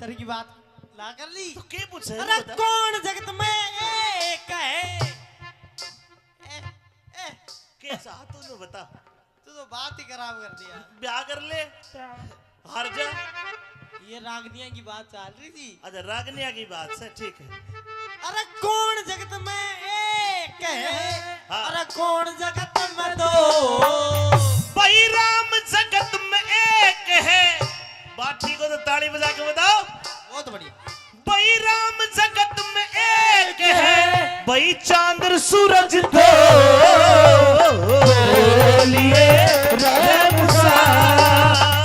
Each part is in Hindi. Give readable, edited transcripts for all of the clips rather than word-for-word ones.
भीतर की बात ला कर ली तो के पूछे? अरे कौन जगत में एक है? के चाह तूने बता। तू तो बात ही खराब कर दिया। ब्याह कर ले, हार जा। ये रागनिया की बात चल रही थी। अच्छा रागनिया की बात से ठीक है। अरे कौन जगत में एक है? हाँ। अरे कौन जगत में दो? भाई राम जगत में एक है। बात ठीक हो तो ताली बजा के बताओ। बहुत बढ़िया। भाई राम जगत में एक है, भाई चांद सूरज दो लिए रहम सा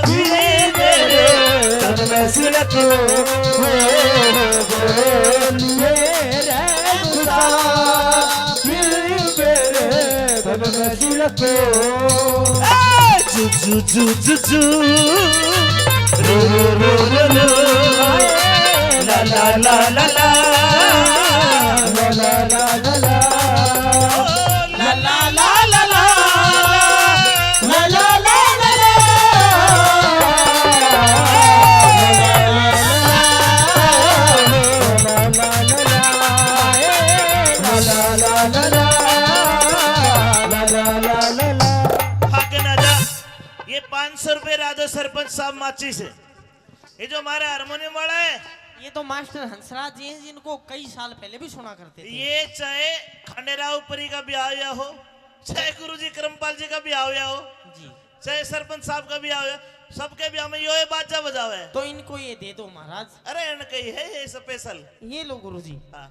मेरे तन में सिलक लिए रहम सा मेरे तन में सिलक जू जू जू जू रो रो रो रो ला ला ला ला ला ला ला ला ला ला ला ला ला ला ये 500 रुपए राजो सरपंच साहब माची से। ये जो हमारा हारमोनियम वाला है, ये तो मास्टर हंसराज जी हैं जिनको कई साल पहले भी सुना करते थे। ये चाहे खंडेराव परी का ब्याह या हो, चाहे गुरुजी करमपाल जी का ब्याह या हो जी, चाहे सरपंच साहब का ब्याह हो, सबके ब्याह में ये बाजा बजावे है। तो इनको ये दे दो महाराज। अरे इनका ही है ये स्पेशल। ये लो गुरुजी। हाँ।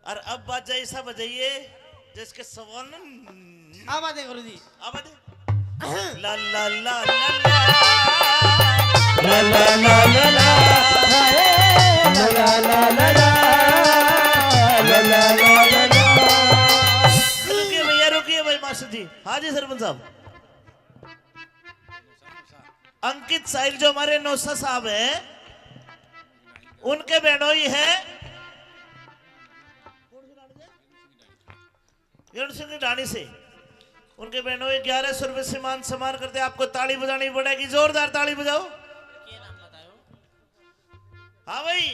और अब बाजा ऐसा बजाइए जिसके सवाल अब आते गुरुजी। अब ला ला ला ला ला ला ला ला ला ला रुकिए भैया, रुकिए भाई मास्टर जी। हाँ जी सरपंच साहब। अंकित साहिल जो हमारे नौसा साहब है, उनके बहनोई है सिंह ढाणी से। उनके बहनोई 1100 रुपए से मान सम्मान करते। आपको ताली बजानी पड़ेगी, जोरदार ताली बजाओ। हाँ भाई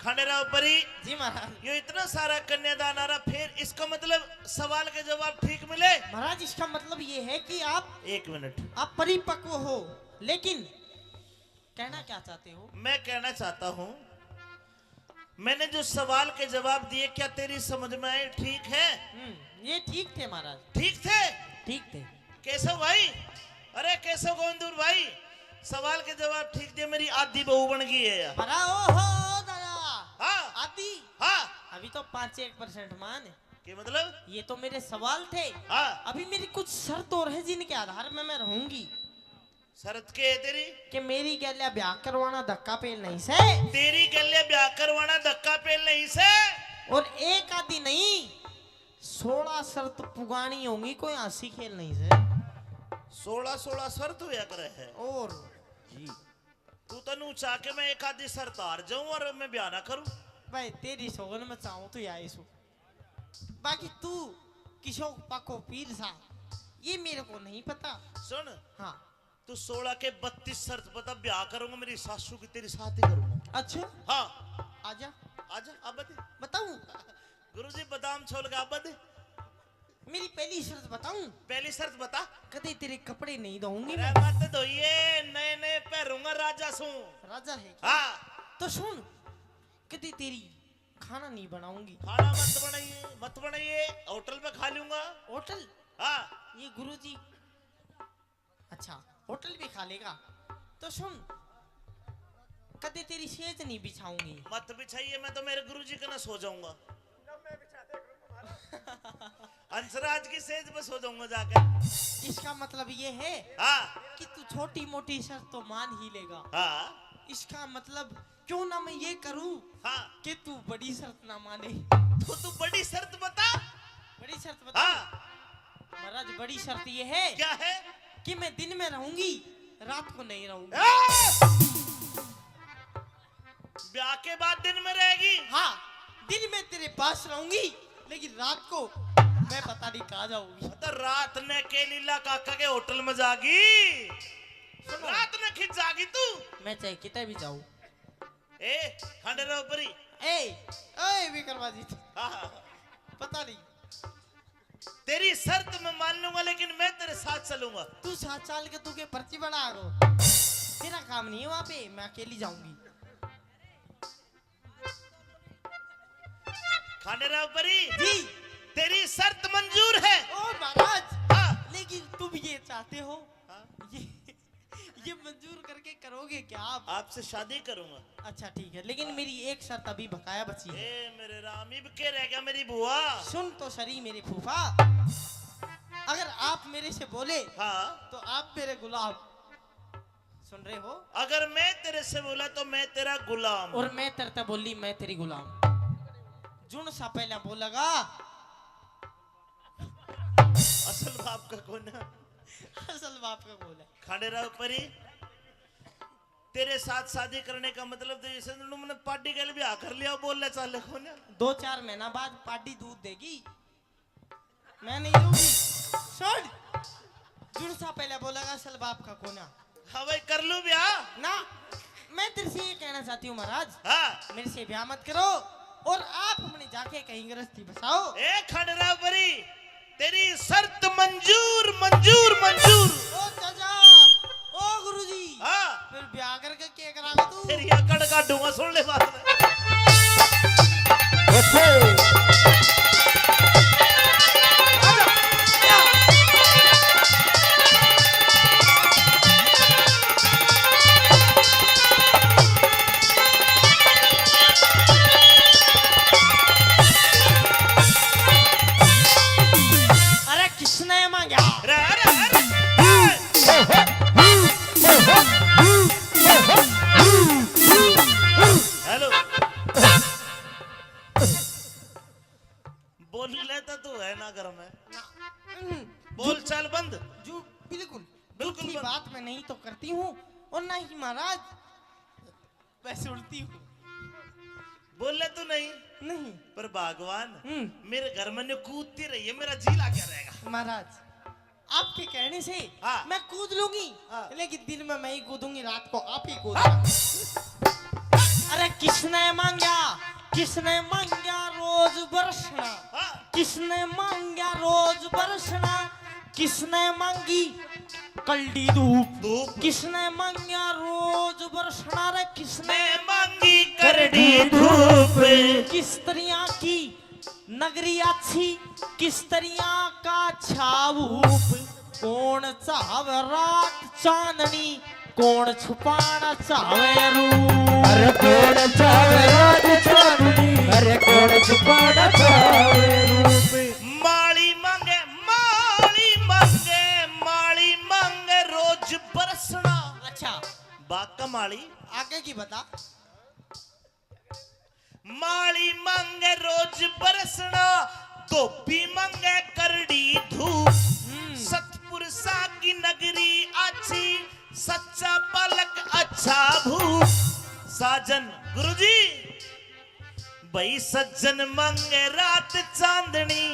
खंडेराव परी जी महाराज। ये इतना सारा कन्यादान आ रहा, फिर इसका मतलब सवाल के जवाब ठीक मिले। महाराज इसका मतलब ये है कि आप 1 मिनट, आप परिपक्व हो, लेकिन कहना क्या चाहते हो? मैं कहना चाहता हूँ, मैंने जो सवाल के जवाब दिए क्या तेरी समझ में आए? ठीक है? ये ठीक थे महाराज। ठीक थे? ठीक थे। केशव भाई, अरे केशव गोविंदपुर भाई, सवाल के जवाब ठीक दिए, मेरी आधी बहू बन गई है यार। हाँ आदि। हाँ अभी तो 5-1% मान है। के मतलब? ये तो मेरे सवाल थे। हाँ अभी मेरी कुछ शर्त और है जिनके आधार में मैं रहूंगी। शरत के है तेरी? कि मेरी गैलिया ब्याह करवाना धक्का पेल नहीं से। तेरी गले ब्याह करवाना धक्का पेल नहीं से। और एक आदि नहीं 16 शर्त पुगानी होंगी, कोई हंसी खेल नहीं से। 16 शर्त हुआ करे है। और जी तू तनु चाह के मैं एक आधी शर्त हार जाऊं और मैं ब्याह ना करूं? भाई तेरी सोगन में चाहूं तो या सो, बाकी तू किशोर पाको पीर सा ये मेरे को नहीं पता। सुन, हाँ तू 16 के 32 शर्त बता, ब्याह करूंगा मेरी सासू की तेरी साथ ही करूंगा। अच्छा हाँ आजा आजा अब दे। बताऊं? गुरुजी बादाम छोल का अब दे। मेरी पहली शर्त बताऊं? पहली शर्त बता। कदे तेरे कपड़े नहीं धोऊंगी अरे मैं। मत धोइए, नए नए पहनूंगा राजा सू। राजा है क्या? हाँ तो सुन, कदे तेरी खाना नहीं बनाऊंगी। खाना मत बनाइए, मत बनाइए, होटल पे खा लूंगा। होटल? हाँ ये गुरुजी अच्छा होटल भी खा लेगा। तो सुन, कदे तेरी सेज नहीं बिछाऊंगी। मत बिछाइए, मैं तो मेरे गुरुजी के ना सो जाऊंगा। हंसराज की सेज पे सो जाऊंगा जाकर। इसका मतलब ये है हाँ कि तू छोटी मोटी शर्त तो मान ही लेगा। हाँ इसका मतलब क्यों ना मैं ये करूं हाँ कि तू बड़ी शर्त ना माने। तो तू बड़ी शर्त बता। बड़ी शर्त बता। हाँ महाराज बड़ी शर्त ये है क्या है? कि मैं दिन में रहूंगी, रात को नहीं रहूंगी। ब्याह के बाद दिन में रहेगी? हाँ, दिन में तेरे पास रहूंगी, लेकिन रात को मैं पता नहीं कहाँ जाऊंगी। तो रात ने के लीला काका के होटल में जागी, रात ने खिंच जागी तू। मैं चाहे कितने भी जाऊं, ए खंडेराव परी ए ओए विक्रमादित्य हाँ, पता नहीं तेरी शर्त मैं मान लूंगा लेकिन मैं तेरे साथ चलूंगा। तू 7 साल के तू के पर्ची बना गो तेरा काम नहीं है वहां पे मैं अकेली जाऊंगी। खंडेराव परी जी तेरी शर्त मंजूर है। ओ महाराज हाँ, लेकिन तुम ये चाहते हो हाँ, ये मंजूर करके करोगे क्या आप? आपसे शादी करूंगा। अच्छा ठीक है लेकिन मेरी एक शर्त अभी बकाया बची है। ए मेरे राम इब के रह गया मेरी बुआ। सुन तो सरी मेरे फूफा अगर आप मेरे से बोले हाँ, तो आप मेरे गुलाम सुन रहे हो अगर मैं तेरे से बोला तो मैं तेरा गुलाम। और मैं तरता बोली मैं तेरी गुलाम जुन सा पहला बोलेगा असल बाप का कौन है? असल बाप का बोल है। खंडेराव परी तेरे साथ शादी करने का मतलब तो जैसे तुमने पार्टी के लिए भी आकर लिया बोल ले चाले कौन है? 2-4 महीना बाद पार्टी दूध देगी मैं नहीं दूंगी। सुन जुन सा पहले बोलेगा असल बाप का कोना। हाँ भाई कर लूं ब्याह ना मैं तेरे से ये कहना चाहती हूँ महाराज हाँ। मेरे से ब्याह मत करो और आप अपने जाके कहीं गृहस्थी बसाओ। ए खंडेराव परी तेरी शर्त मंजूर मंजूर मंजूर। ओ चाचा ओ गुरुजी हाँ फिर ब्याह करके क्या करागा तू? तेरी अकड़ काटूंगा सुन ले बात में। अरे किसने मांगा? अरे अरे अरे हेलो बोल लेता तू है ना घर में बोल चाल बंद। जो बिल्कुल बिल्कुल झूठी बंद। बात मैं नहीं तो करती हूँ और ना ही महाराज मैं सुनती हूँ बोल ले तू नहीं नहीं। पर भगवान हम्म मेरे घर में ने कूदती रही है मेरा जी ला क्या रहेगा। महाराज आपके कहने से हाँ। मैं कूद लूंगी हाँ। लेकिन दिन में मैं ही कूदूंगी रात को आप ही कूदना। अरे किसने मांगा रोज बरसना हाँ। किसने मांगा रोज बरसना किसने मांगी कल्डी धूप धूप किसने मांगा रोज बरसना रे किसने मैं मांगी करड़ी धूप किस तरह की नगरी अच्छी किस तरह का छाऊप कौन चाहे रात चांदनी कौन छुपाना चाहे रूप। अरे कौन चावे रात चांदनी अरे कौन छुपाना चावे रूप। माली मांगे रोज बरसना। अच्छा बाका माली आगे की बता। माली मांगे रोज बरसना धोबी मांगे करड़ी धूप सतपुरुषा की नगरी अच्छी सच्चा पलक अच्छा भूप। साजन गुरुजी भाई सज्जन मांगे रात चांदनी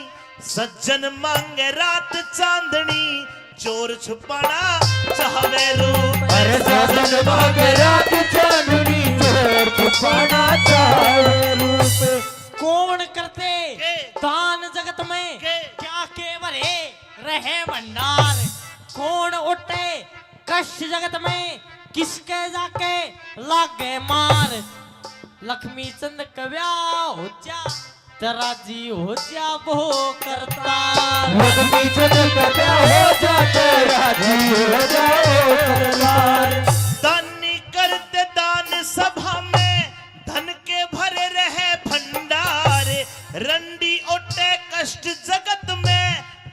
सज्जन मांगे रात चांदनी चोर छुपाना चाहे रूप। अरे साजन मांगे रात चांदनी चोर छुपाना चाहे रूप। कौन करते के? दान जगत में के? क्या के भरे रहे भंडार कौन उठे कष्ट जगत में किसके जाके लागे मार। लक्ष्मी चंद कव्या हो जा तेरा जी हो जा वो करता। लक्ष्मी चंद का ब्याह हो जाते राजी हो जाओ करतार। दानी करते दान सभा में धन के भरे रहे भंडार रंडी ओटे कष्ट जगत में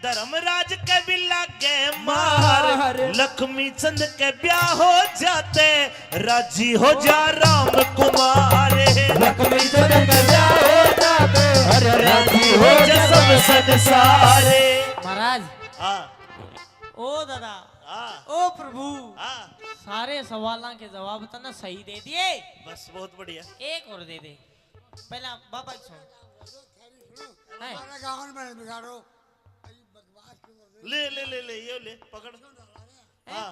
धर्मराज के भी लागे मार। लक्ष्मी चंद के ब्याह हो जाते राजी हो जा राम कुमार। लक्ष्मी चंद का ब्याह हो जाते अरे राजी हो जा जा सब संसारे। महाराज हाँ ओ दादा हाँ ओ प्रभु हाँ सारे सवालों के जवाब तो ना सही दे दिए। बस बहुत बढ़िया। एक और दे दे पहला बाबा की सुन है? ले ले ले ले ये ले पकड़। हाँ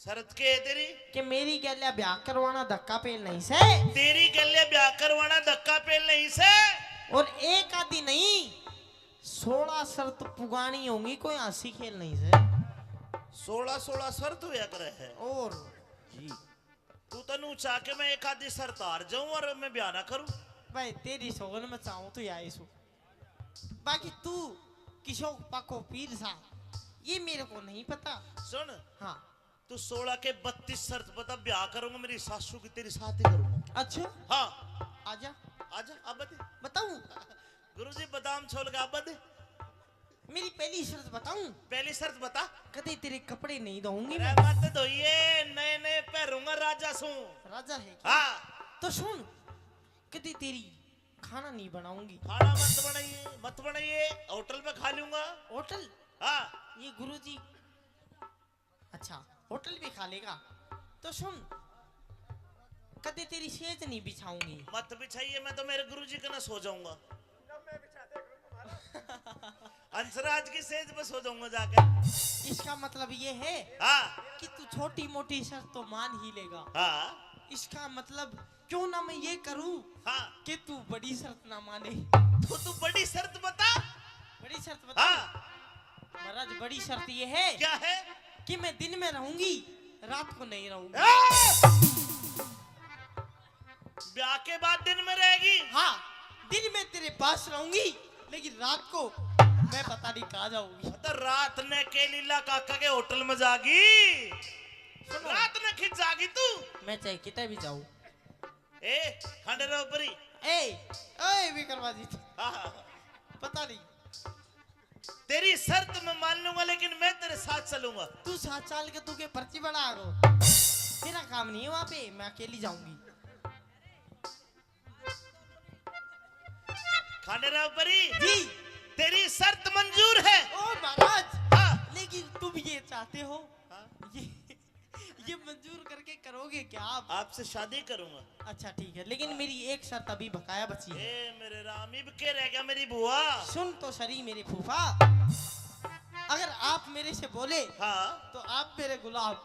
शरत के है तेरी कि मेरी गैल्या ब्याह करवाना धक्का पेल नहीं से, तेरी गले ब्याह करवाना धक्का पेल नहीं से। और एक आदि नहीं 16 शर्त पुगानी होंगी, कोई हंसी खेल नहीं से। 16 शर्त हुआ करे है। और तू तनु चाह के मैं एक आधी शर्त हार जाऊं और मैं ब्याह ना करूं। भाई तेरी सोगन में चाहूं तो यही सो, बाकी तू किशोर पको पीर सा ये मेरे को नहीं पता। सुन हाँ तू 16 के 32 शर्त बता, ब्याह करूंगा मेरी सासू की तेरी साथ ही करूंगा। अच्छा हाँ आजा आजा अब बता। बताऊं? गुरुजी बादाम छोल के अब बता। मेरी पहली शर्त बताऊं? पहली शर्त बता। कभी तेरे कपड़े नहीं धोऊंगी अरे मैं। मत धोइए, नए नए पहनूंगा राजा सू। राजा है क्या? हाँ तो सुन, कभी तेरी खाना नहीं बनाऊंगी। खाना मत बनाइए, होटल में खा लूंगा। होटल? हाँ ये गुरुजी अच्छा होटल भी खा लेगा। तो सुन, कभी तेरी सेज नहीं बिछाऊंगी। मत बिछाइए, मैं तो मेरे गुरुजी के ना सो जाऊंगा। अंसराज की सेज पे सो जाऊंगा जाके। इसका मतलब ये है हाँ कि तू छोटी मोटी शर्त तो मान ही लेगा। हाँ इसका मतलब क्यों ना मैं ये करूं हाँ कि तू बड़ी शर्त ना माने। तो तू बड़ी शर्त बता। बड़ी शर्त बता। हाँ महाराज बड़ी शर्त ये है क्या है? कि मैं दिन में रहूंगी, रात को नहीं रहूंगी। ब्याह के बाद दिन में रहेगी? हाँ, दिन में तेरे पास रहूंगी, लेकिन रात को मैं पता नहीं कहाँ जाऊंगी। तो रात ने के लीला काका के होटल में जागी, रात ने खिंच जागी तू। मैं चाहे कितने भी जाऊं। ए खंडेराव परी ए विक्रमादित्य, हाँ पता नहीं। तेरी शर्त मैं मान लूंगा, लेकिन मैं तेरे साथ चलूंगा। तू 7 साल के तू के पर्ची बना गो, तेरा काम नहीं है वहां पे, मैं अकेली जाऊंगी। खंडेराव परी जी तेरी शर्त मंजूर है। ओ महाराज, हाँ लेकिन तुम ये चाहते हो, हाँ? ये मंजूर करके करोगे क्या आप? आपसे शादी करूंगा। अच्छा ठीक है, लेकिन मेरी एक शर्त अभी बकाया बची है। ए मेरे राम, इब के रह गया मेरी बुआ। सुन तो सरी मेरे फूफा, अगर आप मेरे से बोले हाँ तो आप मेरे गुलाम,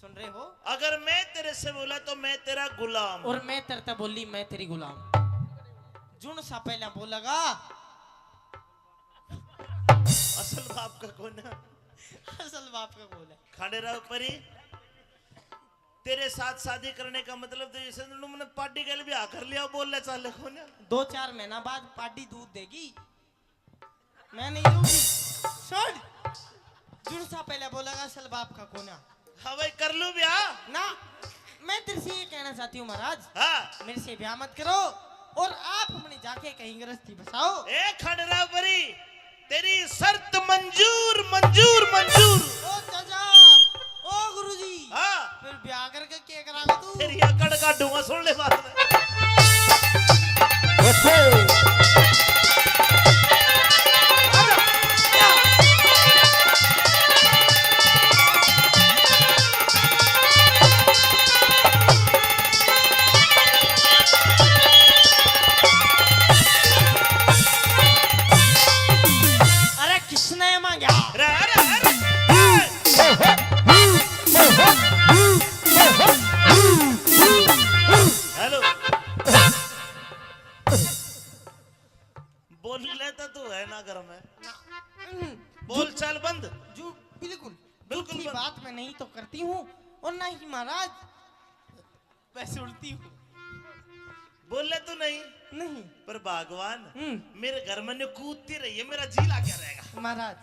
सुन रहे हो? अगर मैं तेरे से बोला तो मैं तेरा गुलाम। और मैं तेरे बोली मैं तेरी गुलाम। जुन सा पहला बोलेगा असल बाप का कौन है? असल बाप का बोले। खंडेराव परी तेरे साथ शादी करने का मतलब तो जैसे तुमने पार्टी के लिए भी आकर लिया, बोल ले चाले कौन है? 2-4 महीना बाद पार्टी दूध देगी, मैं नहीं दूंगी। सुन, जुन सा पहले बोलेगा असल बाप का कौन है? हाँ भाई कर लूं ब्याह ना, मैं तेरे से ये कहना चाहती हूँ महाराज, हाँ। मेरे से ब्याह मत करो और आप अपने जाके कहीं गृहस्थी बसाओ। ए खंडेराव परी तेरी शर्त मंजूर मंजूर मंजूर। ओ चाचा, ओ गुरुजी, हाँ फिर ब्याह करके क्या करागा तू? तेरी अकड़ काटूंगा, सुन ले बात में। अरे किसने मांगा? अरे अरे अरे हेलो बोल लेता तू है ना घर में? बोल चाल बंद। जो बिल्कुल बिल्कुल की बंद। बात मैं नहीं तो करती हूँ और ना ही महाराज मैं सुनती हूँ। बोल ले तू नहीं, नहीं पर भगवान हम्म। मेरे घर में कूदती रही है, मेरा जी ला क्या रहेगा? महाराज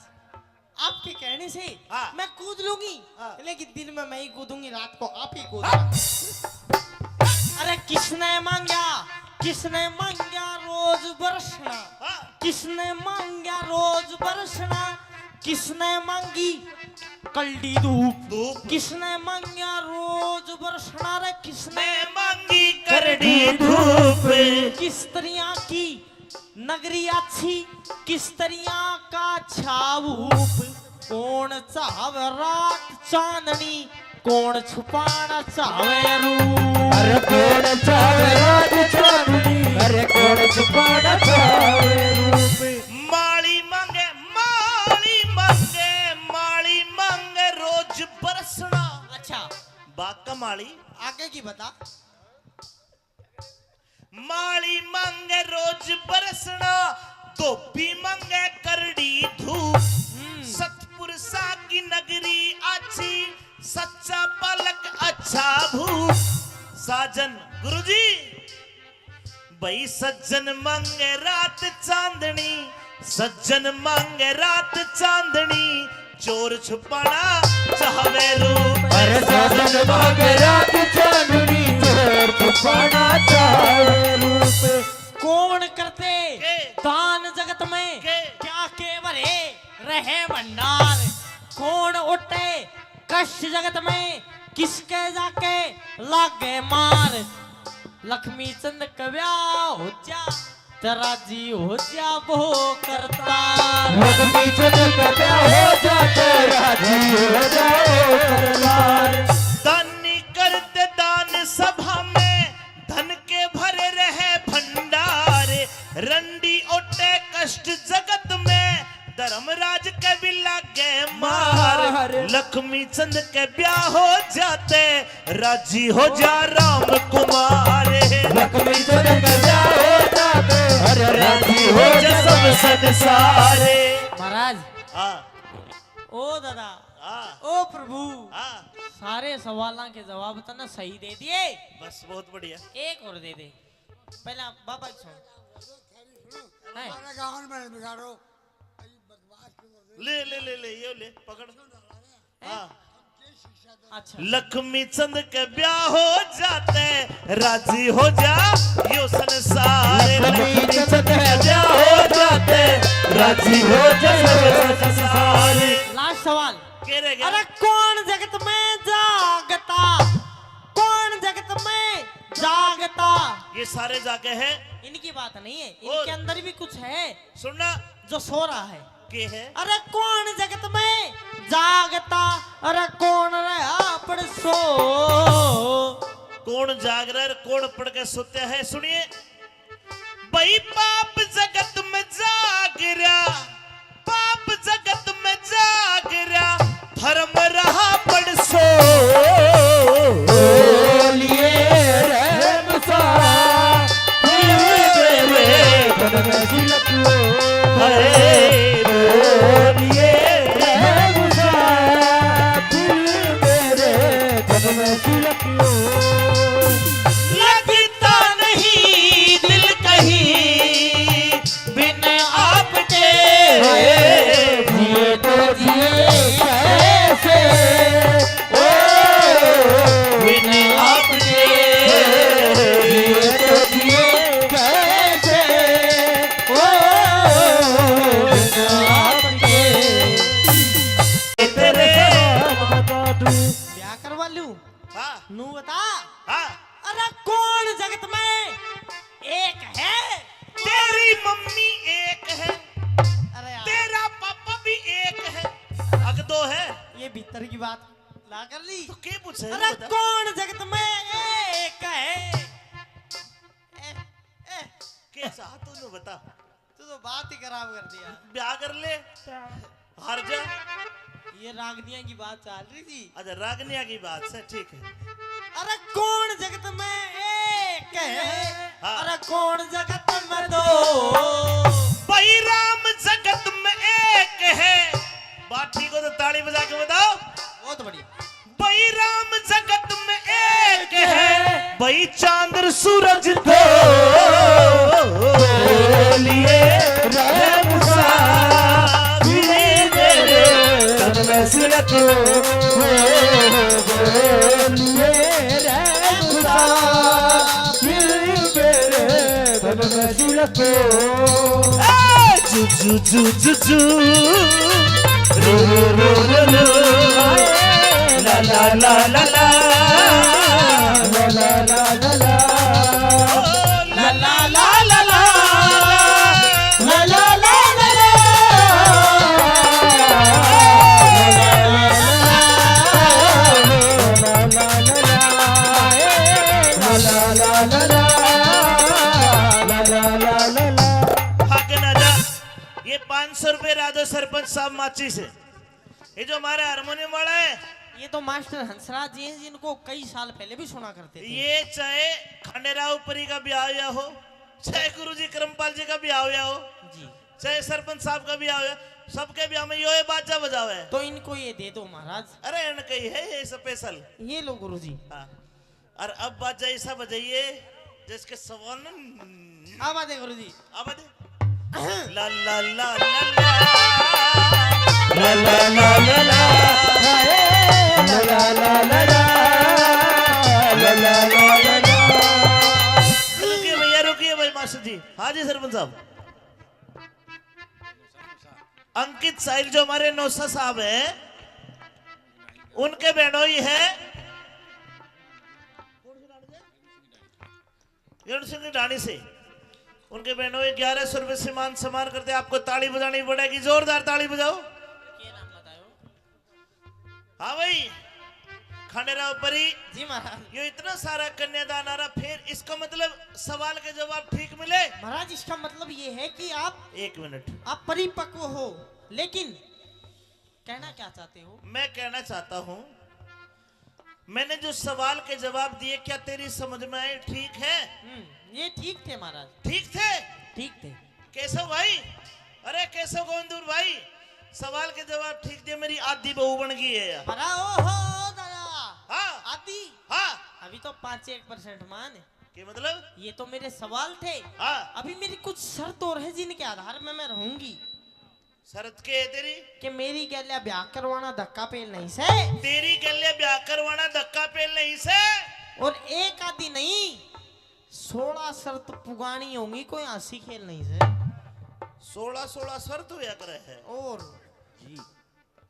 आपके कहने से हाँ। मैं कूद लूंगी, हाँ। लेकिन दिन में मैं ही कूदूंगी, रात को आप ही कूदना। अरे किसने मांगा, किसने मांगा रोज बरसना, हाँ किसने मांगा रोज बरसना, किसने मांगी कल्डी धूप, धूप किसने मांगा रोज बरसना, रे किसने मैं मांगी करड़ी धूप। किस तरह की नगरी अच्छी, किस तरह का छाऊप, कौन चाहे रात चांदनी, कौन छुपाना चाहे रूप। अरे कौन चावे रात चांदनी, अरे कौन छुपाना चावे रूप। माली मांगे माली मांगे माली मांगे रोज रोज बरसना। अच्छा बाका माली आगे की बता। माली मांगे रोज बरसना, धोबी मांगे करड़ी धूप। सतपुरुषा की नगरी अच्छी, सच्चा पलक अच्छा भूप। साजन गुरुजी भाई सज्जन मांगे रात चांदनी, सज्जन मांगे रात चांदनी। चोर छुपाना चाहवे रूप। अरे साजन मांगे रात चांदनी, चोर छुपाना चाहे रूप। कौन करते के? दान जगत में के? क्या केवल रहे भंडार। कौन उठे कष्ट जगत में, किसके जाके लागे मार। लक्ष्मी चंद कव्या हो जा, तेरा जी हो जा वो करता। लक्ष्मी चंद कव्या हो जा, तेरा जी हो जा वो करतार। दानी करते दान सभा में, धन के भरे रहे भंडार। रंडी ओटे कष्ट जगत में, धर्मराज के भी लागे मार। लक्ष्मी चंद के ब्याह हो जाते, राजी हो जा राम कुमार। लक्ष्मी चंद के ब्याह हो जाते, अरे राजी हो जा सब संसार। महाराज हाँ ओ दादा हाँ ओ प्रभु, हाँ सारे सवालों के जवाब तो ना सही दे दिए। बस बहुत बढ़िया। एक और दे दे पहला बाबा की सुन। हैं? ले ले ले ले ये ले पकड़। हाँ अच्छा लक्ष्मी चंद के ब्याह हो जाते, राजी हो जा यो संसार। लक्ष्मी चंद के ब्याह हो जाते, राजी हो जा सब संसार। लास्ट सवाल। के रह गया? अरे कौन जगत में जागता, कौन जगत में जागता। ये सारे जाके हैं। इनकी बात नहीं है, इनके अंदर भी कुछ है सुनना जो सो रहा है। के है? अरे कौन जगत में जागता, अरे कौन रहा पड़ सो। कौन जाग रहा है, कौन पढ़ के सोते हैं? सुनिए भाई पाप जगत में जाग रहा, पाप जगत में जाग रहा, धर्म रहा पड़ सो। बोलिए रहम सा, मेरे धन में सिलक लो। बोलिए रहम सा, मेरे धन में सिलक लो। लगता नहीं दिल कहीं बिन आपके, जिए तो जिए कैसे, ओ बिन आपके। जिए तो जिए कैसे, ओ बिन आपके। तेरे बता दूं, ब्याह करवा लूं हाँ नू बता। हाँ अरे कौन जगत में एक है। तेरी मम्मी एक है, अरे यार, तेरा पापा भी एक है, अग दो है। ये भीतर की बात ला कर ली। तो के पूछे? अरे बता। कौन जगत में एक है। के चाह तूने बता। तू तो बात ही खराब कर दिया। ब्याह कर ले, हार जा। ये रागनिया की बात चल रही थी। अच्छा रागनिया की बात से ठीक है। अरे कौन जगत में एक है, हाँ। अरे कौन जगत में दो। भाई राम जगत में एक है। बात ठीक हो तो ताली बजा के बताओ। बहुत बढ़िया। भाई राम जगत में एक है, भाई चांद सूरज दो। बोलिए रहम सा, मेरे धन में सिलक लो। बोलिए रहम सा, मेरे धन में सिलक लो। जू जू जू जू रू रू रू रू रू ला ला ला ला ला ला ला ला ला ला, ला ला ला ला ला ला ला ला ला ला, भाग ना जा। ये 500 रुपए राधो सरपंच साहब माची से। ये जो हमारा हारमोनियम वाला है, ये तो मास्टर हंसराज जी हैं जिनको कई साल पहले भी सुना करते थे। ये चाहे खंडेराव परी का ब्याह हुआ हो, चाहे गुरुजी करमपाल जी का ब्याह हुआ हो, जी चाहे सरपंच साहब का ब्याह हुआ, सबके ब्याह में ये बाजा बजाओ है। तो इनको ये दे दो महाराज। अरे इनका ही है ये स्पेशल। ये लो गुरुजी। हाँ। और अब बाजा ऐसा बजाइए जिसके सवाल अब आते गुरुजी। अब दे ला ला ला ला ला ला ला ला ला ला ला ला ला ला ला ला ला ला। रुकिए भैया, रुकिए भाई मास्टर जी। हाँ जी सरपंच साहब। अंकित साहिल जो हमारे नौसा साहब है, उनके बहनोई है सिंह ढाणी से। उनके बहनोई 1100 रुपए से मान सम्मान करते। आपको ताली बजानी पड़ेगी, जोरदार ताली बजाओ। हाँ भाई खंडेराव परी जी महाराज। ये इतना सारा कन्यादान आ रहा, फिर इसका मतलब सवाल के जवाब ठीक मिले। महाराज इसका मतलब ये है कि आप 1 मिनट, आप परिपक्व हो, लेकिन कहना क्या चाहते हो? मैं कहना चाहता हूं, मैंने जो सवाल के जवाब दिए क्या तेरी समझ में आए? ठीक है? ये ठीक थे महाराज। ठीक थे? ठीक थे। केशव भाई, अरे केशव गोविंदपुर भाई, सवाल के जवाब ठीक दिए, मेरी आधी बहू बन गई है यार। ओहो दादा। हाँ आदि। हाँ। अभी तो 5-1% मान है। के मतलब? ये तो मेरे सवाल थे। हाँ। अभी मेरी कुछ शर्त और है जिनके आधार में मैं रहूंगी। शरत के है तेरी? कि मेरी गैलिया ब्याह करवाना धक्का पेल नहीं से। तेरी गले ब्याह करवाना धक्का पेल नहीं से। और एक आदि नहीं 16 शर्त पुगानी होंगी, कोई हंसी खेल नहीं से। 16 शर्त हुआ करे है। और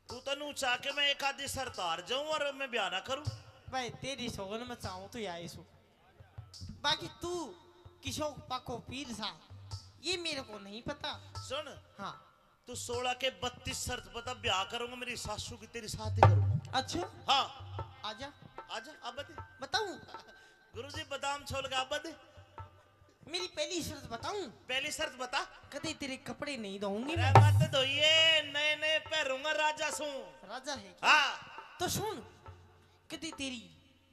तू तनु चाह के मैं एक आधी शर्त हार जाऊं और मैं ब्याह ना करूं? भाई तेरी सोगन में चाहूं तो आई सु। बाकी तू किशोर पाको पीर सा, ये मेरे को नहीं पता। सुन, हाँ तू 16 के 32 शर्त बता, ब्याह करूंगा मेरी सासू की तेरी साथ ही करूंगा। अच्छा हाँ आजा आजा अब बता। बताऊं? गुरुजी बादाम छोल का अब बता। मेरी पहली शर्त बताऊं? पहली शर्त बता। कदे तेरे कपड़े नहीं धोऊंगी अरे मैं। मत धोइए, नए नए पहनूंगा राजा सू। राजा है क्या? हाँ। तो सुन, कदे तेरी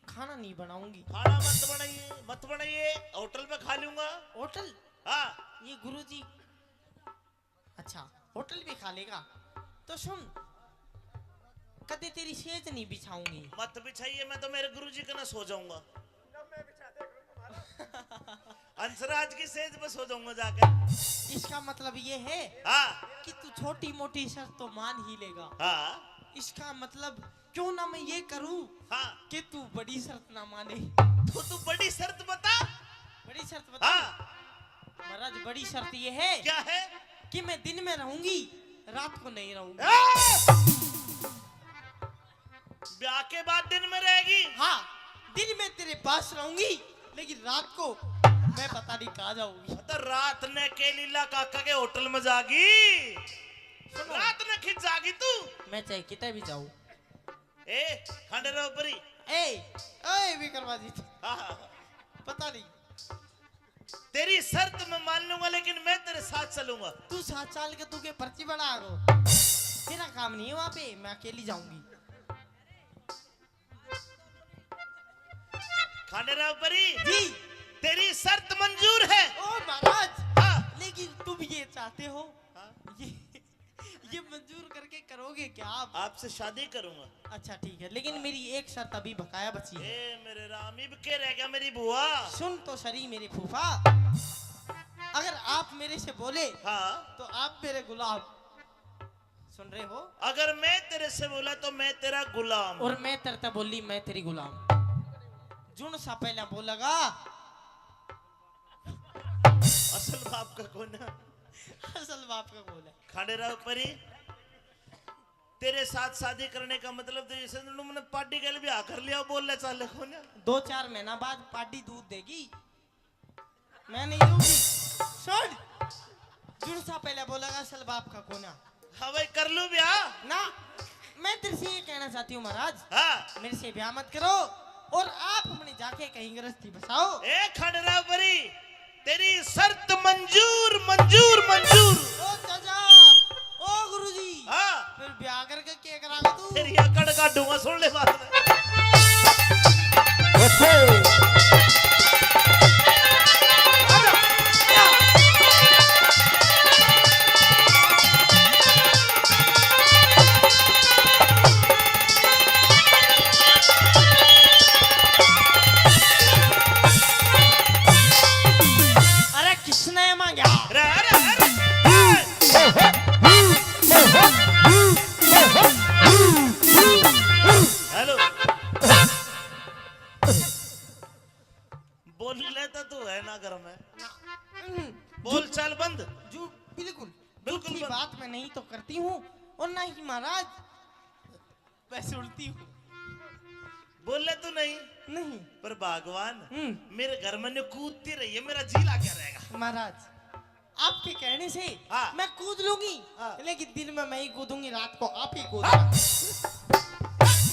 खाना नहीं बनाऊंगी। खाना मत बनाइए, होटल में खा लूंगा। होटल? हाँ। ये गुरुजी अच्छा होटल भी खा लेगा। तो सुन, कदे तेरी सेज नहीं बिछाऊंगी। मत बिछाइए, मैं तो मेरे गुरुजी के ना सो जाऊंगा। अंसराज की सेज पे सो जाऊंगा जाकर। इसका मतलब ये है हाँ कि तू छोटी मोटी शर्त तो मान ही लेगा। हाँ इसका मतलब क्यों ना मैं ये करूं हाँ कि तू बड़ी शर्त ना माने। तो तू बड़ी शर्त बता। बड़ी शर्त बता। हाँ महाराज बड़ी शर्त ये है क्या है? कि मैं दिन में रहूंगी, रात को नहीं रहूंगी। ब्याह के बाद दिन में रहेगी? हाँ, दिन में तेरे पास रहूंगी, लेकिन रात को मैं पता नहीं कहाँ जाऊंगी। तो रात ने के लीला काका के होटल में जागी, रात ने खिंच जागी तू। मैं चाहे कितने भी जाऊं। ए खंडेराव परी, ए विक्रमादित्य, हाँ पता नहीं। तेरी शर्त मैं मान लूंगा, लेकिन मैं तेरे साथ चलूंगा। तू 7 साल के तू के पर्ची बना गो, तेरा काम नहीं है वहां पे, मैं अकेली जाऊंगी। खंडेराव परी जी तेरी शर्त मंजूर है। ओ महाराज, हाँ। लेकिन तुम ये चाहते हो, हाँ। ये मंजूर करके करोगे क्या आप? आपसे शादी करूंगा। अच्छा ठीक है, लेकिन मेरी एक शर्त अभी बकाया बची है। ए मेरे राम, इब के रह गया मेरी बुआ। सुन तो सरी मेरे फूफा, अगर आप मेरे से बोले हाँ तो आप मेरे गुलाम। सुन रहे हो? अगर मैं तेरे से बोला तो मैं तेरा गुलाम। और मैं तरता बोली मैं तेरी गुलाम। जुन सा पहला बोलेगा असल बाप का कौन है? असल बाप का बोल है। खंडेराव परी तेरे साथ शादी करने का मतलब तो जैसे मैंने पार्टी के लिए ब्याह कर लिया, बोल ले चाले कौन है? 2-4 महीना बाद पार्टी दूध देगी, मैं नहीं दूंगी। सुन, जुन सा पहले बोलेगा असल बाप का कौन है? हाँ भाई कर लूं ब्याह ना, मैं तेरे से ये कहना चाहती हूँ महाराज, हाँ। मेरे से ब्याह मत करो और आप अपने जाके कहीं गृहस्थी बसाओ। ए खंडेराव परी तेरी शर्त मंजूर मंजूर मंजूर। ओ चाचा, ओ गुरुजी हाँ फिर ब्याह करके क्या करागा तू तेरी अकड़ काटूंगा सुन ले बात में। अरे किसने मांगा अरे अरे अरे हेलो बोल लेता तू है ना घर में बोल चाल बंद जो बिल्कुल बिल्कुल झूठी बंद। बात मैं नहीं तो करती हूँ और ना ही महाराज वैसे उल्टी हूँ बोल ले तू नहीं नहीं पर भगवान हम्म। मेरे घर में कूदती रही है मेरा जीला क्या रहेगा। महाराज आपके कहने से हाँ। मैं कूद लूंगी हाँ। लेकिन दिन में मैं ही कूदूंगी रात को आप ही कूदना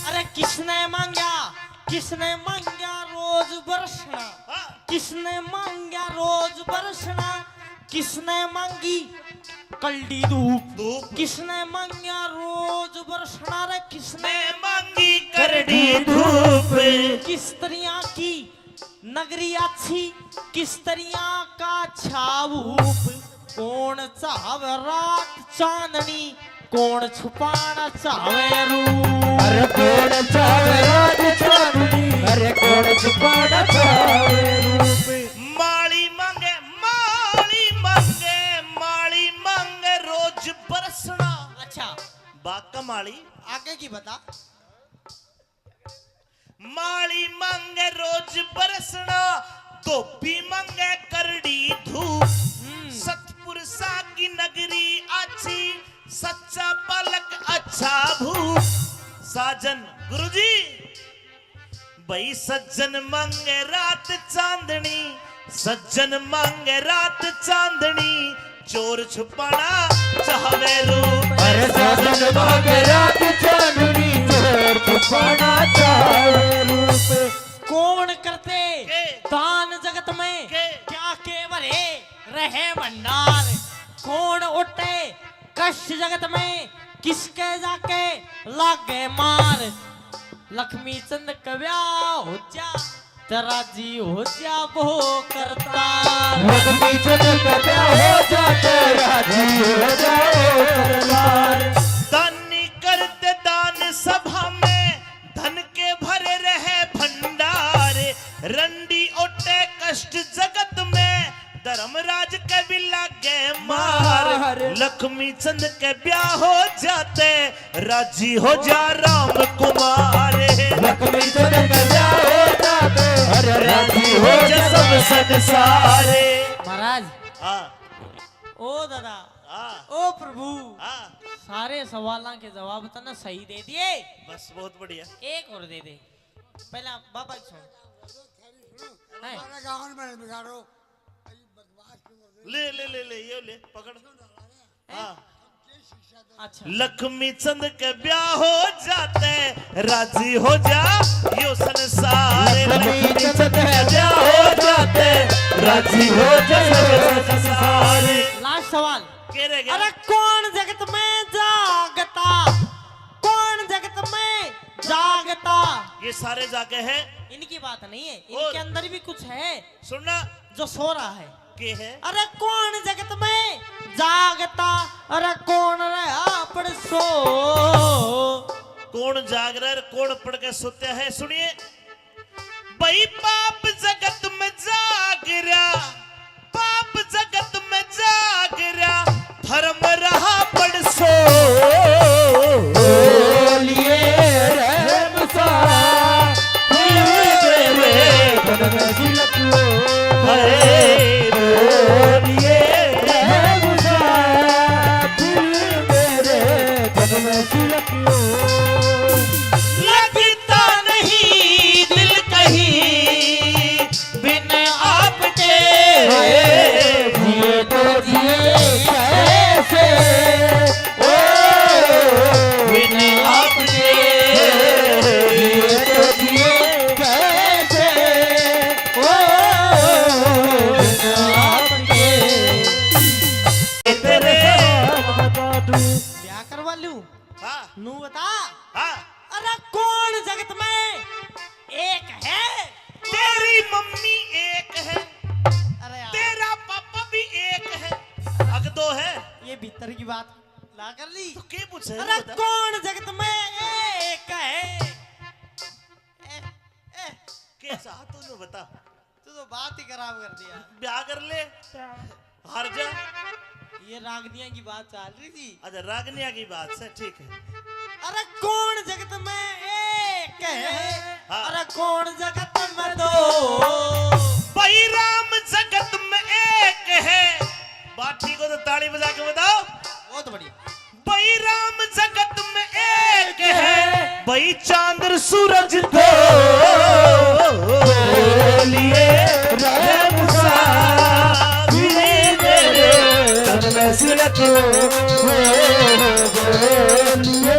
अरे किसने मांगा रोज बरसना हाँ। किसने मांगा रोज बरसना किसने मांगी कल्डी धूप धूप किसने मांगा रोज बरसना रे किसने मैं मांगी करड़ी धूप किस तरह की नगरी अच्छी किस तरह का छाऊप कौन चाहे रात चांदनी कौन छुपाना चाहे रूप अरे कौन चावे रात चांदनी अरे कौन छुपाना चावे रूप माली मांगे रोज बरसना। अच्छा बाका माली आगे की बता माली मांगे रोज बरसना धोबी मांगे करड़ी धूप सतपुरुषा की नगरी अच्छी सच्चा पलक अच्छा भूप साजन गुरुजी भाई सज्जन मांगे रात चांदनी सज्जन मांगे रात चांदनी चोर छुपाना चाहे रूप अरे साजन मांगे रात चांदनी चोर छुपाना चाहे रूप कौन करते के? दान जगत में के? क्या के भरे रहे भंडार कौन उठे कष्ट जगत में किसके जाके लागे मार लक्ष्मी चंद कव्या हो जा तेरा जी हो जा वो करता लक्ष्मी चंद का ब्याह हो जाते राजी हो जाओ करलार दानी करते दान सभा में धन के भरे रहे भंडार रंडी ओटे कष्ट जगत में धर्मराज के भी लागे मार लक्ष्मी चंद के ब्याह हो जाते राजी हो जा राम कुमार लक्ष्मी चंद का ब्याह हो जाते अरे राजी हो हो जा जा सब संसारे। महाराज हाँ ओ दादा हाँ ओ प्रभु हाँ सारे सवालों के जवाब तो ना सही दे दिए बस बहुत बढ़िया। एक और दे दे पहला बाबा की सुन है? ले ले ले ले ये ले पकड़ हाँ अच्छा लक्ष्मी चंद के ब्याह हो जाते राजी हो जा यो संसार लक्ष्मी चंद का ब्याह हो जाते राजी हो जा सब संसार। लास्ट सवाल के रह गया? अरे कौन जगत में जागता कौन जगत में जागता ये सारे जाके हैं इनकी बात नहीं है और? इनके अंदर भी कुछ है सुनना जो सो रहा है के है अरे कौन जगत में जागता अरे कौन रहा पड़ सो कौन जाग रहा है कौन पढ़ के सोते हैं सुनिए भाई पाप जगत में जाग रहा पाप जगत में जाग रहा धर्म रहा पड़ सो बोलिए रहम सा तन में झलक लो बोलिए रहम सा मेरे तन में झलक लो लगता नहीं दिल कहीं बिन आपके जिए तो जिए कैसे भीतर की बात ला कर ली। तो के पूछे अरे बता। कौन जगत में एक है? कैसा तूने बता। तू तो बात ही खराब कर दिया। ब्याह कर ले हार जा। ये रागनिया की बात चल रही थी। अच्छा रागनिया की बात से ठीक है। अरे कौन जगत में एक है? हाँ। अरे कौन जगत में दो? भाई राम जगत में एक है। बात ठीक हो तो ताली बजा के बताओ। बहुत बढ़िया। भाई राम जगत में एक है। भाई चांद सूरज दो लिए राम सा सूरत बोलिए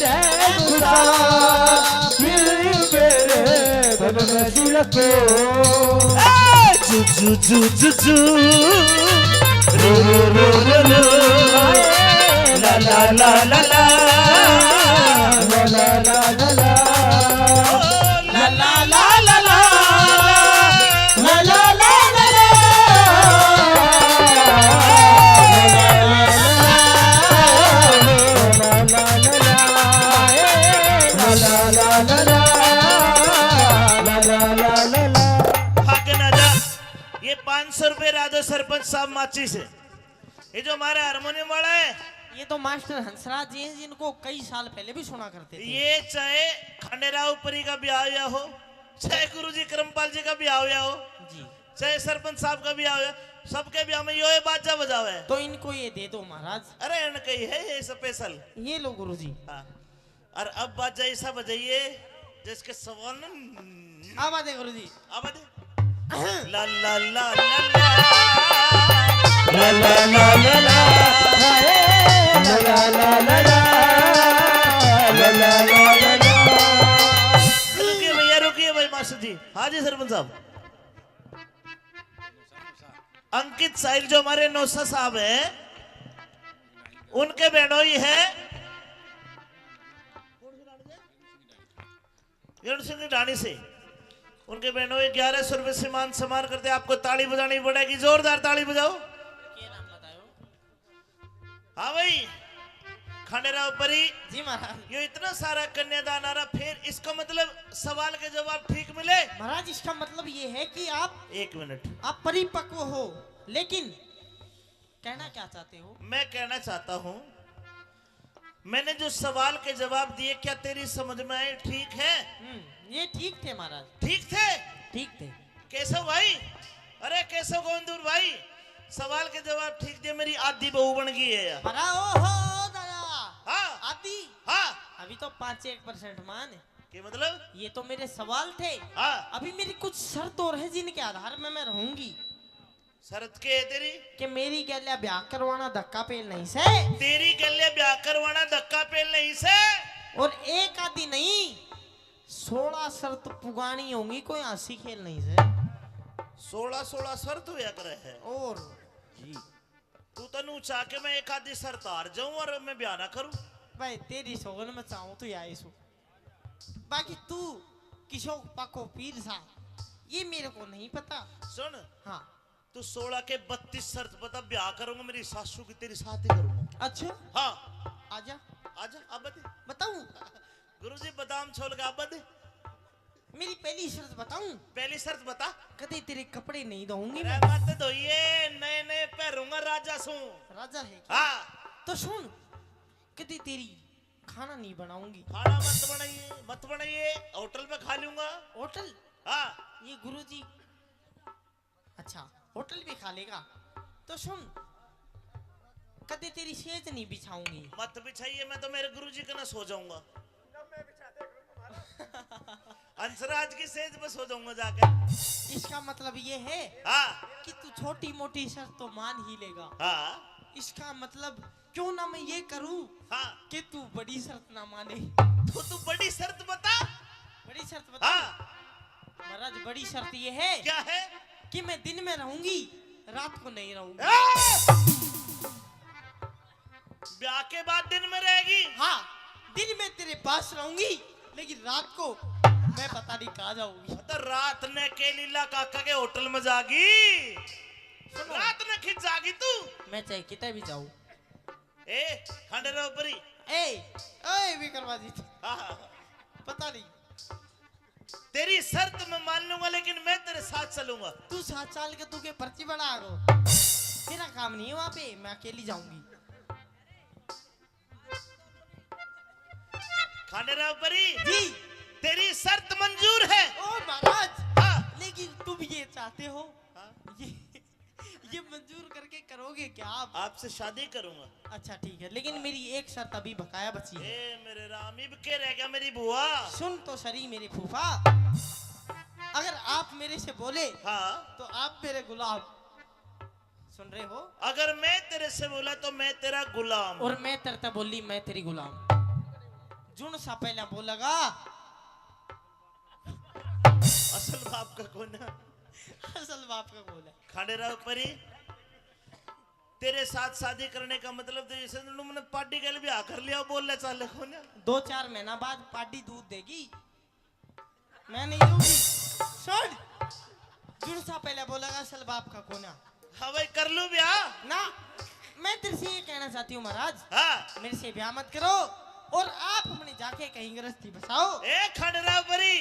रघुरा मेरे सूरत जू जू जू जू रो रो रो रो ला ला ला ला ला ला ला ला ला ला ला ला ला ला ला ला ला ये 500 रुपए राजो सरपंच साहब माची से। ये जो हमारा हारमोनियम वाला है ये तो मास्टर हंसराज जी हैं जिनको कई साल पहले भी सुना करते थे। ये चाहे खंडेराव परी का ब्याह हुआ हो, चाहे गुरुजी करमपाल जी का ब्याह हुआ हो, जी चाहे सरपंच साहब का ब्याह हुआ, सबके ब्याह में ये बाजा बजावा है। तो इनको ये दे दो महाराज। अरे इनका ही है ये स्पेशल। ये लो गुरुजी। हाँ। और अब बाजा ऐसा बजाइए जिसके सवाल न अब आते गुरुजी। अब दे ला ला ला ला ला ला ला ला ला ला ला ला ला ला ला ला ला। रुकिए भैया रुकिए भाई मास्टर जी। हाँ जी सरपंच साहब। अंकित साहिल जो हमारे नौसा साहब हैं उनके बहनोई है रण सिंह ढाणी से। उनके बहनोई 1100 रुपए से मान सम्मान करते। आपको ताली बजानी पड़ेगी, जोरदार ताली बजाओ। हाँ भाई खंडेराव परी जी महाराज। ये इतना सारा कन्यादान आ रहा, फिर इसका मतलब सवाल के जवाब ठीक मिले। महाराज इसका मतलब ये है कि आप 1 मिनट आप परिपक्व हो, लेकिन कहना क्या चाहते हो? मैं कहना चाहता हूं मैंने जो सवाल के जवाब दिए क्या तेरी समझ में आए? ठीक है? ये ठीक थे महाराज। ठीक थे? ठीक थे। केशव भाई, अरे केशव गोविंदपुर भाई, सवाल के जवाब ठीक दिए, मेरी आधी बहू बन गई है यार। ओहो दादा। हाँ आदि। हाँ अभी तो 5-1% मान। के मतलब? ये तो मेरे सवाल थे। हाँ अभी मेरी कुछ शर्त और है जिनके आधार में मैं रहूंगी। शरत के है तेरी? कि मेरी गैल्या ब्याह करवाना धक्का पेल नहीं से। तेरी गले ब्याह करवाना धक्का पेल नहीं से। और एक आदि नहीं 16 शर्त पुगानी होंगी, कोई हंसी खेल नहीं से। 16 शर्त हुआ करे है। और जी तू तनु चाह के मैं एक आधी शर्त हार जाऊं और मैं ब्याह ना करूं? भाई तेरी सोगन में चाहूं तो या सो। बाकी तू किशोर पाको पीर सा ये मेरे को नहीं पता। सुन हाँ तू 16 के 32 शर्त बता, ब्याह करूंगा मेरी सासू की तेरी साथ ही करूंगा। अच्छा हाँ आजा आजा अब बता। बताऊं? गुरुजी बादाम छोड़ के अब बता। मेरी पहली शर्त बताऊं? पहली शर्त बता। कदे तेरे कपड़े नहीं धोऊंगी अरे मैं। मत धोइए, नए नए पहनूंगा राजा सू। राजा है क्या? हाँ तो सुन, कदे तेरी खाना नहीं बनाऊंगी। खाना मत बनाइए, होटल पे खा लूंगा। होटल? हाँ ये गुरुजी अच्छा होटल भी खा लेगा। तो सुन, कदे तेरी सेज नहीं बिछाऊंगी। मत बिछाइए, मैं तो मेरे गुरुजी के ना सो जाऊंगा। अंशराज की सेज पे सो जाऊंगा जाकर। इसका मतलब ये है हाँ कि तू छोटी मोटी शर्त तो मान ही लेगा। हाँ इसका मतलब क्यों ना मैं ये करूं हाँ कि तू बड़ी शर्त ना माने। तो तू बड़ी शर्त बता। बड़ी शर्त बता। हाँ महाराज बड़ी शर्त ये है क्या है? कि मैं दिन में रहूंगी, रात को नहीं रहूंगी। ब्याह के बाद दिन में रहेगी? हाँ दिन में तेरे पास रहूंगी, लेकिन रात को मैं पता नहीं कहाँ जाऊंगी। तो रात ने के लीला काका के होटल में जागी, रात ने खिंच जागी तू। मैं चाहे कितने भी जाऊं, ए खंडेराव परी ए ओए विक्रमादित्य हाँ, पता नहीं तेरी शर्त मैं मान लूंगा लेकिन मैं तेरे साथ चलूंगा। तू 7 साल के तू के पर्ची बना गो तेरा काम नहीं है वहां पे मैं अकेली जाऊंगी। खंडेराव परी जी तेरी शर्त मंजूर है। ओ महाराज हाँ, लेकिन तुम ये चाहते हो हाँ, ये मंजूर करके करोगे क्या आप? आपसे शादी करूंगा। अच्छा ठीक है लेकिन मेरी एक शर्त अभी बकाया बची है। ए मेरे राम ही के रह गया मेरी बुआ। सुन तो सरी मेरे फूफा अगर आप मेरे से बोले हाँ तो आप मेरे गुलाम सुन रहे हो अगर मैं तेरे से बोला तो मैं तेरा गुलाम। और मैं तरता बोली मैं तेरी गुलाम जुन सा पहला बोलेगा असल बाप का कौन है? असल बाप का बोल है। खंडेराव परी तेरे साथ शादी करने का मतलब तो जैसे तुमने पार्टी के लिए भी आकर लिया बोल ले चाले कौन है? 2-4 महीना बाद पार्टी दूध देगी मैं नहीं दूंगी। सुन जुन सा पहले बोलेगा असल बाप का कोना। हाँ भाई कर लूं ब्याह ना मैं तेरे से ये कहना चाहती हूँ महाराज हाँ। मेरे से ब्याह मत करो और आप अपने जाके कहीं गृहस्थी बसाओ। ए खंडेराव परी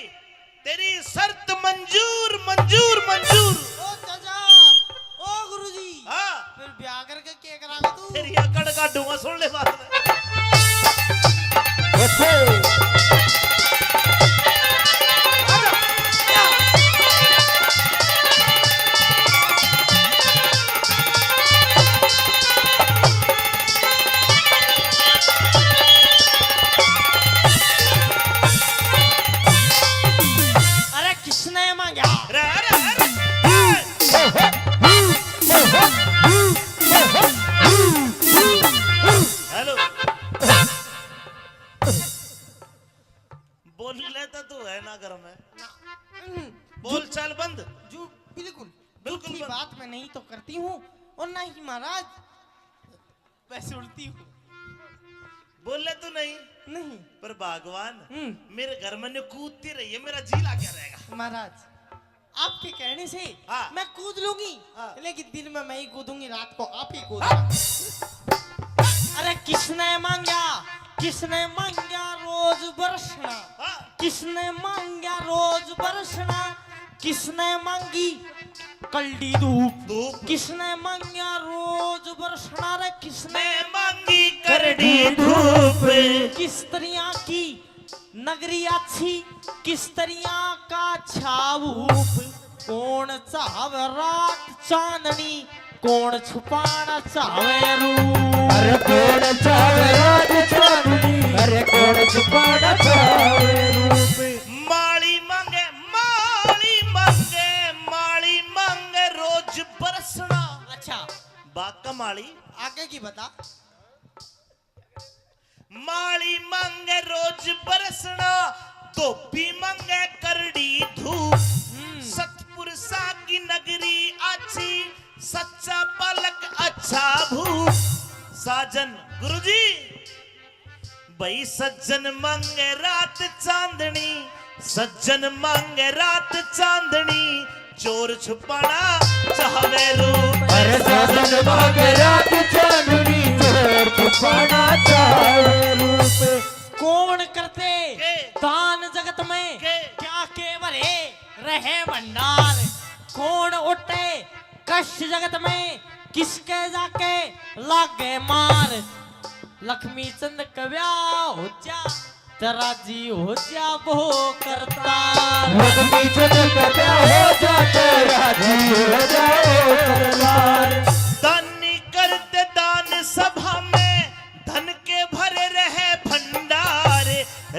तेरी शर्त मंजूर मंजूर मंजूर। ओ चाचा ओ गुरुजी हाँ फिर ब्याह करके क्या करागा तू? तेरी अकड़ काटूंगा सुन ले बात में। अरे किसने मांगा? अरे अरे अरे हेलो बोल लेता तू है ना घर में बोल चाल बंद। जो बिल्कुल बिल्कुल झूठी बंद। बात मैं नहीं तो करती हूँ और ना ही महाराज वैसे उल्टी हूँ बोल ले तू नहीं नहीं। पर भगवान हम्म मेरे घर में ने कूदती रही है मेरा जी ला क्या रहेगा। महाराज आपके कहने से हाँ। मैं कूद लूंगी हाँ। लेकिन दिन में मैं ही कूदूंगी रात को आप ही कूदना। अरे किसने मांगा रोज बरसना हाँ किसने मांगा रोज बरसना किसने मांगी कल्डी धूप धूप किसने मांगा रोज बरसना रे किसने मैं मांगी करड़ी धूप किस तरह की नगरी अच्छी किस तरह का छावूप कौन चाहवे रात चांदनी कौन छुपाना चाहवे रूप। अरे कौन चावे रात चांदनी अरे कौन छुपाना चावे रूप माली मांगे रोज बरसना। अच्छा बाका माली आगे की बता। माली मांगे रोज बरसना धोबी मांगे करड़ी धूप सतपुरुषा की नगरी अच्छी सच्चा पलक अच्छा भूप साजन गुरुजी भाई सज्जन मांगे रात चांदनी सज्जन मांगे रात चांदनी चोर छुपाना चाहवे रूप। अरे साजन मांगे रात चांदनी चोर छुपाना चाहे रूप कौन करते के? दान जगत में के? क्या केवरे रहे भंडार कौन उठे कष्ट जगत में किसके जाके लागे मार। लक्ष्मी चंद कव्या हो जा तेरा जी हो जा वो करता लक्ष्मी चंद का ब्याह हो जाता राजी हो जाओ करतार दानी करते दान सभा में धन के भरे रहे भंडार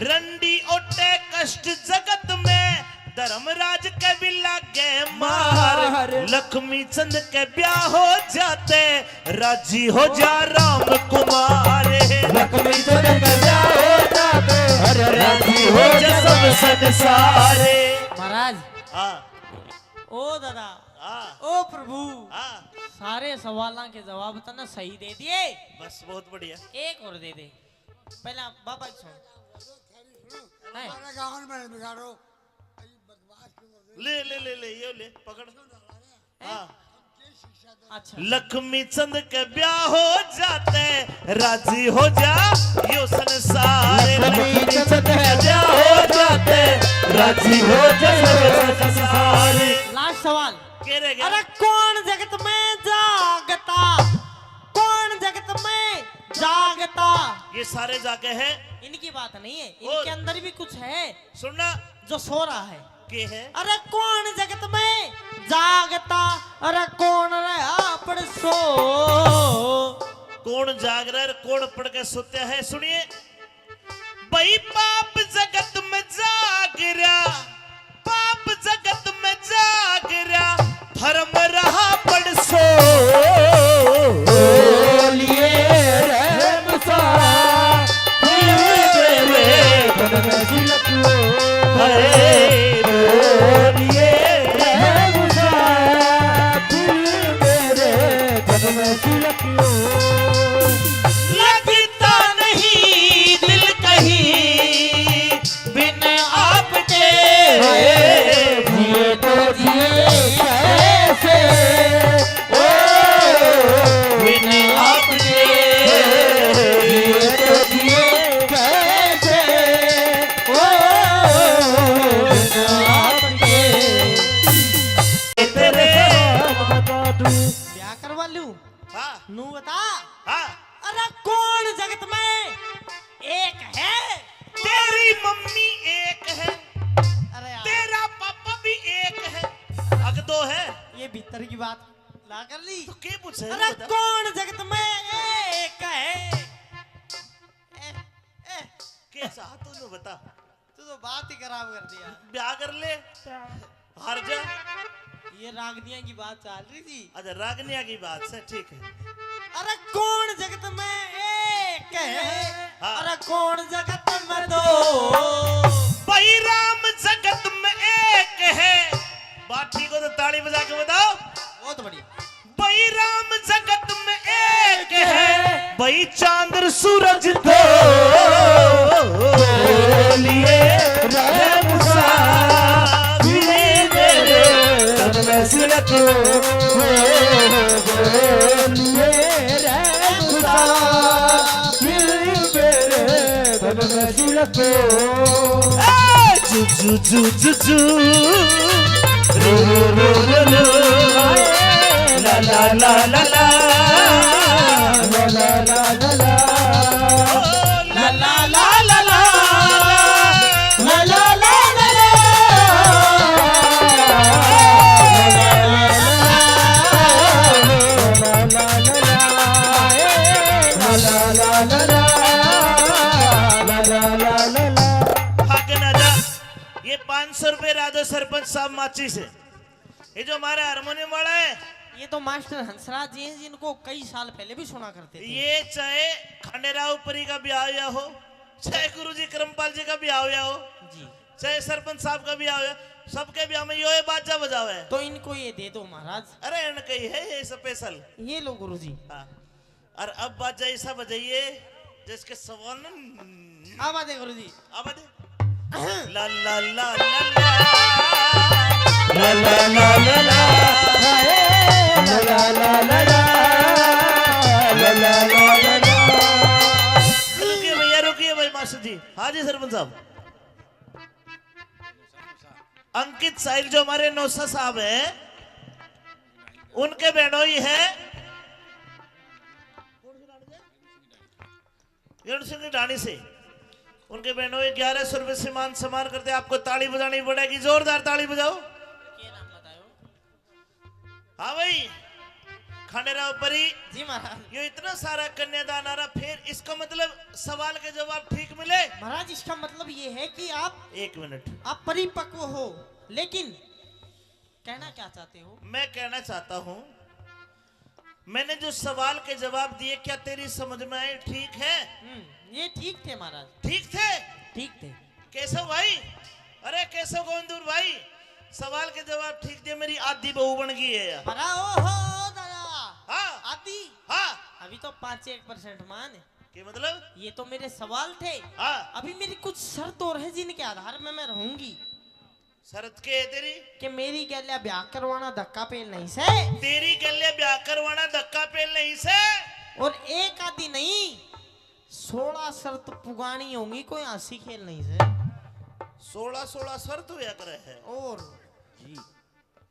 रंडी ओटे कष्ट जगत में धर्मराज के भी लागे मार। लक्ष्मी चंद के ब्याह हो जाते राजी हो जा राम कुमार लक्ष्मी चंद का ब्याह हो जाते अरे राजी हो जा सब संसारे। महाराज हाँ ओ दादा हाँ ओ प्रभु हाँ सारे सवालों के जवाब तो ना सही दे दिए बस बहुत बढ़िया। एक और दे दे पहला बाबा की सुन है? हमारे गाँव में बिगाड़ो ले ले ले ले ये ले पकड़ हाँ अच्छा लक्ष्मी चंद के ब्याह हो जाते राजी हो जा यो संसार। लक्ष्मी चंद के ब्याह हो जाते राजी हो जा संसार। लास्ट सवाल के रह गया? अरे कौन जगत में जागता, कौन जगत में जागता? ये सारे जागे हैं, इनकी बात नहीं है, इनके अंदर भी कुछ है सुनना जो सो रहा है। के है? अरे कौन जगत में जागता, अरे कौन रहा पड़ सो। कौन जाग रहा है, कौन पढ़ के सोते हैं? सुनिए, भाई पाप जगत में जाग रहा, पाप जगत में जाग रहा, धर्म रहा पड़ सो। लगता नहीं दिल कहीं बिन आपके, जिए तो जिए कैसे, ओ बिन आपके, जिए तो जिए कैसे, ओ बिना आपके। तेरे बता दूं ब्याह करवा लूं हाँ नू बता। हाँ, अरे कौन जगत में एक है? तेरी मम्मी एक है, अरे यार, तेरा पापा भी एक है, अग दो है ये भीतर की बात ला कर ली। तो क्या पूछे? अरे कौन जगत में एक है? कैसा तूने बता, तू तो बात ही खराब कर दिया। ब्याह कर ले हार जा। ये रागनिया की बात चल रही थी। अच्छा रागनिया की बात से ठीक है। अरे कौन जगत में एक है? हाँ। अरे कौन जगत में दो? भाई राम जगत में एक है, बात ठीक हो तो ताली बजा के बताओ। बहुत बढ़िया। भाई राम जगत में एक है, भाई चांद सूरज दो लिए राम सा लिए मेरे तन में सिलक लिए रैमुसा, लिए मेरे तन में सिलक। जू जू जू जू जू रू रू रू रू ला ला ला ला ला ला ला ला ला ला ला ला ला ला ला ला ला ला ला ये 500 रुपए राजो सरपंच साहब माची से। ये जो हमारा हारमोनियम वाला है, ये तो मास्टर हंसराज जी हैं जिनको कई साल पहले भी सुना करते थे। ये चाहे खंडेराव परी का ब्याह हुआ हो, चाहे गुरुजी करमपाल जी का ब्याह हुआ हो, जी चाहे सरपंच साहब का ब्याह हुआ, सबके ब्याह में यो बाजा बजावे है। तो इनको ये दे दो महाराज। अरे इन कही है ये स्पेशल। ये लो गुरुजी। हाँ, और अब बाजा ऐसा बजाइए जिसके सवाल न अब आते गुरुजी। अब दे ला ला ला ला ला ला ला ला ला ला ला ला ला ला ला ला। रुकिए भैया, रुकिए भाई मास्टर जी। हाँ जी सरपंच साहब। अंकित साहिल जो हमारे नौसा साहब हैं, उनके बहनोई है सिंह ढाणी से। उनके बहनोई 1100 रुपए से मान सम्मान करते। आपको ताली बजानी पड़ेगी, जोरदार ताली बजाओ। हाँ भाई, खंडेराव परी जी महाराज। ये इतना सारा कन्यादान आ रहा, फिर इसका मतलब सवाल के जवाब ठीक मिले। महाराज इसका मतलब ये है कि आप 1 मिनट, आप परिपक्व हो, लेकिन कहना क्या चाहते हो? मैं कहना चाहता हूं, मैंने जो सवाल के जवाब दिए क्या तेरी समझ में आए? ठीक है? ये ठीक थे महाराज, ठीक थे? ठीक थे। केशव भाई, अरे केशव गोविंदपुर भाई, सवाल के जवाब ठीक दिए, मेरी आधी बहू बन गई है यार। अरे ओहो दादा, हाँ आदि हाँ, अभी तो 5-1% मान। क्या मतलब? ये तो मेरे सवाल थे। हाँ, अभी मेरी कुछ शर्त और है जिनके आधार में मैं रहूंगी। शरत के है तेरी कि मेरी गैल्या ब्याह करवाना धक्का पेल नहीं से, तेरी गले ब्याह करवाना धक्का पेल नहीं से। और एक आदि नहीं 16 शर्त पुगानी होंगी, कोई हंसी खेल नहीं से। 16 शर्त हुआ करे है और जी।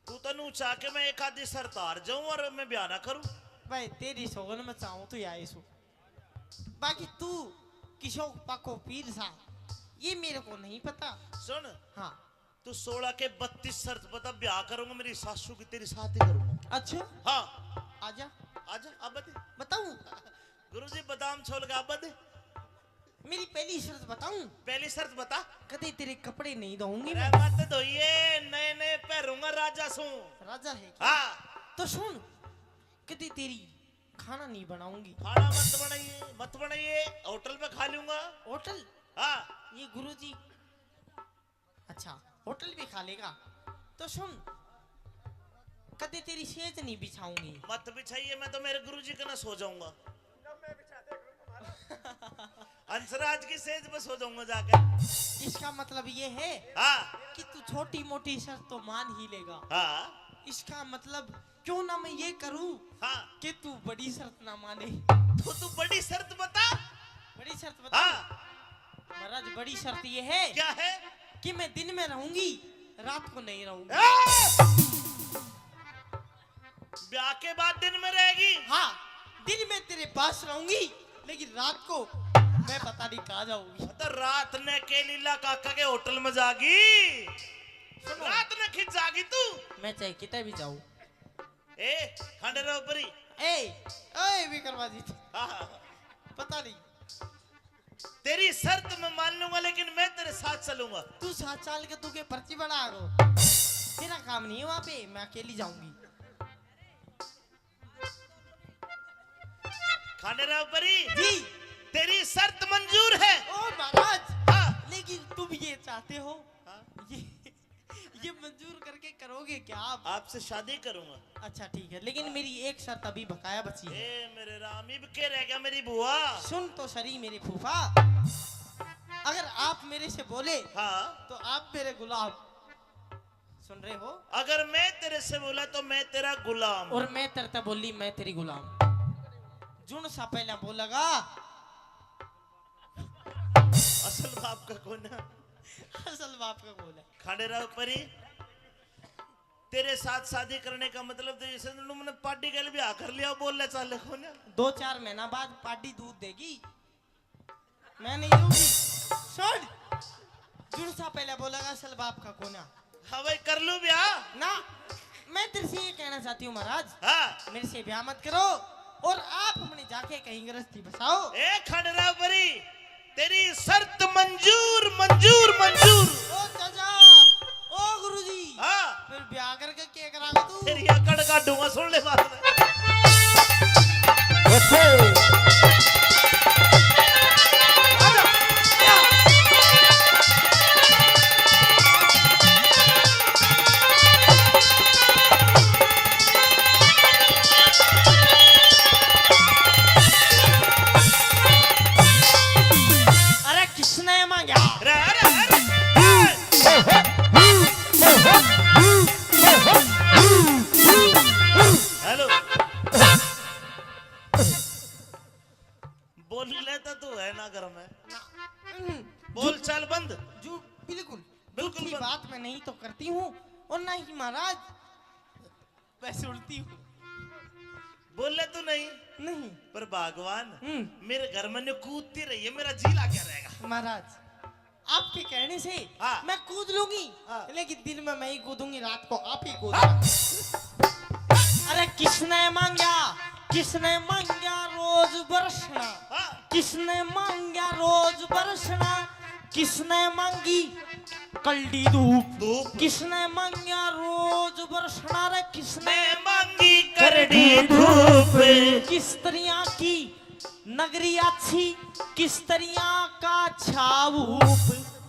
तू तनु चाह के मैं एक आधी शर्त हार जाऊं और मैं ब्याह ना करूं। भाई तेरी सोगन में चाहूं तो या सु, बाकी तू किशोर पाको पीर सा ये मेरे को नहीं पता। सुन हाँ तू 16 के 32 शर्त बता, ब्याह करूंगा मेरी सासू की तेरी साथ ही करूंगा। अच्छा हाँ आजा आजा अब बता। बताऊं? गुरुजी बादाम छोल के अब बता। मेरी पहली शर्त बताऊं? पहली शर्त बता। कदे तेरे कपड़े नहीं धोऊंगी अरे मैं। मत धोइए, नए नए पहनूंगा राजा सू। राजा है क्या? हाँ तो सुन, कदे तेरी खाना नहीं बनाऊंगी। खाना मत बनाइए, होटल पे खा लूंगा। होटल? हाँ ये गुरुजी अच्छा होटल भी खा लेगा। तो सुन, कदे तेरी सेज नहीं बिछाऊंगी। मत बिछाइए, मैं तो मेरे गुरुजी के ना सो जाऊंगा। अंसराज की सेज पे सो जाऊंगा जाकर। इसका मतलब ये है हाँ कि तू छोटी मोटी शर्त तो मान ही लेगा। हाँ इसका मतलब क्यों ना मैं ये करूं हाँ कि तू बड़ी शर्त ना माने। तो तू बड़ी शर्त बता। बड़ी शर्त बता। हाँ महाराज बड़ी शर्त ये है क्या है? कि मैं दिन में रहूंगी, रात को नहीं रहूंगी। ब्याह के बाद दिन में रहेगी? हाँ, दिन में तेरे पास रहूंगी, लेकिन रात को मैं पता नहीं कहाँ जाऊंगी। तो रात ने के लीला काका के होटल में जागी, रात ने खिंच जागी तू। मैं चाहे कितने भी जाऊं। ए खंडेरा ऊपरी ए विक्रमाजी, हाँ पता नहीं। तेरी शर्त मैं मान लूंगा, लेकिन मैं तेरे साथ चलूंगा। तू 7 साल के तू के पर्ची बना गो, तेरा काम नहीं है वहां पे, मैं अकेली जाऊंगी। खंडेरा ऊपरी जी तेरी शर्त मंजूर है। ओ महाराज, हाँ लेकिन तुम ये चाहते हो, हाँ? ये मंजूर करके करोगे क्या आप? आपसे शादी करूंगा। अच्छा ठीक है, लेकिन मेरी एक शर्त अभी बकाया बची है। ए मेरे राम, इब के रह गया मेरी बुआ। सुन तो सही मेरे फूफा, अगर आप मेरे से बोले हाँ तो आप मेरे गुलाम। सुन रहे हो? अगर मैं तेरे से बोला तो मैं तेरा गुलाम। और मैं तरता बोली मैं तेरी गुलाम। जुन सा पहला बोलेगा असल बाप का कौन है? असल बाप का बोला। खंडेरा ऊपरी तेरे साथ शादी करने का मतलब तो जैसे तुमने पार्टी के लिए भी आकर लिया, बोल ले चाले कौन है? 2-4 महीना बाद पार्टी दूध देगी, मैं नहीं दूंगी। सुन, जुन सा पहले बोलेगा असल बाप का कोना। हाँ भाई कर लूं ब्याह ना, मैं तेरे से ये कहना चाहती हूँ महाराज, हाँ। मेरे से ब्याह मत करो और आप अपने जाके कहीं गृहस्थी बसाओ। ए खंडेरा ऊपरी तेरी शर्त मंजूर मंजूर मंजूर। ओ चाचा, ओ गुरुजी, हाँ फिर ब्याह करके क्या करागा तू? तेरी अकड़ काटूंगा, सुन ले बात। अरे किसने मांगा? हेलो बोल लेता तू है ना घर में, बोल चाल बंद। जो बिल्कुल बिल्कुल की बंद। बात मैं नहीं तो करती हूँ और ना ही महाराज वैसे उड़ती हूँ। बोल ले तू नहीं, नहीं पर भगवान हम्म। मेरे घर में कूदती रही है, मेरा जी लागे रहेगा। महाराज आपके कहने से हाँ। मैं कूद लूंगी, हाँ। लेकिन दिन में मैं ही कूदूंगी, रात को आप ही कूदूंगा। अरे किसने मांगा, किसने मांगा रोज बरसना, हाँ। किसने मांगा रोज बरसना, किसने मांगी कल्डी धूप, धूप। किसने मांगा रोज बरसना, रे किसने मैं मांगी करड़ी धूप। किस तरह की नगरी अच्छी, किस तरह का छाऊप,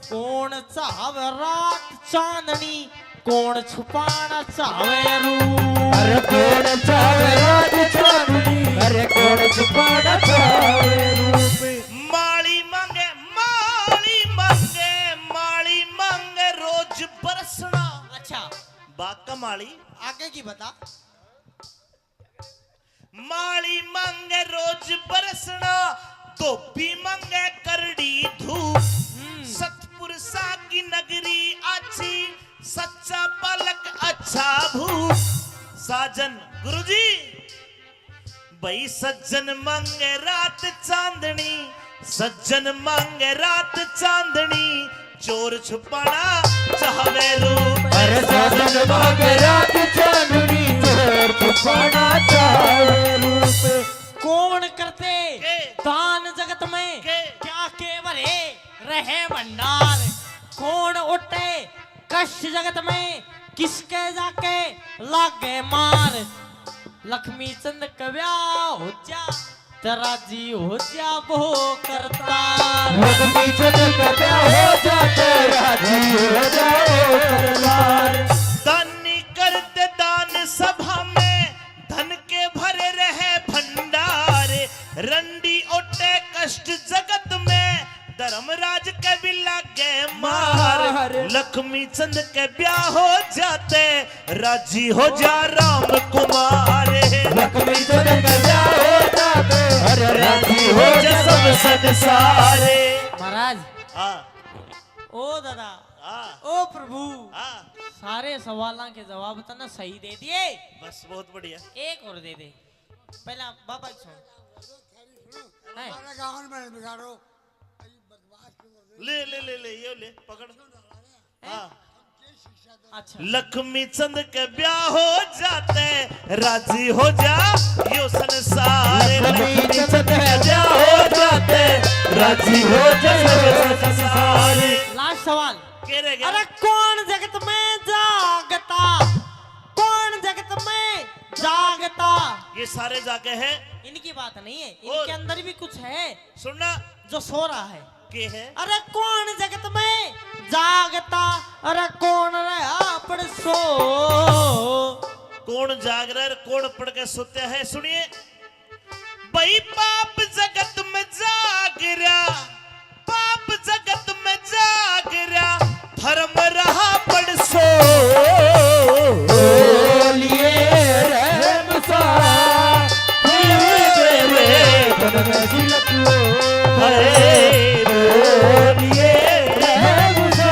कौन चाहे रात चांदनी, कौन छुपाना चाहे रूप। अरे कौन चावे रात चांदनी, अरे कौन छुपाना चावे रूप। माली मांगे माली मांगे माली मांगे रोज बरसना, बाका माली आगे की बता। माली मांगे रोज बरसना, धोबी मांगे करड़ी धूप। सतपुरुषा की नगरी अच्छी, सच्चा पलक अच्छा भूप। साजन गुरुजी भाई सज्जन मांगे रात चांदनी, सज्जन मांगे रात चांदनी। चोर छुपाना चाहवे रूप, अरे साजन मांगे रात चांदनी, चोर छुपाना चाहे रूप। कौन करते के? दान जगत में के? क्या केवल रहे भंडार। कौन उठे कष्ट जगत में, किसके जाके लागे मार। लक्ष्मी चंद कव्या हो जा, तेरा जी हो जा वो करतार। लक्ष्मी चंद कव्या हो जा, तेरा जी हो जाओ करतार। दानी करते दान सभा में, धन के भरे रहे भंडार। रंडी ओटे कष्ट जगत में, धर्मराज के भी लागे मार। लक्ष्मी चंद के ब्याह हो जाते, राजी हो जा राम कुमार। लक्ष्मी चंद कव्या हो जाते, अरे राजी हो जा सब संसारे। महाराज हाँ ओ दादा हाँ ओ प्रभु, हाँ सारे सवालों के जवाब तो ना सही दे दिए। बस बहुत बढ़िया। एक और दे दे पहला बाबा की सुन। हैं? ले ले ले ले ये ले पकड़। हाँ अच्छा लक्ष्मी चंद के ब्याह हो जाते, राजी हो जा यो संसार। लक्ष्मी चंद के ब्याह हो जाते, राजी हो जा सब संसार। लास्ट सवाल। के रह गया? अरे कौन जगत में जागता, कौन जगत में जागता। ये सारे जाके हैं। इनकी बात नहीं है, और? इनके अंदर भी कुछ है सुनना जो सो रहा है। के है? अरे कौन जगत में जागता, अरे कौन रहा पड़ सो। कौन जाग रहा है, कौन पढ़ के सोते हैं? सुनिए भाई पाप जगत में जाग रहा, पाप जगत में जाग रहा, धर्म रहा पड़ सो। बोलिए रहम सा, मेरे तन में झलक लो। बोलिए रहम सा,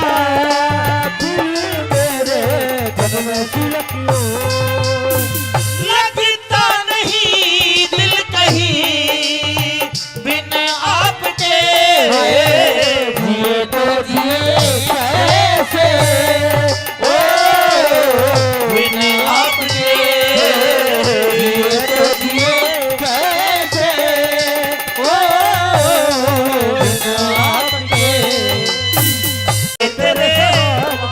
मेरे तन में झलक लो। लगता नहीं दिल कहीं बिन आपके, जिए तो जिए कैसे, ओ बिन आपके। जिए तो जिए कैसे, ओ बिन आपके। तेरे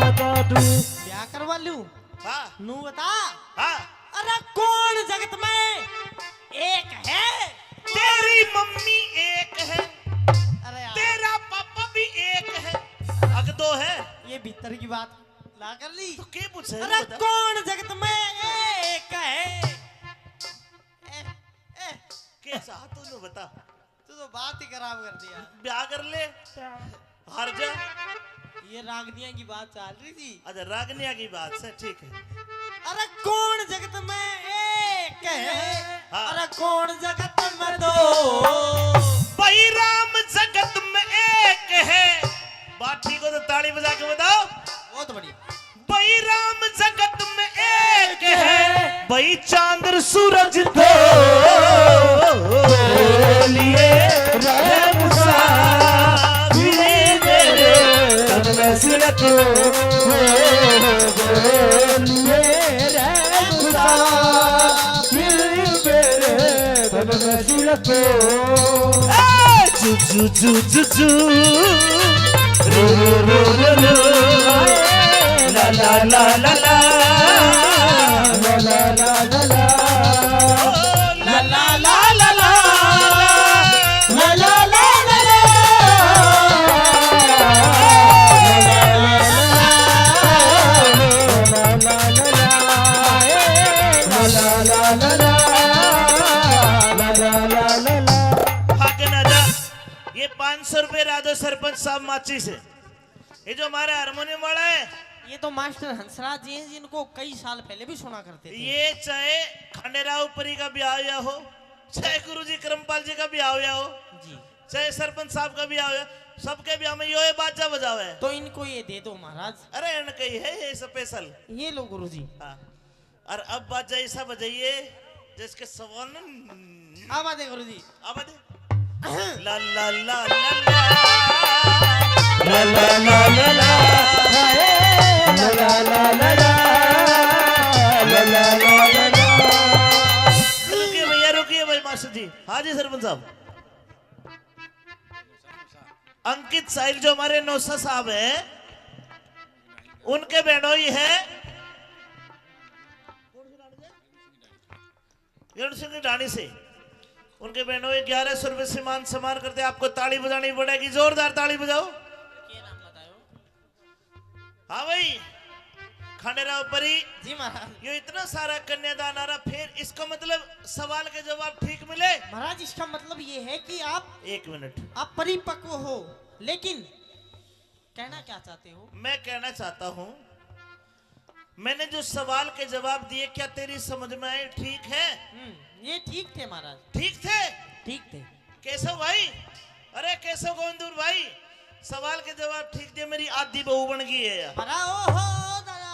बता दूं, क्या करवा लूं हाँ नू बता। हाँ अरे कौन जगत में एक है। तेरी मम्मी एक है, अरे यार, तेरा पापा भी एक है, अग दो है ये भीतर की बात ला कर ली। तो के पूछे? अरे बता। कौन जगत में एक है। के चाह तूने बता। तू तो बात ही खराब कर दिया। ब्याह कर ले, हार जा। ये रागनिया की बात चल रही थी। अच्छा रागनिया की बात से ठीक है। अरे कौन जगत में एक है, हाँ। अरे कौन जगत में दो। भाई राम जगत में एक है, बात ठीक हो तो ताली बजा के बताओ। बहुत बढ़िया। भाई राम जगत में एक है, भाई चांद सूरज दो। बोलिए रहम सा, मेरे तन में झलक लो। बोलिए रहम सा, मेरे तन में झलक लो। जू जू जू जू रू रू रू रू रू ला ला ला ला ला ला ला ला ला ला, ला ला ला ला ला ला ला ला ला ला। ये 500 रुपए राधो सरपंच साहब माची से। ये जो हमारा हारमोनियम वाला है, ये ये तो मास्टर हंसराज जी हैं जिनको कई साल पहले भी सुना करते थे। ये चाहे खंडेराव परी का ब्याह हुआ हो, चाहे गुरुजी करमपाल जी का ब्याह हुआ हो, जी चाहे सरपंच साहब का ब्याह हुआ, सबके ब्याह में यो बाजा बजाओ है। तो इनको ये दे दो महाराज। अरे इनका ही है ये स्पेशल। ये लो गुरुजी। हाँ। और अब बाजा ऐसा बजाइए जिसके सवाल न अब आते गुरुजी। अब दे ला ला ला ला ला ला ला ला ला ला हाय ला ला ला ला ला ला ला ला ला। रुकिए भैया, रुकिए भाई मास्टर जी। हाँ जी सरपंच साहब। अंकित साहिल जो हमारे नौसा साहब है, उनके बहनोई है सिंह की ढाणी से। उनके बहनोई 1100 रुपए से मान सम्मान करते। आपको ताली बजानी पड़ेगी, जोरदार ताली बजाओ। हाँ भाई खंडेराव परी जी महाराज। ये इतना सारा कन्यादान आ रहा, फिर इसका मतलब सवाल के जवाब ठीक मिले। महाराज इसका मतलब ये है कि आप 1 मिनट, आप परिपक्व हो, लेकिन कहना क्या चाहते हो? मैं कहना चाहता हूं, मैंने जो सवाल के जवाब दिए क्या तेरी समझ में आए? ठीक है? ये ठीक थे महाराज। ठीक थे? ठीक थे। केशव भाई, अरे केशव गोविंदपुर भाई, सवाल के जवाब ठीक दिए, मेरी आधी बहू बन गई है। बड़ा ओहो दादा।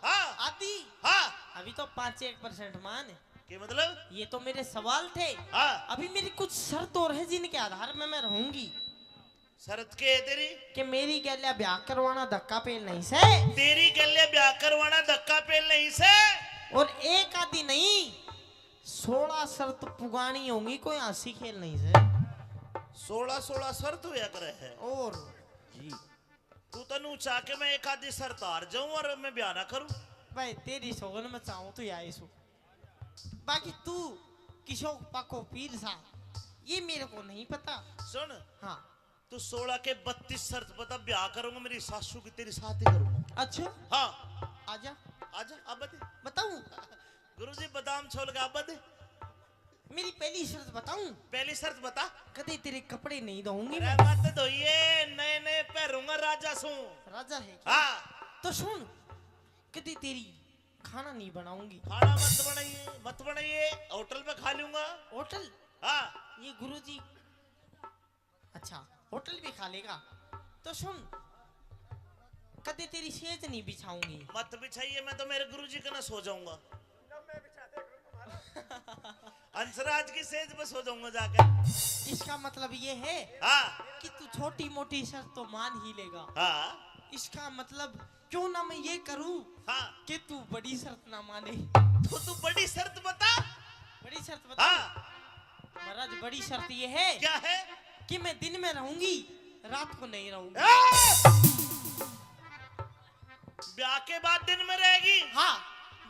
हाँ आदि। हाँ अभी तो 5-1% मान है। के मतलब? ये तो मेरे सवाल थे। हाँ अभी मेरी कुछ शर्त और है जिनके आधार में मैं रहूंगी। शरत के है तेरी? कि मेरी गैल्या ब्याह करवाना धक्का पेल नहीं से। तेरी गले ब्याह करवाना धक्का पेल नहीं से। और एक आदि नहीं 16 शर्त पुगानी होंगी, कोई हंसी खेल नहीं से। 16 शर्त हुआ करे है। और तू तनु चाह के मैं एक आधी शर्त हार जाऊं और मैं ब्याह ना करूं? भाई तेरी सोगन में चाहूं तो आई सु। बाकी तू किशोर पको पीर सा, ये मेरे को नहीं पता। सुन, हाँ तू 16 के 32 शर्त बता, ब्याह करूंगा मेरी सासू की तेरी साथ ही करूंगा। अच्छा हाँ आजा आजा अब बता। बताऊं? गुरुजी बादाम छोड़ के अब बता। मेरी पहली शर्त बताऊं? पहली शर्त बता। कदे तेरे कपड़े नहीं धोऊंगी अरे मैं। मत धोइए, नए नए पहनूंगा राजा सू। राजा है क्या? हाँ तो सुन, कदे तेरी खाना नहीं बनाऊंगी। खाना मत बनाइए, मत बनाइए, होटल में खा लूंगा। होटल? हाँ ये गुरुजी अच्छा होटल भी खा लेगा। तो सुन, कदे तेरी सेज नहीं बिछाऊंगी। मत बिछाइए, मैं तो मेरे गुरुजी का ना सो जाऊंगा। अंसराज की सेज पे सो जाऊंगा जाकर। इसका मतलब ये है हाँ कि तू छोटी मोटी शर्त तो मान ही लेगा। हाँ इसका मतलब क्यों ना मैं ये करूं हाँ कि तू बड़ी शर्त ना माने। तो तू बड़ी शर्त बता। बड़ी शर्त बता। हाँ महाराज बड़ी शर्त ये है क्या है? कि मैं दिन में रहूंगी, रात को नहीं रहूंगी। ब्याह के बाद दिन में रहेगी? हाँ,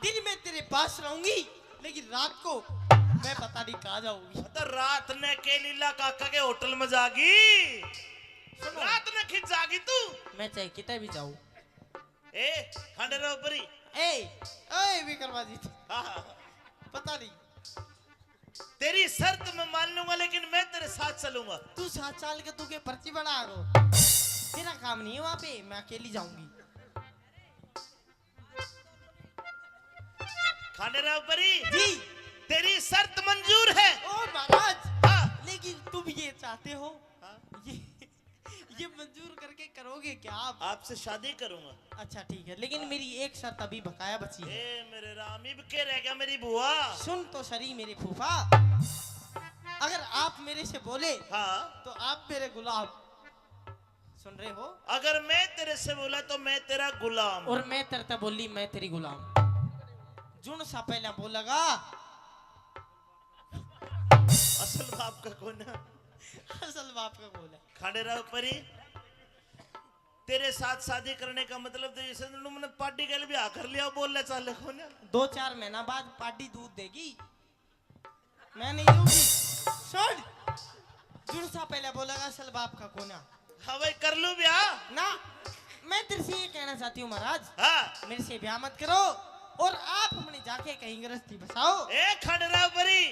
दिन में तेरे पास रहूंगी, लेकिन रात को मैं पता नहीं कहाँ जाऊंगी। तो रात ने के लीला काका के होटल में जागी, रात ने खिंच जागी तू। मैं चाहे कितने भी जाऊं। ए खंडेराव परी, ए विक्रमादित्य, हाँ पता नहीं। तेरी शर्त मैं मान लूंगा, लेकिन मैं तेरे साथ चलूंगा। तू 7 साल के तू के पर्ची बना रो, तेरा काम नहीं है वहां पे, मैं अकेली जाऊंगी। खंडेराव परी जी तेरी शर्त मंजूर है। ओ महाराज, हाँ लेकिन तुम ये चाहते हो, हाँ? ये मंजूर करके करोगे क्या आप? आपसे शादी करूंगा। अच्छा ठीक है, लेकिन मेरी एक शर्त अभी बकाया बची है। ए मेरे राम, इब के रह गया मेरी बुआ। सुन तो सरी मेरे फूफा, अगर आप मेरे से बोले हाँ तो आप मेरे गुलाम। सुन रहे हो? अगर मैं तेरे से बोला तो मैं तेरा गुलाम। और मैं तेरे बोली मैं तेरी गुलाम। जुन सा पहला बोलेगा असल बाप का कौन है? असल बाप का बोला। खंडेराव परी तेरे साथ शादी करने का मतलब तो जैसे मैंने पार्टी के लिए भी आकर लिया, बोल ले चाले कौन है? 2-4 महीना बाद पार्टी दूध देगी, मैं नहीं दूंगी। सुन, जुन सा पहले बोलेगा असल बाप का कौन है? हाँ भाई कर लूं ब्याह ना, मैं तेरे से ये कहना चाहती हूँ महाराज, हाँ। मेरे से ब्याह मत करो और आप अपने जाके कहीं गृहस्थी बसाओ। ए खंडेराव परी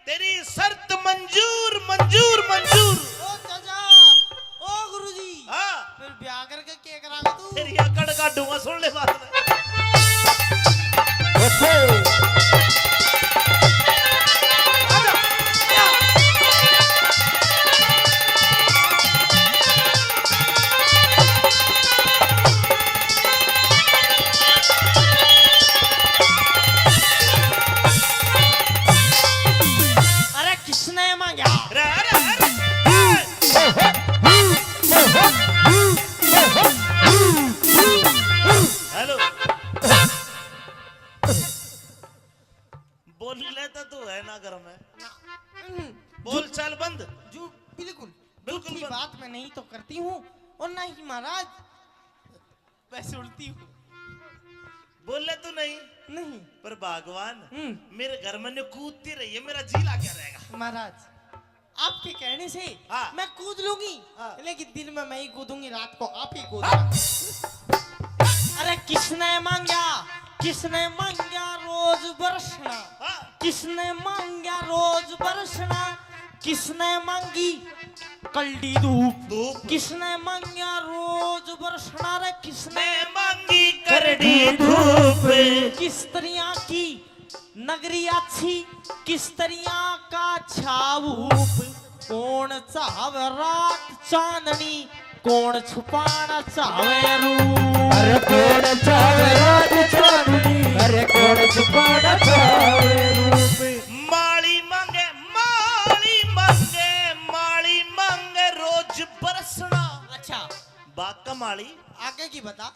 तेरी शर्त मंजूर मंजूर मंजूर। ओ चाचा, ओ गुरुजी, हाँ फिर ब्याह करके क्या करागा तू? तेरी अकड़ का डूंगा, सुन ले बात। हेलो बोल लेता तू है ना घर में बोल चाल बंद जो बिल्कुल बिल्कुल झूठी बंद। बात मैं नहीं तो करती हूँ और ना ही महाराज वैसे उड़ती हूँ बोल ले तू नहीं नहीं पर भगवान हम्म। मेरे घर में ने कूदती रही है मेरा जीला क्या रहेगा महाराज आपके कहने से हाँ। मैं कूद लूंगी हाँ। लेकिन दिन में मैं ही कूदूंगी रात को आप ही कूदना अरे किसने मांगा रोज बरसना हाँ। किसने मांगा रोज बरसना किसने मांगी कल्डी धूप धूप किसने मांगा रोज बरसना रे किसने मैं मांगी करड़ी धूप किस तरह की नगरी अच्छी किस तरह का छाऊप कौन चाहे रात चांदनी कौन छुपाना चाहे रूप अरे कौन चावे रात चांदनी अरे कौन छुपाना चावे रूप माली मांगे रोज बरसना अच्छा बाका माली आगे की बता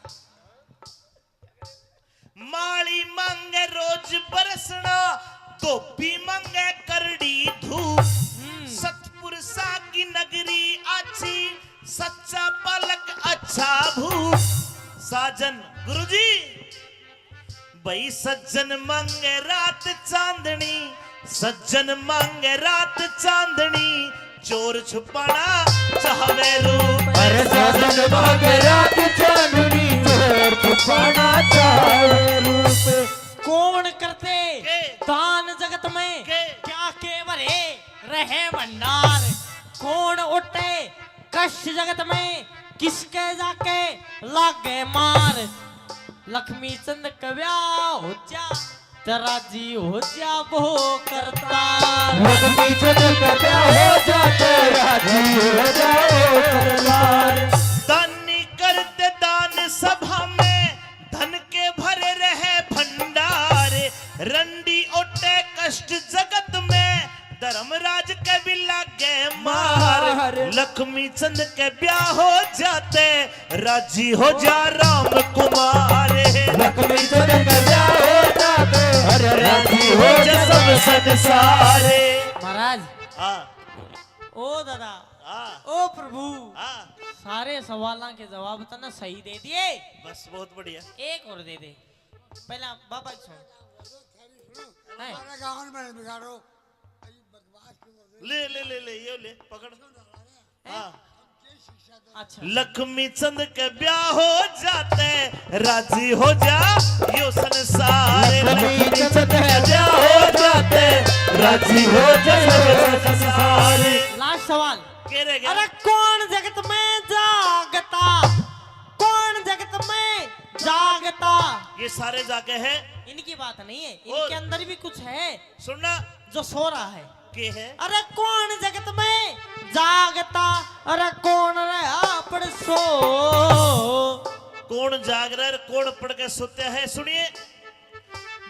माली मांगे रोज बरसना धोबी मांगे करड़ी धूप सतपुरुषा की नगरी अच्छी सच्चा पलक अच्छा भूप साजन गुरुजी भाई सज्जन मांगे रात चांदनी सज्जन मांगे रात चांदनी चोर छुपाना चाहवे रूप अरे साजन मांगे रात चांदनी चोर छुपाना चावे रूप कौन करते के? दान जगत में के? क्या के भरे रहे भंडार कौन उठे कष्ट जगत में किसके जाके लागे मार लक्ष्मी चंद कव्या हो जा तेरा जी हो जा वो करता लक्ष्मी चंद कव्या हो जाते राजी हो जाओ सरदार दानी करते दान सभा में धन के भरे रहे भंडार रंडी ओटे कष्ट जगत में धर्मराज के भी लागे मार लक्ष्मी चंद के ब्याह हो जाते राजी हो जा राम कुमार लक्ष्मी चंद कव्या हो जाते अरे राजी हो जा जा सब संसारे महाराज हाँ ओ दादा हाँ ओ प्रभु हाँ सारे सवालों के जवाब तो ना सही दे दिए बस बहुत बढ़िया एक और दे दे पहला बाबा की सुन है? ले ले ले ले ये ले पकड़ हाँ अच्छा लक्ष्मी चंद के ब्याह हो जाते राजी हो जा यो संसार लक्ष्मी चंद के ब्याह हो जाते राजी हो जा सब संसार लास्ट सवाल के रह गया अरे कौन जगत में जागता कौन जगत में जागता ये सारे जाके हैं इनकी बात नहीं है इनके अंदर भी कुछ है सुनना जो सो रहा है के है अरे कौन जगत में जागता अरे कौन रहा पर सो कौन जाग रहा है कौन पढ़ के सोते हैं सुनिए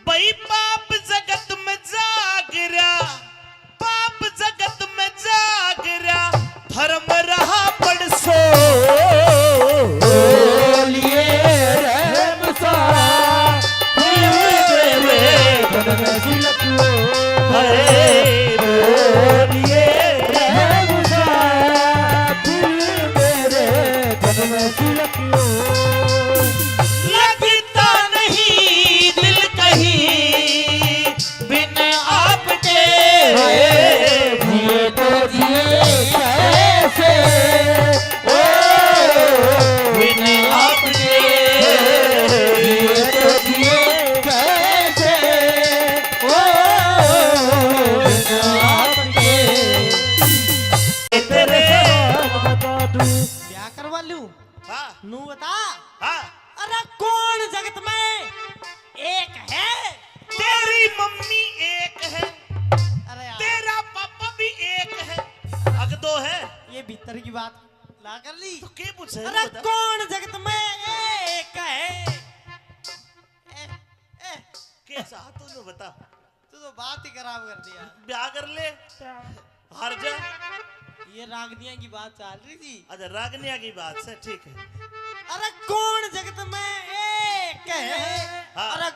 भाई पाप जगत में जाग रहा पाप जगत में जाग रहा धर्म रहा पढ़ सो बोलिए रहम सा धन में सिलको हरे बोलिए रहम सा दिल मेरे धन में सिलको लगता नहीं दिल कहीं बिन आपके जिए तो जिए कैसे ओ बिन आपके जिए तो जिए कैसे ओ आपके तेरे बता दूं ब्याह करवा लूं हाँ नू बता हाँ अरे कौन जगत में एक है तेरी मम्मी एक है अरे यार, तेरा पापा भी एक है अग दो है ये भीतर की बात ला कर ली तो के पूछे अरे बता कौन जगत में एक है के चाह तूने बता तू तो बात ही खराब कर दिया ब्याह कर ले हार जा ये रागनिया की बात चल रही थी अच्छा रागनिया की बात से ठीक है अरे कौन जगत में एक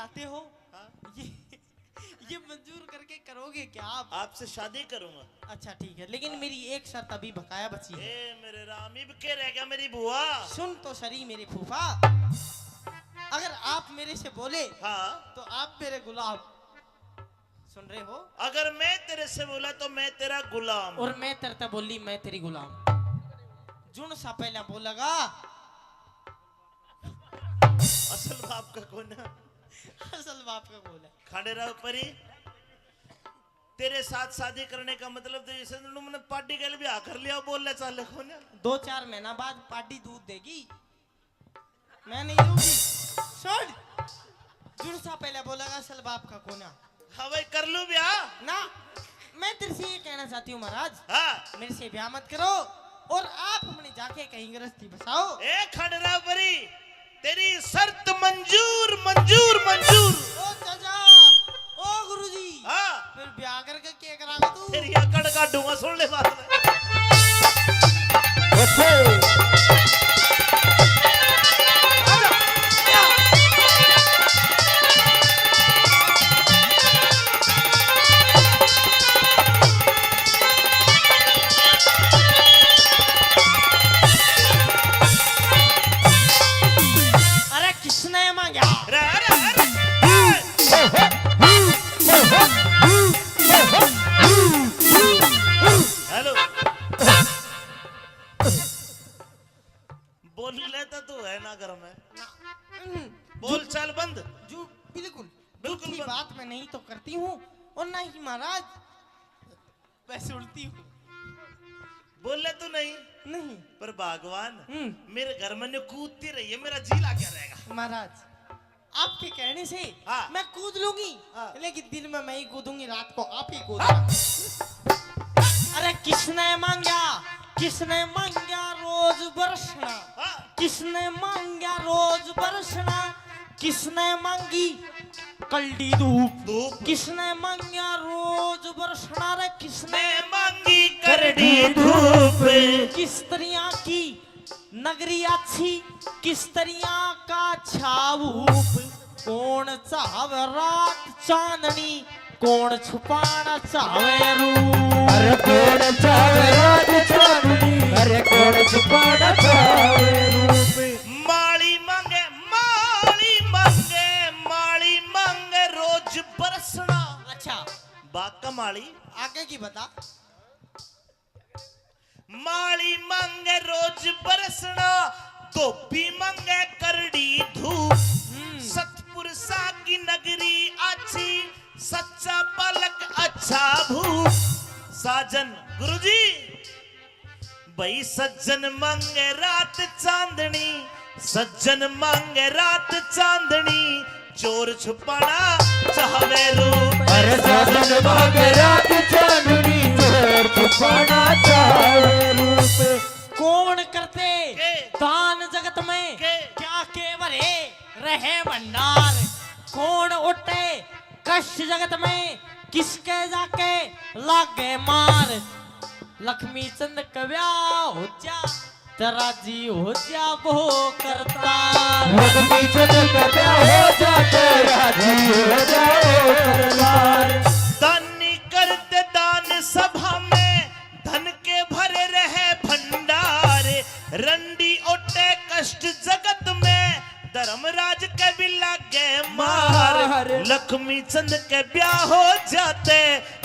चाहते हो हाँ? ये मंजूर करके करोगे क्या आप? आपसे शादी करूंगा। अच्छा ठीक है, लेकिन मेरी एक शर्त अभी बकाया बची है। ए मेरे राम, इब के रह गया मेरी बुआ। सुन तो सरी मेरे फूफा, अगर आप मेरे से बोले हाँ, तो आप मेरे गुलाम। सुन रहे हो? अगर मैं तेरे से बोला तो मैं तेरा गुलाम। और मैं तरता बोली मैं तेरी गुलाम। जुन सा पहला बोलेगा असल बाप का कौन है? असल बाप का बोल है। खांडेराव परी, तेरे साथ शादी करने का मतलब तो जैसे तुमने पार्टी के लिए भी आकर लिया, बोल ले चाले कौन है? 2-4 महीना बाद पार्टी दूध देगी, मैं नहीं दूंगी। सुन, जुन सा पहले बोलेगा असल बाप का कौन है? हाँ भाई, कर लूं ब्याह ना, मैं तेरे से ये कहना चाहती हूँ महाराज, हाँ। मेरे से ब्याह मत करो और आप अपने जाके कहीं गृहस्थी बसाओ। ए खांडेराव परी, तेरी शर्त मंजूर मंजूर मंजूर। ओ चाचा, ओ गुरुजी, हाँ, फिर ब्याह करके क्या करागा तू? तेरी अकड़ काटूंगा, सुन ले बात में। अरे किसने मांगा? अरे अरे अरे, हेलो, बोल लेता तू है ना घर में? बोल चाल बंद। जो बिल्कुल बिल्कुल झूठी बंद। बात मैं नहीं तो करती हूँ और ना ही महाराज मैं सुनती हूँ। बोल ले तू नहीं, नहीं पर भगवान हम्म। मेरे घर में ने कूदती रही है, मेरा जी ला क्या रहेगा? महाराज आपके कहने से हाँ। मैं कूद लूंगी, हाँ। लेकिन दिन में मैं ही कूदूंगी, रात को आप ही कूदना। अरे किसने मांगा, किसने मांगा रोज बरसना, हाँ, किसने मांगा रोज बरसना, किसने मांगी कल्डी धूप, धूप। किसने मांगा रोज बरसना, रे किसने मैं मांगी करड़ी धूप। किस तरह की नगरी अच्छी, किस तरह का छाऊप, कौन चाहे रात चांदनी, कौन छुपाना चाहे रूप। अरे कौन चावे रात चांदनी, अरे कौन छुपाना चावे रूप। माली मांगे माली मांगे माली मांगे रोज बरसना। अच्छा बाका माली आगे की बता। माली मांगे रोज बरसना, धोबी मांगे करड़ी धूप। सतपुरुषा की नगरी अच्छी, सच्चा पलक अच्छा भूप। साजन गुरुजी, भाई सज्जन मांगे रात चांदनी, सज्जन मांगे रात चांदनी, चोर छुपाना चाहे रूप। अरे साजन मांगे रात चांदनी, चोर छुपाना चाहे रूप। कौन करते के? दान जगत में के? क्या के भरे रहे भंडार, कौन उठे कष्ट जगत में, किसके जाके लागे मार। लक्ष्मी चंद कव्या हो जा, तेरा जी हो जा वो करता। लक्ष्मी चंद का ब्याह हो जाते, राजी हो जाओ करतार। दानी करते दान सभा में, धन के भरे रहे भंडार। रंडी ओटे कष्ट जगत में, धर्मराज के भी लागे मार। लक्ष्मी चंद के ब्याह हो जाते,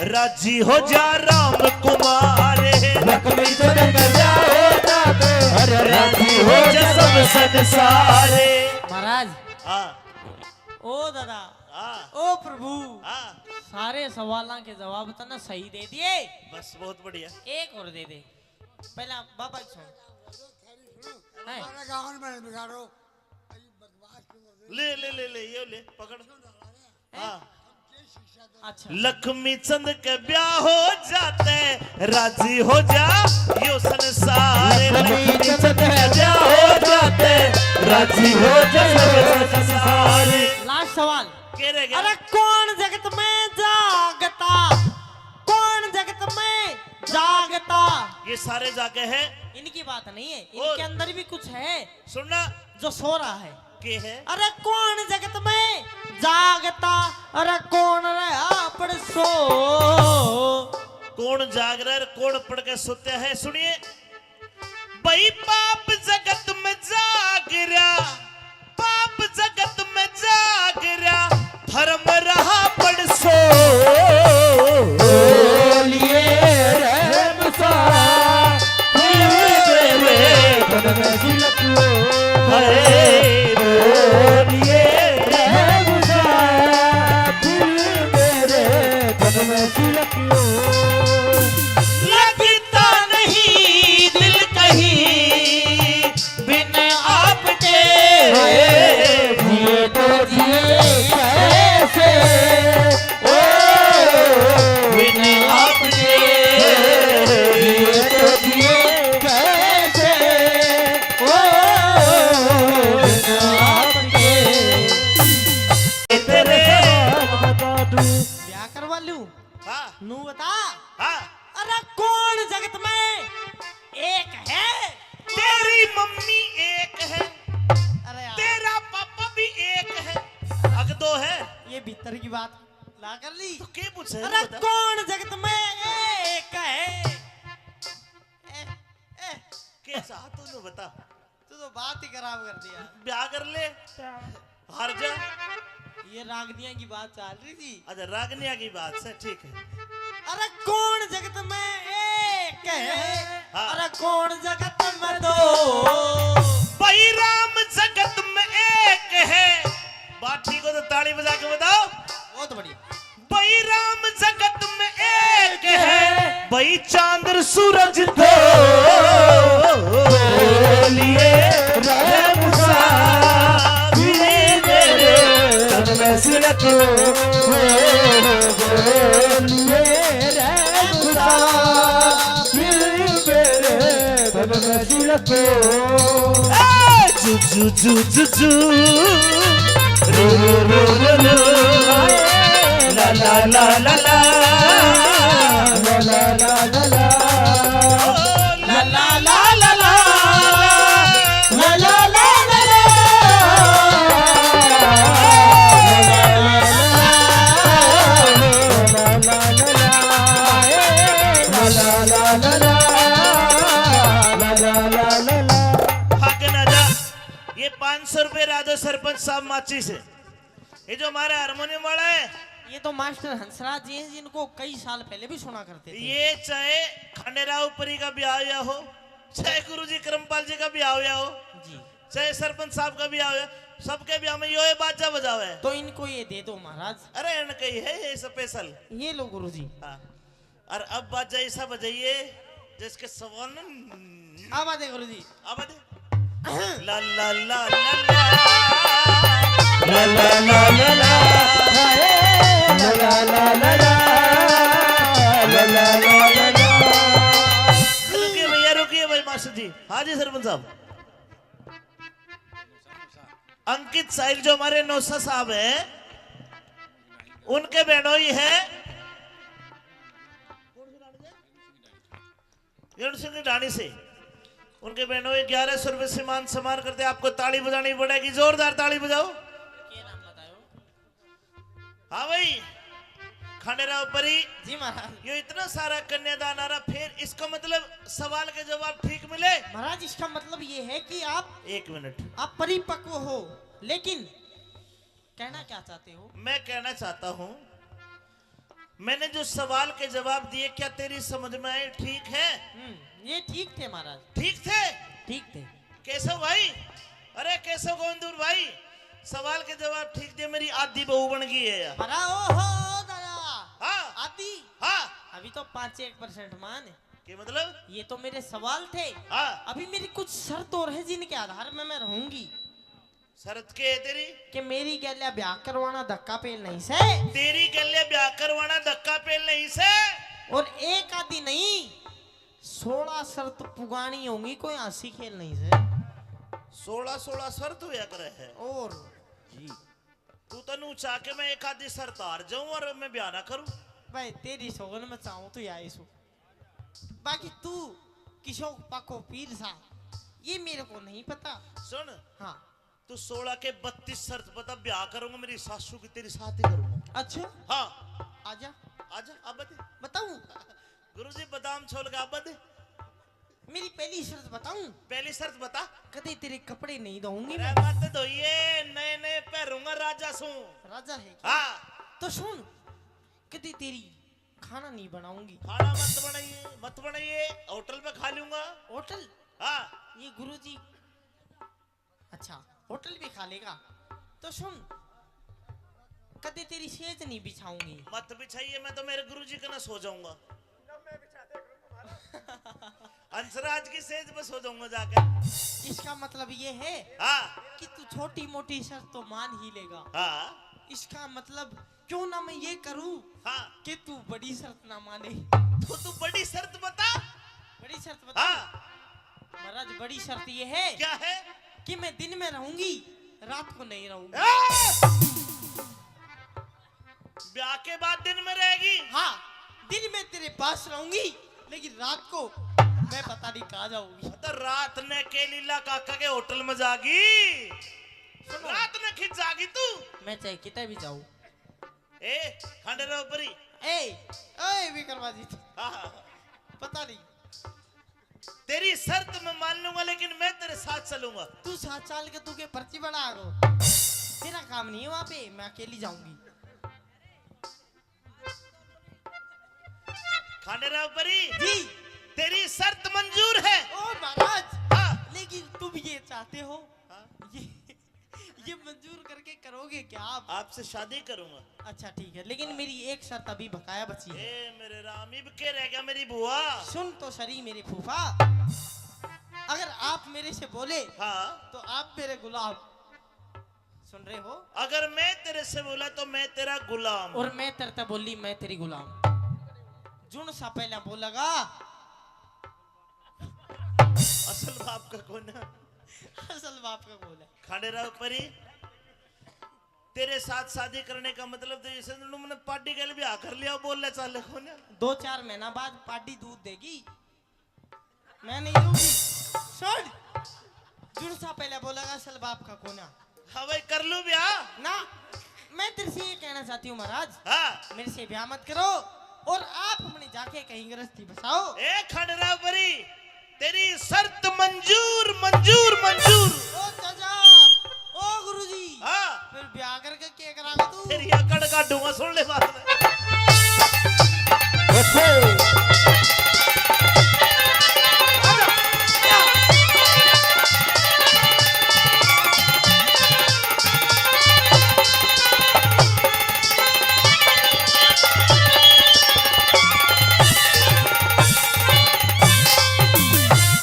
राजी हो जा राम कुमार। लक्ष्मी चंद का ब्याह हो जाते, अरे राजी हो जा सब संसारे। महाराज हाँ ओ दादा हाँ ओ प्रभु, हाँ, सारे सवालों के जवाब तो ना सही दे दिए, बस बहुत बढ़िया। एक और दे दे। पहला बाबा की सुन। हैं? ले ले ले ले ये ले पकड़। हाँ, अच्छा लक्ष्मी चंद के ब्याह हो जाते, राजी हो जा यो संसार। लक्ष्मी चंद के ब्याह हो जाते, राजी हो जा सब संसार। लास्ट सवाल। के रह गया? अरे कौन जगत में जागता, कौन जगत में जागता। ये सारे जाके हैं। इनकी बात नहीं है, और? इनके अंदर भी कुछ है सुनना जो सो रहा है। के है? अरे कौन जगत में जागता अरे कौन रहा पड़ सो। कौन जाग रहा है कौन पढ़ के सोते है। सुनिए भाई पाप जगत में जाग रहा, पाप जगत में जाग रहा, धर्म रहा पड़ सो। बोलिए रहम सा मेरे तन में सिलको हाय बोलिए रहम सा मेरे तन में सिलको लगता नहीं दिल कहीं बिन आपके। जिए तो जिए कैसे ओ बिन आपके जिए तो जिए कैसे ओ बिन आपके तेरे बता दूं ब्याह करवा लूं हाँ नू बता। हाँ अरे कौन जगत में एक है। तेरी मम्मी एक है, अरे यार, तेरा पापा भी एक है, अग दो है ये भीतर की बात ला कर ली। तो क्या पूछे अरे बता। कौन जगत में एक है। कैसा तूने बता। तू तो बात ही खराब कर दिया। ब्याह कर ले हार जा। ये रागनिया की बात चल रही थी। अच्छा रागनिया की बात से ठीक है। अरे कौन जगत में एक है। हाँ। अरे कौन जगत में दो। भाई राम जगत में एक है। बात ठीक हो तो ताली बजा के बताओ। बहुत बढ़िया। भाई राम जगत में एक है, भाई चांद सूरज दो। बोलिए रहम सा मेरे तन में सिलको बोलिए रहम सा मेरे तन में सिलको जू जू जू जू जू रू रू रू रू ला ला ला ला ला ला ला ला ला ला ला ला ला ला ला ला ला ला ला भाग ना जा। ये 500 रुपए राजो सरपंच साहब माची से। ये जो हमारा हारमोनियम वाला है ये तो मास्टर हंसराज जी हैं जिनको कई साल पहले भी सुना करते थे। ये चाहे खंडेराव परी का ब्याह हुआ हो, चाहे गुरुजी करमपाल जी का ब्याह हुआ हो, जी चाहे सरपंच साहब का ब्याह हुआ, सबके ब्याह में ये बाजा बजावा है। तो इनको ये दे दो महाराज। अरे इनका ही है ये स्पेशल। ये लो गुरुजी। हाँ और अब बाजा ऐसा बजाइए जिसके सवाल न अब आते गुरुजी। अब दे ला ला ला ला ला ला ला ला ला रुकिए भैया रुकिए भाई मास्टर जी। हाँ जी सरपंच साहब। अंकित साहिल जो हमारे नौसा साहब हैं उनके बहनोई है रण सिंह की ढाणी से। उनके बहनोई 1100 रुपए से मान सम्मान करते। आपको ताली बजानी पड़ेगी, जोरदार ताली बजाओ। हाँ भाई खंडेराव परी जी महाराज। ये इतना सारा कन्यादान आ रहा, फिर इसका मतलब सवाल के जवाब ठीक मिले। महाराज इसका मतलब ये है कि आप 1 मिनट आप परिपक्व हो, लेकिन कहना क्या चाहते हो। मैं कहना चाहता हूं मैंने जो सवाल के जवाब दिए क्या तेरी समझ में आए? ठीक है ये ठीक थे महाराज। ठीक थे। ठीक थे। केशव भाई, अरे केशव गोविंदपुर भाई, सवाल के जवाब ठीक दिए, मेरी आधी बहू बन गई है यार। अरे ओहो दादा। हाँ आती। हाँ अभी तो 5-1% मान। के मतलब ये तो मेरे सवाल थे। हाँ अभी मेरी कुछ शर्त और है जिनके आधार में मैं रहूंगी। शरत के है तेरी? कि मेरी गैल्या ब्याह करवाना धक्का पेल नहीं से। तेरी गले ब्याह करवाना धक्का पेल नहीं से। और एक आदि नहीं 16 शर्त पुगानी होंगी, कोई हंसी खेल नहीं से। 16 शर्त हुआ करे है। और जी तू तनु चाह के मैं एक आधी शर्त हार जाऊं और मैं ब्याह ना करूं? भाई तेरी सोगन में चाहूं तो या सो। बाकी तू किशोर पाको पीर सा ये मेरे को नहीं पता। सुन हाँ तू 16 के 32 शर्त बता, ब्याह करूंगा मेरी सासू की तेरी शादी करूंगा। अच्छा हाँ आजा आजा अब बता। बताऊं? गुरुजी बादाम छोल के अब बता। मेरी पहली शर्त बताऊं? पहली शर्त बता। कदे तेरे कपड़े नहीं धोऊंगी अरे मैं। मत धोइए, नए नए पहनूंगा राजा सू। राजा है क्या? हाँ तो सुन, कदे तेरी खाना नहीं बनाऊंगी। खाना मत बनाइए, होटल पे खा लूंगा। होटल? हाँ ये गुरुजी अच्छा होटल भी खा लेगा। तो सुन, कदे तेरी सेज नहीं बिछाऊंगी। मत बिछाइए, मैं तो मेरे गुरुजी के ना सो जाऊंगा। अंसराज की सेज पे सो जाऊंगा जाकर। इसका मतलब ये है हाँ कि तू छोटी मोटी शर्त तो मान ही लेगा। हाँ इसका मतलब क्यों ना मैं ये करूं हाँ कि तू बड़ी शर्त ना माने। तो तू बड़ी शर्त बता। बड़ी शर्त बता। हाँ महाराज बड़ी शर्त ये है क्या है? कि मैं दिन में रहूंगी, रात को नहीं रहूंगी। ब्याह के बाद दिन में रहेगी? हाँ, दिन में तेरे पास रहूंगी, लेकिन रात को मैं पता नहीं कहाँ जाऊंगी। तो रात ने के लीला काका के होटल में जागी, सुनो, रात ने खिंच जागी तू। मैं चाहे कितने भी जाऊं। ए खंडे रहो परी। ए विक्रमाजी, हाँ पता नहीं। तेरी शर्त मैं मान लूंगा, लेकिन मैं तेरे साथ चलूंगा। तू 7 साल के तू के पर्ची बना गो, तेरा काम नहीं है वहाँ पे, मैं अकेली जाऊंगी। खाने रहो परी जी तेरी शर्त मंजूर है। ओ महाराज, हाँ लेकिन तुम ये चाहते हो, हाँ? ये मंजूर करके करोगे क्या आप? आपसे शादी करूंगा। अच्छा ठीक है, लेकिन मेरी एक शर्त अभी बकाया बची है। ए मेरे राम, इब के रह गया मेरी बुआ। सुन तो सरी मेरे फूफा, अगर आप मेरे से बोले हाँ तो आप मेरे गुलाम। सुन रहे हो? अगर मैं तेरे से बोला तो मैं तेरा गुलाम। और मैं तरता बोली मैं तेरी गुलाम। जुन सा पहला बोलेगा, असल बाप का कौन है? असल बाप का बोल है। खाने रहो परी, तेरे साथ शादी करने का मतलब तो जैसे तुमने पार्टी के लिए भी आकर लिया, बोल ले चाले कौन है? 2-4 महीना बाद पार्टी दूध देगी, मैं नहीं दूंगी। सुन, जुन सा पहले बोलेगा असल बाप का कोना। हाँ भाई कर लूं ब्याह ना, मैं तेरे से ये कहना चाहती हूँ महाराज, हाँ। मेरे से ब्याह मत करो और आप अपने जाके कहीं गृहस्थी बसाओ। ए खंडरा परी, तेरी शर्त मंजूर मंजूर मंजूर। ओ चाचा, ओ गुरुजी, हाँ फिर ब्याह करके क्या करागा तू? तेरी अकड़ काटूंगा, सुन ले बात में।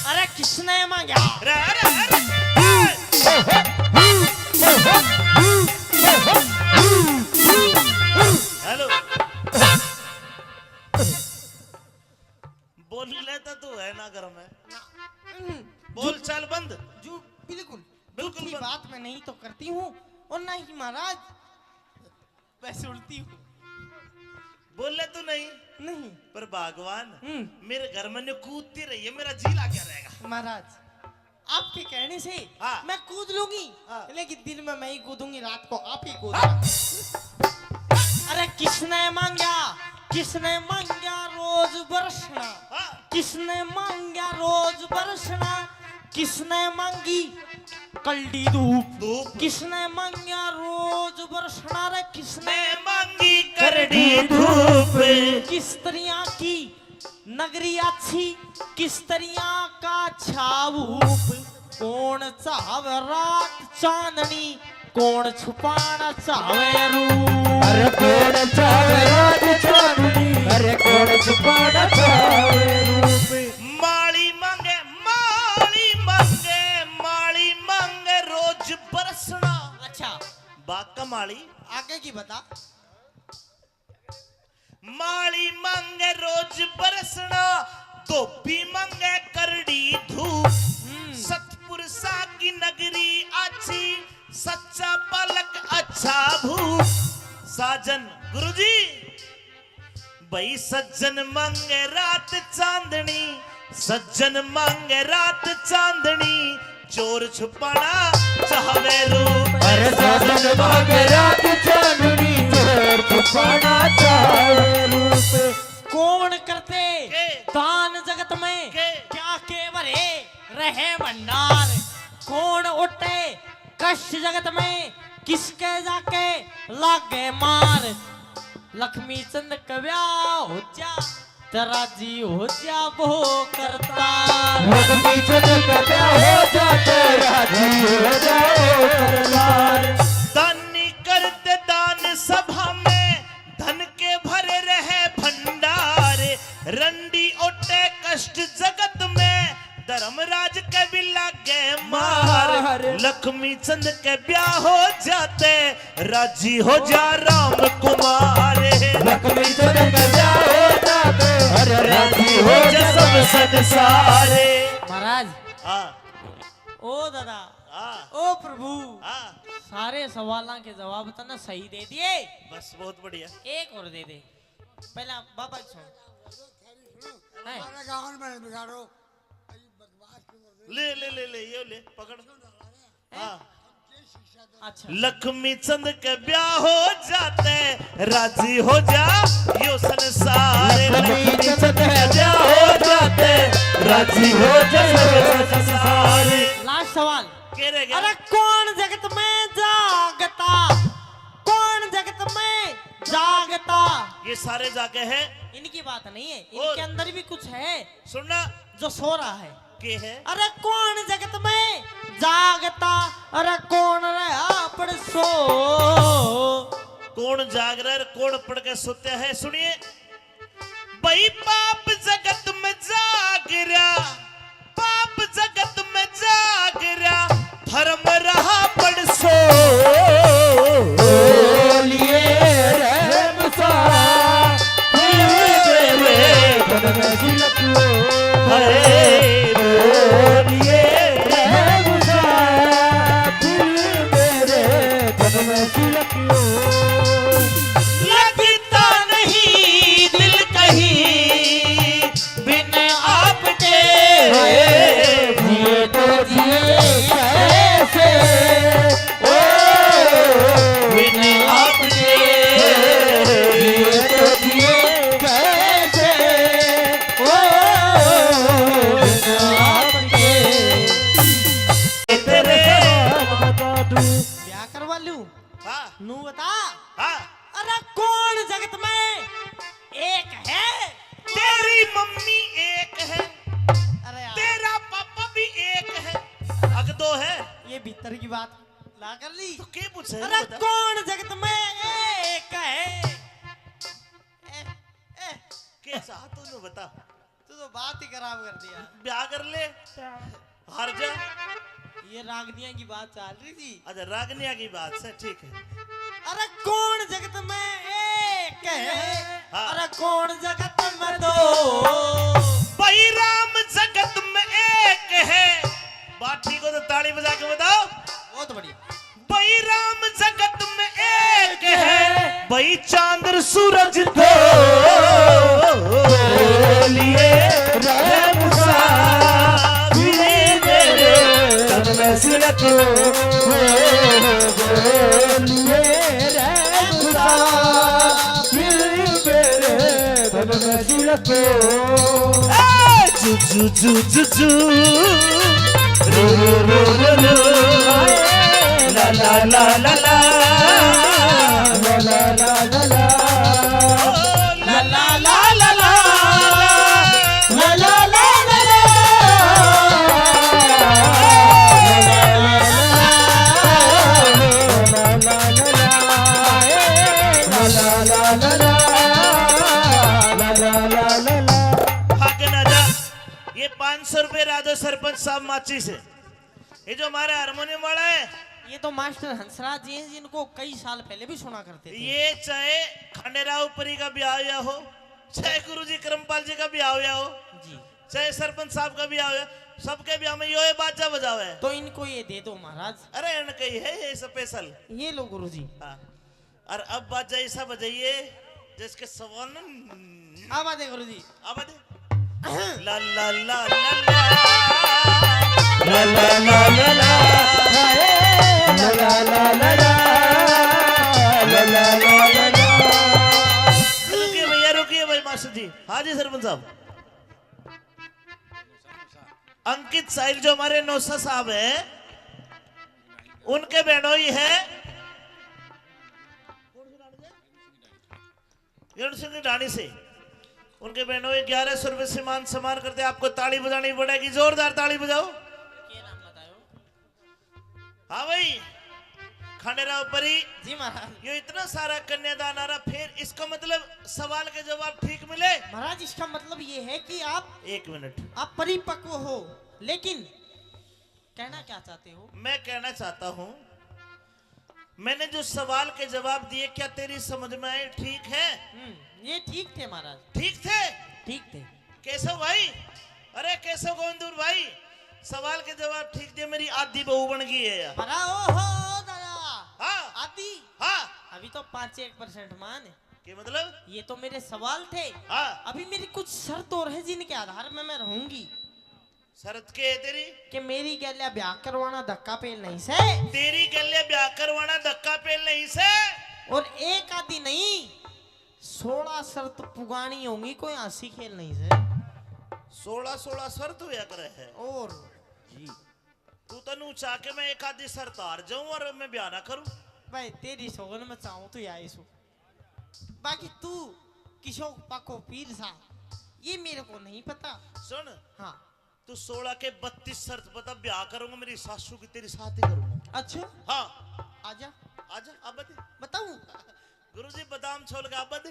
अरे किसने मांगा? अरे अरे अरे हेलो, बोल लेता तू है ना घर में, बोल चाल बंद। जो बिल्कुल बिल्कुल झूठी बंद। बात मैं नहीं तो करती हूँ और ना ही महाराज मैं सुनती हूँ। बोल ले तू नहीं, नहीं पर भगवान मेरे घर में ने कूदती रही है, मेरा जी ला क्या रहेगा? महाराज, आपके कहने से हाँ। मैं कूद लूंगी, हाँ। लेकिन दिन में मैं ही कूदूंगी, रात को आप ही कूदना। अरे किसने मांगा, किसने मांगा रोज बरसना, हाँ। किसने मांगा रोज बरसना, किसने मांगी कल्डी धूप, धूप किसने मांगा रोज बरसना, रे किसने मैं मांगी करड़ी धूप। किस तरह की नगरी अच्छी, किस तरह का छाऊप, कौन चाहे रात चांदनी, कौन छुपाना चाहे रूप। अरे कौन चावे रात चांदनी, अरे कौन छुपाना चावे रूप। माली मांगे माली मांगे माली मांगे रोज बरसना। अच्छा बाका माली आगे की बता। माली मांगे रोज बरसना, धोबी मांगे करड़ी धूप। सतपुरुषा की नगरी अच्छी, सच्चा पलक अच्छा भूप। साजन गुरुजी भाई, सज्जन मांगे रात चांदनी, सज्जन मांगे रात चांदनी, चोर छुपाना चाहे साजन भागे रात चांदनी चोर छुपाना चाहे रूप कौन करते के? दान जगत में के? क्या के भरे रहे भंडार कौन उठे कष्ट जगत में किसके जाके लागे मार लक्ष्मी चंद कव्या हो जा तेरा जी हो जा वो करता लक्ष्मी चंद कव्या हो जा तेरा जी हो जाओ करतार दानी करते दान सभा में धन के भरे रहे भंडार रंडी ओटे कष्ट जगत में धर्मराज के भी लागे मार लक्ष्मी चंद के ब्याह हो जाते राजी हो जा राम कुमार लक्ष्मी चंद कव्या हो जाते अरे राजी हो जा सब संसारे महाराज हाँ ओ दादा हाँ ओ प्रभु हाँ सारे सवालों के जवाब तो ना सही दे दिए बस बहुत बढ़िया एक और दे दे पहला बाबा सुन हैं? ले ले ले ले ये ले पकड़ हाँ अच्छा लक्ष्मी चंद के ब्याह हो जाते राजी हो जा यो संसार लक्ष्मी चंद के ब्याह हो जाते राजी हो जा संसार लास्ट सवाल के रह गया अरे कौन जगत में जागता कौन जगत में जागता ये सारे जाके हैं इनकी बात नहीं है और? इनके अंदर भी कुछ है सुनना जो सो रहा है के है अरे कौन जगत में जागता अरे कौन रहा पड़ सो कौन जाग रहा है कौन पढ़ के सोते हैं सुनिए भाई पाप जगत में जाग रहा पाप जगत में जाग रहा धर्म रहा पड़ सो बोलिए रहम सा मेरे तन में झलको बोलिए रहम सा मेरे तन में झलको लगता नहीं दिल कहीं बिन आपके जिए तो जिए कैसे ओ बिन आपके जिए तो जिए कैसे ओ बिना आपके तेरे बता दूं क्या करवा लूं हाँ नू बता हाँ अरे कौन जगत में एक है तेरी मम्मी एक है अरे यार, तेरा पापा भी एक है अग दो है ये भीतर की बात ला कर ली तो क्या पूछे अरे कौन जगत में एक है कैसा तूने बता तू तो बात ही खराब कर दिया ब्याह कर ले हार जा ये रागनिया की बात चल रही थी अच्छा रागनिया की बात से ठीक है अरे कौन जगत में एक है हाँ। अरे कौन जगत में दो भाई राम जगत में एक है बात ठीक हो तो ताली बजा के बताओ बहुत बढ़िया भाई राम जगत में एक है भाई चांद सूरज दो बोलिए रहम सा मेरे तन में झलको बोलिए रहम सा मेरे तन में झलको जू जू जू जू जू रू रू रू रू ला ला ला ला ला ला ला ला ला ला ला ला ला ला ला ला ला ला ला भागना जा ये 500 रुपए राजो सरपंच साहब माची से ये जो हमारा हारमोनियम वाला है ये तो मास्टर हंसराज जी हैं जिनको कई साल पहले भी सुना करते थे ये चाहे खंडेराव परी का ब्याह हुआ हो चाहे गुरुजी करमपाल जी का ब्याह हुआ हो जी चाहे सरपंच साहब का ब्याह हुआ सबके ब्याह में यो बाजा बजावे है तो इनको ये दे दो महाराज अरे इन कही है ये स्पेशल ये लो गुरुजी हाँ और अब बाजा ऐसा बजाइए जिसके सवाल न अब आते गुरुजी अब दे ला ला ला ला ला ला ला ला ला ला ला ला ला ला हाँ जी सरपंच साहब। अंकित साहिल जो हमारे नौसा साहब हैं, उनके बहनोई है सिंह ढाणी से। उनके बहनों 1100 रुपए से मान सम्मान करते। आपको ताली बजानी पड़ेगी, जोरदार ताली बजाओ। हाँ भाई खंडेराव परी जी महाराज। ये इतना सारा कन्यादान आ रहा, फिर इसका मतलब सवाल के जवाब ठीक मिले? महाराज इसका मतलब ये है कि आप 1 मिनट, आप परिपक्व हो, लेकिन कहना क्या चाहते हो? मैं कहना चाहता हूँ मैंने जो सवाल के जवाब दिए क्या तेरी समझ में आए? ठीक है? ये ठीक थे महाराज, ठीक थे? ठीक थे। केशव भाई, अरे केशव गोविंदपुर भाई, सवाल के जवाब ठीक दिए, मेरी आधी बहू बन गई है यार। ओहो दादा, हाँ आदि, हाँ, अभी तो 5-1% मान है। क्या मतलब? ये तो मेरे सवाल थे। हाँ, अभी मेरी कुछ शर्त और है जिनके आधार में मैं रहूंगी। शरत के है तेरी? कि मेरी गैल्या ब्याह करवाना धक्का पेल नहीं से, तेरी गले ब्याह करवाना धक्का पेल नहीं से। और एक आदि नहीं 16 शर्त पुगानी होंगी, कोई हंसी खेल नहीं से। 16 शर्त हुआ करे है। और जी तू तनु चाह के मैं एक आधी शर्त हार जाऊं और मैं ब्याह ना करूं? भाई तेरी सोगन में चाहूं तो या सो, बाकी तू किशोर पाको पीर सा ये मेरे को नहीं पता। सुन, हाँ तू 16 के 32 शर्त बता, ब्याह करूंगा मेरी सासू की तेरी साथ ही करूंगा। अच्छा हाँ आजा आजा अब बता। बताऊं? गुरुजी बादाम छोल के अब बता।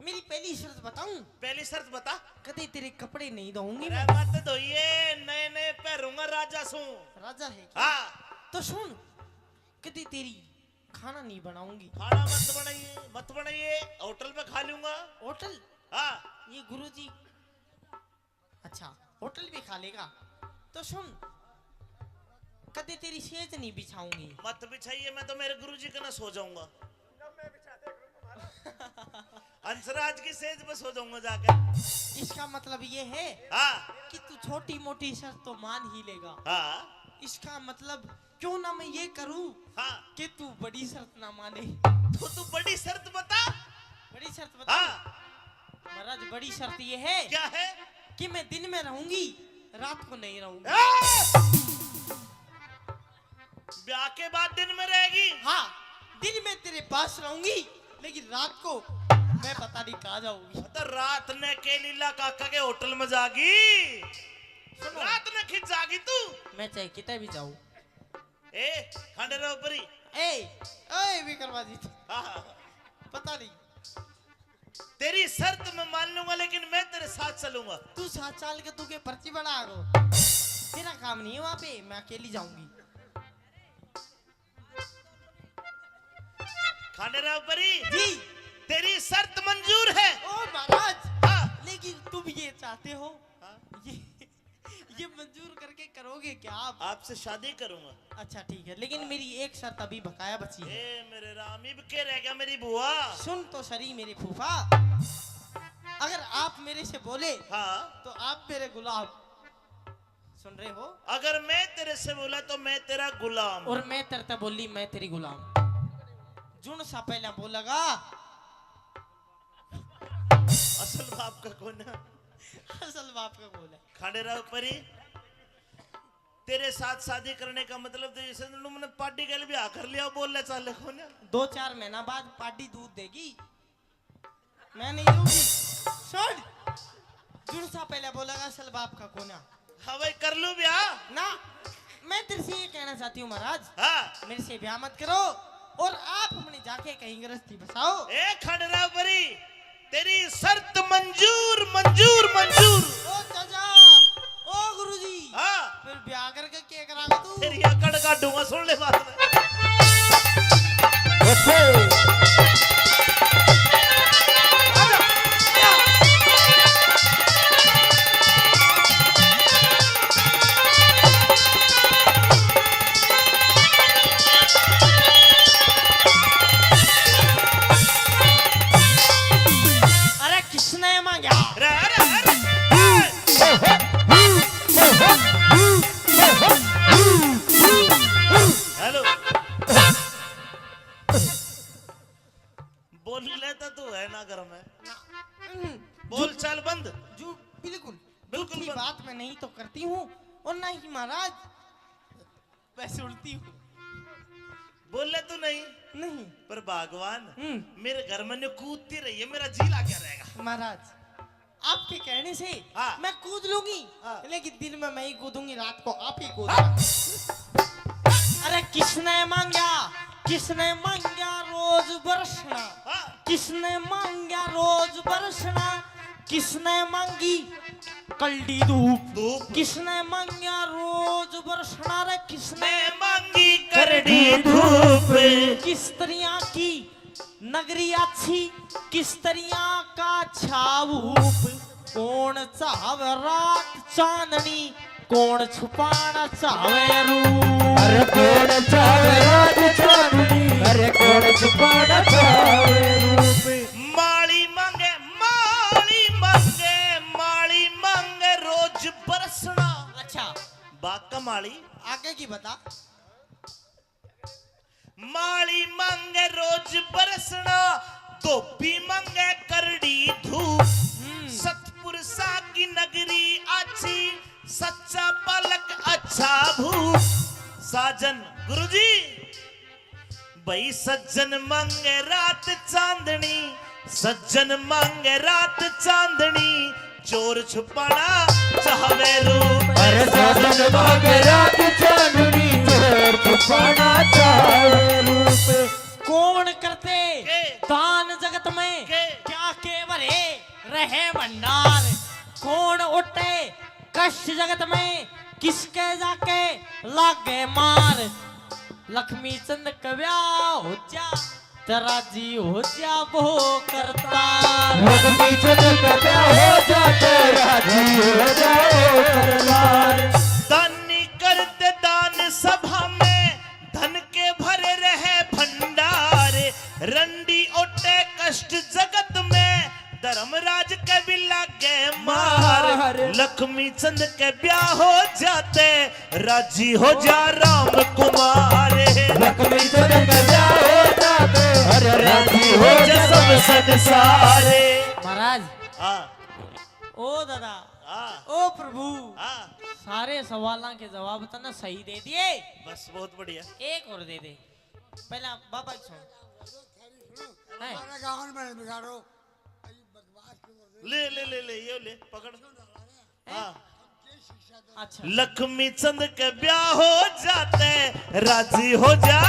मेरी पहली शर्त बताऊं? पहली शर्त बता। कदे तेरे कपड़े नहीं धोऊंगी अरे मैं। मत धोइए, नए नए पहनूंगा राजा सू। राजा है क्या? हाँ तो सुन, कदे तेरी खाना नहीं बनाऊंगी। खाना मत बनाइए, होटल पे खा लूंगा। होटल? हाँ ये गुरुजी अच्छा होटल भी खा लेगा। तो सुन, कदे तेरी सेज नहीं बिछाऊंगी। मत बिछाइए, मैं तो मेरे गुरुजी के ना सो जाऊंगा। अंसराज की सेज पे सो जाऊंगा जाकर। इसका मतलब ये है हाँ कि तू छोटी मोटी शर्त तो मान ही लेगा। हाँ इसका मतलब क्यों ना मैं ये करूं हाँ, कि तू बड़ी शर्त ना माने। तो तू बड़ी शर्त बता। बड़ी शर्त बता। हाँ महाराज बड़ी शर्त ये है क्या है? कि मैं दिन में रहूंगी, रात को नहीं रहूंगी। ब्याह के बाद दिन में रहेगी? हाँ, दिन में तेरे पास रहूंगी, लेकिन रात को मैं पता नहीं कहाँ जाऊंगी। तो रात ने के लीला काका के होटल में जागी, रात ने खिंच जागी तू। मैं चाहे कितने भी जाऊं। ए खंडेराव परी, ए विक्रमाजी, हाँ पता नहीं तेरी शर्त मैं मान लूंगा, लेकिन मैं तेरे साथ चलूंगा। तू 7 साल के तू के पर्ची बना गो, तेरा काम नहीं है वहां पे, मैं अकेली जाऊंगी। खंडेराव परी जी तेरी शर्त मंजूर है। ओ महाराज, हाँ लेकिन तुम ये चाहते हो, हाँ? ये मंजूर करके करोगे क्या आप? आपसे शादी करूंगा। अच्छा ठीक है, लेकिन मेरी एक शर्त अभी बकाया बची है। ए मेरे राम, इब के रह गया मेरी बुआ। सुन तो सही मेरे फूफा, अगर आप मेरे से बोले हाँ तो आप मेरे गुलाम। सुन रहे हो? अगर मैं तेरे से बोला तो मैं तेरा गुलाम। और मैं तरता बोली मैं तेरी गुलाम। जुन सा पहला बोलेगा असल बाप का कौन है? असल बाप का बोल है। खंडेराव परी तेरे साथ शादी करने का मतलब तो जैसे तुमने पार्टी के लिए भी आकर लिया, बोलने चाले कौन है? 2-4 महीना बाद पार्टी दूध देगी, मैं नहीं दूंगी। सुन, जुन सा पहले बोलेगा असल बाप का कौन है। हाँ भाई कर लूं ब्याह ना, मैं तेरे से ये कहना चाहती हूँ महाराज, हाँ। मेरे से ब्याह मत करो और आप अपने जाके कहीं गृहस्थी बसाओ। ए खंडेराव परी तेरी शर्त मंजूर मंजूर मंजूर। ओ चाचा, ओ गुरुजी, हाँ फिर ब्याह करके क्या करागा तू? तेरी अकड़ काटूंगा, सुन ले बात में। अरे किसने मांगा? अरे अरे अरे हेलो, बोल लेता तू है ना घर में। बोल चाल बंद। जो बिल्कुल बिल्कुल की बंद। बात मैं नहीं तो करती हूँ और ना ही महाराज वैसे उड़ती हूँ। बोले तो नहीं नहीं पर भगवान मेरे घर में ने कूदती रही है, मेरा जी लागे रहेगा। महाराज आपके कहने से हाँ। मैं कूद लूंगी हाँ। लेकिन दिन में मैं ही कूदूंगी, रात को आप ही हाँ। कूदना। अरे किसने मांगा रोज बरसना, हाँ। किसने मांगा रोज बरसना, किसने मांगी कल्डी धूप, धूप। किसने मांगा रोज बरसना, रे किसने मैं मांगी करड़ी धूप। किस तरह की नगरी अच्छी, किस तरह का छाऊप, कौन चाहे रात चांदनी, कौन छुपाना चाहे रूप। अरे कौन चावे रात चांदनी, अरे कौन छुपाना चावे रूप। माली मांगे माली मांगे माली मांगे रोज बरसना। अच्छा बाका माली आगे की बता। माली मांगे रोज बरसना, धोबी मांगे करड़ी धूप। सतपुरुषा की नगरी अच्छी, सच्चा पलक अच्छा भूप। साजन गुरुजी भाई सज्जन मांगे रात चांदनी, सज्जन मांगे रात चांदनी, चोर छुपाना चाहे रूप। अरे साजन मांगे रात चांदनी, चोर छुपाना चाहे रूप। कौन करते के? दान जगत में के? क्या के भरे रहे भंडार, कौन उठे कष्ट जगत में, किसके जाके लागे मार। लक्ष्मी चंद कव्या हो जा तेरा जी हो जा वो करता। लक्ष्मी चंद का ब्याह हो जाते, राजी हो जाओ सरदार। दानी करते दान सभा में, धन के भरे रहे भंडार। रंडी ओटे कष्ट जगत में, धर्मराज के भी लागे मार। लक्ष्मी चंद के ब्याह हो जाते, राजी हो जा राम कुमार। लक्ष्मी चंद का ब्याह हो जाते, अरे राजी हो जा सब संसारे। महाराज हाँ ओ दादा हाँ ओ प्रभु हाँ सारे सवालों के जवाब तो ना सही दे दिए, बस बहुत बढ़िया। एक और दे दे। पहला बाबा की सुन। हैं? ले ले ले ले ये ले पकड़। हाँ अच्छा लक्ष्मी चंद के ब्याह हो जाते, राजी हो जा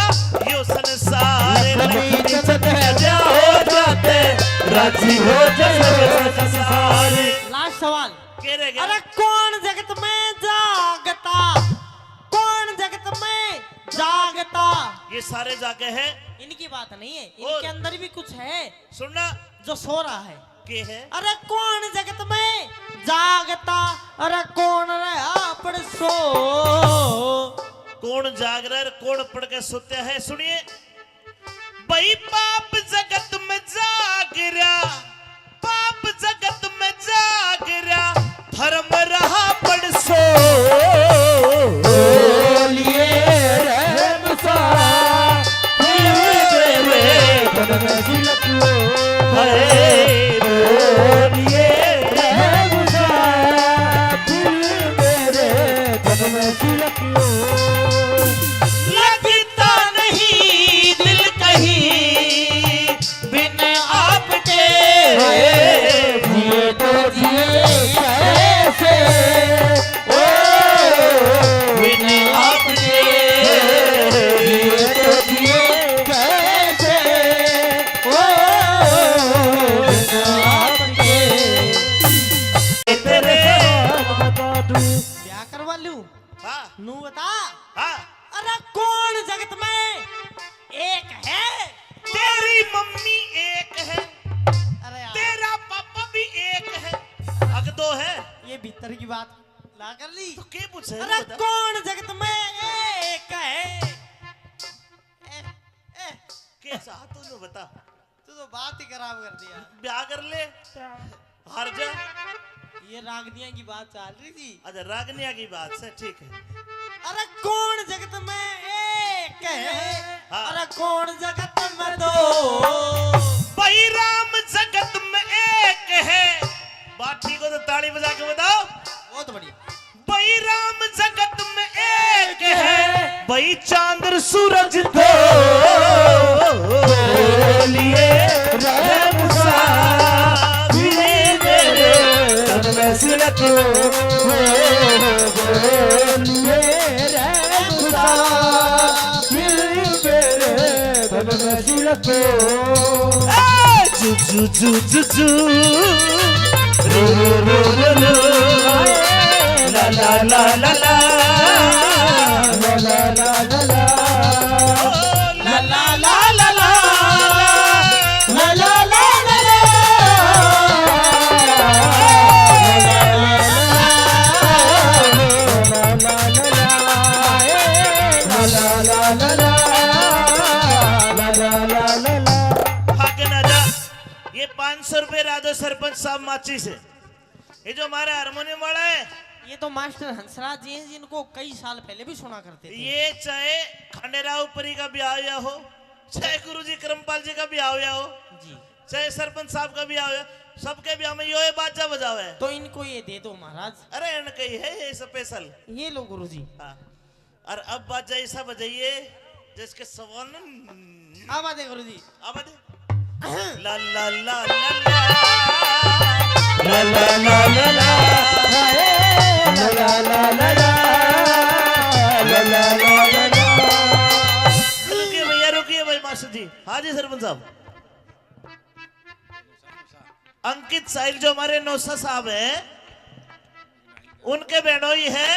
यो संसार। लक्ष्मी चंद का ब्याह हो जाते, राजी हो जा सब संसार। लास्ट सवाल। के रह गया? अरे कौन जगत में जागता, कौन जगत में जागता। ये सारे जाके हैं। इनकी बात नहीं है, और? इनके अंदर भी कुछ है सुनना जो सो रहा है। के है? अरे कौन जगत में जागता, अरे कौन रहा पड़ सो। कौन जाग रहा है, कौन पढ़ के सोते हैं? सुनिए भाई पाप जगत में जाग रहा, पाप जगत में जाग रहा, धर्म रहा पड़ सो। बोलिए रहम सा, बोलिए रहम सा, बोलिए रहम सा, मेरे जग में सिलकियो। लगता नहीं दिल कहीं बिन आपके, जिए तो जिए कैसे, ओ बिन आपके। जिए तो जिए कैसे, ओ बिन आपके। तेरे बता दूं, क्या करवा लूं हाँ नू बता। हाँ अरे कौन जगत में एक है। तेरी मम्मी एक है, अरे यार तेरा पापा भी एक है, अग दो है ये भीतर की बात ला कर ली। तो के पूछे? अरे बता। कौन जगत में एक है। के चाह तू बता। तू तो बात ही खराब कर दिया। ब्याह कर ले हार जा। ये रागनिया की बात चल रही थी। अच्छा रागनिया की बात से ठीक है। अरे कौन जगत में एक है, हाँ। अरे कौन जगत में दो। भाई राम जगत में एक है, बात ठीक हो तो ताली बजा के बताओ। बहुत बढ़िया। भाई राम जगत में एक है, भाई चांद सूरज दो लिए रहम सा लिए मेरे तन में सिलक लिए रहमसा लिए मेरे तन में सिलक जू जू जू जू जू रू रू रू रू रू ला ला ला ला ला ला ला ला ला ला ला ला ला ला ला ला ला ला ला भागे ना जा। ये 500 रुपए राधो सरपंच साहब माची से। ये जो हमारा हारमोनियम वाला है, ये तो मास्टर हंसराज जी हैं जिनको कई साल पहले भी सुना करते थे। ये चाहे खंडेराव परी का ब्याह हुआ हो, चाहे गुरुजी करमपाल जी का ब्याह हुआ हो, जी। चाहे सरपंच साहब का ब्याह हुआ, सबके ब्याह में यो बाजा बजाओ है। तो इनको ये दे दो महाराज। अरे इनका ही है ये स्पेशल। ये लो गुरुजी। हाँ। और अब बाजा ऐसा बजाइए जिसके सवाल अब आते गुरुजी। अब ला ला ला ला ला ला ला ला ला ला ला ला ला ला ला ला ला ला। रुकिए भैया, रुकिए भाई मास्टर जी। हाँ जी सरपंच साहब। अंकित साहिल जो हमारे नौसा साहब हैं, उनके बहनोई है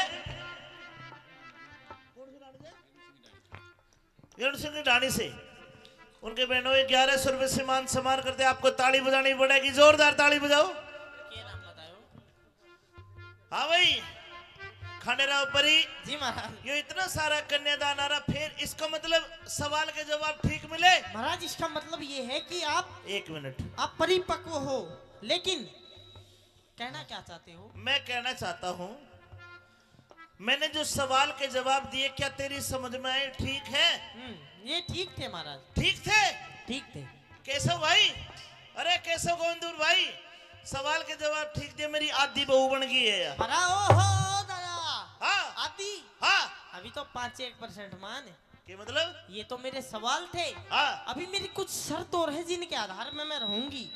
सिंह की ढाणी से। उनके बहनोई 1100 रुपए से मान सम्मान करते। आपको ताली बजानी पड़ेगी, जोरदार ताली बजाओ। हाँ भाई खंडेराव परी जी महाराज। ये इतना सारा कन्यादान आ रहा, फिर इसका मतलब सवाल के जवाब ठीक मिले। महाराज इसका मतलब ये है कि आप 1 मिनट, आप परिपक्व हो, लेकिन कहना क्या चाहते हो? मैं कहना चाहता हूं, मैंने जो सवाल के जवाब दिए क्या तेरी समझ में आए? ठीक है? ये ठीक थे महाराज। ठीक थे? ठीक थे। केशव भाई, अरे केशव गोविंदपुर भाई, सवाल के जवाब ठीक दिए, मेरी आधी बहू बन गई है यार। बड़ा ओहो दादा। हाँ आदि। हाँ। अभी तो 5-1% मान है। के मतलब? ये तो मेरे सवाल थे। हाँ। अभी मेरी कुछ शर्त और है जिनके आधार में मैं रहूंगी।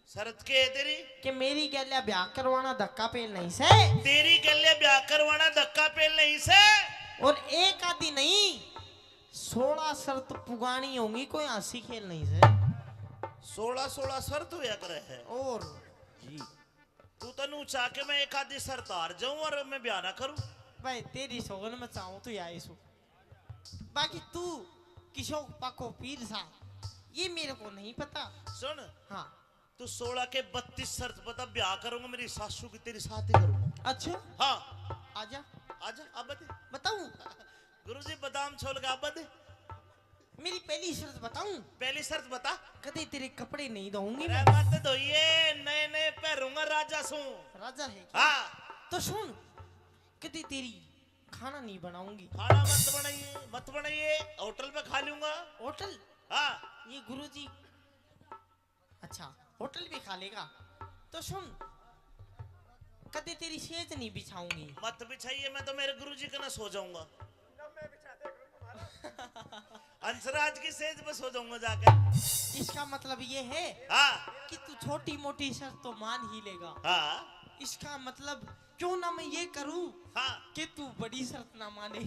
शरत के है तेरी? कि मेरी गैल्या ब्याह करवाना धक्का पेल नहीं से। तेरी गले ब्याह करवाना धक्का पेल नहीं से। और एक आदि नहीं 16 शर्त पुगानी होंगी, कोई हंसी खेल नहीं से। 16 शर्त हुआ करे है। और तू तनु चाह के मैं एक आधी शर्त हार जाऊं और मैं ब्याह ना करूं? भाई तेरी सोगन में चाहूं तो आई सो। बाकी तू किशोर पको पीर सा, ये मेरे को नहीं पता। सुन, हाँ तू 16 के 32 शर्त बता, ब्याह करूंगा मेरी सासू की तेरी साथ ही करूंगा। अच्छा हाँ आजा आजा अब बता। बताऊं? गुरुजी बादाम छोड़ के अब बता। मेरी पहली शर्त बताऊं? पहली शर्त बता। कदे तेरे कपड़े नहीं धोऊंगी अरे मैं। मत धोइए, नए नए पहनूंगा राजा सू। राजा है क्या? हाँ। तो सुन, कदे तेरी खाना नहीं बनाऊंगी। खाना मत बनाइए, होटल में खा लूंगा। होटल? हाँ। ये गुरुजी अच्छा होटल भी खा लेगा। तो सुन, कदे तेरी सेज नहीं बिछाऊंगी। मत बिछाइए, मैं तो मेरे गुरुजी के ना सो जाऊंगा। अंसराज की सेज पे सो जाऊंगा जाकर। इसका मतलब ये है हाँ कि तू छोटी मोटी शर्त तो मान ही लेगा। हाँ इसका मतलब क्यों ना मैं ये करूं हाँ कि तू बड़ी शर्त ना माने।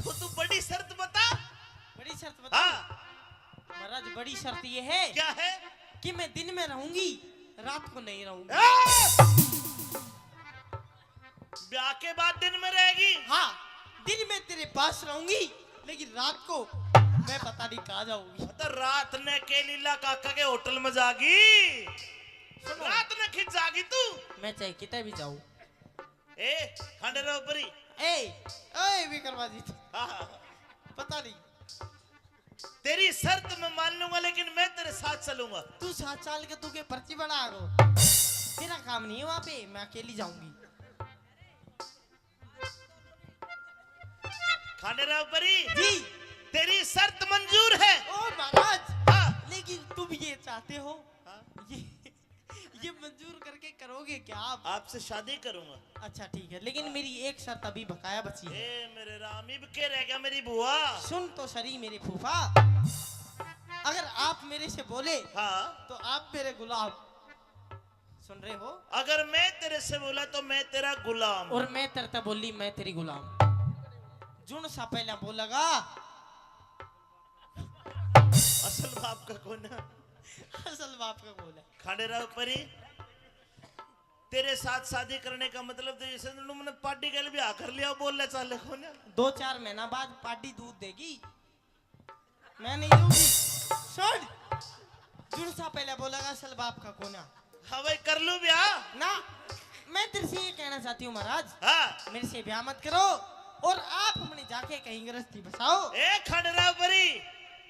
तो तू बड़ी शर्त बता। बड़ी शर्त बता। हाँ महाराज बड़ी शर्त ये है क्या है? कि मैं दिन में रहूंगी, रात को नहीं रहूंगी। ब्याह के बाद दिन में रहेगी? हाँ, दिन में तेरे पास रहूंगी, लेकिन रात को मैं पता नहीं कहाँ जाऊंगी। तो रात ने के लीला काका के होटल में जागी, रात ने खिंच जागी तू। मैं चाहे कितने भी जाऊं। ए खंडेराव परी, ए विक्रमादित्य, हाँ पता नहीं। तेरी शर्त मैं मान लूंगा, लेकिन मैं तेरे साथ चलूंगा। तू 7 साल के तू के पर्ची बना गो, तेरा काम नहीं है वहां पे, मैं अकेली जाऊंगी। खंडेराव परी जी तेरी शर्त मंजूर है। ओ महाराज, हाँ लेकिन तुम ये चाहते हो, हाँ? ये मंजूर करके करोगे क्या आप? आपसे शादी करूंगा। अच्छा ठीक है, लेकिन मेरी एक शर्त अभी बकाया बची है। ए मेरे राम, इब के रह गया मेरी बुआ। सुन तो सरी मेरे फूफा, अगर आप मेरे से बोले हाँ, तो आप मेरे गुलाम, सुन रहे हो? अगर मैं तेरे से बोला तो मैं तेरा गुलाम। और मैं तरता बोली मैं तेरी गुलाम। जुन सा पहला बोलेगा असल बाप का कौन है? असल बाप का बोला खाड़े राव परी, तेरे साथ शादी करने का मतलब तो जैसे मैंने पार्टी के लिए भी आकर लिया बोल ले चाले कौन है? 2-4 महीना बाद पार्टी दूध देगी, मैं नहीं दूंगी। सुन, जुन सा पहले बोलेगा असल बाप का कोना। हाँ भाई कर लूं ब्याह ना, मैं तेरे से ये कहना चाहती हूँ महाराज, हाँ। मेरे से ब्याह मत करो और आप अपने जाके कहीं गृहस्थी बसाओ। ए खड़रा परी,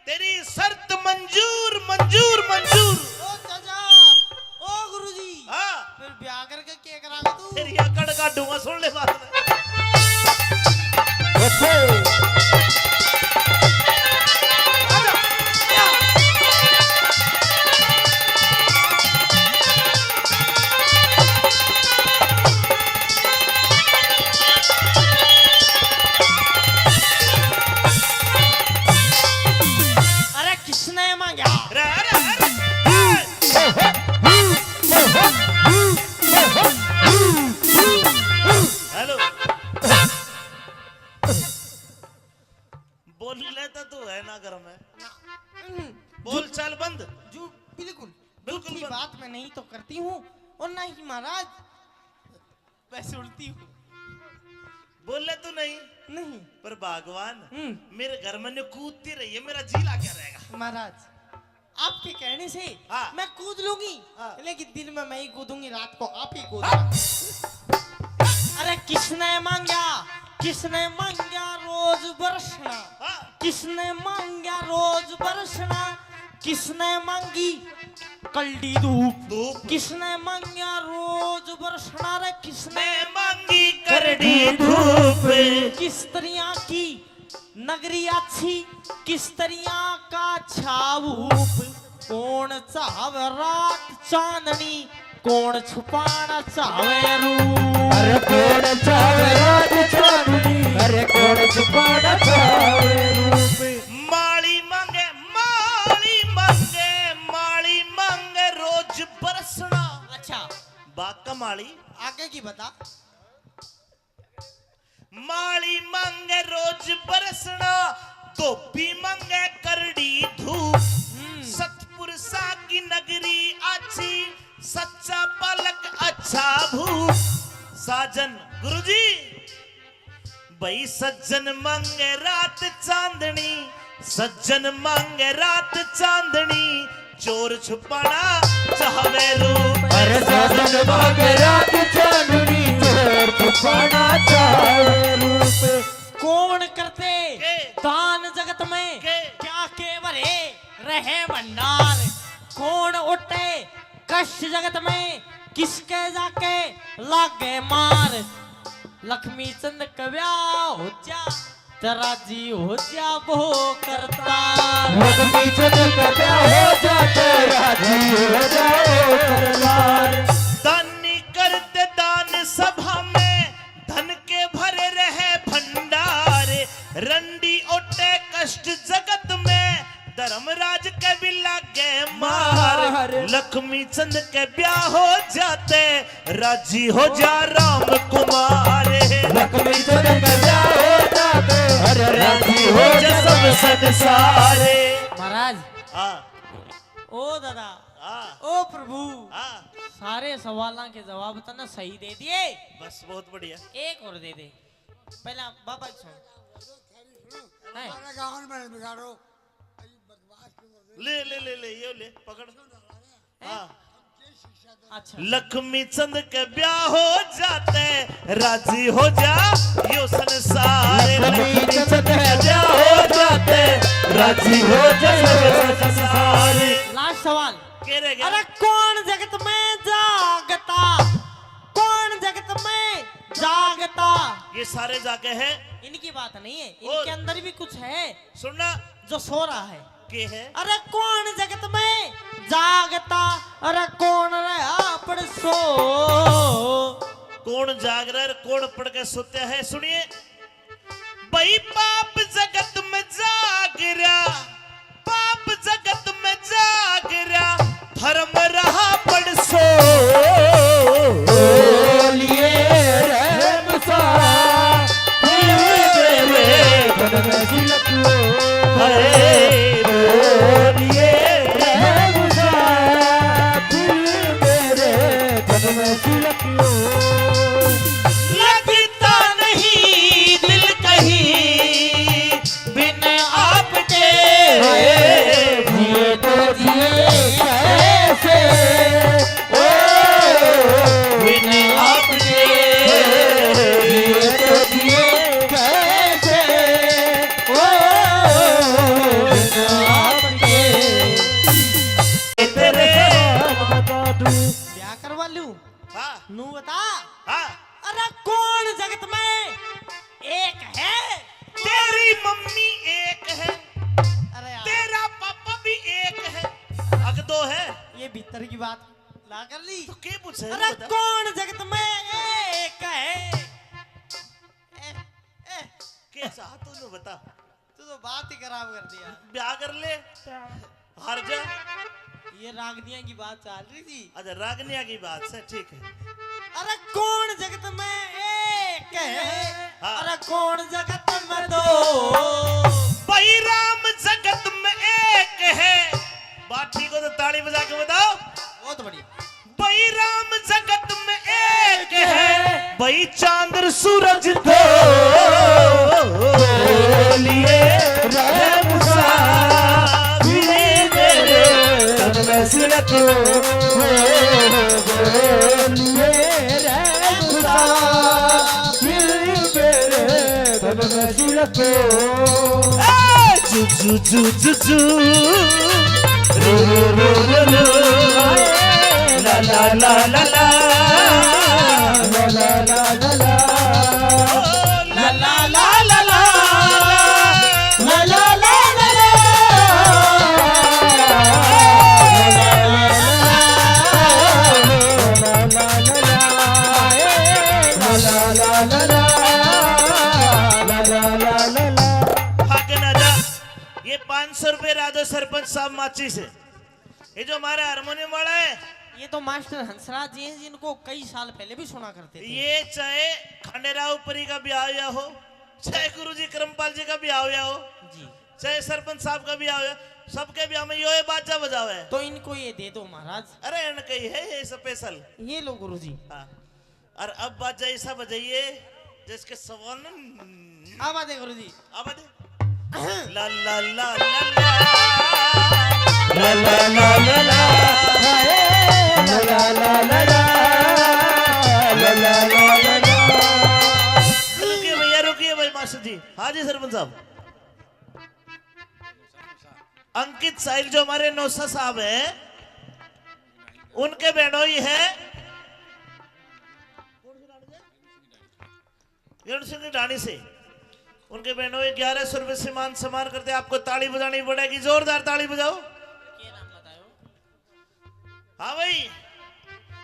तेरी शर्त मंजूर मंजूर मंजूर। ओ चाचा, ओ गुरुजी, हाँ, फिर ब्याह करके क्या करागा तू? तेरी अकड़ काटूंगा, सुन ले बात में। अरे किसने मांगा? अरे अरे अरे हेलो, बोल लेता तू है ना घर में? बोल चाल बंद। जो बिल्कुल बिल्कुल झूठी बंद। बात मैं नहीं तो करती हूँ और ना ही महाराज वैसे उड़ती हूँ। बोल ले तू नहीं, नहीं पर भगवान हम्म। मेरे घर में कूदती रही है, मेरा जी ला क्या रहेगा? महाराज आपके कहने से हाँ। मैं कूद लूंगी, हाँ। लेकिन दिन में मैं ही कूदूंगी, रात को आप ही कूदना। अरे किसने मांगा, किसने मांगा रोज बरसना, हाँ, किसने मांगा रोज बरसना, किसने मांगी कल्डी धूप, धूप किसने मांगा रोज बरसना, रे किसने मैं मांगी करड़ी धूप। किस तरिया की नगरी अच्छी, किस तरिया का छाऊप, कौन चाहे रात चांदनी, कौन छुपाना चाहे रूप। अरे कौन चावे रात चांदनी, अरे कौन छुपाना चावे रूप। माली मांगे माली मांगे माली मांगे रोज बरसना। अच्छा बात का माली आगे की बता। माली मांगे रोज बरसना, धोबी मांगे करड़ी धूप। सतपुरुषा की नगरी अच्छी, सच्चा पलक अच्छा भूप। साजन गुरुजी भाई सज्जन मांगे रात चांदनी, सज्जन मांगे रात चांदनी, चोर छुपाना चाहवे रूप। अरे साजन मांगे रात चांदनी, चोर छुपाना चाहे रूप। कौन करते के? दान जगत में के? क्या के भरे रहे भंडार, कौन उठे कष्ट जगत में किसके जाके लागे मार। लक्ष्मी चंद कव्या हो जा तेरा जी हो जा वो करता। लक्ष्मी चंद कव्या हो जा तेरा जी हो जाओ करतार। दानी करते दान सभा में, धन के भरे रहे भंडार। रंडी ओटे कष्ट जगत में, धर्मराज के भी लागे मार। लक्ष्मी चंद के ब्याह हो जाते, राजी हो जा राम कुमार। लक्ष्मी चंद कव्या हो जाते, अरे राजी हो जा जा सब संसारे। महाराज हाँ ओ दादा हाँ ओ प्रभु, हाँ, सारे सवालों के जवाब तो ना सही दे दिए, बस बहुत बढ़िया। एक और दे दे। पहला बाबा की सुन। है? ले ले ले ले ये ले पकड़। हाँ, अच्छा लक्ष्मी चंद के ब्याह हो जाते, राजी हो जा यो संसार। लक्ष्मी चंद के ब्याह हो जाते, राजी हो जा सब संसार। लास्ट सवाल। के रह गया? अरे कौन जगत में जागता, कौन जगत में जागता। ये सारे जाके हैं। इनकी बात नहीं है, इनके अंदर भी कुछ है सुनना जो सो रहा है। के है? अरे कौन जगत में जागता, अरे कौन रहा पड़ सो। कौन जाग रहा है कौन पढ़ के सोते है सुनिए। भाई पाप जगत में जाग रहा, पाप जगत में जाग रहा, धर्म रहा पड़ सो। बोलिए रहम सा मेरे तन में सिलक लो। हाय बोलिए रहम सा मेरे तन में सिलक लो। लगता नहीं दिल कहीं बिन आपके। जिए तो जिए कैसे ओ बिन आपके। जिए तो जिए कैसे ओ बिन आपके। तेरे बता दूं ब्याह करवा लूं हाँ नू बता। हाँ अरे कौन जगत में एक है? तेरी मम्मी एक है, अरे यार, तेरा पापा भी एक है, अग दो है ये भीतर की बात ला कर ली। तो क्या पूछे अरे बता। कौन जगत में एक है? क्या चाह तूने बता। तू तो बात ही खराब कर दिया। ब्याह कर ले हार जा। ये रागनिया की बात चल रही थी। अच्छा रागनिया की बात से ठीक है। अरे कौन जगत में एक है? हाँ। अरे कौन जगत में दो? भाई राम जगत में एक है। बात ठीक हो तो ताली बजा के बताओ। बहुत बढ़िया। भाई राम जगत में एक है, भाई चांद सूरज दो। बोलिए रहम सा मेरे तन में सिलक लो। बोलिए रहम सा मेरे तन में सिलक लो। जू जू जू जू जू रू रू रू रू ला ला ला ला ला ला ला ला ला ला ला ला ला ला ला ला ला ला ला भाग ना जा। ये 500 रुपए राधो सरपंच साहब माची से। ये जो हमारा हारमोनियम वाला है ये तो मास्टर हंसराज जी हैं जिनको कई साल पहले भी सुना करते थे। ये चाहे खंडेराव परी का ब्याह या हो, चाहे गुरुजी करमपाल जी का ब्याह या हो, जी चाहे सरपंच साहब का ब्याह हो, सबके ब्याह में यो बाजा बजावे है। तो इनको ये दे दो महाराज। अरे इनका ही है ये स्पेशल। ये लो गुरुजी। हाँ और अब बाजा ऐसा बजाइए जिसके सवाल अब आते गुरुजी। अब दे ला ला ला ला ला ला ला ला ला रुकिए भैया रुकिए भाई मास्टर जी। हाँ जी सरपंच साहब। अंकित साहिल जो हमारे नौसा साहब हैं उनके बहनोई है सिंह की ढाणी से। उनके बहनोई 1100 रुपए से मान सम्मान करते। आपको ताली बजानी पड़ेगी, जोरदार ताली बजाओ। हाँ भाई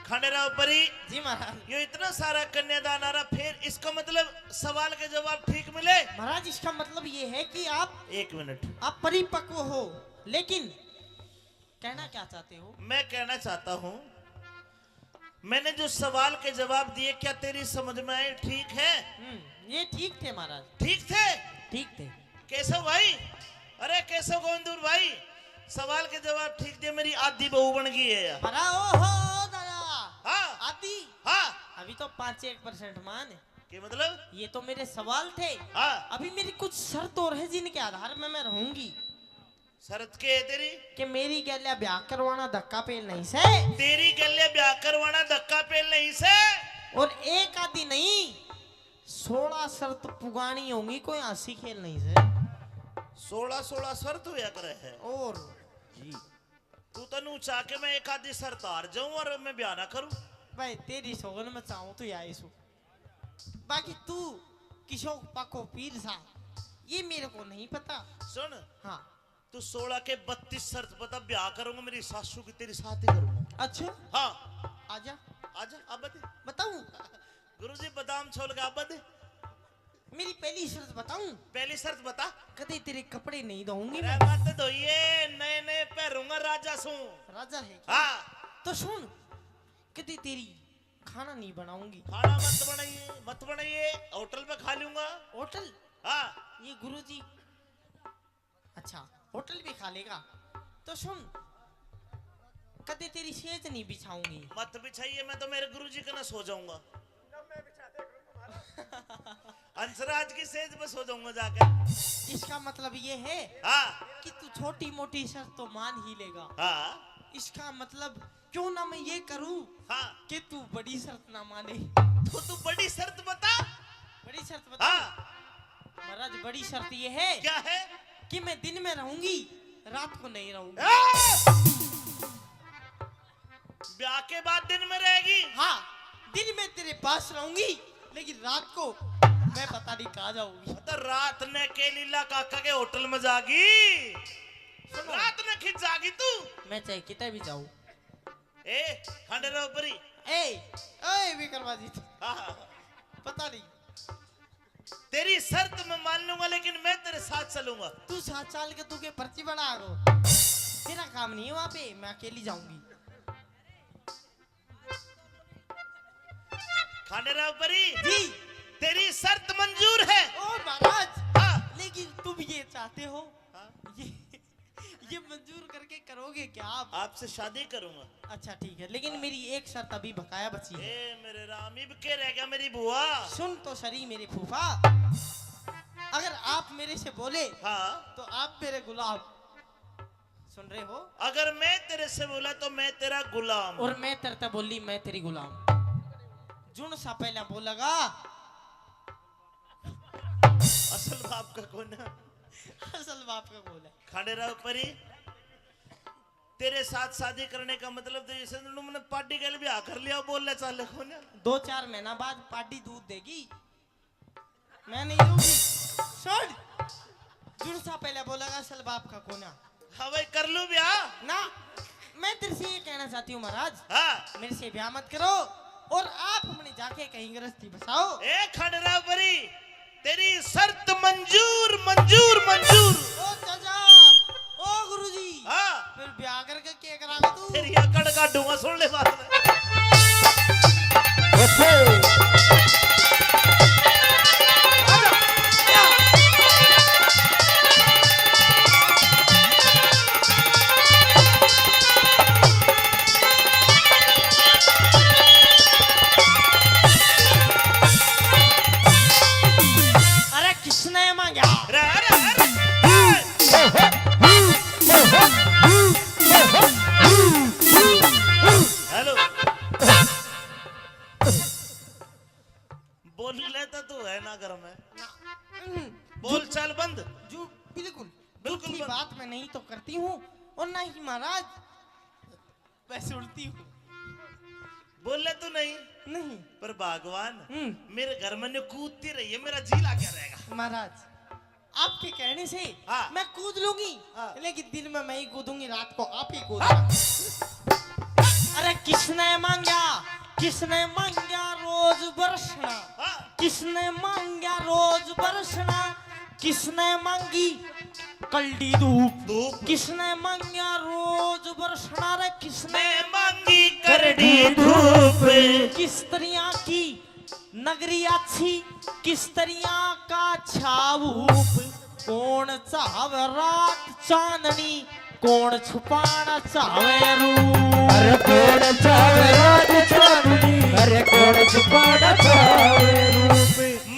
खंडेराव परी जी महाराज। ये इतना सारा कन्यादान आ रहा, फिर इसका मतलब सवाल के जवाब ठीक मिले। महाराज इसका मतलब ये है कि आप 1 मिनट आप परिपक्व हो, लेकिन कहना क्या चाहते हो? मैं कहना चाहता हूँ मैंने जो सवाल के जवाब दिए क्या तेरी समझ में आए? ठीक है ये ठीक थे महाराज। ठीक थे। ठीक थे। केशव भाई, अरे केशव गोविंदपुर भाई, सवाल के जवाब ठीक दिए, मेरी आधी बहू बन गई है यार। बड़ा ओहो दादा। हाँ आदि। हाँ अभी तो 5-1% मान है। के मतलब ये तो मेरे सवाल थे। हाँ अभी मेरी कुछ शर्त और है जिनके आधार में मैं रहूंगी। शरत के है तेरी? कि मेरी गैलिया ब्याह करवाना धक्का पेल नहीं से। तेरी गले ब्याह करवाना धक्का पेल नहीं से। और एक आदि नहीं 16 शर्त पुगानी होंगी, कोई हंसी खेल नहीं से। 16 शर्त हुआ करे है। और जी तू तनु चाह के मैं एक आधी शर्त हार जाऊं और मैं ब्याह ना करूं। भाई तेरी सोगन में चाहूं तो या सु। बाकी तू किशोर पाको पीर सा ये मेरे को नहीं पता। सुन हाँ तू 16 के 32 शर्त बता, ब्याह करूंगा मेरी सासू की तेरी साथ ही करूंगा। अच्छा हाँ आजा आजा अब दे बताऊं। गुरुजी बादाम छोल का अब दे मेरी पहली शर्त बताऊं। पहली शर्त बता कदे तेरे कपड़े नहीं धोऊंगी अरे मैं। मत धोइए नए नए पहनूंगा राजा सू राजा है क्या? हाँ तो सुन, कदे तेरी खाना नहीं बनाऊंगी। खाना मत बनाइए होटल पे खा लूंगा होटल? हाँ ये गुरुजी अच्छा होटल भी खा लेगा। तो सुन, कदे तेरी सेज नहीं बिछाऊंगी। मत बिछाइए मैं तो मेरे गुरुजी के ना सो जाऊंगा अंसराज की सेज पे सो जाऊंगा जाकर। इसका मतलब ये है हाँ कि तू छोटी मोटी शर्त तो मान ही लेगा। हाँ इसका मतलब क्यों ना मैं ये करूं हाँ कि तू बड़ी शर्त ना माने। तो तू बड़ी शर्त बता। बड़ी शर्त बता। हाँ महाराज बड़ी शर्त ये है क्या है कि मैं दिन में रहूंगी, रात को नहीं रहूंगी। ब्याह के बाद दिन में रहेगी। हाँ, दिन में तेरे पास रहूंगी लेकिन रात को मैं पता नहीं कहाँ जाऊंगी। तो रात ने के लीला काका के होटल में जागी। सुनो, रात ने खिंच जागी तू। मैं चाहे कितने भी जाऊं। ए खंडे रहो परी। ए विक्रमाजी हाँ पता नहीं। तेरी शर्त मैं मान लूंगा लेकिन मैं तेरे साथ चलूंगा। तू 7 साल के तू के पर्ची बना रो, तेरा काम नहीं है वहाँ पे, मैं अकेली जाऊंगी। खाने रहो परी जी तेरी शर्त मंजूर है। ओ महाराज, हाँ लेकिन तुम ये चाहते हो, हाँ? ये मंजूर करके करोगे क्या आप? आपसे शादी करूंगा। अच्छा ठीक है, लेकिन मेरी एक शर्त अभी बकाया बची है। ए मेरे राम इब के रह गया मेरी बुआ। सुन तो सरी मेरे फूफा, अगर आप मेरे से बोले हाँ तो आप मेरे गुलाम। सुन रहे हो? अगर मैं तेरे से बोला तो मैं तेरा गुलाम। और मैं तरता बोली मैं तेरी गुलाम। जुन सा पहला बोलेगा असल बाप का कौन है? असल बाप का बोल है। खाने रहो परी तेरे साथ शादी करने का मतलब तो जैसे तुमने पार्टी के लिए भी आकर लिया बोल ले चाले कौन है? 2-4 महीना बाद पार्टी दूध देगी, मैं नहीं दूंगी। सुन, जुन सा पहले बोलेगा असल बाप का कोना। हाँ भाई कर लूं ब्याह ना, मैं तेरे से ये कहना चाहती हूँ महाराज, हाँ मेरे से ब्याह मत करो और आप अपने जाके कहीं गृहस्थी बसाओ। ए खाने रहो परी तेरी शर्त मंजूर मंजूर मंजूर। ओ चाचा, ओ गुरुजी, हाँ फिर ब्याह करके क्या करागा तू? तेरी अकड़ काटूंगा सुन ले बात में। अरे किसने मांगा? अरे अरे अरे हेलो बोल लेता तू है ना घर में बोल चाल बंद। जो बिल्कुल बिल्कुल झूठी बंद। बात मैं नहीं तो करती हूँ और ना ही महाराज मैं सुनती हूँ। बोल ले तू नहीं नहीं पर भगवान हम्म। मेरे घर में ने कूदती रही है मेरा जी ला क्या रहेगा। महाराज आपके कहने से हाँ। मैं कूद लूंगी, हाँ। लेकिन दिन में मैं ही कूदूंगी, रात को आप ही कूदना। अरे किसने मांगा, किसने मांगा रोज बरसना, हाँ किसने मांगा रोज बरसना, किसने मांगी कल्डी धूप, धूप किसने मांगा रोज बरसना, रे किसने मैं मांगी करड़ी धूप। किस तरह की नगरी अच्छी, किस तरह का छाऊप, कौन चाहे रात चांदनी, कौन छुपाना चाहे रूप। अरे कौन चावे रात चांदनी, अरे कौन छुपाना चावे रूप।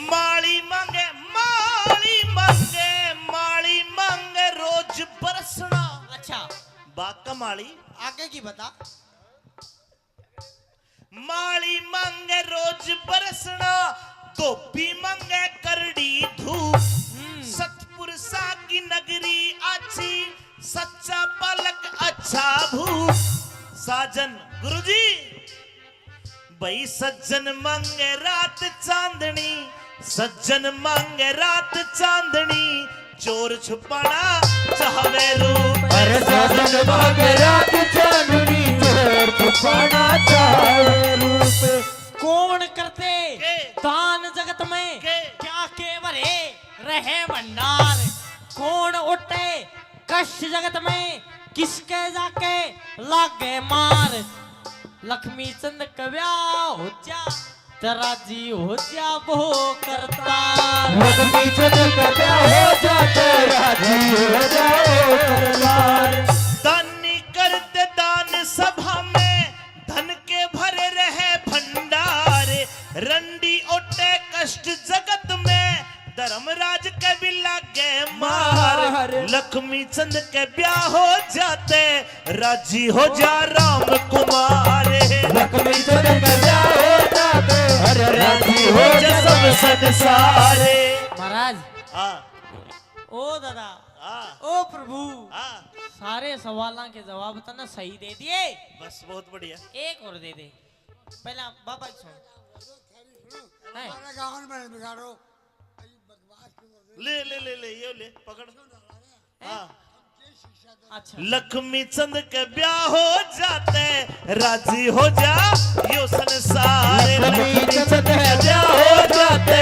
माली मांगे माली मांगे माली मांगे रोज बरसना। अच्छा बाका माली आगे की बता। माली मांगे रोज बरसना, धोबी मांगे करड़ी धूप। सतपुरुषा की नगरी अच्छी, सच्चा पलक अच्छा भूप। साजन गुरुजी भाई सज्जन मांगे रात चांदनी, सज्जन मांगे रात चांदनी, चोर छुपाना चाहवे रूप। अरे साजन मांगे रात चांदनी, चोर पाना चाहे रूप कौन करते के? दान जगत में के? क्या के भरे रहे भंडार। कौन उठे कष्ट जगत में किसके जाके लागे मार। लक्ष्मी चंद कव्या हो जा तेरा जी हो जा वो करता। लक्ष्मी चंद कव्या हो जा तेरा जी हो जाओ करतार। दानी करते दान सभा में धन के भरे रहे भंडार। रंडी ओटे कष्ट जगत में धर्मराज के भी लागे मार। लक्ष्मी चंद के ब्याह हो जाते राजी हो जा राम कुमार। लक्ष्मी चंद के ब्याह हो जाते अरे राजी हो जा सब संसारे। महाराज हाँ ओ दादा हाँ ओ प्रभु हाँ सारे सवालों के जवाब तो ना सही दे दिए। बस बहुत बढ़िया। एक और दे दे पहला बाबा की सुन। हैं? ले ले ले ले ये ले पकड़। हाँ अच्छा लक्ष्मी चंद के ब्याह हो जाते राजी हो जा यो संसार। लक्ष्मी चंद के ब्याह हो जाते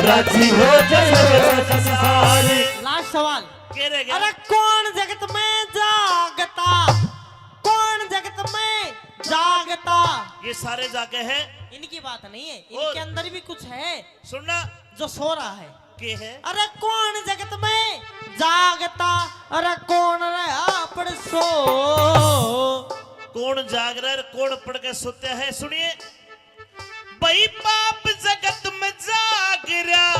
राजी हो जा सब संसारे। लास्ट सवाल के रह गया? अरे कौन जगत में जागता। कौन जगत में जागता। ये सारे जागे हैं। इनकी बात नहीं है और? इनके अंदर भी कुछ है सुनना जो सो रहा है। के है? अरे कौन जगत में जागता। अरे कौन रहा पड़ सो। कौन जाग रहा है कौन पढ़ के सोते हैं। सुनिए भाई पाप जगत में जाग रहा।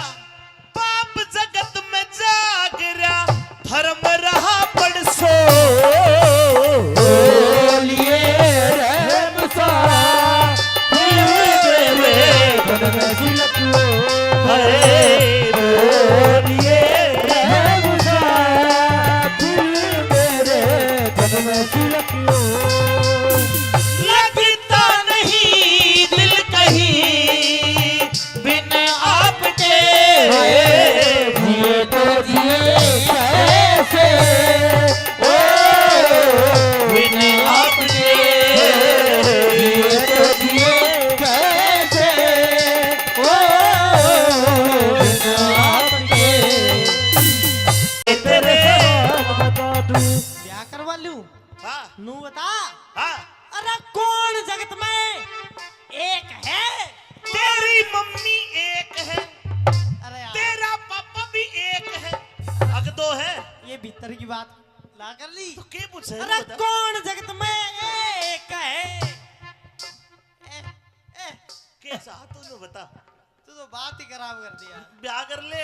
पाप जगत में जाग रहा धर्म रहा पड़ सो। बोलिए रहम सारा मेरे तन में झलक लो। बोलिए रहम सारा मेरे तन में झलक लो। लगता नहीं दिल कहीं बिन आपके। जिए तो जिए कैसे ओ बिन आपके। जिए तो जिए कैसे ओ बिन आपके। तेरे बता दूं ब्याह करवा लूं हाँ नू बता। हाँ अरे कौन जगत में एक है। तेरी मम्मी एक है अरे यार, तेरा पापा भी एक है। अग दो है ये भीतर की बात ला कर ली। तो के पूछे अरे बता। कौन जगत में एक है। कैसा तूने बता। तू तो बात ही खराब कर दिया। ब्याह कर ले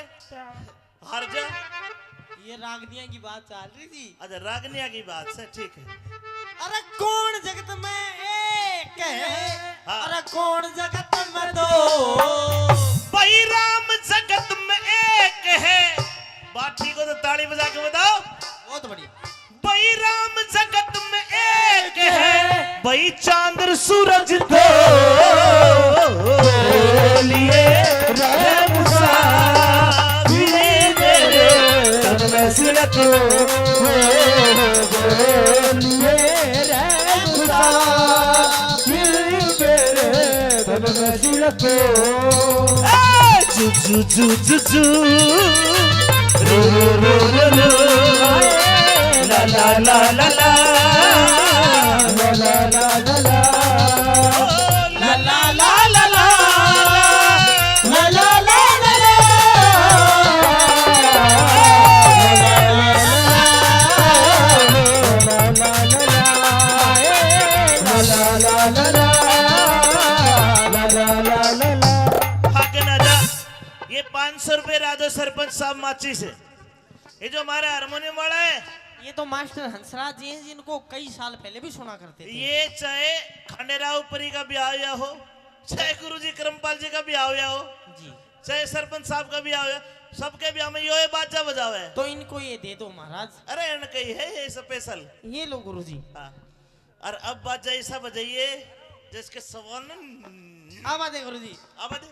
हार जा। ये रागनिया की बात चल रही थी। अच्छा रागनिया की बात से ठीक है। अरे कौन जगत में एक है। हाँ। अरे कौन जगत में दो। भाई राम जगत में एक है। बात ठीक हो तो ताली बजा के बताओ। बहुत बढ़िया। भाई राम जगत में एक है। भाई चांद सूरज दो। बोलिए रहम सारा मेरे तन में झलक लो। बोलिए रहम सारा मेरे तन में झलक लो। जू जू जू जू जू रू रू रू रू ला ला ला ला ला ला ला ला ला ला ला ला ला ला ला ला ला ला ला भाग ना जा। ये 500 रुपए राजो सरपंच साहब माची से। ये जो हमारा हारमोनियम वाला है ये तो मास्टर हंसराज जी हैं जिनको कई साल पहले भी सुना करते थे। ये चाहे खंडेराव परी का ब्याह हुआ हो चाहे गुरुजी करमपाल जी का ब्याह हुआ हो जी चाहे सरपंच साहब का ब्याह हुआ सबके ब्याह में यो बाजा बजावे है। तो इनको ये दे दो महाराज। अरे इनका ही है ये स्पेशल। ये लो गुरुजी। हाँ और अब बाजा ऐसा बजाइए जिसके सवाल में अब आते गुरुजी। अब दे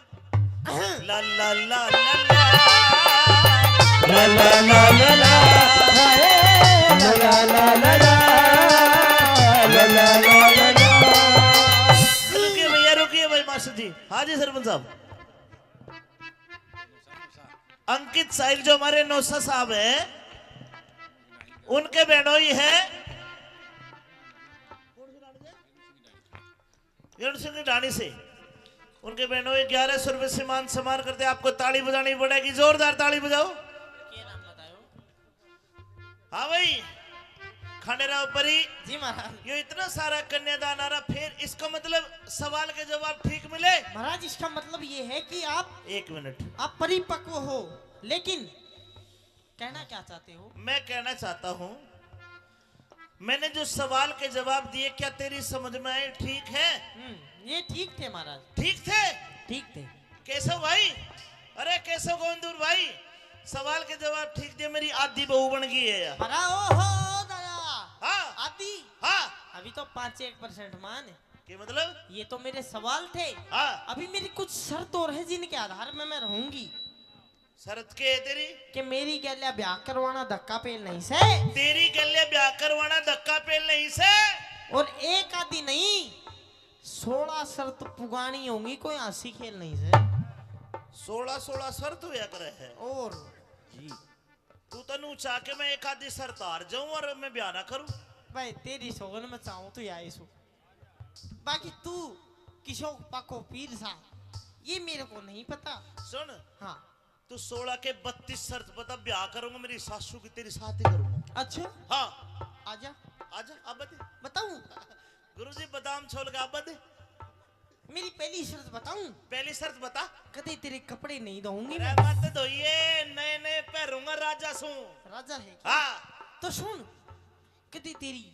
ला ला ला ला ला ला ला ला ला ला ला ला ला ला ला ला ला ला ला जी सरपंच साहब, अंकित साहिल जो हमारे नौसा साहब है, उनके बहनोई है रण सिंह ढाणी से, उनके बहनोई 1100 रुपए से मान सम्मान करते। आपको ताली बजानी पड़ेगी, जोरदार ताली बजाओ। हाँ भाई, खंडेराव परी जी महाराज। ये इतना सारा कन्यादान आ रहा, फिर इसका मतलब सवाल के जवाब ठीक मिले। महाराज इसका मतलब ये है कि आप 1 मिनट, आप परिपक्व हो, लेकिन कहना क्या चाहते हो? मैं कहना चाहता हूं, मैंने जो सवाल के जवाब दिए क्या तेरी समझ में आए? ठीक है? ये ठीक थे महाराज, ठीक थे? ठीक थे। केशव भाई, अरे केशव गोविंदपुर भाई, सवाल के जवाब ठीक दिए, मेरी आधी बहू बन गई है यार। अरे ओहो दादा, हाँ आदि, हाँ, अभी तो 5-1% मान, के मतलब? ये तो मेरे सवाल थे। हाँ, अभी मेरी कुछ शर्त और है जिनके आधार में मैं रहूंगी। शरत के है तेरी? कि मेरी गैल्या ब्याह करवाना धक्का पेल नहीं से, तेरी गले ब्याह करवाना धक्का पेल नहीं से, और एक आदि नहीं 16 शर्त पुगानी होंगी, कोई हंसी खेल नहीं से। 16 शर्त हुआ करे है। और जी, तू तनु चाह के मैं एक आधी शर्त हार जाऊं और मैं ब्याह ना करूं? भाई तेरी सोगन में चाहूं तो या सो, बाकी तू किशोर पाको पीर सा, ये मेरे को नहीं पता। सुन, हाँ, तू 16 के 32 शर्त बता, ब्याह करूंगा मेरी सासू की तेरी साथ ही करूंगा। अच्छा हाँ, आजा, आजा अब बता। बताऊं? गुरुजी बादाम छोल के अब बता। मेरी पहली शर्त बताऊं? पहली शर्त बता। कदे तेरे कपड़े नहीं धोऊंगी अरे मैं। मत धोइए, नए नए पहनूंगा राजा सू। राजा है क्या? हाँ, तो सुन, कदे तेरी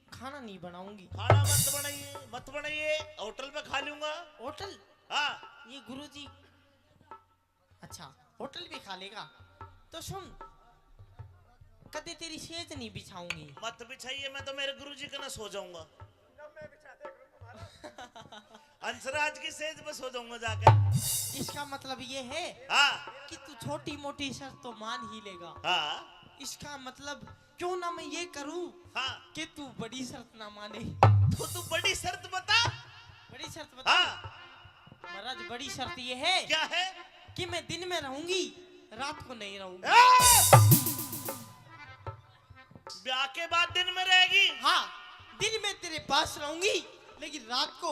खाना नहीं बनाऊंगी। खाना मत बनाइए, मत बनाइए, होटल पे खा लूंगा। होटल? हाँ, ये गुरुजी, अच्छा होटल भी खा लेगा। तो सुन, कदे तेरी सेज नहीं बिछाऊंगी। मत बिछाइए, मैं तो मेरे गुरुजी के ना सो जाऊंगा। अंशराज की सेज पे सो जाऊंगा जाकर। इसका मतलब ये है हाँ, कि तू छोटी मोटी शर्त तो मान ही लेगा। हाँ, इसका मतलब क्यों ना मैं ये करूं हाँ, कि तू बड़ी शर्त ना माने। तो तू बड़ी शर्त बता। बड़ी शर्त बता। हाँ, महाराज बड़ी शर्त ये है क्या है? कि मैं दिन में रहूंगी, रात को नहीं रहूंगी। ब्याह के बाद दिन में रहेगी? हाँ, दिन में तेरे पास रहूंगी, लेकिन रात को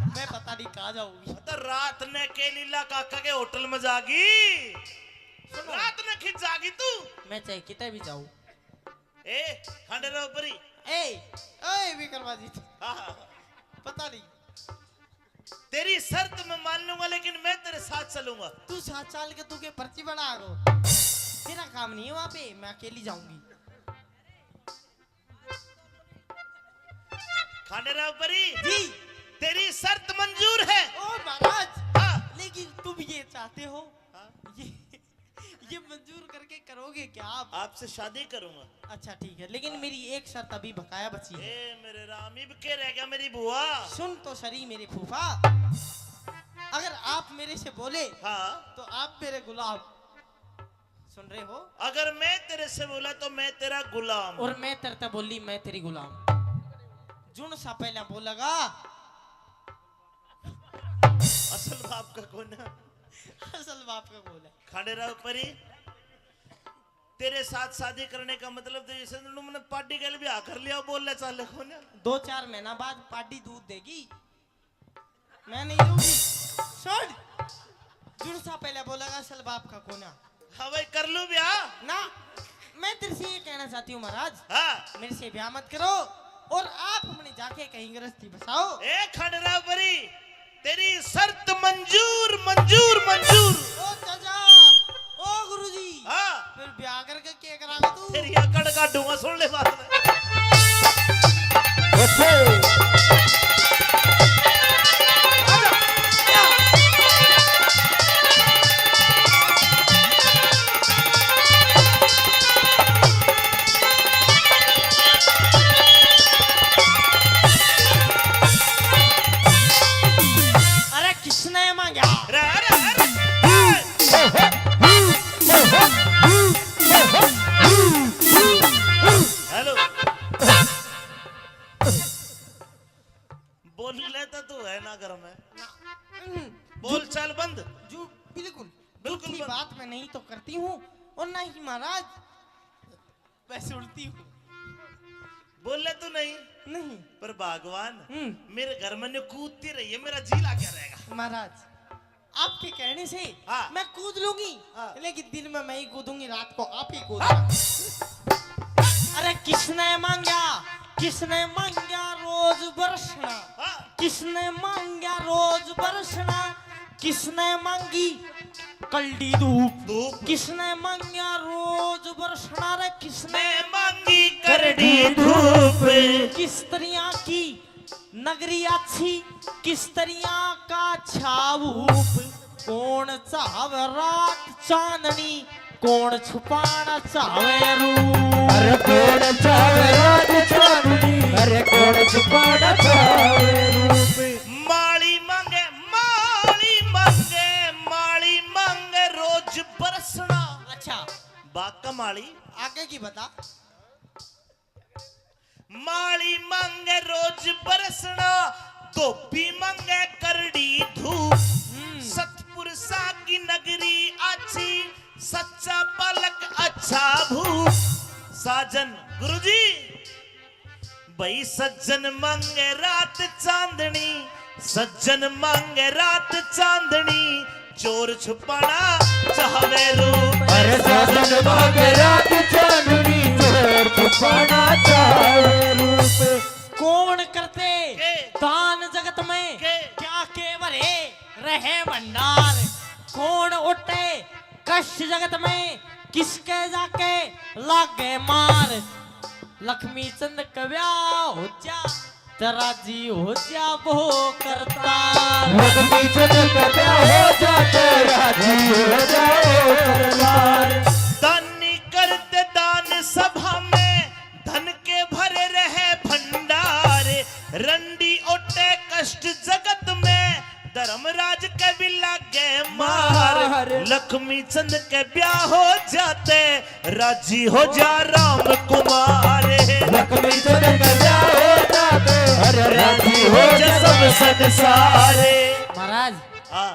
मैं पता नहीं कहाँ जाऊंगी। तो रात ने के लीला काका के होटल में जागी, सुनो, रात ने खिंच जागी तू। मैं चाहे कितने भी जाऊं। ए खंडेराव परी, ए विक्रमाजी, हाँ, पता नहीं, तेरी शर्त मैं मान लूंगा, लेकिन मैं तेरे साथ चलूंगा। तू 7 साल के तू के पर्ची बना गो, तेरा काम नहीं है वहां पे, मैं अकेली जाऊंगी। खंडेराव परी जी, तेरी शर्त मंजूर है। ओ महाराज, हाँ, लेकिन तुम ये चाहते हो, हाँ, ये मंजूर करके करोगे क्या आप? आपसे शादी करूंगा। अच्छा ठीक है, लेकिन मेरी एक शर्त अभी बकाया बची है। ए मेरे राम, इब के रह गया मेरी बुआ। सुन तो सरी मेरे फूफा, अगर आप मेरे से बोले हाँ, तो आप मेरे गुलाम, सुन रहे हो? अगर मैं तेरे से बोला तो मैं तेरा गुलाम। और मैं तेरे से बोली मैं तेरी गुलाम। जुन सा पहला बोलेगा, असल बाप का कौन है? असल बाप का बोल है। खंडेराव परी, तेरे साथ शादी करने का मतलब तो जैसे तुमने पार्टी के लिए भी आकर लिया, बोल ले चाले कौन है? 2-4 महीना बाद पार्टी दूध देगी, मैं नहीं दूंगी। सुन, जुन सा पहले बोलेगा असल बाप का कोना। हाँ भाई, कर लूं ब्याह ना, मैं तेरे से ये कहना चाहती हूँ महाराज, हाँ। मेरे से ब्याह मत करो और आप अपने जाके कहीं गृहस्थी बसाओ। ए खंडेराव परी, तेरी शर्त मंजूर मंजूर मंजूर। ओ चाचा, ओ गुरुजी, हाँ, फिर ब्याह करके क्या करांगा तू? तेरी अकड़ काटूंगा, सुन ले बात में। अरे किसने मांगा? अरे अरे अरे, हेलो, बोल लेता तू है ना घर में? बोल चाल बंद। जो बिल्कुल बिल्कुल झूठी बंद। बात मैं नहीं तो करती हूँ और ना ही महाराज वैसे उड़ती हूँ। बोले तो नहीं नहीं पर भगवान हम्म। मेरे घर में ने कूदती रही है, मेरा जी ला क्या रहेगा। महाराज आपके कहने से हाँ। मैं कूद लूंगी हाँ। लेकिन दिन में मैं ही कूदूंगी, रात को आप ही कूदना। अरे किसने मांगा रोज बरसना, हाँ। किसने मांगा रोज बरसना, किसने मांगी कल्डी धूप, धूप। किसने मांगा रोज बरसना रे, किसने मैं मांगी करड़ी धूप। किस तरह की नगरी अच्छी, किस तरह का छावूप, कौन चाहवे रात चांदनी, कौन छुपाना चाहवे रूप। अरे कौन चावे रात चांदनी, अरे कौन छुपाना चावे रूप। माली मांगे माली मांगे माली मांगे रोज बरसना। अच्छा बाका माली आगे की बता। माली मांगे रोज बरसना, धोबी मांगे करड़ी धूप। सतपुर सा की नगरी अच्छी, सच्चा पलक अच्छा भूप। साजन गुरुजी भाई सज्जन मांगे रात चांदनी, सज्जन मांगे रात चांदनी, चोर छुपाना चाहवे रूप। अरे साजन मांगे रात चांदनी, चोर छुपाना चावे रूप। कौन करते के? दान जगत में के? क्या के भरे रहे भंडार, कौन उठे कष्ट जगत में, किसके जाके लागे मार। लक्ष्मी चंद कव्या हो जा तेरा जी हो जा वो करता। लक्ष्मी चंद का ब्याह हो जाते, राजी हो जाओ करतार। दानी करते दान सभा में, धन के भरे रहे भंडार। रंडी ओटे कष्ट जगत में, धर्मराज के भी लागे मार। लक्ष्मी चंद के ब्याह हो जाते, राजी हो जा राम कुमार। लक्ष्मी चंद का ब्याह हो जाते, अरे राजी हो जा सब संसारे। महाराज हाँ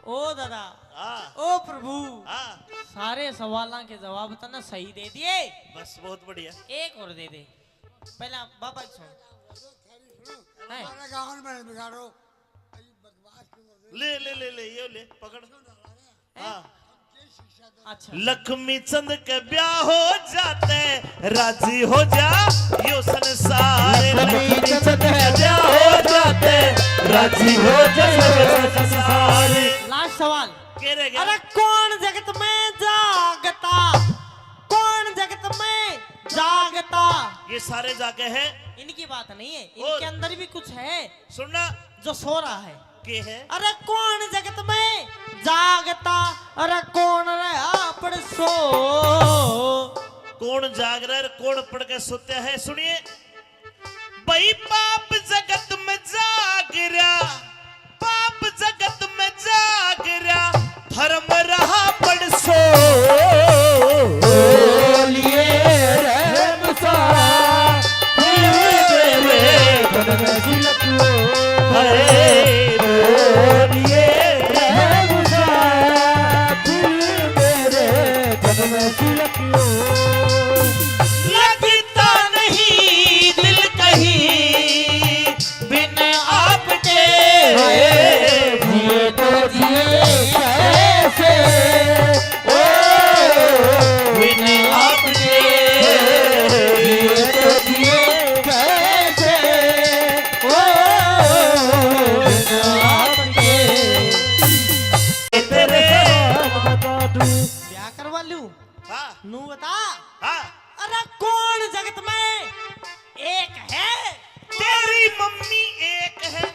ओ दादा हाँ ओ प्रभु हाँ सारे सवालों के जवाब तो ना सही दे दिए, बस बहुत बढ़िया। एक और दे दे। पहला बाबा की सुन हैं? ले ले ले ले ये ले पकड़। हाँ अच्छा लक्ष्मी चंद के ब्याह हो जाते, राजी हो जा यो संसार। लक्ष्मी चंद के ब्याह हो जाते, राजी हो जा सब संसार। लास्ट सवाल। के रह गया? अरे कौन जगत में जागता, कौन जगत में जागता। ये सारे जाके हैं। इनकी बात नहीं है, और? इनके अंदर भी कुछ है सुनना जो सो रहा है। के है? अरे कौन जगत में जागता, अरे कौन रहा पड़ सो। कौन जाग रहा है, कौन पढ़ के सोते हैं? सुनिए भाई पाप जगत में जाग रहा, पाप जगत में जाग रहा, धर्म रहा पड़ सो। बोलिए रहम सा, मेरे तन में झलक लो। बोलिए रहम सा, मेरे तन में झलक लो। लगता नहीं दिल कहीं बिन आपके, जिए तो जिए कैसे, ओ बिन आपके। जिए तो जिए कैसे, ओ बिन आपके। तेरे बता दूं, ब्याह करवा लूं हाँ नू बता। हाँ अरे कौन जगत में एक है। तेरी मम्मी एक है,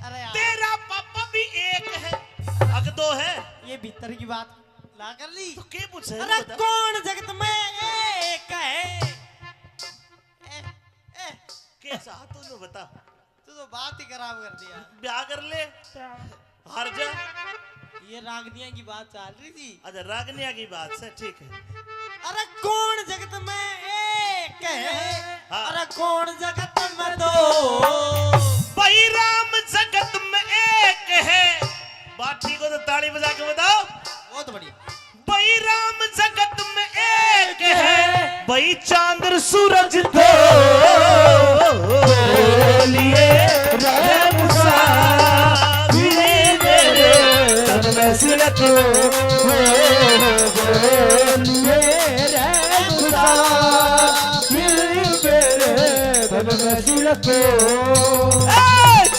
अरे यार तेरा पापा भी एक है, अग दो है ये भीतर की बात ला कर ली। तो के पूछे? अरे बता। कौन जगत में एक है। कैसा तूने बता। तू तो बात ही खराब कर दिया। ब्याह कर ले हार जा। ये रागनिया की बात चल रही थी। अच्छा रागनिया की बात से ठीक है। अरे कौन जगत में एक है, हाँ। अरे कौन जगत में दो। भाई राम जगत में एक है, ठीक हो तो ताली बजा के बताओ। बहुत बढ़िया। भाई राम जगत में एक है, भाई चांद सूरज दो लिए रहम साबिर मेरे तन में सिलत बोलिए रहम साबिर मेरे तन में सिलत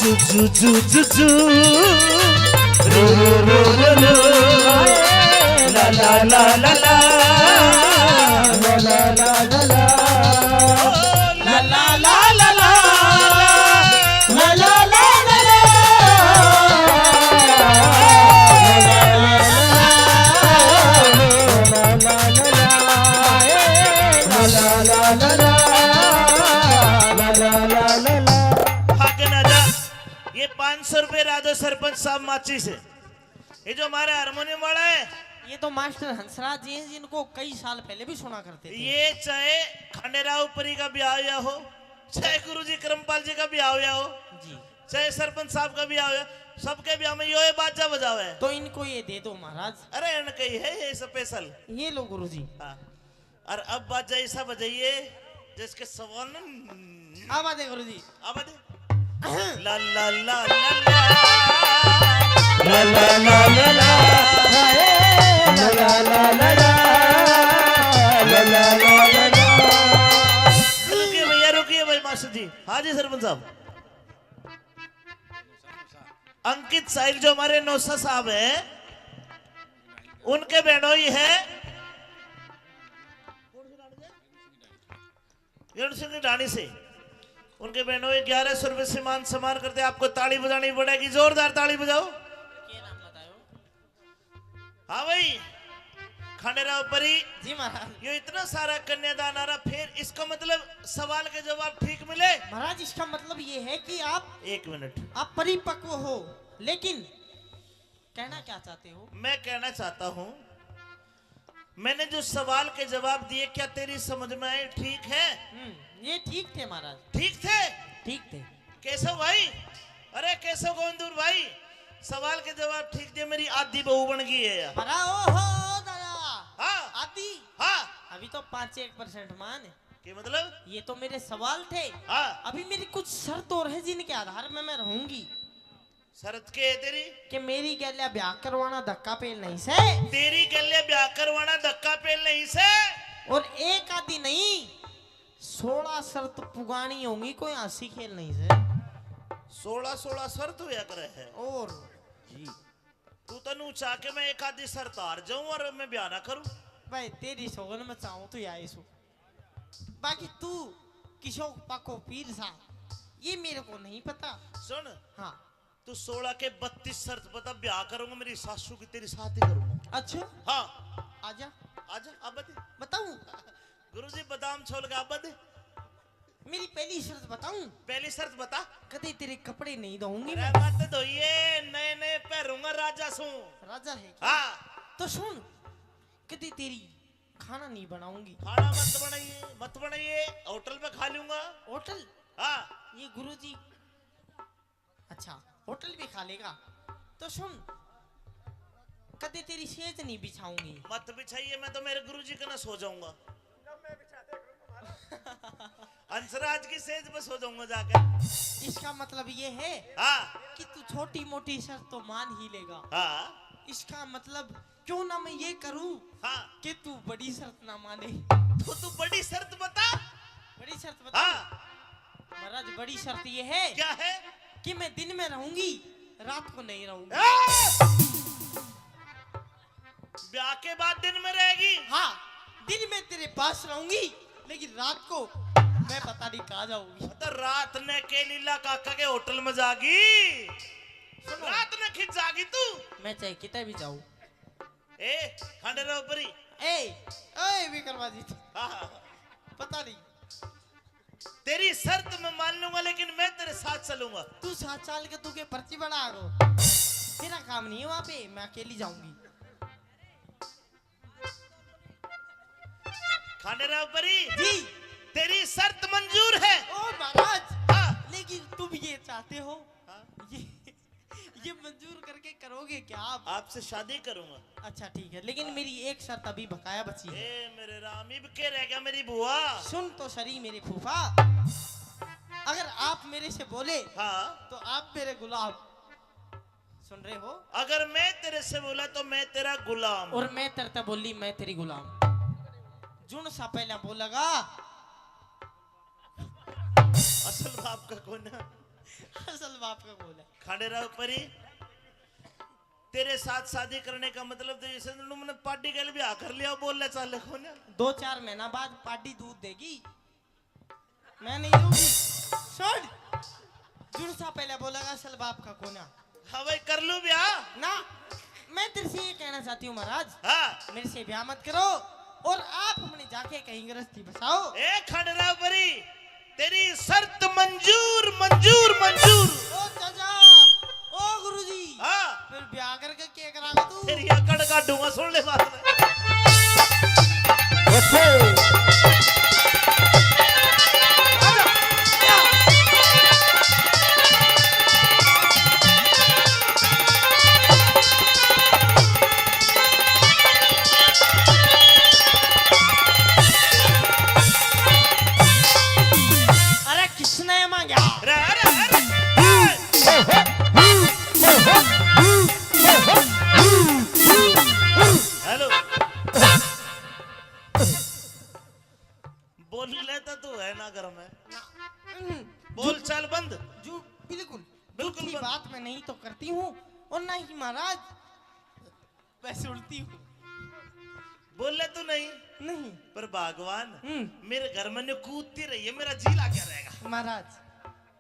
जू जू जू जू जू रू रू रू रू ला ला ला ला ला ला ला ला ला ला ला ला ला ला ला ला ला ला ला ये 500 रुपए राजो सरपंच साहब माची से। ये जो हमारे हारमोनियम वाला है, ये तो मास्टर हंसराज जी हैं जिनको कई साल पहले भी सुना करते थे। ये चाहे खंडेराव परी का ब्याह हुआ हो, चाहे गुरुजी करमपाल जी का ब्याह हुआ हो, जी चाहे सरपंच साहब का ब्याह हुआ, सबके ब्याह में ये बाजा बजावे है। तो इनको ये दे दो महाराज। अरे इनका ही है ये स्पेशल। ये लो गुरुजी। हाँ। और अब बाजा ऐसा बजाइए जिसके सवाल न अब आते गुरुजी। अब आते ला ला ला ला ला ला ला ला ला रुकिए भैया, रुकिए भाई मास्टर जी। हाँ जी सरपंच साहब। अंकित साहिल जो हमारे नौसा साहब हैं, उनके बहनोई है सिंह ढाणी से। उनके बहनोई 1100 रुपए से मान सम्मान करते। आपको ताली बजानी पड़ेगी, जोरदार ताली बजाओ। हाँ भाई खंडेराव परी जी महाराज। ये इतना सारा कन्यादान आ रहा, फिर इसका मतलब सवाल के जवाब ठीक मिले। महाराज इसका मतलब ये है कि आप 1 मिनट, आप परिपक्व हो, लेकिन कहना क्या चाहते हो? मैं कहना चाहता हूँ, मैंने जो सवाल के जवाब दिए क्या तेरी समझ में आए? ठीक है? ये ठीक थे महाराज। ठीक थे? ठीक थे। केशव भाई, अरे केशव गोविंदपुर भाई, सवाल के जवाब ठीक दिए, मेरी आधी बहू बन गई है यार। ओहो दादा। हाँ आदि। हाँ। अभी तो 5-1% मान है। क्या मतलब? ये तो मेरे सवाल थे। हाँ। अभी मेरी कुछ शर्त और है जिनके आधार में मैं रहूंगी। शरत के है तेरी? कि मेरी गैल्या ब्याह करवाना धक्का पेल नहीं से। तेरी गले ब्याह करवाना धक्का पेल नहीं से। और एक आदि नहीं, 16 शर्त पुगानी होंगी, कोई हंसी खेल नहीं से। 16 शर्त हुआ करे है। और जी तू तनु चाह के मैं एक आधी शर्त हार जाऊं और मैं ब्याह ना करूं? भाई तेरी सोगन में चाहूं तो या सो। बाकी तू किशोर पाको पीर सा, ये मेरे को नहीं पता। सुन, हाँ तू 16 के 32 शर्त बता, ब्याह करूंगा मेरी सासू की तेरी साथ ही करूंगा। अच्छा हाँ आजा आजा अब बता। बताऊं? गुरुजी बादाम छोड़ के अब बता। मेरी पहली शर्त बताऊं? पहली शर्त बता। कभी तेरे कपड़े नहीं धोऊंगी। अरे मत धोइए, नए नए पहनूंगा राजा सू। राजा है क्या? हाँ। तो सुन, कभी तेरी खाना नहीं बनाऊंगी। खाना मत बनाइए, होटल पे खा लूंगा। होटल? हाँ। ये गुरुजी अच्छा होटल भी खा लेगा। तो सुन, कभी तेरी सेज नहीं बिछाऊंगी। मत बिछाइए, मैं तो मेरे गुरुजी के ना सो जाऊंगा। हंसराज की सेज पे सो जाऊंगा जाकर। इसका मतलब ये है हाँ कि तू छोटी मोटी शर्त तो मान ही लेगा। हाँ इसका मतलब क्यों ना मैं ये करूं हाँ कि तू बड़ी शर्त ना माने। तो तू बड़ी शर्त बता। बड़ी शर्त बता। हाँ महाराज बड़ी शर्त ये है क्या है? कि मैं दिन में रहूंगी, रात को नहीं रहूंगी। ब्याह के बाद दिन में रहेगी? हाँ, दिन में तेरे पास रहूंगी, लेकिन रात को मैं पता नहीं कहाँ जाऊंगी। तो रात ने के लीला काका के होटल में जागी, रात ने खिंच जागी तू। मैं चाहे कितने भी जाऊं। ए खंडेराव परी, ए विक्रमाजी, हाँ पता नहीं। तेरी शर्त मैं मान लूंगा, लेकिन मैं तेरे साथ चलूंगा। तू 7 साल के तू के पर्ची बना गो, तेरा काम नहीं है वहां पे, मैं अकेली जाऊंगी। खंडेराव परी जी तेरी शर्त मंजूर है। ओ महाराज, हाँ लेकिन तुम ये चाहते हो, हाँ? ये मंजूर करके करोगे क्या आप? आपसे शादी करूंगा। अच्छा ठीक है, लेकिन मेरी एक शर्त अभी बकाया बची है। ए मेरे राम, इब के रह गया मेरी बुआ। सुन तो सही मेरे फूफा, अगर आप मेरे से बोले हाँ, तो आप मेरे गुलाम, सुन रहे हो? अगर मैं तेरे से बोला तो मैं तेरा गुलाम। और मैं तरता बोली मैं तेरी गुलाम। जुन सा पहला बोलेगा असल बाप का कौन है? असल बाप का बोल है। खंडेराव परी, तेरे साथ शादी करने का मतलब तो जैसे तुमने पार्टी के लिए भी आकर लिया, बोलने चाले कौन है? 2-4 महीना बाद पार्टी दूध देगी, मैं नहीं दूंगी। सुन, जुड़ सा पहले बोलेगा असल बाप का कोना। हाँ भाई, कर लूं ब्याह ना, मैं तेरे से ये कहना चाहती हूँ महाराज, हाँ। मेरे से ब्याह मत करो और आप अपने जाके कहीं गृहस्थी बसाओ। ए खंडेराव परी, तेरी शर्त मंजूर मंजूर मंजूर। ओ चाचा, ओ गुरुजी, हाँ, फिर ब्याह करके क्या करागा तू? तेरी अकड़ काटूंगा, सुन ले बात में। अरे किसने मांगा? अरे अरे अरे, हेलो, बोल लेता तू है ना घर में? बोल चाल बंद। जो बिल्कुल बिल्कुल झूठी बंद। बात मैं नहीं तो करती हूँ और ना ही महाराज वैसे उड़ती हूँ। बोल ले तू नहीं, नहीं पर भगवान हम्म। मेरे घर में ने कूदती रही है, मेरा जी क्या रहेगा? महाराज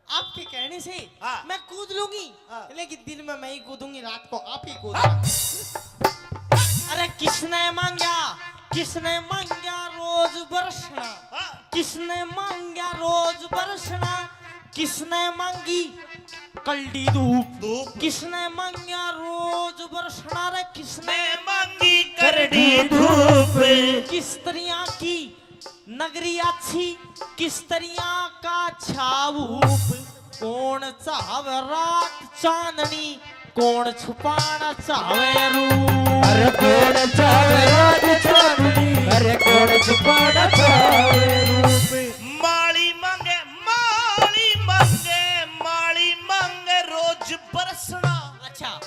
आपके कहने से हाँ। मैं कूद लूंगी, हाँ। लेकिन दिन में मैं ही कूदूंगी, रात को आप ही हाँ। कूदना। अरे किसने मांगा, किसने मांगा रोज बरसना, हाँ। किसने मांगा रोज बरसना, किसने मांगी कल्डी धूप, धूप। किसने मांगा रोज बरसना, रे किसने मैं मांगी करड़ी धूप। किस तरह की नगरी अच्छी, किस तरह का छाऊप, कौन चाहे रात चांदनी, कौन छुपाना चाहे रूप। अरे कौन चावे रात चांदनी, अरे कौन छुपाना चावे रूप। माली मांगे माली मांगे, माली मांगे रोज बरसना। अच्छा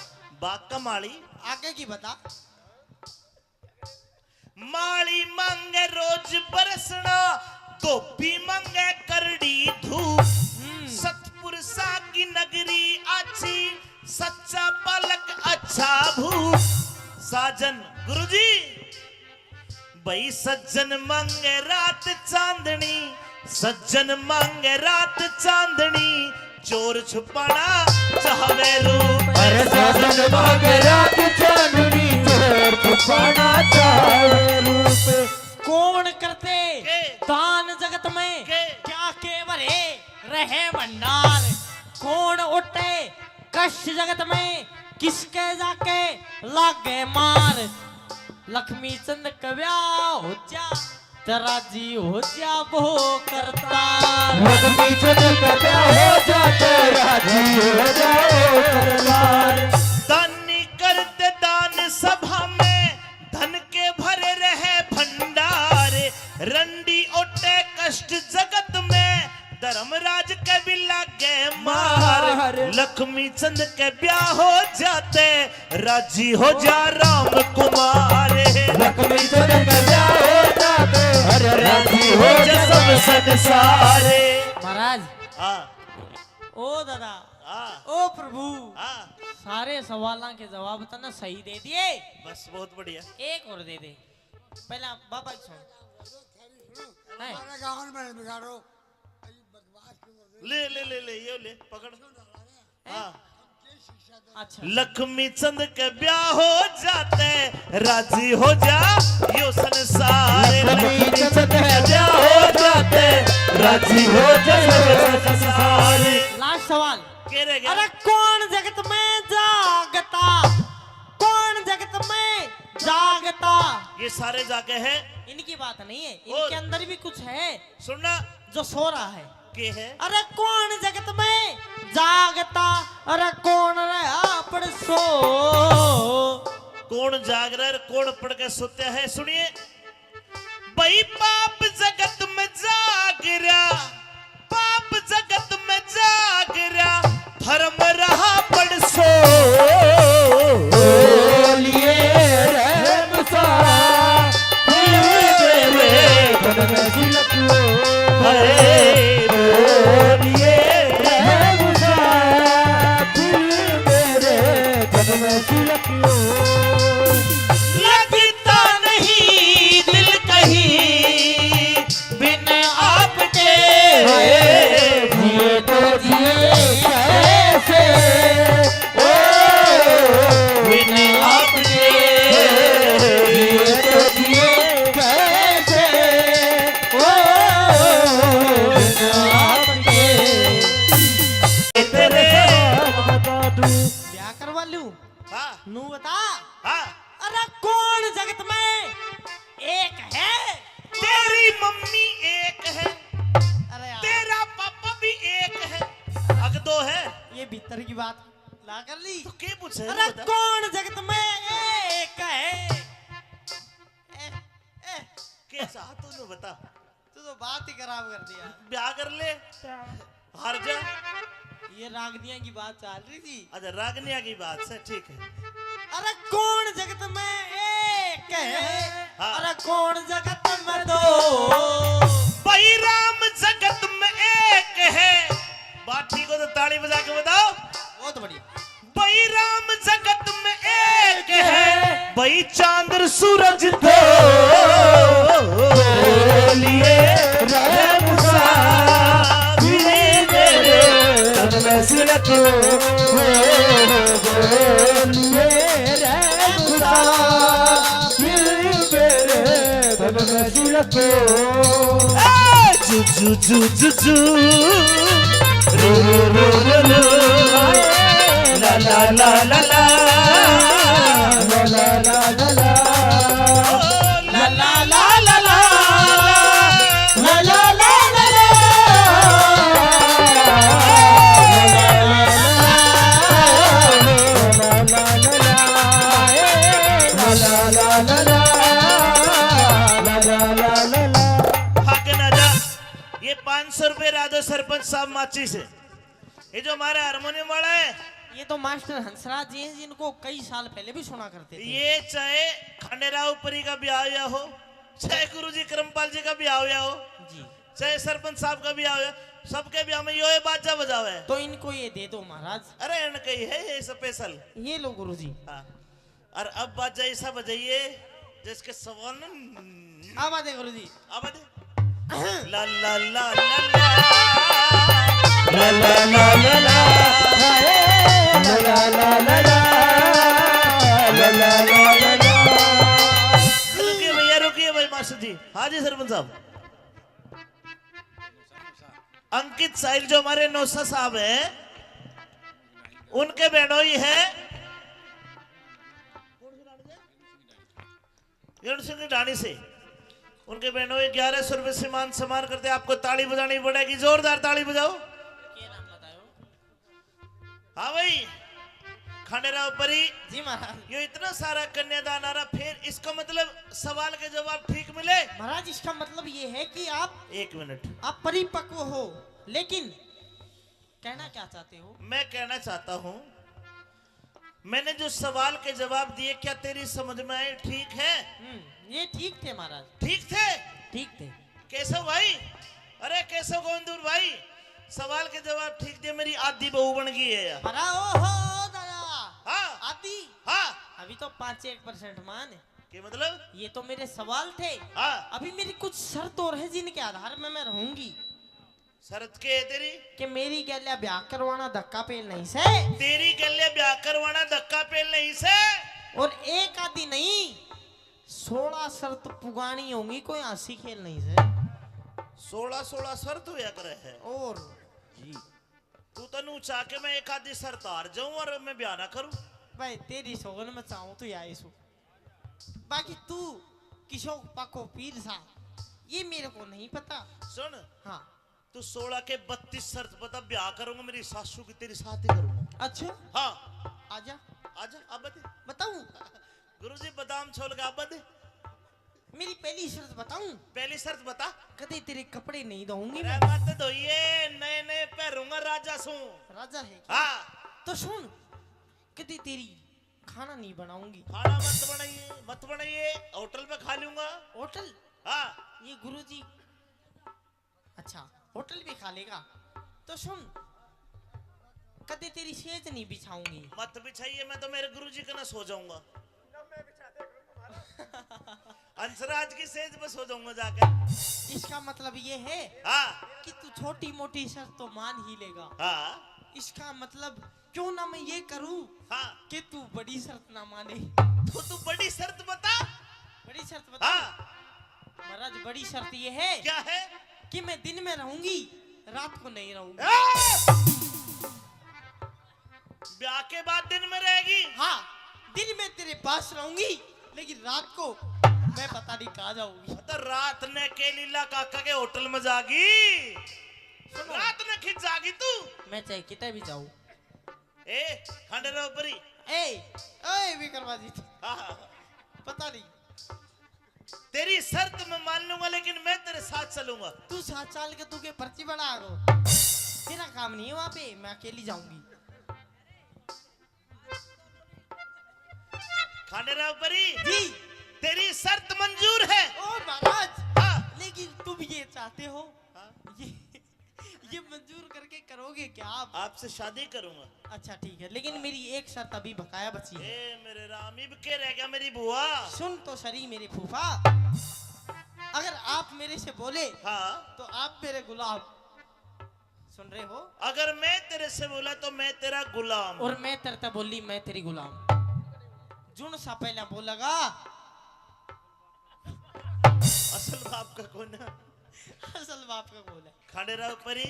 बाग का माली, आगे की बता। माली मांगे रोज बरसना, धोबी मांगे करड़ी धूप। सतपुरुषा की नगरी अच्छी, सच्चा पलक अच्छा भूप। साजन गुरुजी, भाई सज्जन मांगे रात चांदनी, सज्जन मांगे रात चांदनी, चोर छुपाना चाहे रूप। अरे साजन मांगे रात चांदनी, चोर छुपाना चाहे रूप। कौन करते के? दान जगत में के? क्या के भरे रहे भंडार, कौन उठे कष्ट जगत में, किसके जाके लागे मार। लक्ष्मी चंद कव्या हो जा, तेरा जी हो जा वो करतार। लक्ष्मी चंद का ब्याह हो जाते, राजी हो जाओ सरदार। दानी करते दान सभा में, धन के भरे रहे भंडार। रंडी ओटे कष्ट जगत में, धर्मराज के भी लागे मार। लक्ष्मी चंद के ब्याह हो जाते, राजी हो जा राम कुमार। लक्ष्मी चंद का ब्याह हो जाते, अरे राजी हो जा सब संसारे। महाराज हाँ ओ दादा, हाँ ओ प्रभु, हाँ, सारे सवालों के जवाब तो ना सही दे दिए, बस बहुत बढ़िया। एक और दे दे। पहला बाबा की सुन। हैं? ले ले ले ले ये ले पकड़। हाँ, अच्छा लक्ष्मी चंद के ब्याह हो जाते, राजी हो जा यो संसार। लक्ष्मी चंद के ब्याह हो जाते, राजी हो जा सब संसार। लास्ट सवाल। के रह गया? अरे कौन जगत में जागता, कौन जगत में जागता। ये सारे जाके हैं, इनकी बात नहीं है, और? इनके अंदर भी कुछ है सुनना जो सो रहा है। के है? अरे कौन जगत में जागता, अरे कौन रहा पड़ सो। कौन जाग रहा है कौन पढ़ के सोते है सुनिए। भाई पाप जगत में जाग रहा, पाप जगत में जाग रहा, धर्म रहा पड़ सो। बोलिए रहम सा मेरे तन में सिलको। बोलिए रहम सा मेरे तन में सिलको। लगता नहीं दिल कहीं बिन आपके। जिए तो जिए कैसे ओ बिन आपके। जिए तो जिए कैसे ओ बिना आपके। तेरे बता दूं ब्याह करवा लूं हाँ नू बता। हाँ अरे कौन जगत में एक है? तेरी मम्मी एक है, अरे यार तेरा पापा भी एक है, अग दो है ये भीतर की बात ला कर ली। तो क्या पूछे अरे बता। कौन जगत में एक है? क्या चाह तूने बता। तू तो बात ही खराब कर दिया। ब्याह कर ले हार जा। ये रागनिया की बात चल रही थी। अच्छा रागनिया की बात से ठीक है। अरे कौन जगत में एक है? हाँ। अरे कौन जगत में दो? भाई राम जगत में एक है। बात ठीक हो तो ताली बजा के बताओ। बहुत बढ़िया। भाई राम जगत में एक है, भाई चांद सूरज दो। बोलिए रहम सा मेरे तन में सिलको। बोलिए रहम सा मेरे तन में सिलको। जू जू जू जू जू रू रू रू रू रू ला ला ला ला ला ला ला ला ला ला ला ला ला ला ला ला ला ला ला भाग ना जा। ये 500 रुपए राधो सरपंच साहब माची से। ये जो हमारा हारमोनियम वाला है ये तो मास्टर हंसराज जी हैं जिनको कई साल पहले भी सुना करते थे। ये चाहे खंडेराव परी का ब्याह हुआ हो, चाहे गुरुजी करमपाल जी का ब्याह हुआ हो, जी चाहे सरपंच साहब का ब्याह हुआ, सबके ब्याह में ये बाजा बजावा है। तो इनको ये दे दो महाराज। अरे इनका ही है ये स्पेशल। ये लो गुरुजी। हाँ और अब बाजा ऐसा बजाइए जिसके सवाल अब आते गुरुजी। अब ला ला ला ला ला ला ला ला ला रुकिए भैया रुकिए भाई मास्टर जी। हाँ जी सरपंच साहब। अंकित साहिल जो हमारे नौसा साहब हैं उनके बहनोई है सिंह की ढाणी से। उनके बहनोई 1100 रुपए से मान सम्मान करते। आपको ताली बजानी पड़ेगी, जोरदार ताली बजाओ। हाँ भाई खंडेराव परी जी महाराज। ये इतना सारा कन्यादान आ रहा, फिर इसका मतलब सवाल के जवाब ठीक मिले। महाराज इसका मतलब ये है कि आप 1 मिनट आप परिपक्व हो, लेकिन कहना क्या चाहते हो? मैं कहना चाहता हूँ मैंने जो सवाल के जवाब दिए क्या तेरी समझ में आए? ठीक है ये ठीक थे महाराज। ठीक थे। ठीक थे। केशव भाई, अरे केशव गोविंदपुर भाई, सवाल के जवाब ठीक थे। मेरी आधी बहू बन गई है यार। बड़ा ओहो दादा। हाँ आती हाँ अभी तो 5-1% मान है। के मतलब ये तो मेरे सवाल थे। हाँ अभी मेरी कुछ शर्त और है जिनके आधार में मैं रहूंगी। शरत के है तेरी? कि मेरी गैल्या ब्याह करवाना धक्का पेल नहीं से, तेरी गले ब्याह करवाना धक्का पेल नहीं से। और एक आदि नहीं 16 शर्त पुगानी होंगी, कोई हंसी खेल नहीं से। 16 शर्त हुआ करे है। और तू तनु चाह के मैं एक आधी शर्त हार जाऊं और मैं ब्याह ना करूं। भाई तेरी सोगन में चाहूं तो यार सो, बाकी तू किशोर पको पीर सा ये मेरे को नहीं पता। सुन हाँ तू 16 के 32 शर्त बता, ब्याह करूंगा मेरी सासू की तेरी साथ ही करूंगा। अच्छा हाँ आजा आजा अब बता बताऊं। गुरुजी बादाम छोल का अब बता मेरी पहली शर्त बताऊं। पहली शर्त बता कदे तेरे कपड़े नहीं धोऊंगी अरे मैं। मत धोइए नए नए पहनूंगा राजा सू राजा है क्या? हाँ तो सुन, कदे तेरी खाना नहीं बनाऊंगी। खाना मत बनाइए होटल में खा लूंगा होटल? हाँ ये गुरुजी अच्छा होटल भी खा लेगा। तो सुन, कदे तेरी सेज नहीं बिछाऊंगी। मत बिछाइए मैं तो मेरे गुरुजी का ना सो जाऊंगा अंसराज की सेज पे सो जाऊंगा जाकर। इसका मतलब ये है हाँ कि तू छोटी मोटी शर्त तो मान ही लेगा। हाँ इसका मतलब क्यों ना मैं ये करूं हाँ कि तू बड़ी शर्त ना माने। तो तू बड़ी शर्त बता। बड़ी शर्त बता। हाँ महाराज बड़ी शर्त ये है क्या है कि मैं दिन में रहूंगी, रात को नहीं रहूंगी। ब्याह के बाद दिन में रहेगी। हाँ, दिन में तेरे पास रहूंगी लेकिन रात को मैं पता नहीं कहाँ जाऊंगी। तो रात ने के लीला काका के होटल में जागी। रात ने खिंच जागी तू। मैं चाहे कितने भी जाऊं। ए खंडेराव परी ए विक्रमादित्य, हाँ पता नहीं। तेरी शर्त मैं मान लूंगा लेकिन मैं तेरे साथ चलूंगा। तू 7 साल के तू के पर्ची बना गो, तेरा काम नहीं है वहां पे, मैं अकेली जाऊंगी। खंडेराव परी जी तेरी शर्त मंजूर है। ओ महाराज, हाँ लेकिन तुम ये चाहते हो हाँ? ये मंजूर करके करोगे क्या आप? आपसे शादी करूंगा। अच्छा ठीक है, लेकिन मेरी एक शर्त अभी बकाया बची है। ए मेरे राम इब के रह गया मेरी बुआ। सुन तो सही मेरे फूफा, अगर आप मेरे से बोले हाँ तो आप मेरे गुलाम। सुन रहे हो? अगर मैं तेरे से बोला तो मैं तेरा गुलाम। और मैं तरता बोली मैं तेरी गुलाम। जुन सा पहला बोलेगा असल बाप का कौन है? असल बाप का बोल है। खंडेराव परी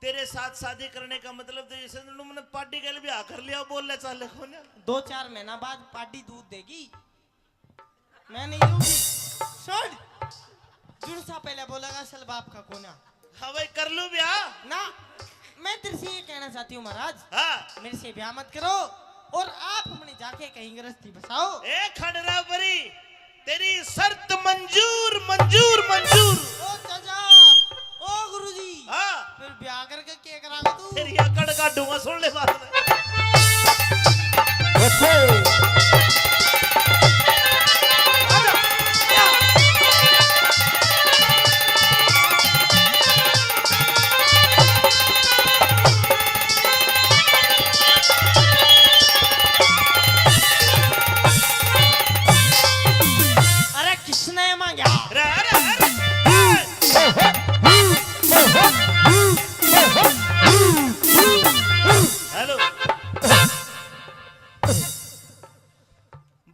तेरे साथ शादी करने का मतलब तो जैसे मैंने पार्टी के लिए भी आकर लिया बोलने चाले कौन है? 2-4 महीना बाद पार्टी दूध देगी, मैं नहीं दूंगी। सुन, जुन सा पहले बोलेगा असल बाप का कौन है? हाँ भाई कर लूं ब्याह ना, मैं तेरे से ये कहना चाहती हूँ महाराज, हाँ मेरे से ब्याह मत करो और आप अपने जाके कहीं गृहस्थी बसाओ। ए खंडेराव परी तेरी शर्त मंजूर मंजूर मंजूर। ओ चाचा, ओ गुरुजी, हाँ फिर ब्याह करके क्या करागा तू? तेरी अकड़ काटूंगा सुन ले बात में। अरे किसने मांगा? अरे अरे अरे हेलो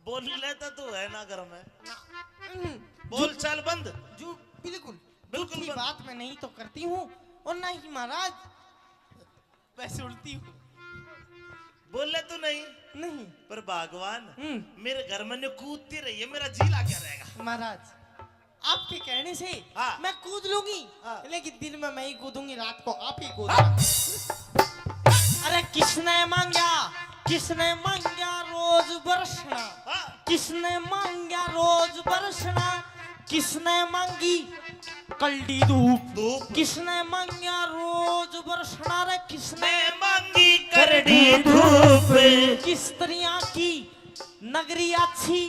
बोल लेता तू है ना घर में बोल चाल बंद। जो बिल्कुल बिल्कुल झूठी बंद। बात मैं नहीं तो करती हूँ और ना ही महाराज मैं सुनती हूँ। बोल ले तू नहीं नहीं पर भगवान हम्म। मेरे घर में कूदती रही है मेरा जी ला क्या रहेगा। महाराज आपके कहने से हाँ। मैं कूद लूंगी हाँ। लेकिन दिन में मैं ही कूदूंगी, रात को आप ही कूदना। अरे किसने मांगा रोज बरसना, हाँ किसने मांगा रोज बरसना, किसने मांगी कल्डी धूप, धूप किसने मांगा रोज बरसना रे, किसने मैं मांगी करड़ी धूप। किस तरह की नगरी अच्छी,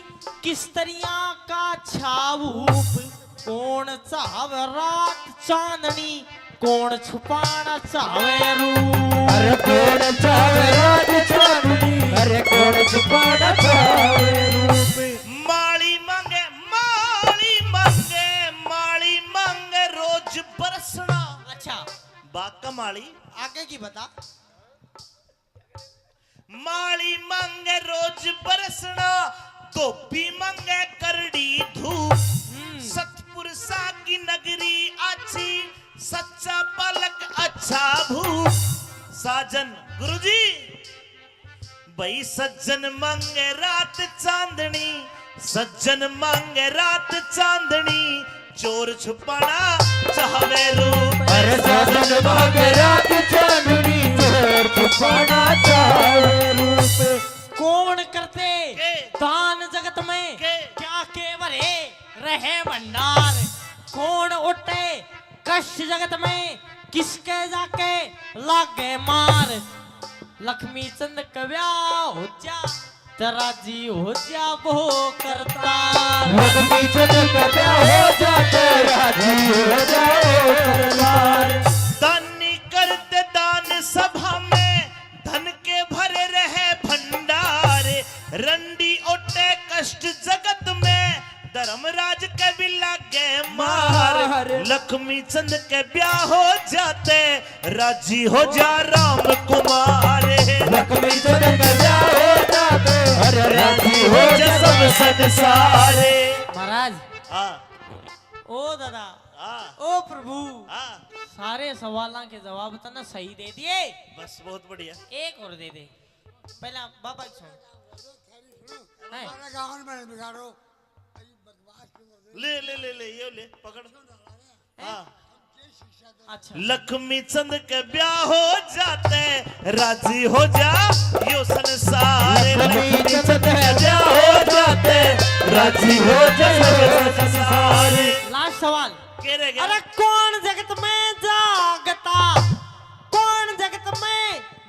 किस तरह का छाऊप, कौन चाहे रात चांदनी, कौन छुपाना चाहे रूप। अरे कौन चावे रात चांदनी, अरे कौन छुपाना चावे रूप। माली मांगे माली मांगे माली मांगे रोज बरसना। अच्छा बाका माली आगे की बता। माली मांगे रोज बरसना, धोबी मांगे करड़ी धूप। सतपुर सा की नगरी अच्छी, सच्चा पलक अच्छा भूप। साजन गुरुजी भाई सज्जन मांगे रात चांदनी, सज्जन मांगे रात चांदनी, चोर छुपाना चाहवे रूप। अरे साजन मांगे रात चांदनी, चोर छुपाना चावे जगत में किसके जाके लागे मार। लक्ष्मी चंद कव्या हो जा तेरा जी हो जा वो करता। लक्ष्मी चंद कव्या हो जा तेरा जी हो जाओ करतार। दानी करते दान सभा में धन के भरे रहे भंडारे। रंडी ओटे कष्ट जगत में धर्मराज के भी लागे मार। लक्ष्मी चंद के ब्याह हो जाते राजी हो जा राम कुमार। लक्ष्मी चंद के ब्याह हो जाते अरे राजी हो जा सब संसारे। महाराज हाँ ओ दादा हाँ ओ प्रभु हाँ सारे सवालों के जवाब तो ना सही दे दिए। बस बहुत बढ़िया। एक और दे दे पहला बाबा की सुन। है? ले ले ले ले ये ले पकड़। हाँ अच्छा लक्ष्मी चंद के ब्याह हो जाते राजी हो जा यो संसार। लक्ष्मी चंद के ब्याह हो जाते राजी हो जा सब संसारे। लास्ट सवाल के रह गया? अरे कौन जगत में जागता कौन जगत में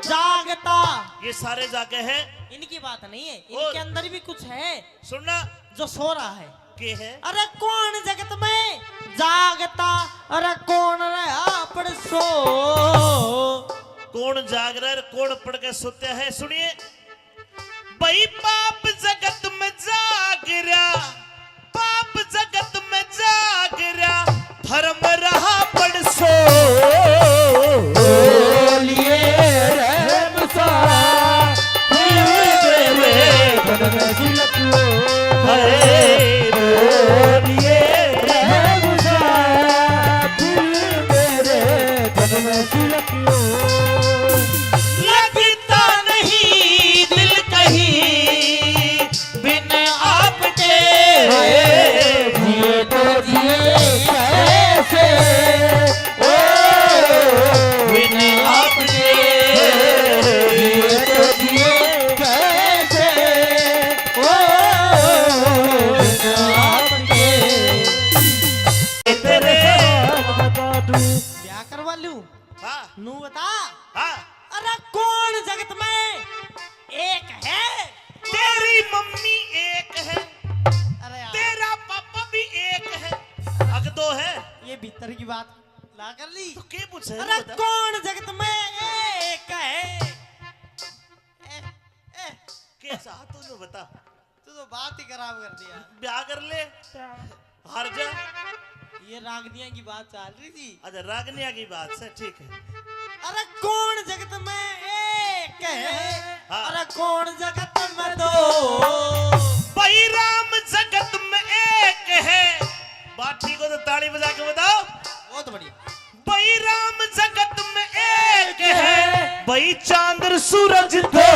जागता। ये सारे जाके हैं। इनकी बात नहीं है इनके अंदर भी कुछ है सुनना जो सो रहा है। के है? अरे कौन जगत में जागता अरे कौन रहा पड़ सो। कौन जाग रहा है कौन पढ़ के सोते हैं? सुनिए भाई पाप जगत में जाग रहा पाप जगत में जाग रहा धर्म रहा पड़ सो। बोलिए रहम सा धन में सिलको हाय बोलिए रहम सा दिल मेरे धन में सिलको। लगता नहीं दिल कहीं बिन आपके। जिए तो जिए कैसे ओ बिन आपके जिए तो जिए कैसे ओ बिन आपके। तेरे बता दूं ब्याह करवा लूं हाँ नू बता। हाँ अरे कौन जगत में एक है। तेरी मम्मी एक है अरे यार, तेरा पापा भी एक है अग दो है। ये भीतर की बात ला कर ली। तो के पूछे अरे बता। कौन जगत में एक है। के चाह तूने बता। तू तो बात ही खराब कर दिया। ब्याह कर ले हार जा। ये रागनिया की बात चल रही थी। अच्छा रागनिया की बात से ठीक है। अरे कौन जगत में एक है। हाँ। अरे कौन जगत में दो। भाई राम जगत में एक है। बात ठीक हो तो ताली बजा के बताओ। बहुत बढ़िया। भाई राम जगत में एक है भाई चांद सूरज दो।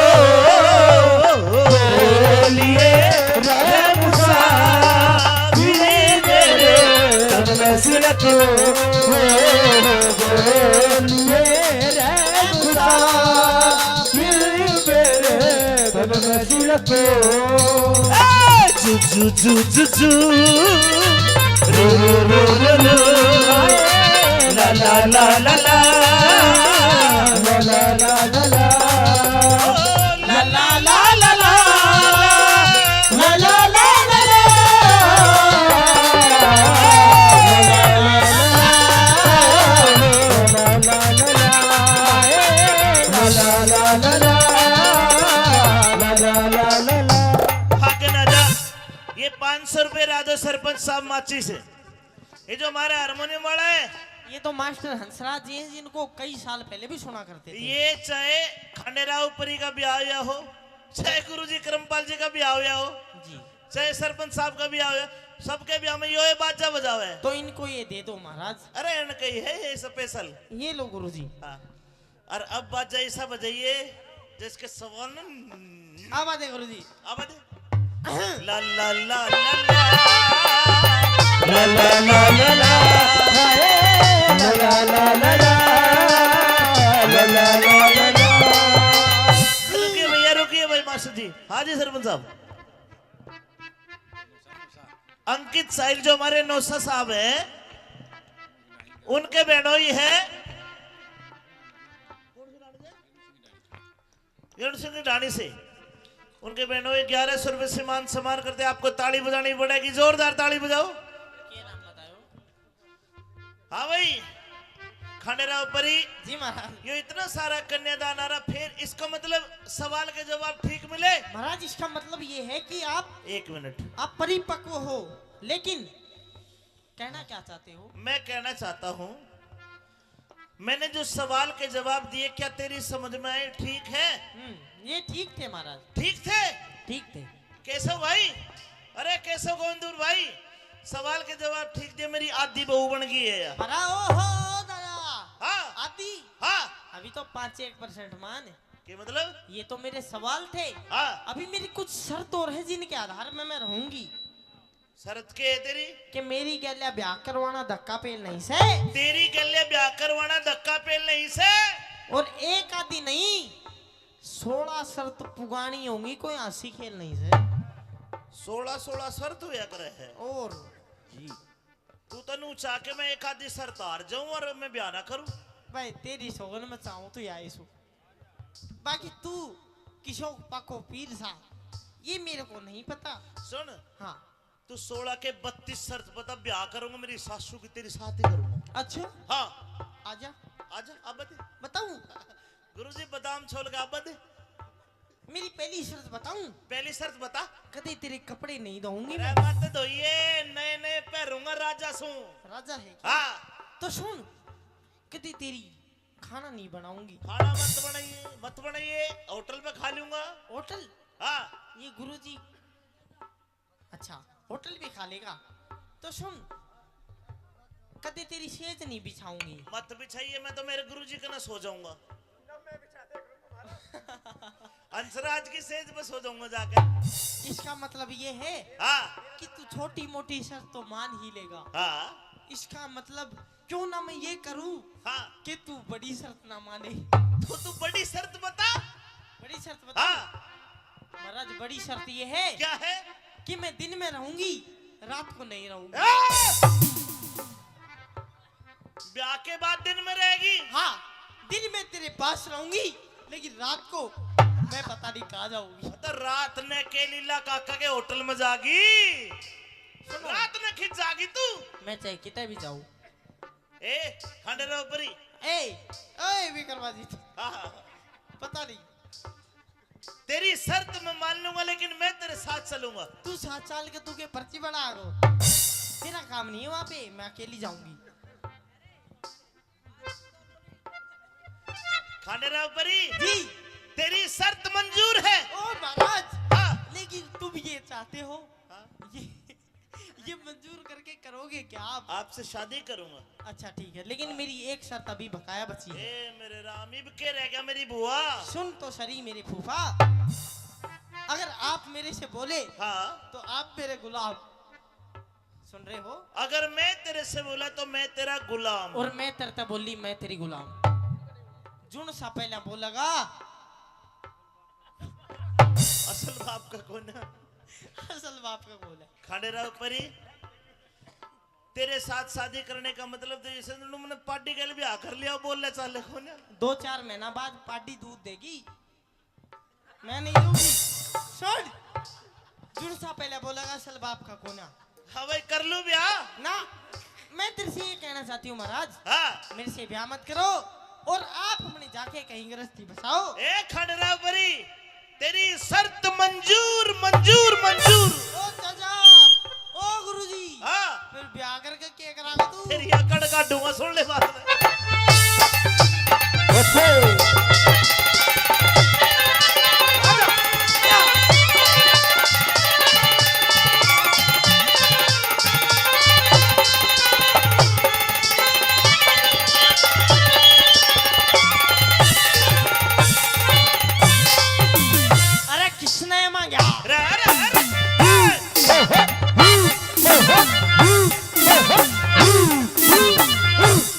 बोलिए रहम सा दिल मेरे धन में सिलको बोलिए रहम सा दिल मेरे धन में सिलको। जू जू जू जू जू रू रू रू रू ला ला ला ला ला ला ला ला ला ला ला ला ला ला ला ला ला ला ला भाग ना जा। ये 500 रुपए राधो सरपंच साहब माची से। ये जो हमारा हारमोनियम वाला है ये तो मास्टर हंसराज जी हैं जिनको कई साल पहले भी सुना करते थे। ये चाहे खंडेराव परी का ब्याह हुआ हो चाहे गुरुजी करमपाल जी का ब्याह हुआ हो जी चाहे सरपंच साहब का ब्याह हुआ सबके ब्याह में ये बाजा बजावे है। तो इनको ये दे दो महाराज। अरे इनका ही है ये स्पेशल। ये लो गुरुजी। हाँ और अब बाजा ऐसा बजाइए जिसके सवाल अब आते गुरुजी। अब ला ला ला ला ला ला ला ला ला रुकिए भैया रुकिए भाई मास्टर जी। हाँ जी सरपंच साहब। अंकित साहिल जो हमारे नौसा साहब है उनके बहनोई है सिंह ढाणी से। उनके बहनोई 1100 रुपए से मान सम्मान करते। आपको ताली बजानी पड़ेगी, जोरदार ताली बजाओ। हाँ भाई खंडेराव परी जी महाराज। ये इतना सारा कन्यादान आ रहा, फिर इसका मतलब सवाल के जवाब ठीक मिले? महाराज इसका मतलब ये है कि आप 1 मिनट, आप परिपक्व हो, लेकिन कहना क्या चाहते हो? मैं कहना चाहता हूँ मैंने जो सवाल के जवाब दिए क्या तेरी समझ में आए? ठीक है? ये ठीक थे महाराज। ठीक थे? ठीक थे। केशव भाई, अरे केशव गोविंदपुर भाई, सवाल के जवाब ठीक दिए, मेरी आधी बहू बन गई है यार। ओहो दादा। हाँ आदि। हाँ अभी तो 5-1% मान है। के मतलब? ये तो मेरे सवाल थे। हाँ अभी मेरी कुछ शर्त और है जिनके आधार में मैं रहूंगी। शरत के है तेरी? कि मेरी गैल्या ब्याह करवाना धक्का पेल नहीं से। तेरी गले ब्याह करवाना धक्का पेल नहीं से। और एक आदि नहीं 16 शर्त पुगानी होंगी, कोई हंसी खेल नहीं से। 16 शर्त हुआ करे है। और जी तू तनु चाह के मैं एक आधी शर्त हार जाऊं और मैं ब्याह ना करूं? भाई तेरी सोगन में चाहूं तो या सु, बाकी तू किशोर पाको पीर सा ये मेरे को नहीं पता। सुन, हाँ तू 16 के 32 शर्त बता, ब्याह करूंगा मेरी सासू की तेरी साथ ही करूंगा। अच्छा हाँ आजा आजा अब दे। बताऊं? गुरुजी बादाम छोल के अब दे। मेरी पहली शर्त बताऊं? पहली शर्त बता। कदे तेरे कपड़े नहीं धोऊंगी अरे मैं। मत धोइए, नए नए पहनूंगा राजा सू। राजा है क्या? हाँ तो सुन, कदे तेरी खाना नहीं बनाऊंगी। खाना मत बनाइए, होटल पे खा लूंगा। होटल? हाँ ये गुरुजी अच्छा होटल भी खा लेगा। तो सुन, कदे तेरी सेज नहीं बिछाऊंगी। मत बिछाइए, मैं तो मेरे गुरुजी के ना सो जाऊंगा। अंशराज की सेज पे सो जाऊंगा जाकर। इसका मतलब ये है हाँ कि तू छोटी मोटी शर्त तो मान ही लेगा। हाँ इसका मतलब क्यों ना मैं ये करूं हाँ कि तू बड़ी शर्त ना माने। तो तू बड़ी शर्त बता। बड़ी शर्त बता। हाँ महाराज बड़ी शर्त ये है क्या है? कि मैं दिन में रहूंगी, रात को नहीं रहूंगी। ब्याह के बाद दिन में रहेगी? हाँ, दिन में तेरे पास रहूंगी, लेकिन रात को मैं पता नहीं कहाँ जाऊंगी। तो रात ने के लीला काका के होटल में जागी, रात ने खिंच जागी तू। मैं चाहे कितने भी जाऊं। ए खंडेराव परी, ए विक्रमाजी, हाँ पता नहीं। तेरी शर्त मैं मान लूंगा, लेकिन मैं तेरे साथ चलूंगा। तू 7 साल के तू के पर्ची बना गो, तेरा काम नहीं है वहां पे, मैं अकेली जाऊंगी। खंडेराव परी जी तेरी शर्त मंजूर है। ओ महाराज, हाँ लेकिन तुम ये चाहते हो, हाँ? ये मंजूर करके करोगे क्या आप? आपसे शादी करूंगा। अच्छा ठीक है, लेकिन मेरी एक शर्त अभी बकाया बची है। ए मेरे राम, इब के रह गया मेरी बुआ। सुन तो सरी मेरे फूफा, अगर आप मेरे से बोले हाँ तो आप मेरे गुलाम। सुन रहे हो? अगर मैं तेरे से बोला तो मैं तेरा गुलाम। और मैं तरता बोली मैं तेरी गुलाम। जुन सा पहला बोलेगा असल बाप का कौन है? असल बाप का बोल है। खंडेराव परी तेरे साथ शादी करने का मतलब तो जैसे मैंने पार्टी के लिए भी आकर लिया, बोल ले चाले कौन है? 2-4 महीना बाद पार्टी दूध देगी, मैं नहीं दूंगी। सुन, जुन सा पहले बोलेगा असल बाप का कौन है? हाँ भाई कर लूं ब्याह ना, मैं तेरे से ये कहना चाहती हूँ महाराज, हाँ। मेरे से ब्याह मत करो और आप अपने जाके कहीं गृहस्थी बसाओ। ए खंडेराव परी तेरी शर्त मंजूर मंजूर मंजूर। ओ चाचा, ओ गुरुजी, हाँ फिर ब्याह करके क्या करागा तू? तेरी अकड़ काटूंगा, सुन ले बात में। अरे किसने मांगा?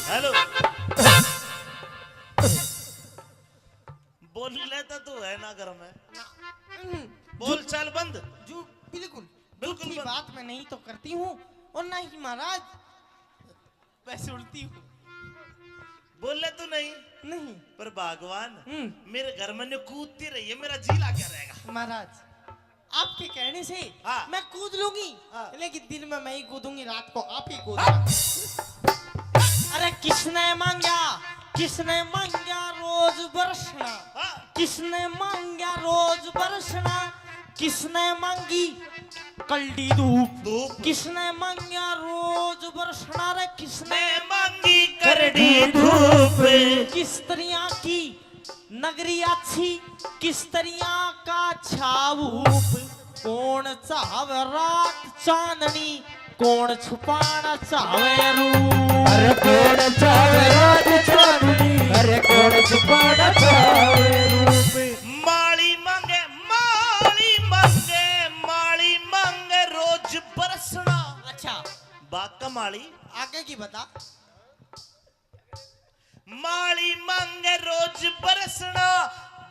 हेलो बोल लेता तू है ना घर में, बोल चाल बंद। जो बिल्कुल बिल्कुल झूठी बंद। बात मैं नहीं तो करती हूँ और ना ही महाराज मैं सुनती हूँ। बोले तो नहीं नहीं। पर भगवान हम्म। मेरे घर में न्यू कूदती रही है, मेरा जी ला क्या रहेगा। महाराज आपके कहने से हाँ। मैं कूद लूंगी, हाँ। लेकिन दिन में मैं ही कूदूंगी, रात को आप ही कूदना। अरे किसने मांगा रोज बरसना, हाँ। किसने मांगा रोज बरसना, किसने मांगी कल्डी धूप, किसने मांगा रोज बरसना, रे किसने मैं मांगी करड़ी धूप। किस तरिया की नगरी अच्छी, किस तरिया का छाऊप, कौन चाहवे रात चांदनी, कौन छुपाना चाहवे रूप। अरे कौन चावे रात चांदनी, अरे कौन छुपाना चावे रूप। माली मांगे माली मांगे माली मांगे रोज बरसना। अच्छा बाका माली आगे की बता। माली मांगे रोज बरसना,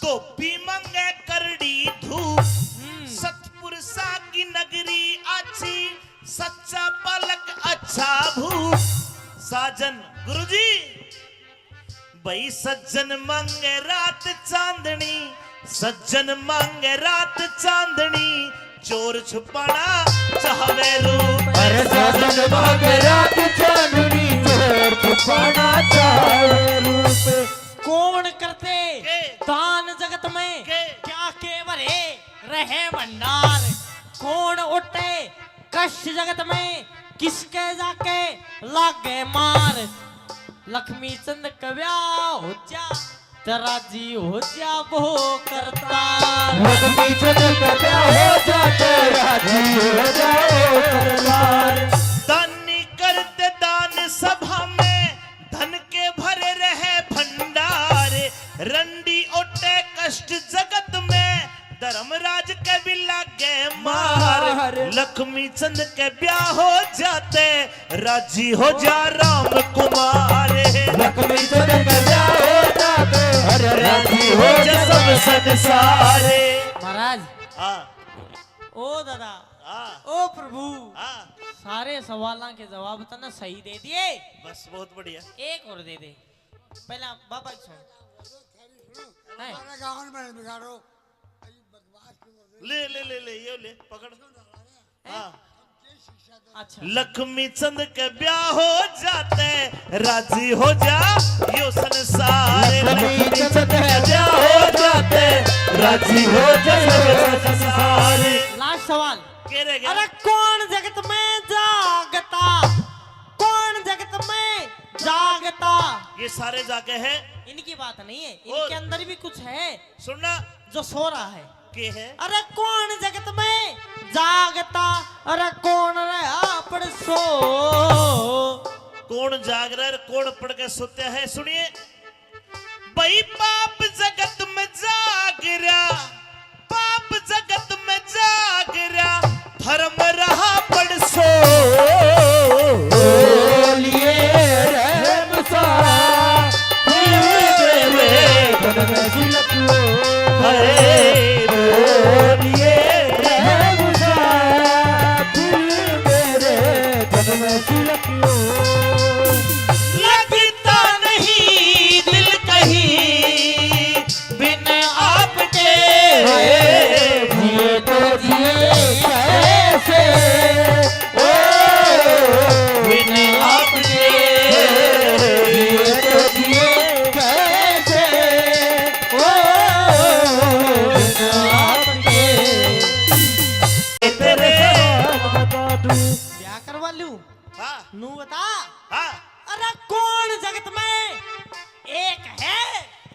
धोबी मांगे करड़ी धूप। सतपुरुषा की नगरी अच्छी, सच्चा पलक अच्छा भूप। साजन गुरुजी भाई सज्जन मांगे रात चांदनी, सज्जन मांगे रात चांदनी, चोर छुपाना चाहवे रूप। अरे सजन मांगे रात चांदनी, चोर छुपाना चाहे रूप। कौन करते के? दान जगत में के? क्या के भरे रहे भंडार, कौन उठे कष्ट जगत में, किसके जाके लागे मार। लक्ष्मी चंद कव्या हो जा, तेरा जी हो जा वो करता। लक्ष्मी चंद कव्या हो जा, तेरा जी हो जाओ करतार। दानी करते दान सभा में, धन के भरे रहे भंडार। रंडी ओटे कष्ट जगत में, धर्मराज के भी लागे मार। लक्ष्मी चंद के ब्याह हो जाते, राजी हो जा राम कुमार। लक्ष्मी चंद कव्या हो जाते, अरे राजी हो जा सब संसारे। महाराज हाँ ओ दादा हाँ ओ प्रभु, हाँ सारे सवालों के जवाब तो ना सही दे दिए, बस बहुत बढ़िया। एक और दे दे। पहला बाबा की सुन। है? ले ले ले ले ये ले पकड़। हाँ अच्छा लक्ष्मी चंद के ब्याह हो जाते, राजी हो जा यो संसार। लक्ष्मी चंद के ब्याह हो जाते, राजी हो जा सब संसार। लास्ट सवाल। के रह गया? अरे कौन जगत में जागता, कौन जगत में जागता। ये सारे जाके हैं। इनकी बात नहीं है, इनके अंदर भी कुछ है सुनना जो सो रहा है। के है? अरे कौन जगत में जागता, अरे कौन रहा पड़ सो। कौन जाग रहा है, कौन पढ़ के सोते हैं? सुनिए भाई पाप जगत में जाग रहा, पाप जगत में जाग रहा, धर्म रहा पड़ सो। बोलिए रहम सा, तन में झलक लो। बोलिए रहम सा, मेरे तन में झलक लो। लगता नहीं दिल कहीं बिन आपके, जिए तो जिए कैसे, ओ बिन आपके। जिए तो जिए कैसे, ओ आपके। तेरे बता दूं, ब्याह करवा लूं हाँ नू बता। हाँ अरे कौन जगत में एक है।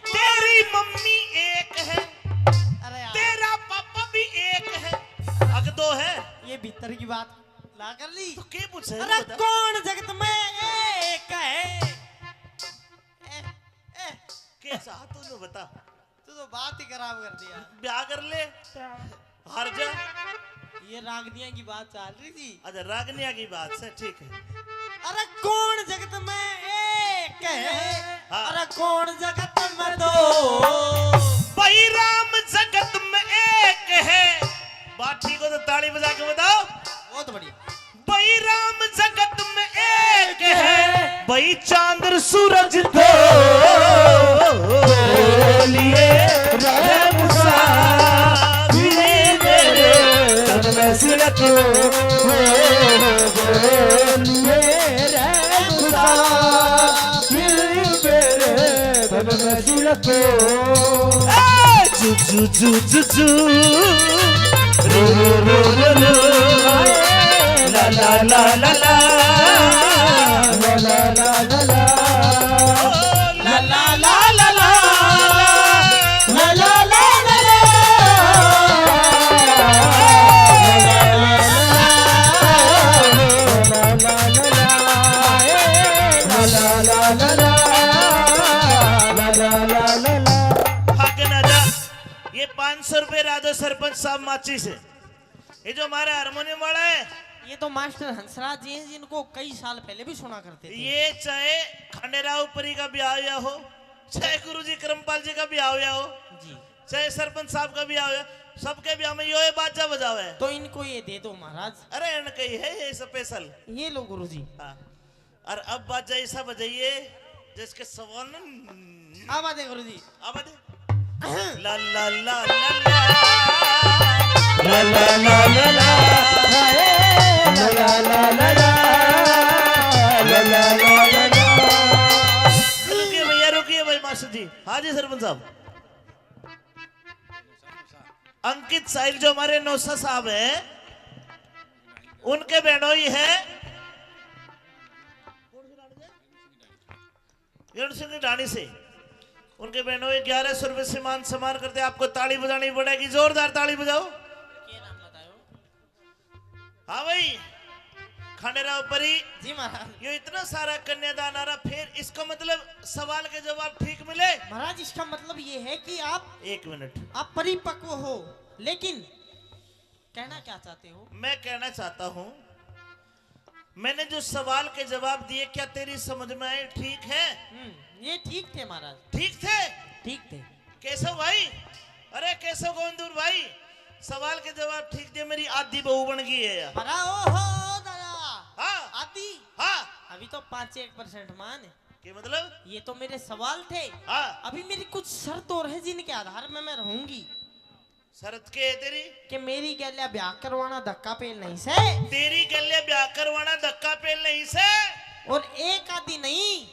तेरी मम्मी एक है, अरे यार, तेरा पापा भी एक है, अग दो है ये भीतर की बात ला कर ली। तो क्या पूछे? अरे बता। कौन जगत में एक है। कैसा तूने बता? तू तो बात ही खराब कर दिया। ब्याह कर ले हार जा। ये रागनिया की बात चल रही थी। अच्छा रागनिया की बात से ठीक है। अरे कौन जगत में एक है, हाँ। अरे कौन जगत में दो। भाई राम जगत में एक है, बात ठीक हो तो ताली बजा के बताओ। बहुत बढ़िया। भाई राम जगत में एक है, भाई चांद सूरज तो लिए रहे मुसाफिर मेरे तन में सिलक बोलिए रे मुसाफिर मेरे तन में सिलक जू जू जू जू रो रो रो रो ला ला ला ला ला ला ला ला ला ला ला ला ला ला ला ला ला ला ये 500 रुपए राजो सरपंच साहब माची से। ये जो हमारा हारमोनियम वाला है ये तो मास्टर हंसराज जी हैं जिनको कई साल पहले भी सुना करते थे। ये चाहे खंडेराव परी का ब्याह हुआ हो, चाहे गुरुजी करमपाल जी का ब्याह हुआ हो, जी चाहे सरपंच साहब का ब्याह हुआ, सबके ब्याह में ये बाजा बजावा है। तो इनको ये दे दो महाराज। अरे इनका ही है ये स्पेशल। ये लो गुरुजी। हाँ। और अब बाजा ऐसा बजाइए जिसके सवाल न अब आते गुरुजी। अब आते ला ला ला ला ला ला ला ला ला ला ला ला ला ला ला ला ला। रुकिए भैया, रुकिए भाई मास्टर जी। हाँ जी सरपंच साहब। अंकित साहिल जो हमारे नौसा साहब हैं, उनके बहनोई है रण सिंह ढाणी से। उनके बहनोई 1100 रुपए से मान सम्मान करते। आपको ताली बजानी पड़ेगी, जोरदार ताली बजाओ। हाँ भाई खंडेराव परी जी महाराज। ये इतना सारा कन्यादान आ रहा, फिर इसका मतलब सवाल के जवाब ठीक मिले। महाराज इसका मतलब ये है कि आप 1 मिनट, आप परिपक्व हो, लेकिन कहना क्या चाहते हो? मैं कहना चाहता हूं, मैंने जो सवाल के जवाब दिए क्या तेरी समझ में आए? ठीक है? ये ठीक थे महाराज। ठीक थे? ठीक थे। केशव भाई, अरे केशव गोविंदपुर भाई, सवाल के जवाब ठीक दिए, मेरी आधी बहू बन गई है यार। ओहो दादा। हाँ आदि। हाँ अभी तो 5-1% मान। के मतलब? ये तो मेरे सवाल थे। हाँ अभी मेरी कुछ शर्त और है जिनके आधार में मैं रहूंगी। शरत के है तेरी? कि मेरी गैल्या ब्याह करवाना धक्का पेल नहीं से। तेरी गले ब्याह करवाना धक्का पेल नहीं से। और एक आदि नहीं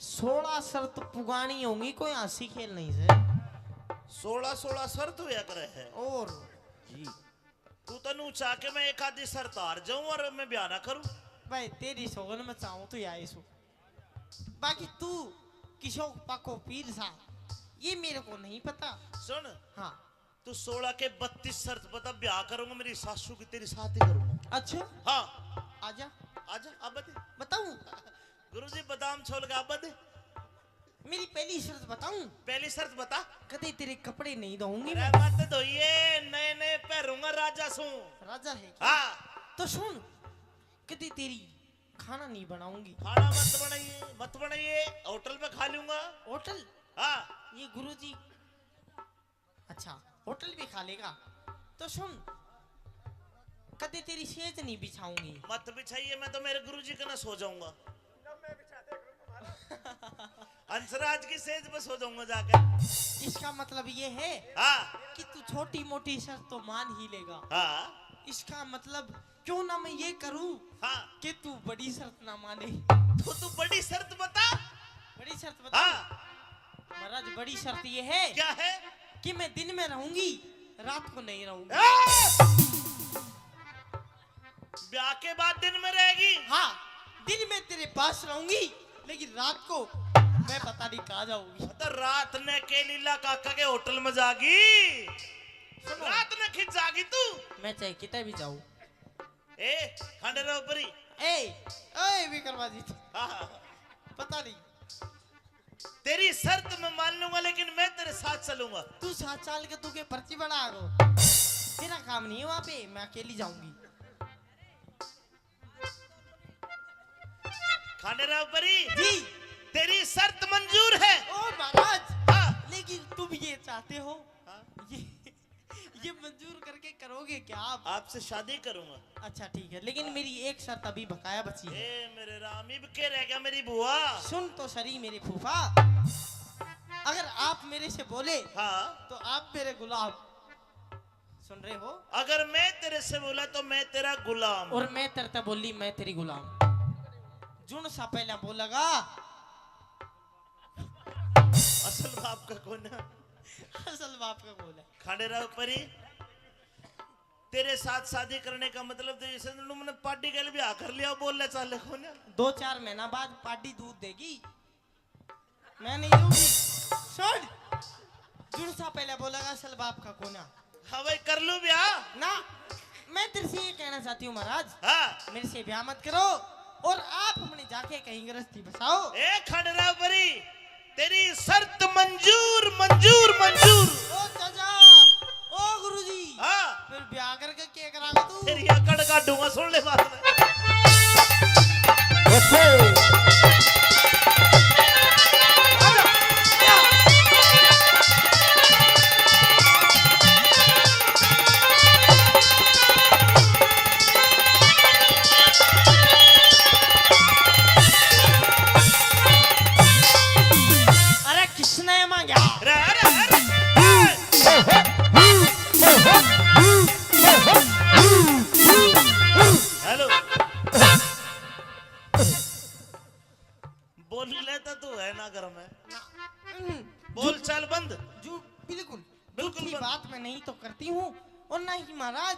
16 शर्त पुगानी होंगी, कोई हंसी खेल नहीं से। 16 शर्त हुआ करे है। और जी तू तनु चाह के मैं एक आधी शर्त हार जाऊं और मैं ब्याह ना करूं? भाई तेरी सोगन में चाहूं तो या सो। बाकी तू किशोर पाको पीर सा, ये मेरे को नहीं पता। सुन, हाँ तू 16 के 32 शर्त बता, ब्याह करूंगा मेरी सासू की तेरी साथ ही करूंगा। अच्छा हाँ आजा आजा अब बता। बताऊं? गुरुजी बादाम छोल के अब बता। मेरी पहली शर्त बताऊं? पहली शर्त बता। कदे तेरे कपड़े नहीं धोऊंगी अरे मैं। मत धोइए, नए नए पहनूंगा राजा सू। राजा है क्या? हाँ तो सुन, कदे तेरी खाना नहीं बनाऊंगी। खाना मत बनाइए, होटल पे खा लूंगा। होटल? हाँ ये गुरुजी अच्छा होटल भी खा लेगा। तो सुन, कदे तेरी सेज नहीं बिछाऊंगी। मत बिछाइए, मैं तो मेरे गुरुजी के ना सो जाऊंगा। अंसराज की सेज पे सो जाऊंगा जाकर। इसका मतलब ये है हाँ कि तू छोटी मोटी शर्त तो मान ही लेगा। हाँ इसका मतलब क्यों ना मैं ये करूं हाँ कि तू बड़ी शर्त ना माने। तो तू बड़ी शर्त बता। बड़ी शर्त बता। हाँ महाराज बड़ी शर्त ये है क्या है? कि मैं दिन में रहूंगी, रात को नहीं रहूंगी। ब्याह के बाद दिन में रहेगी? हाँ, दिन में तेरे पास रहूंगी, लेकिन रात को मैं पता नहीं कहाँ जाऊंगी। तो रात ने के लीला काका के होटल में जागी, रात ने खिंच जागी तू। मैं चाहे कितने भी जाऊं। ए खंडेराव परी, ए विक्रमाजी, हाँ पता नहीं। तेरी शर्त मैं मान लूंगा, लेकिन मैं तेरे साथ चलूंगा। तू 7 साल के तू के पर्ची बना गो, तेरा काम नहीं है वहां पे, मैं अकेली जाऊंगी। खंडेराव परी जी तेरी शर्त मंजूर है। ओ महाराज, हाँ लेकिन तुम ये चाहते हो, हाँ? ये मंजूर करके करोगे क्या आप? आपसे शादी करूंगा। अच्छा ठीक है, लेकिन मेरी एक शर्त अभी बकाया बची है। ए मेरे राम, इब के रह गया मेरी बुआ। सुन तो सही मेरे फूफा, अगर आप मेरे से बोले हाँ, तो आप मेरे गुलाम, सुन रहे हो? अगर मैं तेरे से बोला तो मैं तेरा गुलाम। और मैं तेरे से बोली मैं तेरी गुलाम। जुन सा पहला बोलेगा असल बाप का कौन है? असल बाप का बोल है। खांडेराव परी, तेरे साथ शादी करने का मतलब तो जैसे तुमने पार्टी के लिए भी आकर लिया, बोल ले चाले कौन है? 2-4 महीना बाद पार्टी दूध देगी, मैं नहीं दूंगी। सुन, जुन सा पहले बोलेगा असल बाप का कोना। हाँ भाई, कर लूं ब्याह ना, मैं तेरे से ये कहना चाहती हूँ महाराज, हाँ। मेरे से ब्याह मत करो और आप अपने जाके कहीं गृहस्थी बसाओ। ए खांडेराव परी, तेरी शर्त मंजूर मंजूर मंजूर। ओ चाचा, ओ गुरुजी, हाँ, फिर ब्याह करके क्या कराओगे तू? तेरी अकड़ काटूंगा, सुन ले बात में। अरे किसने मांगा? अरे अरे अरे, हेलो, बोल लेता तू है ना घर में, बोल चाल बंद। जो बिल्कुल बिल्कुल झूठी बंद। बात मैं नहीं तो करती हूँ और ना ही महाराज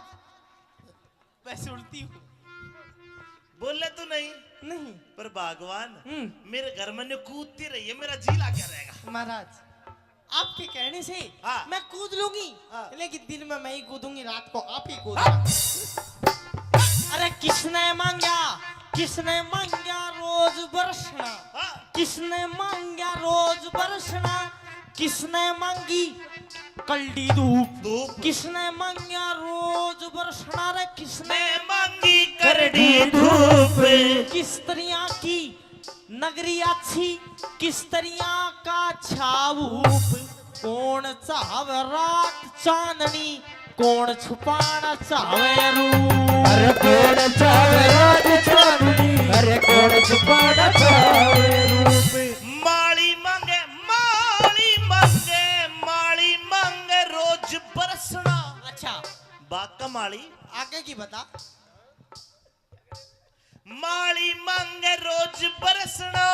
वैसे उड़ती हूँ। बोल ले तू नहीं, नहीं पर भगवान हम्म। मेरे घर में ने कूदती रही है, मेरा जी ला क्या रहेगा? महाराज आपके कहने से हाँ। मैं कूद लूंगी, हाँ। लेकिन दिन में मैं ही कूदूंगी, रात को आप ही कूदना। अरे किसने मांगा, किसने मांगा रोज बरसना, हाँ, किसने मांगा रोज बरसना, किसने मांगी कल्डी धूप, धूप। किसने मांगा रोज बरसना, रे किसने मैं मांगी करड़ी धूप। किस तरह की नगरी अच्छी, किस तरह का छावूप, कौन चाहवे रात चांदनी, कौन छुपाना चाहवे रूप। अरे कौन चावे रात चांदनी, अरे कौन छुपाना चावे रूप। माली मांगे माली मांगे माली मांगे रोज बरसना। अच्छा बाका माली आगे की बता। माली मांगे रोज बरसना,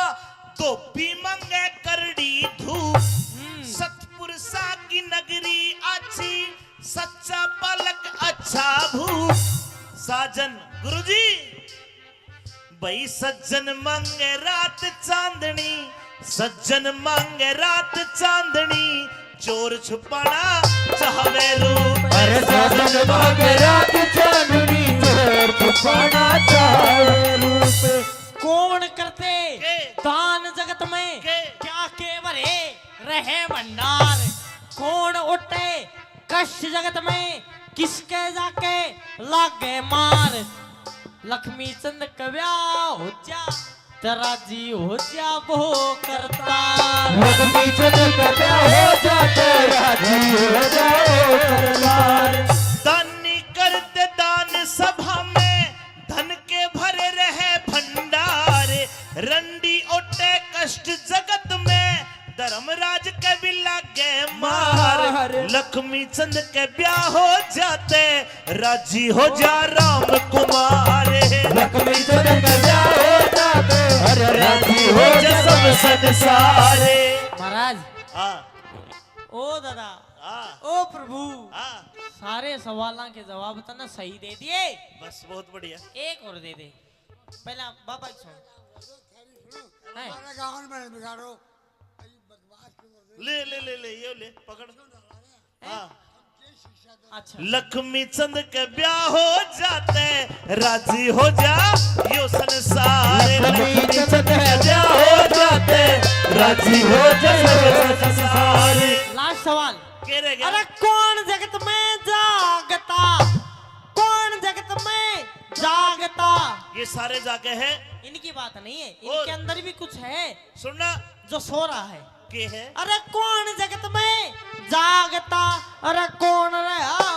धोबी मांगे करड़ी धूप। सतपुर सा की नगरी अच्छी, सच्चा पलक अच्छा भूप। साजन गुरुजी, भाई सज्जन मांगे रात चांदनी, सज्जन मांगे रात चांदनी, चोर छुपाना चाहवे रूप। अरे साजन मांगे रात चांदनी, चोर छुपाना चावे रूप। कौन करते के? दान जगत में के? क्या के भरे रहे भंडार, कौन उठे कष्ट जगत में, किसके जाके लागे मार। लक्ष्मी चंद कव्या हो जा, तेरा जी हो जा वो करता। लक्ष्मी चंद का ब्याह हो जाता, राजी हो जाओ सरदार। दानी करते दान सभा में, धन के भरे रहे भंडार। रंडी ओटे कष्ट जगत में, धर्मराज के भी लागे मार। लक्ष्मी चंद के ब्याह हो जाते, राजी हो जा राम कुमार। लक्ष्मी चंद का ब्याह हो जाते, अरे राजी हो जा सब संसारे। महाराज हाँ ओ दादा, हाँ ओ प्रभु, हाँ, सारे सवालों के जवाब तो ना सही दे दिए, बस बहुत बढ़िया। एक और दे दे। पहला बाबा की सुन। हैं? ले ले ले ले ये ले पकड़। हाँ, अच्छा लक्ष्मी चंद के ब्याह हो जाते, राजी हो जा यो संसार। लक्ष्मी चंद का ब्याह हो जाते, राजी हो जा सब संसार। लास्ट सवाल। के रह गया? अरे कौन जगत में जागता, कौन जगत में जागता। ये सारे जाके है, इनकी बात नहीं है, और? इनके अंदर भी कुछ है सुनना जो सो रहा है। के है। अरे कौन जगत में जागता, अरे कौन रहा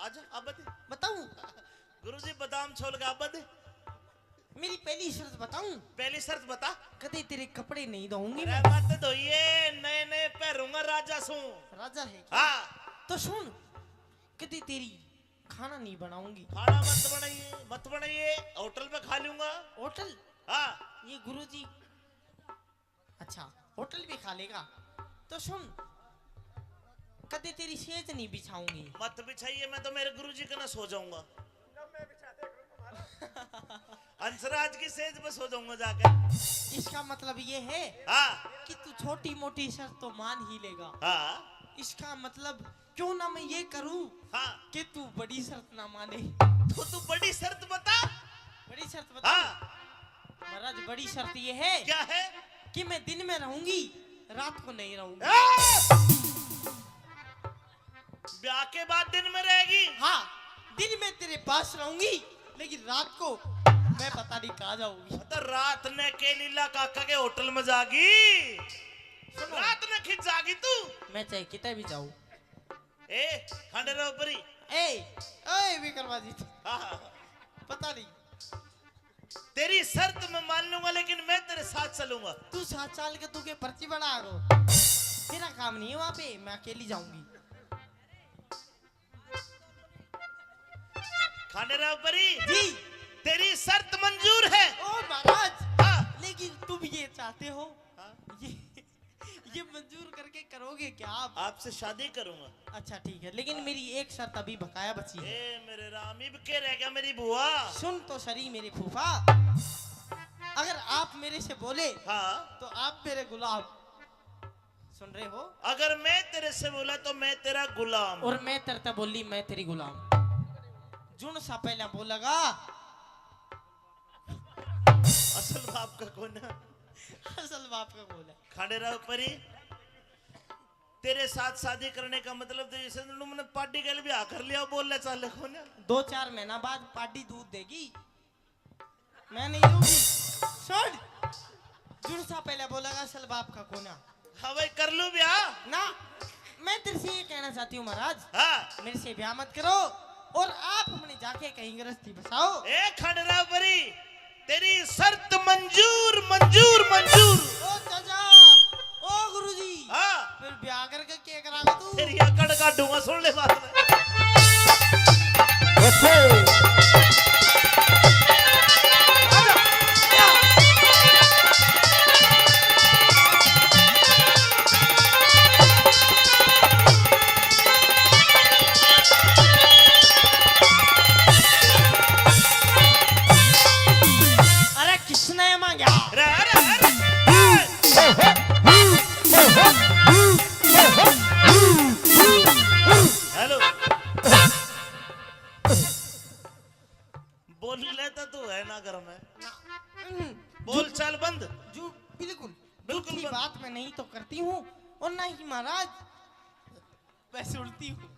आजा अब बता। बताऊं? गुरुजी बादाम छोल का अब बता। मेरी पहली शर्त बताऊं? पहली शर्त बता। कदे तेरे कपड़े नहीं धोऊंगी अरे मैं। मत धोइए, नए नए पहनूंगा राजा सू। राजा है क्या? हाँ तो सुन, कदे तेरी खाना नहीं बनाऊंगी। खाना मत बनाइए, होटल पे खा लूंगा। होटल? हाँ ये गुरुजी अच्छा होटल भी खा लेगा। तो सुन, कदे तेरी सेज नहीं बिछाऊंगी। मत बिछाइए, मैं तो मेरे गुरुजी के ना सो जाऊंगा। अंसराज की सेज पे सो जाऊंगा जाकर। इसका मतलब ये है हाँ कि तू छोटी मोटी शर्त तो मान ही लेगा। हाँ इसका मतलब क्यों ना मैं ये करूं हाँ कि तू बड़ी शर्त ना माने। तो तू बड़ी शर्त बता। बड़ी शर्त बता। हाँ महाराज बड़ी शर्त ये है क्या है? कि मैं दिन में रहूंगी, रात को नहीं रहूंगी। ब्याह के बाद दिन में रहेगी? हाँ, दिन में तेरे पास रहूंगी, लेकिन रात को मैं पता नहीं कहाँ जाऊंगी। तो रात ने के लीला काका के होटल में जागी, सुनो, रात ने खिंच जागी तू। मैं चाहे कितने भी जाऊं। ए खंडेरा ऊपरी। ए विक्रमाजी, हाँ पता नहीं। तेरी शर्त मैं मान लूंगा, लेकिन मैं तेरे साथ चलूंगा। तू 7 साल के तू के पर्ची बना गो, तेरा काम नहीं है वहाँ पे, मैं अकेली जाऊंगी। खंडेरा ऊपरी जी तेरी शर्त मंजूर है। ओ महाराज, हाँ लेकिन तुम ये चाहते हो, हाँ? ये मंजूर करके करोगे क्या आप? आपसे शादी करूंगा। अच्छा ठीक है, लेकिन मेरी एक शर्त अभी बकाया बची है। ए मेरे राम, इब के रह गया मेरी बुआ। सुन तो सही मेरे फूफा, अगर आप मेरे से बोले हाँ तो आप मेरे गुलाम। सुन रहे हो? अगर मैं तेरे से बोला तो मैं तेरा गुलाम। और मैं तरता बोली मैं तेरी गुलाम। जुन सा पहला बोलेगा, असल बाप का कौन है? असल बाप का बोला। खंडेरा ऊपरी तेरे साथ शादी करने का मतलब तो जैसे तुमने पार्टी के लिए भी आकर लिया, बोल ले चाले कौन है? 2-4 महीना बाद पार्टी दूध देगी, मैं नहीं दूंगी। सुन, जुन सा पहले बोलेगा असल बाप का कोना। हाँ भाई कर लूं ब्याह ना, मैं तेरे से ये कहना चाहती हूँ महाराज, हाँ। मेरे से ब्याह मत करो और आप अपने जाके कहीं गृहस्थी बसाओ। ए खंडेरा ऊपरी तेरी शर्त मंजूर मंजूर मंजूर। ओ चाचा, ओ गुरुजी, हाँ फिर ब्याह करके क्या करागा तू? तेरी अकड़ काटूंगा, सुन ले बात में। अरे किसने मांगा? हेलो बोल लेता तू है ना घर में, बोल चाल बंद। जो बिल्कुल बिल्कुल झूठी बंद। बात मैं नहीं तो करती हूँ, और ना ही महाराज वैसे उड़ती हूँ।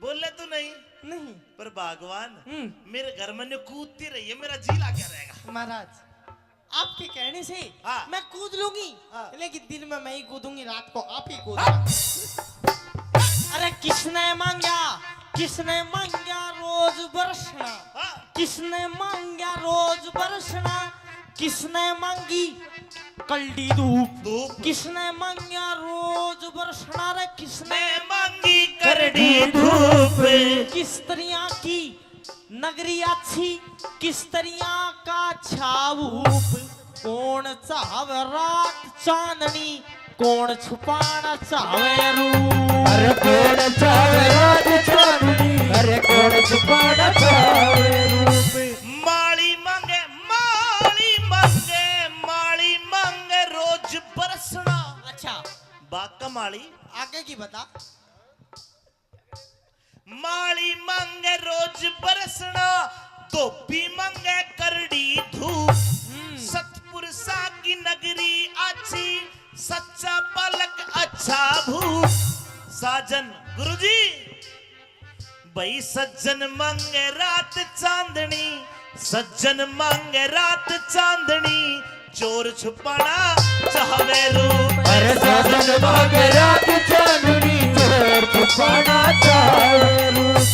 बोल ले तू नहीं, नहीं पर भगवान हम्म। मेरे घर में कूदती रही है, मेरा जी लागे रहेगा। महाराज आपके कहने से हाँ। मैं कूद लूंगी, हाँ। लेकिन दिन में मैं ही कूदूंगी, रात को आप ही कूदना। अरे किसने मांगा, किसने मांगा रोज बरसना, हाँ। किसने मांगा रोज बरसना, किसने मांगी कल्डी धूप, धूप किसने मांगा रोज बरसना, रे किसने ने मांगी करड़ी धूप। किस तरह की नगरी अच्छी, किस तरह का छाऊप, कौन चाहे रात चांदनी, कौन छुपाना चाहे रूप। अरे कौन चावे रात चांदनी, अरे कौन छुपाना चावे रूप। माली मांगे माली मांगे माली मांगे रोज बरसना। अच्छा बाका माली आगे की बता। माली मांगे रोज बरसना, धोबी मांगे करड़ी धूप। सतपुरुषा की नगरी अच्छी, सच्चा पलक अच्छा भूप। साजन गुरुजी भाई सज्जन मांगे रात चांदनी, सज्जन मांगे रात चांदनी, चोर छुपाना चाहे रूप। अरे साजन मांगे रात चांदनी, चोर छुपाना चावे रूप।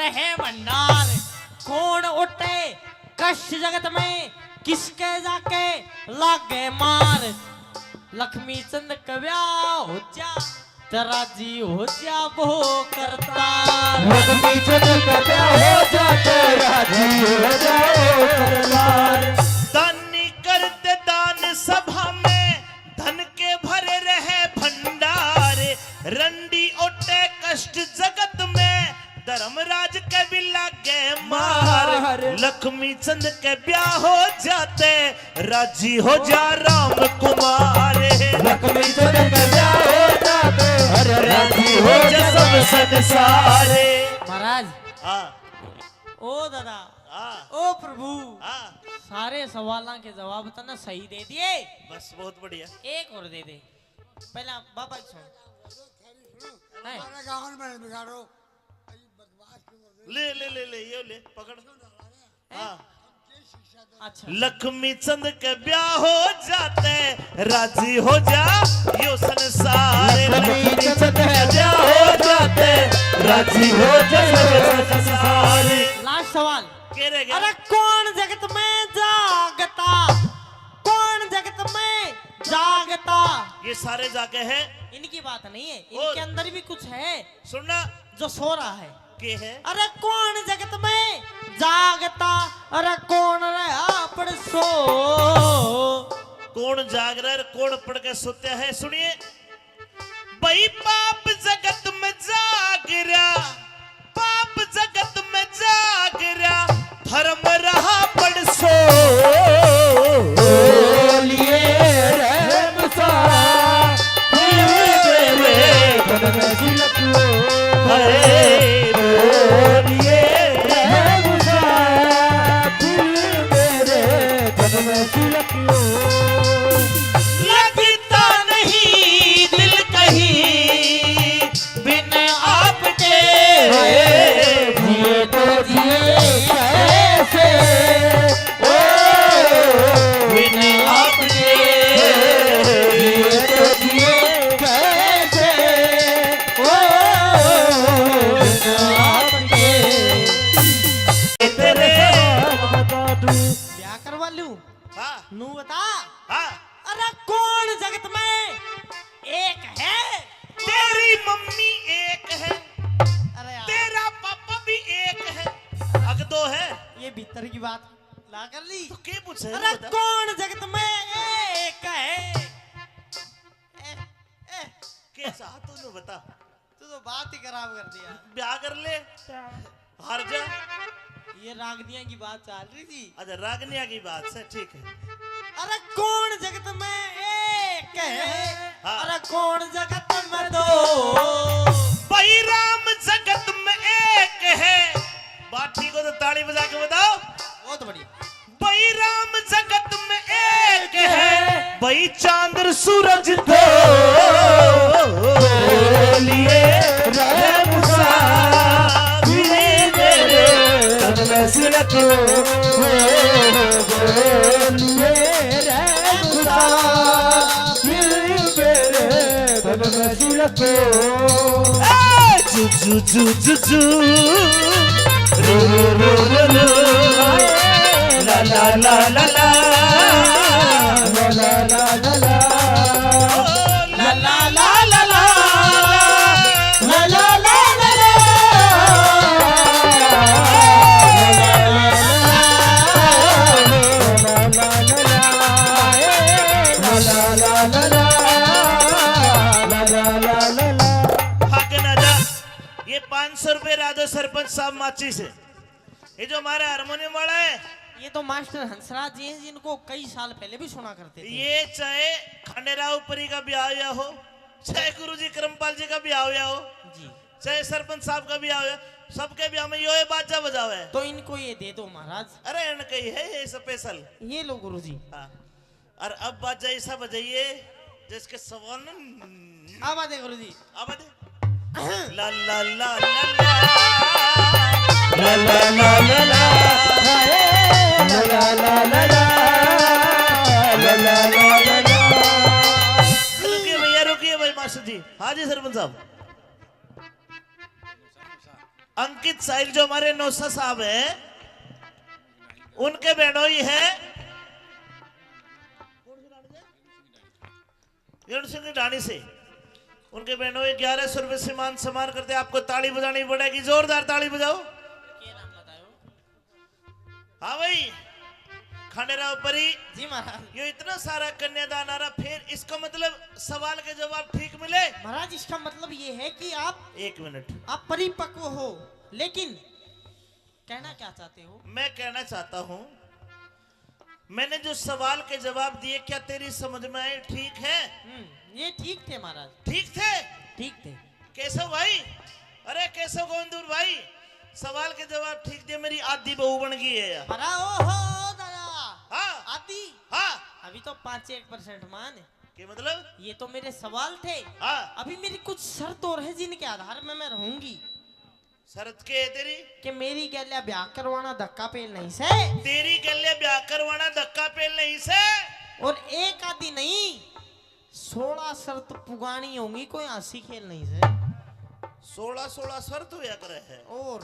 रहे भंडार कौन उठे कष्ट जगत में किसके जाके लागे मार लक्ष्मी चंद कव्या हो जा तेरा जी हो जा वो करता लक्ष्मी चंद कव्या हो जा तेरा जी हो जा वो करतार दानी करते दान सभा में धन के भरे रहे भंडार रंडी ओटे कष्ट जगत में धर्मराज के भी लागे मार लक्ष्मी चंद के ब्याह हो जाते राजी हो जा राम कुमार लक्ष्मी चंद के ब्याह हो जाते अरे राजी हो जा सब संसारे महाराज हाँ ओ दादा हाँ ओ प्रभु हाँ सारे सवालों के जवाब तो ना सही दे दिए बस बहुत बढ़िया एक और दे दे पहला बाबा की सुन हैं? ले ले ले ले ये ले पकड़ हाँ अच्छा लक्ष्मी चंद के ब्याह हो जाते राजी हो जा यो संसार लक्ष्मी चंद के ब्याह हो जाते राजी हो जा सब संसारे लास्ट सवाल के रह गया अरे कौन जगत में जागता कौन जगत में जागता ये सारे जाके हैं इनकी बात नहीं है और? इनके अंदर भी कुछ है सुनना जो सो रहा है के है अरे कौन जगत में जागता अरे कौन रहा पड़ सो कौन जाग रहा है कौन पढ़ के सोते हैं सुनिए भाई पाप जगत में जाग रहा पाप जगत में जाग रहा धर्म रहा पड़ सो बोलिए रहम सा मेरे तन में झलको हरे बोलिए रहम सा मेरे तन में झलको लगता नहीं दिल कहीं बिन आपके जिए तो जिए कैसे ओ बिन आपके जिए तो जिए कैसे ओ आपके तेरे बता दूं ब्याह करवा लूं हाँ नू बता हाँ अरे कौन जगत में एक है तेरी मम्मी एक है अरे यार तेरा पापा भी एक है अग दो है ये भीतर की बात ला कर ली तो के पूछे अरे बता कौन जगत में एक है के चाह तूने बता तू तो बात ही खराब कर दिया ब्याह कर ले हार जा ये रागनिया की बात चल रही थी अच्छा रागनिया की बात से ठीक है अरे कौन जगत में एक है हाँ। अरे कौन जगत में दो भाई राम जगत में एक है बात ठीक हो तो ताली बजा के बताओ बहुत बढ़िया भाई राम जगत में एक है भाई चांद सूरज दो बोलिए रहम सा मेरे तन में झलको बोलिए रहम सा मेरे तन में झलको जू जू जू जू रू रू रू रू रू ला ला ला ला ला ला ला ला ला ला ला ला ला ला ला ला ला ला भाग ना जा ये 500 रुपए राधो सरपंच साहब माची से ये जो हमारा हारमोनियम वाला है ये तो मास्टर हंसराज जी हैं जिनको कई साल पहले भी सुना करते थे ये चाहे खंडेराव परी का ब्याह हुआ हो चाहे गुरुजी करमपाल जी का ब्याह हुआ हो जी चाहे सरपंच साहब का ब्याह हुआ सबके ब्याह में यो बाजा बजाओ है तो इनको ये दे दो महाराज अरे इनका ही है ये स्पेशल ये लो गुरुजी हाँ और अब बाजा ऐसा बजाइए जिसके सवाल अब दे गुरुजी अब दे ला ला ला ला ला ला ला ला ला ला ला ला ला ला रुकिए भैया रुकिए भाई मास्टर जी हाँ जी सरपंच साहब अंकित साहिल जो हमारे नौसा साहब है, उनके बहनोई है सिंह की ढाणी से, उनके बहनोई 1100 रुपए से मान सम्मान करते। आपको ताली बजानी पड़ेगी, जोरदार ताली बजाओ। हाँ भाई, खंडेराव परी जी महाराज। ये इतना सारा कन्यादान आ रहा, फिर इसका मतलब सवाल के जवाब ठीक मिले। महाराज इसका मतलब ये है कि आप 1 मिनट, आप परिपक्व हो, लेकिन कहना क्या चाहते हो? मैं कहना चाहता हूं, मैंने जो सवाल के जवाब दिए क्या तेरी समझ में आए? ठीक है? ये ठीक थे महाराज, ठीक थे? ठीक थे। केशव भाई, अरे केशव गोविंदपुर भाई, सवाल के जवाब ठीक दिए, मेरी आधी बहू बन गई है यार। बड़ा ओहो दादा। हाँ आदि। हाँ, अभी तो 5-1% मान है। के मतलब? ये तो मेरे सवाल थे। हाँ, अभी मेरी कुछ शर्त और है जिनके आधार में मैं रहूंगी। शरत के है तेरी? कि मेरी गैल्या ब्याह करवाना धक्का पेल नहीं से, तेरी गले ब्याह करवाना धक्का पेल नहीं से। और एक आदि नहीं 16 शर्त पुगानी होंगी, कोई हंसी खेल नहीं से। 16 शर्त हुआ करे है। और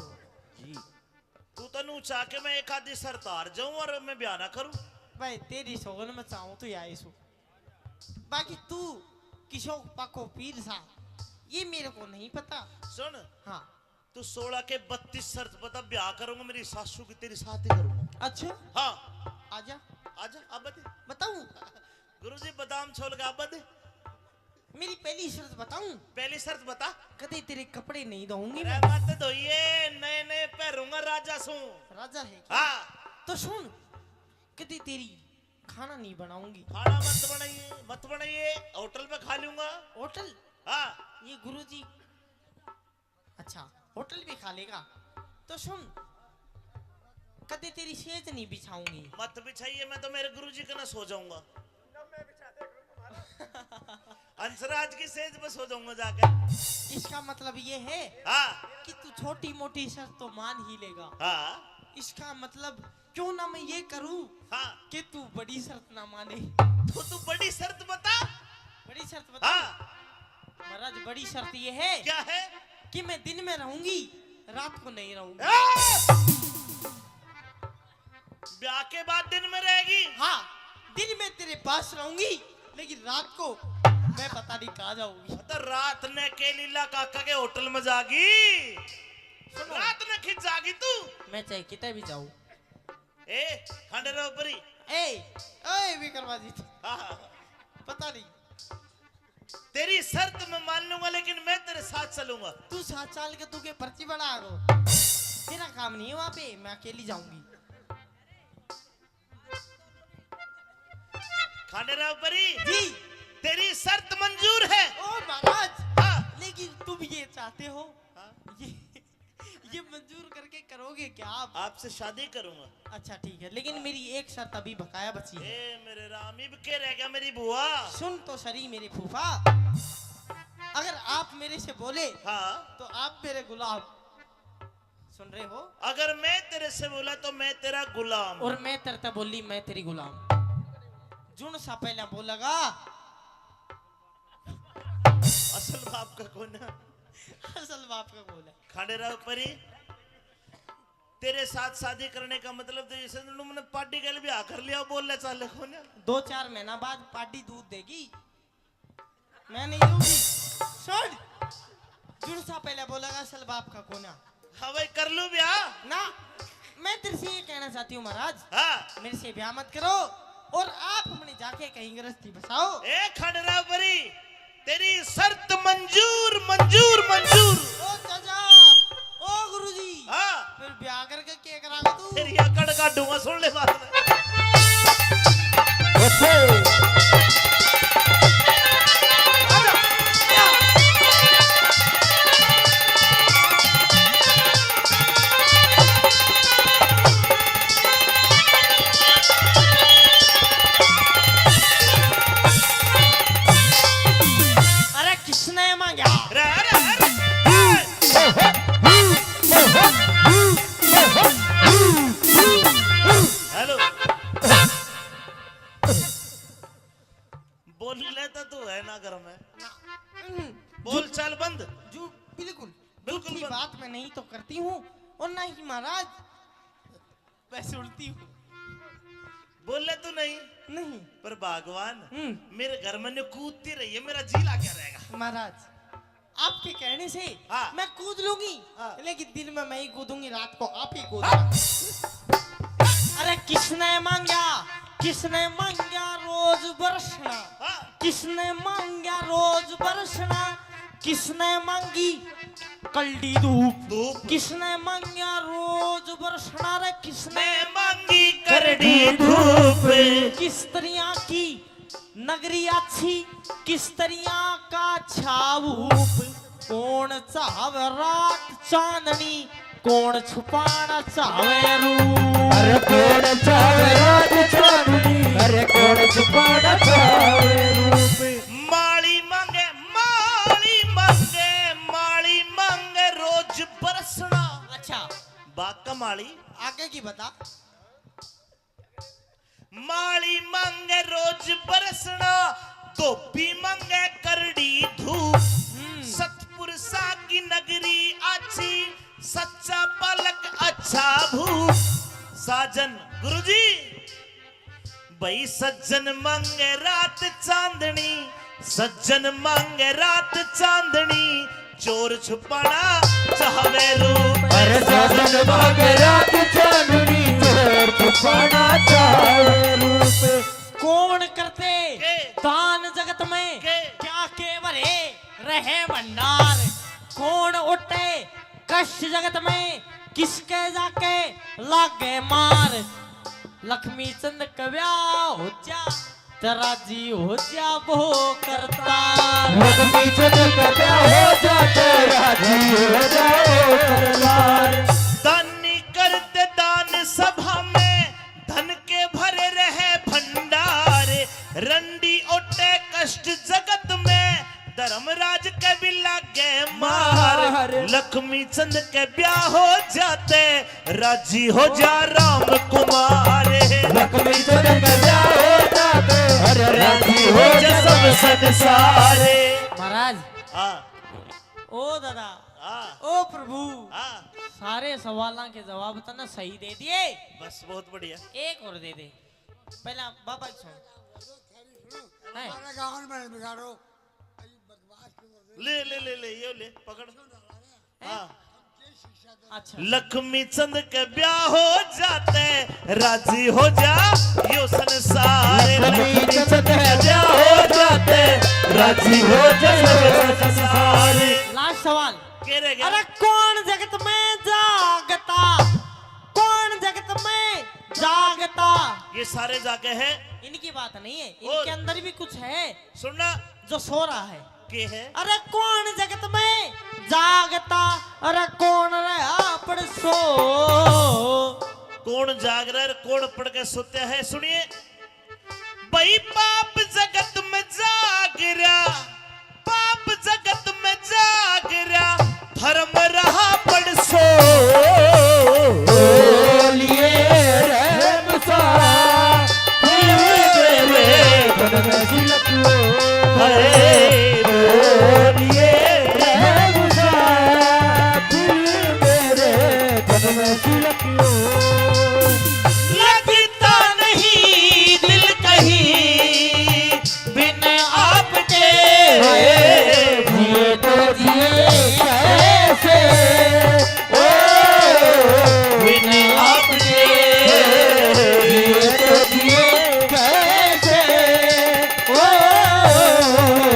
तू तनु चाह के मैं एक आधी शर्त हार जाऊं और मैं ब्याह ना करूं? भाई तेरी सोगन में चाहूं तो आई सु, बाकी तू किशोर पको पीर सा ये मेरे को नहीं पता। सुन, हाँ तू 16 के 32 शर्त बता, ब्याह करूंगा मेरी सासू की तेरी साथ ही करूंगा। अच्छा हाँ, आजा आजा अब बता। बताऊं? गुरुजी बादाम छोड़ के अब बता। मेरी पहली शर्त बताऊं? पहली शर्त बता। कदे तेरे कपड़े नहीं धोऊंगी अरे मैं। मत धोइए, नए नए पहनूंगा राजा सू। राजा है क्या? हाँ, तो सुन, कदे तेरी खाना नहीं बनाऊंगी। खाना मत बनाइए, मत बनाइए, होटल में खा लूंगा। होटल? हाँ, ये गुरुजी अच्छा होटल भी खा लेगा। तो सुन, कदे तेरी सेज नहीं बिछाऊंगी। मत बिछाइए, मैं तो मेरे गुरुजी के ना सो जाऊंगा। अंसराज की सेज पे सो जाऊंगा जाकर। इसका मतलब ये है हाँ कि तू छोटी मोटी शर्त तो मान ही लेगा। हाँ इसका मतलब क्यों ना मैं ये करूं हाँ, कि तू बड़ी शर्त ना माने। तो तू बड़ी शर्त बता। बड़ी शर्त बता। हाँ, महाराज बड़ी शर्त ये है क्या है? कि मैं दिन में रहूंगी, रात को नहीं रहूंगी। ब्याह के बाद दिन में रहेगी? हाँ, दिन में तेरे पास रहूंगी, लेकिन रात को मैं पता नहीं कहाँ जाऊंगी। तो रात ने के लीला काका के होटल में जागी, रात ने खिंच जागी तू। मैं चाहे कितने भी जाऊं। ए खंडेराव परी, ए विक्रमादित्य, हाँ, पता नहीं। तेरी शर्त मैं मान लूंगा, लेकिन मैं तेरे साथ चलूंगा। तू 7 साल के तू के पर्ची बना गो, तेरा काम नहीं है वहां पे, मैं अकेली जाऊंगी। खंडेराव परी जी तेरी शर्त मंजूर है। ओ महाराज, हाँ, लेकिन तुम ये चाहते हो, हाँ? ये मंजूर करके करोगे क्या आप? आपसे शादी करूंगा। अच्छा ठीक है, लेकिन मेरी एक शर्त अभी बकाया बची है। ए मेरे राम, इब के रह गया मेरी बुआ। सुन तो सरी मेरे फूफा, अगर आप मेरे से बोले हाँ, तो आप मेरे गुलाम, सुन रहे हो? अगर मैं तेरे से बोला तो मैं तेरा गुलाम। और मैं तरता बोली मैं तेरी गुलाम। जुन सा पहला बोलेगा असल बाप का कौन है? असल बाप का बोला। खंडेराव परी तेरे साथ शादी करने का मतलब तो जैसे मैंने पार्टी के लिए भी आकर लिया, बोल ले चाले कौन है? 2-4 महीना बाद पार्टी दूध देगी, मैं नहीं दूंगी। सुन, जुन सा पहले बोलेगा असल बाप का कोना। हाँ भाई, कर लूं ब्याह ना, मैं तेरे से ये कहना चाहती हूँ महाराज, हाँ। मेरे से ब्याह मत करो और आप अपने जाके कहीं गृहस्थी बसाओ। ए खंडेराव परी, तेरी शर्त मंजूर मंजूर मंजूर। ओ चाचा, ओ गुरुजी, हाँ, फिर ब्याह करके क्या करागा तू? तेरी अकड़ काटूंगा, सुन ले बात में। अरे किसने मांगा? अरे अरे अरे, हेलो, बोल लेता तू है ना घर में, ना, बोल चाल बंद। जो बिल्कुल बिल्कुल झूठी बंद। बात मैं नहीं तो करती हूँ और ना ही महाराज वैसे उड़ती हूँ। बोले तो नहीं, नहीं पर भगवान हम्म। मेरे घर में कूदती रही है, मेरा जी ला क्या रहेगा। महाराज आपके कहने से हाँ। मैं कूद लूंगी, हाँ। लेकिन दिन में मैं ही कूदूंगी, रात को आप ही कूदना। अरे किसने मांगा रोज बरसना, हाँ। किसने मांगा रोज बरसना, किसने मांगी कल्डी धूप, धूप। किसने मांगा रोज बरसना, रे किसने मैं मांगी करड़ी धूप, किस तरिया की नगरी अच्छी, किस तरिया का छाऊप, कौन चाहे रात चांदनी, कौन छुपाना चाहे रूप। अरे कौन चावे रात चांदनी, अरे कौन छुपाना चावे रूप। माली मांगे माली मांगे माली मांगे रोज बरसना। अच्छा बाका माली आगे की बता। माली मांगे रोज बरसना, धोबी मांगे करड़ी धूप। सतपुरुषा की नगरी अच्छी, सच्चा पलक अच्छा भूप। साजन गुरुजी भाई सज्जन मांगे रात चांदनी, सज्जन मांगे रात चांदनी, चोर छुपाना चाहे रूप। अरे साजन मांगे रात चांदनी, चोर छुपाना चाहे रूप। कौन करते के? दान जगत में के? क्या के भरे रहे भंडार, कौन उठे कष्ट जगत में किसके जाके लागे मार। लक्ष्मी चंद कव्या हो जा तेरा जी हो जा वो करता, लक्ष्मी चंद कव्या हो जा तेरा जी हो जाओ करतार। दानी करते दान सभा में, धन के भरे रहे भंडार। रंडी ओटे कष्ट जगत में, धर्मराज के भी लागे मार। लक्ष्मी चंद के ब्याह हो जाते, राजी हो जा राम कुमार। लक्ष्मी चंद कव्या हो जाते, अरे राजी हो जा सब संसारे। महाराज हाँ ओ दादा हाँ ओ प्रभु, हाँ, सारे सवालों के जवाब तो ना सही दे दिए, बस बहुत बढ़िया। एक और दे दे। पहला बाबा की सुन है? ले ले ले ले ये ले पकड़। हाँ अच्छा लक्ष्मी चंद के ब्याह हो जाते, राजी हो जा यो संसार। लक्ष्मी चंद के ब्याह हो जाते, राजी हो जा सब संसार। लास्ट सवाल। के रह गया? अरे कौन जगत में जागता, कौन जगत में जागता। ये सारे जाके हैं। इनकी बात नहीं है, इनके अंदर भी कुछ है सुनना जो सो रहा है। के है? अरे कौन जगत में जागता, अरे कौन रहा पड़ सो। कौन जाग रहा है, कौन पढ़ के सोते हैं? सुनिए भाई पाप जगत में जाग रहा, पाप जगत में जाग रहा, धर्म रहा पड़ सो। बोलिए रहम सा धन में सिलक लो। हरे बोलिए रहम सा दिल मेरे धन में सिलक लो। लगता नहीं दिल कहीं बिन आपके, जिए तो जिए कैसे ओ बिन आपके। जिए तो जिए कैसे ओ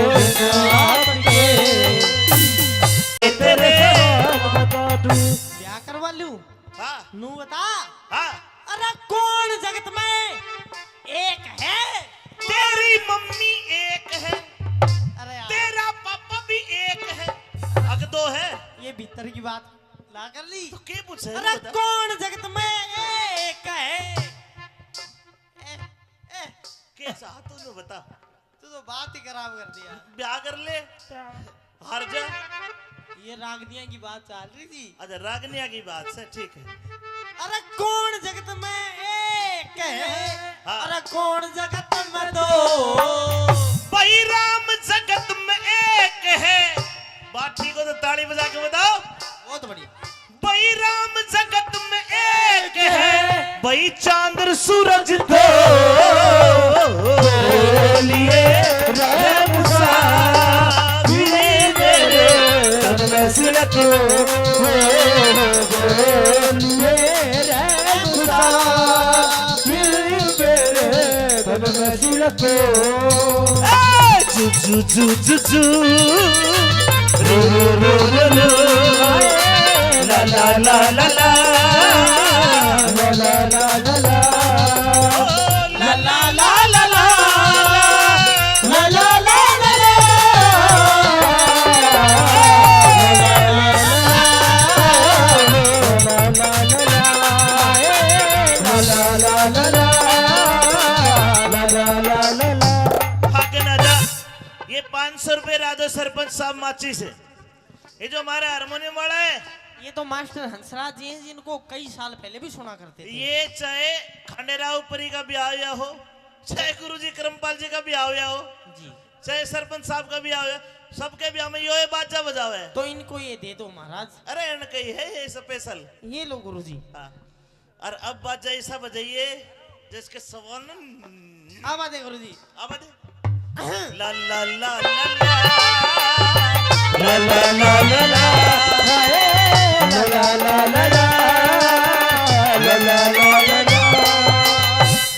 बिन आपके। तेरे बता दूं ब्याह करवा लूं हाँ नू बता। हाँ अरे कौन जगत में एक है। तेरी मम्मी एक है, अरे यार, तेरा पापा भी एक है, अग दो है ये भीतर की बात ला कर ली। तो के पूछे? अरे बता। कौन जगत में एक है। के चाह तूने बता। तू तो बात ही खराब कर दिया। ब्याह कर ले हार जा। ये रागनिया की बात चल रही थी। अच्छा रागनिया की बात से ठीक है। अरे कौन जगत में एक है, हाँ। अरे कौन जगत में दो। भाई राम जगत में एक है। बात ठीक हो तो ताली बजा के बताओ। बहुत बढ़िया। भाई राम जगत में एक है, भाई चांद सूरज तो लिए रहम साबिरे मेरे तन में सिलक लिए रहम साबिरे मेरे तन में सिलक जू जू जू जू रो रो रो रो ला ला ला ला ला ला ला ला ला ला ला ला ला ला ला ला ला ला ला भाग ना जा। ये 500 रुपए राधो सरपंच साहब माची से। ये जो हमारा हारमोनियम वाला है, ये तो मास्टर हंसराज जी हैं जिनको कई साल पहले भी सुना करते थे। ये चाहे खंडेराव परी का ब्याह या हो, चाहे गुरुजी करमपाल जी का ब्याह या हो, जी चाहे सरपंच साहब का ब्याह हो, सबके ब्याह में ये बाजा बजावे है। तो इनको ये दे दो महाराज। अरे इनका ही है ये स्पेशल। ये लो गुरुजी। हाँ। और अब बाजा ऐसा बजाइए जिसके सवाल अब आते गुरुजी। अब ला ला ला ला ला ला ला ला ला ला ला ला ला ला ला ला ला।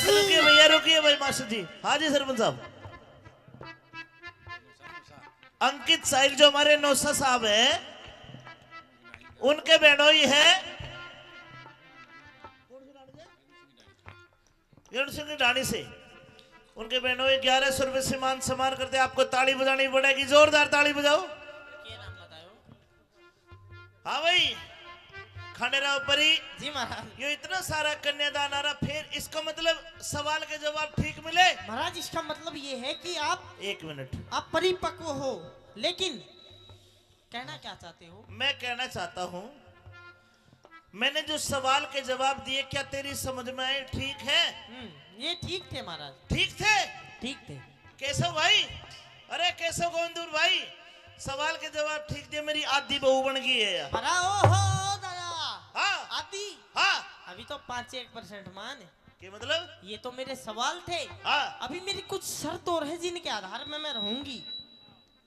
रुकिए भैया, रुकिए भाई मास्टर जी। हाँ जी सरपंच साहब। अंकित साहिल जो हमारे नौसा साहब है, उनके बहनोई है सिंह की ढाणी से। उनके बहनोई 1100 रुपए से मान सम्मान करते। आपको ताली बजानी पड़ेगी, जोरदार ताली बजाओ। हाँ भाई खंडेराव परी जी महाराज। ये इतना सारा कन्यादान आ रहा, फिर इसका मतलब सवाल के जवाब ठीक मिले। महाराज इसका मतलब ये है कि आप 1 मिनट, आप परिपक्व हो, लेकिन कहना क्या चाहते हो? मैं कहना चाहता हूं, मैंने जो सवाल के जवाब दिए क्या तेरी समझ में आए? ठीक है? ये ठीक थे महाराज। ठीक थे? ठीक थे। केशव भाई, अरे केशव गोविंदपुर भाई, सवाल के जवाब ठीक दिए, मेरी आधी बहू बन गई है यार। ओहो दादा। हाँ आदि। हाँ। अभी तो 5-1% मान। के मतलब? ये तो मेरे सवाल थे। हाँ। अभी मेरी कुछ शर्त और है जिनके आधार में मैं रहूंगी।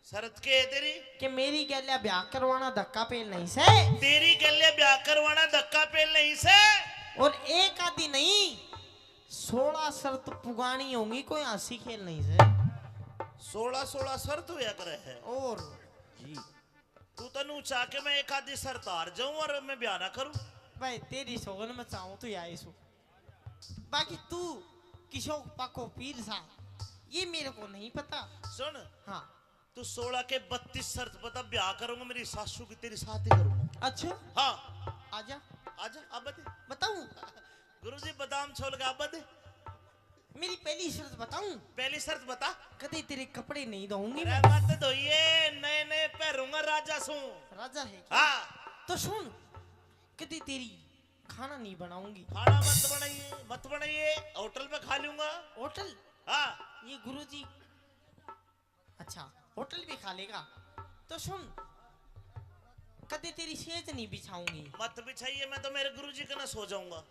शरत के है तेरी? कि मेरी गैलिया ब्याह करवाना धक्का पेल नहीं से। तेरी गले ब्याह करवाना धक्का पेल नहीं से। और एक आदि नहीं, 16 शर्त पुगानी होंगी, कोई हंसी खेल नहीं से। 16 शर्त हुआ करे है। और जी तू तनु चाह के मैं एक आधी शर्त हार जाऊं और मैं ब्याह ना करूं? भाई तेरी सोगन में चाहूं तो या सो। बाकी तू किशोर पाको पीर सा, ये मेरे को नहीं पता। सुन, हाँ तू 16 के 32 शर्त बता, ब्याह करूंगा मेरी सासू की तेरी साथ ही करूंगा। अच्छा हाँ आजा आजा। अब बता। बताऊं? गुरुजी बादाम छोल का अब बता। मेरी पहली शर्त बताऊं? पहली शर्त बता। कभी तेरे कपड़े नहीं धोऊंगी अरे मैं। मत धोइए, नए नए पहनूंगा राजा सू। राजा है क्या? हाँ। तो सुन, कभी तेरी खाना नहीं बनाऊंगी। खाना मत बनाइए, मत बनाइए, होटल पे खा लूंगा। होटल? हाँ। ये गुरुजी अच्छा होटल भी खा लेगा। तो सुन, कभी तेरी सेज नहीं बिछाऊंगी। मत बिछाइए, मैं तो मेरे गुरुजी के ना सो जाऊंगा।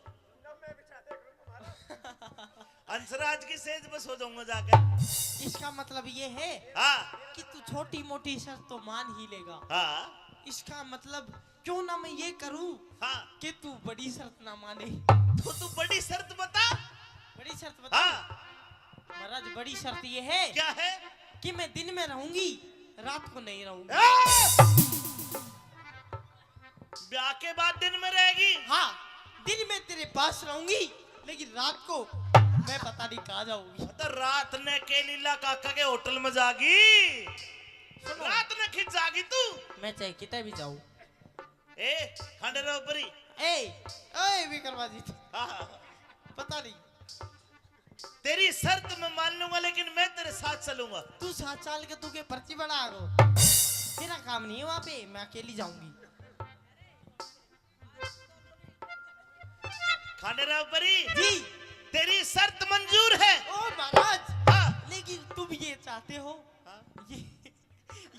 हंसराज की सेज पे सो जाऊंगा जाकर। इसका मतलब ये है हाँ। कि तू छोटी मोटी शर्त तो मान ही लेगा। हाँ। इसका मतलब क्यों ना मैं ये करूं हाँ। कि तू बड़ी शर्त ना माने। तो तू बड़ी शर्त बता। बड़ी शर्त बता। हाँ। महाराज बड़ी शर्त ये है क्या है? कि मैं दिन में रहूंगी, रात को नहीं रहूंगी। ब्याह के बाद दिन में रहेगी? हाँ, दिन में तेरे पास रहूंगी, लेकिन रात को मैं पता नहीं कहाँ जाऊंगी। तो रात ने के लीला काका के होटल में जागी, रात ने खिंच जागी तू। मैं चाहे कितने भी जाऊं। ए खंडेराव परी, ए विक्रमाजी, हाँ, पता नहीं। तेरी शर्त मैं मान लूंगा, लेकिन मैं तेरे साथ चलूंगा। तू 7 साल के तू के पर्ची बना गो, तेरा काम नहीं है वहां पे, मैं अकेली जाऊंगी। खंडेराव परी जी, तेरी शर्त मंजूर है। ओ महाराज, हाँ। लेकिन तुम ये चाहते हो, हाँ।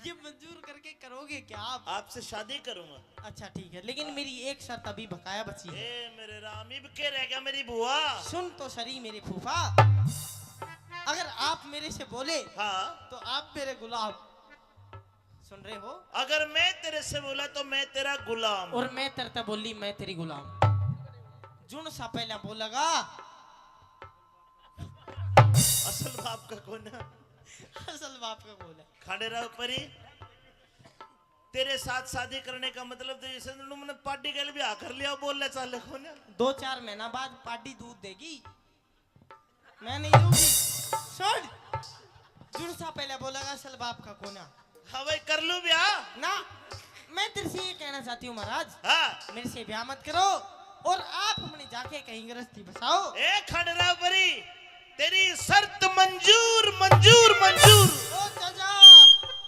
ये मंजूर करके करोगे क्या आप? आपसे शादी करूंगा। अच्छा ठीक है, लेकिन मेरी एक शर्त अभी बकाया बची है। ए मेरे राम, इब के रह गया मेरी बुआ। सुन तो सरी मेरे फूफा, अगर आप मेरे से बोले हाँ, तो आप मेरे गुलाम, सुन रहे हो? अगर मैं तेरे से बोला तो मैं तेरा गुलाम। और मैं तरता बोली मैं तेरी गुलाम। जुन सा पहला बोलेगा असल बाप का कौन है? असल बाप का बोला खाड़े राव परी, तेरे साथ शादी करने का मतलब तो जैसे तुमने पार्टी के लिए भी आकर लिया, बोल ले चाले कौन है? 2-4 महीना बाद पार्टी दूध देगी, मैं नहीं दूंगी। सुन, जुन सा पहले बोलेगा असल बाप का कोना। हाँ भाई कर लूं ब्याह ना, मैं तेरे से ये कहना चाहती हूँ महाराज, हाँ। मेरे से ब्याह मत करो और आप अपने जाके कहीं गृहस्थी बसाओ। ए खड़रा परी, तेरी शर्त मंजूर मंजूर मंजूर। ओ चाचा,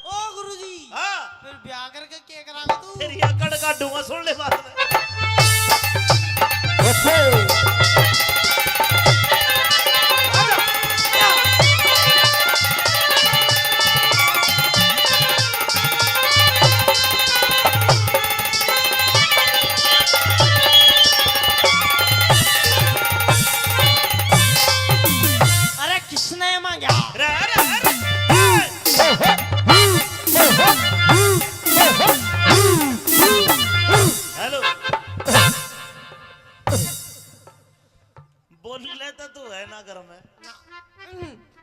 ओ गुरुजी, हाँ, फिर ब्याह करके क्या करागा तू? तेरी अकड़ काटूंगा, सुन ले बात। अरे किसने मांगा? हेलो, बोल लेता तू है ना घर में,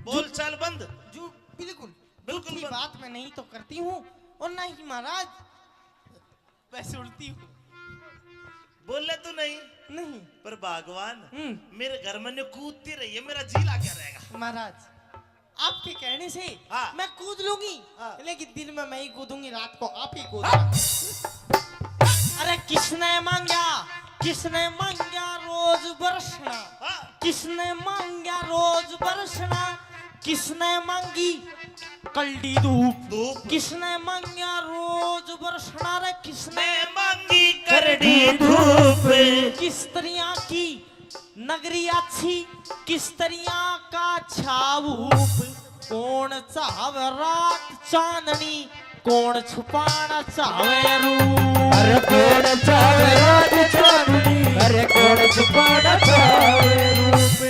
बोल चाल बंद। जो बिल्कुल बिल्कुल झूठी बंद। बात मैं नहीं तो करती हूँ और ना ही महाराज मैं सुनती हूँ। बोल ले तू नहीं, नहीं पर भगवान हम्म। मेरे घर में ने कूदती रही है, मेरा जी ला क्या रहेगा? महाराज आपके कहने से हाँ। मैं कूद लूंगी, हाँ। लेकिन दिन में मैं ही कूदूंगी, रात को आप ही कूदना। अरे किसने मांगा, किसने मांगा रोज बरसना, हाँ। किसने मांगा रोज बरसना, किसने मांगी कल्डी धूप, धूप। किसने मांगा रोज बरसना, रे किसने मैं मांगी करड़ी धूप। किस तरह की नगरी अच्छी, किस तरह का छाऊप, कौन चाहे रात चांदनी, कौन छुपाना चाहे रूप। अरे कौन चावे रात चांदनी, अरे कौन छुपाना चावे रूप।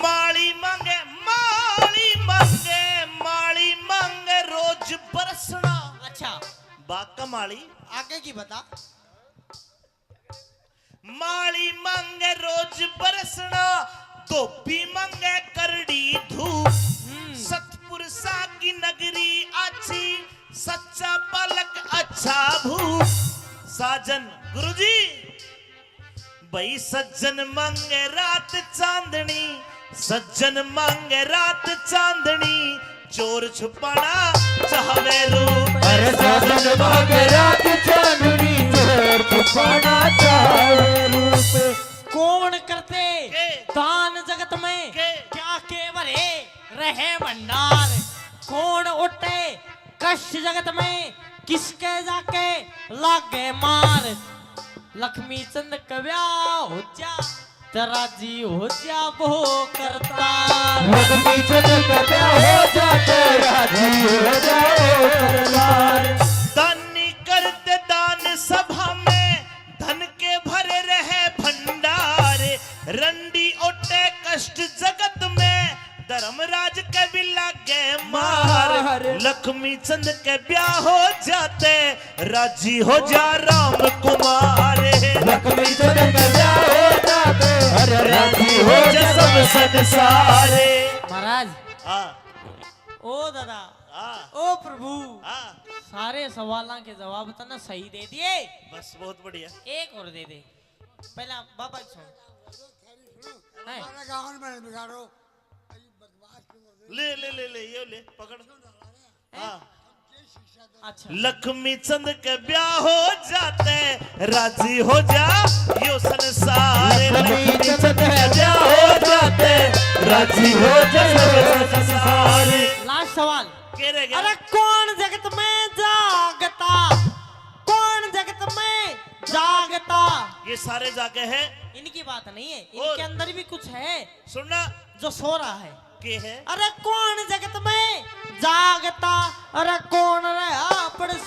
माली मांगे, माली मांगे, माली मांगे रोज बरसना। अच्छा बाका माली आगे की बता। माली मांगे रोज बरसना, धोबी मांगे करड़ी धूप। सतपुरुषा की नगरी अच्छी, सच्चा पलक अच्छा भूप। साजन गुरुजी, भाई सज्जन मांगे रात चांदनी, सज्जन मांगे रात चांदनी, चोर छुपाना चाहे रूप। अरे साजन मांगे रात चांदनी, चोर छुपाना चाहे रूप। कौन करते के? दान जगत में के? क्या के भरे रहे भंडार, कौन उठे कष्ट जगत में, किसके जाके लागे मार। लक्ष्मी चंद कव्या हो जा, तेरा जी हो जा वो करता। लक्ष्मी चंद का क्या हो जाते, राजी हो जाओ करतार। दानी करते दान सभा में, धन के भरे रहे भंडार। रंडी ओटे कष्ट जगत में, धर्मराज के भी लागे मार। लक्ष्मी चंद के ब्याह हो जाते, राजी हो जा राम कुमार। लक्ष्मी चंद का क्या हो जाते, अरे राजी हो जा सब संसारे। महाराज हाँ ओ दादा, हाँ ओ प्रभु, हाँ, सारे सवालों के जवाब तो ना सही दे दिए, बस बहुत बढ़िया। एक और दे दे। पहला बाबा की सुन। है? ले ले ले ले ये ले पकड़। हाँ, अच्छा लक्ष्मी चंद के ब्याह हो जाते, राजी हो जा यो संसार। लक्ष्मी चंद के ब्याह हो जाते, राजी हो जा यो संसार। लास्ट सवाल। के रह गया? अरे कौन जगत में जागता, कौन जगत में जागता। ये सारे जाके हैं। इनकी बात नहीं है, और? इनके अंदर भी कुछ है सुनना जो सो रहा है। के है? अरे कौन जगत में जागता, अरे कौन रहा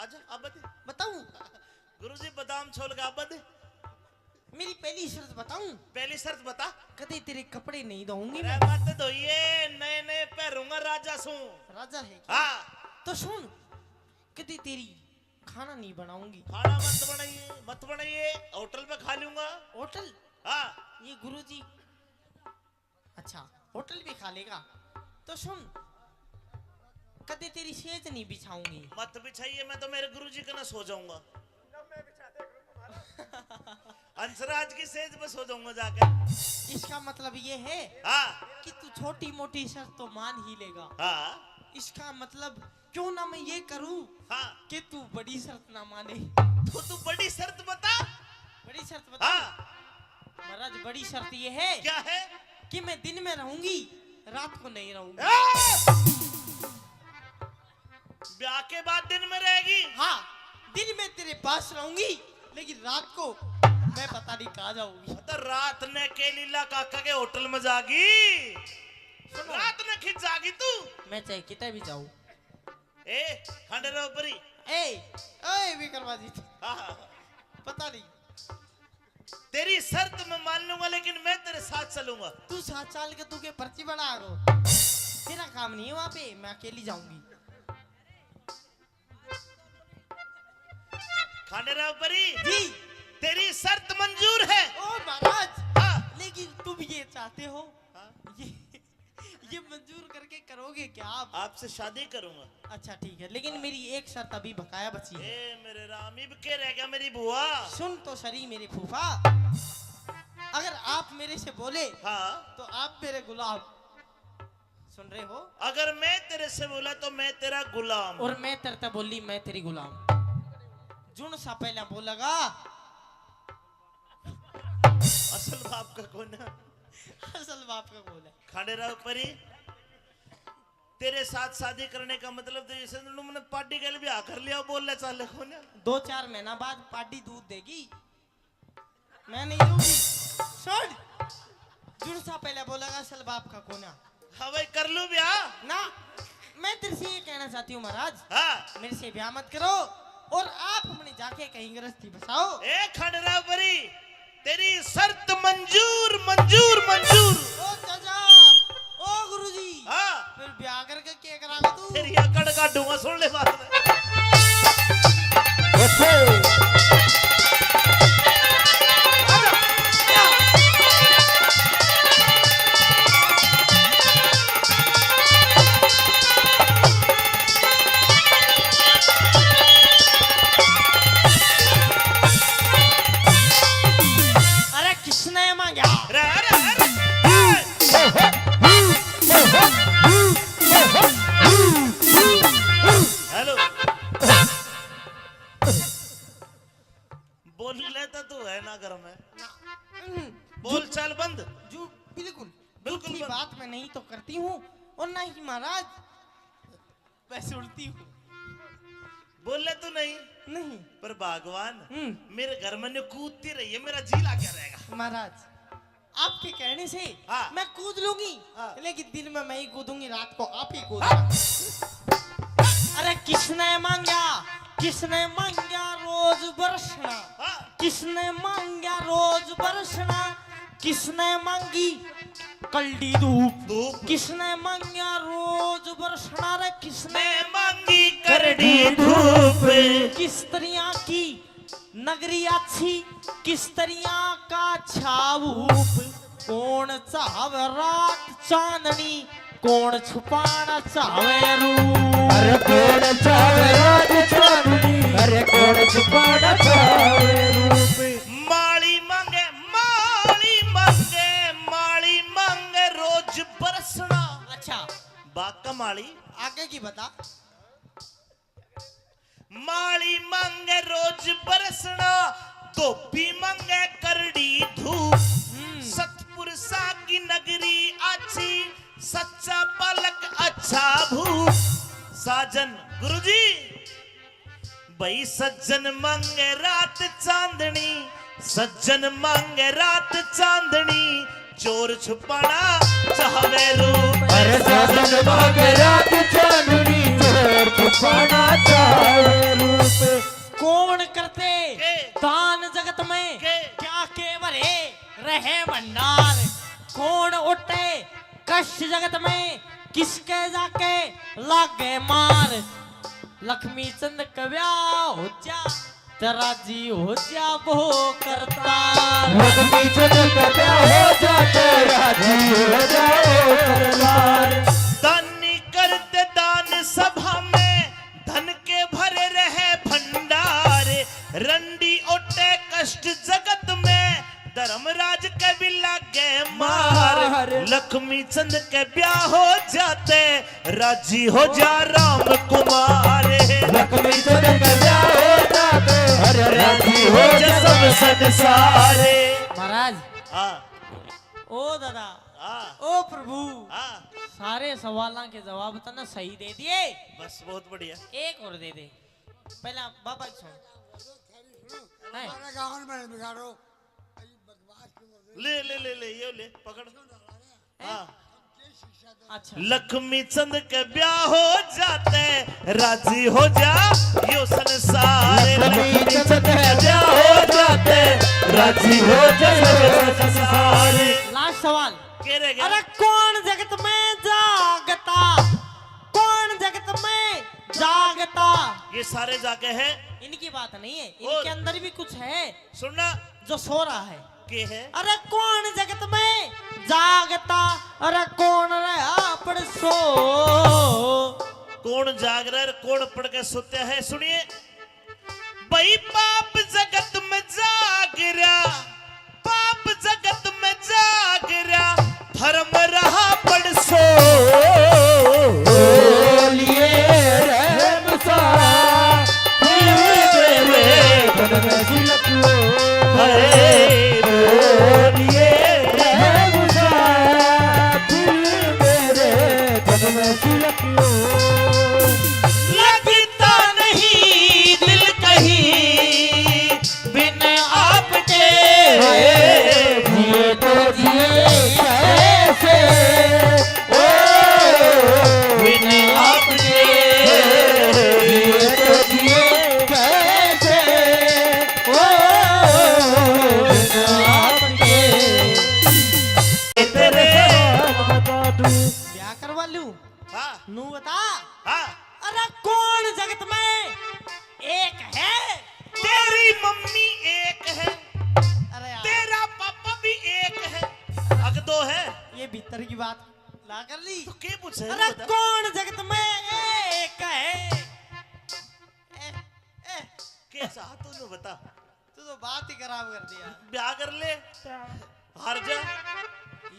आजा अब बता। बताऊं? गुरुजी बादाम छोल का अब बता। मेरी पहली शर्त बताऊं? पहली शर्त बता। कदे तेरे कपड़े नहीं धोऊंगी अरे मैं। मत धोइए, नए नए पहनूंगा राजा सू। राजा है क्या? हाँ तो सुन, कदे तेरी खाना नहीं बनाऊंगी। खाना मत बनाइए, होटल पे खा लूंगा। होटल? हाँ ये गुरुजी अच्छा होटल भी खा लेगा। तो सुन, कदे तेरी सेज नहीं बिछाऊंगी। मत बिछाइए, मैं तो मेरे गुरुजी के ना सो जाऊंगा। अंशराज की सेज पे सो जाऊंगा जाकर। इसका मतलब ये है हाँ कि तू छोटी मोटी शर्त तो मान ही लेगा। हाँ इसका मतलब क्यों ना मैं ये करूं हाँ कि तू बड़ी शर्त ना माने। तो तू बड़ी शर्त बता। बड़ी शर्त बता। हाँ महाराज बड़ी शर्त ये है क्या है? कि मैं दिन में रहूंगी, रात को नहीं रहूंगी। ब्याह के बाद दिन में रहेगी? हाँ, दिन में तेरे पास रहूंगी, लेकिन रात को मैं पता नहीं कहाँ जाऊंगी। तो रात ने के लीला काका के होटल में जागी, सुनो, रात ने खिंच जागी तू। मैं चाहे कितने भी जाऊं। ए खंडेरा ऊपरी। ए विक्रमाजी, हाँ पता नहीं। तेरी शर्त मैं मान लूंगा, लेकिन मैं तेरे साथ चलूंगा। तू 7 साल के तू के पर्ची बना गो, तेरा काम नहीं है वहाँ पे, मैं अकेली जाऊंगी। खंडेरा ऊपरी जी। तेरी शर्त मंजूर है। ओ महाराज, हाँ लेकिन तुम ये चाहते हो, हाँ? ये मंजूर करके करोगे क्या आप? आपसे शादी करूंगा। अच्छा ठीक है, लेकिन मेरी एक शर्त अभी बकाया बची है। ए मेरे राम, इब के रह गया मेरी बुआ। सुन तो सही मेरे फूफा, अगर आप मेरे से बोले हाँ तो आप मेरे गुलाम। सुन रहे हो? अगर मैं तेरे से बोला तो मैं तेरा गुलाम। और मैं तेरे से बोली मैं तेरी गुलाम। जुन सा पहला बोलेगा। असल बाप का कौन है? असल बाप का बोल है। खंडेरा ऊपरी तेरे साथ शादी करने का मतलब तो जैसे तुमने पार्टी के लिए भी आकर लिया, बोल ले चाले कौन है? 2-4 महीना बाद पार्टी दूध देगी, मैं नहीं दूंगी। सुन, जुन सा पहले बोलेगा असल बाप का कोना। हाँ भाई कर लूं ब्याह ना, मैं तेरे से ये कहना चाहती हूँ महाराज, हाँ। मेरे से ब्याह मत करो और आप अपने जाके कहीं गृहस्थी बसाओ। ए खंडेरा ऊपरी तेरी शर्त मंजूर मंजूर मंजूर। ओ चाचा, ओ गुरुजी, हाँ फिर ब्याह करके क्या करागा तू? तेरी अकड़ काटूंगा, सुन ले बात में। अरे किसने मांगा? अरे अरे अरे हेलो बोल लेता तू है ना घर में, बोल चाल बंद। जो बिल्कुल बिल्कुल झूठी बंद। बात मैं नहीं तो करती हूँ और ना ही महाराज मैं सुनती हूँ। बोल ले तू नहीं, नहीं पर भगवान मेरे घर में ने कूदती रही है, मेरा जी ला क्या रहेगा? महाराज, आपके कहने से हाँ। मैं कूद लूंगी, हाँ। लेकिन दिन में मैं ही कूदूंगी, रात को आप ही कूदना। अरे किसने मांगा, किसने मांगा रोज बरसना, हाँ। किसने मांगा रोज बरसना, किसने मांगी कल्डी धूप, धूप। किसने मांगा रोज बरसना, रे किसने मैं मांगी करड़ी धूप। किस तरह की नगरी अच्छी, किस तरह का छावूप, कौन चाहवे रात चांदनी, कौन छुपाना चाहवे रूप। अरे कौन चावे रात चांदनी, अरे कौन छुपाना चावे रूप। माली मांगे माली मांगे माली मांगे रोज बरसना। अच्छा बाका माली आगे की बता। माली मांगे रोज बरसना, धोबी मांगे करड़ी धूप। सतपुरुषा की नगरी अच्छी, सच्चा पलक अच्छा भूप। साजन गुरुजी भाई सज्जन मांगे रात चांदनी, सज्जन मांगे रात चांदनी, चोर छुपाना चाहवे रूप। अरे साजन मांगे रात चांदनी, चोर छुपाना चावे रूप। रहे भंडार कौन उठे कष्ट जगत में किसके जाके लागे मार लक्ष्मी चंद कव्या हो जा तेरा जी हो जा वो करता लक्ष्मी चंद कव्या हो जा तेरा जी हो जा वो करतार दानी करते दान सभा में धन के भरे रहे भंडार रंडी ओटे कष्ट जगत में धर्मराज के भी लागे मार लक्ष्मी चंद के ब्याह हो जाते राजी हो जा राम कुमार लक्ष्मी चंद के ब्याह हो जाते राजी हो जा सब संसारे महाराज हाँ ओ दादा हाँ ओ प्रभु हाँ सारे सवालों के जवाब तो ना सही दे दिए बस बहुत बढ़िया एक और दे दे पहला बाबा सुन हैं? ले ले ले ले ये ले पकड़ हाँ अच्छा लक्ष्मी चंद के ब्याह हो जाते राजी हो जा यो संसार लक्ष्मी चंद के ब्याह हो जाते राजी हो जा संसार लास्ट सवाल के रह गया अरे कौन जगत में जागता कौन जगत में जागता ये सारे जाके है इनकी बात नहीं है इनके अंदर भी कुछ है सुनना जो सो रहा है के है अरे कौन जगत में जागता अरे कौन रहा पड़ सो कौन जाग रहा है कौन पढ़ के सोते है सुनिए भाई पाप जगत में जाग रहा पाप जगत में जाग रहा धर्म रहा पड़ सो बोलिए रहम सा तेरे बन में सिलको बोलिए रहम सा तेरे बन में सिलको लगता नहीं दिल कहीं बिन आपके जिए तो जिए कैसे ओ बिन आपके जिए तो जिए कैसे ओ आपके तेरे बता दूं ब्याह करवा लूं हाँ नू बता हाँ अरे कौन जगत में एक है तेरी मम्मी एक है अरे यार, तेरा पापा भी एक है अग दो है ये भीतर की बात ला कर ली तो क्या पूछे अरे कौन जगत में एक है कैसा तूने बता तू तो बात ही खराब कर दिया ब्याह कर ले हार जा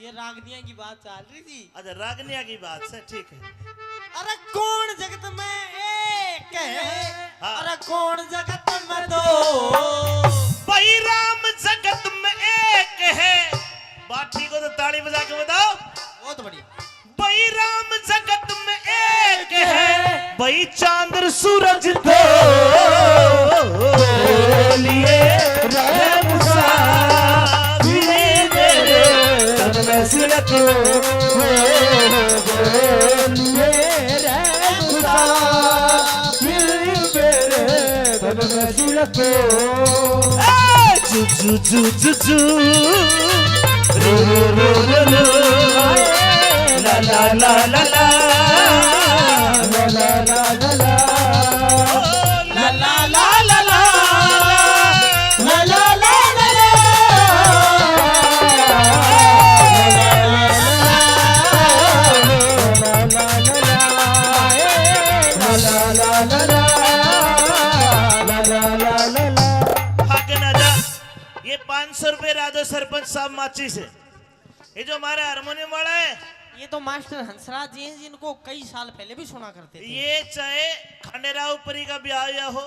ये रागनिया की बात चल रही थी अच्छा रागनिया की बात से ठीक है अरे कौन जगत में एक है हाँ। अरे कौन जगत में दो भाई राम जगत में एक है बात ठीक हो तो ताली बजा के बताओ बहुत बढ़िया भाई राम जगत में एक है भाई चांद सूरज दो बोलिए रहम सा तेरे बन में सिलको बोलिए रहम सा तेरे बन में सिलको जू जू जू जू जू रू रू रू रू रू ला ला ला ला ला ला ला ला ला ला ला ला ला ला ला ला ला ला ला भाग ना जा ये 500 रुपए राजो सरपंच साहब माची से ये जो हमारा हारमोनियम वाला है ये तो मास्टर हंसराज जी हैं जिनको कई साल पहले भी सुना करते थे ये चाहे खंडेराव परी का ब्याह हुआ हो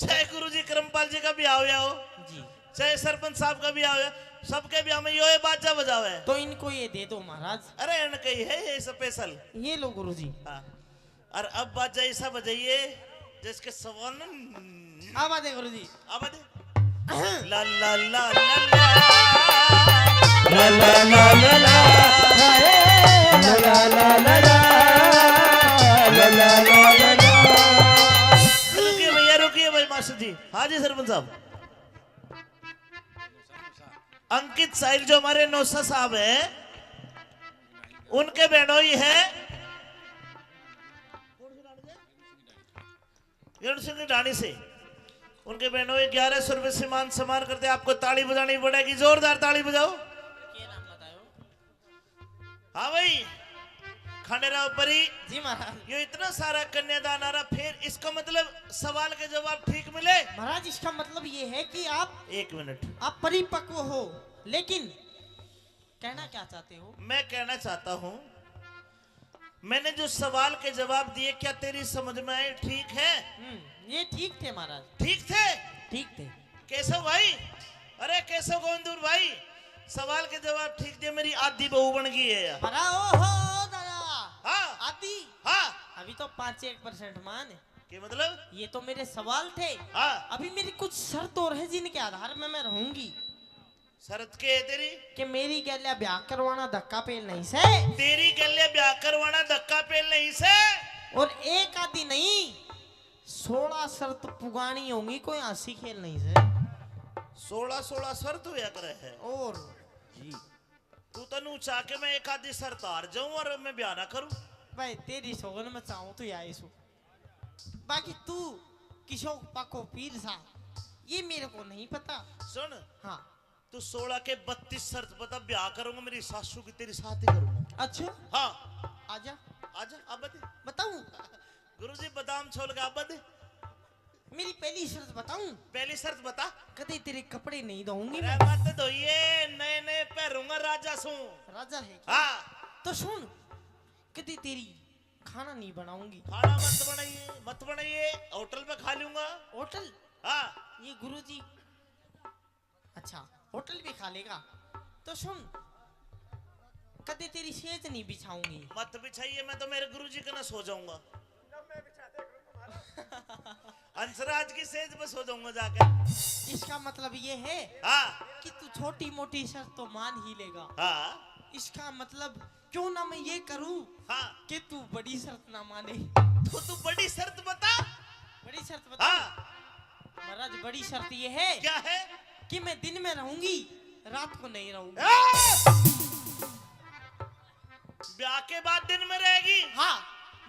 चाहे गुरुजी करमपाल जी का ब्याह हुआ हो जी चाहे सरपंच साहब का ब्याह हुआ सबके ब्याह में यो बाजा बजावे है तो इनको ये दे दो महाराज अरे इन कही है ये स्पेशल ये लो गुरुजी हाँ और अब बाजा ऐसा बजाइए जिसके सवाल अब आते गुरुजी अब दे ला ला ला ला ला ला ला ला ला ला ला ला ला ला रुकिए भाई मास्टर जी हाँ जी सरपंच साहब अंकित साहिल जो हमारे नौसा साहब हैं, उनके बहनोई है सिंह ढाणी से। उनके बहनोई 1100 रुपए से मान सम्मान करते। आपको ताली बजानी पड़ेगी, जोरदार ताली बजाओ। हाँ भाई, खंडेराव परी जी महाराज। ये इतना सारा कन्यादान आ रहा, फिर इसका मतलब सवाल के जवाब ठीक मिले? महाराज इसका मतलब ये है कि आप 1 मिनट, आप परिपक्व हो, लेकिन कहना क्या चाहते हो? मैं कहना चाहता हूं, मैंने जो सवाल के जवाब दिए क्या तेरी समझ में आए? ठीक है? ये ठीक थे महाराज, ठीक थे? ठीक थे। केशव भाई, अरे केशव गोविंदपुर भाई, सवाल के जवाब ठीक दिए, मेरी आधी बहू बन गई है यार। अरे ओहो दादा, हाँ आदि, हाँ, अभी तो 5-1% मान है। के मतलब? ये तो मेरे सवाल थे। हाँ, अभी मेरी कुछ शर्त और है जिनके आधार में मैं रहूंगी। शरत के है तेरी? कि मेरी गैल्या ब्याह करवाना धक्का पेल नहीं से, तेरी गले ब्याह करवाना धक्का पेल नहीं से। और एक आदि नहीं 16 शर्त पुगानी होंगी, कोई हंसी खेल नहीं से। 16 शर्त हुआ करे है। और जी, तू तनु चाह के मैं एक आधी शर्त हार जाऊं और मैं ब्याह ना करूं? भाई तेरी सोगन में चाहूं तो या सो, बाकी तू किशोर पाको पीर सा, ये मेरे को नहीं पता। सुन, हाँ तू 16 के 32 शर्त बता, ब्याह करूंगा मेरी सासू की तेरी साथ ही करूंगा। अच्छा, हाँ आजा आजा, अब बता। बताऊं? गुरुजी बादाम छोल के अब बता। मेरी पहली शर्त बताऊं? पहली शर्त बता। कदे तेरे कपड़े नहीं धोऊंगी अरे मैं। मत धोइए, नए नए पहनूंगा राजा सू। राजा है क्या? हाँ, तो सुन, कदे तेरी खाना नहीं बनाऊंगी। खाना मत बनाइए, मत बनाइए, होटल पे खा लूंगा। होटल? हाँ, ये गुरुजी, अच्छा होटल भी खा लेगा। तो सुन, कदे तेरी सेज नहीं बिछाऊंगी। मत बिछाइए, मैं तो मेरे गुरुजी के ना सो जाऊंगा। अंसराज की सेज पे सो जाऊंगा जाकर। इसका मतलब ये है हाँ कि तू छोटी मोटी शर्त तो मान ही लेगा। हाँ इसका मतलब क्यों ना मैं ये करूं हाँ, कि तू बड़ी शर्त ना माने। तो तू बड़ी शर्त बता। बड़ी शर्त बता। हाँ, महाराज बड़ी शर्त ये है क्या है? कि मैं दिन में रहूंगी, रात को नहीं रहूंगी। ब्याह के बाद दिन में रहेगी? हाँ,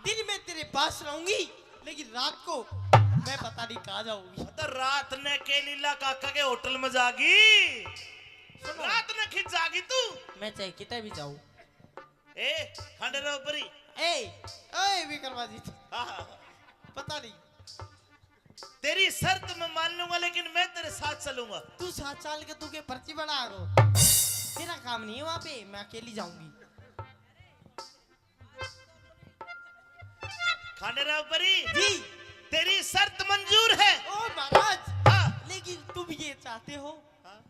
दिन में तेरे पास रहूंगी, लेकिन रात को मैं पता नहीं कहाँ जाऊंगी। तो रात ने के लीला काका के होटल में जागी, सुनो, रात ने खिंच जागी तू। मैं चाहे कितने भी जाऊं। ए खंडेराव परी, ए विक्रमाजी, हाँ हाँ, पता नहीं, तेरी शर्त मैं मान लूंगा, लेकिन मैं तेरे साथ चलूंगा। तू 7 साल के तू के पर्ची बना गो, तेरा काम नहीं है वहां पे, मैं अकेली जाऊंगी। खंडेराव परी जी। तेरी शर्त मंजूर है। ओ महाराज, हाँ लेकिन तुम ये चाहते हो, हाँ?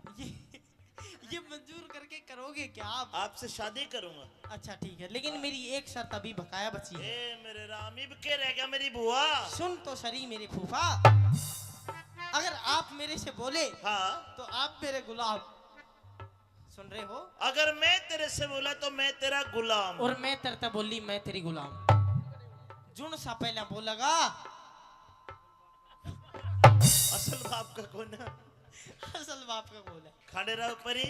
ये मंजूर करके करोगे क्या आप? आपसे शादी करूंगा। अच्छा ठीक है, लेकिन मेरी एक शर्त अभी बकाया बची है। ए मेरे राम, इब के रह गया मेरी बुआ। सुन तो सही मेरे फूफा, अगर आप मेरे से बोले हाँ, तो आप मेरे गुलाम, सुन रहे हो? अगर मैं तेरे से बोला तो मैं तेरा गुलाम। और मैं तरता बोली मैं तेरी गुलाम। जुन सा पहला बोलेगा, असल बाप का कौन है? असल बाप का बोला। खंडेराव परी,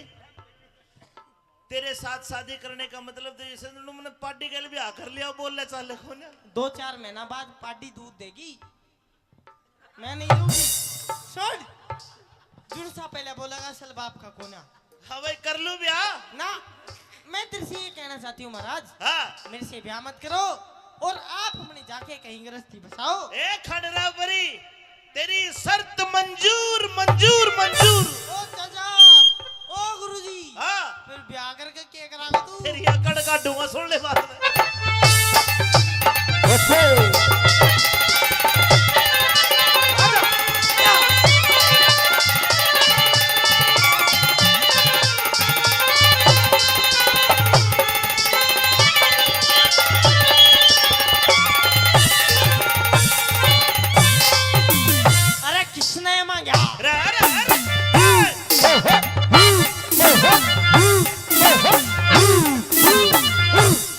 तेरे साथ शादी करने का मतलब तो जैसे तुमने पार्टी के लिए भी आकर लिया, बोलने चाले कौन है? 2-4 महीना बाद पार्टी दूध देगी, मैं नहीं दूंगी। सुन, जुन सा पहले बोलेगा असल बाप का कोना। हाँ भाई, कर लूं ब्याह ना, मैं तेरे से ये कहना चाहती हूँ महाराज, हाँ। मेरे से ब्याह मत करो और आप अपने जाके कहीं गृहस्थी बसाओ। ए खंडेराव परी, तेरी शर्त मंजूर मंजूर मंजूर। ओ चाचा, ओ गुरुजी, हाँ, फिर ब्याह करके क्या करागा तू? तेरी अकड़ काटूंगा, सुन ले बात में। अरे किसने मांगा? अरे अरे अरे,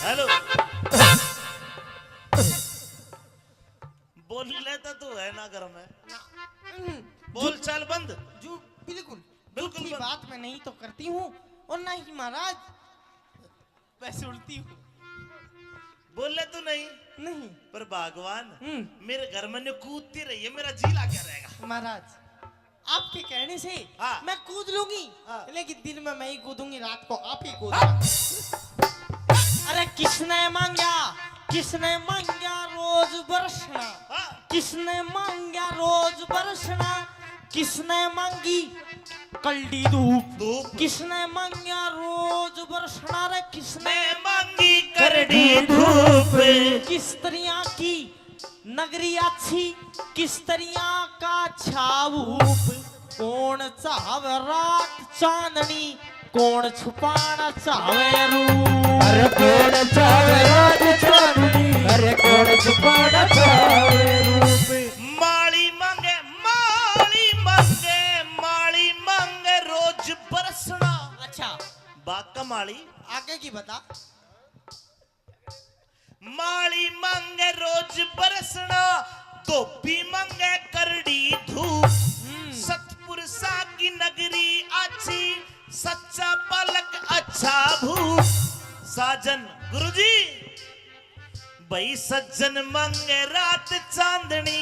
हेलो, बोल लेता तू है ना घर में, बोल चाल बंद। जो बिल्कुल बिल्कुल की बंद। बात मैं नहीं तो करती हूँ और ना ही महाराज वैसे उल्टी हूँ। बोले तो नहीं नहीं पर भगवान मेरे घर में न्यू कूदती रही है, मेरा जी क्या रहेगा। महाराज आपके कहने से हाँ। मैं कूद लूंगी हाँ। लेकिन दिन में मैं ही कूदूंगी, रात को आप ही हाँ। कूदना। अरे किसने मांगा रोज बरसना, हाँ। किसने मांगा रोज बरसना, किसने मांगी कल्डी धूप, धूप। किसने मांगा रोज बरसना, रे किसने मैं मांगी करड़ी धूप। किस तरिया की नगरी अच्छी, किस तरिया का छाऊप, कौन चाहवे रात चांदनी, कौन छुपाना चाहवे रूप। अरे कौन चावे रात चांदनी, अरे कौन छुपाना चावे रूप। माली मांगे रोज बरसना। अच्छा बाका माली आगे की बता। माली मांगे रोज बरसना, धोबी मांगे करड़ी धूप। सतपुरुषा की नगरी अच्छी, सच्चा पलक अच्छा भूप। साजन गुरुजी भाई सज्जन मांगे रात चांदनी,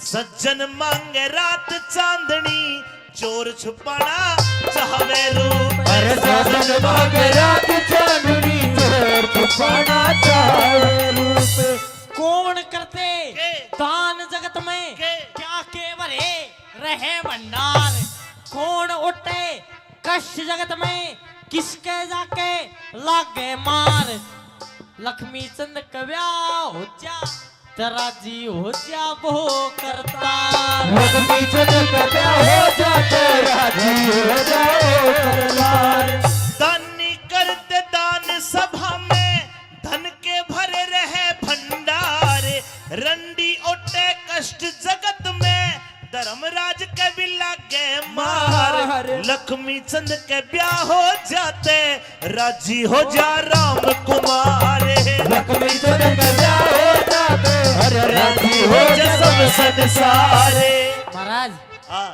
सज्जन मांगे रात चांदनी, चोर छुपाना चाहवे रूप। अरे साजन मांगे रात चांदनी, चोर छुपाना चाहे रूप। कौन करते के? दान जगत में के? क्या केवरे रहे भंडार, कौन उठे कष्ट जगत में, किसके जाके लागे मार। लक्ष्मी चंद कव्या हो जा तेरा जी हो जा वो करता, लक्ष्मी चंद का ब्याह हो जाते, राजी हो जाओ करतार। दानी करते दान सभा में, धन के भरे रहे भंडार। रंडी ओटे कष्ट जगत में, धर्मराज के भी लागे मार। लक्ष्मी चंद के ब्याह हो जाते, राजी हो जा राम कुमार। लक्ष्मी चंद का ब्याह हो जाते, अरे राजी हो जा सब संसारे। महाराज हाँ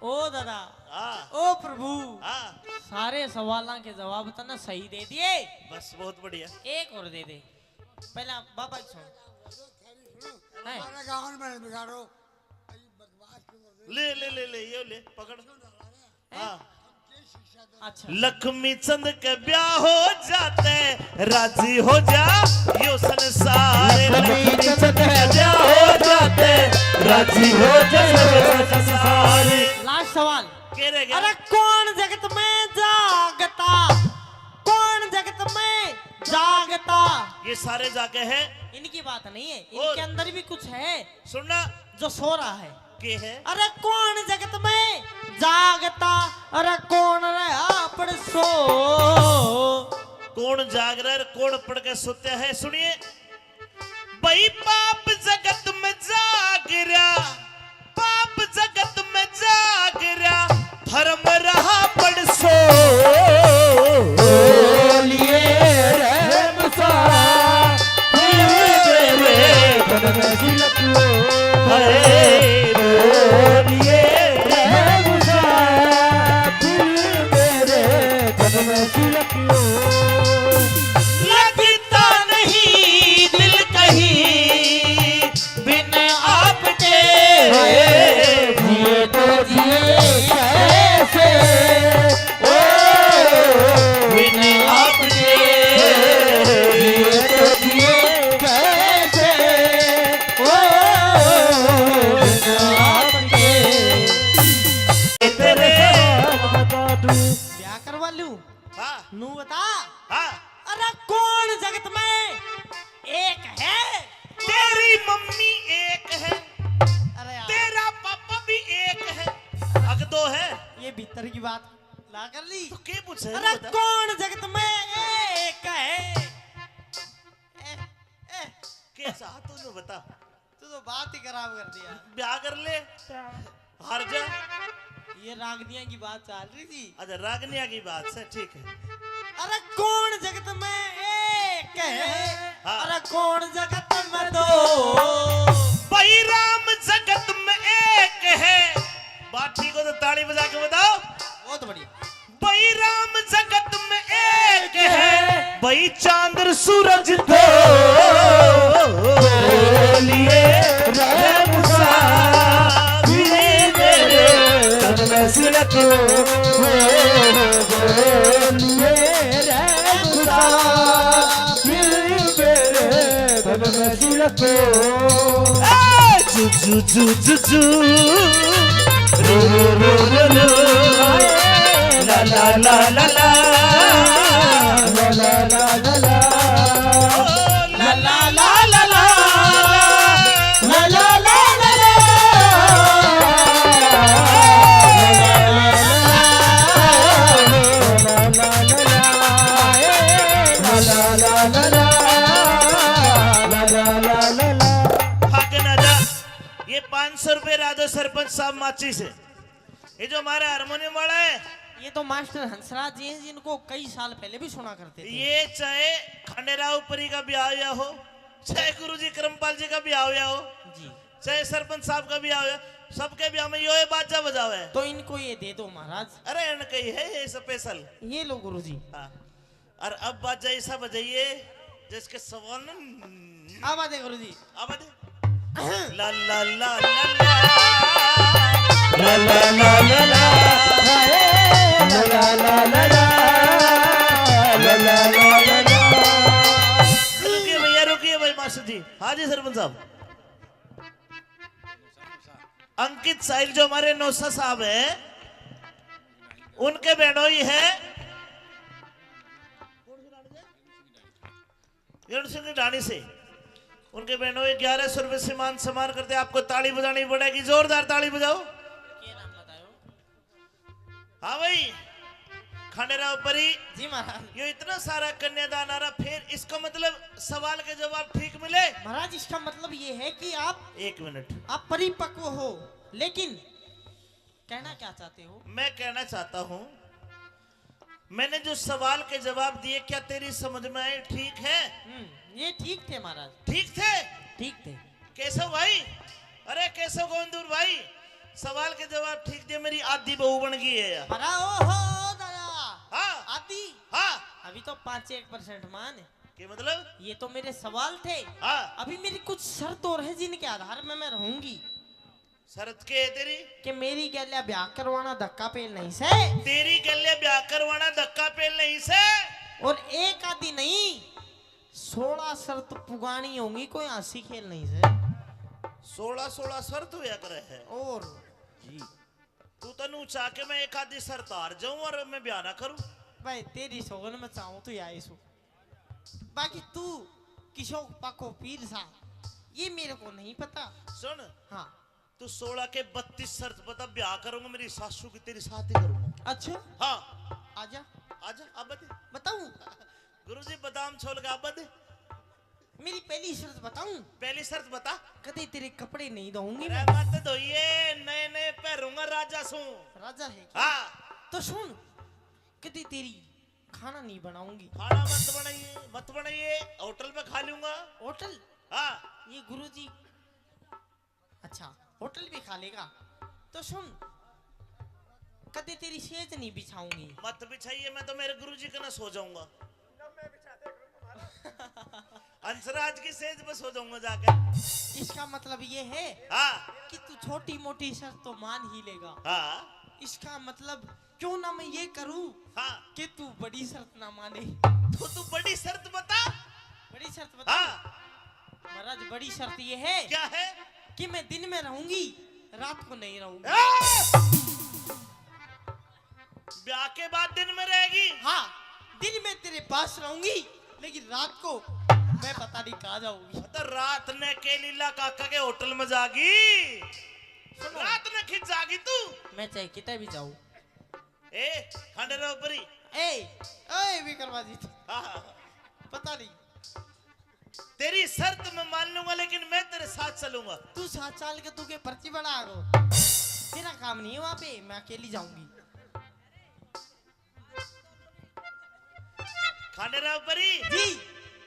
ओ दादा हाँ ओ प्रभु हाँ सारे सवालों के जवाब तो ना सही दे दिए, बस बहुत बढ़िया। एक और दे दे। पहला बाबा की सुन है? ले ले ले ले ये ले पकड़। हाँ अच्छा लक्ष्मी चंद के ब्याह हो जाते, राजी हो जा यो संसार। लक्ष्मी चंद का ब्याह हो जाते, राजी हो जा सब संसारे। लास्ट सवाल। के रह गया? अरे कौन जगत में जागता, कौन जगत में जागता। ये सारे जाके हैं। इनकी बात नहीं है, और? इनके अंदर भी कुछ है सुनना जो सो रहा है। के है? अरे कौन जगत में जागता, अरे कौन रहा पड़ सो। कौन जाग रहा है, कौन पढ़ के सोते हैं? सुनिए भाई पाप जगत में जाग रहा, पाप जगत में जाग रहा, धर्म रहा पड़ सो। बोलिए रहम सा, मेरे तन में झलक लो। बोलिए रहम सा, मेरे तन में झलक लो। लगता नहीं दिल कहीं बिन आपके, जिए तो जिए कैसे, ओ बिन आपके। जिए तो जिए कैसे, ओ बिन आपके। तेरे बता दूं, ब्याह करवा लूं हाँ नू बता। हाँ अरे कौन जगत में एक है। तेरी मम्मी एक है, अरे यार तेरा पापा भी एक है, अग दो है ये भीतर की बात ला कर ली। तो के पूछे? अरे कौन जगत में एक है। के चाह तूने बता। तू तो बात ही खराब कर दिया। ब्याह कर ले हार जा। ये रागनिया की बात चल रही थी। अच्छा रागनिया की बात से ठीक है। अरे कौन जगत में एक है, हाँ। अरे कौन जगत में दो। भाई राम जगत में एक है। बात ठीक हो तो ताली बजा के बताओ। वही चांद और सूरज तो लिए रहे मुसाफिर मेरे तन में सिलक लिए रे मुसाफिर मेरे तन में सिलक जू जू जू जू रो रो रो रो रो ला ला ला ला ला ला ला ला ला ला ला ला ला ला ला ला ला ये 500 रुपए राजो सरपंच साहब माची से। ये जो हमारा हारमोनियम वाला है ये तो मास्टर हंसराज जी हैं जिनको कई साल पहले भी सुना करते थे। ये चाहे खंडेराव परी का ब्याह या हो, चाहे गुरुजी करमपाल जी का ब्याह या हो, जी चाहे सरपंच साहब का ब्याह हो, सबके ब्याह में यो बाजा बजावे है। तो इनको ये दे दो महाराज। अरे इनका ही है ये स्पेशल। ये लो गुरुजी। हाँ। और अब बाजा ऐसा बजाइए जिसके सवाल न अब आते गुरुजी। अब दे ला ला ला ला ला ला ला ला ला ला रुकिए भैया, रुकिए भाई मास्टर जी। हाँ जी सरपंच साहब। अंकित साहिल जो हमारे नौसा साहब है उनके बहनोई है सिंह की ढाणी से। उनके बहनोई 1100 रुपए से मान सम्मान करते। आपको ताली बजानी पड़ेगी, जोरदार ताली बजाओ। हाँ भाई खंडेराव परी जी महाराज। ये इतना सारा कन्यादान आ रहा, फिर इसका मतलब सवाल के जवाब ठीक मिले। महाराज इसका मतलब ये है कि आप 1 मिनट, आप परिपक्व हो, लेकिन कहना क्या चाहते हो? मैं कहना चाहता हूँ मैंने जो सवाल के जवाब दिए क्या तेरी समझ में आए? ठीक है? ये ठीक थे महाराज। ठीक थे? ठीक थे। केशव भाई, अरे केशव गोविंदपुर भाई, सवाल के जवाब ठीक दिए, मेरी आधी बहू बन गई है। परा ओहो दादा। हाँ आदि। हाँ अभी तो 5-1% मान है। के मतलब? ये तो मेरे सवाल थे। हाँ अभी मेरी कुछ शर्त और है जिनके आधार में मैं रहूंगी। शरत के है तेरी? कि मेरी गैल्या ब्याह करवाना धक्का पेल नहीं से। तेरी गले ब्याह करवाना धक्का पेल नहीं से। और एक आदि नहीं 16 शर्त पुगानी होंगी, कोई हंसी खेल नहीं से। 16 शर्त हुआ करे है। और तू तनु चाह के मैं एक आधी शर्त हार जाऊं और मैं ब्याह ना करूं? भाई तेरी सोगन में चाहूं तो आई सो। बाकी तू किशोर पको पीर सा ये मेरे को नहीं पता। सुन, हाँ तू 16 के 32 शर्त बता, ब्याह करूंगा मेरी सासू की तेरी साथ ही करूंगा। अच्छा हाँ आजा आजा अब बता। बताऊं? गुरुजी बादाम छोड़ के अब बता। मेरी पहली शर्त बताऊं? पहली शर्त बता। कदे तेरे कपड़े नहीं धोऊंगी अरे मैं। मत धोइए, नए नए पहनूंगा राजा सू। राजा है क्या? हाँ तो सुन, कदे तेरी खाना नहीं बनाऊंगी। खाना मत बनाइए, होटल में खा लूंगा। होटल? हाँ ये गुरुजी अच्छा होटल भी खा लेगा। तो सुन, कदे तेरी सेज नहीं बिछाऊंगी। मत बिछाइए, मैं तो मेरे गुरुजी के ना सो जाऊंगा। अंसराज की सेज पे सो जाऊंगा जाकर। इसका मतलब ये है हाँ कि तू छोटी मोटी शर्त तो मान ही लेगा। हाँ इसका मतलब क्यों ना मैं ये करूं हाँ कि तू बड़ी शर्त ना माने। तो तू बड़ी शर्त बता। बड़ी शर्त बता। हाँ महाराज बड़ी शर्त ये है क्या है? कि मैं दिन में रहूंगी, रात को नहीं रहूंगी। ब्याह के बाद दिन में रहेगी? हाँ, दिन में तेरे पास रहूंगी, लेकिन रात को मैं पता नहीं कहाँ जाऊंगी। तो रात ने के लीला काका के होटल में जागी, रात ने खिंच जागी तू। मैं चाहे कितने भी जाऊं। ए खंडेराव परी, ए विक्रमादित्य, हाँ पता नहीं। तेरी शर्त मैं मान लूंगा, लेकिन मैं तेरे साथ चलूंगा। तू 7 साल के तू के पर्ची बना गो, तेरा काम नहीं है वहां पे, मैं अकेली जाऊंगी। खंडेराव परी जी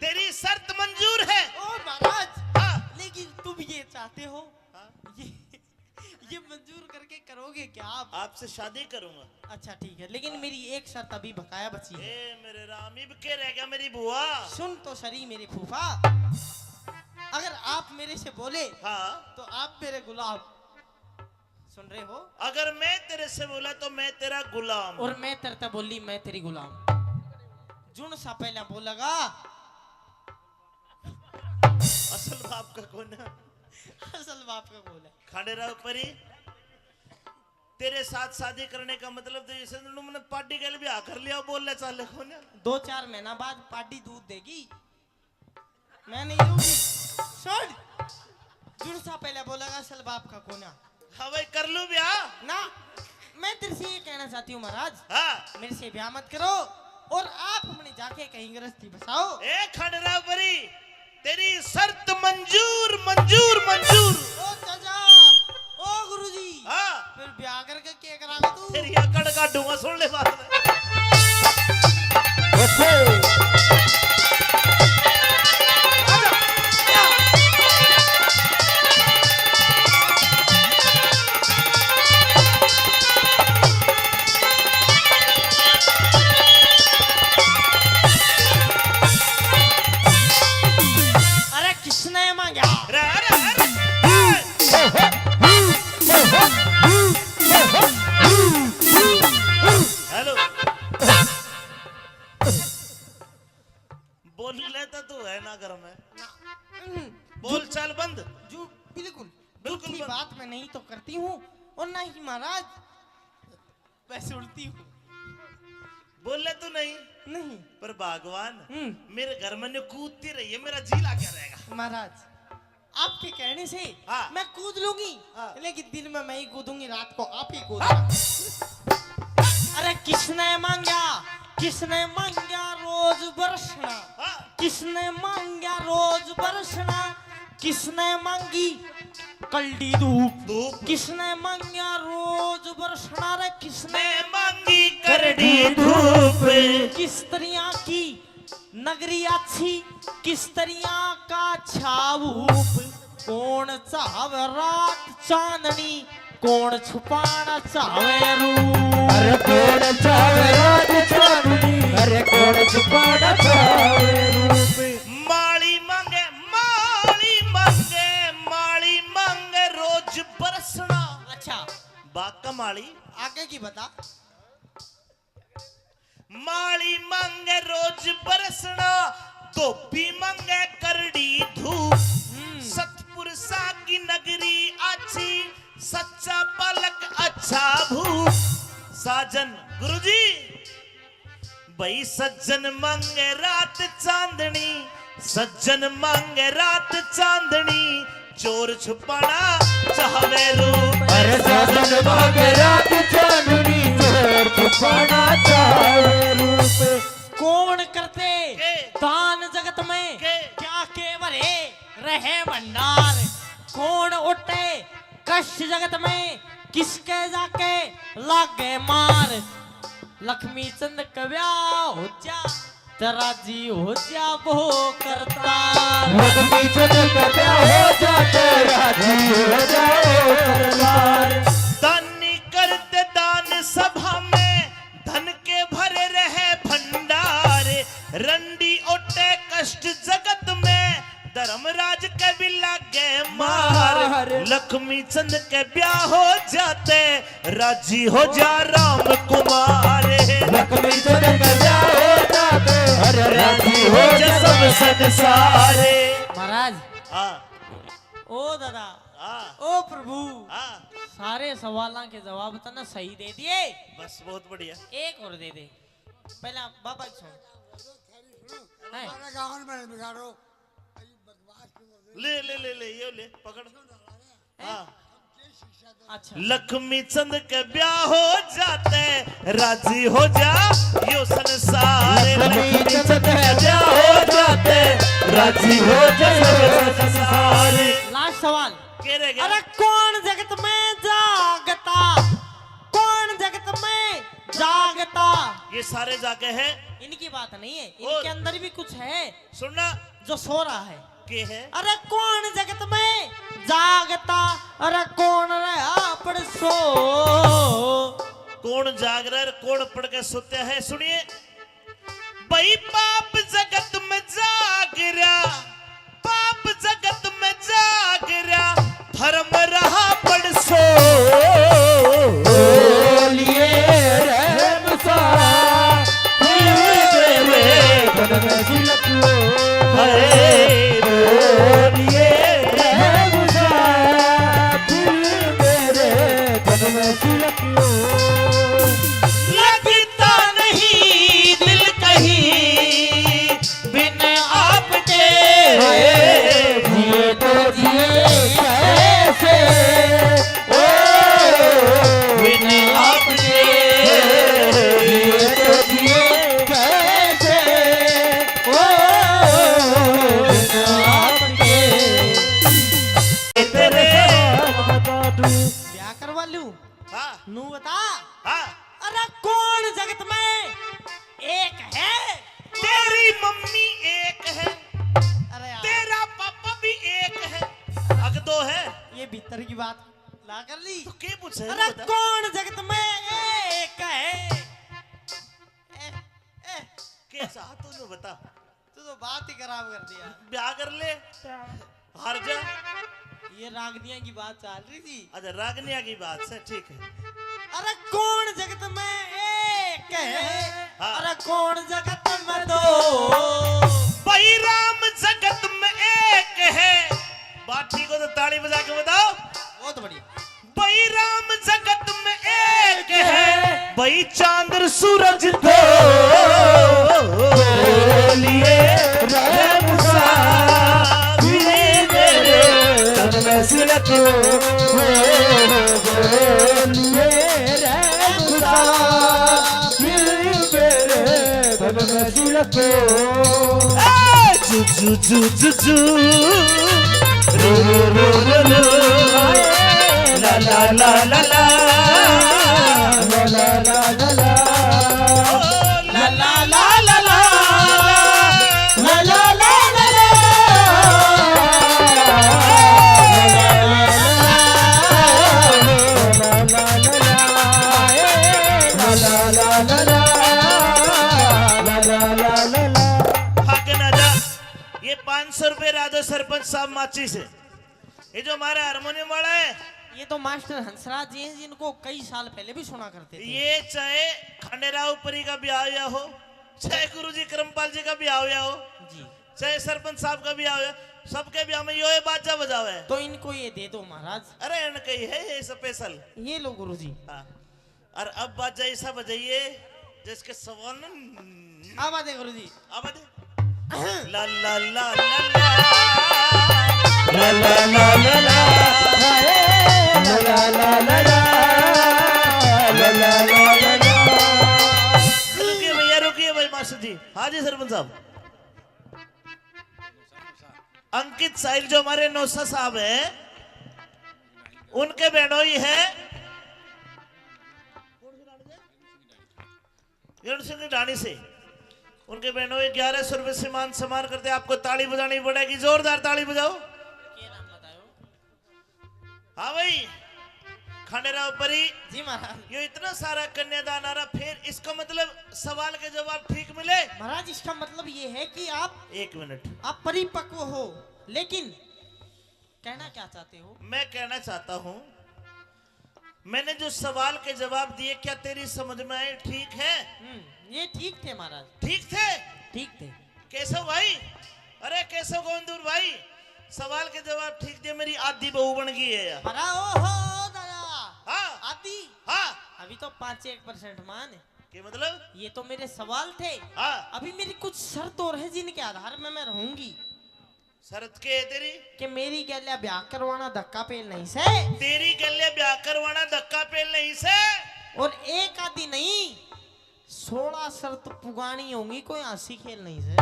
तेरी शर्त मंजूर है। ओ महाराज, हाँ लेकिन तुम ये चाहते हो, हाँ? ये मंजूर करके करोगे क्या आप? आपसे शादी करूंगा। अच्छा ठीक है, लेकिन मेरी एक शर्त अभी बकाया बची है। ए मेरे राम, इब के रह गया मेरी बुआ। सुन तो सरी मेरे फूफा, अगर आप मेरे से बोले हाँ, तो आप मेरे गुलाम, सुन रहे हो? अगर मैं तेरे से बोला तो मैं तेरा गुलाम। और मैं तरता बोली मैं तेरी गुलाम। जुन सा पहला बोलेगा असल बाप का कौन है? असल बाप का बोला खाने रहो परी, तेरे साथ शादी करने का मतलब तो जैसे मैंने पार्टी के लिए भी आकर लिया बोल ले चाले कौन है? 2-4 महीना बाद पार्टी दूध देगी, मैं नहीं दूंगी। सुन, जुन सा पहले बोलेगा असल बाप का कौन है? हाँ भाई कर लूं ब्याह ना, मैं तेरे से ये कहना चाहती हूँ महाराज, हाँ। मेरे से ब्याह मत करो और आप अपने जाके कहीं गृहस्थी बसाओ। ए खंडरा परी, तेरी शर्त मंजूर मंजूर मंजूर। ओ चाचा, ओ गुरुजी, हाँ, फिर ब्याह करके क्या करागा तू? तेरी अकड़ काटूंगा, सुन ले बात में। अरे किसने मांगा? अरे अरे अरे हेलो, बोल लेता तू है ना घर में? बोल चाल बंद। जो बिल्कुल बिल्कुल झूठी बंद। बात मैं नहीं तो करती हूँ और ना ही महाराज वैसे उड़ती हूँ, बोल ले तू नहीं, नहीं। पर भगवान हम्म। मेरे घर में कूदती रही है, मेरा जी ला क्या रहेगा? महाराज आपके कहने से हाँ। मैं कूद लूंगी, हाँ। लेकिन दिन में मैं ही कूदूंगी, रात को आप ही कूदना। अरे किसने मांगा, किसने मांगा रोज बरसना, हाँ। किसने मांगा रोज बरसना, किसने मांगी कल्डी धूप, धूप। किसने मांगा रोज बरसना, रे किसने मैं मांगी करड़ी धूप। किस तरिया की नगरी अच्छी, किस तरिया का छाऊप, कौन चाहे रात चांदनी, कौन छुपाना चाहे रूप। अरे कौन चावे रात चांदनी, अरे कौन छुपाना चावे रूप। माली मांगे माली मांगे माली मांगे रोज बरसना। अच्छा बाका माली आगे की बता। माली मांगे रोज बरसना, धोबी मांगे करड़ी धूप। सतपुरुषा की नगरी अच्छी, सच्चा पलक अच्छा भूप। साजन गुरुजी भाई सज्जन मांगे रात चांदनी, सज्जन मांगे रात चांदनी, चोर छुपाना चाहवे रूप। अरे सजन मांगे रात चांदनी, चोर छुपाना चाहे रूप। कौन करते के? दान जगत में के? क्या के भरे रहे भंडार, कौन उठे कष्ट जगत में किसके जाके लागे मार। लक्ष्मी चंद कव्या हो जा तेरा जी हो जा वो करता, लक्ष्मी चंद कव्या हो जा तेरा जी हो जाओ करतार। दानी करते दान सभा में, धन के भरे रहे भंडार। रंडी ओटे कष्ट जगत में, धर्मराज के भी लागे मार। लक्ष्मी चंद के ब्याह हो जाते, राजी हो जा राम कुमार। लक्ष्मी चंद कव्या हो जाते, अरे राजी हो जा सब संसार। महाराज हाँ ओ दादा हाँ ओ प्रभु, हाँ, सारे सवालों के जवाब तो ना सही दे दिए, बस बहुत बढ़िया। एक और दे दे। पहला बाबा की सुन है? ले ले ले ले ये ले पकड़। हाँ, अच्छा लक्ष्मी चंद के ब्याह हो जाते, राजी हो जा यो संसार। लक्ष्मी चंद कव्या हो जाते, राजी हो जा सब संसार। लास्ट सवाल। के रह गया? अरे कौन जगत में जागता, कौन जगत में जागता। ये सारे जाके हैं, इनकी बात नहीं है, इनके अंदर भी कुछ है सुनना जो सो रहा है। के है? अरे कौन जगत में जागता, अरे कौन रहा सो। कौन जाग रहा है कौन पढ़ के सोते है सुनिए। भाई पाप जगत में जाग रहा, पाप जगत में जाग रहा, धर्म रहा पड़ सो। बोलिए रहम सा मेरे धन में सिलको है। बोलिए रहम सा मेरे धन में सिलको। लगता नहीं दिल कहीं बिन आपके, जिए तो जिए कैसे ओ बिन आपके। जिए तो जिए कैसे ओ बिन आपके। तेरे बता दूं ब्याह करवा लूं हाँ नू बता। हाँ अरे कौन जगत में एक है? तेरी मम्मी एक है, अरे यार, तेरा पापा भी एक है, अग दो है ये भीतर की बात ला कर ली। तो क्या पूछे अरे बता। कौन जगत में एक है? क्या चाह तूने बता। तू तो बात ही खराब कर दिया। ब्याह कर ले हार जा। ये रागनिया की बात चल रही थी। अच्छा रागनिया की बात से ठीक है। अरे कौन जगत में एक है? हाँ। अरे कौन जगत में दो? भाई राम जगत में एक है। बात ठीक हो तो ताली बजा के बताओ। बहुत बढ़िया। भाई राम जगत में एक है, भाई चांद सूरज दो। बोलिए रहम सा मेरे धन में सिलको। बोलिए रहम सा मेरे धन में सिलको। जू जू जू जू जू रो रो रो रो रो ला ला ला ला ला ला ला ला ला ला ला ला ला ला ला ला ला ला ला भाग ना जा। ये 500 रुपए राधो सरपंच साहब माची से। ये जो हमारा हारमोनियम वाला है ये तो मास्टर हंसराज जी हैं जिनको कई साल पहले भी सुना करते थे। ये चाहे खंडेराव परी का ब्याह हुआ हो, चाहे गुरुजी करमपाल जी का ब्याह हुआ हो, जी चाहे सरपंच साहब का ब्याह हुआ, सबके ब्याह में यो बाजा बजावे है। तो इनको ये दे दो महाराज। अरे इनका ही है ये स्पेशल। ये लो गुरुजी। हाँ। और अब बाजा ऐसा बजाइए जिसके सवाल न अब आते गुरुजी। अब दे ला ला ला ला ला ला ला ला ला ला रुकिए भैया रुकिए भाई मास्टर जी। हाँ जी सरपंच साहब। अंकित साहिल जो हमारे नौसा साहब हैं उनके बहनोई है सिंह की ढाणी से। उनके बहनोई 1100 रुपए से मान सम्मान करते। आपको ताली बजानी पड़ेगी, जोरदार ताली बजाओ। हाँ भाई खंडेराव परी जी महाराज। ये इतना सारा कन्यादान आ रहा, फिर इसका मतलब सवाल के जवाब ठीक मिले। महाराज इसका मतलब ये है कि आप 1 मिनट आप परिपक्व हो, लेकिन कहना क्या चाहते हो? मैं कहना चाहता हूँ मैंने जो सवाल के जवाब दिए क्या तेरी समझ में आए? ठीक है ये ठीक थे महाराज। ठीक थे। ठीक थे। केशव भाई, अरे केशव गोविंदपुर भाई, सवाल के जवाब ठीक दिए, मेरी आधी बहू बन गई है यार। बड़ा ओहो दादा। हाँ आती। हाँ अभी तो 5-1% मान है। के मतलब ये तो मेरे सवाल थे। हाँ अभी मेरी कुछ शर्त और है जिनके आधार में मैं रहूंगी। शरत के है तेरी? कि मेरी गैलिया ब्याह करवाना धक्का पेल नहीं से, तेरी गले ब्याह करवाना धक्का पेल नहीं से। और एक आदि नहीं 16 शर्त पुगानी होंगी, कोई हंसी खेल नहीं से।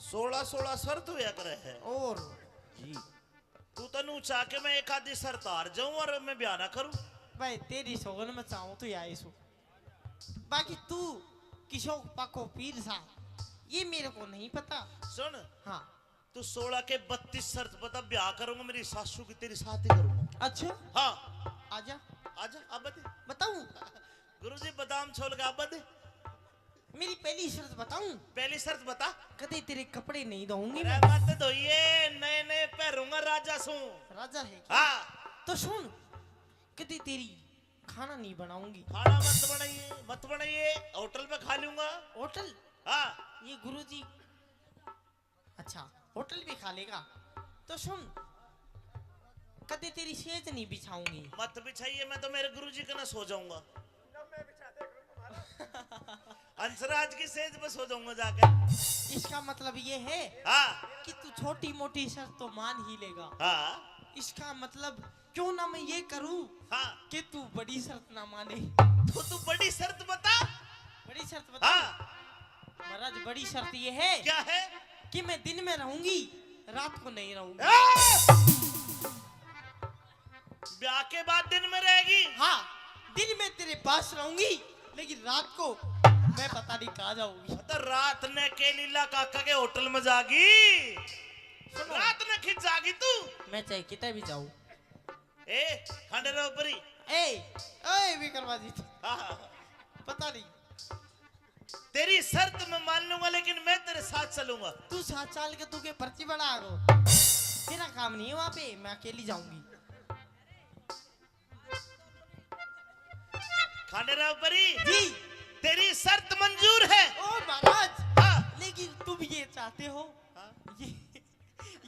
16 शर्त हुआ करे है। और जी तू तनु चाह के मैं एक आधी शर्त हार जाऊं और मैं ब्याह ना करूं। भाई तेरी सोगन में चाहूं तो आई सो, बाकी तू किशोर पाको पीर सा ये मेरे को नहीं पता। सुन हाँ तू 16 के 32 शर्त बता, ब्याह करूंगा मेरी सासू की तेरी शादी करूंगा। अच्छा हाँ आजा। आजा अब बता। बताऊं? गुरुजी बादाम छोल का अब बता। मेरी पहली शर्त बताऊं? पहली शर्त बता। कदे तेरे कपड़े नहीं धोऊंगी अरे मैं। मत धोइए, नए नए पहनूंगा राजा सू। राजा है क्या? हाँ तो सुन, कदे तेरी खाना नहीं बनाऊंगी। खाना मत बनाइए, होटल पे खा लूंगा। होटल? हाँ ये गुरुजी अच्छा होटल भी खा लेगा। तो सुन, कदे तेरी सेज नहीं बिछाऊंगी। मत बिछाइए, मैं तो मेरे गुरुजी के ना सो जाऊंगा। हंसराज की सेज पे सो जाऊंगा जाकर। इसका मतलब ये है हाँ कि तू छोटी मोटी शर्त तो मान ही लेगा। हाँ इसका मतलब क्यों ना मैं ये करूं हाँ कि तू बड़ी शर्त ना माने। तो तू बड़ी शर्त बता। बड़ी शर्त बता। हाँ महाराज बड़ी शर्त ये है क्या है? कि मैं दिन में रहूंगी, रात को नहीं रहूंगी। ब्याह के बाद दिन में रहेगी? हाँ, दिन में तेरे पास रहूंगी, लेकिन रात को मैं पता नहीं कहाँ जाऊंगी। तो रात ने के लीला काका के होटल में जागी, रात ने खिंच जागी तू। मैं चाहे कितने भी जाऊं। ए खंडे रहो परी। ए विक्रमाजी, हाँ पता नहीं। तेरी शर्त मैं मान लूंगा, लेकिन मैं तेरे साथ चलूंगा। तू 7 साल के तू के पर्ची बना गो, तेरा काम नहीं है वहाँ पे, मैं अकेली जाऊंगी। खाने रहो परी जी तेरी शर्त मंजूर है। ओ महाराज, हाँ लेकिन तुम ये चाहते हो, हाँ?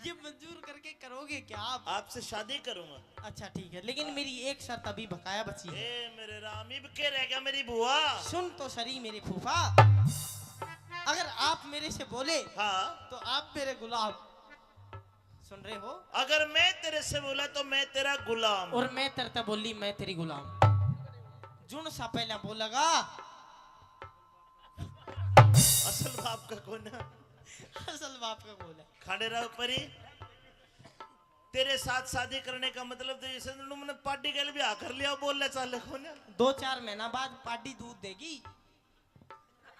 ये मंजूर करके करोगे क्या आप? आपसे शादी करूंगा। अच्छा ठीक है, लेकिन मेरी एक शर्त अभी बकाया बची है। ए मेरे राम, इब के रह गया मेरी बुआ। सुन तो सही मेरे फूफा, अगर आप मेरे से बोले हाँ तो आप मेरे गुलाम। सुन रहे हो? अगर मैं तेरे से बोला तो मैं तेरा गुलाम। और मैं तरता बोली मैं तेरी गुलाम। जुन सा पहला बोलेगा असल बाप का कौन है? असल बाप का बोला। खाने रहो परी, तेरे साथ शादी करने का मतलब तो जैसे तुमने पार्टी के लिए भी आकर लिया, बोल ले चाले कौन है? 2-4 महीना बाद पार्टी दूध देगी,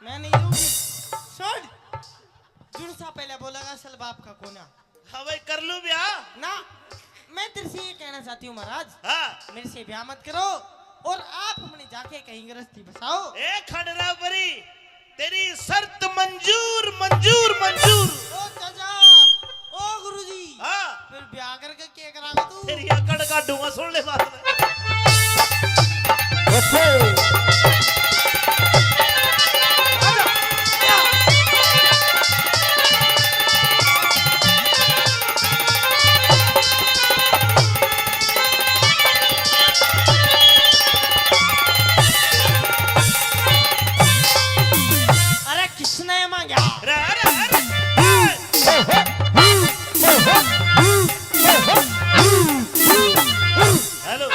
मैं नहीं दूंगी। सुन, जुन सा पहले बोलेगा असल बाप का कोना। हाँ भाई कर लूं ब्याह ना, मैं तेरे से ये कहना चाहती हूँ महाराज, हाँ। मेरे से ब्याह मत करो और आप अपने जाके कहीं गृहस्थी बसाओ। ए खाने रहो परी, तेरी शर्त मंजूर मंजूर मंजूर। ओ चाचा, ओ गुरुजी, हाँ फिर ब्याह करके क्या करागा तू? तेरी अकड़ काटूंगा, सुन ले बात। अरे किसने मांगा? हेलो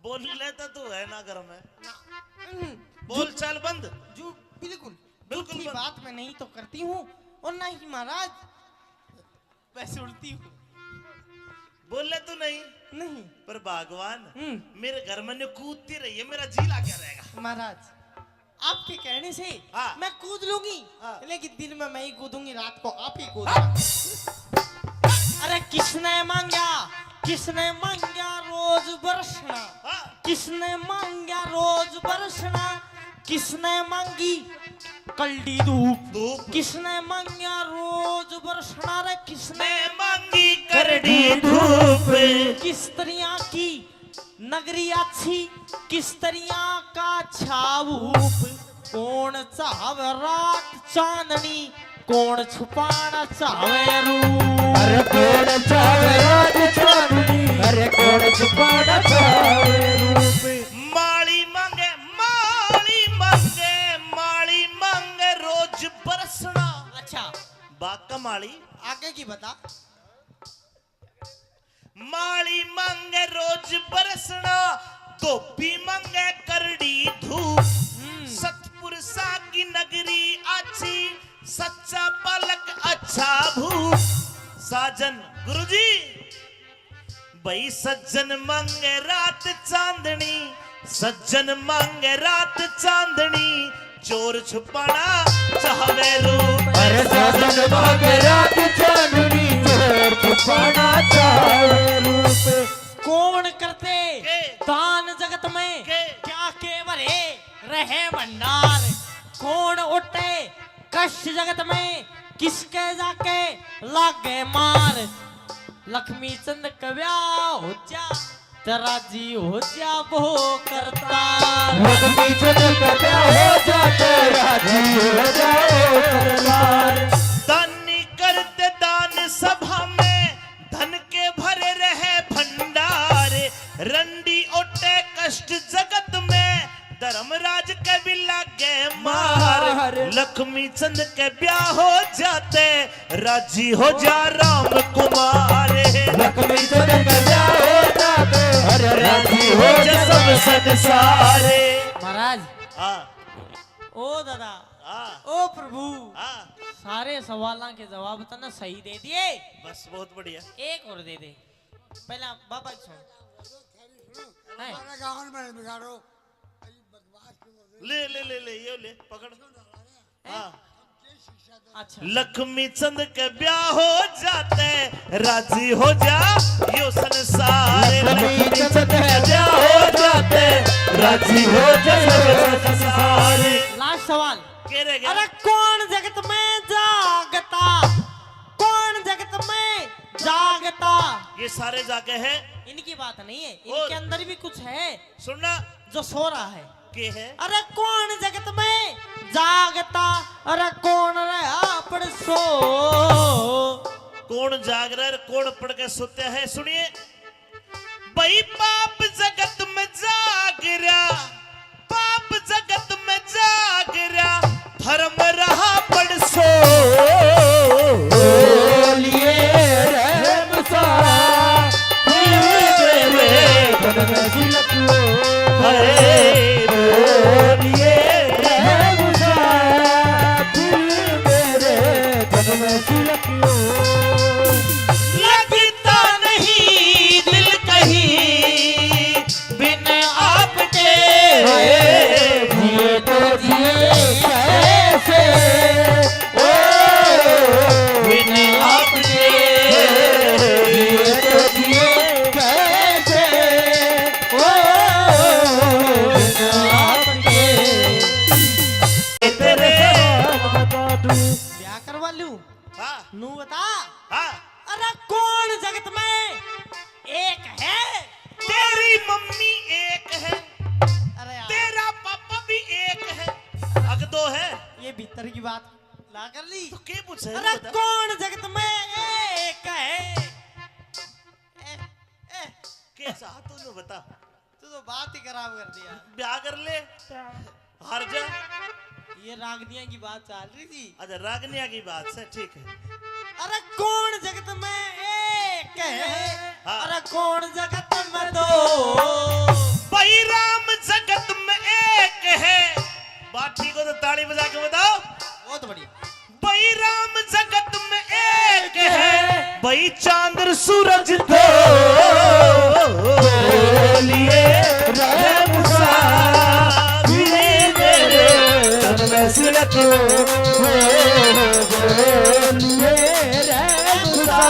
बोल लेता तू है ना घर में, बोल चाल बंद। जो बिल्कुल बिल्कुल झूठी बंद। बात मैं नहीं तो करती हूँ और ना ही महाराज मैं सुनती हूँ। बोल ले तू नहीं, नहीं पर भगवान हम्म। मेरे घर में ने कूदती रही है, मेरा जी ला क्या रहेगा? महाराज आपके कहने से हाँ। मैं कूद लूंगी, हाँ। लेकिन दिन में मैं ही कूदूंगी, रात को आप ही कूदना। अरे किसने मांगा, किसने मांगा रोज बरसना, हाँ। किसने मांगा रोज बरसना, किसने मांगी कल्डी धूप, धूप। किसने मांगा रोज बरसना, रे किसने मैं मांगी करड़ी धूप। किस तरह की नगरी अच्छी, किस तरह का छाऊप, कौन चाहे रात चांदनी, कौन छुपाना चाहे रूप। अरे कौन चावे रात चांदनी, अरे कौन छुपाना चावे रूप। माली मांगे माली मांगे माली मांगे रोज बरसना। अच्छा बाका माली आगे की बता। माली मांगे रोज बरसना, धोबी मांगे करड़ी धूप। सतपुरुषा की नगरी अच्छी, सच्चा पलक अच्छा भूप। साजन गुरुजी भाई सज्जन मांगे रात चांदनी, सज्जन मांगे रात चांदनी, चोर छुपाना चाहे रूप। अरे साजन मांगे रात चांदनी, चोर छुपाना चावे रूप। लागे मार लक्ष्मी चंद कव्या हो जा तेरा जी हो जा वो करता लक्ष्मी चंद कव्या हो जा तेरा जी हो जाओ करतार। दानी करते दान सभा में धन के भरे रहे भंडार रंडी ओटे कष्ट जगत में धर्मराज के भी लागे मार लक्ष्मी चंद के ब्याह हो जाते राजी हो जा राम कुमार लक्ष्मी चंद के ब्याह हो जाते अरे राजी हो जा सब संसारे। महाराज हाँ ओ दादा हाँ ओ प्रभु हाँ सारे सवालों के जवाब तो ना सही दे दिए बस बहुत बढ़िया। एक और दे दे पहला बाबा की सुन है? ले ले ले ले ये ले पकड़। हाँ अच्छा लक्ष्मी चंद के ब्याह हो जाते राजी हो जा यो संसार लक्ष्मी चंद के ब्याह हो जाते राजी हो जा सब संसार। लास्ट सवाल के रह गया? अरे कौन जगत में जागता कौन जगत में जागता ये सारे जागे हैं इनकी बात नहीं है और- इनके अंदर भी कुछ है सुनना जो सो रहा है के है अरे कौन जगत में जागता अरे कौन रहा पर सो कौन जाग रहा है कौन पढ़ के सोते हैं सुनिए भाई पाप जगत में जाग रहा पाप जगत में जाग रहा धर्म रहा पढ़ सो बोलिए रहम सा मेरे तन में सिलको बोलिए रहम सा मेरे तन में सिलको लगता नहीं दिल कहीं बिन आपके जिए तो जिए कैसे ओ बिन आपके जिए तो जिए कैसे ओ आपके तेरे बता दूं ब्याह करवा लूं हाँ नू बता हाँ अरे कौन जगत में एक है तेरी मम्मी एक है अरे यार, तेरा पापा भी एक है अग दो है ये भीतर की बात ला कर ली तो क्या पूछे अरे बता। कौन जगत में एक है कैसा तूने बता तू तो बात ही खराब कर दिया ब्याह कर ले हार जा ये रागनिया की बात चल रही थी अच्छा रागनिया की बात से ठीक है अरे कौन जगत में एक है हाँ। अरे कौन जगत में दो भाई राम जगत में एक है बात ठीक हो तो ताली बजा के बताओ बहुत बढ़िया भाई राम जगत में एक है भाई चांद सूरज दो बोलिए रहम सा मेरे तन में सिलको बोलिए रहम सा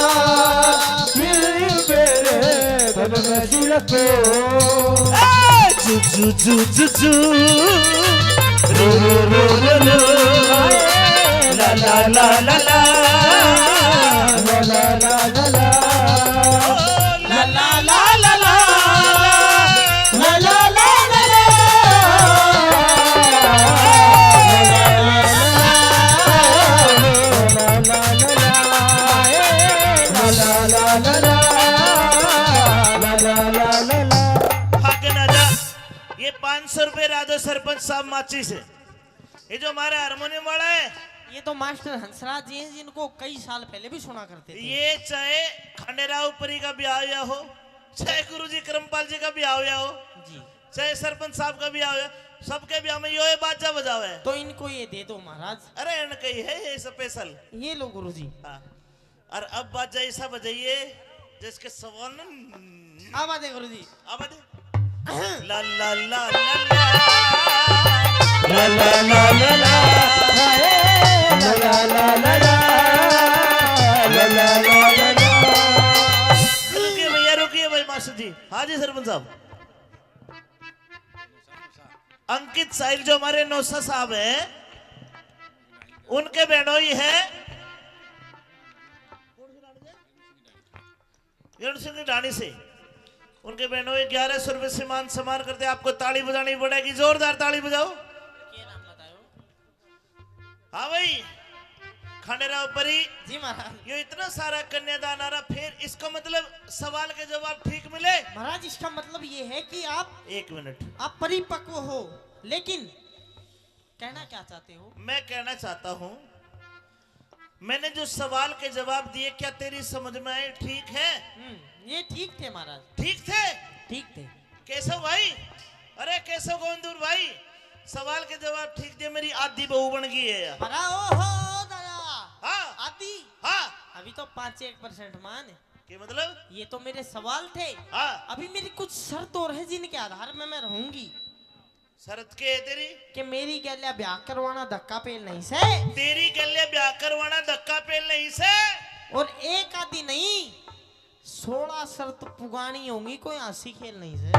मेरे तन में सिलको जू जू जू जू रू रू रू रू ला ला ला ला ला ला ला ला ला ला ला ला ला ला ला ला ला ला ला भाग ना जा ये 500 रुपए राजो सरपंच साहब माची से ये जो हमारा हारमोनियम वाला है ये तो मास्टर हंसराज जी हैं जिनको कई साल पहले भी सुना करते थे ये चाहे खंडेराव परी का ब्याह हुआ हो चाहे गुरुजी करमपाल जी का ब्याह हुआ हो जी चाहे सरपंच साहब का ब्याह हुआ सबके ब्याह में यो बाजा बजावा है तो इनको ये दे दो महाराज अरे इनका ही है ये स्पेशल ये लो गुरुजी हाँ और अब बाजा ऐसा बजाइए जिसके सवाल न अब आते गुरुजी अब दे ला ला ला ला ला ला ला ला ला ला ला ला ला ला रुकिए भैया रुकिए भाई मास्टर जी हाँ जी सरपंच साहब अंकित साहिल जो हमारे नौसा साहब हैं उनके बहनोई है रण सिंह की ढाणी से उनके बहनों 1100 रुपए से मान सम्मान करते। आपको ताली बजानी पड़ेगी, जोरदार ताली बजाओ। क्या नाम बतायो? हाँ भाई, खंडेराव परी जी महाराज। ये इतना सारा कन्यादान आ रहा, फिर इसका मतलब सवाल के जवाब ठीक मिले? महाराज इसका मतलब ये है कि आप 1 मिनट, आप परिपक्व हो, लेकिन कहना क्या चाहते हो? मैं कहना चाहता हूँ, मैंने जो सवाल के जवाब दिए क्या तेरी समझ में आए? ठीक है? ये ठीक थे महाराज, ठीक थे? ठीक थे। केशव भाई, अरे केशव गोविंदपुर भाई, सवाल के जवाब ठीक दिए, मेरी आधी बहू बन गई है यार। अरे ओहो दादा, हाँ आदि हाँ, अभी तो 5-1% मान। के मतलब? ये तो मेरे सवाल थे, हाँ, अभी मेरी कुछ शर्त और है जिनके आधार में मैं रहूंगी। शरत के है तेरी? कि मेरी गैल्या ब्याह करवाना धक्का पेल नहीं से, तेरी गले ब्याह करवाना धक्का पेल नहीं से। और एक आदि नहीं 16 शर्त पुगानी होंगी, कोई हंसी खेल नहीं से।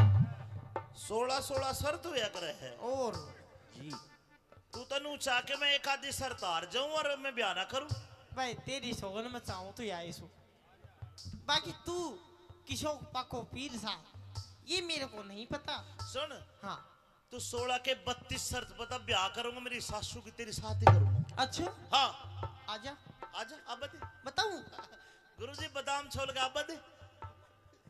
16 शर्त हुआ करे है। और जी, तू तनु चाह के मैं एक आधी शर्त हार जाऊं और मैं ब्याह ना करूं? भाई तेरी सोगन में चाहूं तो या सो, बाकी तू किशोर पाको पीर सा ये मेरे को नहीं पता। सुन, हाँ तू 16 के 32 शर्त बता, ब्याह करूंगा मेरी सासू की तेरी साथ ही करूंगा। अच्छा, हाँ आजा आजा, अब बता। बताऊं? गुरुजी बादाम छोल के अब बता।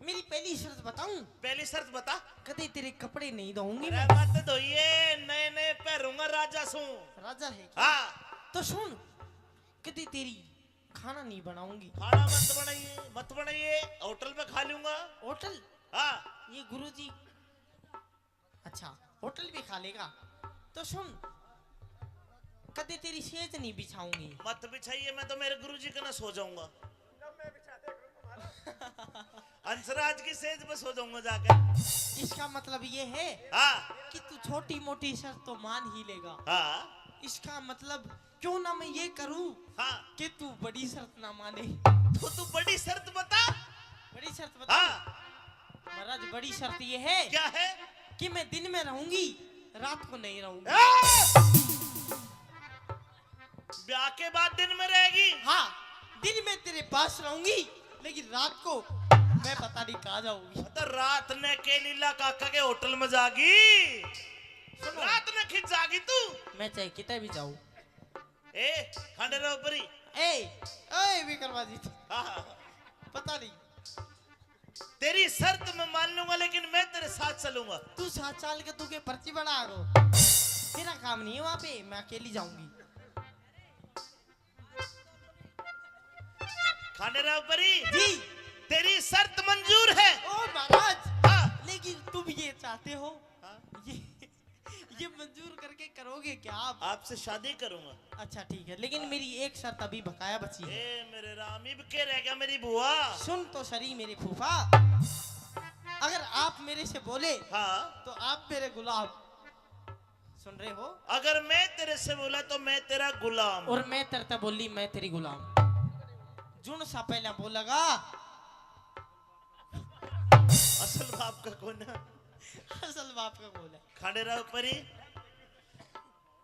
मेरी पहली शर्त बताऊं? पहली शर्त बता। कदे तेरे कपड़े नहीं धोऊंगी अरे मैं। मत धोइए, नए नए पहनूंगा राजा सू। राजा है क्या? हाँ, तो सुन, कदे तेरी खाना नहीं बनाऊंगी। खाना मत बनाइए, मत बनाइए, होटल पे खा लूंगा। होटल? हाँ, ये गुरुजी, अच्छा होटल भी खा लेगा। तो सुन, कदे तेरी सेज नहीं बिछाऊंगी। मत बिछाइए, मैं तो मेरे गुरुजी के ना सो जाऊंगा। अंशराज की सेज पे सो जाऊंगा जाकर। इसका मतलब ये है हाँ कि तू छोटी मोटी शर्त तो मान ही लेगा। हाँ इसका मतलब क्यों ना मैं ये करूं हाँ, कि तू बड़ी शर्त ना माने। तो तू बड़ी शर्त बता। बड़ी शर्त बता। हाँ, महाराज बड़ी शर्त ये है क्या है? कि मैं दिन में रहूंगी, रात को नहीं रहूंगी। ब्याह के बाद दिन में रहेगी? हाँ, दिन में तेरे पास रहूंगी, लेकिन रात को मैं पता नहीं कहाँ जाऊंगी। तो रात ने के लीला काका के होटल में जागी, सुनो, रात ने खिंच जागी तू। मैं चाहे कितने भी जाऊं। ए खंडेराव परी, ए विक्रमाजी, हाँ, पता नहीं। तेरी शर्त मैं मान लूंगा, लेकिन मैं तेरे साथ चलूंगा। तू 7 साल के तू के पर्ची बना गो, तेरा काम नहीं है वहां पे, मैं अकेली जाऊंगी। खंडेराव परी जी, तेरी शर्त मंजूर है। ओ महाराज, हाँ, लेकिन तुम ये चाहते हो, हाँ? ये मंजूर करके करोगे क्या आप? आपसे शादी करूंगा। अच्छा ठीक है, लेकिन मेरी एक शर्त अभी बकाया बची है। ए मेरे राम, इब के रह गया मेरी बुआ। सुन तो सरी मेरे फूफा, अगर आप मेरे से बोले हाँ, तो आप मेरे गुलाम। सुन रहे हो? अगर मैं तेरे से बोला तो मैं तेरा गुलाम। और मैं तरता बोली मैं तेरी गुलाम। जुन सा पहला बोलेगा, असल बाप का कौन है? असल बाप का बोल है। खंडेराव परी,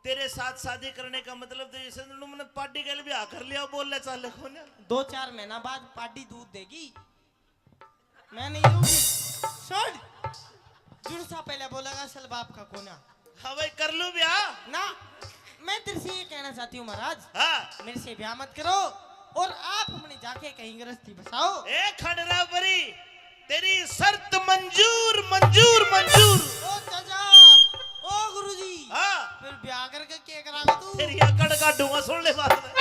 तेरे साथ शादी करने का मतलब तो जैसे तुमने पार्टी के लिए भी आकर लिया, बोल ले चाले कौन है? 2-4 महीना बाद पार्टी दूध देगी, मैं नहीं दूंगी। सुन, जुन सा पहले बोलेगा असल बाप का कोना। हाँ भाई, कर लूं ब्याह? ना, मैं तेरे से ये कहना चाहती हूँ महाराज, हाँ, मेरे से ब्याह मत करो और आप अपने जाके कहीं गृहस्थी बसाओ। ए खंडेराव परी, तेरी शर्त मंजूर मंजूर मंजूर। ओ चाचा, ओ गुरुजी, हाँ, फिर ब्याह करके क्या करागा तू? तेरी अकड़ काटूंगा, सुन ले बात में।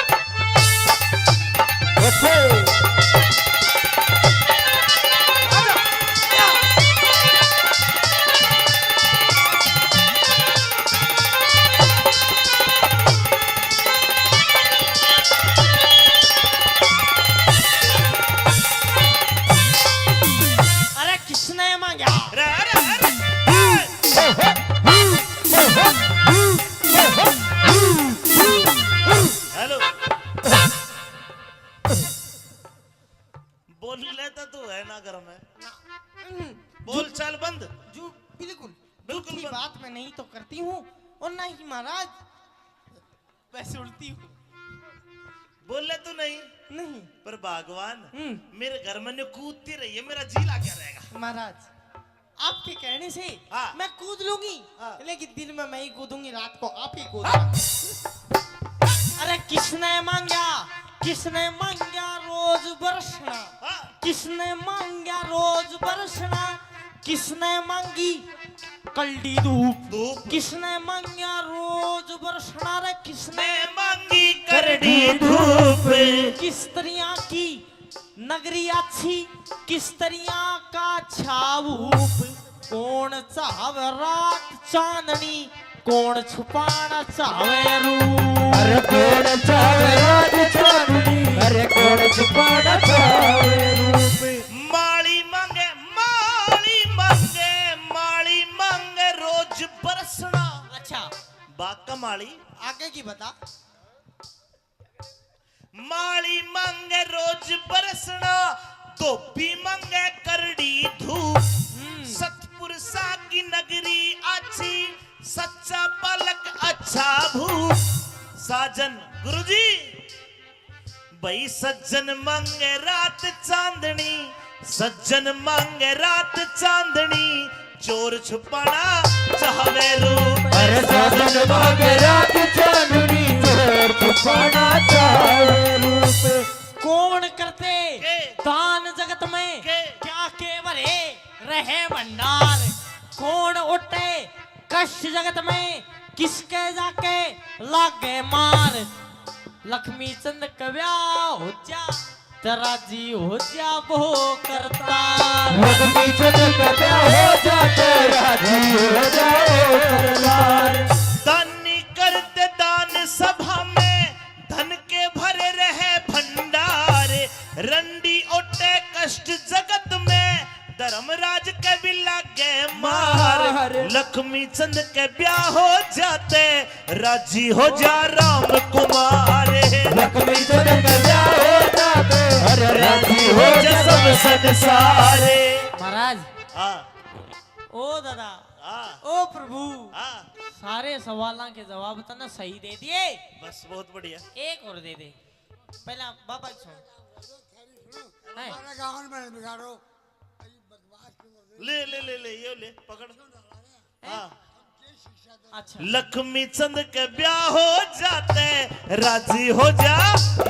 अरे किसने मांगा? अरे अरे अरे, हेलो, बोल लेता तू है ना घर में? बोल चाल बंद। जो बिल्कुल बिल्कुल झूठी बंद। बात मैं नहीं तो करती हूँ और ना ही महाराज मैं सुनती हूँ। बोले तो नहीं नहीं। पर भगवान हम्म। मेरे घर में ने कूदती रही है, मेरा जी क्या रहेगा। महाराज आपके कहने से हाँ। मैं कूद लूंगी, हाँ। लेकिन दिन में मैं ही कूदूंगी, रात को आप ही कूदना। अरे किसने मांगा रोज बरसना, हाँ। किसने मांगा रोज बरसना, किसने मांगी कल्डी धूप, धूप। किसने मांगा रोज बरसना, रे किसने मांगी करड़ी धूप। किस तरह की नगरी अच्छी, किस तरह का छावूप, कौन चाहवे रात चांदनी, कौन छुपाना चाहवे रूप। अरे कौन चाहे रात चांदनी, अरे कौन छुपाना चाहे रूप। माली मांगे माली मांगे माली मांगे रोज बरसना। अच्छा बाका माली आगे की बता। माली मांगे रोज बरसना, धोबी मांगे करड़ी धूप। सतपुर सा की नगरी अच्छी, सच्चा पलक अच्छा भूप। साजन गुरुजी भाई सज्जन मांगे रात चांदनी, सज्जन मांगे रात चांदनी, चोर छुपाना चाहवे रूप। अरे साजन मांगे रात चांदनी, चोर छुपाना चाहे रूप। कौन करते के? दान जगत में के? क्या केवरे रहे भंडार, कौन उठे कष्ट जगत में, किसके जाके लागे मार। लक्ष्मी चंद कव्या हो जा, तेरा जी हो जा वो करता। लक्ष्मी चंद कव्या हो जा, तेरा जी हो जाओ करतार। दानी करते दान सभा में, धन के भरे रहे भंडार। रंडी ओटे कष्ट जगत में, धर्मराज के भी लागे मार। लक्ष्मी चंद के ब्याह हो जाते, राजी हो जा राम कुमार। लक्ष्मी चंद कव्या हो जाते, अरे राजी हो जा सब संसारे। महाराज हाँ ओ दादा, हाँ ओ प्रभु, हाँ सारे सवालों के जवाब तो ना सही दे दिए। बस बहुत बढ़िया। एक और दे दे, पहला बाबा की सुन। हैं? ले ले ले ले ये ले पकड़। हाँ अच्छा लक्ष्मी चंद के ब्याह हो जाते, राजी हो जा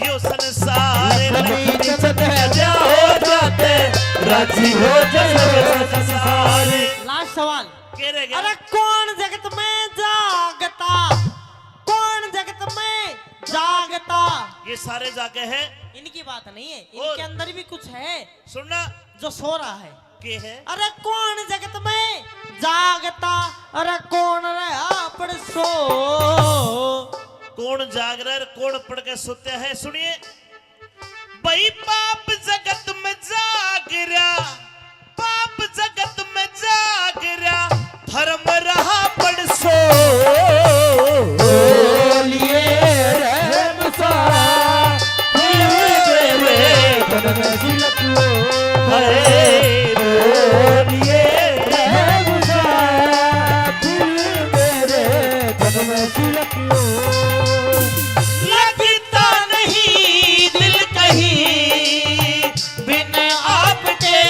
यो संसार। लक्ष्मी चंद के ब्याह हो जाते, राजी हो जा सब संसार। लास्ट सवाल। के रह गया? अरे कौन जगत में जागता, कौन जगत में जागता। ये सारे जाके है, इनकी बात नहीं है, और? इनके अंदर भी कुछ है सुनना जो सो रहा है। के है? अरे कौन जगत में जागता, अरे कौन रहा पड़ सो। कौन जाग रहा है, कौन पढ़ के सोते हैं? सुनिए भाई पाप जगत में जाग रहा, पाप जगत में जाग रहा, धर्म रहा पड़ सो। बोलिए रहम सा, मेरे तन में झलक लो। बोलिए रहम सा, मेरे तन में झलक लो। लगता नहीं दिल कहीं बिन आपके,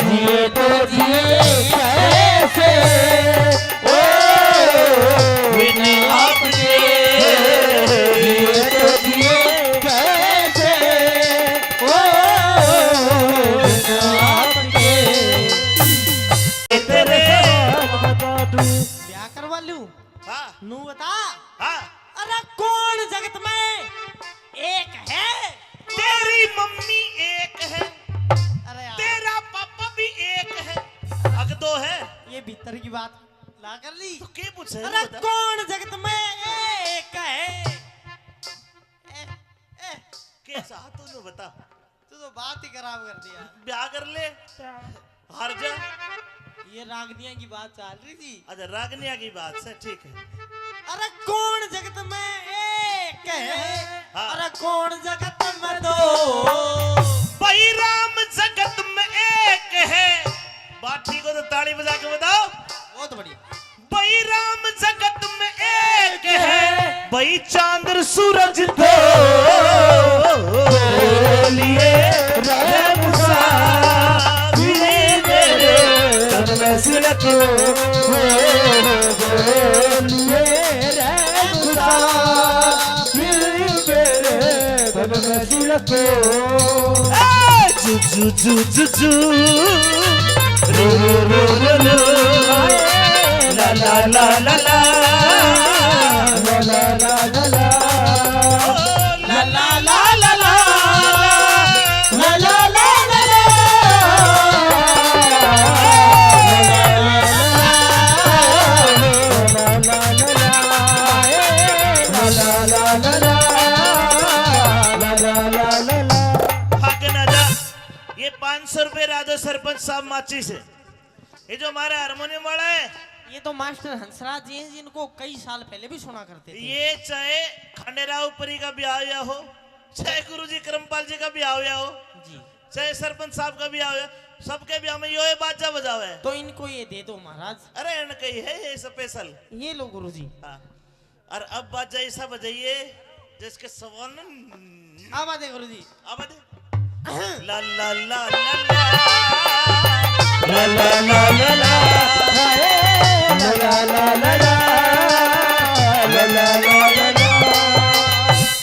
जिए तो जिए कैसे, ओ बिन आपके। जिए तो जिए कैसे, ओ बिन आपके। तेरे बता दूं, ब्याह करवा लूं, हाँ नू बता। हाँ अरे कौन जगत में एक है। तेरी मम्मी एक है, अरे यार, तेरा पापा भी एक है, अग दो है ये भीतर की बात ला कर ली। तो क्या पूछे? अरे बता। कौन जगत में एक है। कैसा तूने बता, तू तो बात ही खराब कर दिया। ब्याह कर ले हार जा। ये रागनिया की बात चल रही थी। अच्छा रागनिया की बात से ठीक है। अरे कौन जगत में एक है, हाँ। अरे कौन जगत में दो। भाई राम जगत में एक है, बात ठीक हो तो ताली बजा के बताओ। बहुत बढ़िया। भाई राम जगत में एक है, भाई चांद सूरज तो लिए रे मुसाफिर मेरे तन में सिलको लिए रे मुसाफिर मेरे तन में सिलको जू जू जू जू जू रो रो रो रो ला ला ला ला ला ला ला ला ला ला ला ला ला ला ला ला ला ला ये 500 रुपए राजो सरपंच साहब माची से। ये जो हमारा हारमोनियम वाला है ये तो मास्टर हंसराज जी हैं जिनको कई साल पहले भी सुना करते थे। ये चाहे खंडेराव परी का ब्याह या हो, चाहे गुरुजी करमपाल जी का ब्याह या हो, जी चाहे सरपंच साहब का ब्याह हो, सबके ब्याह में ये बाजा बजावे है। तो इनको ये दे दो महाराज। अरे इनका ही है ये स्पेशल। ये लो गुरुजी। हाँ। और अब बाजा ऐसा बजाइए जिसके सवाल अब आते गुरुजी। अब आते ला ला ला ला ला ला ला ला ला ला ला ला ला ला।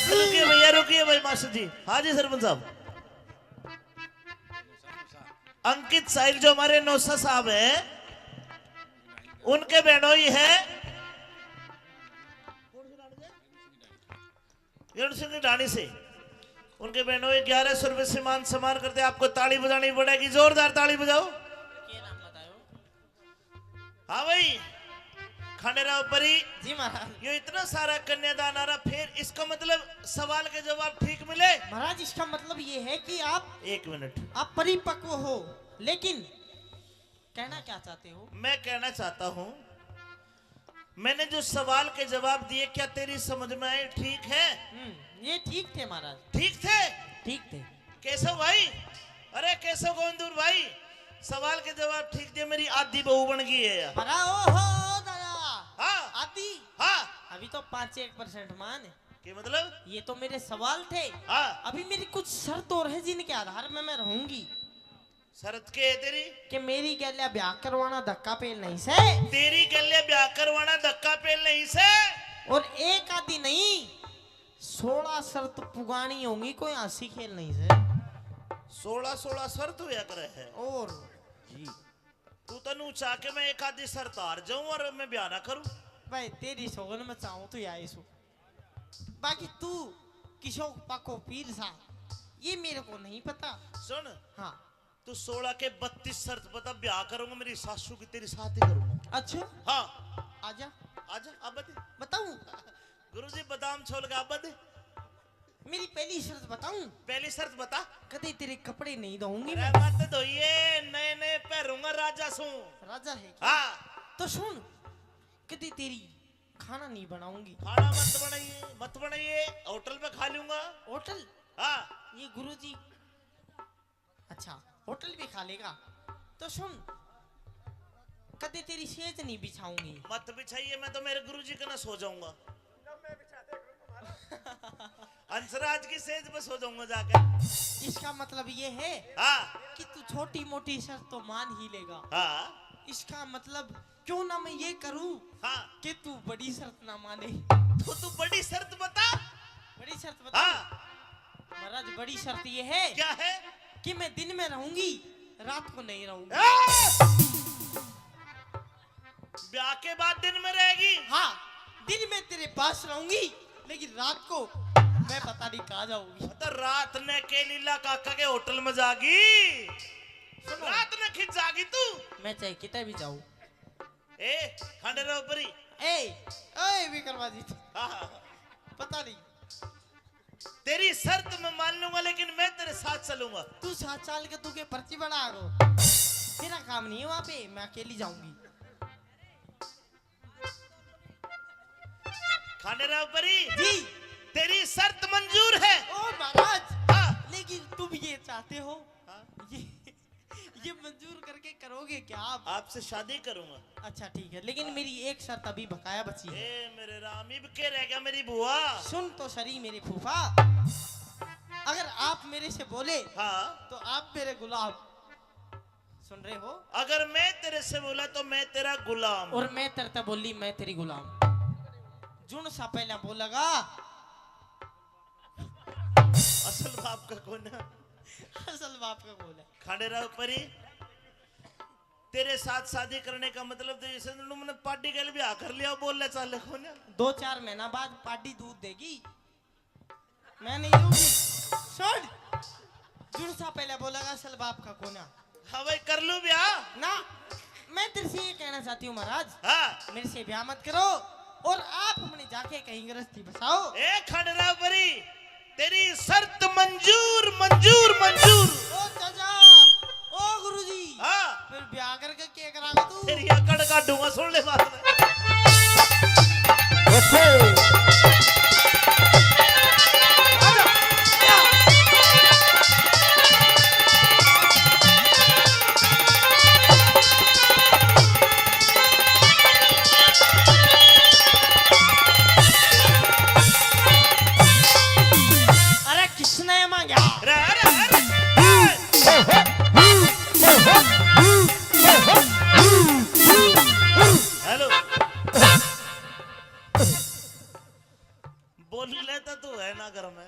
रुकिए भैया, रुकिए भाई मास्टर जी। हाँ जी सरपंच साहब। अंकित साहिल जो हमारे नौसा साहब हैं, उनके बहनोई है सिंह ढाणी से। उनके बहनोई 1100 रुपए से मान सम्मान करते। आपको ताली बजानी पड़ेगी, जोरदार ताली बजाओ। हाँ भाई खंडेराव परी जी महाराज। ये इतना सारा कन्यादान आ रहा, फिर इसका मतलब सवाल के जवाब ठीक मिले। महाराज इसका मतलब ये है कि आप 1 मिनट, आप परिपक्व हो, लेकिन कहना क्या चाहते हो? मैं कहना चाहता हूँ मैंने जो सवाल के जवाब दिए क्या तेरी समझ में आए? ठीक है? ये ठीक थे महाराज। ठीक थे? ठीक थे। केशव भाई, अरे केशव गोविंदपुर भाई, सवाल के जवाब ठीक दिए, मेरी आधी बहू बन गई है यार। ओहो दादा। हाँ आती। हाँ अभी तो 5-1% मान है। के मतलब? ये तो मेरे सवाल थे। हाँ अभी मेरी कुछ शर्त और है जिनके आधार में मैं रहूंगी। शरत के है तेरी? कि मेरी गैल्या ब्याह करवाना धक्का पेल नहीं से। तेरी गले ब्याह करवाना धक्का पेल नहीं से। और एक आदि नहीं 16 शर्त पुगानी होंगी, कोई हंसी खेल नहीं से। 16 शर्त हुआ करे है। और जी तू तनु चाह के मैं एक आधी शर्त हार जाऊं और मैं ब्याह ना करूं? भाई तेरी सोगन में चाहूं तो या सो। बाकी तू किशोर पाको पीर सा ये मेरे को नहीं पता। सुन, हाँ तू 16 के 32 शर्त बता, ब्याह करूंगा मेरी सासू की तेरी साथ ही करूंगा। अच्छा हाँ आजा आजा अब बता। बताऊं? गुरुजी बादाम छोड़ के अब बता। मेरी पहली शर्त बताऊं? पहली शर्त बता। कभी तेरे कपड़े नहीं धोऊंगी अरे मैं। मत धोइए, नए नए पहनूंगा राजा सू। राजा है क्या? हाँ तो सुन, कभी तेरी खाना नहीं बनाऊंगी। खाना मत बनाइए, होटल पे खा लूंगा। होटल? हाँ ये गुरुजी अच्छा होटल भी खा लेगा। तो सुन, कभी तेरी सेज नहीं बिछाऊंगी। मत बिछाइए, मैं तो मेरे गुरुजी के ना सो जाऊंगा। हंसराज की सेज पे सो जाऊंगा जाकर। इसका मतलब ये है हाँ कि तू छोटी मोटी शर्त तो मान ही लेगा। हाँ इसका मतलब क्यों ना मैं ये करूं हाँ कि तू बड़ी शर्त ना माने। तो तू बड़ी शर्त बता। बड़ी शर्त बता। हाँ महाराज बड़ी शर्त ये है क्या है? कि मैं दिन में रहूंगी, रात को नहीं रहूंगी। ब्याह के बाद दिन में रहेगी? हाँ, दिन में तेरे पास रहूंगी, लेकिन रात को मैं पता नहीं कहाँ जाऊंगी। तो रात ने के लीला काका के होटल में जागी, रात ने खिंच जागी तू। मैं चाहे कितने भी जाऊं। ए खंडेराव परी, ए विक्रमादित्य, हाँ पता नहीं। तेरी शर्त मैं मान लूंगा, लेकिन मैं तेरे साथ चलूंगा। तू 7 साल के तू के पर्ची बना गो, तेरा काम नहीं है वहाँ पे, मैं अकेली जाऊंगी। खंडेराव परी जी तेरी शर्त मंजूर है। ओ महाराज, हाँ लेकिन तुम ये चाहते हो, हाँ? ये मंजूर करके करोगे क्या आप? आपसे शादी करूंगा। अच्छा ठीक है, लेकिन मेरी एक शर्त अभी बकाया बची है। ए मेरे राम, इब के रह गया मेरी बुआ। सुन तो सही मेरे फूफा, अगर आप मेरे से बोले हाँ, तो आप मेरे गुलाम, सुन रहे हो? अगर मैं तेरे से बोला तो मैं तेरा गुलाम। और मैं तरता बोली मैं तेरी गुलाम। जुन सा पहला बोलेगा असल बाप का कौन है? असल बाप का बोल है। खांडेरा परी, तेरे साथ शादी करने का मतलब तो जैसे तुमने पार्टी के लिए भी आकर लिया, बोल ले चाले कौन है? 2-4 महीना बाद पार्टी दूध देगी, मैं नहीं दूंगी। सुन, जुन सा पहले बोलेगा असल बाप का कौन है? हाँ भाई कर लूं ब्याह ना, मैं तेरे से ये कहना चाहती हूँ महाराज, हाँ। मेरे से ब्याह मत करो और आप अपने जाके कहीं गृहस्थी बसाओ। ए खांडेरा परी, तेरी शर्त मंजूर मंजूर मंजूर। ओ चाचा, ओ गुरुजी, हाँ, फिर ब्याह करके क्या करागा तू? तेरी अकड़ काटूंगा, सुन ले बात में। अरे किसने मांगा? अरे अरे अरे हेलो, बोल लेता तू है ना घर में,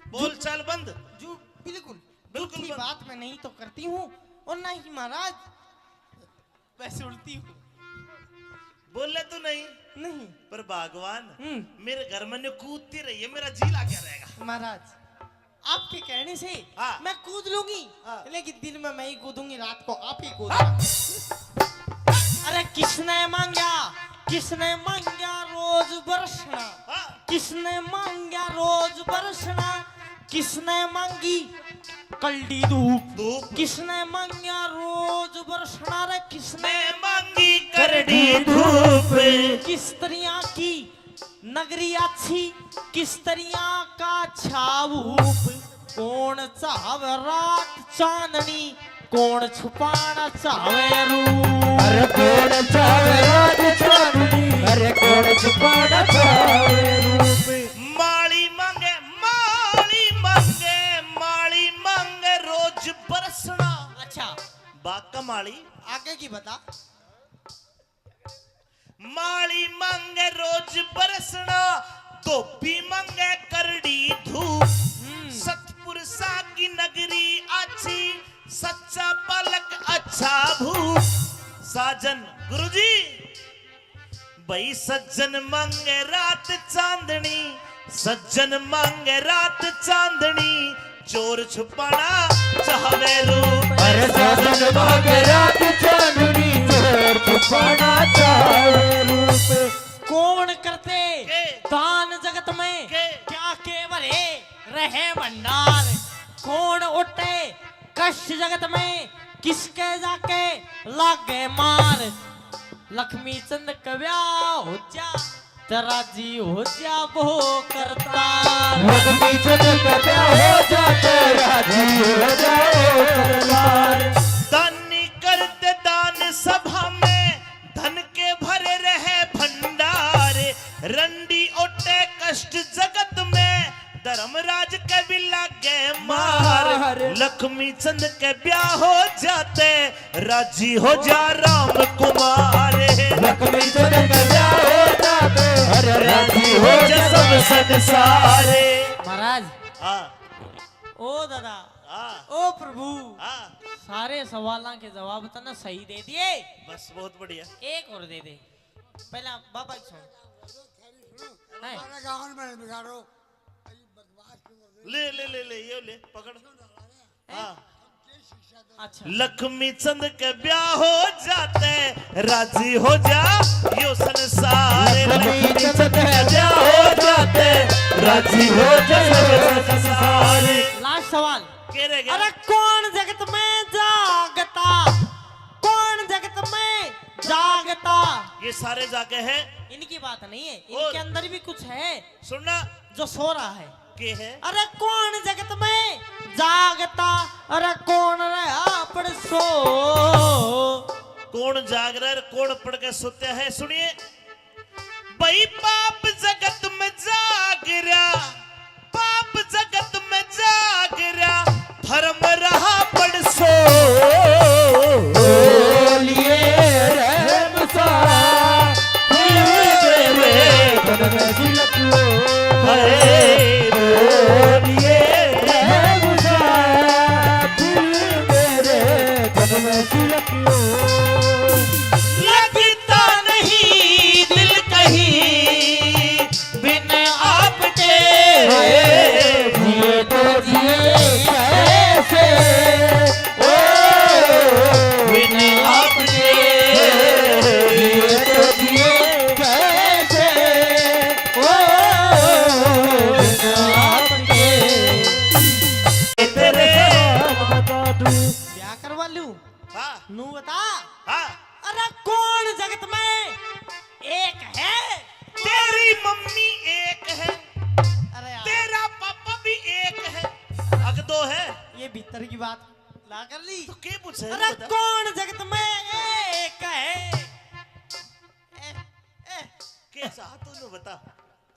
बोल चाल बंद। जो बिल्कुल बिल्कुल की बंद। बात मैं नहीं तो करती हूँ और ना ही महाराज वैसे उल्टी हूँ। बोल ले तू नहीं, नहीं पर भगवान हम्म। मेरे घर में ने कूदती रही है, मेरा जी लागे रहेगा। महाराज आपके कहने से हाँ। मैं कूद लूंगी, हाँ। लेकिन दिन में मैं ही कूदूंगी, रात को आप ही हाँ। कूदना। अरे किसने मांगा, किसने मांगा रोज बरसना, हाँ, किसने मांगा रोज बरसना, किसने मांगी कल्डी धूप, धूप किसने मांगा रोज बरसना, रे किसने मैं मांगी करड़ी धूप। किस तरिया की नगरी अच्छी, किस तरिया का छाऊप, कौन चाहवे रात चांदनी, कौन छुपाना चाहवे रूप। अरे कौन चावे रात चांदनी, अरे कौन छुपाना चावे रूप। माली मांगे माली मांगे माली मांगे रोज बरसना। अच्छा बाग का माली आगे की बता। माली मांगे रोज बरसना, धोबी मांगे करड़ी धूप। सतपुर सा की नगरी अच्छी, सच्चा पलक अच्छा भूप। साजन गुरुजी भाई, सज्जन मांगे रात चांदनी, सज्जन मांगे रात चांदनी, चोर छुपाना चाहवे रूप। अरे साजन मांगे रात चांदनी, चोर छुपाना चावे रूप। कौन करते के? दान जगत में, के? क्या केवल रहे भंडार, कौन उठे कष्ट जगत में, किसके जाके लागे मार। लक्ष्मी चंद कव्या हो जा, तेरा जी हो जा वो करतार। लक्ष्मी चंद का ब्याह हो जाते, राजी हो जाओ सरदार। दानी करते दान सभा में, धन के भरे रहे भंडार। रंडी ओटे कष्ट जगत में, धर्मराज के भी लागे मार। लक्ष्मी चंद के ब्याह हो जाते, राजी हो जा राम कुमार। लक्ष्मी चंद का ब्याह हो जाते, अरे राजी हो जा सब संसारे। महाराज हाँ ओ दादा, हाँ ओ प्रभु, हाँ, सारे सवालों के जवाब तो ना सही दे दिए, बस बहुत बढ़िया। एक और दे दे। पहला बाबा की सुन। है? ले ले ले ले ये ले पकड़। हाँ, अच्छा लक्ष्मी चंद के ब्याह हो जाते, राजी हो जा यो संसार। लक्ष्मी चंद के ब्याह हो जाते, राजी हो जा सब संसार। लास्ट सवाल। के रह गया? अरे कौन जगत में जागता, कौन जगत में जागता। ये सारे जाके हैं, इनकी बात नहीं है, और? इनके अंदर भी कुछ है सुनना जो सो रहा है। के है। अरे कौन जगत में जागता, अरे कौन रहा सो। कौन जाग रहा है कौन पढ़ के सोते है सुनिए। भाई पाप जगत में जाग रहा, पाप जगत में जाग रहा, धर्म रहा पड़ सो। बोलिए रहम सा मेरे तन में झलकियो। हरे बोलिए रहम सा मेरे तन में झलकियो। लगता नहीं दिल कहीं बिन आपके। जिए तो जिए कैसे ओ बिन आपके। जिए तो जिए कैसे ओ बिना आपके। तेरे बता दूं ब्याह करवा लूं हाँ नू बता। हाँ अरे कौन जगत में एक है? तेरी मम्मी एक है, अरे यार, तेरा पापा भी एक है, अग दो है ये भीतर की बात ला कर ली। तो क्या पूछे अरे बता। कौन जगत में एक है? क्या चाह तूने बता।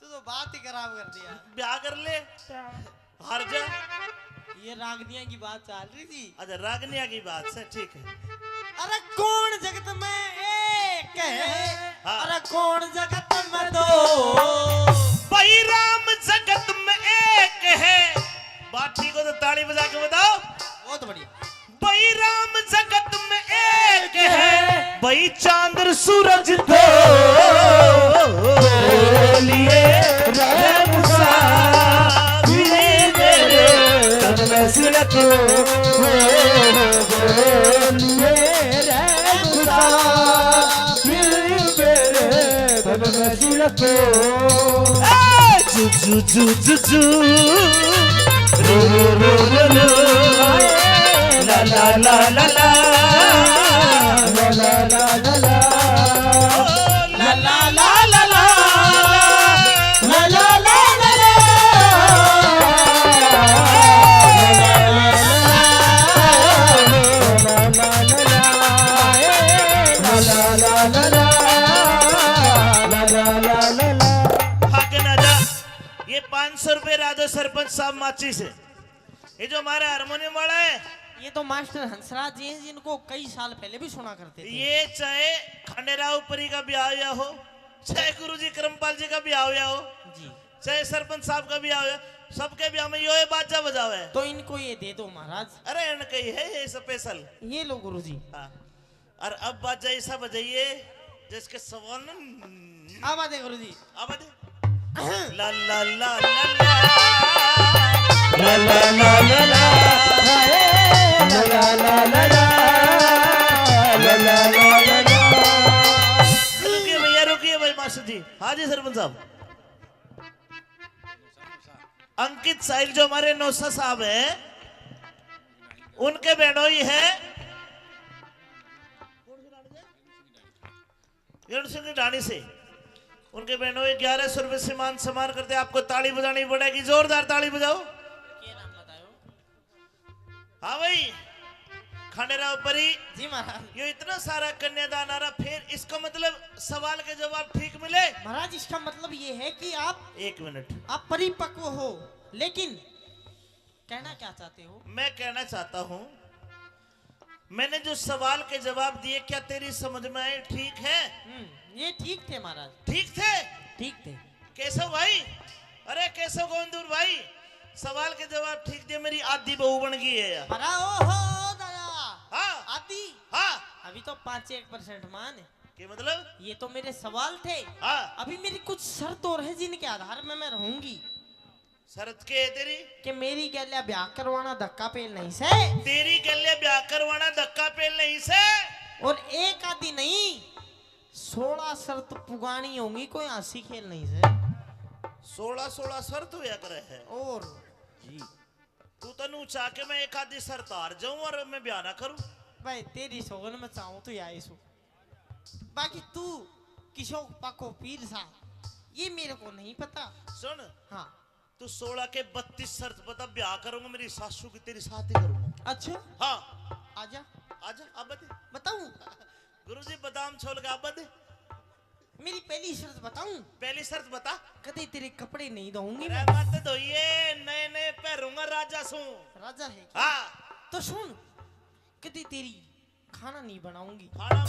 तू तो बात ही खराब कर दिया। ब्याह कर ले हार जा। ये रागनिया की बात चल रही थी। अच्छा रागनिया की बात से ठीक है। अरे कौन जगत में एक है? हाँ। अरे कौन जगत में दो? भाई राम जगत में एक है। बात ठीक हो तो ताली बजा के बताओ। बहुत बढ़िया। भाई राम जगत में एक है, भाई चांद सूरज दो। बोलिए रहम सा मेरे तन में झलकियो। बोलिए रहम सा मेरे तन में झलकियो। जू जू जू जू रू रू रू रू रू ला ला ला ला ला ला ला ला ला ला ला ला ला ला ला ला ला ला ला भाग ना जा। ये 500 रुपए राजो सरपंच साहब माची से। ये जो हमारा हारमोनियम वाला है ये तो मास्टर हंसराज जी हैं जिनको कई साल पहले भी सुना करते थे। ये चाहे खंडेराव परी का ब्याह या हो, चाहे गुरुजी करमपाल जी का ब्याह या हो, जी चाहे सरपंच साहब का ब्याह हो, सबके ब्याह में यो बाजा बजाओ है। तो इनको ये दे दो महाराज। अरे इनका ही है ये स्पेशल। ये लो गुरुजी। हाँ। और अब बाजा ऐसा बजाइए जिसके सवाल न अब आते गुरुजी। अब दे ला ला ला ला ला ला ला ला ला रुकिए भैया रुकिए भाई मास्टर जी। हाँ जी सरपंच साहब। अंकित साहिल जो हमारे नौसा साहब है उनके बहनोई है सिंह की ढाणी से। उनके बहनोई 1100 रुपए से मान सम्मान करते। आपको ताली बजानी पड़ेगी, जोरदार ताली बजाओ। क्या नाम बताओ? हाँ भाई खंडेराव परी जी महाराज। ये इतना सारा कन्यादान आ रहा, फिर इसका मतलब सवाल के जवाब ठीक मिले। महाराज इसका मतलब ये है कि आप 1 मिनट आप परिपक्व हो, लेकिन कहना क्या चाहते हो? मैं कहना चाहता हूं मैंने जो सवाल के जवाब दिए क्या तेरी समझ में आए? ठीक है ये ठीक थे महाराज। ठीक थे। ठीक थे। केशव भाई, अरे केशव गोविंदपुर भाई, सवाल के जवाब ठीक दिए, मेरी आधी बहू बन गई है यार। बड़ा ओहो दादा। हाँ आदि। हाँ अभी तो 5-1% मान है। के मतलब ये तो मेरे सवाल थे। हाँ अभी मेरी कुछ शर्त और है जिनके आधार में मैं रहूंगी। शरत के है तेरी? कि मेरी गैल्या ब्याह करवाना धक्का पेल नहीं से, तेरी गले ब्याह करवाना धक्का पेल नहीं से। और एक आदि नहीं 16 शर्त पुगानी होंगी, कोई हंसी खेल नहीं से। 16 शर्त हुआ करे है। और तू तनु चाह के मैं एक आधी शर्त हार जाऊं और मैं ब्याह ना करूं? भाई तेरी सोगन में चाहूं तो यही सो। बाकी तू किशोर पको पीर सा ये मेरे को नहीं पता। सुन हाँ तू 16 के 32 शर्त बता, ब्याह करूंगा मेरी सासू की तेरी साथ ही करूंगा। अच्छा हाँ आजा। आजा अब बता बताऊं? गुरुजी बादाम छोल का अब बता मेरी पहली शर्त बताऊं? पहली शर्त बता कभी तेरे कपड़े नहीं धोऊंगी अरे मैं। मत धोइए नए नए पहनूंगा राजा सू राजा है क्या? हाँ तो सुन, कभी तेरी खाना नहीं बनाऊंगी। खाना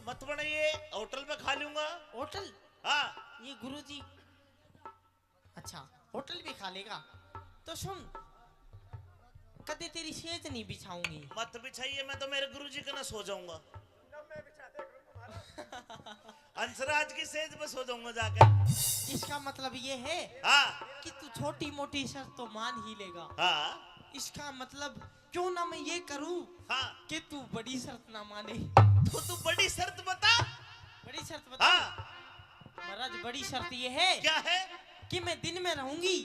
मत बनाइए होटल में खा लूंगा होटल? हाँ ये गुरुजी अच्छा होटल भी खा लेगा। तो सुन, कभी तेरी सेज नहीं बिछाऊंगी। मत बिछाइए मैं तो मेरे गुरुजी के ना सो जाऊंगा अंसराज की सेज पे सो जाऊंगा जाकर। इसका मतलब ये है हाँ कि तू छोटी मोटी शर्त तो मान ही लेगा। हाँ इसका मतलब क्यों ना मैं ये करूं हाँ कि तू बड़ी शर्त ना माने। तो तू बड़ी शर्त बता बड़ी शर्त बता। हाँ महाराज बड़ी शर्त ये है क्या है कि मैं दिन में रहूंगी,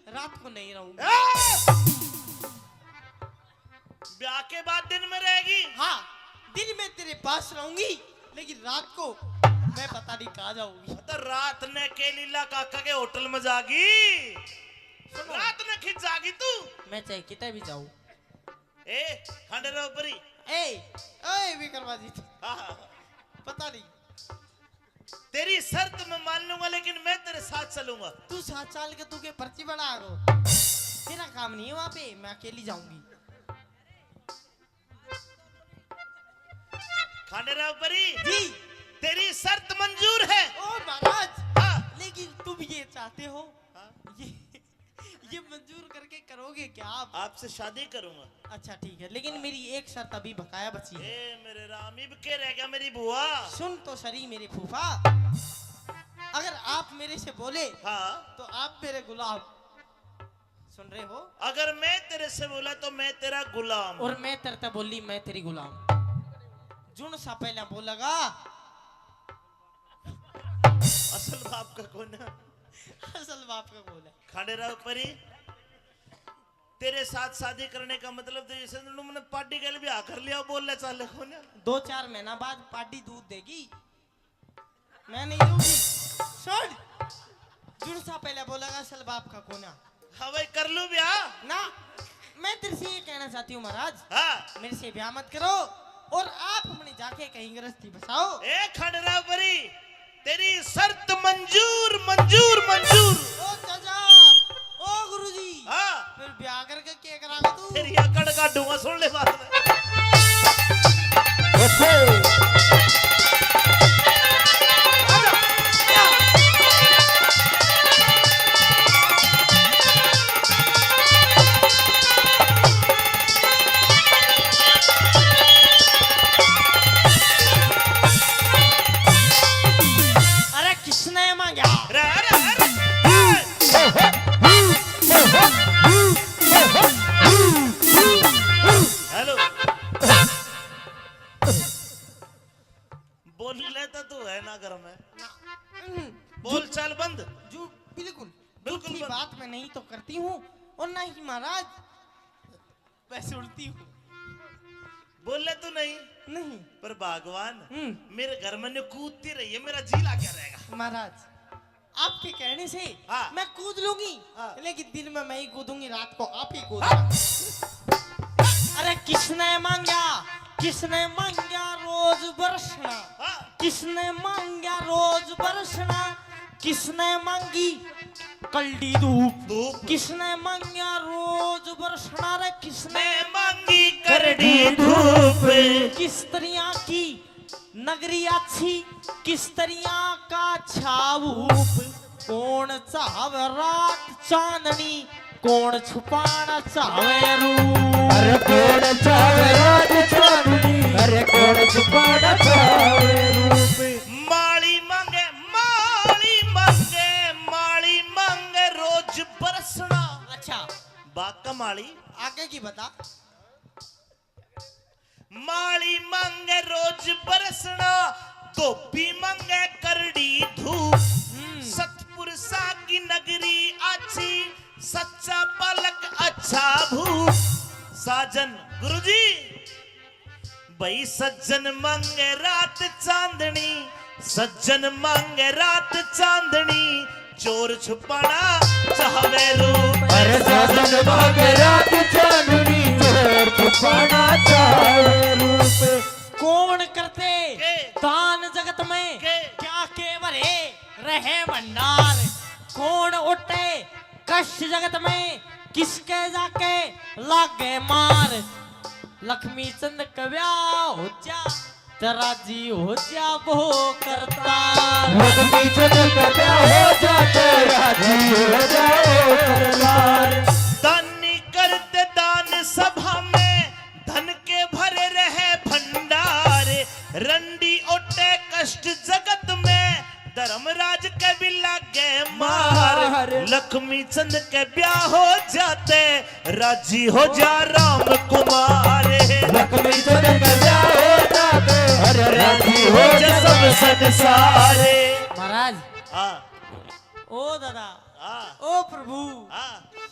रात को नहीं रहूंगी। ब्याह के बाद दिन में रहेगी हाँ, दिन में तेरे पास रहूंगी लेकिन रात को मैं पता नहीं कहाँ जाऊंगी। तो रात ने के लीला काका के होटल में जागी रात ने खिंच जागी तू मैं चाहे कितने भी जाऊं। ए खंडे रहो परी ए विक्रमादित्य, हाँ पता नहीं तेरी शर्त मैं मान लूंगा लेकिन मैं तेरे साथ चलूंगा। तू 7 साल के तू के पर्ची बना गो, तेरा काम नहीं है वहां पे, मैं अकेली जाऊंगी। खंडे रहो परी जी तेरी शर्त मंजूर है। ओ महाराज, हाँ लेकिन तुम ये चाहते हो हाँ? ये मंजूर करके करोगे क्या आप? आपसे शादी करूंगा। अच्छा ठीक है, लेकिन मेरी एक शर्त अभी बकाया बची है। ए मेरे राम इब के रह गया मेरी बुआ। सुन तो सही मेरे फूफा, अगर आप मेरे से बोले हाँ तो आप मेरे गुलाम, सुन रहे हो? अगर मैं तेरे से बोला तो मैं तेरा गुलाम। और मैं तरता बोली मैं तेरी गुलाम। जुन सा पहला बोलेगा असल बाप का कौन है? असल बाप का बोला। खंडे राव परी तेरे साथ शादी करने का मतलब तो जैसे मैंने पार्टी के लिए भी आकर लिया बोल ले चाले कौन है? 2-4 महीना बाद पार्टी दूध देगी, मैं नहीं दूंगी। सुन, जुन सा पहले बोलेगा असल बाप का कोना। हाँ भाई कर लूं ब्याह ना, मैं तेरे से ये कहना चाहती हूँ महाराज, हाँ मेरे से ब्याह मत करो और आप अपने जाके कहीं गृहस्थी बसाओ। ए खंडे राव परी तेरी शर्त मंजूर मंजूर मंजूर। ओ चाचा, ओ गुरुजी, हाँ फिर ब्याह करके क्या करागा तू? तेरी अकड़ काटूंगा सुन ले बात में। अरे किसने मांगा? अरे अरे अरे हेलो बोल लेता तू है ना घर में बोल चाल बंद। जो बिल्कुल बिल्कुल झूठी बंद। बात मैं नहीं तो करती हूँ और ना ही महाराज मैं सुनती हूँ। बोल ले तू नहीं नहीं पर भगवान हम्म। मेरे घर में ने कूदती रही है मेरा जी ला क्या रहेगा। महाराज आपके कहने से हाँ। मैं कूद लूंगी, हाँ। लेकिन दिन में मैं ही कूदूंगी, रात को आप ही कूदना। अरे किसने मांगा, किसने मांगा रोज बरसना, हाँ किसने मांगा रोज बरसना, किसने मांगी कल्डी धूप, धूप किसने मांगा रोज बरसना, रे किसने मैं मांगी करड़ी धूप। किस तरिया की नगरी अच्छी, किस तरिया का छाऊप, कौन चाहे रात चांदनी, कौन छुपाना चाहे रूप। अरे कौन चावे रात चांदनी, अरे कौन छुपाना चावे रूप। माली मांगे माली मांगे माली मांगे रोज बरसना। अच्छा बाका माली आगे की बता। माली मांगे रोज बरसना, धोबी मांगे करड़ी धूप। सतपुरुषा की नगरी अच्छी, सच्चा पलक अच्छा भूप। साजन गुरुजी भाई सज्जन मांगे रात चांदनी, सज्जन मांगे रात चांदनी, चोर छुपाना चाहवे रूप। अरे साजन मांगे रात चांदनी, चोर छुपाना चावे रूप। लागे मार लक्ष्मी चंद कव्या हो जा तेरा जी हो जा वो करता लक्ष्मी चंद कव्या हो जा तेरा जी हो जाओ करतार। दानी करते दान सभा में धन के भरे रहे भंडार रंडी ओटे कष्ट जगत में धर्मराज के भी लागे मार लक्ष्मी चंद के ब्याह हो जाते राजी हो जा राम कुमार लक्ष्मी चंद के ब्याह हो जाते अरे राजी हो जा सब संसारे। महाराज आ ओ दादा आ ओ प्रभु आ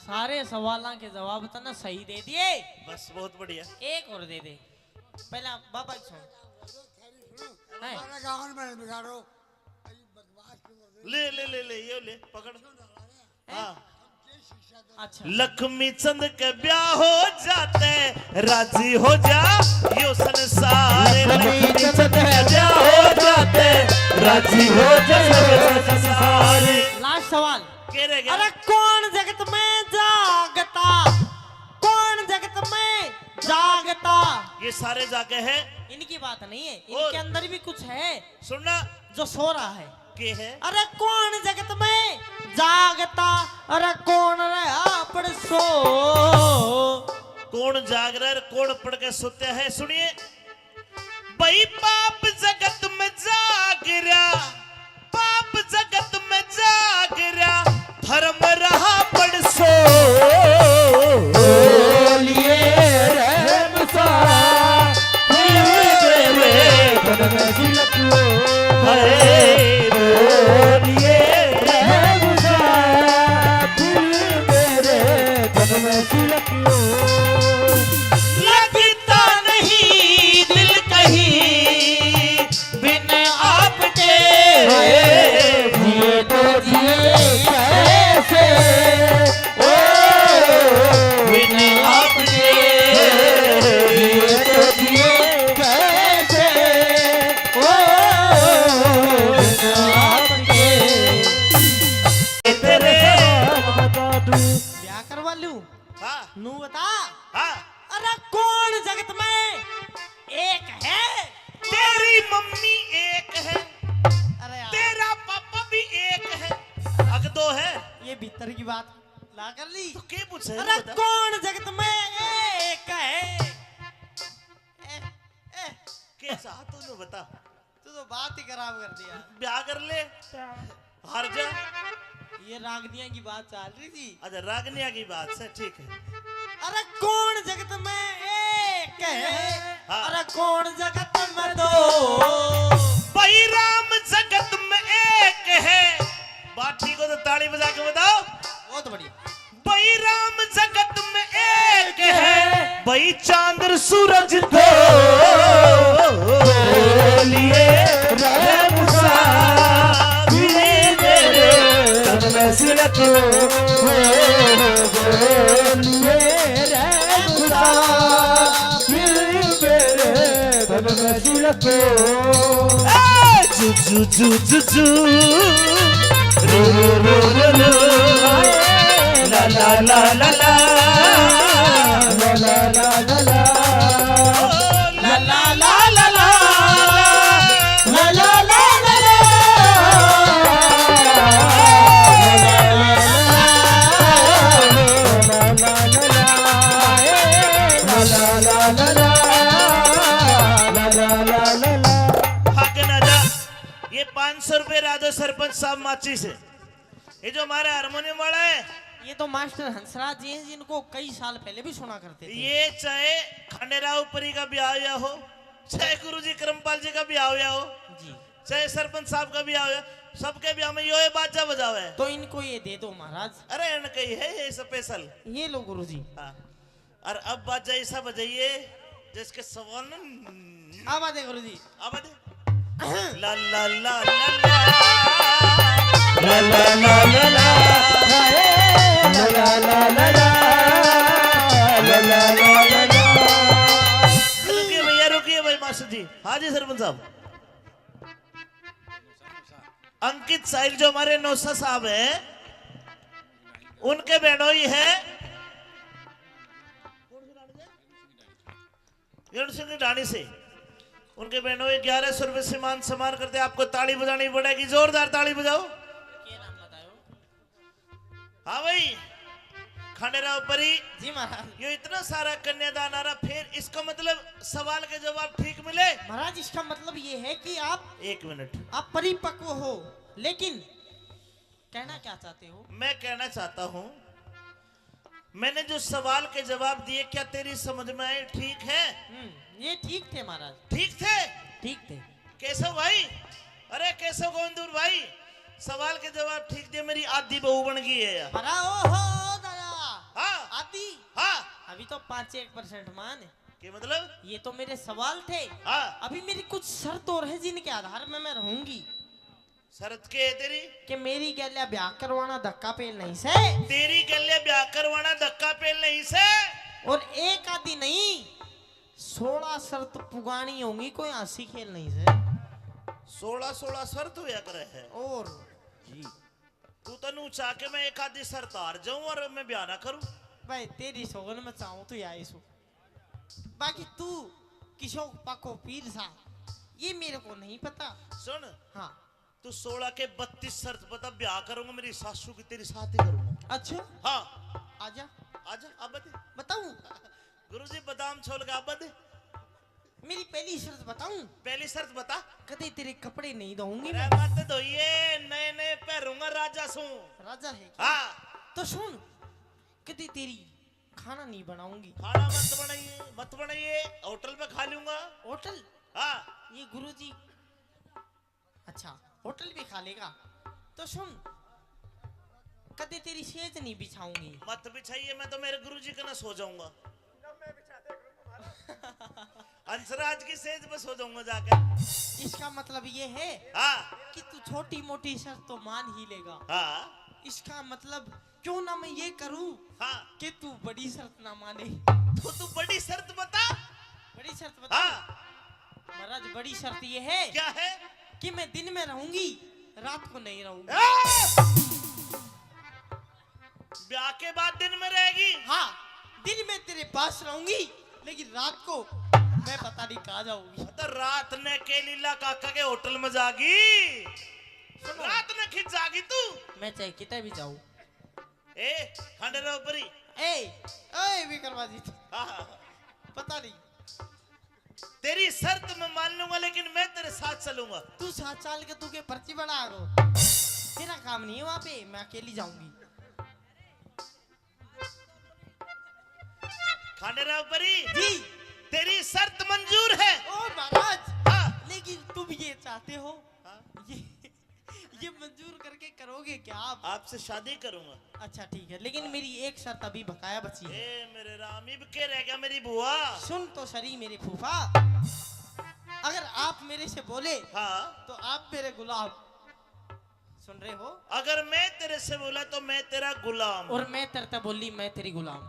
सारे सवालों के जवाब तो ना सही दे दिए बस बहुत बढ़िया। एक और दे दे पहला बाबा की सुन है? ले ले ले ले ये ले पकड़। हाँ अच्छा लक्ष्मी चंद के ब्याह हो जाते राजी हो जा यो संसार लक्ष्मी चंद के ब्याह हो जाते राजी हो जा सब संसार। लास्ट सवाल के रह गया? अरे कौन जगत में जागता कौन जगत में जागता ये सारे जाके हैं इनकी बात नहीं है इनके अंदर भी कुछ है सुनना जो सो रहा है के है। अरे कौन जगत में जागता अरे कौन रहा पर सो कौन जाग रहा है कौन पढ़ के सोते हैं सुनिए भाई पाप जगत में जाग रहा पाप जगत में जाग रहा धर्म रहा पढ़ सो बोलिए रहम सा धन में सिलको है बोलिए रहम सा मेरे धन में सिलको लगता नहीं दिल कहीं बिन आपके जिए तो जिए कैसे ओ बिन आपके जिए तो जिए कैसे ओ आपके तेरे बता दूं ब्याह करवा लूं हाँ नू बता हाँ अरे कौन जगत में एक है तेरी मम्मी एक है अरे यार, तेरा पापा भी एक है अग दो है ये भीतर की बात ला कर ली तो के पूछे अरे बता। कौन जगत में एक है के चाह तूने बता तू तो बात ही खराब कर दिया ब्याह कर ले हार जा। ये रागनिया की बात चल रही थी अच्छा रागनिया की बात से ठीक है। अरे कौन जगत में एक है हाँ। अरे कौन जगत में दो भाई राम जगत में एक है बात ठीक हो तो ताली बजा के बताओ। बहुत बढ़िया भाई राम जगत में एक है भाई चांद सूरज दो बोलिए रहम सा मेरे धन में सिलको बोलिए रहम सा मेरे धन में सिलको जू जू जू जू जू रो रो रो रो रो ला ला ला ला ला ला ला ला ला ला ला ला ला ला ला ला ला ला ला भाग ना जा। ये 500 रुपए राधो सरपंच साहब माची से ये जो हमारा हारमोनियम वाला है ये तो मास्टर हंसराज जी हैं जिनको कई साल पहले भी सुना करते थे ये चाहे खंडेराव परी का ब्याह हुआ हो चाहे गुरुजी करमपाल जी का ब्याह हुआ हो जी चाहे सरपंच साहब का ब्याह हुआ सबके ब्याह में यो बाजा बजावे है। तो इनको ये दे दो महाराज अरे इनका ही है ये स्पेशल। ये लो गुरुजी हाँ और अब बाजा ऐसा बजाइए जिसके सवाल अब आते गुरुजी अब दे ला ला ला ला ला ला ला ला ला रुकिए भैया रुकिए भाई मास्टर जी। हाँ जी सरपंच साहब अंकित साहिल जो हमारे नौसा साहब हैं उनके बहनोई है युन सिंह की ढाणी से उनके बहनों 1100 रुपए से मान सम्मान करते। आपको ताली बजानी पड़ेगी, जोरदार ताली बजाओ। क्या नाम बतायो? हाँ भाई, खंडेराव परी जी महाराज। ये इतना सारा कन्यादान आ रहा, फिर इसका मतलब सवाल के जवाब ठीक मिले? महाराज इसका मतलब ये है कि आप 1 मिनट, आप परिपक्व हो, लेकिन कहना क्या चाहते हो? मैं कहना चाहता हूँ, मैंने जो सवाल के जवाब दिए क्या तेरी समझ में आए? ठीक है? ये ठीक थे महाराज, ठीक थे? ठीक थे। केशव भाई, अरे केशव गोविंदपुर भाई, सवाल के जवाब ठीक दिए, मेरी आधी बहू बन गई है यार। ओहो दादा, हाँ आदि, हाँ, अभी तो 5-1% मान है। के मतलब? ये तो मेरे सवाल थे, हाँ, अभी मेरी कुछ शर्त और है जिनके आधार में मैं रहूंगी। शरत के है तेरी? कि मेरी गैल्या ब्याह करवाना धक्का पेल नहीं से, तेरी गले ब्याह करवाना धक्का पेल नहीं से। और एक आदि नहीं 16 शर्त पुगानी होंगी, कोई हंसी खेल नहीं से। 16 शर्त हुआ करे है। और जी, तू तनु चाह के मैं एक आधी शर्त हार जाऊं और मैं ब्याह ना करूं? भाई तेरी सोगन में चाहूं तो या सो, बाकी तू किशोर पाको पीर सा ये मेरे को नहीं पता। सुन, हाँ तू 16 के 32 शर्त बता, ब्याह करूंगा मेरी सासू की तेरी साथ ही करूंगा। अच्छा, हाँ आजा आजा, अब दे बताऊं। गुरुजी, बादाम छोल के अब दे। मेरी पहली शर्त बताऊं? पहली शर्त बता। कदे तेरे कपड़े नहीं धोऊंगी अरे मैं। मत धोइए, नए नए पहनूंगा राजा सू। राजा है क्या? हाँ, तो सुन, कदे तेरी खाना नहीं बनाऊंगी। खाना मत बनाइए, मत बनाइए, होटल पे खा लूंगा। होटल? हाँ, ये गुरुजी, अच्छा होटल भी खा लेगा। तो सुन, कदे तेरी सेज नहीं बिछाऊंगी। मत बिछाइए, मैं तो मेरे गुरुजी के ना सो जाऊंगा। अंशराज की सेज पे सो जाऊंगा जाकर। इसका मतलब ये है हाँ कि तू छोटी मोटी शर्त तो मान ही लेगा। हाँ इसका मतलब क्यों ना मैं ये करूं हाँ, कि तू बड़ी शर्त ना माने। तो तू बड़ी शर्त बता। बड़ी शर्त बता। हाँ, महाराज बड़ी शर्त ये है क्या है? कि मैं दिन में रहूंगी, रात को नहीं रहूंगी। ब्याह के बाद दिन में रहेगी? हाँ, दिन में तेरे पास रहूंगी, लेकिन रात को मैं पता नहीं कहाँ जाऊंगी। तो रात ने के लीला काका के होटल में जागी, रात ने खिंच जागी तू। मैं चाहे कितने भी जाऊं। ए खंडेराव परी, ए विक्रमाजी, हाँ, पता नहीं। तेरी शर्त मैं मान लूंगा, लेकिन मैं तेरे साथ चलूंगा। तू 7 साल के तू के पर्ची बना गो, तेरा काम नहीं है वहां पे, मैं अकेली जाऊंगी। खंडेराव परी जी, तेरी शर्त मंजूर है। ओ महाराज, हाँ, लेकिन तुम ये चाहते हो, हाँ? ये मंजूर करके करोगे क्या आप? आपसे शादी करूंगा। अच्छा ठीक है, लेकिन मेरी एक शर्त अभी बकाया बची है। ए मेरे राम, इब के रह गया मेरी बुआ। सुन तो सरी मेरे फूफा, अगर आप मेरे से बोले हाँ, तो आप मेरे गुलाम। सुन रहे हो? अगर मैं तेरे से बोला तो मैं तेरा गुलाम। और मैं तरता बोली मैं तेरी गुलाम।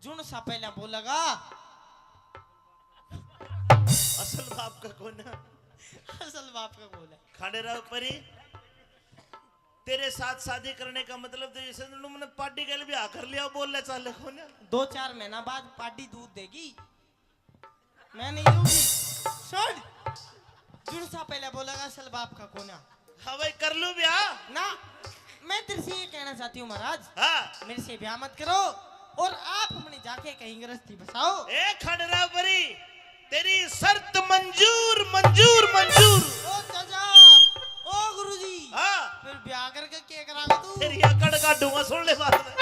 जुन सा पहला बोलेगा, असल बाप का कौन है? असल बाप का बोला। खंडेराव परी, तेरे साथ शादी करने का मतलब तो जैसे तुमने पार्टी के लिए भी आकर लिया, बोल ले चाले कौन है? 2-4 महीना बाद पार्टी दूध देगी, मैं नहीं दूंगी। सुन, जुन सा पहले बोलेगा असल बाप का कोना। हाँ भाई, कर लूं ब्याह ना, मैं तेरे से ये कहना चाहती हूँ महाराज, हाँ। मेरे से ब्याह मत करो और आप अपने जाके कहीं गृहस्थी बसाओ। ए खंडेराव परी, तेरी शर्त मंजूर मंजूर मंजूर। ओ चाचा, ओ गुरुजी, हाँ, फिर ब्याह करके क्या करागा तू? तेरी अकड़ काटूंगा, सुन ले बात।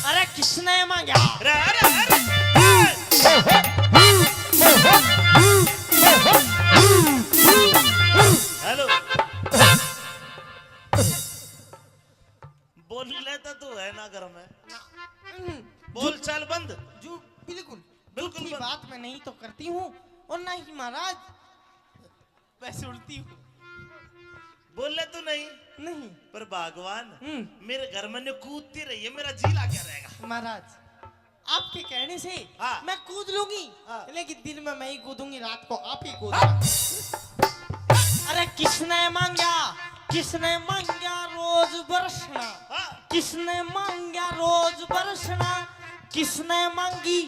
अरे किसने मांगा? अरे अरे अरे, हेलो, बोल लेता तू है ना घर में? बोल चाल बंद। जो बिल्कुल बिल्कुल झूठी बंद। बात मैं नहीं तो करती हूँ और ना ही महाराज मैं सुनती हूँ। बोले तो नहीं नहीं। पर भगवान हम्म। मेरे घर में न्यू कूदती रही है, मेरा जी ला क्या रहेगा। महाराज आपके कहने से हाँ। मैं कूद लूंगी, हाँ। लेकिन दिन में मैं ही कूदूंगी, रात को आप ही कूदना। अरे किसने मांगा रोज बरसना, हाँ। किसने मांगा रोज बरसना, किसने मांगी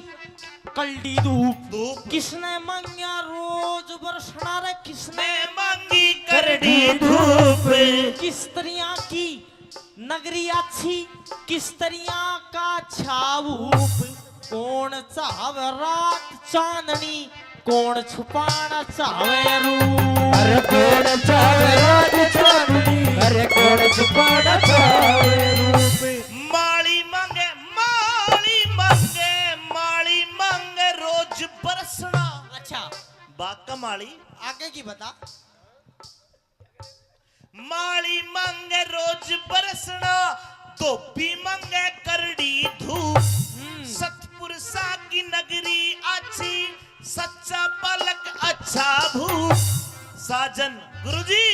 कल्डी धूप, किसने मांगा रोज बरसना, रे किसने मैं मांगी करड़ी धूप। किस तरह की नगरी अच्छी, किस तरह का छाऊप, कौन चाहे रात चांदनी, कौन छुपाना चाहे रूप। अरे कौन चाहे रात चांदनी, अरे कौन छुपाना चाहे रूप। माली मांगे माली मांगे माली मांगे रोज बरसना। अच्छा बाका माली आगे की बता। माली मांगे रोज बरसना, धोबी मांगे करड़ी धूप। सतपुरुषा की नगरी अच्छी, सच्चा पलक अच्छा भूप। साजन गुरुजी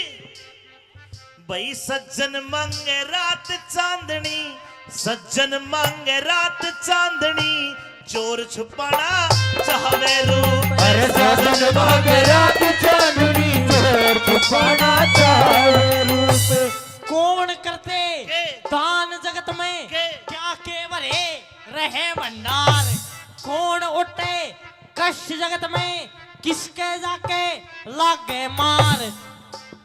भाई सज्जन मांगे रात चांदनी, सज्जन मांगे रात चांदनी, चोर छुपाना चाहे रूप। अरे सजन मांगे रात चांदनी, चोर छुपाना चाहे रूप। कौन करते के? दान जगत में के? क्या के भरे रहे भंडार, कौन उठे कष्ट जगत में, किसके जाके लागे मार।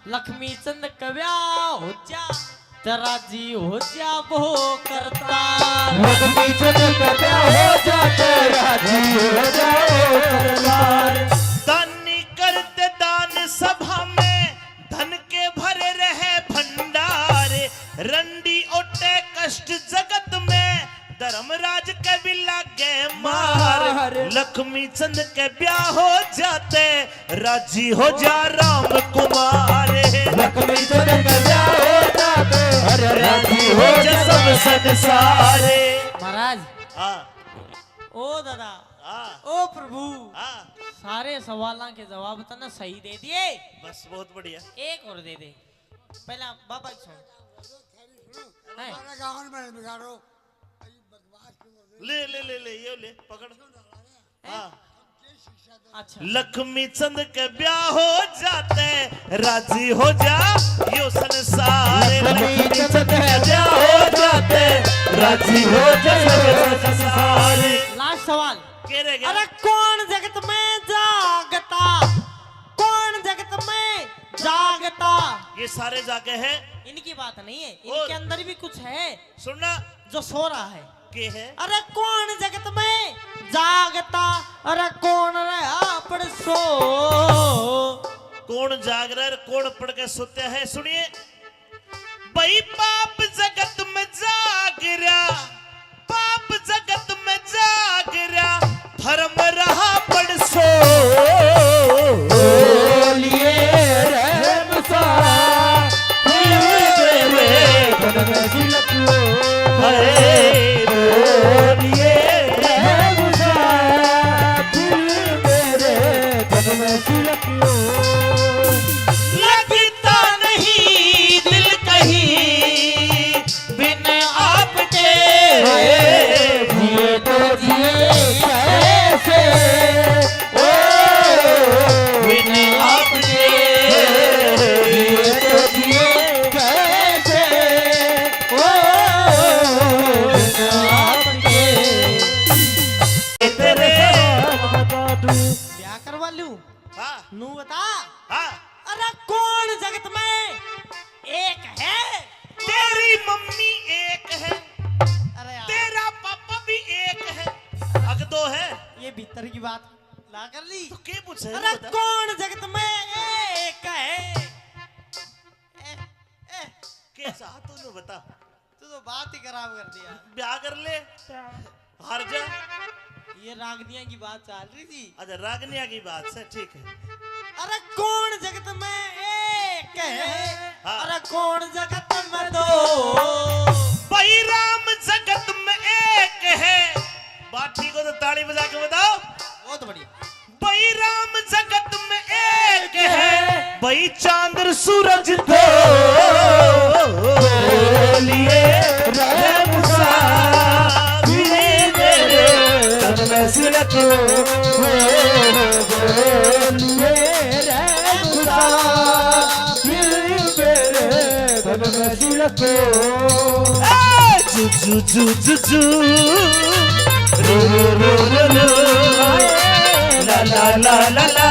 लक्ष्मी चंद कव्या हो जा, तेरा जी हो जा वो करता। लक्ष्मी चंद कव्या हो जा, तेरा जी हो जा वो करतार। दानी करते दान सभा में, धन के भरे रहे भंडार। रंडी ओटे कष्ट जगत में, धर्मराज के भी लागे मार। लक्ष्मी चंद के ब्याह हो जाते, राजी हो जा राम कुमार। लक्ष्मी चंद के ब्याह हो जाते, अरे राजी हो जा सब संसारे। महाराज हाँ ओ दादा, हाँ ओ प्रभु, हाँ सारे सवालों के जवाब तो ना सही दे दिए। बस बहुत बढ़िया। एक और दे दे पहला बाबा की सुन। हैं? ले ले ले ले ये ले पकड़। हाँ अच्छा लक्ष्मी चंद के ब्याह हो जाते, राजी हो जा यो संसार। लक्ष्मी चंद के ब्याह हो जाते, राजी हो जा सब संसार। लास्ट सवाल। के रह गया? अरे कौन जगत में जागता, कौन जगत में जागता। ये सारे जागे हैं। इनकी बात नहीं है, इनके अंदर भी कुछ है सुनना जो सो रहा है। के है? अरे कौन जगत में जागता, अरे कौन रहा पड़ सो। कौन जाग रहा है, कौन पढ़ के सोते हैं? सुनिए भाई पाप जगत में जाग रहा, पाप जगत में जाग रहा, धर्म रहा पड़ सो। बोलिए रहम सा, धन में सिलको। बोलिए रहम सा, दिल मेरे धन में सिलको। लगता नहीं दिल कहीं बिन आपके, जिए तो जिए कैसे, ओ बिन आपके। जिए तो जिए कैसे, ओ बिन आपके। तेरे बता दूं, ब्याह करवा लूं हाँ नू बता। हाँ अरे कौन जगत में एक है। तेरी मम्मी एक है, अरे यार, तेरा पापा भी एक है, अग दो है ये भीतर की बात ला कर ली। तो क्या पूछे? अरे बता। कौन जगत में एक है। कैसा तूने बता। तू तो बात ही खराब कर दिया। ब्याह कर ले हार जा। ये रागनिया की बात चल रही थी। अच्छा रागनिया की बात से ठीक है। अरे कौन जगत में एक है, हाँ। अरे कौन जगत में दो। भाई राम जगत में एक है। बात ठीक हो तो ताली बजा के बताओ। बहुत बढ़िया। भाई राम जगत में एक है, भाई चांद सूरज दो। रखो बोलिए रे खुदा फिर मेरे धन में सी रखो जू जू जू जू रो रो रो रो ला ला ला ला ला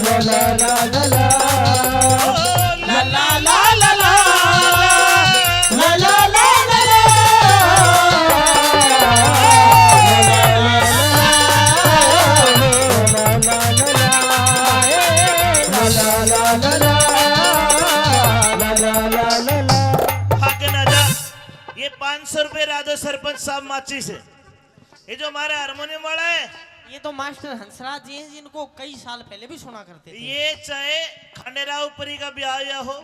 ला ला ला ला ला ला ला ला ला ला ला ला ला ये 500 रुपए राजो सरपंच साहब माची से। ये जो हमारा हारमोनियम वाला है ये तो मास्टर हंसराज जी हैं जिनको कई साल पहले भी सुना करते थे। ये चाहे खंडेराव परी का ब्याह हुआ हो,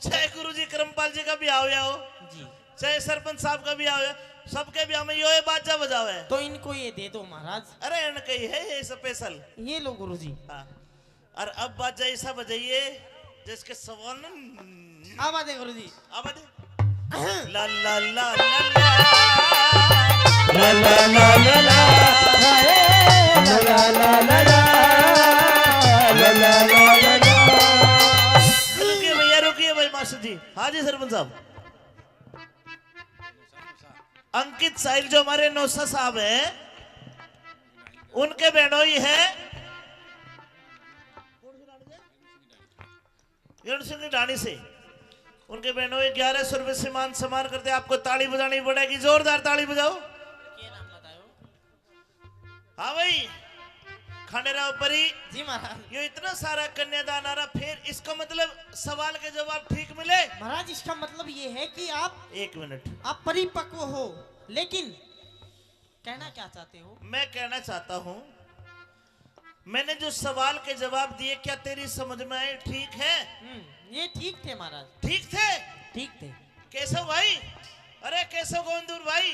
चाहे गुरुजी करमपाल जी का ब्याह हुआ हो, जी चाहे सरपंच साहब का ब्याह हुआ, सबके ब्याह में ये बाजा बजावा है। तो इनको ये दे दो महाराज। अरे इनका ही है ये स्पेशल। ये लो गुरुजी। हाँ। और अब बाजा ऐसा बजाइए जिसके सवाल न अब आते गुरुजी। अब आते ला ला ला ला ला ला ला ला ला ला ला ला ला ला ला ला ला। रुकिए भैया, रुकिए भाई मास्टर जी। हाँ जी सरपंच साहब। अंकित साहिल जो हमारे नौसा साहब हैं, उनके बहनोई है सिंह की ढाणी से। उनके बहनोई 1100 रुपए से मान सम्मान करते। आपको ताली बजानी पड़ेगी, जोरदार ताली बजाओ। हाँ भाई खंडेराव परी जी महाराज। ये इतना सारा कन्यादान आ रहा, फिर इसका मतलब सवाल के जवाब ठीक मिले। महाराज इसका मतलब ये है कि आप 1 मिनट, आप परिपक्व हो, लेकिन कहना क्या चाहते हो? मैं कहना चाहता हूं, मैंने जो सवाल के जवाब दिए क्या तेरी समझ में आए? ठीक है? ये ठीक थे महाराज। ठीक थे? ठीक थे। केशव भाई, अरे केशव गोविंदपुर भाई,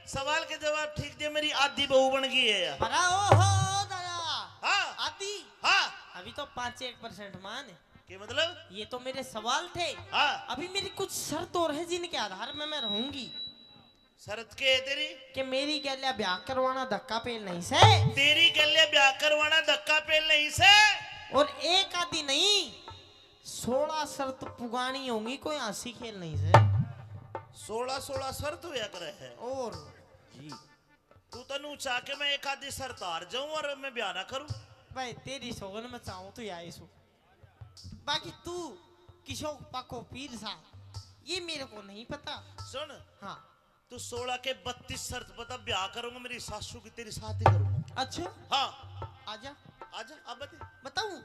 सवाल के जवाब ठीक दिए, मेरी आधी बहू बन गई है यार। ओहो दादा। हाँ आदि। हाँ अभी तो 5-1% मान। के मतलब? ये तो मेरे सवाल थे। हाँ अभी मेरी कुछ शर्त और है जिनके आधार में मैं रहूंगी। शरत के है तेरी? कि मेरी गैल्या ब्याह करवाना धक्का पेल नहीं से। तेरी गले ब्याह करवाना धक्का पेल नहीं से। और एक आदि नहीं 16 शर्त पुगानी होंगी, कोई हंसी खेल नहीं से। 16 शर्त हुआ करे है। और जी तू तनु चाह के मैं एक आधी शर्त हार जाऊं और मैं ब्याह ना करूं? भाई तेरी सोगन में चाहूं तो या सो। बाकी तू किशोर पाको पीर सा, ये मेरे को नहीं पता। सुन, हाँ तू 16 के 32 शर्त बता, ब्याह करूंगा मेरी सासू की तेरी साथ ही करूंगा। अच्छा हाँ आजा आजा अब बता। बताऊं?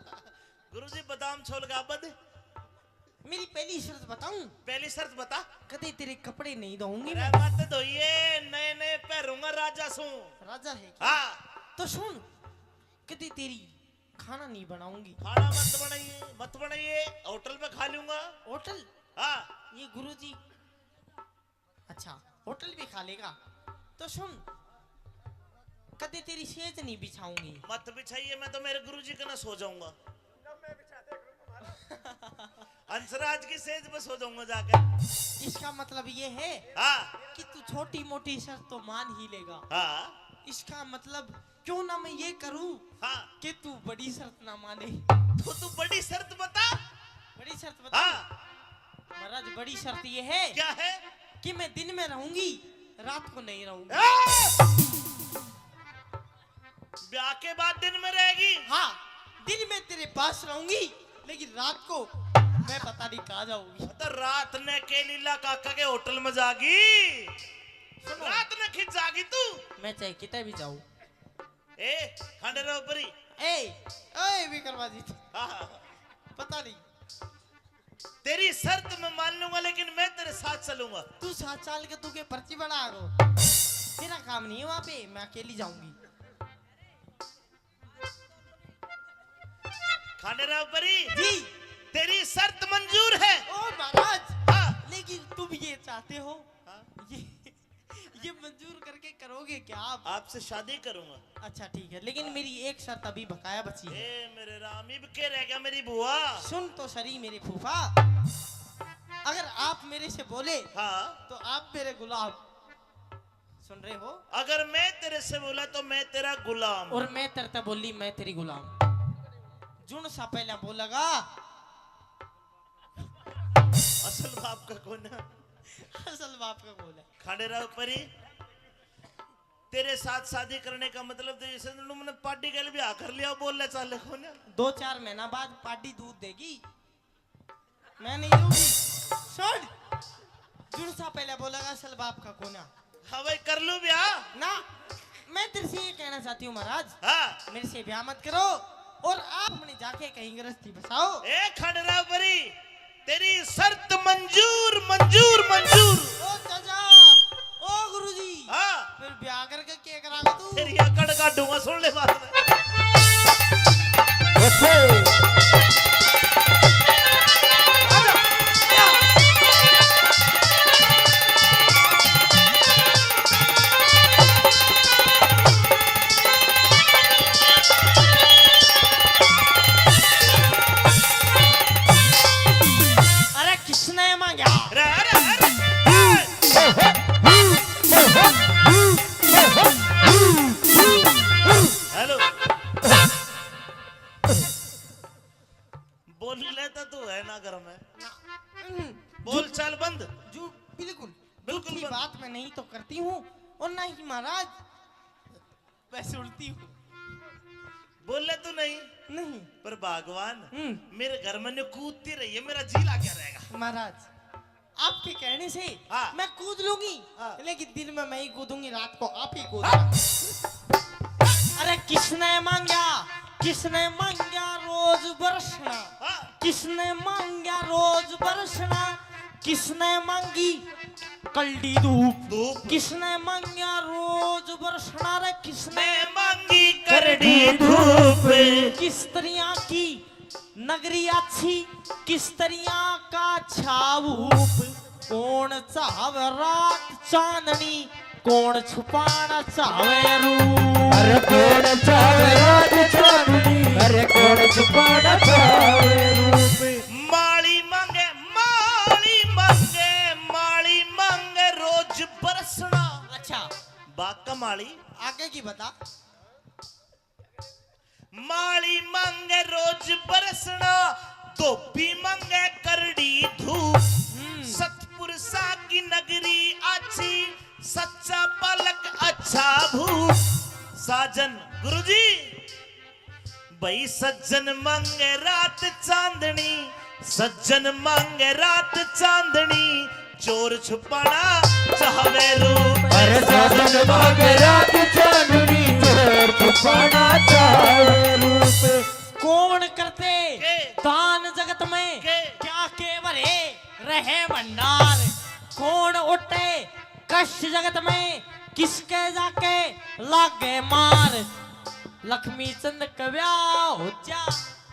गुरुजी बादाम छोल के अब बता। मेरी पहली शर्त बताऊं? पहली शर्त बता। कदे तेरे कपड़े नहीं धोऊंगी अरे मैं। मत धोइए, नए नए पहनूंगा राजा सू। राजा है क्या? हाँ तो सुन, कदे तेरी खाना नहीं बनाऊंगी। खाना मत बनाइए, होटल पे खा लूंगा। होटल? हाँ ये गुरुजी अच्छा होटल भी खा लेगा। तो सुन, कदे तेरी सेज नहीं बिछाऊंगी। मत बिछाइए, मैं तो मेरे गुरुजी के ना सो जाऊंगा। हंसराज की सेज पे सो जाऊंगा जाकर। इसका मतलब ये है हाँ कि तू छोटी मोटी शर्त तो मान ही लेगा। हाँ इसका मतलब क्यों ना मैं ये करूं हाँ कि तू बड़ी शर्त ना माने। तो तू बड़ी शर्त बता। बड़ी शर्त बता। हाँ महाराज बड़ी शर्त ये है क्या है? कि मैं दिन में रहूंगी, रात को नहीं रहूंगी। ब्याह के बाद दिन में रहेगी? हाँ, दिन में तेरे पास रहूंगी, लेकिन रात को मैं पता नहीं कहाँ जाऊंगी। तो रात ने के लीला काका के होटल में जागी, रात ने खिंच जागी तू। मैं चाहे कितने भी जाऊं। ए खंडेराव परी, ए विक्रमाजी, हाँ पता नहीं। तेरी शर्त मैं मान लूंगा, लेकिन मैं तेरे साथ चलूंगा। तू 7 साल के तू के पर्ची बना गो, तेरा काम नहीं है वहां पे, मैं अकेली जाऊंगी। खंडेराव परी जी तेरी शर्त मंजूर है। ओ महाराज, हाँ लेकिन तुम ये चाहते हो, हाँ? ये मंजूर करके करोगे क्या आप? आपसे शादी करूंगा। अच्छा ठीक है, लेकिन मेरी एक शर्त अभी बकाया बची है। ए मेरे राम, इब के रह गया मेरी बुआ। सुन तो सरी मेरे फूफा, अगर आप मेरे से बोले हाँ तो आप मेरे गुलाब। सुन रहे हो? अगर मैं तेरे से बोला तो मैं तेरा गुलाम। और मैं तेरे बोली मैं तेरी गुलाम। जुन सा पहला बोलेगा असल बाप का कौन है? असल बाप का बोल है। खांडेराव परी तेरे साथ शादी करने का मतलब तो जैसे तुमने पार्टी के लिए भी आकर लिया बोल ले चाले कौन है? 2-4 महीना बाद पार्टी दूध देगी, मैं नहीं दूंगी। सुन, जुन सा पहले बोलेगा असल बाप का कौन है? हाँ भाई कर लूं ब्याह ना, मैं तेरे से ये कहना चाहती हूँ महाराज, हाँ। मेरे से ब्याह मत करो और आप अपने जाके कहीं गृहस्थी बसाओ। ए खांडेराव परी तेरी शर्त मंजूर मंजूर मंजूर। ओ चाचा, ओ गुरुजी, हाँ फिर ब्याह करके क्या करागा तू? तेरी अकड़ काटूंगा, सुन ले बात में। अरे किसने मांगा? अरे अरे अरे हेलो बोल लेता तू है ना घर में, बोल चाल बंद। जो बिल्कुल बिल्कुल झूठी बंद। बात मैं नहीं तो करती हूँ और ना ही महाराज वैसे उल्टी हूँ। बोल ले तू नहीं, नहीं पर भगवान हम्म। मेरे घर में ने कूदती रही है, मेरा जी ला क्या रहेगा? महाराज आपके कहने से हाँ। मैं कूद लूंगी, हाँ। लेकिन दिन में मैं ही कूदूंगी, रात को आप ही कूदना। अरे किसने मांगा, किसने मांगा रोज बरसना, हाँ। किसने मांगा रोज बरसना, किसने मांगी कल्डी धूप, धूप किसने मांगा रोज बरसना, रे किसने मैं मांगी करड़ी धूप, किस तरह की नगरी अच्छी, किस तरह का छावूप, कौन चाहवे रात चांदनी, कौन छुपाना चाहवे रूप। अरे कौन चावे रात चांदनी, अरे कौन छुपाना चावे रूप। माली मांगे माली मांगे माली मांगे रोज बरसना। अच्छा बाका माली आगे की बता। माली मांगे रोज बरसना, धोबी मांगे करड़ी धूप, सतपुर सा की नगरी अच्छी, सच्चा पलक अच्छा भूप। साजन गुरुजी भाई सज्जन मांगे रात चांदनी, सज्जन मांगे रात चांदनी, चोर छुपाना चाहवे रूप। अरे साजन मांगे रात चांदनी, चोर छुपाना चावे रूप। कौन करते के? दान जगत में के? क्या केवरे रहे भंडार, कौन उठे कष्ट जगत में किसके जाके लागे मार। लक्ष्मी चंद कव्या हो जा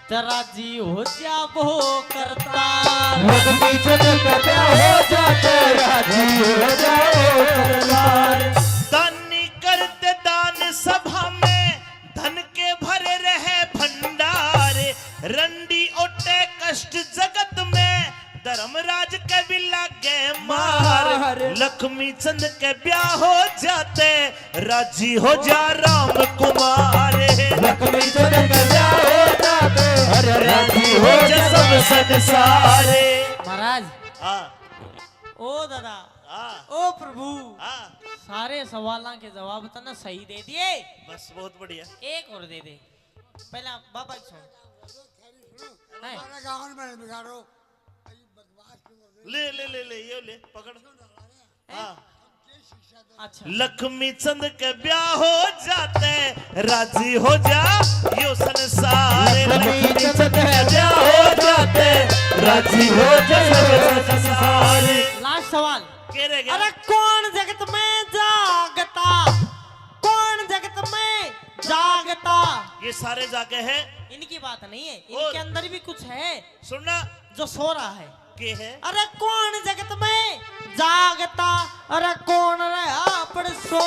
तेरा जी हो जा वो करता, लक्ष्मी चंद का ब्याह हो जाते राजी हो जाओ सरदार। दानी करते दान सभा में, धन के भरे रहे भंडार, रंडी ओटे कष्ट जगत में, धर्मराज के भी लागे मार। लक्ष्मी चंद के ब्याह हो जाते राजी हो जा राम कुमार। लक्ष्मी चंद का ब्याह हो जाते, अरे राजी हो जा सब संसारे। महाराज हाँ ओ दादा हाँ ओ प्रभु, हाँ सारे सवालों के जवाब तो ना सही दे दिए, बस बहुत बढ़िया। एक और दे दे। पहला बाबा सुन है? हमारे गाँव में बिगाड़ो ले ले ले ले ये ले पकड़। हाँ अच्छा लक्ष्मी चंद के ब्याह हो जाते राजी हो जा यो संसार। लक्ष्मी चंद का ब्याह हो जाते राजी हो जा सब संसार। लास्ट सवाल। के रह गया? अरे कौन जगत में जागता, कौन जगत में जागता। ये सारे जाके है, इनकी बात नहीं है, और? इनके अंदर भी कुछ है सुनना जो सो रहा है। के है? अरे कौन जगत में जागता, अरे कौन रहा पड़ सो।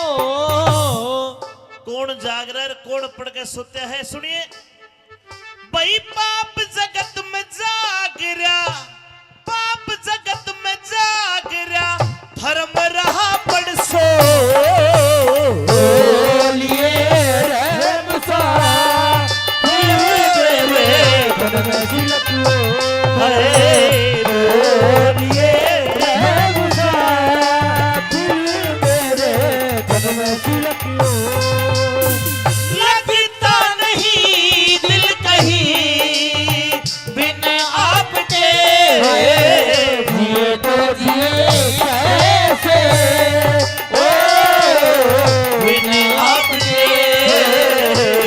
कौन जाग रहा है कौन पढ़ के सोते हैं? सुनिए भाई पाप जगत में जाग रहा, पाप जगत में जाग रहा, धर्म रहा पड़ सो। कैसे ओ बिन आपके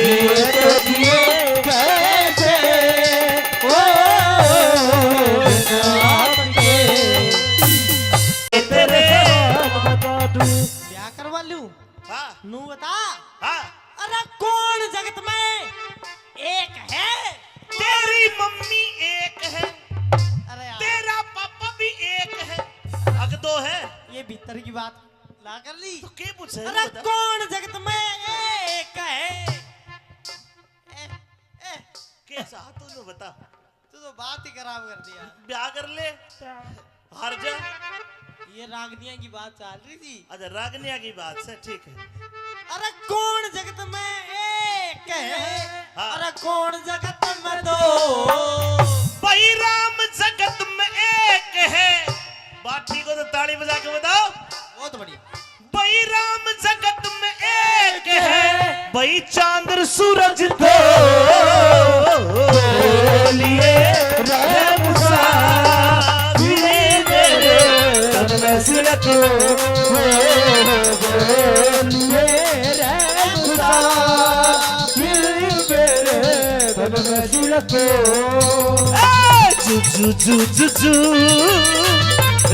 जिए तो जिए कैसे ओ बिन आपके तेरे बता दूं ब्याह करवा लूं हाँ नू बता हाँ अरे कौन जगत में एक है तेरी मम्मी एक है अरे यार, तेरा पापा भी एक है अग दो है ये भीतर की बात ला कर ली तो क्या पूछे अरे कौन जगत में एक है कैसा तूने बता तू तो बात ही खराब कर दिया ब्याह कर ले हार जा ये रागनिया की बात चल रही थी अच्छा रागनिया की बात से ठीक है अरे कौन जगत में एक है हाँ। अरे कौन जगत में दो भाई राम जगत में एक है बात ठीक हो तो ताली बजा के बताओ बहुत बढ़िया भाई राम जगत में एक है भाई चांद सूरज दो लिए राम सा मेरे तन में सिरत बोलिए राम सा मेरे तन में सिरत जू जू जू जू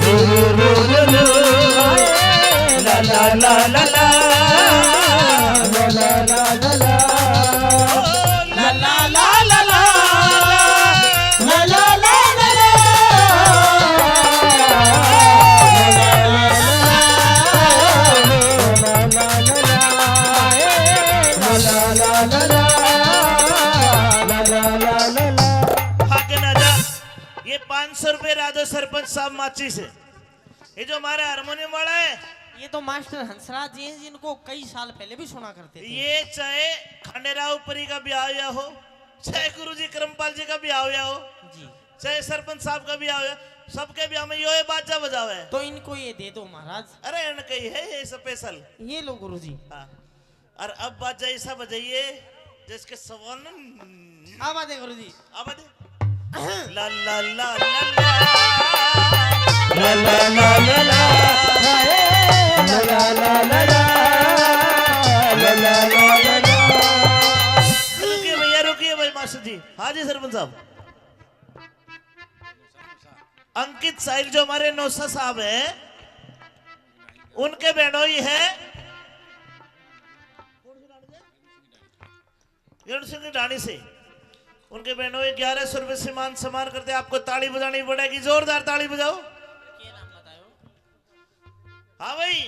रू रू रू रू ला ला ला ला ला ला ला ला ला ला ला ला ला ला ला ला ला ला ला भागे ना जा ये 500 रुपए राजो सरपंच साहब माची से ये जो हमारा हारमोनियम वाला है ये तो मास्टर हंसराज जी हैं जिनको कई साल पहले भी सुना करते थे ये चाहे खंडेराव परी का ब्याह हुआ हो चाहे गुरुजी करमपाल जी का ब्याह हुआ हो जी चाहे सरपंच साहब का ब्याह हुआ सबके ब्याह में यो बाजा बजावे है तो इनको ये दे दो महाराज अरे इन कही है ये स्पेशल ये लो गुरुजी हाँ और अब बाजा ऐसा बजाइए जिसके सवाल न अब आते गुरुजी अब दे ला ला ला ला ला ला ला ला ला ला ला ला ला ला रुकिए भैया रुकिए भाई मास्टर जी हाँ जी सरपंच साहब अंकित साहिल जो हमारे नौसा साहब हैं उनके बहनोई है सिंह ढाणी से उनके बहनोई 1100 रुपए से मान सम्मान करते आपको ताली बजानी पड़ेगी जोरदार ताली बजाओ हाँ भाई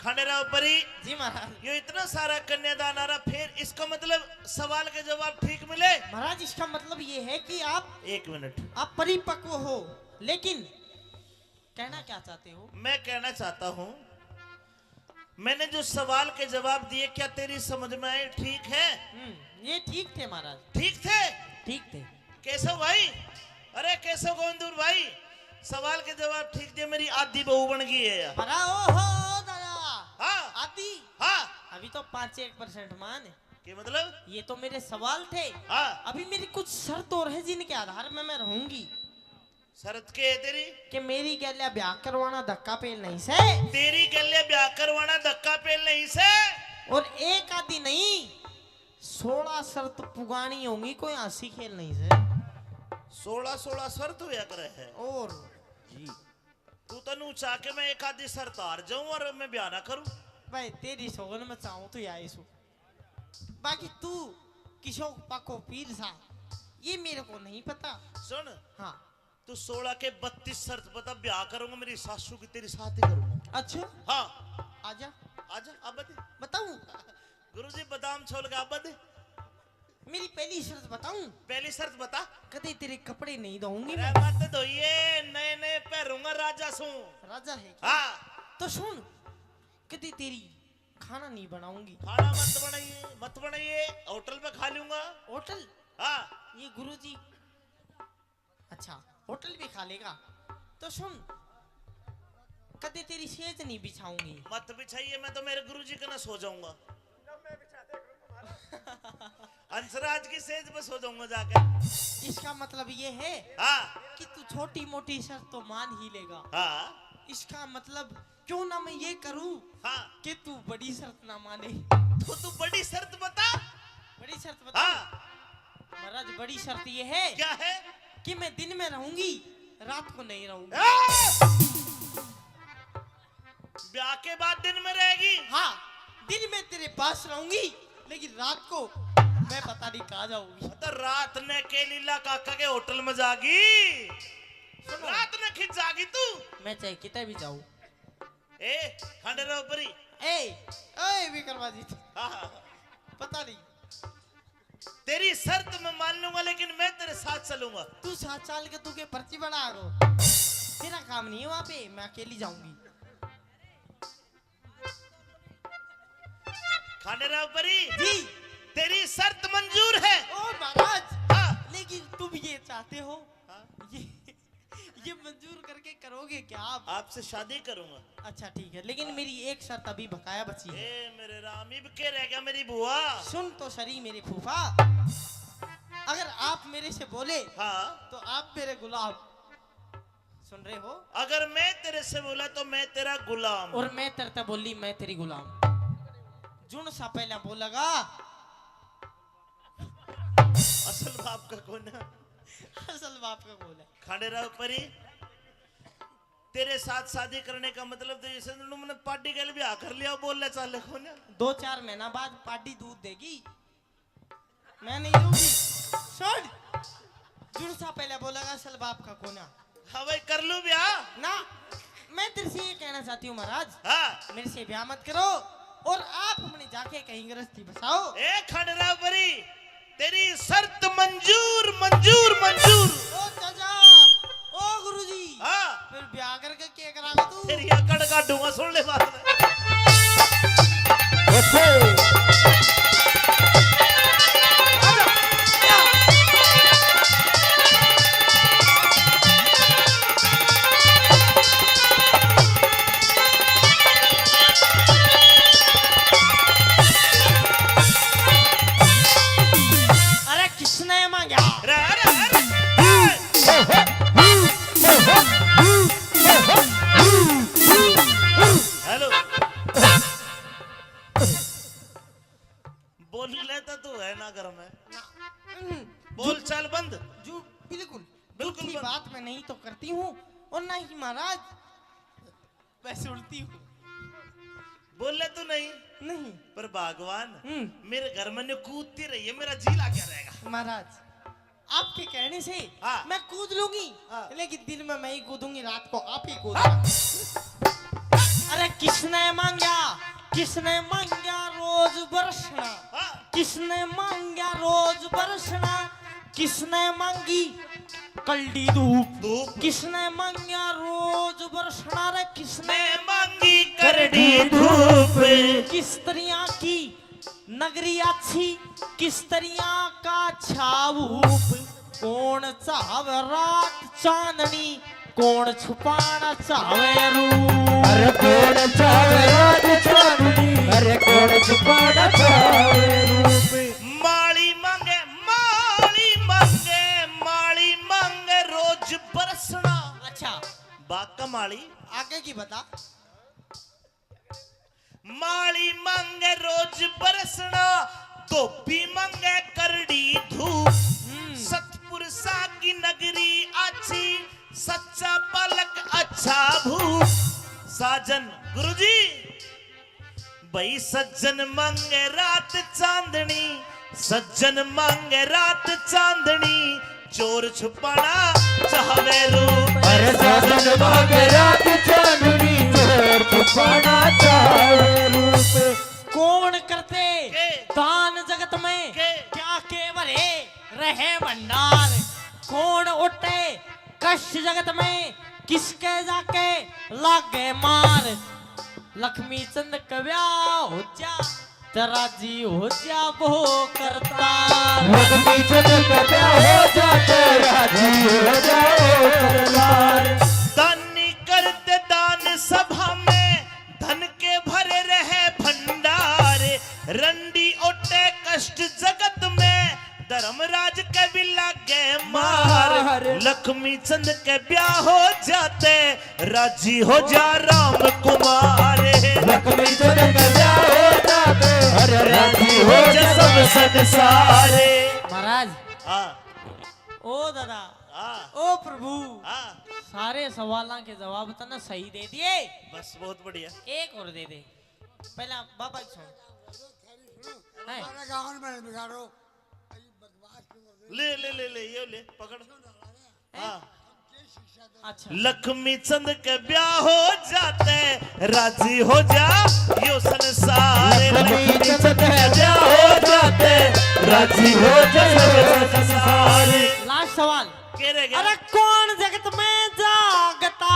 खंडेराव परी जी महाराज ये इतना सारा कन्यादान आ रहा फिर इसका मतलब सवाल के जवाब ठीक मिले महाराज इसका मतलब ये है कि आप एक मिनट आप परिपक्व हो लेकिन कहना क्या चाहते हो मैं कहना चाहता हूं मैंने जो सवाल के जवाब दिए क्या तेरी समझ में आए ठीक है ये ठीक थे महाराज ठीक थे ठीक थे केशव भाई अरे केशव गोविंदपुर भाई सवाल के जवाब ठीक दिए मेरी आधी बहू बन गई है यार अरे ओहो दादा हाँ आदि हाँ अभी तो 5-1% मान के मतलब ये तो मेरे सवाल थे हाँ अभी मेरी कुछ शर्त और है जिनके आधार में मैं रहूंगी शरत के है तेरी कि मेरी गैलिया ब्याह करवाना धक्का पेल नहीं से तेरी गले ब्याह करवाना धक्का पेल नहीं से और एक आदि नहीं 16 शर्त पुगानी होंगी कोई हंसी खेल नहीं से 16 शर्त हुआ करे है और जी तू तनु चाह के मैं एक आधी शर्त हार जाऊं और मैं ब्याह ना करूं भाई तेरी सोगन में चाहूं तो या सो बाकी तू किशोर पाको पीर सा ये मेरे को नहीं पता सुन हाँ तू 16 के 32 शर्त बता ब्याह करूंगा मेरी सासू की तेरी साथ ही करूंगा अच्छा हाँ आजा आजा अब बता बताऊं गुरुजी बादाम छोल के अब बता मेरी पहली शर्त बताऊं पहली शर्त बता कदे तेरे कपड़े नहीं धोऊंगी अरे मैं मत धोइए नए नए पहनूंगा राजा सू राजा है क्या? हाँ तो सुन कदे तेरी खाना नहीं बनाऊंगी खाना मत बनाइए होटल पे खा लूंगा होटल हाँ ये गुरुजी अच्छा होटल भी खा लेगा तो सुन कदे तेरी सेज नहीं बिछाऊंगी मत बिछाइए मैं तो मेरे गुरुजी के ना सो जाऊंगा हंसराज की सेज पे सो जाऊंगा जाकर इसका मतलब ये है हाँ कि तू छोटी मोटी शर्त तो मान ही लेगा हाँ इसका मतलब क्यों ना मैं ये करूं हाँ कि तू बड़ी शर्त ना माने। तो तू बड़ी शर्त बता। बड़ी शर्त बता। हाँ महाराज बड़ी शर्त ये है क्या है? कि मैं दिन में रहूंगी, रात को नहीं रहूंगी। ब्याह के बाद दिन में रहेगी? हाँ, दिन में तेरे पास रहूंगी, लेकिन रात को मैं पता नहीं कहाँ जाऊंगी। तो रात ने के लीला काका के होटल में जागी, सुनो, रात ने खिंच जागी तू। मैं चाहे कितने भी जाऊं। ए खंडेरा ऊपरी ए विक्रमाजी, हाँ, पता नहीं। तेरी शर्त मैं मान लूंगा, लेकिन मैं तेरे साथ चलूंगा। तू 7 साल के तू के पर्ची बना गो, तेरा काम नहीं है वहाँ पे, मैं अकेली जाऊंगी। खंडेरा ऊपरी जी तेरी शर्त मंजूर है। ओ महाराज, हाँ, लेकिन तुम ये चाहते हो, हाँ। ये मंजूर करके करोगे क्या आप? आपसे शादी करूंगा। अच्छा ठीक है, लेकिन मेरी एक शर्त अभी बकाया बची है। ए मेरे राम, इब के रह गया मेरी बुआ। सुन तो सही मेरे फूफा, अगर आप मेरे से बोले हाँ, तो आप मेरे गुलाम। सुन रहे हो? अगर मैं तेरे से बोला तो मैं तेरा गुलाम। और मैं तरता बोली मैं तेरी गुलाम। जुन सा पहला बोलेगा, असल बाप का कौन है? असल बाप का बोल है। खंडेरा ऊपरी तेरे साथ शादी करने का मतलब तो जैसे तुमने पार्टी के लिए ब्याह कर लिया बोल रहे चाले कौन है? 2-4 महीना बाद पार्टी दूध देगी, मैं नहीं दूंगी। सुन, जुन सा पहले बोलेगा असल बाप का कोना। हाँ भाई कर लूं ब्याह ना, मैं तेरे से ये कहना चाहती हूँ महाराज, हाँ। मेरे से ब्याह मत करो और आप अपने जाके कहीं गृहस्थी बसाओ। ए खंडेरा ऊपरी तेरी शर्त मंजूर मंजूर मंजूर। ओ चाचा, ओ गुरुजी, हाँ, फिर ब्याह करके क्या करागा तू? तेरी अकड़ काटूंगा, सुन ले बात में। अरे किसने मांगा? अरे अरे अरे हेलो, बोल लेता तू है ना घर में, बोल चल बंद। जो बिल्कुल बिल्कुल झूठी बंद। बात मैं नहीं तो करती हूँ, और ना ही महाराज वैसे उड़ती हूँ। बोल ले तू नहीं, नहीं पर भगवान हम्म। मेरे घर में ने कूदती रही है, मेरा जी क्या रहेगा? महाराज आपके कहने से हाँ। मैं कूद लूंगी, हाँ। लेकिन दिन में मैं ही कूदूंगी, रात को आप ही कूदना। अरे किसने मांगा, किसने मांगा रोज बरसना, हाँ, किसने मांगा रोज बरसना, किसने मांगी कल्डी धूप, धूप किसने मांगा रोज बरसना, रे किसने मैं मांगी करड़ी धूप। किस तरिया की नगरी अच्छी, किस तरिया का छाऊप, कौन चाहवे रात चांदनी, कौन छुपाना चाहवे रूप। अरे कौन चाहे रात चांदनी, अरे कौन छुपाना चाहे रूप। माली मांगे माली मांगे माली मांगे रोज बरसना। अच्छा बाका माली आगे की बता। माली मांगे रोज बरसना, धोबी मांगे करड़ी धूप। सतपुर सा की नगरी अच्छी, सच्चा पलक अच्छा भूप। साजन गुरुजी भाई सज्जन मांगे रात चांदनी, सज्जन मांगे रात चांदनी, चोर छुपाना चाहवे रूप। अरे साजन मांगे रात चांदनी, चोर छुपाना चाहे रूप। कौन करते के? दान जगत में, के? क्या केवरे रहे भंडार, कौन उठे कष्ट जगत में, किसके जाके लागे मार। लक्ष्मी चंद कव्या हो जा, तेरा जी हो जा वो करता। लक्ष्मी चंद का ब्याह हो जाते, राजी हो जाओ सरदार। दानी करते दान सभा में, धन के भरे रहे भंडार। रंडी ओटे कष्ट जगत में, धर्मराज के भी लागे मार। लक्ष्मी चंद के ब्याह हो जाते राजी हो जा राम कुमार लक्ष्मी चंद के ब्याह हो जाते अरे राजी हो जा सब संसारे। महाराज हाँ ओ दादा हाँ ओ प्रभु हाँ सारे सवालों के जवाब तो ना सही दे दिए। बस बहुत बढ़िया। एक और दे दे पहला बाबा की सुन है? ले ले ले ले ये ले पकड़। हाँ अच्छा लक्ष्मी चंद के ब्याह हो जाते राजी हो जा यो संसार लक्ष्मी चंद के ब्याह हो जाते राजी हो जा सब संसारे। लास्ट सवाल के रह गया? अरे कौन जगत में जागता,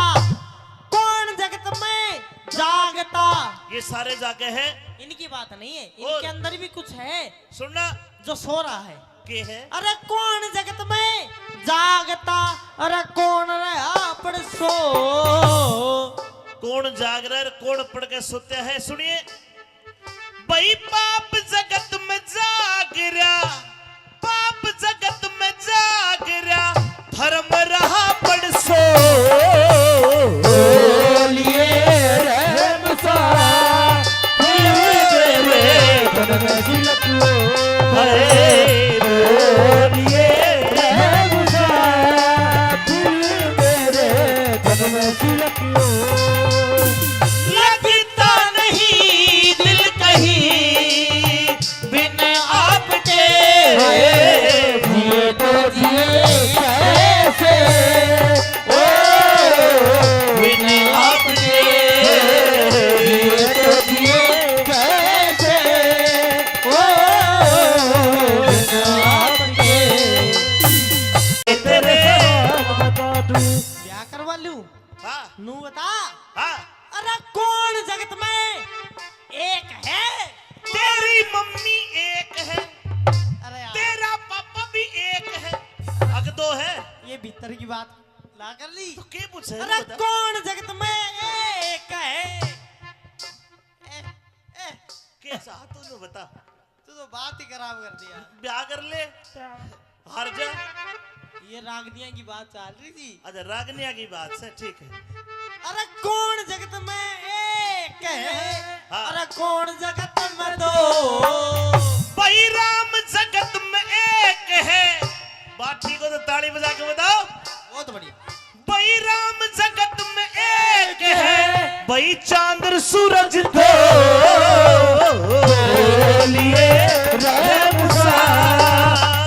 कौन जगत में जागता? ये सारे जागे हैं। इनकी बात नहीं है, और? इनके अंदर भी कुछ है सुनना जो सो रहा है। के है? अरे कौन जगत में जागता, अरे कौन रहा पड़ सो। कौन जाग रहा है कौन पढ़ के सोते हैं? सुनिए भाई पाप जगत में जाग रहा, पाप जगत में जाग रहा, धर्म रहा पड़ सो। बोलिए रे मुसा तेरे तन में झलको है। बोलिए रे मुसा तेरे तन में झलको लगता नहीं दिल कहीं बिन आपके जिए तो जिए कैसे ओ बिन आपके जिए तो जिए कैसे ओ आपके तेरे बता दूं ब्याह करवा लूं हाँ नू बता। हाँ अरे कौन जगत में एक है? तेरी मम्मी एक है, अरे यार तेरा पापा भी एक है, अग दो है ये भीतर की बात ला कर ली। तो के पूछे? अरे कौन जगत में एक है? के चाह तू बता। तू तो बात ही खराब कर दिया। ब्याह कर ले हार जा। ये रागनिया की बात चल रही थी। अच्छा रागनिया की बात से ठीक है। अरे कौन जगत में एक है? हाँ। अरे कौन जगत में दो? भाई राम जगत में एक है। बात ठीक हो तो ताली बजा के बताओ। बहुत बढ़िया। भाई राम जगत में एक है, भाई चांद सूरज दो। बोलिए रे मुसा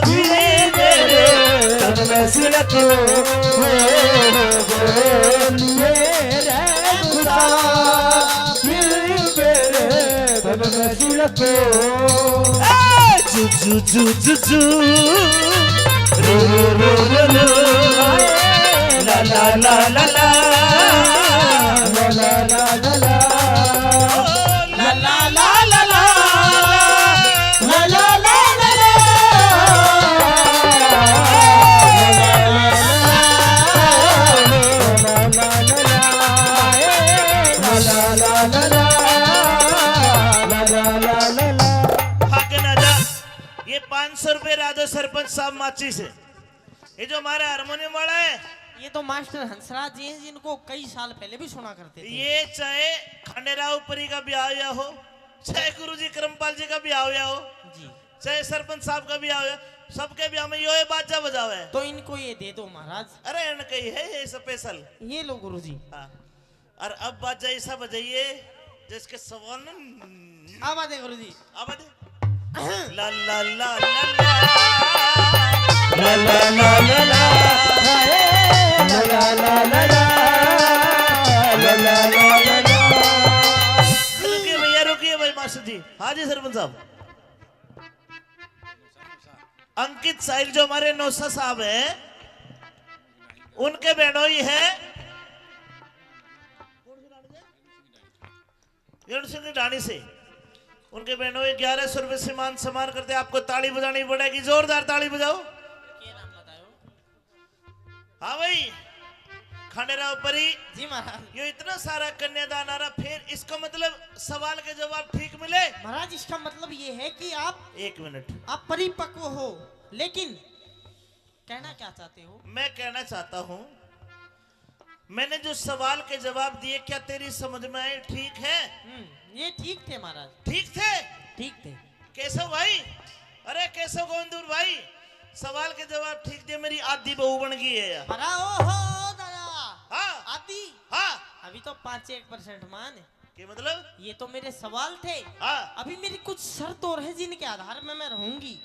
तेरे तन में झलको बोलिए रे मुसा तेरे तन में झलको जू जू जू जू जू रू रू रू रू रू ला ला ला ला ला ला ला ला ला ला ला ला ला ला ला ला ला भाग ना जा। ये 500 रुपए राजो सरपंच साहब माची से। ये जो हमारा हारमोनियम वाला है ये तो मास्टर हंसराज जी हैं जिनको कई साल पहले भी सुना करते थे। ये चाहे खंडेराव परी का ब्याह हुआ हो, चाहे गुरुजी करमपाल जी का ब्याह हुआ हो, जी चाहे सरपंच साहब का ब्याह हुआ, सबके ब्याह में यो बाजा बजाओ है। तो इनको ये दे दो महाराज। अरे इनका ही है ये स्पेशल। ये लो गुरुजी। हाँ और अब बाजा ऐसा बजाइए जिसके सवाल आवा दे गुरुजी। अब ला ला ला ला ला ला ला ला ला ला ला ला ला ला ला ला ला ला। रुकिए भैया रुकिए भाई मास्टर जी। हाँ जी सरपंच साहब। अंकित साहिल जो हमारे नौसा साहब हैं उनके बहनोई है सिंह रानी से। उनके बहनोई 1100 रुपए से मान सम्मान करते। आपको ताली बजानी पड़ेगी, जोरदार ताली बजाओ। हाँ भाई खंडेराव परी जी महाराज। ये इतना सारा कन्यादान आ रहा, फिर इसका मतलब सवाल के जवाब ठीक मिले। महाराज इसका मतलब ये है कि आप 1 मिनट परिपक्व हो, लेकिन कहना क्या चाहते हो? मैं कहना चाहता हूँ, मैंने जो सवाल के जवाब दिए क्या तेरी समझ में आए? ठीक है? ये ठीक थे महाराज, ठीक थे? ठीक थे। केशव भाई, अरे केशव गोविंदपुर भाई, सवाल के जवाब ठीक दिए, मेरी आधी बहू बन गई है यार। अरे ओहो दादा, हाँ आदि हाँ, अभी तो 5-1% मान है। के मतलब? ये तो मेरे सवाल थे, हाँ, अभी मेरी कुछ शर्त और है जिनके आधार में मैं रहूंगी।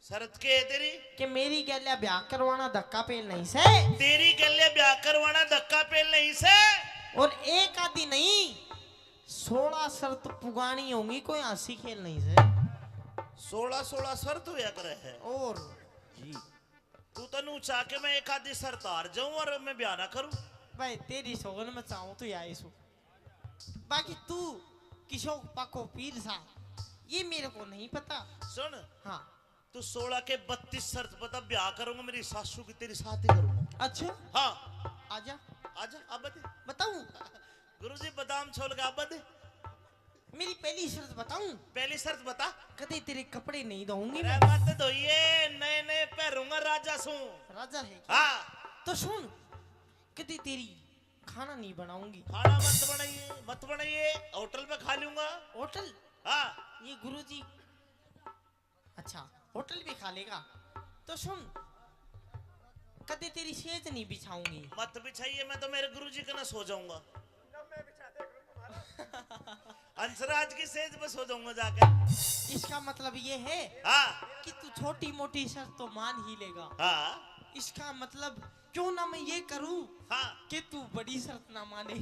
शरत के है तेरी? कि मेरी गैल्या ब्याह करवाना धक्का पेल नहीं से, तेरी गले ब्याह करवाना धक्का पेल नहीं से। और एक आदि नहीं 16 शर्त पुगानी होंगी, कोई हंसी खेल नहीं से। 16 शर्त हुआ करे है। और तू तनु चाह के मैं एक आधी शर्त हार जाऊं और मैं ब्याह ना करूं? भाई तेरी सोगन में चाहूं तो आई सु, बाकी तू किशोर पको पीर सा ये मेरे को नहीं पता। सुन, हाँ तू 16 के 32 शर्त बता, ब्याह करूंगा मेरी सासू की तेरी साथ ही करूंगा। अच्छा हाँ, आजा आजा अब दे। बताऊं? गुरुजी बादाम छोल के अब दे। मेरी पहली शर्त बताऊं? पहली शर्त बता। कदे तेरे कपड़े नहीं धोऊंगी अरे मैं। मत धोइए, नए नए पहनूंगा राजा सू। राजा है क्या? हाँ, तो सुन, कदे तेरी खाना नहीं बनाऊंगी। खाना मत बनाइए, मत बनाइए, होटल में खा लूंगा। होटल? हाँ, ये गुरुजी अच्छा होटल भी खा लेगा। तो सुन, कदे तेरी सेज नहीं बिछाऊंगी। मत बिछाइए, मैं तो मेरे गुरुजी के ना सो जाऊंगा। अंसराज की सेज पे सो जाऊंगा जाकर। इसका मतलब ये है हाँ कि तू छोटी मोटी शर्त तो मान ही लेगा। हाँ इसका मतलब क्यों ना मैं ये करूं हाँ, कि तू बड़ी शर्त ना माने।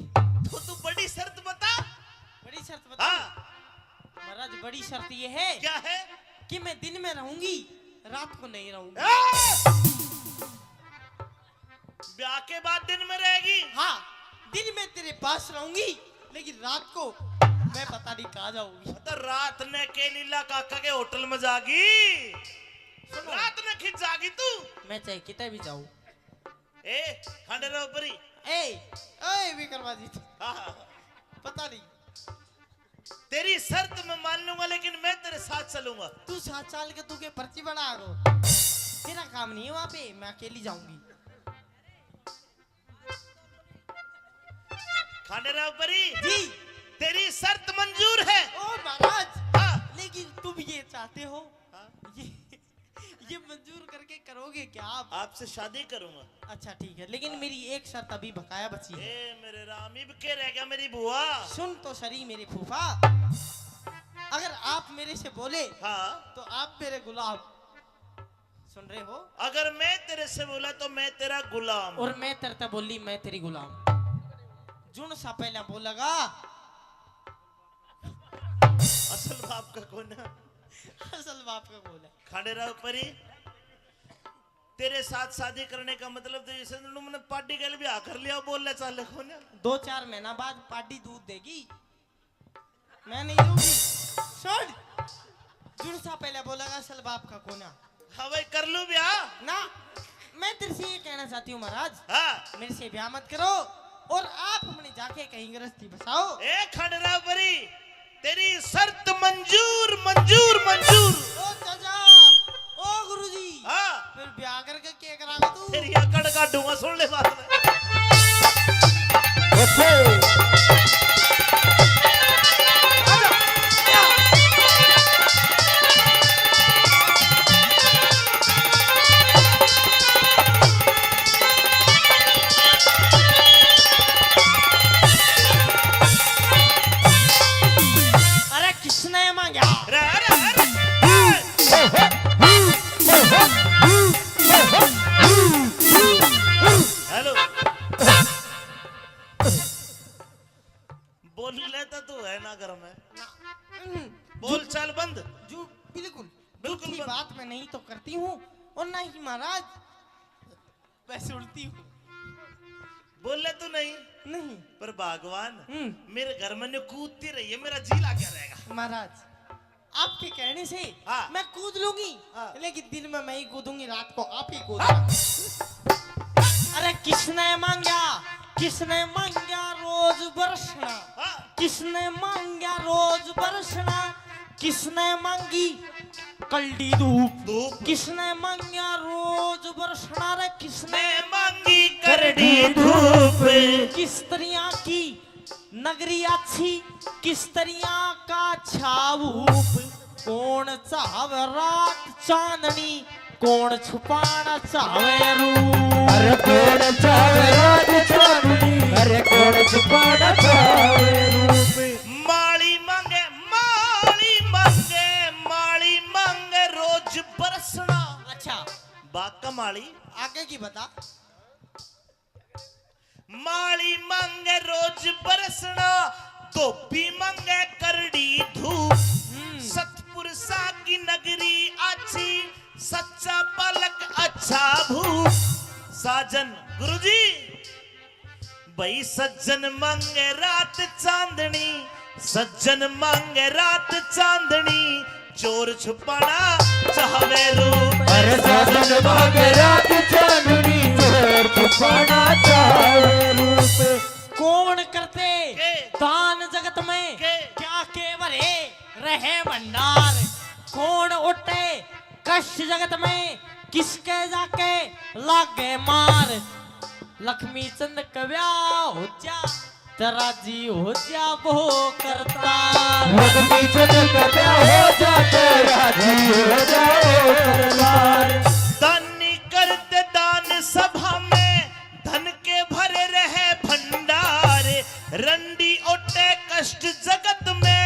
तो तू बड़ी शर्त बता। बड़ी शर्त बता। हाँ, महाराज बड़ी शर्त ये है क्या है? कि मैं दिन में रहूंगी, रात को नहीं रहूंगी। ब्याह के बाद दिन में रहेगी? हाँ, दिन में तेरे पास रहूंगी, लेकिन रात को मैं पता नहीं कहाँ जाऊंगी। तो रात ने के लीला काका के होटल में जागी, रात ने खिंच जागी तू। मैं चाहे कितने भी जाऊं। ए खंडेराव परी, ए विक्रमादित्य, हाँ, पता नहीं। तेरी शर्त मैं मान लूंगा, लेकिन मैं तेरे साथ चलूंगा। तू 7 साल के तू के पर्ची बना गो, तेरा काम नहीं है वहां पे, मैं अकेली जाऊंगी। खंडेराव परी जी तेरी शर्त मंजूर है। ओ महाराज, हाँ, लेकिन तुम ये चाहते हो, हाँ? ये मंजूर करके करोगे क्या आप? आपसे शादी करूंगा। अच्छा ठीक है, लेकिन मेरी एक शर्त अभी बकाया बची है। ए मेरे राम, इब के रह गया मेरी बुआ। सुन तो सरी मेरे फूफा, अगर आप मेरे से बोले हाँ, तो आप मेरे गुलाम, सुन रहे हो? अगर मैं तेरे से बोला तो मैं तेरा गुलाम। और मैं तेरे बोली मैं तेरी गुलाम। जुन सा पहले बोलेगा असल बाप का कौन है? असल बाप का बोला। खंडेराव परी, तेरे साथ शादी करने का मतलब तो जैसे मैंने पार्टी के लिए ब्याह कर लिया बोलने चाले कौन है? 2-4 महीना बाद पार्टी दूध देगी, मैं नहीं दूंगी। सुन, जुन सा पहले बोलेगा असल बाप का कोना। हाँ भाई, कर लूं ब्याह ना, मैं तेरे से ये कहना चाहती हूँ महाराज, हाँ। मेरे से ब्याह मत करो और आप अपने जाके कहीं गृहस्थी बसाओ। ए खंडेराव परी, तेरी शर्त मंजूर मंजूर मंजूर। ओ चाचा, ओ गुरुजी, हाँ, फिर ब्याह करके क्या करागा तू? तेरी अकड़ काटूंगा, सुन ले बात में। अरे किसने मांगा? अरे अरे अरे, हेलो, बोल लेता तू है ना घर में? बोल चाल बंद। जो बिल्कुल बिल्कुल झूठी बंद। बात मैं नहीं तो करती हूँ और ना ही महाराज मैं सुनती हूँ। बोल ले तू नहीं, नहीं पर भगवान हम्म। मेरे घर में कूदती रही है, मेरा जी ला क्या रहेगा? महाराज आपके कहने से हाँ। मैं कूद लूंगी, हाँ। लेकिन दिन में मैं ही कूदूंगी, रात को आप ही कूदना। अरे किसने मांगा, किसने मांगा रोज बरसना, हाँ, किसने मांगा रोज बरसना, किसने मांगी कल्डी धूप धूप किसने मांगा रोज बरसना रे किसने मैं मांगी करड़ी धूप किस तरिया की नगरी अच्छी किस तरिया का छाऊप कौन चाहे रात चांदनी कौन छुपाना चाहे रूप अरे कौन चाहे रात चांदनी अरे कौन छुपाना चाहे रूप माली मांगे माली मांगे माली मांगे रोज बरसना अच्छा बात का माली आगे की बता माली मांगे रोज बरसना धोबी मांगे करड़ी धूप सतपुरुषा की नगरी अच्छी सच्चा पलक अच्छा भूप साजन गुरुजी भाई सज्जन मांगे रात चांदनी सज्जन मांगे रात चांदनी चोर छुपाना चाहे रूप अरे साजन मांगे रात चांदनी चोर छुपाना चाहे रूप कौन करते के? दान जगत में के? क्या के भरे रहे भंडार कौन उठे कष्ट जगत में किसके जाके लागे मार लक्ष्मी चंद कव्या हो जा तेरा जी हो जा वो करता लक्ष्मी चंद कव्या हो जा तेरा जी हो जाओ करतार दानी करते दान सभा में धन के भरे रहे भंडार रंडी ओटे कष्ट जगत में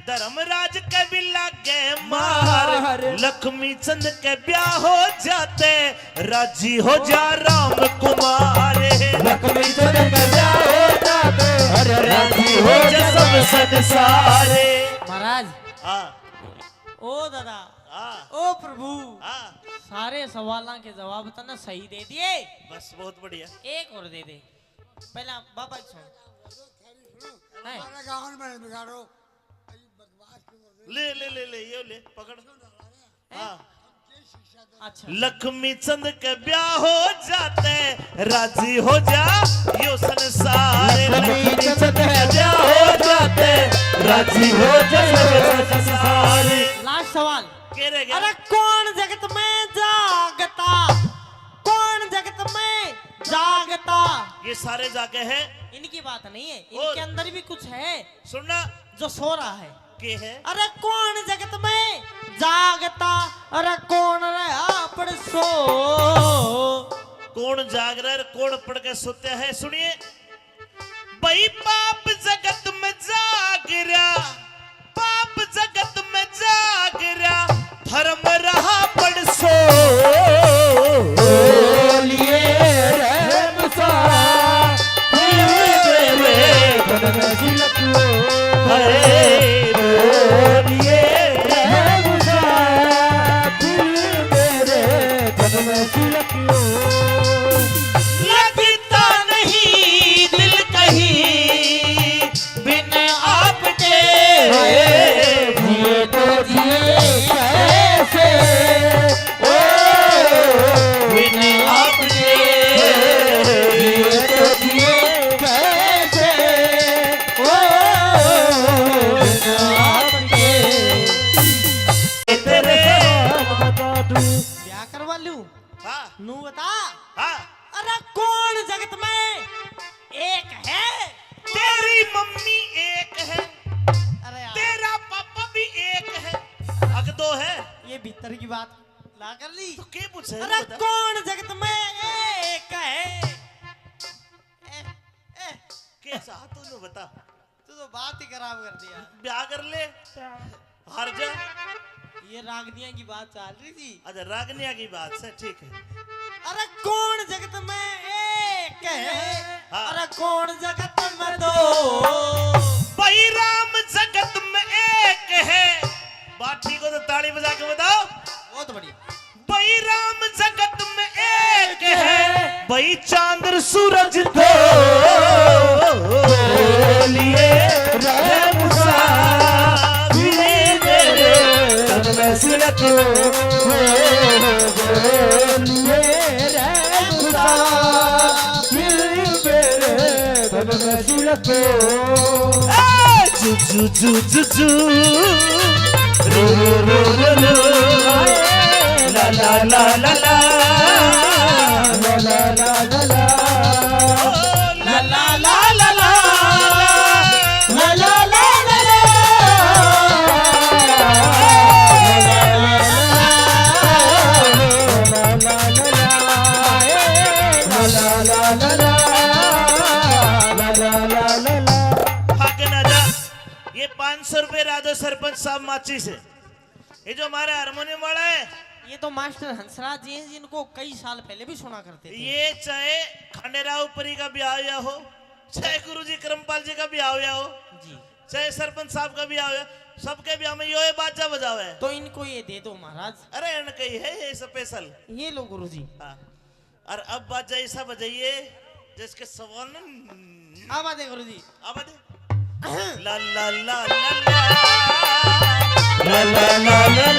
धर्मराज के भी लागे मार लक्ष्मी चंद के ब्याह हो जाते राजी हो जा राम कुमार लक्ष्मी चंद कव्या हो जाते अरे राजी हो हो जा जा सब संसारे महाराज आ ओ दादा आ ओ प्रभु आ सारे सवालों के जवाब तो ना सही दे दिए बस बहुत बढ़िया एक और दे दे पहला बाबा की सुन है? ले ले ले ले ये ले पकड़ हाँ अच्छा लक्ष्मी चंद के ब्याह हो जाते राजी हो जा यो संसार लक्ष्मी चंद कव्या हो जाते राजी हो जा संसार लास्ट सवाल के रह गया अरे कौन जगत में जागता कौन जगत में जागता ये सारे जाके हैं इनकी बात नहीं है और- इनके अंदर भी कुछ है सुनना जो सो रहा है के है अरे कौन जगत में जागता अरे कौन रहा पर सो कौन जाग रहा है कौन पढ़ के सोते हैं सुनिए भाई पाप जगत में जाग रहा पाप जगत में जाग रहा धर्म रहा पढ़ सो बोलिए रहम सा धन में झिलक लो हरे बोलिए रहम सा दिल मेरे धन में झिलक लो लगता नहीं दिल कहीं बिन आपके जिए तो जिए कैसे ओ बिन आपके जिए तो जिए कैसे ओ बिन आपके तेरे बता दूं ब्याह करवा लूं हाँ नू बता हाँ अरे कौन जगत में एक है तेरी मम्मी एक है अरे यार, तेरा पापा भी एक है अग दो है ये भीतर की बात ला कर ली तो के पूछे अरे बता। कौन जगत में एक है के चाह तूने बता तू तो बात ही खराब कर दिया ब्याह कर ले हार जा ये रागनिया की बात चल रही थी अच्छा रागनिया की बात से ठीक है अरे कौन जगत में एक है हाँ। अरे कौन जगत में दो भाई राम जगत में एक है बात ठीक हो तो ताली बजा के बताओ बहुत बढ़िया भाई राम जगत में एक है भाई चांद सूरज दो बोलिए रहम सा दिल मेरे धन में झिलक लो बोलिए रहम सा दिल मेरे धन में झिलक लो जू जू जू जू जू रो रो रो रो रो ला ला ला ला ला ला ला ला ला ला ला ला ला ला ला ला ला ला भाग ना जा। ये 500 रुपए राधो सरपंच साहब माची से। ये जो हमारा हारमोनियम वाला है, ये तो मास्टर हंसराज जी हैं जिनको कई साल पहले भी सुना करते थे। ये चाहे खंडेराव परी का ब्याह या हो, चाहे गुरुजी करमपाल जी का ब्याह या हो, जी चाहे सरपंच साहब का ब्याह हो, सबके ब्याह में यो बाजा बजावे है। तो इनको ये दे दो महाराज। अरे इनका ही है ये स्पेशल। ये लो गुरुजी। हाँ। और अब बाजा ऐसा बजाइए जिसके सवाल आवा दे गुरुजी। अब ला ला ला ला ला ला ला ला ला ला ला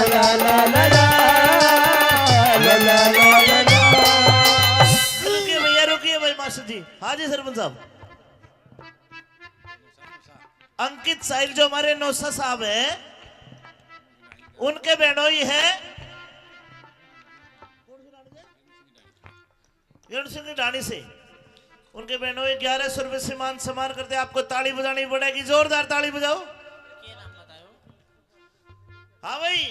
ला ला ला ला ला ला। रुकिए भैया, रुकिए भाई मास्टर जी। हाँ जी सरपंच साहब। अंकित साहिल जो हमारे नौसा साहब है, उनके बहनोई है सिंह ढाणी से। उनके बहनोई 1100 रुपए से मान सम्मान करते। आपको ताली बजानी पड़ेगी, जोरदार ताली बजाओ। हाँ भाई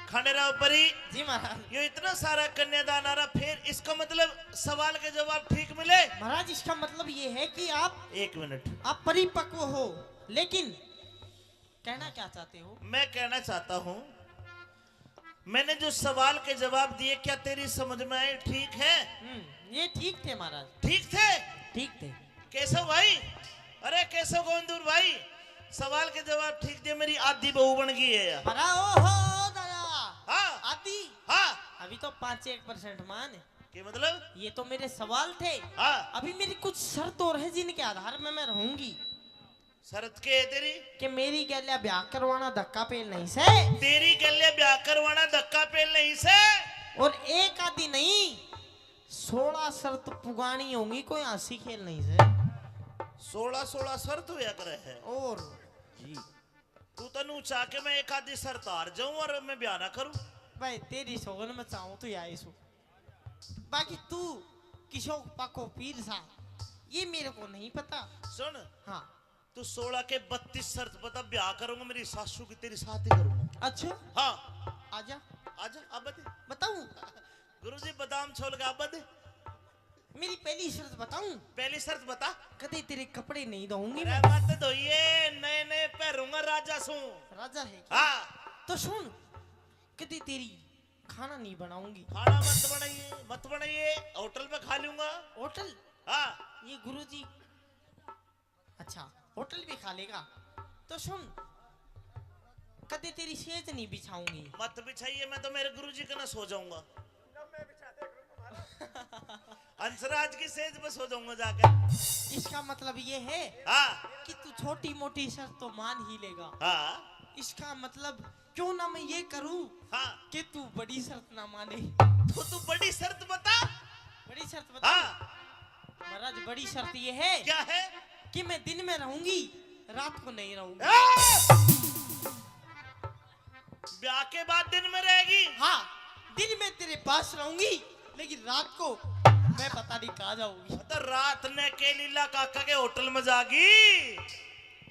खंडेराव परी जी महाराज। ये इतना सारा कन्यादान आ रहा, फिर इसका मतलब सवाल के जवाब ठीक मिले। महाराज इसका मतलब ये है कि आप 1 मिनट, आप परिपक्व हो, लेकिन कहना क्या चाहते हो? मैं कहना चाहता हूं, मैंने जो सवाल के जवाब दिए क्या तेरी समझ में आए? ठीक है? ये ठीक थे महाराज। ठीक थे? ठीक थे। केशव भाई, अरे केशव गोविंदपुर भाई, सवाल के जवाब ठीक दिए, मेरी आधी बहू बन गई है यार। बड़ा ओहो दादा। हाँ आदि। हाँ। अभी तो 5-1% मान है। के मतलब? ये तो मेरे सवाल थे। हाँ। अभी मेरी कुछ शर्त और है जिनके आधार में मैं रहूंगी। शरत के है तेरी? कि मेरी गैलिया ब्याह करवाना धक्का पेल नहीं से। तेरी गले ब्याह करवाना धक्का पेल नहीं से। और एक आदि नहीं 16 शर्त पुगानी होंगी, कोई हंसी खेल नहीं से। 16 शर्त हुआ करे है। और जी तू तनु चाह के मैं एक आधी शर्त हार जाऊं और मैं ब्याह ना करूं? भाई तेरी सोगन में चाहूं तो या सो। बाकी तू किशोर पाको पीर सा, ये मेरे को नहीं पता। सुन, हाँ तू 16 के 32 शर्त बता, ब्याह करूंगा मेरी सासू की तेरी साथ ही करूंगा। अच्छा हाँ आजा आजा अब दे। बताऊं? गुरुजी बादाम छोल के अब दे। मेरी पहली शर्त बताऊं? पहली शर्त बता। कदे तेरे कपड़े नहीं धोऊंगी अरे मैं। मत धोइए, नए नए पहनूंगा राजा सू। राजा है क्या? हाँ। तो सुन, कदे तेरी खाना नहीं बनाऊंगी। खाना मत बनाइए, होटल पे खा लूंगा। होटल? हाँ। ये गुरुजी अच्छा होटल भी खा लेगा। तो सुन, कदे तेरी सेज नहीं बिछाऊंगी। मत बिछाइए, मैं तो मेरे गुरुजी के ना सो जाऊंगा। हंसराज की सेज पे सो जाऊंगा जाकर। इसका मतलब ये है हाँ कि तू छोटी मोटी शर्त तो मान ही लेगा। हाँ इसका मतलब क्यों ना मैं ये करूं हाँ। कि तू बड़ी शर्त ना माने। तो तू बड़ी शर्त बता। बड़ी शर्त बता। हाँ। महाराज बड़ी शर्त ये है क्या है? कि मैं दिन में रहूंगी, रात को नहीं रहूंगी। ब्याह के बाद दिन में रहेगी? हाँ, दिन में तेरे पास रहूंगी, लेकिन रात को मैं पता नहीं कहाँ जाऊंगी। तो रात ने के लीला काका के होटल में जागी,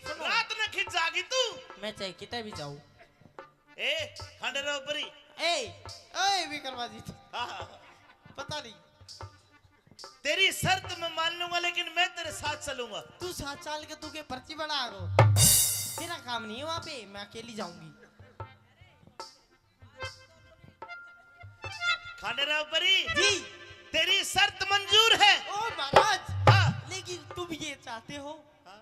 रात ने खिंच जागी तू। मैं चाहे कितने भी जाऊं। ए खंडेराव परी, ए विक्रमाजी, हाँ, पता नहीं। तेरी शर्त मैं मान लूंगा, लेकिन मैं तेरे साथ चलूंगा। तू 7 साल के तू के पर्ची बना गो, तेरा काम नहीं है वहां पे, मैं अकेली जाऊंगी। खंडेराव परी जी तेरी शर्त मंजूर है। ओ महाराज, हाँ। लेकिन तुम ये चाहते हो, हाँ।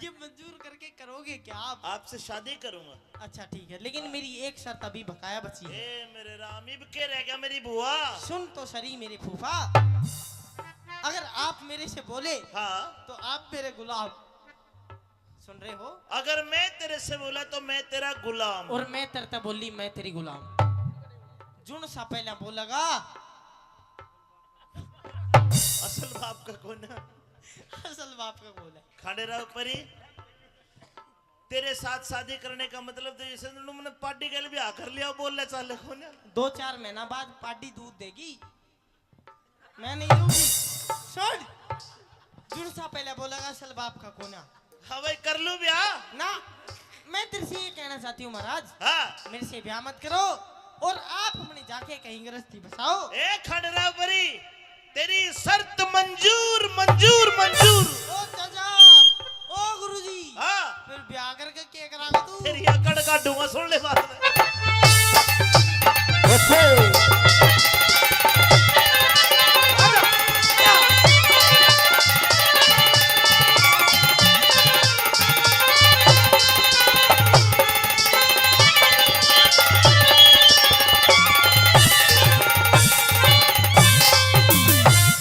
ये मंजूर करके करोगे क्या आप? आपसे शादी करूंगा। अच्छा ठीक है, लेकिन मेरी एक शर्त अभी बकाया बची है। ए मेरे राम, इब के रह गया मेरी बुआ। सुन तो सरी मेरे फूफा, अगर आप मेरे से बोले हाँ तो आप मेरे गुलाम। सुन रहे हो? अगर मैं तेरे से बोला तो मैं तेरा गुलाम। और मैं तरता बोली मैं तेरी गुलाम। जुन सा पहला बोलेगा असल बाप का कौन है? असल बाप का बोला। खंडेराव परी तेरे साथ शादी करने का मतलब तो जैसे तुमने पार्टी के लिए ब्याह कर लिया बोल ले चाले खोने 2-4 महीना बाद पार्टी दूध देगी, मैं नहीं दूंगी। छोड़, जुड़ सा पहले बोलेगा असल बाप का कोना। हाँ भाई कर लूं ब्याह ना, मैं तेरे से ये कहना चाहती हूँ महाराज, हाँ मेरे से ब्याह मत करो और आप अपने जाके कहीं गृहस्थी बसाओ। ए खड़रा बरी तेरी शर्त मंजूर मंजूर मंजूर। ओ चाचा, ओ गुरुजी, हाँ फिर ब्याह करके क्या करागा तू? तेरी अकड़ काटूंगा सुन ले बात में।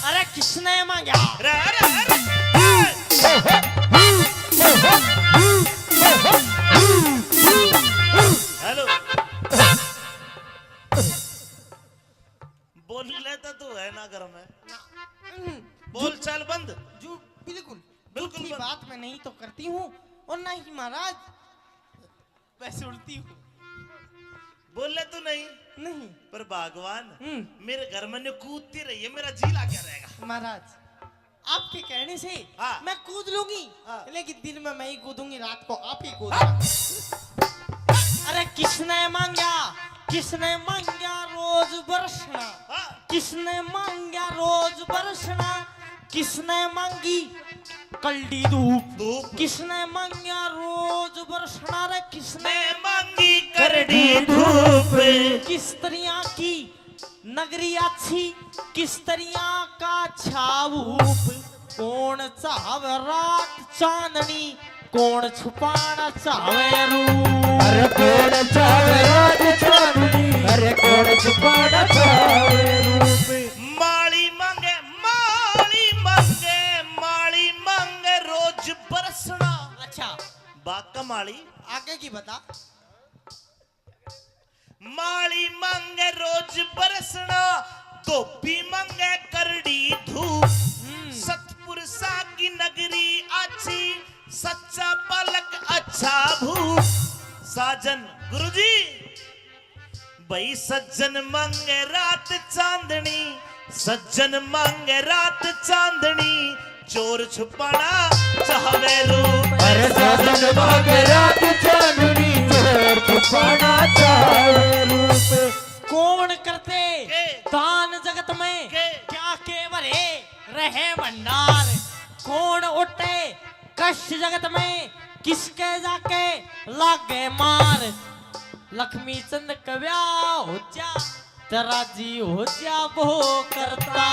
अरे किसने मांगा? अरे अरे अरे हेलो बोल लेता तू है ना घर में बोल चाल बंद जो बिल्कुल बिल्कुल झूठी बंद। बात मैं नहीं तो करती हूँ और ना ही महाराज वैसे उड़ती हूँ, बोल ले तू नहीं नहीं। पर भगवान हम्म। मेरे घर में जो कूदती रही है मेरा जीला क्या रहेगा। महाराज आपके कहने से हाँ। मैं कूद लूंगी, हाँ। लेकिन दिन में मैं ही कूदूंगी, रात को आप ही कूदना। अरे किसने मांगा, किसने मांगा रोज बरसना, हाँ। किसने मांगा रोज बरसना, किसने मांगी कल्डी धूप, धूप। किसने मांगा रोज बरसना, रे किसने मैं मांगी करड़ी धूप किस तरह की नगरी अच्छी, किस तरह का छाऊप, कौन चाहे रात चांदनी, कौन छुपाना चाहे रूप। अरे कौन चावे रात चांदनी, अरे कौन छुपाना चावे रूप। माली मांगे माली मांगे माली मांगे रोज बरसना। अच्छा, बाका माली आगे की बता। माली मांगे रोज बरसना, धोबी मांगे करड़ी धूप। सतपुरुषा की नगरी अच्छी, सच्चा पलक अच्छा भूप। साजन गुरुजी भाई सज्जन मांगे रात चांदनी, सज्जन मांगे रात चांदनी, चोर छुपाना चाहे रूप। अरे साजन मांगे रात चांदनी, चोर छुपाना चाहे रूप। कौन करते के? दान जगत में के? क्या के भरे रहे भंडार, कौन उठे कष्ट जगत में किसके जाके लागे मार। लक्ष्मी चंद कव्या हो जा तेरा जी हो जा वो करता,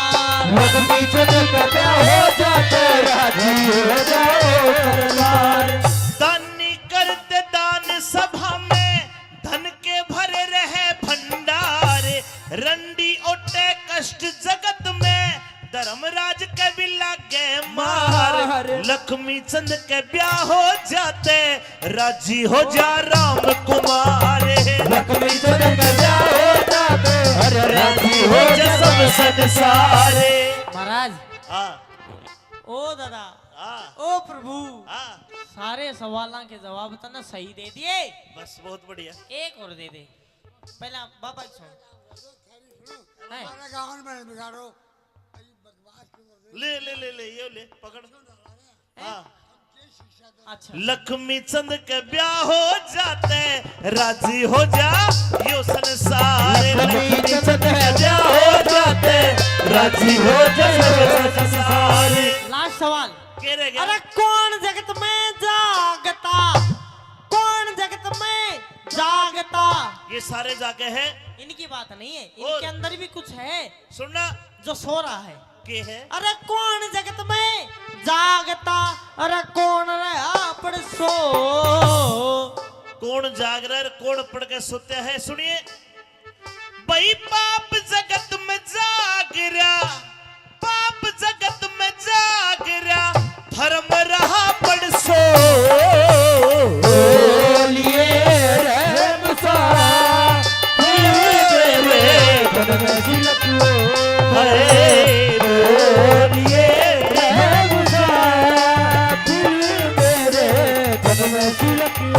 लक्ष्मी चंद का ब्याह हो जाते, राजी हो जाओ करतार। दानी करते दान सभा में, धन के भरे रहे भंडार। रंडी ओटे कष्ट जगत में, धर्मराज के भी लागे मार। लक्ष्मी चंद के ब्याह हो जाते, राजी हो जा राम कुमार। लक्ष्मी चंद का ब्याह हो जाते, अरे राजी हो जा सब संसारे। महाराज। हाँ ओ दादा, हाँ ओ प्रभु, हाँ सारे सवालों के जवाब तो ना सही दे दिए, बस बहुत बढ़िया। एक और दे दे। पहला बाबा की सुन। है? ले ले ले ले ये ले पकड़। हाँ अच्छा, लक्ष्मी चंद के ब्याह हो जाते, राजी हो जा यो संसार। लक्ष्मी चंद के ब्याह हो जाते, राजी हो जा सब संसार। लास्ट सवाल। के रह गया? अरे कौन जगत में जागता, कौन जगत में जागता। ये सारे जाके हैं। इनकी बात नहीं है, और? इनके अंदर भी कुछ है सुनना जो सो रहा है। के है? अरे कौन जगत में जागता, अरे कौन रहा पड़ सो। कौन जाग रहा है, कौन पढ़ के सोते हैं? सुनिए भाई पाप जगत में जाग रहा, पाप जगत में जाग रहा, धर्म रहा पड़ सो। बोलिए रहम सा, मेरे तन में झलक लो। बोलिए रहम सा, मेरे तन में झलक लो।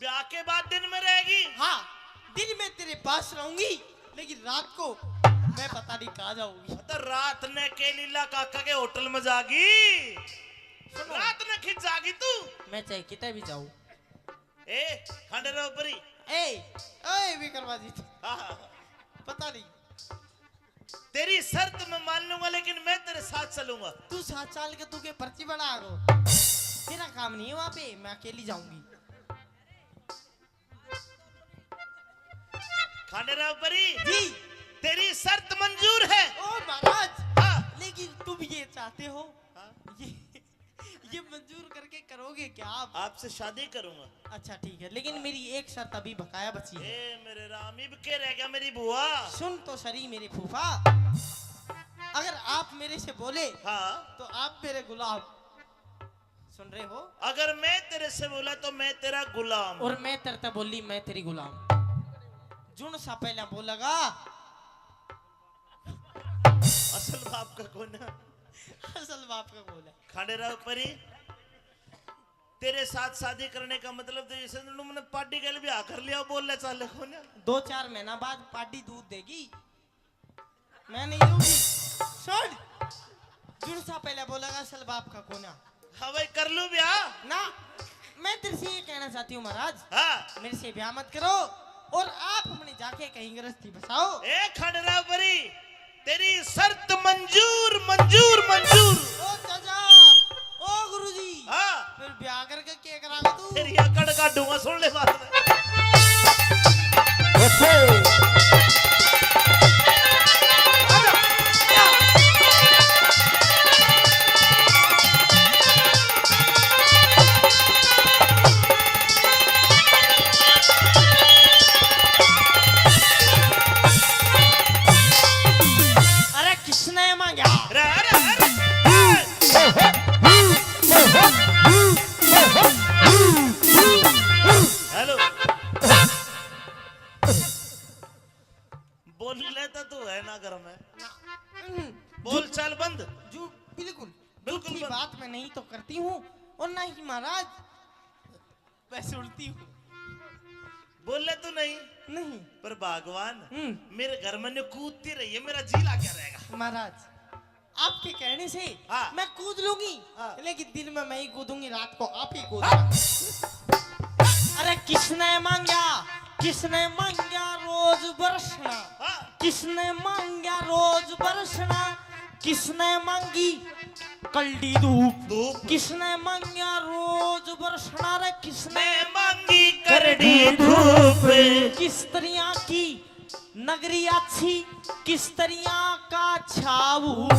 ब्याह के बाद दिन में रहेगी? हाँ, दिन में तेरे पास रहूंगी, लेकिन रात को मैं पता नहीं कहाँ जाऊंगी। तो रात ने के लीला काका के होटल में जागी, रात ने खिंच जागी तू। मैं चाहे कितने भी जाऊं। ए खंडेराव परी, ए विक्रमाजीत, हाँ, पता नहीं। तेरी शर्त मैं मान लूंगा, लेकिन मैं तेरे साथ चलूंगा। तू 7 साल के तू के पर्ची बना गो, तेरा काम नहीं है वहाँ पे, मैं अकेली जाऊंगी। खंडेराव परी जी, तेरी शर्त मंजूर है। ओ महाराज, हाँ, लेकिन तुम ये चाहते हो, हाँ? ये मंजूर करके करोगे क्या आप? आपसे शादी करूंगा। अच्छा ठीक है, लेकिन मेरी एक शर्त अभी बकाया बची है। ए मेरे राम, इब के रह गया मेरी बुआ। सुन तो सही मेरे फूफा, अगर आप मेरे से बोले हाँ, तो आप मेरे गुलाम, सुन रहे हो? अगर मैं तेरे से बोला तो मैं तेरा गुलाम। और मैं तेरे से बोली मैं तेरी गुलाम। जुन सा पहला बोलेगा, असल बाप का कौन है? असल बाप का बोल है। खंडेराव परी, तेरे साथ शादी करने का मतलब तो जैसे तुमने पार्टी के लिए ब्याह कर लिया, बोल ले चाले कौन है? 2-4 महीना बाद पार्टी दूध देगी, मैं नहीं दूंगी। सुन, जुन सा पहले बोलेगा असल बाप का कोना। हाँ भाई, कर लूं ब्याह ना, मैं तेरे से ये कहना चाहती हूँ महाराज, हाँ। मेरे से ब्याह मत करो और आप अपने जाके कहीं गृहस्थी बसाओ। ए खंडेराव परी, तेरी शर्त मंजूर मंजूर मंजूर। ओ चाचा, ओ गुरुजी, हाँ, फिर ब्याह करके क्या करागा तू? तेरी अकड़ काटूंगा, सुन ले बात में। अरे किसने मांगा? अरे अरे अरे, हेलो, बोल लेता तू है ना घर में, बोल चाल बंद। जो बिल्कुल बिल्कुल झूठी बंद। बात मैं नहीं तो करती हूँ और ना ही महाराज मैं सुनती हूँ। बोल ले तू नहीं, नहीं पर भगवान हम्म। मेरे घर में ने कूदती रही है, मेरा जीला क्या रहेगा? महाराज, आपके कहने से हाँ। मैं कूद लूंगी, हाँ। लेकिन दिन में मैं ही कूदूंगी, रात को आप ही कूदना। अरे किसने मांगा, किसने मांगा रोज बरसना, हाँ, किसने मांगा रोज बरसना, किसने मांगी कल्डी धूप, धूप। किसने मांगा रोज बरसना, रे किसने मैं मांगी करड़ी धूप। किस तरह की नगरी अच्छी, किस तरह का छावूप,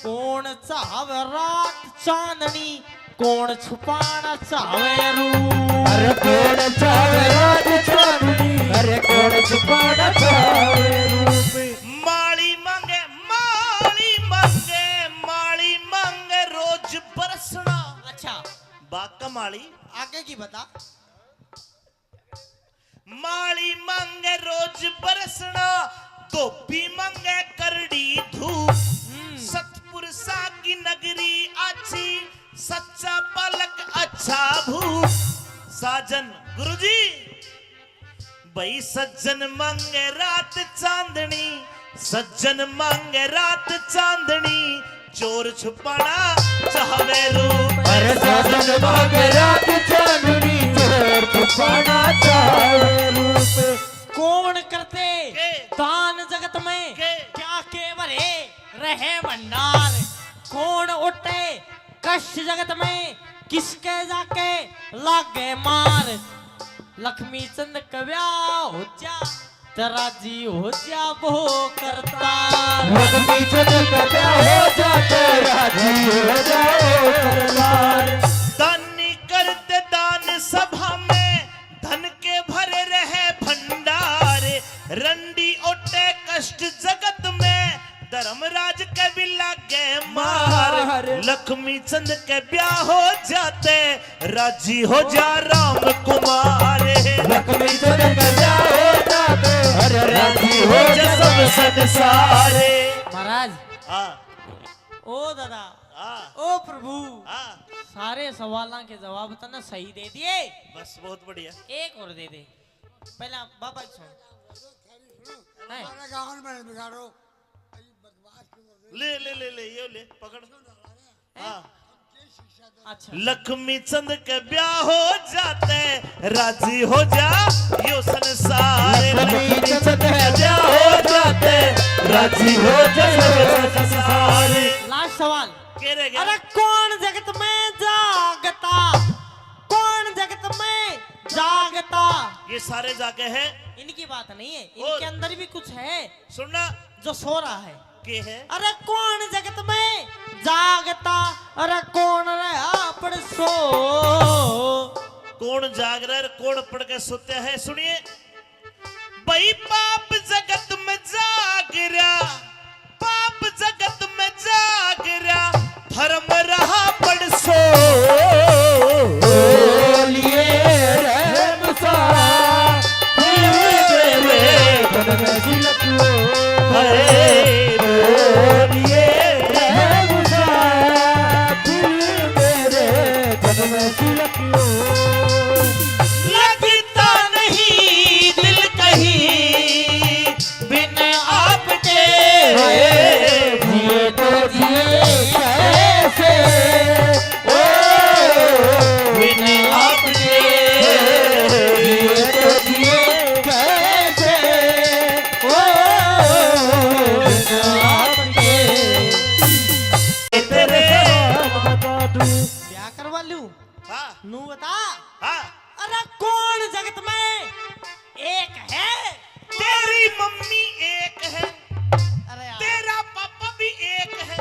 कौन चाहवे रात चांदनी, कौन छुपाना चाहवे रूप। अरे कौन चावे रात चांदनी, अरे कौन छुपाना चावे रूप। माली मांगे, माली मांगे, माली मांगे रोज बरसना। अच्छा, बाका माली, आगे की बता। माली मांगे रोज बरसना, धोबी मांगे करड़ी धूप। सतपुर सा की नगरी अच्छी, सच्चा पलक अच्छा भूप। साजन गुरुजी, भाई सज्जन मांगे रात चांदनी, सज्जन मांगे रात चांदनी, चोर छुपाना चाहवे रूप। अरे साजन मांगे रात चांदनी, चोर छुपाना चावे रूप। कौन करते के? दान जगत में, के? क्या केवरे रहे भंडार, कौन उठे कष्ट जगत में, किसके जाके लागे मार। लक्ष्मी चंद कव्या हो जा, तेरा जी हो जा वो करता। लक्ष्मी चंद का ब्याह हो जाता, राजी हो जाओ सरदार। दानी करते दान सभा में, धन के भरे रहे भंडार। रंडी ओटे कष्ट जगत में, धर्मराज के भी लागे मार। लक्ष्मी चंद के ब्याह हो जाते, राजी हो जा राम कुमार। लक्ष्मी चंद का ब्याह हो जाते, अरे राजी हो हो जा जा सब संसारे। महाराज, हाँ, ओ दादा, हाँ ओ प्रभु, हाँ सारे सवालों के जवाब तो ना सही दे दिए। बस बहुत बढ़िया। एक और दे दे। पहला बाबा सुन। हैं? हमारे गाँव में बिगाड़ो ले ले ले ले ये ले पकड़। हाँ अच्छा लक्ष्मी चंद के ब्याह हो जाते राजी हो जा यो संसार। लक्ष्मी चंद के ब्याह हो जाते राजी हो जा यो संसार। लास्ट सवाल। के रह गया? अरे कौन जगत में जागता, कौन जगत में जागता। ये सारे जाके हैं। इनकी बात नहीं है, और? इनके अंदर भी कुछ है सुनना जो सो रहा है। के है? अरे कौन जगत में जागता, अरे कौन रहा पड़ सो। कौन जाग रहा है कौन पढ़ के सोते हैं? सुनिए भाई पाप जगत में जाग रहा, पाप जगत में जाग रहा, धर्म रहा पड़ सो। लगता नहीं दिल कहीं बिन आपके, जिए तो जिए कैसे ओ बिन आपके, जिए तो जिए कैसे ओ बिन आपके। तेरे ब्याह करवा लूं? हाँ नू बता। हाँ अरे कौन जगत में एक है। तेरी मम्मी एक है, अरे यार, तेरा पापा भी एक है,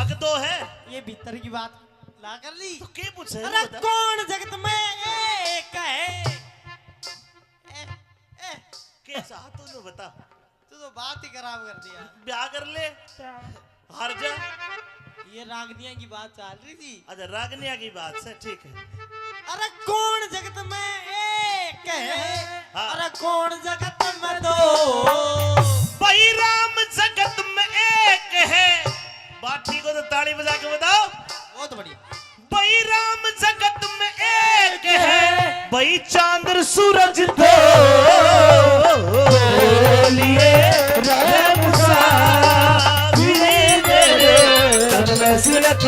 अग दो है ये भीतर की बात ला कर ली। तो क्या पूछे? अरे कौन जगत में एक है। कैसा तूने बता? तू तो बात ही खराब कर दिया। ब्याह कर ले हार जा। ये रागनिया की बात चल रही थी। अच्छा रागनिया की बात से ठीक है। अरे कौन जगत में एक है। हाँ। अरे कौन जगत में दो। भाई राम जगत में एक है। बात ठीक हो तो ताली बजा के बताओ। बहुत बढ़िया। भाई राम जगत में एक है, भाई चांद सूरज दो लिए राम सा मेरे तन में सिलक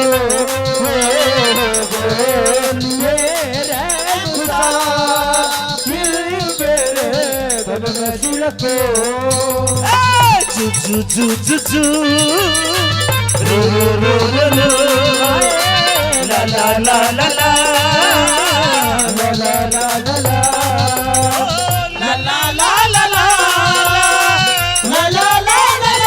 जू जू जू जू जू रू रू रू रू रू ला ला ला ला ला ला ला ला ला ला ला ला ला ला ला ला ला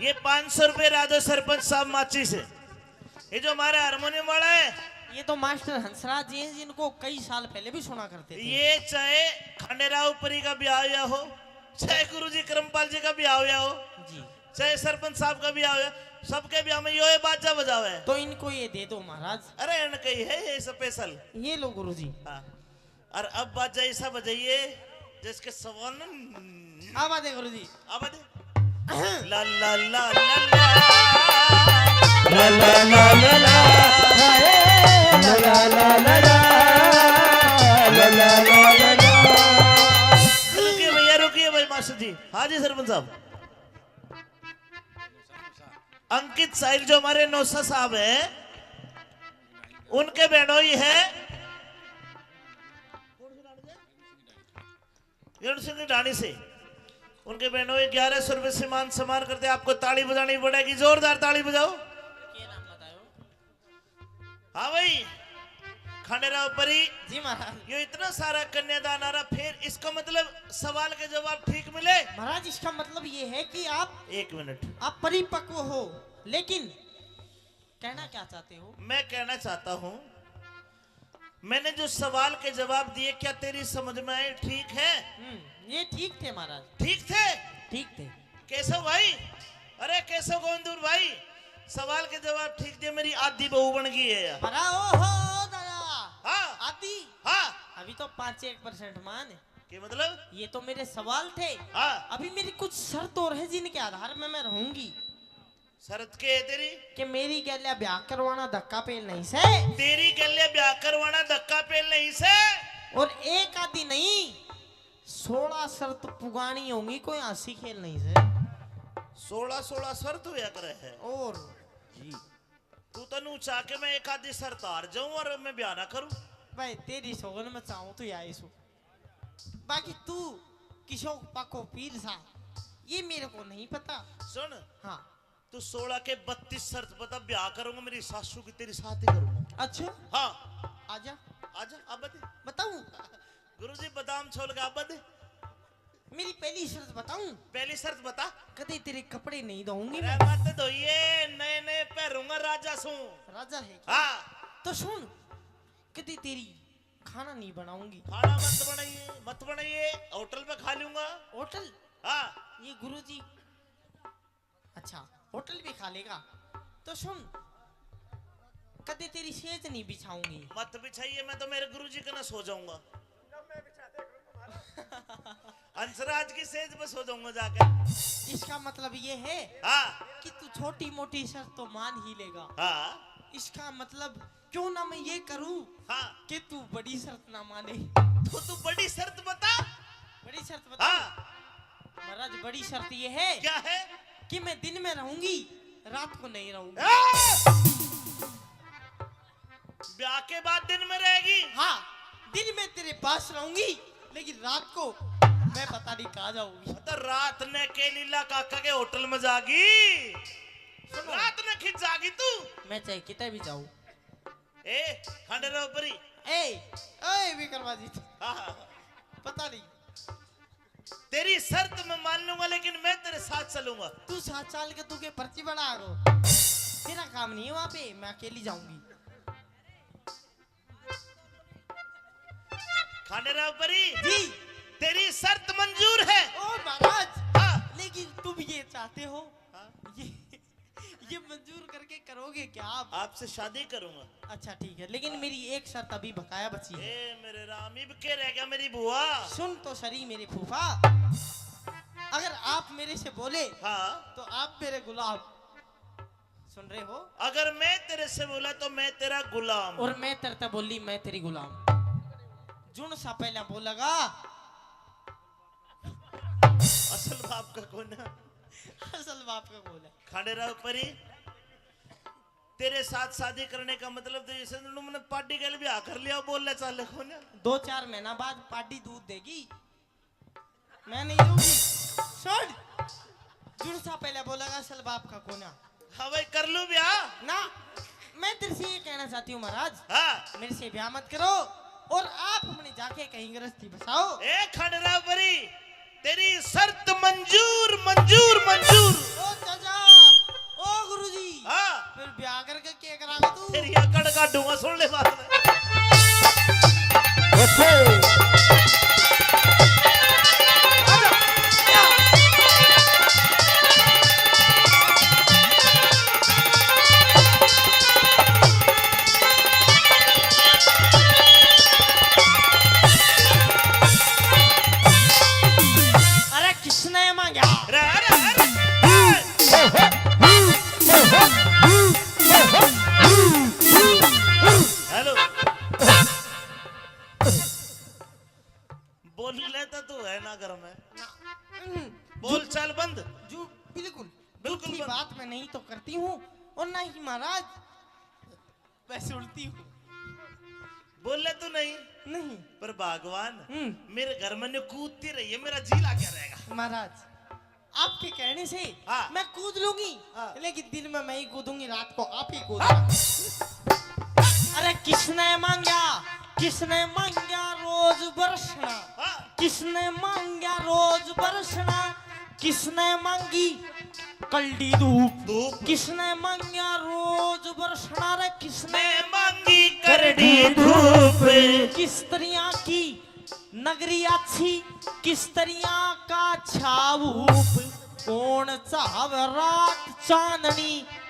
ये 500 रुपए राजो सरपंच साहब माची से। ये जो हमारा हारमोनियम वाला है ये तो मास्टर हंसराज जी हैं जिनको कई साल पहले भी सुना करते थे। ये चाहे खंडेराव परी का ब्याह हुआ हो, चाहे गुरुजी करमपाल जी का ब्याह हुआ हो, जी चाहे सरपंच साहब का ब्याह हुआ, सबके ब्याह में यो बाजा बजावे है। तो इनको ये दे दो महाराज। अरे इन कही है ये स्पेशल। ये लो गुरुजी। हाँ और अब बाजा ऐसा बजाइए जिसके सवाल न आवा दे गुरुजी। अब दे ला ला ला ला ला ला ला ला ला ला ला ला ला ला। रुकिए भैया रुकिए भाई मास्टर जी। हाँ जी सरपंच साहब। अंकित साहिल जो हमारे नौसा साहब हैं उनके बहनोई है सिंह ढाणी से। उनके बहनों 1100 रुपए से मान सम्मान करते। आपको ताली बजानी पड़ेगी, जोरदार ताली बजाओ। हाँ भाई खंडेराव परी जी महाराज। ये इतना सारा कन्यादान आ रहा, फिर इसका मतलब सवाल के जवाब ठीक मिले। महाराज इसका मतलब ये है कि आप एक मिनट आप परिपक्व हो, लेकिन कहना क्या चाहते हो? मैं कहना चाहता हूँ मैंने जो सवाल के जवाब दिए क्या तेरी समझ में आए? ठीक है? ये ठीक थे महाराज। ठीक थे? ठीक थे। केशव भाई, अरे केशव गोविंदपुर भाई, सवाल के जवाब ठीक दे, मेरी आधी बहू बन गई है यार। अरे ओहो दादा, हाँ आती हाँ अभी तो 5-1% मान है। के मतलब? ये तो मेरे सवाल थे। हाँ अभी मेरी कुछ शर्त और है जिनके आधार में मैं रहूंगी। शरत के है तेरी? कि मेरी गैलिया ब्याह करवाना धक्का पेल नहीं से, तेरी गले ब्याह करवाना धक्का पेल नहीं से। और एक आदि नहीं 16 शर्त पुगानी होंगी, कोई हंसी खेल नहीं से। 16 शर्त हुआ करे है। और जी तू तनु चाह के मैं एक आधी शर्त हार जाऊं और मैं ब्याह ना करूं? भाई तेरी सोगन में चाहूं तो या सो, बाकी तू किशोर पाको पीर सा ये मेरे को नहीं पता। सुन, हाँ तू 16 के 32 शर्त बता, ब्याह करूंगा मेरी सासू की तेरी साथ ही करूंगा। अच्छा हाँ आजा आजा अब बता। बताऊं? गुरुजी बादाम छोल के अब बता। मेरी पहली शर्त बताऊं? पहली शर्त बता। कदे तेरे कपड़े नहीं धोऊंगी अरे मैं। मत धोइए, नए नए पहनूंगा राजा सू। राजा है क्या? हाँ तो सुन, कदे तेरी खाना नहीं बनाऊंगी। खाना मत बनाइए, होटल पे खा लूंगा। होटल? हाँ ये गुरुजी अच्छा होटल भी खा लेगा। तो सुन, कदे तेरी सेज नहीं बिछाऊंगी। मत बिछाइए, मैं तो मेरे गुरुजी के ना सो जाऊंगा। अंसराज की सेज पे सो जाऊंगा जाकर। इसका मतलब ये है हाँ कि तू छोटी मोटी शर्त तो मान ही लेगा। हाँ इसका मतलब क्यों ना मैं ये करूं हाँ कि तू बड़ी शर्त ना माने। तो तू बड़ी शर्त बता। बड़ी शर्त बता। हाँ महाराज बड़ी शर्त ये है क्या है? कि मैं दिन में रहूंगी, रात को नहीं रहूंगी। ब्याह के बाद दिन में रहेगी? हाँ, दिन में तेरे पास रहूंगी, लेकिन रात को मैं पता नहीं कहाँ जाऊंगी। तो रात ने के लीला काका के होटल में जागी, रात ने खिंच जागी तू। मैं चाहे कितने भी जाऊं। ए खंडेरा ऊपरी ए विक्रमाजी, हाँ पता नहीं। तेरी शर्त मैं मान लूंगा, लेकिन मैं तेरे साथ चलूंगा। तू 7 साल के तू के पर्ची बना गो, तेरा काम नहीं है वहां पे, मैं अकेली जाऊंगी। खंडेरा ऊपरी जी तेरी शर्त मंजूर है। ओ महाराज, हाँ लेकिन तुम ये चाहते हो, हाँ? ये मंजूर करके करोगे क्या आप? आपसे शादी करूंगा। अच्छा ठीक है, लेकिन मेरी एक शर्त अभी बकाया बची है। ए मेरे राम, इब के रह गया मेरी बुआ। सुन तो सही मेरे फूफा, अगर आप मेरे से बोले हाँ तो आप मेरे गुलाम। सुन रहे हो? अगर मैं तेरे से बोला तो मैं तेरा गुलाम। और मैं तरता बोली मैं तेरी गुलाम। जुन सा पहला बोलेगा असल बाप का कौन है? असल बाप का बोल है। खंडेरा ऊपरी तेरे साथ शादी करने का मतलब तो जैसे तुमने पार्टी के लिए ब्याह कर लिया, बोल ले चाले कौन है? 2-4 महीना बाद पार्टी दूध देगी, मैं नहीं दूंगी। सुन, जुन सा पहले बोलेगा असल बाप का कौन है। हाँ भाई कर लूं ब्याह ना, मैं तेरे से ये कहना चाहती हूँ महाराज, हाँ। मेरे से ब्याह मत करो और आप अपने जाके कहीं गृहस्थी बसाओ। ए खंडेरा ऊपरी तेरी शर्त मंजूर मंजूर मंजूर। ओ चाचा, ओ गुरुजी, हाँ फिर ब्याह करके क्या करागा तू? तेरी अकड़ काटूंगा, सुन ले बात में। अरे किसने मांगा? अरे अरे अरे हेलो, बोल लेता तू है ना घर में? बोल चल बंद। जो बिल्कुल बिल्कुल झूठी बंद। बात मैं नहीं तो करती हूँ, और ना ही महाराज वैसे उल्टी हूँ। बोल ले तू नहीं, नहीं पर भगवान हम्म। मेरे घर में ने कूदती रही है, मेरा जी लागे रहेगा। महाराज आपके कहने से हाँ। मैं कूद लूंगी, हाँ। लेकिन दिन में मैं ही कूदूंगी, रात को आप ही कूदना। अरे किसने मांगा, किसने मांगा रोज बरसना, हाँ किसने मांगा रोज बरसना, किसने मांगी कल्डी धूप, धूप किसने मांगा रोज बरसना, रे किसने ने मांगी करड़ी धूप। किस तरह की नगरी अच्छी, किस तरह का छाऊप, कौन चाव रात चांदनी,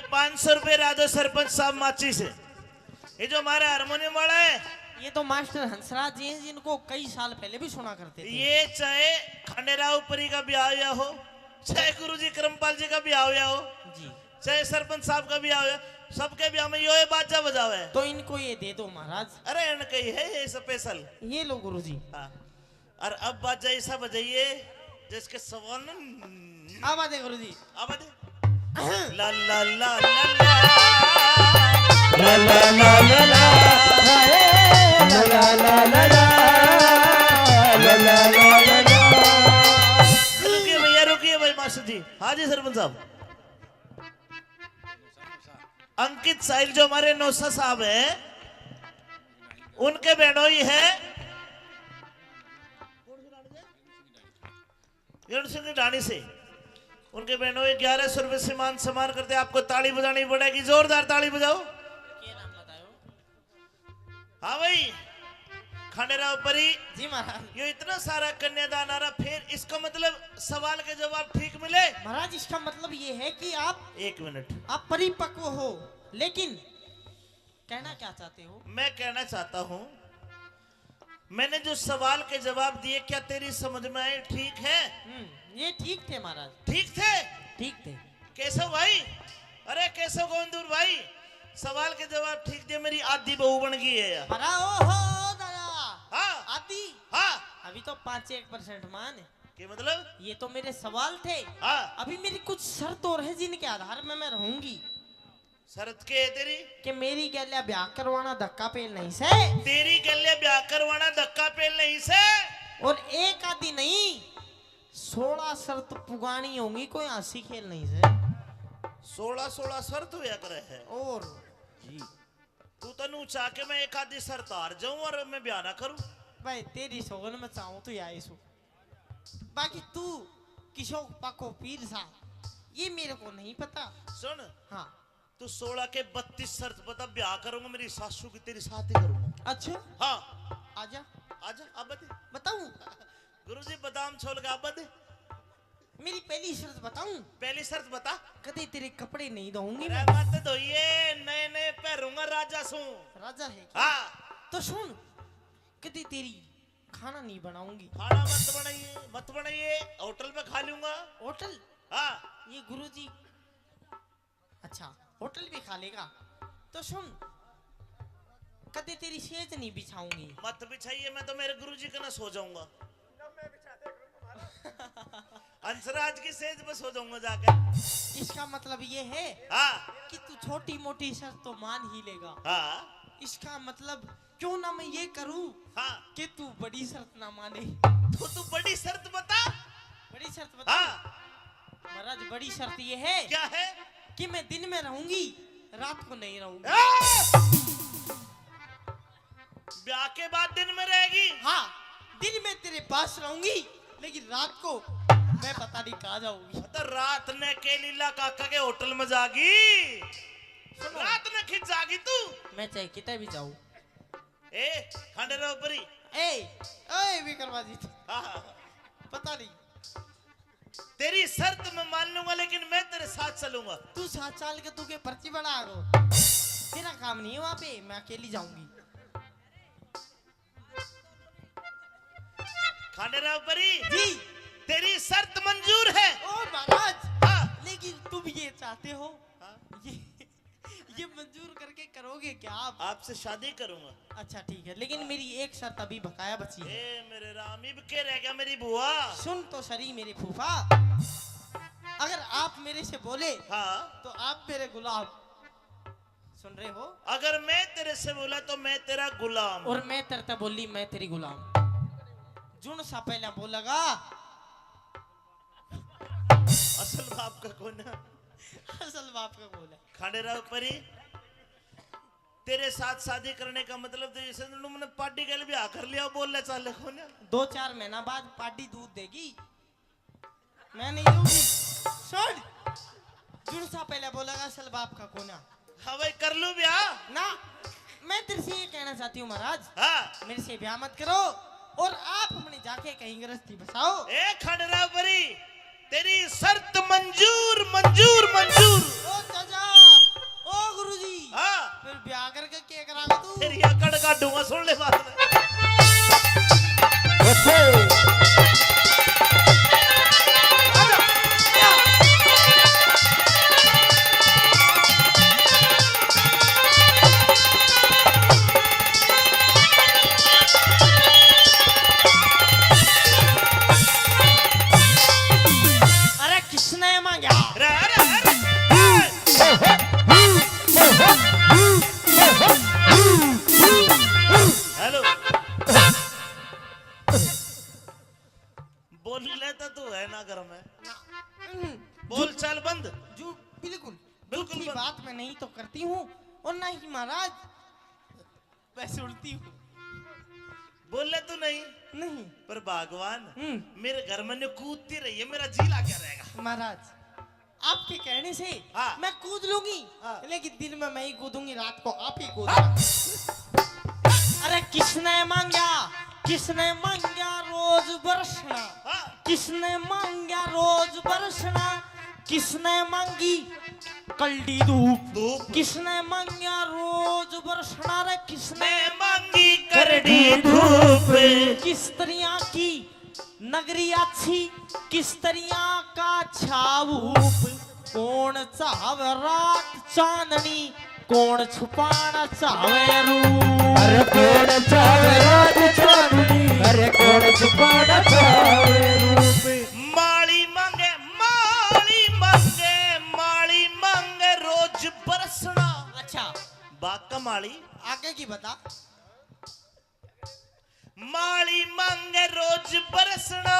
ये 500 रुपए राजो सरपंच साहब माची से। ये जो हमारा हारमोनियम वाला है, ये तो मास्टर हंसराज जी हैं जिनको कई साल पहले भी सुना करते थे। ये चाहे खंडेराव परी का ब्याह हुआ हो, चाहे गुरुजी करमपाल जी का ब्याह हुआ हो, जी चाहे सरपंच साहब का ब्याह हुआ, सबके ब्याह में यो बाजा बजावा है। तो इनको ये दे दो महाराज। अरे इनका ही है ये स्पेशल। ये लो गुरुजी। हाँ। और अब बाजा ऐसा बजाइए जिसके सवाल आवा दे गुरुजी। अब ला ला ला ला ला ला ला ला ला ला ला ला ला ला ला ला ला ला। रुकिए भैया, रुकिए भाई मास्टर जी। हाँ जी सरपंच साहब। अंकित साहिल जो हमारे नौसा साहब हैं, उनके बहनोई है सिंह की ढाणी से। उनके बहनोई 1100 रुपए से मान सम्मान करते। आपको ताली बजानी पड़ेगी, जोरदार ताली बजाओ। हाँ भाई खंडेराव परी जी महाराज। ये इतना सारा कन्यादान आ रहा, फिर इसका मतलब सवाल के जवाब ठीक मिले। महाराज इसका मतलब ये है कि आप 1 मिनट, आप परिपक्व हो, लेकिन कहना क्या चाहते हो? मैं कहना चाहता हूँ, मैंने जो सवाल के जवाब दिए क्या तेरी समझ में आए? ठीक है? ये ठीक थे महाराज। ठीक थे? ठीक थे। केशव भाई, अरे केशव गोविंदपुर भाई, सवाल के जवाब ठीक दिए, मेरी आधी बहू बन गई है यार। बड़ा ओहो दादा। हाँ आदि। हाँ। अभी तो 5-1% मान है। के मतलब? ये तो मेरे सवाल थे। हाँ। अभी मेरी कुछ शर्त और है जिनके आधार में मैं रहूंगी। शरत के है तेरी? कि मेरी गैल्या ब्याह करवाना धक्का पेल नहीं से। तेरी गले ब्याह करवाना धक्का पेल नहीं से। और एक आदि नहीं 16 शर्त पुगानी होंगी, कोई हंसी खेल नहीं से। 16 शर्त हुआ करे है। और तू तनु चाह के मैं एक आधी शर्त हार जाऊं और मैं ब्याह ना करूं? भाई तेरी सोगन में चाहूं तो आई सु। बाकी तू किशोर पको पीर सा, ये मेरे को नहीं पता। सुन, हाँ तू 16 के 32 शर्त बता, ब्याह करूंगा मेरी सासू की तेरी साथ ही करूंगा। अच्छा हाँ आजा आजा अब बता। बताऊं? गुरुजी बादाम छोड़ के अब बता। मेरी पहली शर्त बताऊं? पहली शर्त बता। कदे तेरे कपड़े नहीं धोऊंगी अरे मैं। मत धोइए, नए नए पहनूंगा राजा सू। राजा है क्या? हाँ। तो सुन, कदे तेरी खाना नहीं बनाऊंगी। खाना मत बनाइए, मत बनाइए, होटल में खा लूंगा। होटल? हाँ। ये गुरुजी अच्छा होटल भी खा लेगा। तो सुन, कदे तेरी सेज नहीं बिछाऊंगी। मत बिछाइए, मैं तो मेरे गुरुजी का ना सो जाऊंगा। अंसराज की सेज पे सो जाऊंगा जाकर। इसका मतलब ये है हाँ कि तू छोटी मोटी शर्त तो मान ही लेगा। हाँ इसका मतलब क्यों ना मैं ये करूं हाँ कि तू बड़ी शर्त ना माने। तो तू बड़ी शर्त बता। बड़ी शर्त बता। हाँ महाराज बड़ी शर्त ये है क्या है? कि मैं दिन में रहूंगी, रात को नहीं रहूंगी। ब्याह के बाद दिन में रहेगी? हाँ, दिन में तेरे पास रहूंगी, लेकिन रात को मैं पता नहीं कहाँ जाऊंगी। तो रात ने के लीला काका के होटल में जागी, रात ने खिंच जागी तू। मैं चाहे कितने भी जाऊं। ए खंडेराव परी, ए विक्रमादित्य, हाँ पता नहीं। तेरी शर्त मैं मान लूंगा, लेकिन मैं तेरे साथ चलूंगा। तू 7 साल के तू के पर्ची बना गो, तेरा काम नहीं है वहां पे, मैं अकेली जाऊंगी। खंडेराव परी जी तेरी शर्त मंजूर है। ओ महाराज, हाँ। लेकिन तुम ये चाहते हो, हाँ। ये मंजूर करके करोगे क्या आप? आपसे शादी करूंगा। अच्छा ठीक है, लेकिन मेरी एक शर्त अभी बकाया बची है। ए मेरे राम, इब के रह गया मेरी बुआ। सुन तो सरी मेरे फूफा, अगर आप मेरे से बोले हाँ तो आप मेरे गुलाम। सुन रहे हो? अगर मैं तेरे से बोला तो मैं तेरा गुलाम। और मैं तेरे बोली मैं तेरी गुलाम। जुन सा पहले बोलेगा असल बाप का कौन है? असल बाप का बोला। खंडेराव परी तेरे साथ शादी करने का मतलब तो जैसे मैंने पार्टी के लिए ब्याह कर लिया, बोल ले चाले कौन है? 2-4 महीना बाद पार्टी दूध देगी, मैं नहीं दूंगी। सुन, जुन सा पहले बोलेगा असल बाप का कोना। हाँ भाई कर लूं ब्याह ना, मैं तेरे से ये कहना चाहती हूँ महाराज, हाँ। मेरे से ब्याह मत करो और आप अपने जाके कहीं गृहस्थी बसाओ। ए खंडेराव परी तेरी शर्त मंजूर मंजूर मंजूर। ओ चाचा तेरी अकड़ काटूंगा, सुन ले बात में। अरे किसने मांगा? अरे अरे अरे हेलो, बोल लेता तू है ना घर में, बोल चाल बंद। जो बिल्कुल बिल्कुल झूठी बंद। बात मैं नहीं तो करती हूँ और ना ही महाराज वैसे उड़ती हूँ। बोल ले तू नहीं, नहीं पर भगवान हम्म। मेरे घर में कूदती रही है, मेरा जी ला क्या रहेगा। महाराज आपके कहने से हाँ। मैं कूद लूंगी, हाँ। लेकिन दिन में मैं ही कूदूंगी, रात को आप ही कूदना। अरे किसने मांगा, किसने मांगा रोज बरसना, हाँ। किसने मांगा रोज बरसना, किसने मांगी कल्डी धूप, धूप। किसने मांगा रोज बरसना, रे किसने मैं मांगी करड़ी धूप, किस तरह की नगरी अच्छी, किस तरह का छाऊप, कौन चाहे रात चांदनी, कौन छुपाना चाहे रूप। अरे कौन चावे रात चांदनी, अरे कौन छुपाना चावे रूप। माली मांगे, माली मांगे, माली मांगे रोज बरसना। अच्छा बाका माली आगे की बता। माली मांगे रोज बरसना,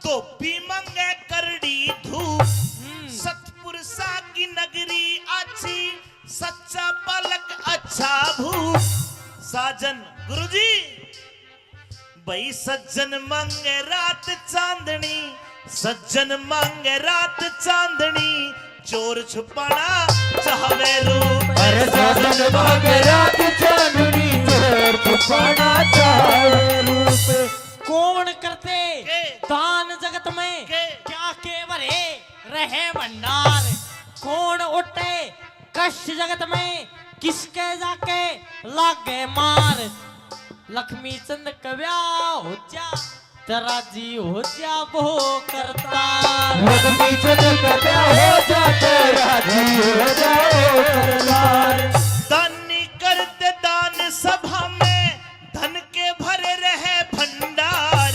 धोबी मांगे करड़ी धूप। सतपुरुषा की नगरी अच्छी, सच्चा पलक अच्छा भूप। साजन गुरुजी भाई सज्जन मांगे रात चांदनी, सज्जन मांगे रात चांदनी, चोर छुपाना चाहवे रूप। अरे साजन मांगे रात चांदनी, चोर छुपाना चावे रूप। कौन करते के? दान जगत में के? क्या के भरे रहे भंडार, कौन उठे कष्ट जगत में, किसके जाके लागे मार। लक्ष्मी चंद कव्या हो जा, तेरा जी हो जा वो करता। लक्ष्मी चंद कव्या हो जा, तेरा जी हो जाओ करतार। दानी करते दान सभा में, धन के भरे रहे भंडार।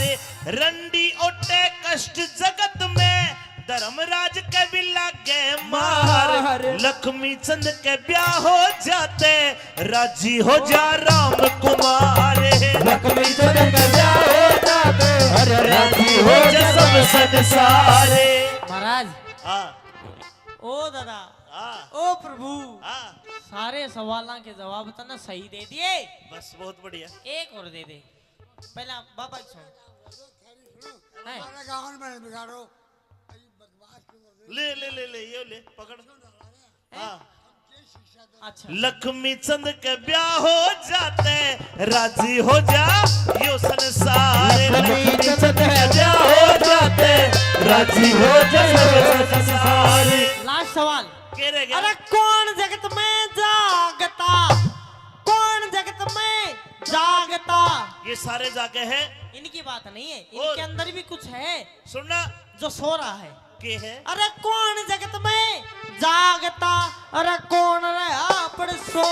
रंडी ओटे कष्ट जगत में, धर्मराज के भी लागे मार। लक्ष्मी चंद के ब्याह हो जाते, राजी हो जा राम कुमार। लक्ष्मी चंद कव्या हो जाते, अरे राजी हो हो जा जा सब संसारे। महाराज हाँ ओ दादा हाँ ओ प्रभु, हाँ, सारे सवालों के जवाब तो ना सही दे दिए, बस बहुत बढ़िया। एक और दे दे। पहला बाबा की सुन। है? ले ले ले ले ये ले पकड़। हाँ अच्छा लक्ष्मी चंद के ब्याह हो जाते, राजी हो जा यो संसार। लक्ष्मी चंद के ब्याह हो जाते, राजी हो जा सब संसार। लास्ट सवाल। के रह गया? अरे कौन जगत में जागता, कौन जगत में जागता। ये सारे जाके हैं, इनकी बात नहीं है, और? इनके अंदर भी कुछ है सुनना जो सो रहा है। के है। अरे कौन जगत में जागता, अरे कौन रहा पर सो।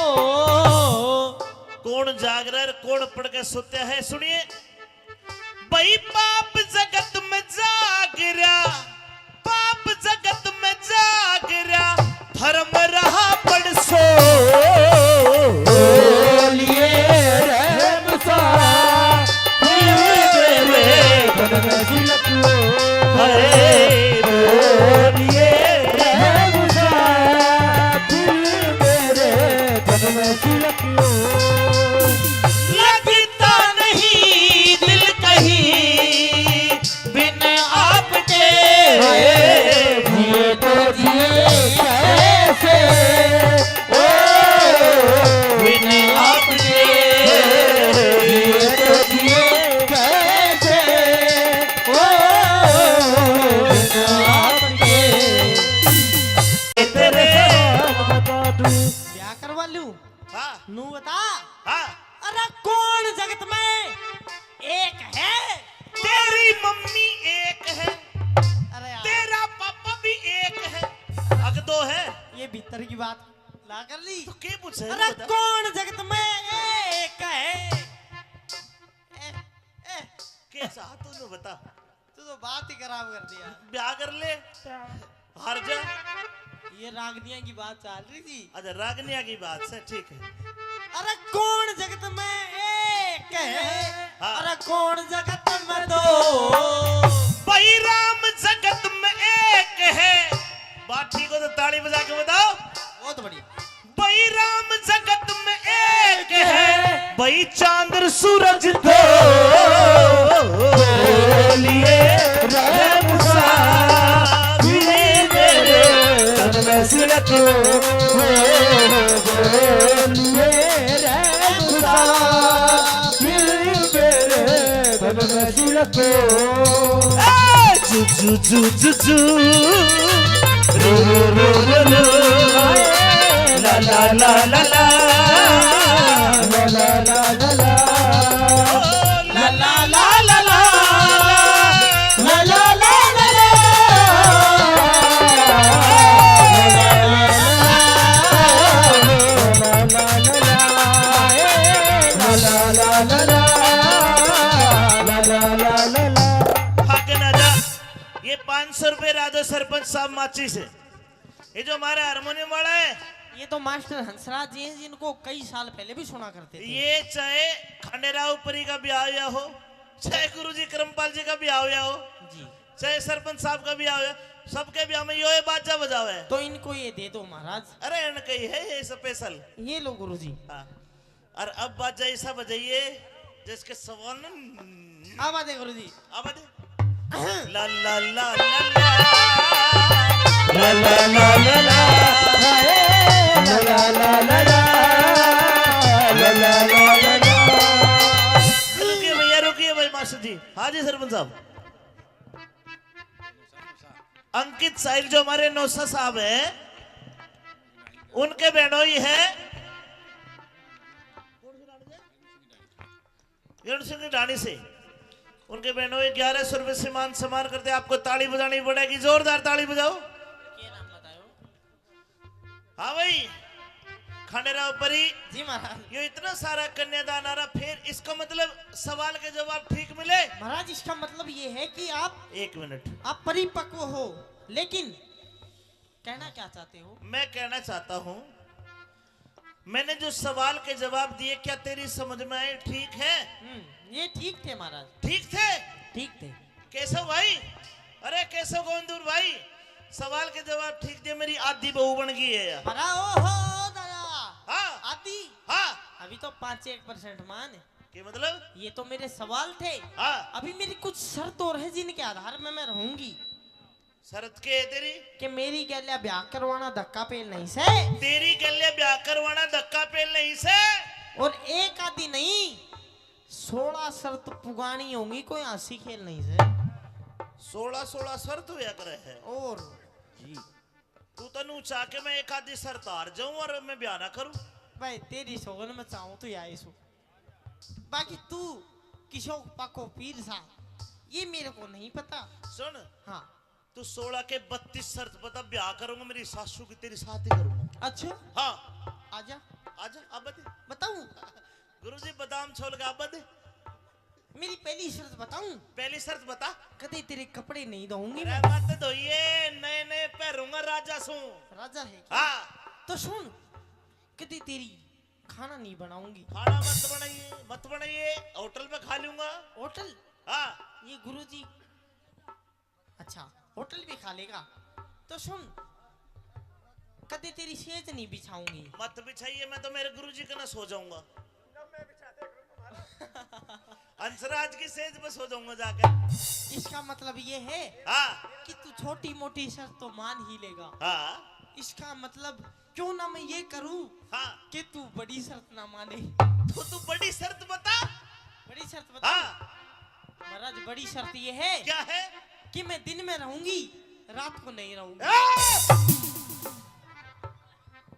कौन जाग रहा है, कौन पढ़ के सोते हैं। सुनिए भाई, पाप जगत में जाग रहा, पाप जगत में जाग रहा, धर्म रहा पड़ सो। बोलिए रहम सा, मेरे धन में झलक लो। हरे बोलिए रहम सा, मेरे धन में झलक लो। लगता नहीं दिल कहीं बिन आपके। जिए तो जिए कैसे, ओ बिन आपके। जिए तो जिए कैसे, ओ बिन आपके। तेरे बता दूं ब्याह करवा लूं। बोलूं? हाँ नू बता। हाँ अरे कौन जगत में एक है? तेरी मम्मी एक है, अरे यार, तेरा पापा भी एक है, अग दो है। ये भीतर की बात ला कर ली। तो क्या पूछे? अरे कौन जगत में एक है? कैसा तूने बता? तू तो बात ही खराब कर दिया। ब्याह कर ले, हार जा। ये रागनिया की बात चल रही थी। अच्छा रागनिया की बात से ठीक है। अरे कौन जगत में एक है? हाँ। अरे कौन जगत में दो? भाई राम जगत में एक है। बात ठीक हो तो ताली बजा के बताओ। बहुत बढ़िया। भाई राम जगत में एक है, भाई चांद और सूरज दो लिए रहम सा मेरे तन में सिरत लिए रहम सा मेरे तन में सिरत जू जू जू जू जू रो रो रो रो ला ला ला ला ला ला ला ला ला ला ला ला ला ला ला ये 500 रुपए राधो सरपंच साहब माची से। ये जो हमारा हारमोनियम वाला है, ये तो मास्टर हंसराज जी हैं जिनको कई साल पहले भी सुना करते थे। ये चाहे खंडेराव परी का ब्याह या हो, चाहे गुरुजी करमपाल जी का ब्याह या हो, जी, चाहे सरपंच साहब का ब्याह हो, सबके ब्याह में यो बाजा बजावे है। तो इनको ये दे दो महाराज। अरे इनका ही है ये स्पेशल। ये लो गुरुजी। हाँ। और अब बाजा ऐसा बजाइए जिसके सवाल न अब आते गुरुजी। अब दे ला ला ला ला ला ला ला ला ला ला ला ला ला ला। रुकिए भैया, रुकिए भाई मास्टर जी। हाँ जी सरपंच साहब। अंकित साहिल जो हमारे नौसा साहब है, उनके बहनोई है सिंह की ढाणी से। उनके बहनोई 1100 रुपए से मान सम्मान करते। आपको ताली बजानी पड़ेगी, जोरदार ताली बजाओ। हाँ भाई खंडेराव परी जी महाराज। ये इतना सारा कन्यादान आ रहा, फिर इसका मतलब सवाल के जवाब ठीक मिले। महाराज इसका मतलब ये है कि आप 1 मिनट, आप परिपक्व हो, लेकिन कहना क्या चाहते हो? मैं कहना चाहता हूँ, मैंने जो सवाल के जवाब दिए क्या तेरी समझ में आए? ठीक है? ये ठीक थे महाराज। ठीक थे? ठीक थे। केशव भाई, अरे केशव गोविंदपुर भाई, सवाल के जवाब ठीक दिए, मेरी आधी बहू बन गई है यार। ओहो दादा। हाँ आदि। हाँ। अभी तो 5-1% मान। के मतलब? ये तो मेरे सवाल थे। हाँ। अभी मेरी कुछ शर्त और है जिनके आधार में मैं रहूंगी। शरत के है तेरी? कि मेरी गैलिया ब्याह करवाना धक्का पेल नहीं से। तेरी गले ब्याह करवाना धक्का पेल नहीं से। और एक आदि नहीं, 16 शर्त पुगानी होंगी, कोई हंसी खेल नहीं से। 16 शर्त हुआ करे है। और जी तू तनु चाह के मैं एक आधी शर्त हार जाऊं और मैं ब्याह ना करूं? भाई तेरी सोगन में चाहूं तो या सो, बाकी तू किशोर पाको पीर सा, ये मेरे को नहीं पता। सुन, हाँ तू 16 के 32 शर्त बता, ब्याह करूंगा मेरी सासू की तेरी साथ ही करूंगा। अच्छा हाँ आजा। आजा अब दे। बताऊं? गुरुजी बादाम छोल का अब दे। मेरी पहली शर्त बताऊं? पहली शर्त बता। कदे तेरे कपड़े नहीं धोऊंगी अरे मैं। मत धोइए, नए नए पहनूंगा राजा सू। राजा है क्या? हाँ। तो सुन, कदे तेरी खाना नहीं बनाऊंगी। खाना मत बनाइए, मत बनाइए, होटल पे खा लूंगा। होटल? हाँ। ये गुरुजी अच्छा होटल भी खा लेगा। तो सुन, कदे तेरी सेज नहीं बिछाऊंगी। मत बिछाइए, मैं तो मेरे गुरुजी के ना सो जाऊंगा। हंसराज की सेज पे सो जाऊंगा जाकर। इसका मतलब ये है हाँ कि तू छोटी मोटी शर्त तो मान ही लेगा। हाँ इसका मतलब क्यों ना मैं ये करूं हाँ कि तू बड़ी शर्त ना माने। तो तू बड़ी शर्त बता। बड़ी शर्त बता। हाँ महाराज बड़ी शर्त ये है क्या है? कि मैं दिन में रहूंगी, रात को नहीं रहूंगी।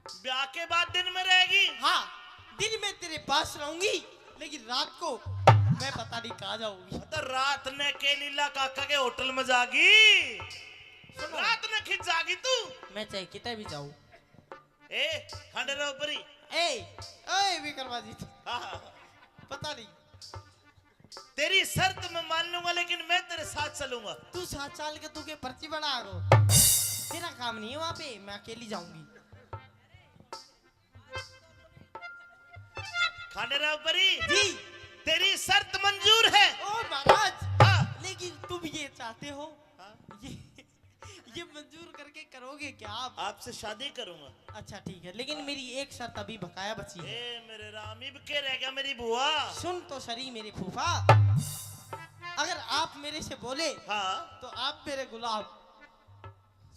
ब्याह के बाद दिन में रहेगी? हाँ, दिन में तेरे पास रहूंगी, लेकिन रात को मैं पता नहीं कहाँ जाऊंगी। तो रात ने के लीला काका के होटल में जागी, रात ने खिंच जागी तू। मैं चाहे कितने भी जाऊं। ए खंडेराव परी, ए विक्रमाजी, हाँ, पता नहीं। तेरी शर्त मैं मान लूंगा, लेकिन मैं तेरे साथ चलूंगा। तू 7 साल के तू के पर्ची बना रो, तेरा काम नहीं है वहाँ पे, मैं अकेली जाऊंगी। खंडेराव परी जी, तेरी शर्त मंजूर है। ओ महाराज, हाँ। लेकिन तुम ये चाहते हो, हाँ। ये मंजूर करके करोगे क्या आप? आपसे शादी करूंगा। अच्छा ठीक है, लेकिन मेरी एक शर्त अभी बकाया बची है। ए मेरे राम, इब के रह गया मेरी बुआ। सुन तो सही मेरे फूफा, अगर आप मेरे से बोले हाँ, तो आप मेरे गुलाम,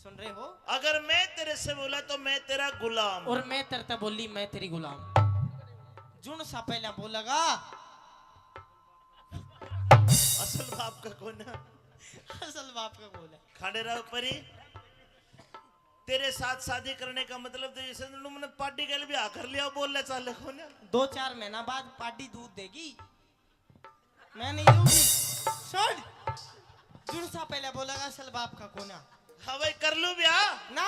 सुन रहे हो? अगर मैं तेरे से बोला तो मैं तेरा गुलाम। और मैं तरता बोली मैं तेरी गुलाम। जुन सा पहला बोलेगा, असल बाप का कौन है? असल बाप का बोला। खंडेराव परी, तेरे साथ शादी करने का मतलब तो जैसे तुमने पार्टी के लिए भी आकर लिया, बोल ले चाले कौन है? 2-4 महीना बाद पार्टी दूध देगी, मैं नहीं दूंगी। सुन, जुन सा पहले बोलेगा असल बाप का कोना। हाँ भाई, कर लूं ब्याह ना,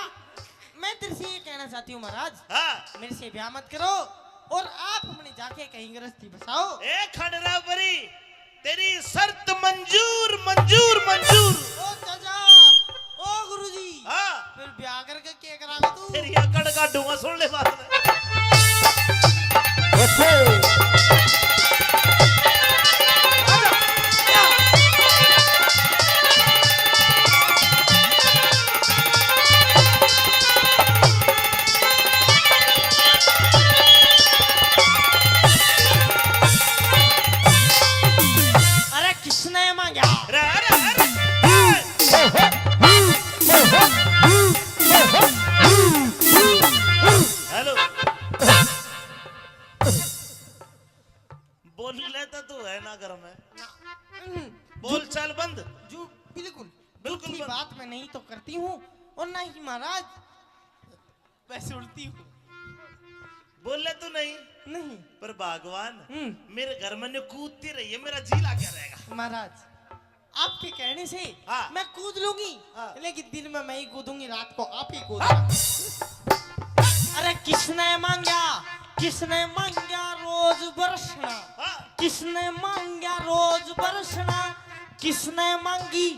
मैं तेरे से ये कहना चाहती हूँ महाराज, हाँ। मेरे से ब्याह मत करो और आप अपने जाके कहीं गृहस्थी बसाओ। ए खंडेराव परी, तेरी शर्त मंजूर मंजूर मंजूर। ओ चाचा, ओ गुरुजी, हाँ, फिर ब्याह करके क्या करागा तू? तेरी अकड़ काटूंगा, सुन ले बात। अरे किसने मांगा? अरे अरे अरे, हेलो, बोल लेता तू है ना घर में, बोल चाल बंद। जो बिल्कुल बिल्कुल झूठी बंद। बात मैं नहीं तो करती हूँ, और ना ही महाराज मैं सुनती हूँ। बोल ले तू नहीं, नहीं पर भगवान हम्म। मेरे घर में ने कूदती रही है, मेरा जी ला क्या रहेगा? महाराज, आपके कहने से हाँ। मैं कूद लूंगी, हाँ। लेकिन दिन में मैं ही कूदूंगी, रात को आप ही कूदना। अरे किसने मांगा, किसने मांगा रोज बरसना, हाँ, किसने मांगा रोज बरसना, किसने मांगी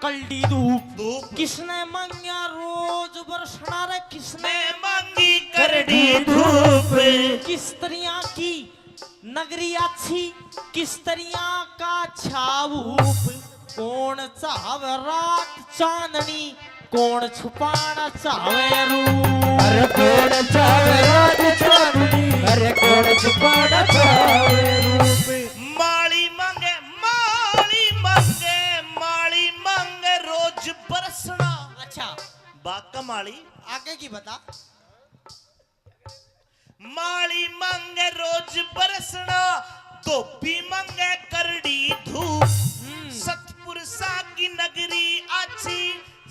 कल्डी धूप, धूप। किसने मांगा रोज बरसना, रे किसने मैं मांगी करड़ी धूप। किस तरह की नगरी अच्छी, किस तरह का छाऊप, कौन चाहे रात चांदनी, कौन छुपाना चाहे रूप। अरे कौन चावे रात चांदनी, अरे कौन छुपाना चावे रूप। माली मांगे, माली मांगे, माली मांगे रोज बरसना। अच्छा, बाग का माली, आगे की बता। माली मांगे रोज बरसना, धोबी मांगे करड़ी धूप। सतपुरुषा की नगरी अच्छी,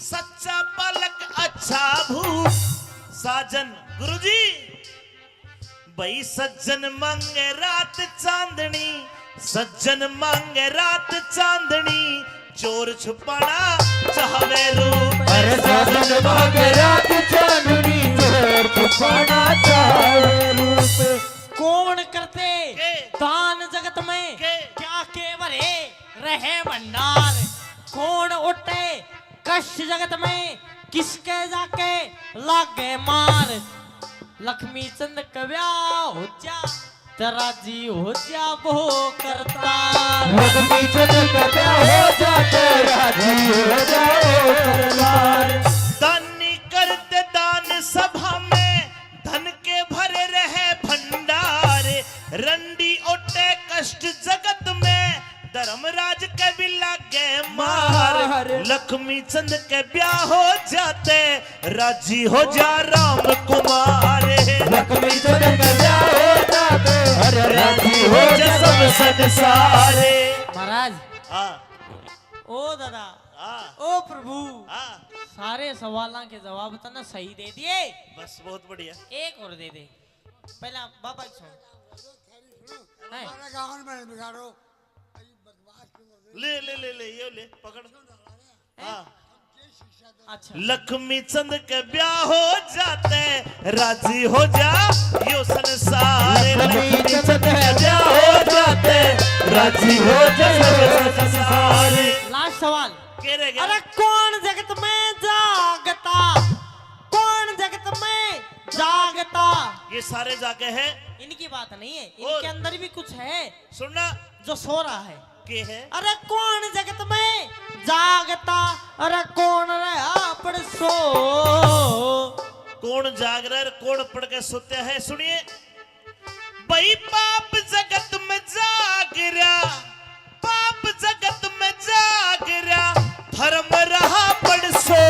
सच्चा पलक अच्छा भूप। साजन गुरुजी, भाई सज्जन मांगे रात चांदनी, सज्जन मांगे रात चांदनी, चोर छुपाना चाहे रूप। अरे साजन मांगे रात चांदनी, चोर छुपाना चाहे रूप। कौन करते के? दान जगत में, के? क्या के भरे रहे भंडार, कौन उठे कष्ट जगत में, किसके जाके लागे मार। लक्ष्मी चंद कव्या हो जा, तेरा जी हो जा वो करता। लक्ष्मी चंद का क्या हो जाते, राजी हो जाओ करतार। दानी करते दान सभा में, धन के भरे रहे भंडार। रंडी ओटे कष्ट जगत में, धर्मराज के भी लागे मार। लक्ष्मी चंद के ब्याह हो जाते, राजी हो जा राम कुमार। लक्ष्मी चंद का क्या हो जाते, अरे राजी हो हो जा सब संसारे। महाराज, हाँ, ओ दादा, हाँ ओ प्रभु, हाँ सारे सवालों के जवाब तो ना सही दे दिए। बस बहुत बढ़िया। एक और दे दे। पहला बाबा की सुन। हैं? हमारे गाँव में बिगाड़ो ले ले ले ले ये ले पकड़। हाँ अच्छा लक्ष्मी चंद के ब्याह हो जाते राजी हो जा यो संसार। लक्ष्मी चंद के ब्याह हो जाते राजी हो जा संसार। लास्ट सवाल। के रह गया? अरे कौन जगत में जागता, कौन जगत में जागता। ये सारे जागे हैं। इनकी बात नहीं है, इनके अंदर भी कुछ है सुनना जो सो रहा है। के है? अरे कौन जगत में जागता, अरे कौन रहा पड़ सो। कौन जाग रहा है कौन पढ़ के सोते हैं? सुनिए भाई पाप जगत में जाग रहा, पाप जगत में जाग रहा, धर्म रहा पड़ सो।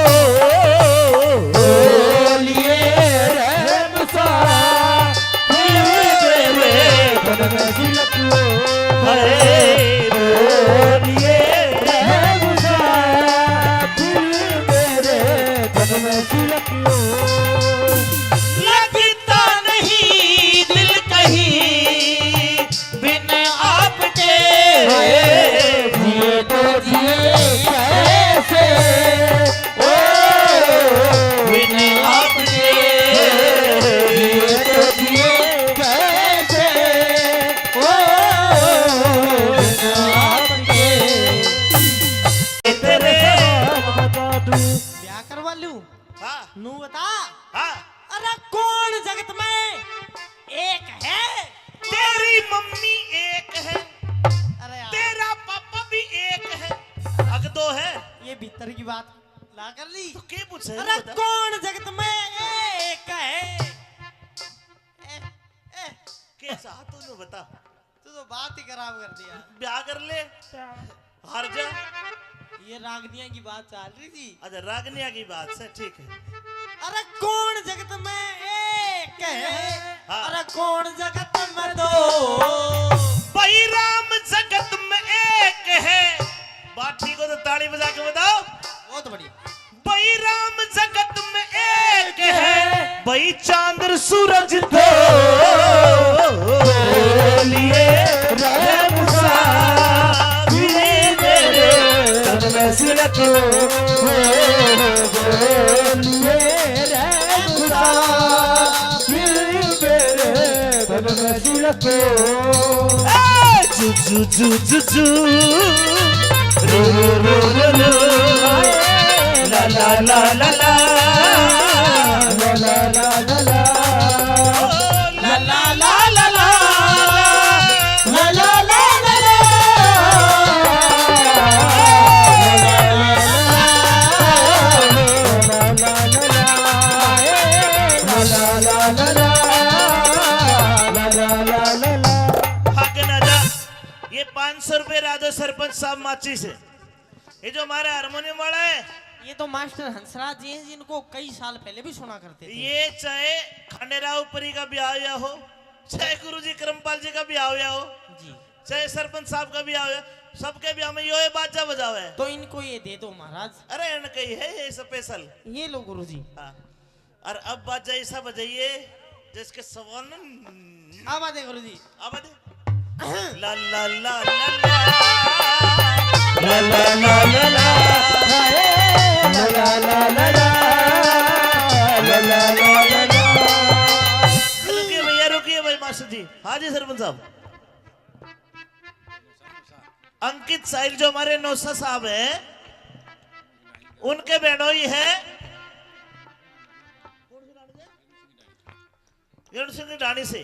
लगता नहीं दिल कहीं बिन आपके, जिए तो जिए कैसे ओ बिन आपके, जिए तो जिए कैसे ओ बिन आपके। तेरे ब्याह करवा लूं हाँ नू बता। हाँ अरे कौन जगत में एक है। तेरी मम्मी एक है, अरे यार, तेरा पापा भी एक है, अग दो है ये भीतर की बात ला कर ली। तो क्या पूछे? अरे बता। कौन जगत में एक है। कैसा तूने बता? तू तो बात ही खराब कर दिया। ब्याह कर ले हार जा। ये रागनिया की बात चल रही थी। अच्छा रागनिया की बात से ठीक है। अरे कौन जगत में एक है, हाँ। अरे कौन जगत में दो। भाई राम जगत में एक है। बात ठीक हो तो ताली बजा के बताओ। बहुत बढ़िया। भाई राम जगत में एक है, भाई चांद सूरज दो लिए राम सा जू जू जू जू रू रू रू रू ला ला ला ला ला ला ला ला ला ला ला ला ला ला ला ला ला ला ये 500 रुपए राजो सरपंच साहब माची से। ये जो हमारा हारमोनियम वाला है ये तो मास्टर हंसराज जी हैं जिनको कई साल पहले भी सुना करते थे। ये चाहे खंडेराव परी का ब्याह हुआ हो, चाहे गुरुजी करमपाल जी का ब्याह हुआ हो, जी चाहे सरपंच साहब का ब्याह हुआ, सबके ब्याह में ये बाजा बजावा है। तो इनको ये दे दो महाराज। अरे इनका ही है ये स्पेशल। ये लो गुरुजी। हाँ। और अब बाजा ऐसा बजाइए जिसके सवाल न अब आते गुरुजी। अब दे ला ला ला ला ला ला ला ला ला ला ला ला ला ला। रुकिए भैया रुकिए भाई मास्टर जी। हाँ जी सरपंच साहब। अंकित साहिल जो हमारे नौसा साहब हैं उनके बहनोई है सिंह की ढाणी से।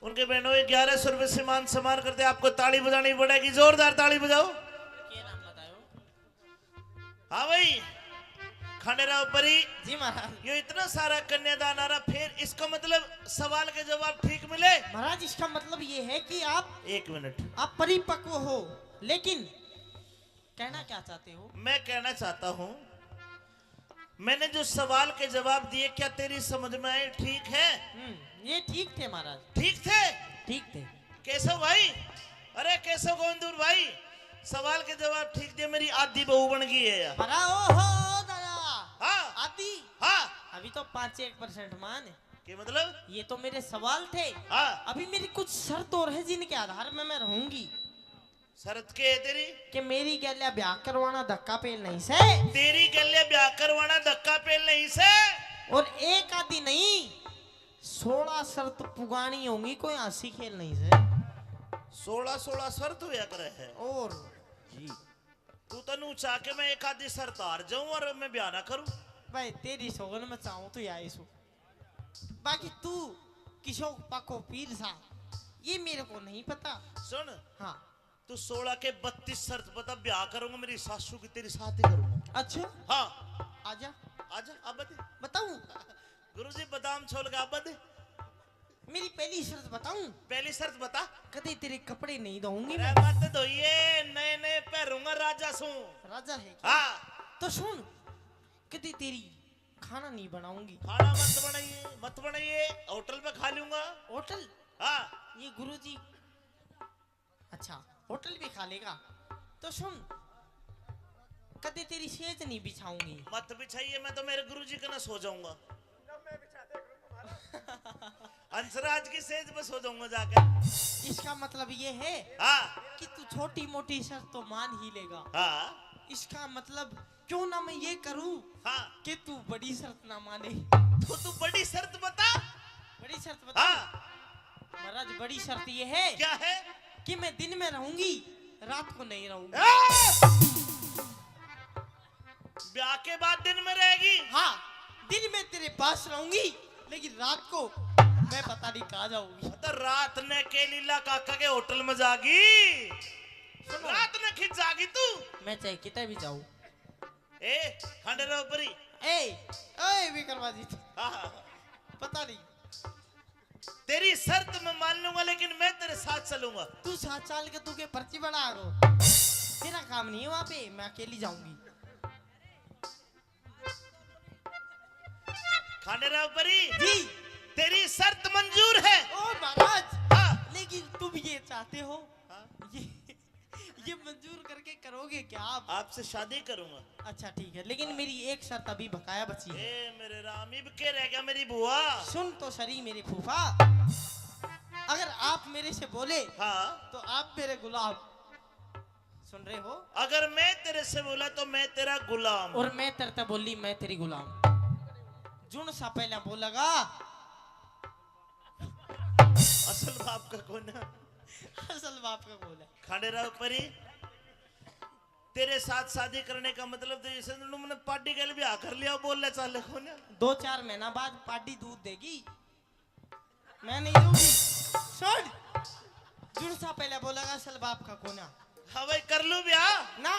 उनके बहनों 1100 रुपए से मान सम्मान करते। आपको ताली बजानी पड़ेगी, जोरदार ताली बजाओ। हाँ भाई खंडेराव परी जी महाराज। ये इतना सारा कन्यादान आ रहा, फिर इसका मतलब सवाल के जवाब ठीक मिले। महाराज इसका मतलब ये है कि आप 1 मिनट आप परिपक्व हो, लेकिन कहना क्या चाहते हो? मैं कहना चाहता हूं मैंने जो सवाल के जवाब दिए क्या तेरी समझ में आए? ठीक है? ये ठीक थे महाराज। ठीक थे? ठीक थे। केशव भाई, अरे केशव गोविंदपुर भाई, सवाल के जवाब ठीक दे, मेरी आधी बहू बन गई है यार। अरे ओहो दादा, हाँ आदि हाँ अभी तो 5-1% मान, के मतलब? ये तो मेरे सवाल थे। हाँ अभी मेरी कुछ शर्त और है जिनके आधार में मैं रहूंगी। शरत के है तेरी? कि मेरी गैल्या ब्याह करवाना धक्का पेल नहीं से, तेरी गले ब्याह करवाना धक्का पेल नहीं से। और एक आदि नहीं 16 शर्त पुगानी होंगी, कोई हंसी खेल नहीं से। 16 शर्त हुआ करे है। और जी तू तनु चाह के मैं एक आधी शर्त हार जाऊं और मैं ब्याह ना करूं? भाई तेरी सोगन में चाहूं तो या सो, बाकी तू किशोर पाको पीर सा ये मेरे को नहीं पता। सुन, हाँ तू 16 के 32 शर्त बता, ब्याह करूंगा मेरी सासू की तेरी साथ ही करूंगा। अच्छा हाँ आजा आजा अब बता। बताऊं? गुरुजी बादाम छोड़ के अब बता। मेरी पहली शर्त बताऊं? पहली शर्त बता। कदे तेरे कपड़े नहीं धोऊंगी अरे मैं। मत धोइए, नए नए पहनूंगा राजा सू। राजा है क्या? हाँ तो सुन, कदे तेरी खाना नहीं बनाऊंगी। खाना मत बनाइए, होटल पे खा लूंगा। होटल? हाँ ये गुरुजी अच्छा होटल भी खा लेगा। तो सुन, कदे तेरी सेज नहीं बिछाऊंगी। मत बिछाइए, मैं तो मेरे गुरुजी के ना सो जाऊंगा। अंशराज की सेज पे सो जाऊंगा जाकर। इसका मतलब ये है हाँ कि तू छोटी मोटी शर्त तो मान ही लेगा। हाँ इसका मतलब क्यों ना मैं ये करूं हाँ कि तू बड़ी शर्त ना माने। तो तू बड़ी शर्त बता। बड़ी शर्त बता। हाँ महाराज बड़ी शर्त ये है क्या है? कि मैं दिन में रहूंगी, रात को नहीं रहूंगी। ब्याह के बाद दिन में रहेगी? हाँ, दिन में तेरे पास रहूंगी, लेकिन रात को मैं पता नहीं कहाँ जाऊंगी। तो रात ने के लीला काका के होटल में जागी, सुनो, रात ने खिंच जागी तू। मैं चाहे कितने भी जाऊं। ए खंडेरा ऊपरी। ए विक्रमाजी, हाँ पता नहीं। तेरी शर्त मैं मान लूंगा, लेकिन मैं तेरे साथ चलूंगा। तू 7 साल के तू के पर्ची बना गो, तेरा काम नहीं है वहां पे, मैं अकेली जाऊंगी। खंडेरा ऊपरी जी तेरी शर्त मंजूर है। ओ महाराज, हाँ लेकिन तुम ये चाहते हो, हाँ? ये मंजूर करके करोगे क्या आप? आपसे शादी करूंगा। अच्छा ठीक है, लेकिन मेरी एक शर्त अभी बकाया बची है। ए मेरे राम, इब के रह गया मेरी बुआ। सुन तो सरी मेरे फूफा, अगर आप मेरे से बोले हाँ तो आप मेरे गुलाम। सुन रहे हो? अगर मैं तेरे से बोला तो मैं तेरा गुलाम। और मैं तेरे से बोली मैं तेरी गुलाम। जुन सा पहले बोलेगा असल बाप का कौन है? असल बाप का बोल है। खंडेरा ऊपरी तेरे साथ शादी करने का मतलब तो जैसे तुमने पार्टी के लिए भी आकर लिया, बोल ले चाले कौन है? 2-4 महीना बाद पार्टी दूध देगी, मैं नहीं दूंगी। सुन, जुन सा पहले बोलेगा असल बाप का कोना। हाँ भाई कर लूं ब्याह ना,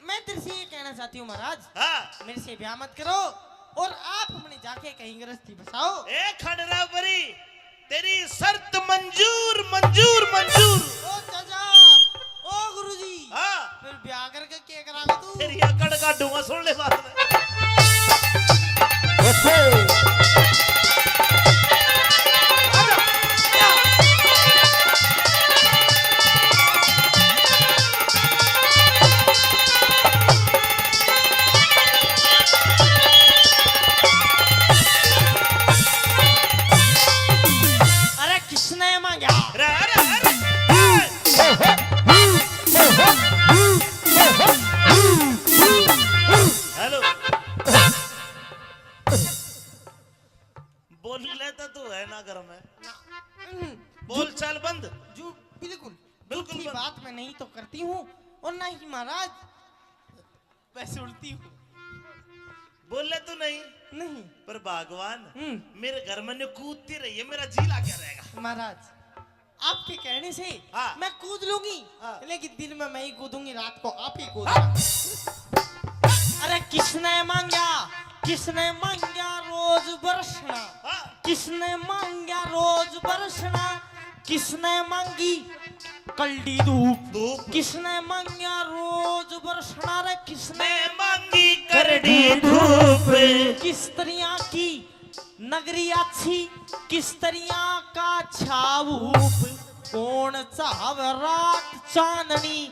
मैं तेरे से ये कहना चाहती हूँ महाराज, हाँ। मेरे से ब्याह मत करो और आप अपने जाके कहीं गृहस्थी बसाओ। ए खंडेरा ऊपरी तेरी शर्त मंजूर मंजूर मंजूर। ओ चाचा, ओ गुरुजी, हाँ फिर ब्याह करके क्या कराओगे तू? तेरी अकड़ काटूंगा, सुन ले बात में। अरे किसने मांगा? अरे अरे अरे हेलो, बोल लेता तू है ना घर में, बोल चाल बंद। जो बिल्कुल बिल्कुल झूठी बंद। बात मैं नहीं तो करती हूँ और ना ही महाराज मैं सुनती हूँ। बोल ले तू नहीं, नहीं पर भगवान हम्म। मेरे घर में ने कूदती रही है, मेरा जी ला क्या रहेगा? महाराज आपके कहने से हाँ। मैं कूद लूंगी, हाँ। लेकिन दिन में मैं ही कूदूंगी, रात को आप ही कूदना। अरे किसने मांगा, किसने मांगा रोज बरसना, हाँ। किसने मांगा रोज बरसना, किसने मांगी कल्डी धूप, धूप किसने मांगा रोज बरसना, रे किसने मैं मांगी करड़ी धूप। किस तरह की नगरी अच्छी, किस तरह का छाऊप, कौन चाव रात चांदनी,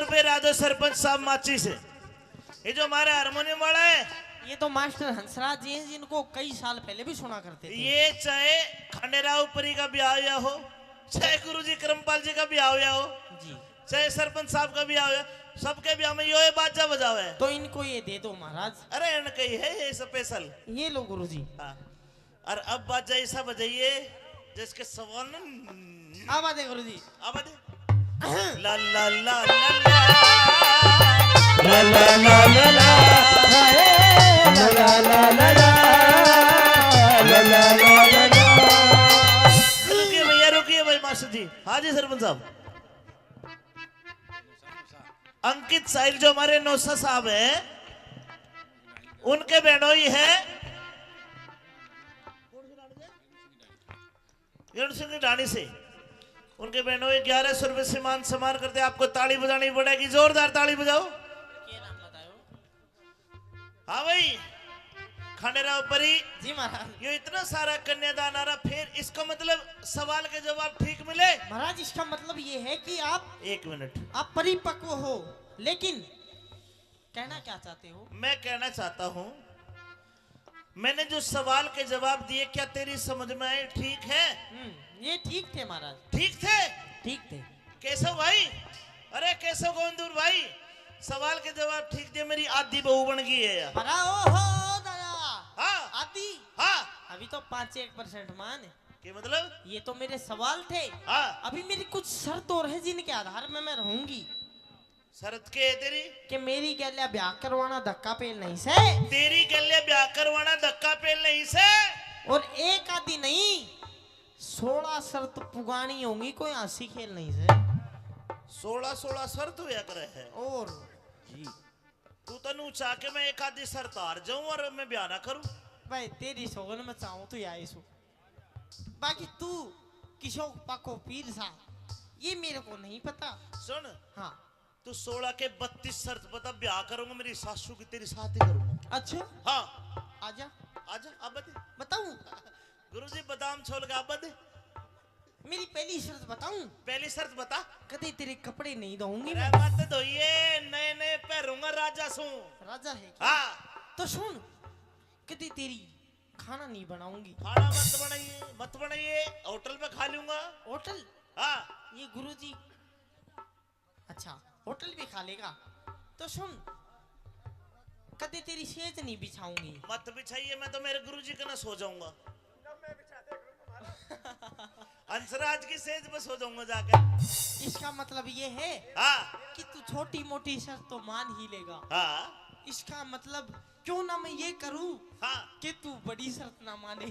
रुपए राधो सरपंच साहब माची से। ये जो हमारे हारमोनियम वाला है, ये तो मास्टर हंसराज जी हैं, जिनको कई साल पहले भी सुना करते थे। ये चाहे खंडेराव परी का ब्याह हुआ हो, चाहे गुरुजी करमपाल जी का ब्याह हुआ हो, जी, चाहे सरपंच साहब का ब्याह हुआ, सबके ब्याह में ये बाजा बजावे है। तो इनको ये दे दो महाराज। अरे इनका ही है ये स्पेशल। ये लो गुरुजी। हाँ, और अब बाजा ऐसा बजाइए जिसके सवाल न अब आते गुरुजी। अब ला ला ला ला ला ला ला ला ला ला ला ला ला ला ला ला ला। रुकिए भैया, रुकिए भाई मास्टर जी। हाँ जी सरपंच साहब। अंकित साहिल जो हमारे नौसा साहब हैं, उनके बहनोई है सिंह ढाणी से। उनके बहनोई 1100 रुपए से मान सम्मान करते। आपको ताली बजानी पड़ेगी, जोरदार ताली बजाओ। हाँ भाई, खंडेराव परी जी महाराज। ये इतना सारा कन्यादान आ रहा, फिर इसका मतलब सवाल के जवाब ठीक मिले। महाराज इसका मतलब ये है कि आप एक मिनट, आप परिपक्व हो, लेकिन कहना क्या चाहते हो? मैं कहना चाहता हूं, मैंने जो सवाल के जवाब दिए क्या तेरी समझ में आए? ठीक है? ये ठीक थे महाराज। ठीक थे? ठीक थे। केशव भाई, अरे केशव गोविंदपुर भाई, सवाल के जवाब ठीक दिए, मेरी आधी बहू बन गई है यार। ओहो दादा। हाँ आदि। हाँ, अभी तो 5-1% मान है। के मतलब? ये तो मेरे सवाल थे। हाँ, अभी मेरी कुछ शर्त और है जिनके आधार में मैं रहूंगी। शरत के है तेरी? कि मेरी गैल्या ब्याह करवाना धक्का पेल नहीं से। तेरी गले ब्याह करवाना धक्का पेल नहीं से। और एक आदि नहीं, 16 शर्त पुगानी होंगी, कोई हंसी खेल नहीं से। 16 शर्त हुआ करे है। और जी, तू तनु चाह के मैं एक आधी शर्त हार जाऊं और मैं ब्याह ना करूं? भाई तेरी सोगन में चाहूं तो या सो, बाकी तू किशोर पाको पीर सा, ये मेरे को नहीं पता। सुन, हाँ, तू 16 के 32 शर्त बता, ब्याह करूंगा मेरी सासू की तेरी साथ ही करूंगा। अच्छा हाँ, आजा आजा अब बता। बताऊं? गुरुजी बादाम छोड़ के अब बता। मेरी पहली शर्त बताऊं? पहली शर्त बता। कभी तेरे कपड़े नहीं धोऊंगी अरे मैं। मत धोइए, नए नए पहनूंगा राजा सू। राजा है क्या? हाँ, तो सुन, कभी तेरी खाना नहीं बनाऊंगी। खाना मत बनाइए, मत बनाइए, होटल पे खा लूंगा। होटल? हाँ, ये गुरुजी, अच्छा होटल भी खा लेगा। तो सुन, कभी तेरी सेज नहीं बिछाऊंगी। मत बिछाइए, मैं तो मेरे गुरुजी के ना सो जाऊंगा। हंसराज की सेज पे सो जाऊंगा जाकर। इसका मतलब ये है हाँ कि तू छोटी मोटी शर्त तो मान ही लेगा। हाँ इसका मतलब क्यों ना मैं ये करूं हाँ, कि तू बड़ी शर्त ना माने।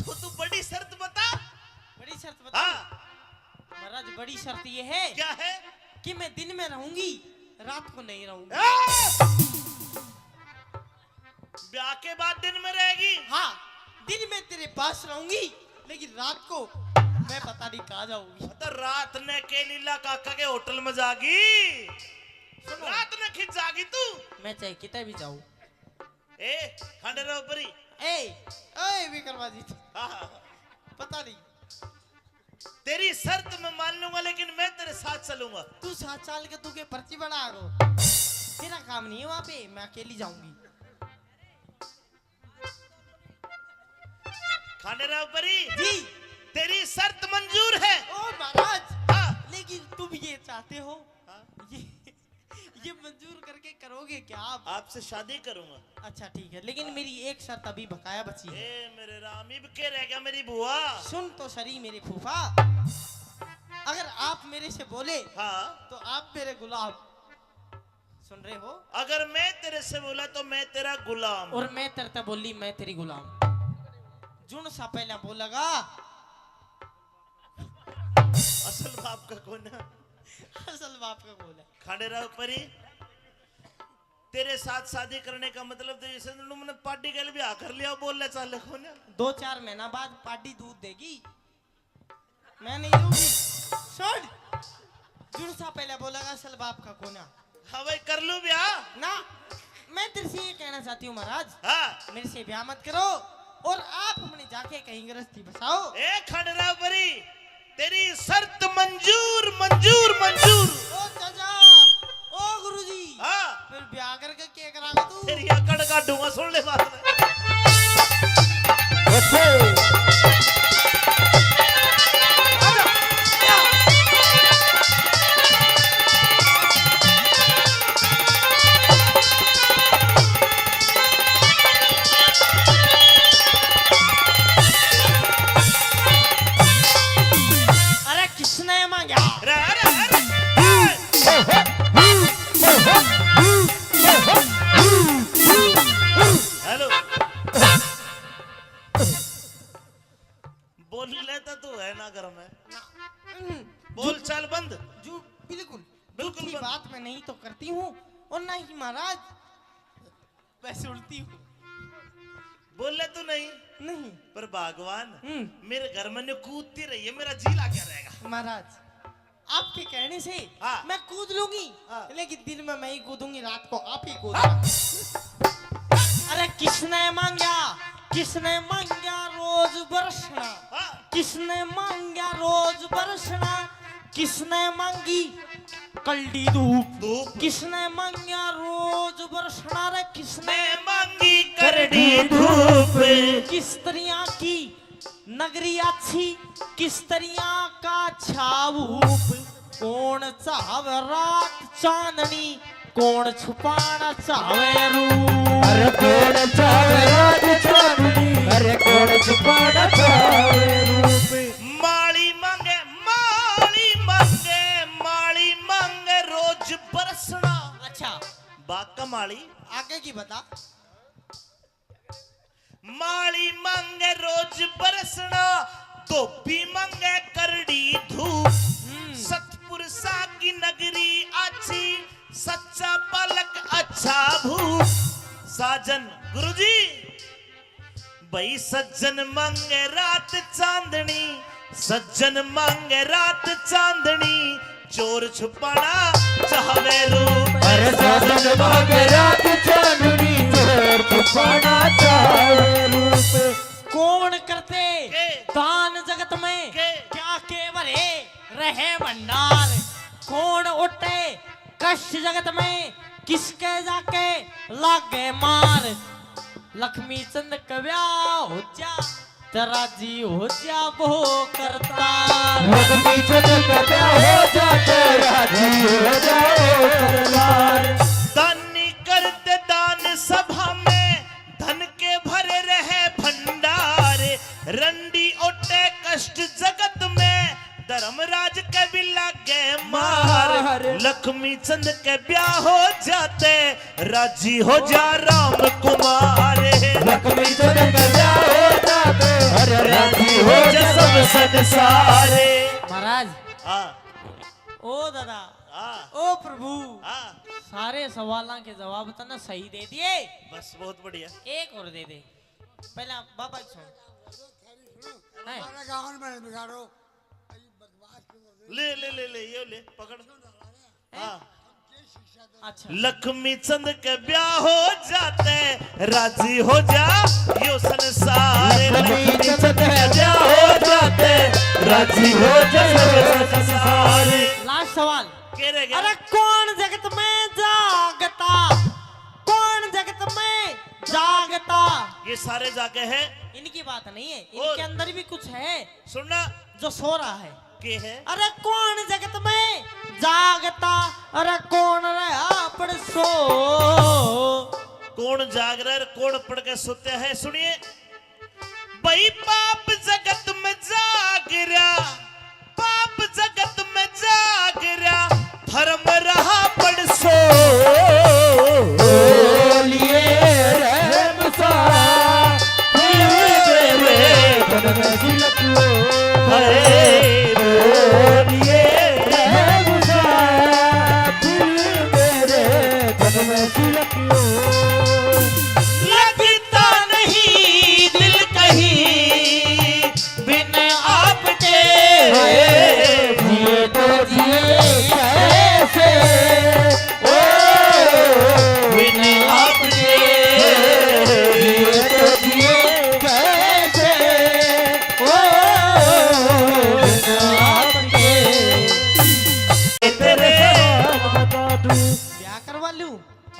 तो तू बड़ी शर्त बता। बड़ी शर्त बता। हाँ, महाराज बड़ी शर्त ये है क्या है? कि मैं दिन में रहूंगी, रात को नहीं रहूंगी। ब्याह के बाद दिन में रहेगी? हाँ, दिन में तेरे पास रहूंगी, लेकिन रात को मैं पता नहीं कहाँ जाऊंगी। तो रात ने के लीला काका के होटल में जागी, रात ने खिंच जागी तू। मैं चाहे कितने भी जाऊं। ए खंडेराव परी, ए विक्रमाजी, हाँ हाँ, पता नहीं। तेरी शर्त मैं मान लूंगा, लेकिन मैं तेरे साथ चलूंगा। तू 7 साल के तू के पर्ची बना गो, तेरा काम नहीं है वहां पे, मैं अकेली जाऊंगी। खंडेराव परी जी, तेरी शर्त मंजूर है। ओ महाराज, हाँ, लेकिन तुम ये चाहते हो, हाँ? ये मंजूर करके करोगे क्या आप? आपसे शादी करूंगा। अच्छा ठीक है, लेकिन मेरी एक शर्त अभी बकाया बची है। ए मेरे राम, इब के रह गया मेरी बुआ। सुन तो सही मेरे फूफा, अगर आप मेरे से बोले हाँ, तो आप मेरे गुलाम। सुन रहे हो? अगर मैं तेरे से बोला तो मैं तेरा गुलाम। और मैं तेरे बोली मैं तेरी गुलाम। जुन सा पहला बोलेगा, असल बाप का कौन है? असल बाप का बोला। खंडेराव परी, तेरे साथ शादी करने का मतलब तो जैसे तुमने पार्टी के लिए भी आकर लिया, बोल ले चाले कौन है? 2-4 महीना बाद पार्टी दूध देगी, मैं नहीं दूंगी। सुन, जुन सा पहले बोलेगा असल बाप का कोना। हाँ भाई, कर लूं ब्याह ना, मैं तेरे से ये कहना चाहती हूँ महाराज, हाँ। मेरे से ब्याह मत करो और आप अपने जाके कहीं गृहस्थी बसाओ। ए खंडेराव परी, तेरी शर्त मंजूर मंजूर मंजूर। ओ चाचा, ओ ब्याह करके क्या करागा तू? तेरी अकड़ काटूंगा, सुन ले बात में। अरे किसने मांगा? अरे अरे अरे हेलो, बोल लेता तू है ना घर में, बोल चल बंद। जो बिल्कुल बिल्कुल की बंद। बात मैं नहीं तो करती हूँ और ना ही महाराज वैसे उल्टी हूँ। बोल ले तू नहीं, नहीं पर भगवान हम्म। मेरे घर में कूदती रही है, मेरा जी लागे रहेगा। महाराज आपके कहने से हाँ। मैं कूद लूंगी, हाँ। लेकिन दिन में मैं ही कूदूंगी, रात को आप ही कूदना। अरे किसने मांगा, किसने मांगा रोज बरसना, हाँ। किसने मांगा रोज बरसना, किसने मांगी कल्डी धूप, धूप। किसने मांगा रोज बरसना, रे किसने मैं मांगी करड़ी धूप, किस तरह की नगरी अच्छी, किस तरह का छाऊप, कौन चाहवे रात चांदनी, कौन छुपाना चाहवे रूप। अरे कौन चावे रात चांदनी, अरे कौन छुपाना चावे रूप। माली मांगे, माली मांगे, माली मांगे रोज बरसना। अच्छा बाका माली आगे की बता। माली मांगे रोज बरसना, धोबी मांगे करड़ी धूप। सतपुर सा की नगरी अच्छी, सच्चा पलक अच्छा भूप। साजन गुरुजी भाई सज्जन मांगे रात चांदनी, सज्जन मांगे रात चांदनी, चोर छुपाना चाहवे रूप। अरे साजन मांगे रात चांदनी, चोर छुपाना चावे रूप। कौन करते के? दान जगत में के? क्या केवल रहे भंडार, कौन उठे कष्ट जगत में, किसके जाके लागे मार। लक्ष्मी चंद कव्या हो जा, तेरा जी हो जा वो करता। लक्ष्मी चंद का ब्याह हो जाते, राजी हो जाओ सरदार। दानी करते दान सभा में, धन के भरे रहे भंडार। रंडी ओटे कष्ट जगत में, धर्मराज के भी लागे मार। लक्ष्मी चंद के ब्याह हो जाते, राजी हो जा राम कुमार। लक्ष्मी चंद का ब्याह हो जाते, अरे राजी हो जा सब संसारे। महाराज हाँ ओ दादा हाँ ओ प्रभु, हाँ, सारे सवालों के जवाब तो ना सही दे दिए, बस बहुत बढ़िया। एक और दे दे। पहला बाबा की सुन। हैं? ले ले ले ले ये ले पकड़। हाँ अच्छा लक्ष्मी चंद के ब्याह हो जाते, राजी हो जा यो संसार। लक्ष्मी चंद का ब्याह हो जाते, राजी हो जा सब संसार। लास्ट सवाल। के रह गया? अरे कौन जगत में जागता, कौन जगत में जागता। ये सारे जाके हैं, इनकी बात नहीं है, और? इनके अंदर भी कुछ है सुनना जो सो रहा है। के है। अरे कौन जगत में जागता, अरे कौन रहा पड़ सो। कौन जाग रहा है, कौन पढ़ के सोते हैं। सुनिए भाई, पाप जगत में जाग रहा, पाप जगत में जाग रहा, धर्म रहा पड़ सो। बोलिए रहम सा, मेरे तन में झलक लो। बोलिए रहम सा, मेरे तन में झलक लो। लगता नहीं दिल कहीं बिन आपके, जिए तो जिए कैसे, ओ बिन आपके। जिए तो जिए कैसे, ओ बिना आपके। तेरे बता दूं, ब्याह करवा लूं।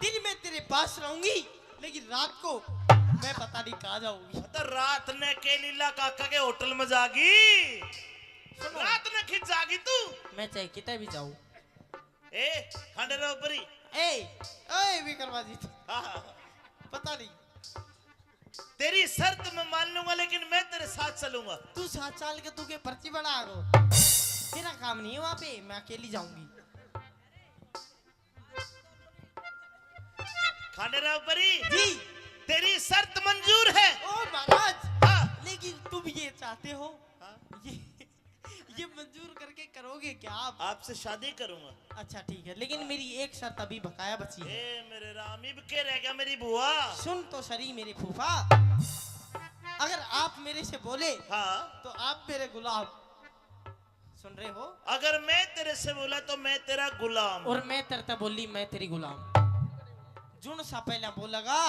दिन में तेरे पास रहूंगी, लेकिन रात को मैं पता नहीं कहाँ जाऊंगी। तो रात ने के लीला काका के होटल में जागी, रात ने खिंच जागी तू। मैं चाहे कितने भी जाऊं। ए खंडेराव परी, ए विक्रमादित्य, हाँ, पता नहीं। तेरी शर्त मैं मान लूंगा, लेकिन मैं तेरे साथ चलूंगा। तू 7 साल के तू के पर्ची बना गो, तेरा काम नहीं है वहाँ पे, मैं अकेली जाऊंगी। खंडेराव परी जी तेरी शर्त मंजूर है। ओ महाराज, हाँ। लेकिन तुम ये चाहते हो, हाँ। ये मंजूर करके करोगे क्या आप? आपसे शादी करूंगा। अच्छा ठीक है, लेकिन मेरी एक शर्त अभी बकाया बची है। ए मेरे राम, इब के रह गया मेरी बुआ। सुन तो सही मेरे फूफा, अगर आप मेरे से बोले हाँ, तो आप मेरे गुलाम, सुन रहे हो? अगर मैं तेरे से बोला तो मैं तेरा गुलाम। और मैं तेरे बोली मैं तेरी गुलाम। जुन सा पहला बोलेगा,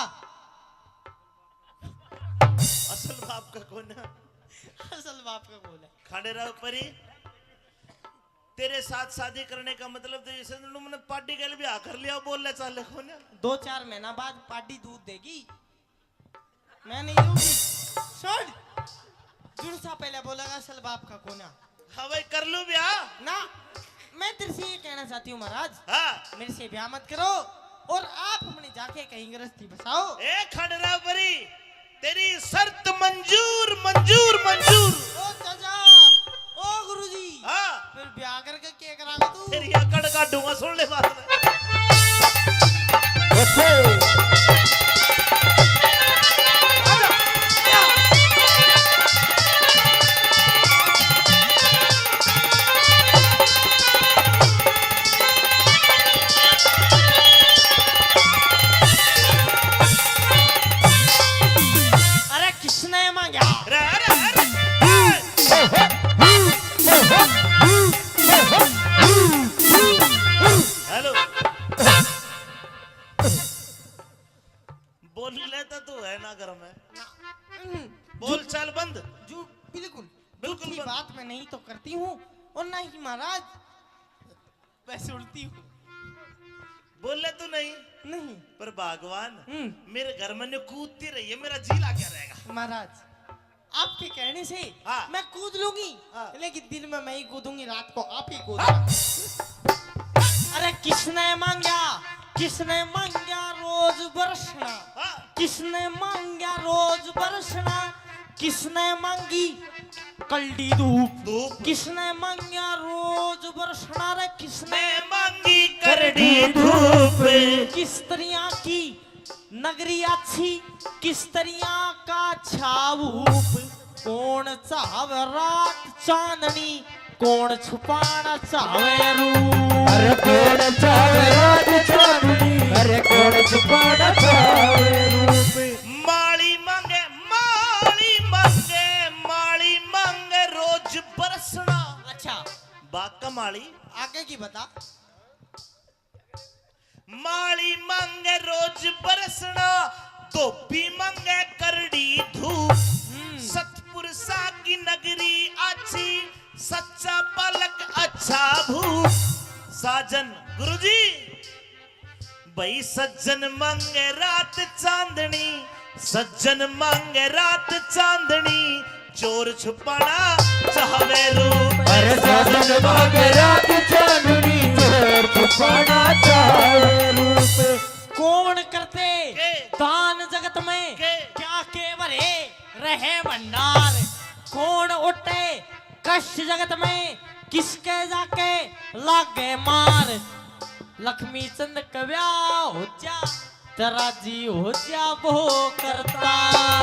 असल बाप का कौन है? असल बाप का बोला। खंडेराव परी तेरे साथ शादी करने का मतलब तो जैसे मैंने पार्टी के लिए भी आकर लिया, बोल ले चाले कौन है? 2-4 महीना बाद पार्टी दूध देगी, मैं नहीं दूंगी। सुन, जुन सा पहले बोलेगा असल बाप का कोना। हाँ भाई कर लूं ब्याह ना, मैं तेरे से ये कहना चाहती हूँ महाराज, हाँ। मेरे से ब्याह मत करो और आप अपने जाके कहीं गृहस्थी बसाओ। ए खंडेराव परी तेरी शर्त मंजूर मंजूर मंजूर। ओ चाचा, ओ गुरुजी, हाँ, फिर ब्याह करके क्या करागा तू? तेरी अकड़ काटूंगा, सुन ले बात में। अरे किसने मांगा? अरे अरे अरे हेलो, बोल लेता तू है ना घर में, बोल चाल बंद। जो बिल्कुल बिल्कुल झूठी बंद। बात मैं नहीं तो करती हूँ और ना ही महाराज मैं सुनती हूँ। बोल ले तू नहीं, नहीं पर भगवान हम्म। मेरे घर में कूदती रही है, मेरा जी ला क्या रहेगा? महाराज आपके कहने से हाँ। मैं कूद लूंगी, हाँ। लेकिन दिन में मैं ही कूदूंगी, रात को आप ही कूदना। अरे किसने मांगा, किसने मांगा रोज बरसना, हाँ। किसने मांगा रोज बरसना, किसने मांगी कल्डी धूप, धूप। किसने मांगा रोज बरसना, रे किसने मैं मांगी करड़ी धूप। किस तरह की नगरी अच्छी, किस तरह का छाऊप, कौन चाहे रात चांदनी, कौन छुपाना चाहे रूप। अरे कौन चावे रात चांदनी, अरे कौन छुपाना चावे रूप। माली मांगे माली मांगे माली मांगे रोज बरसना। अच्छा बाका माली आगे की बता। माली मांगे रोज बरसना, धोबी मांगे करड़ी धूप। सतपुरुषा की नगरी अच्छी, सच्चा पलक अच्छा भूप। साजन गुरुजी भाई सज्जन मांगे रात चांदनी, सज्जन मांगे रात चांदनी, चोर छुपाना चाहवे रूप। अरे साजन मांगे रात चांदनी, चोर छुपाना चाहे रूप। कौन करते के? दान जगत में के? क्या के भरे रहे भंडार, कौन उठे कष्ट जगत में किसके जाके लागे मार। लक्ष्मी चंद कव्या हो जा, तेरा जी हो जा वो करता।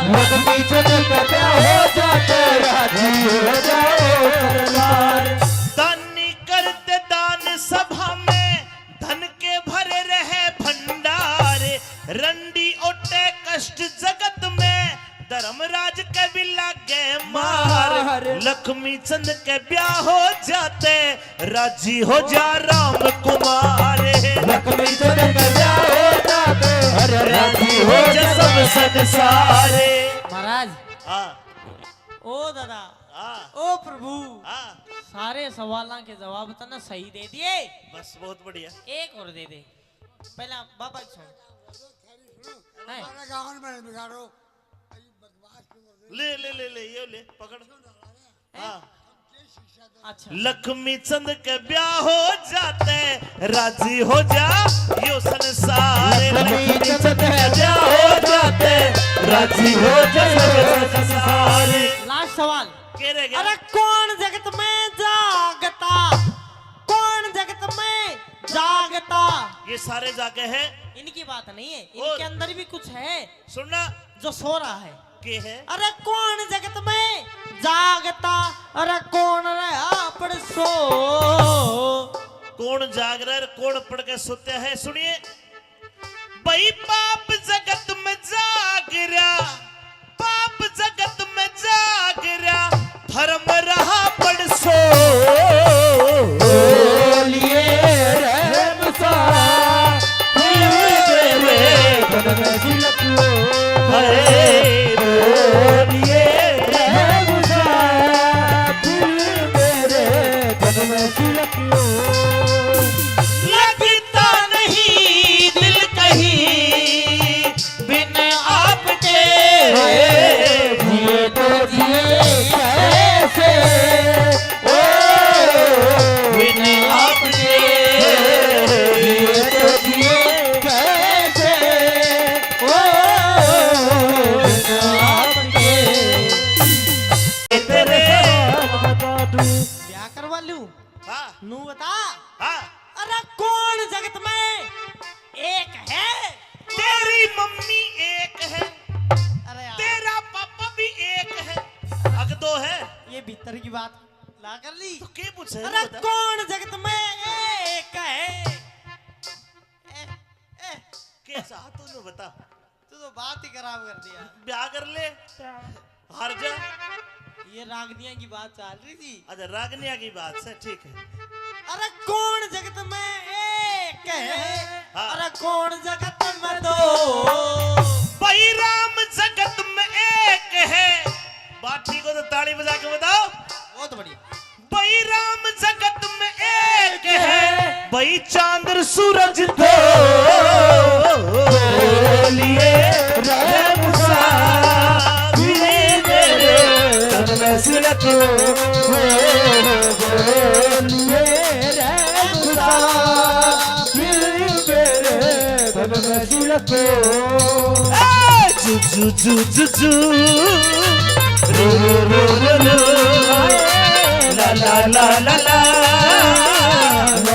लक्ष्मी चंद कव्या हो जा, तेरा जी हो जाओ करतार। दानी करते दान सभा में, धन के भरे रहे भंडार। रंडी ओटे कष्ट जगत में, धर्मराज के भी लागे मार। लक्ष्मी चंद के ब्याह हो जाते, राजी हो जा राम कुमार। लक्ष्मी चंद कव्या हो जाते, अरे राजी हो हो जा जा सब संसारे। महाराज हाँ ओ दादा हाँ ओ प्रभु, हाँ, सारे सवालों के जवाब तो ना सही दे दिए, बस बहुत बढ़िया। एक और दे दे। पहला बाबा की सुन है हमारे गाँव में बिगाड़ो अरे बदमाश तुम ले ले ले ले ये ले पकड़ हाँ अच्छा लक्ष्मी चंद के ब्याह हो जाते राजी हो जा यो संसार लक्ष्मी चंद के ब्याह हो जाते राजी हो जा संसार। लास्ट सवाल के रह गया अरे कौन जगत में जागता कौन जगत में जागता ये सारे जाके हैं इनकी बात नहीं है इनके अंदर भी कुछ है सुनना जो सो रहा है के है अरे कौन जगत में जागता अरे कौन रहा पर सो कौन जाग रहा है कौन पढ़ के सोते हैं सुनिए भाई पाप जगत में जाग रहा पाप जगत में जाग रहा धर्म रहा पढ़ सो बोलिए रहम सा हरे बोलिए रहम सा दिल मेरे तन में सिलकियो लगता नहीं दिल कहीं बिन आपके जिए तो जिए कैसे ओ बिन आपके जिए तो जिए कैसे ओ आपके तेरे बता दूं ब्याह करवा लूं हाँ नू बता हाँ अरे कौन जगत में एक है तेरी मम्मी एक है अरे यार, तेरा पापा भी एक है अग दो है ये भीतर की बात ला कर ली तो के पूछे अरे बता। कौन जगत में एक है के चाह तूने बता तू तो बात ही खराब कर दिया ब्याह कर ले हार जा ये रागनिया की बात चल रही थी अच्छा रागनिया की बात से ठीक है अरे कौन जगत में एक है हाँ। अरे कौन जगत में दो भाई राम जगत में एक है बात ठीक हो तो ताली बजा के बताओ बहुत बढ़िया भाई राम जगत में एक है भाई चांद सूरज दो बोलिए रहम सा दिल मेरे तन में सिलकियो बोलिए रहम सा दिल मेरे तन में सिलकियो जू जू जू जू रू रू रू रू ला ला ला ला ला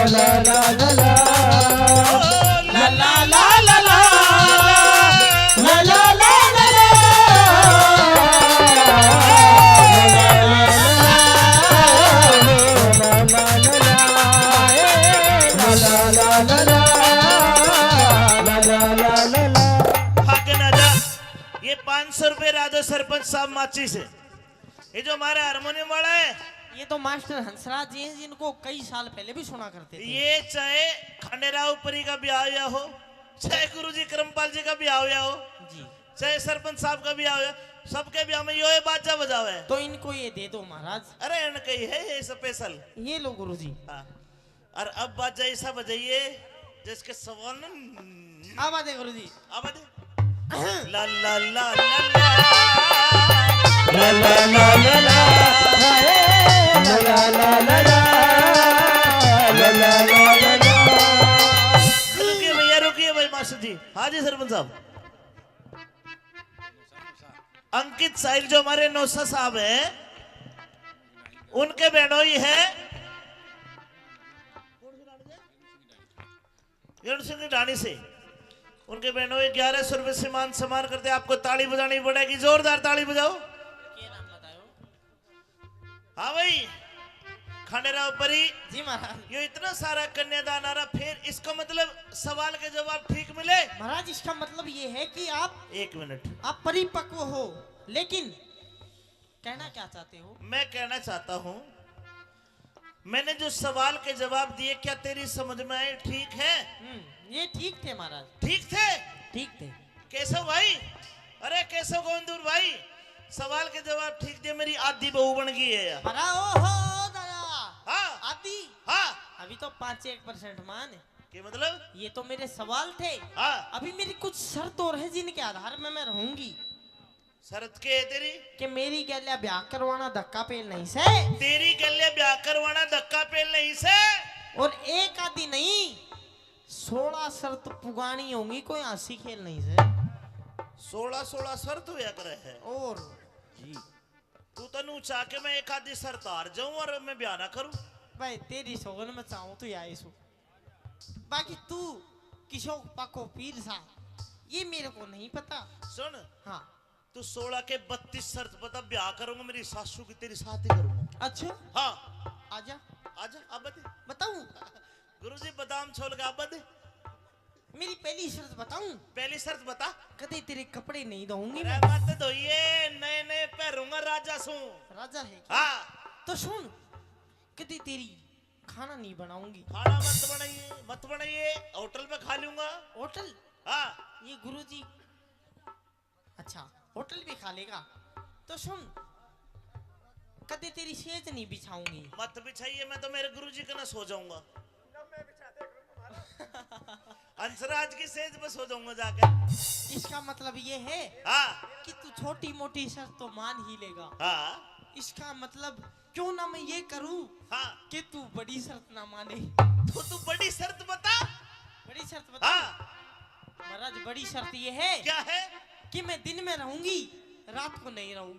ला ला ला ला ला ला ला ला ला ला ला ला ला ला भाग ना जा ये 500 रुपए राजो सरपंच साहब माची से ये जो हमारा हारमोनियम वाला है ये तो मास्टर हंसराज जी हैं जिनको कई साल पहले भी सुना करते थे ये चाहे खंडेराव परी का ब्याह हुआ हो चाहे गुरुजी करमपाल जी का ब्याह हुआ हो जी चाहे सरपंच साहब का ब्याह हुआ सबके ब्याह में यो बाजा बजावे है तो इनको ये दे दो महाराज अरे इनका ही है ये स्पेशल ये लो गुरुजी हाँ और अब बाजा ऐसा बजाइए जिसके सवाल न अब आते गुरुजी अब दे ला ला ला ला ला ला ला ला ला रुकिए भैया रुकिए भाई मास्टर जी हाँ जी सरपंच साहब अंकित साहिल जो हमारे नौसा साहब हैं उनके बहनोई है सिंह की ढाणी से उनके बहनोई 1100 रुपए से मान सम्मान करते आपको ताली बजानी पड़ेगी जोरदार ताली बजाओ हाँ भाई खंडेराव परी जी महाराज ये इतना सारा कन्यादान आ रहा फिर इसका मतलब सवाल के जवाब ठीक मिले महाराज इसका मतलब ये है कि आप 1 मिनट आप परिपक्व हो लेकिन कहना क्या चाहते हो मैं कहना चाहता हूँ मैंने जो सवाल के जवाब दिए क्या तेरी समझ में आए ठीक है ये ठीक थे महाराज ठीक थे ठीक थे केशव भाई अरे केशव गोविंदपुर भाई सवाल के जवाब ठीक दिए मेरी आधी बहू बन गई है ओहो दादा हाँ आदि हाँ अभी तो 5-1% मान है के मतलब? ये तो मेरे सवाल थे। हाँ अभी मेरी कुछ शर्त और है जिनके आधार में मैं रहूंगी। शरत के है तेरी? कि मेरी गैल्या ब्याह करवाना धक्का पेल नहीं से, तेरी गले ब्याह करवाना धक्का पेल नहीं से। और एक आदि नहीं 16 शर्त पुगानी होंगी, कोई हंसी खेल नहीं से। 16 शर्त हुआ करे है। और जी तू तनु चाह के मैं एक आधी शर्त हार जाऊं और मैं ब्याह ना करूं? भाई तेरी सोगन में चाहूं तो आई सु, बाकी तू किशोर पाको पीर सा ये मेरे को नहीं पता। सुन हाँ तू 16 के 32 शर्त बता, ब्याह करूंगा मेरी सासू की तेरी साथ ही करूंगा। अच्छा हाँ आजा आजा अब दे। बताऊं? गुरुजी बादाम छोल के अब दे। मेरी पहली शर्त बताऊं? पहली शर्त बता। कदे तेरे कपड़े नहीं धोऊंगी अरे मैं। मत धोइए, नए नए पहनूंगा राजा सू। राजा है क्या? हाँ तो सुन, कदे तेरी खाना नहीं बनाऊंगी। खाना मत बनाइए, होटल पे खा लूंगा। होटल? हाँ ये गुरुजी अच्छा होटल भी खा लेगा। तो सुन, कदे तेरी सेज नहीं बिछाऊंगी। मत बिछाइए, मैं तो मेरे गुरुजी के ना सो जाऊंगा। हंसराज की सेज पे सो जाऊंगा जाकर। इसका मतलब ये है हाँ कि तू छोटी मोटी शर्त तो मान ही लेगा। हाँ इसका मतलब क्यों ना मैं ये करूं हाँ कि तू बड़ी शर्त ना माने। तो तू बड़ी शर्त बता। बड़ी शर्त बता। हाँ महाराज बड़ी शर्त ये है क्या है? कि मैं दिन में रहूंगी, रात को नहीं रहूंगी।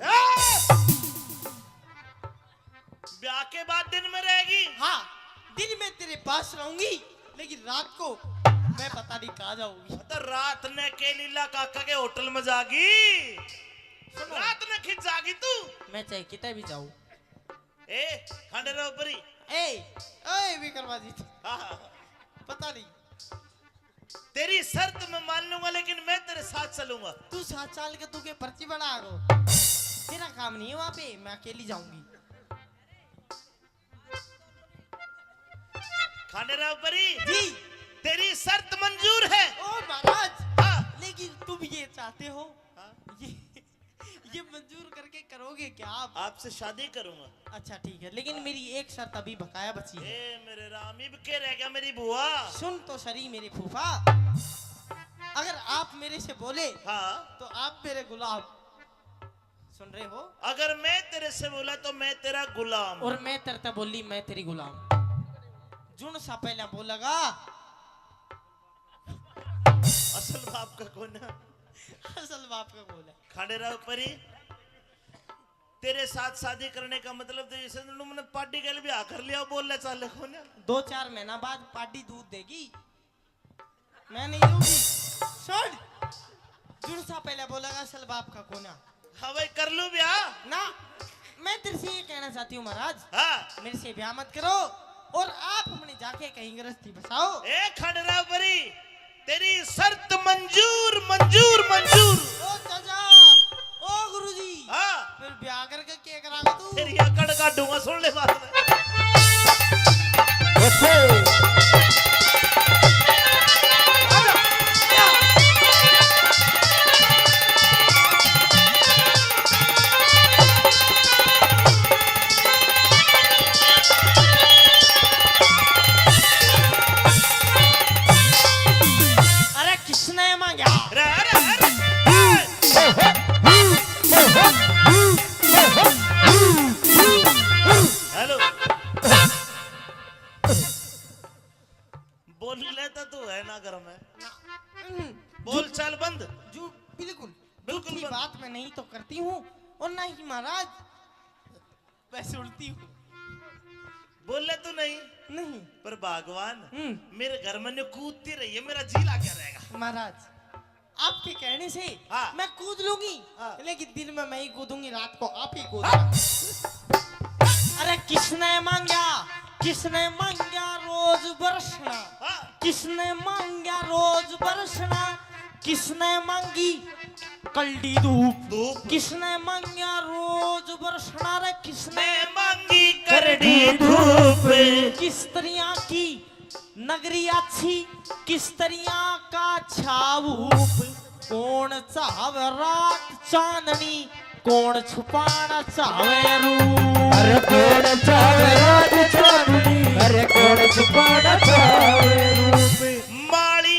ब्याह के बाद दिन में रहेगी? हाँ दिन में तेरे पास रहूंगी, लेकिन रात को मैं पता नहीं कहाँ जाऊंगी। तो रात ने के लीला काका के होटल में जागी, रात ने खिंच जागी तू। मैं चाहे कितने भी जाऊं। ए खंडे रहो परी। ए विक्रमाजी हाँ पता नहीं। तेरी शर्त मैं मान लूंगा, लेकिन मैं तेरे साथ चलूंगा। तू 7 साल के तू के पर्ची बना गो, तेरा काम नहीं है वहां पे, मैं अकेली जाऊंगी। खाने रहो परी जी तेरी शर्त मंजूर है। ओ महाराज, हाँ लेकिन तुम ये चाहते हो हाँ? ये मंजूर करके करोगे क्या आप? आपसे शादी करूंगा। अच्छा ठीक है, लेकिन मेरी एक शर्त अभी बकाया बची है। ए मेरे राम, इब के रह गया मेरी बुआ। सुन तो सरी मेरे फूफा, अगर आप मेरे से बोले हाँ तो आप मेरे गुलाम। सुन रहे हो? अगर मैं तेरे से बोला तो मैं तेरा गुलाम। और मैं तरता बोली मैं तेरी गुलाम। जुन सा पहला बोलेगा असल बाप का कौन है? असल बाप का बोला। खाने रहो परी, तेरे साथ शादी करने का मतलब तो जैसे तुमने पार्टी के लिए भी आकर लिया, बोल ले चाले कौन है? 2-4 महीना बाद पार्टी दूध देगी, मैं नहीं दूंगी। सुन, जुन सा पहले बोलेगा असल बाप का कोना। हाँ भाई कर लूं ब्याह ना, मैं तेरे से ये कहना चाहती हूँ महाराज, हाँ। मेरे से ब्याह मत करो और आप अपने जाके कहीं गृहस्थी बसाओ। ए खाने रहो परी, तेरी शर्त मंजूर मंजूर मंजूर। ओ चाचा, ओ गुरुजी, हाँ फिर ब्याह करके क्या करागा तू? तेरी अकड़ काटूंगा, सुन ले बात में। अरे किसने मांगा? अरे अरे अरे हेलो, बोल लेता तू है ना घर में, बोल चाल बंद। जो बिल्कुल बिल्कुल झूठी बंद। बात मैं नहीं तो करती हूँ और ना ही महाराज मैं सुनती हूँ। बोल ले तू नहीं, नहीं पर भगवान हम्म। मेरे घर में ने कूदती रही है, मेरा जी ला क्या रहेगा? महाराज आपके कहने से हाँ। मैं कूद लूंगी, हाँ। लेकिन दिन में मैं ही कूदूंगी, रात को आप ही कूदना। अरे किसने मांगा, किसने मांगा रोज बरसना, हाँ। किसने मांगा रोज बरसना, किसने मांगी कल्डी धूप, धूप। किसने मांगा रोज बरसना, रे किसने मैं मांगी करड़ी धूप। किस तरह की नगरी अच्छी, किस तरह का छाऊप, कौन चाहे रात चांदनी, कौन छुपाना चाहे रूप। अरे कौन चाहे रात चांदनी, अरे कौन छुपाना चाहे रूप माली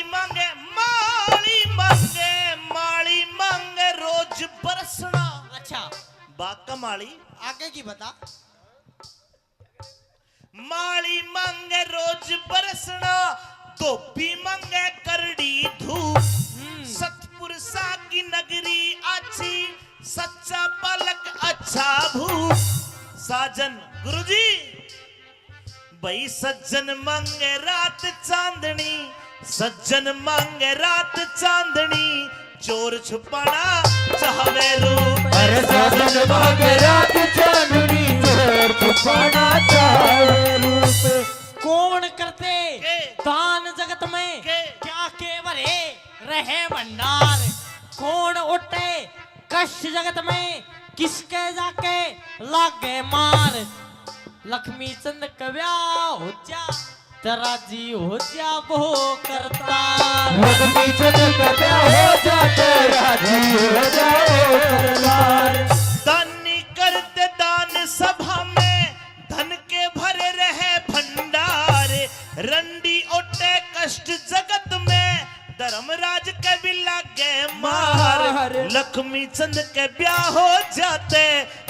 मांगे रोज बरसना। अच्छा बाका माली आगे की बता। माली मांगे रोज बरसना, धोबी मांगे करड़ी धूप। सतपुरुषा की नगरी अच्छी, सच्चा पलक अच्छा भूप। साजन गुरुजी भाई सज्जन मांगे रात चांदनी, सज्जन मांगे रात चांदनी। चोर छुपाना चाहे रूप, अरे सजन मांगे रात चांदनी, चोर छुपाना चाहे रूप। कौन करते के? दान जगत में के? क्या के भरे रहे भंडार। कौन उठे कष्ट जगत में, किसके जाके लागे मार। लक्ष्मी चंद कव्या हो जा, तेरा जी हो जा वो करता। लक्ष्मी चंद कव्या हो जा, तेरा जी हो जा वो करतार। दानी करते दान सभा में, धन के भरे रहे भंडार। रंडी ओटे कष्ट जगत में, धर्मराज के भी लागे मार। लक्ष्मी चंद के ब्याह हो जाते,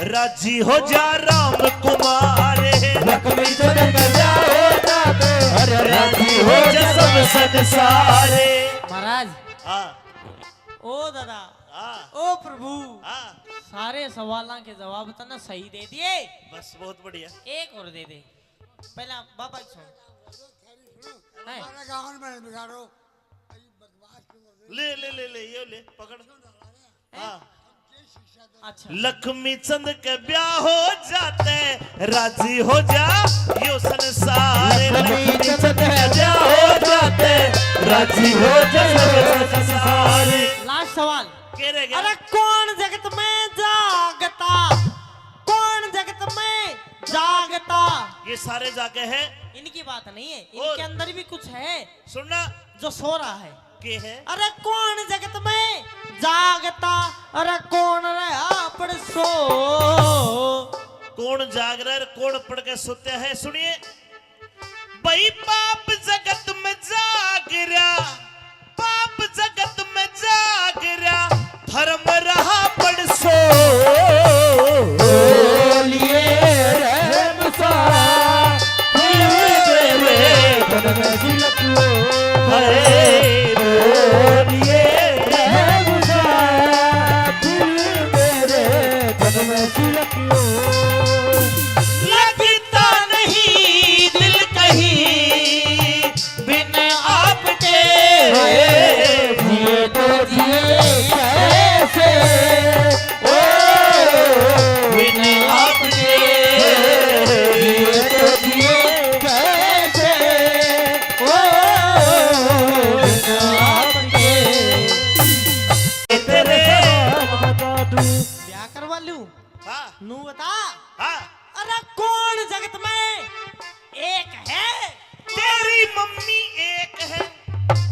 राजी हो जा राम कुमार। लक्ष्मी चंद के ब्याह हो जाते, अरे राजी हो जा सब संसारे। महाराज हाँ ओ दादा हाँ ओ प्रभु, हाँ सारे सवालों के जवाब तो ना सही दे दिए। बस बहुत बढ़िया। एक और दे दे पहला बाबा की सुन। है? हमारे गाँव में बिगाड़ो अरे बदमाश की मुर्गी। ले ले ले ले ये ले पकड़। हाँ अच्छा लक्ष्मी चंद के ब्याह हो जाते, राजी हो जा यो संसार। लक्ष्मी चंद के ब्याह हो जाते, राजी हो जा सब संसार। लास्ट सवाल। के रह गया? अरे कौन जगत में जागता, कौन जगत में जागता। ये सारे जाके हैं। इनकी बात नहीं है, और? इनके अंदर भी कुछ है सुनना जो सो रहा है। के है? अरे कौन जगत में जागता, अरे कौन रहा पड़ सो। कौन जाग रहा है, कौन पढ़ के सोते हैं? सुनिए भाई पाप जगत में जाग रहा, पाप जगत में जाग रहा, धर्म रहा पड़ सो। बोलिए रहम सा, मेरे तन में झलक लो। बोलिए रहम सा, मेरे तन में झलक लो। लगता नहीं दिल कहीं बिन आपके, जिए तो जिए कैसे, ओ बिन आपके। जिए तो जिए कैसे, ओ बिन आपके। तेरे बता दूं, ब्याह करवा लूं हाँ नू बता। हाँ अरे कौन जगत में एक है। तेरी मम्मी एक है,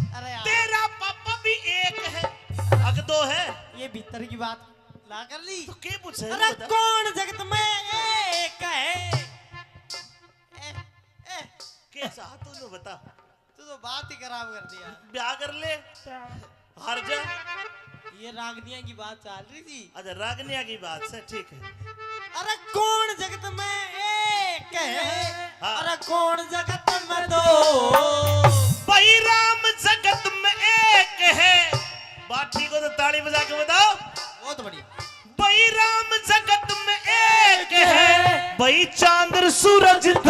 अरे यार, तेरा पापा भी एक है, अग दो है। ये भीतर की बात ला कर ली। तो क्या पूछे? अरे कौन जगत में एक है। कैसा तूने बता। तू तो बात ही खराब कर दिया। ब्याह कर ले, हार जा। ये रागनिया की बात चल रही थी। अच्छा रागनिया की बात से ठीक है। अरे कौन जगत में एक है, हाँ। अरे कौन जगत में दो। भाई राम जगत में एक है। बात ठीक हो तो ताली बजा के बताओ। बहुत बढ़िया। भाई राम जगत में एक है, भाई चांद सूरज दो।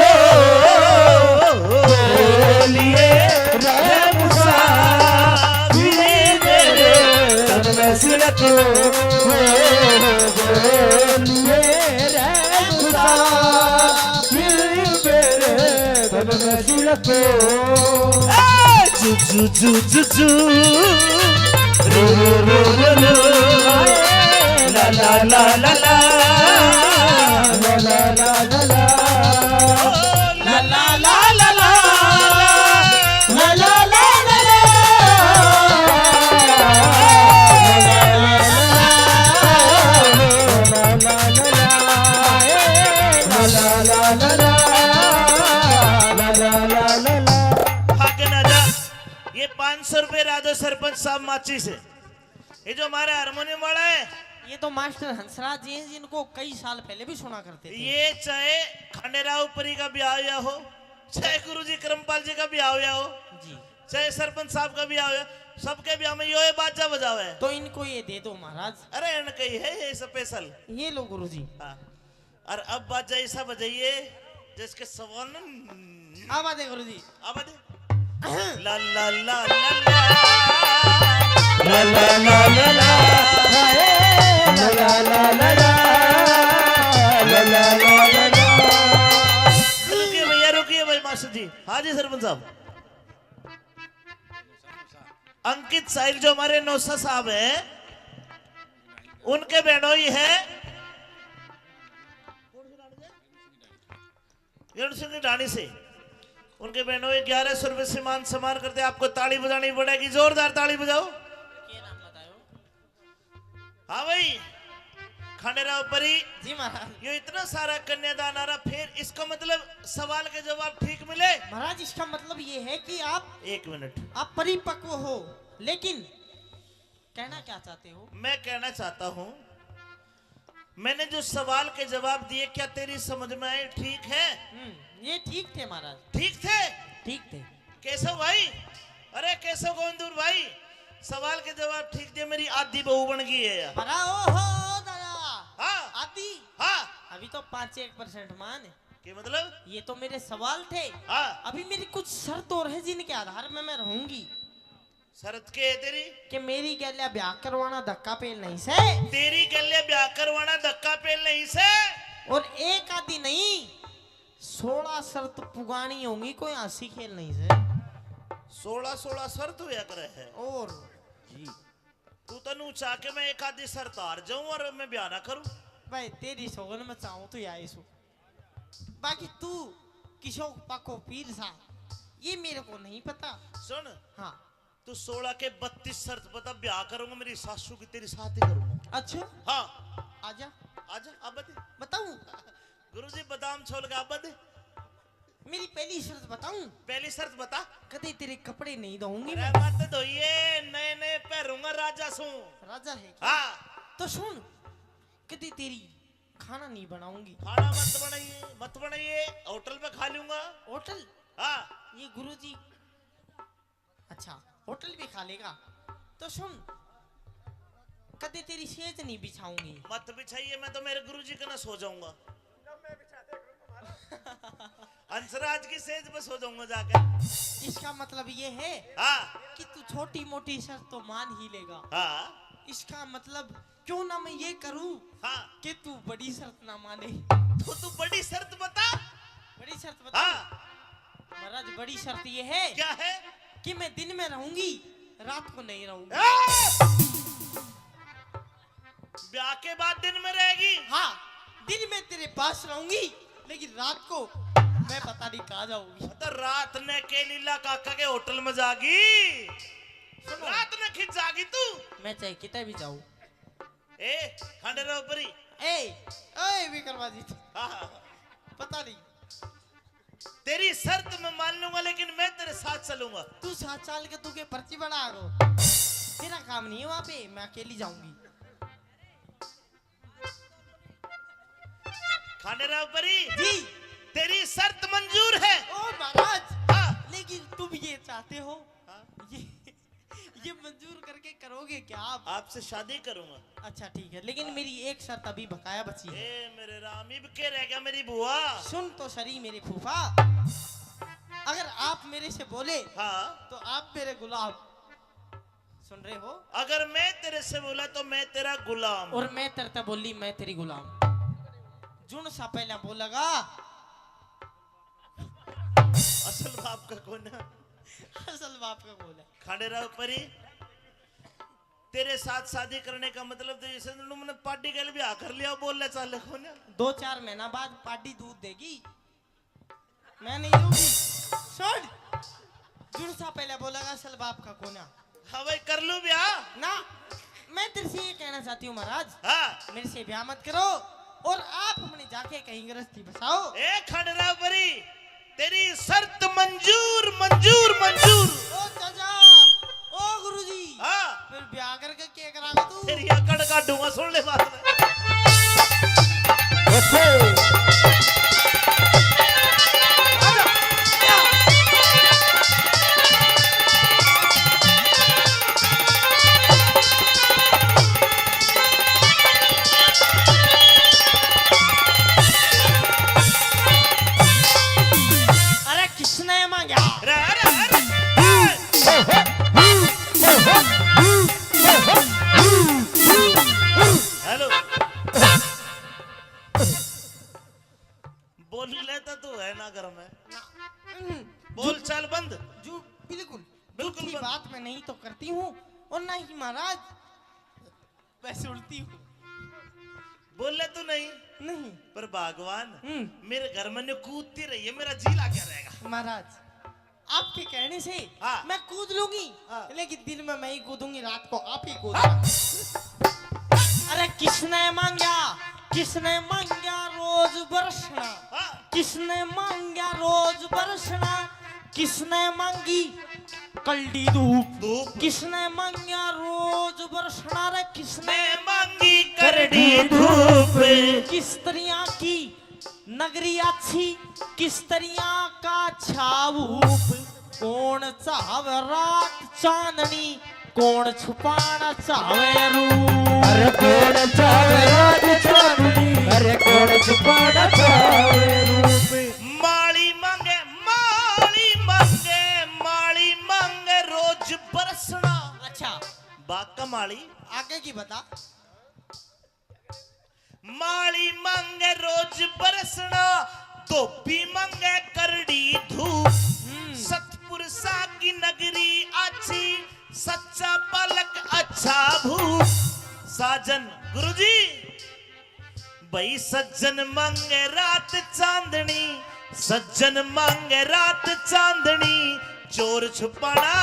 बोलिए रहम सा, मेरे तन में झलक लो। बोलिए रहम सा, मेरे तन में झलक लो। जू जू जू जू जू रू रू रू रू रू ला ला ला ला ला ला ला ला ला ला, ला ला ला ला ला ला ला ला ला ला। ला ला ला ला सरपंच साहब माची से। ये जो हमारे हारमोनियम वाला है, ये तो मास्टर हंसराज जी हैं जिनको कई साल पहले भी सुना करते थे। ये चाहे खंडेराव परी का ब्याह हुआ हो, चाहे गुरुजी करमपाल जी का ब्याह हुआ हो, जी, चाहे सरपंच साहब का ब्याह हुआ, सबके ब्याह में ये बाजा बजावे है। तो इनको ये दे दो महाराज। अरे इनका ही है ये स्पेशल। ये लो गुरुजी। हाँ। और अब बाजा ऐसा बजाइए जिसके सवाल न अब आते गुरुजी। अब दे ला ला ला ला ला ला ला ला ला ला ला ला ला ला ला ला ला। रुकिए भैया, रुकिए भाई मास्टर जी। हाँ जी सरपंच साहब। अंकित साहिल जो हमारे नौसा साहब हैं, उनके बहनोई है सिंह की ढाणी से। उनके बहनोई 1100 रुपए से मान सम्मान करते। आपको ताली बजानी पड़ेगी, जोरदार ताली बजाओ। हाँ भाई, खंडेराव परी जी महाराज। ये इतना सारा कन्यादान आ रहा, फिर इसका मतलब सवाल के जवाब ठीक मिले। महाराज इसका मतलब ये है कि आप 1 मिनट, आप परिपक्व हो, लेकिन कहना क्या चाहते हो? मैं कहना चाहता हूं, मैंने जो सवाल के जवाब दिए क्या तेरी समझ में आए? ठीक है? ये ठीक थे महाराज। ठीक थे? ठीक थे। केशव भाई, अरे केशव गोविंदपुर भाई, सवाल के जवाब ठीक दिए, मेरी आधी बहू बन गई है यार। ओहो दादा। हाँ आदि। हाँ, अभी तो 5-1% मान। के मतलब? ये तो मेरे सवाल थे। हाँ, अभी मेरी कुछ शर्त और है जिनके आधार में मैं रहूंगी। शरत के है तेरी? कि मेरी गैल्या ब्याह करवाना धक्का पेल नहीं से। तेरी गले ब्याह करवाना धक्का पेल नहीं से। और एक आदि नहीं, 16 शर्त पुगानी होंगी, कोई हंसी खेल नहीं से। 16 शर्त हुआ करे है। और जी, तू तनु चाह के मैं एक आधी शर्त हार जाऊं और मैं ब्याह ना करूं? भाई तेरी सोगन में चाहूं तो या सो। बाकी तू किशोर पाको पीर सा, ये मेरे को नहीं पता। सुन, हाँ। तू 16 के 32 शर्त बता, ब्याह करूंगा मेरी सासू की तेरी साथ ही करूंगा। अच्छा, हाँ आजा आजा, अब बता। बताऊं? गुरुजी बादाम छोल के अब बता। मेरी पहली शर्त बताऊं? पहली शर्त बता। कदे तेरे कपड़े नहीं धोऊंगी अरे मैं। मत धोइए, नए नए पहनूंगा राजा सू। राजा है क्या? हाँ, तो सुन, कदे तेरी खाना नहीं बनाऊंगी। खाना मत बनाइए, होटल पे खा लूंगा। होटल? हाँ, ये गुरुजी अच्छा होटल भी खा लेगा। तो सुन, कदे तेरी सेज नहीं बिछाऊंगी। मत बिछाइए, मैं तो मेरे गुरुजी के ना सो जाऊंगा। अंसराज की सेज पे सो जाऊंगा जाकर। इसका मतलब ये है हाँ कि तू छोटी मोटी शर्त तो मान ही लेगा। हाँ इसका मतलब क्यों ना मैं ये करूं हाँ, कि तू बड़ी शर्त ना माने। तो तू बड़ी शर्त बता। बड़ी शर्त बता। हाँ, महाराज बड़ी शर्त ये है क्या है? कि मैं दिन में रहूंगी, रात को नहीं रहूंगी। ब्याह के बाद दिन में रहेगी? हाँ, दिन में तेरे पास रहूंगी, लेकिन रात को मैं पता नहीं कहाँ जाऊंगी। तो रात ने के लीला काका के होटल में जागी, सुनो, रात ने खिंच जागी तू। मैं चाहे कितने भी जाऊं। ए खंडेराव परी, ए विक्रमाजी, हाँ, पता नहीं। तेरी शर्त मैं मान लूंगा, लेकिन मैं तेरे साथ चलूंगा। तू 7 साल के, तू के पर्ची बना गो, तेरा काम नहीं है वहां पे, मैं अकेली जाऊंगी। खंडेराव परी जी। तेरी शर्त मंजूर है। ओ महाराज, हाँ, लेकिन तुम ये चाहते हो, हाँ? ये मंजूर करके करोगे क्या आप? आपसे शादी करूंगा। अच्छा ठीक है, लेकिन मेरी एक शर्त अभी बकाया बची है। ए मेरे राम, इब के रह गया मेरी बुआ। सुन तो सरी मेरे फूफा, अगर आप मेरे से बोले हाँ, तो आप मेरे गुलाम। सुन रहे हो? अगर मैं तेरे से बोला तो मैं तेरा गुलाम। और मैं तरता बोली मैं तेरी गुलाम। जुन सा पहला बोलेगा, असल बाप का कौन है? असल बाप का बोल है। खंडेराव परी, तेरे साथ शादी करने का मतलब तो जैसे तुमने पार्टी के लिए भी आकर लिया, बोल ले चाले कौन है? 2-4 महीना बाद पार्टी दूध देगी, मैं नहीं दूंगी। सुन, जुन सा पहले बोलेगा असल बाप का कोना। हाँ भाई, कर लूं ब्याह ना, मैं तेरे से ये कहना चाहती हूँ महाराज, हाँ। मेरे से ब्याह मत करो और आप अपने जाके कहीं गृहस्थी बसाओ। ए खंडेराव परी, तेरी शर्त मंजूर मंजूर मंजूर। ओ चाचा, ओ गुरुजी हाँ फिर ब्याह करके क्या करागा तू तेरी अकड़ काटूंगा सुन ले बात में। अरे किसने मांगा अरे अरे अरे हेलो बोल लेता तू है ना घर में बोल चाल बंद जो बिल्कुल बिल्कुल झूठी बंद। बात मैं नहीं तो करती हूँ और ना ही महाराज वैसे उल्टी हूँ बोल ले तू नहीं नहीं पर भगवान हम्म। मेरे घर में ने कूदती रही है मेरा जीला क्या रहेगा। महाराज आपके कहने से हाँ। मैं कूद लूंगी हाँ। लेकिन दिन में मैं ही कूदूंगी रात को आप ही कूदना अरे किसने मांगा रोज बरसना हाँ किसने मांगा रोज बरसना किसने मांगी कल्डी धूप धूप किसने मांगा रोज बरसना रे किसने मैं मांगी करड़ी धूप किस तरह की नगरी अच्छी किस तरह का छावूप कौन चाहवे रात चांदनी कौन छुपाना चाहवे रूप अरे कौन चावे रात चांदनी अरे कौन छुपाना चावे रूप माली मांगे रोज बरसना। अच्छा बाका माली आगे की बता माली मांगे रोज बरसना धोबी मांगे करड़ी धूप सतपुरुषा की नगरी अच्छी सच्चा पलक अच्छा भूप साजन गुरुजी भाई सज्जन मांगे रात चांदनी सज्जन मांगे रात चांदनी चोर छुपाना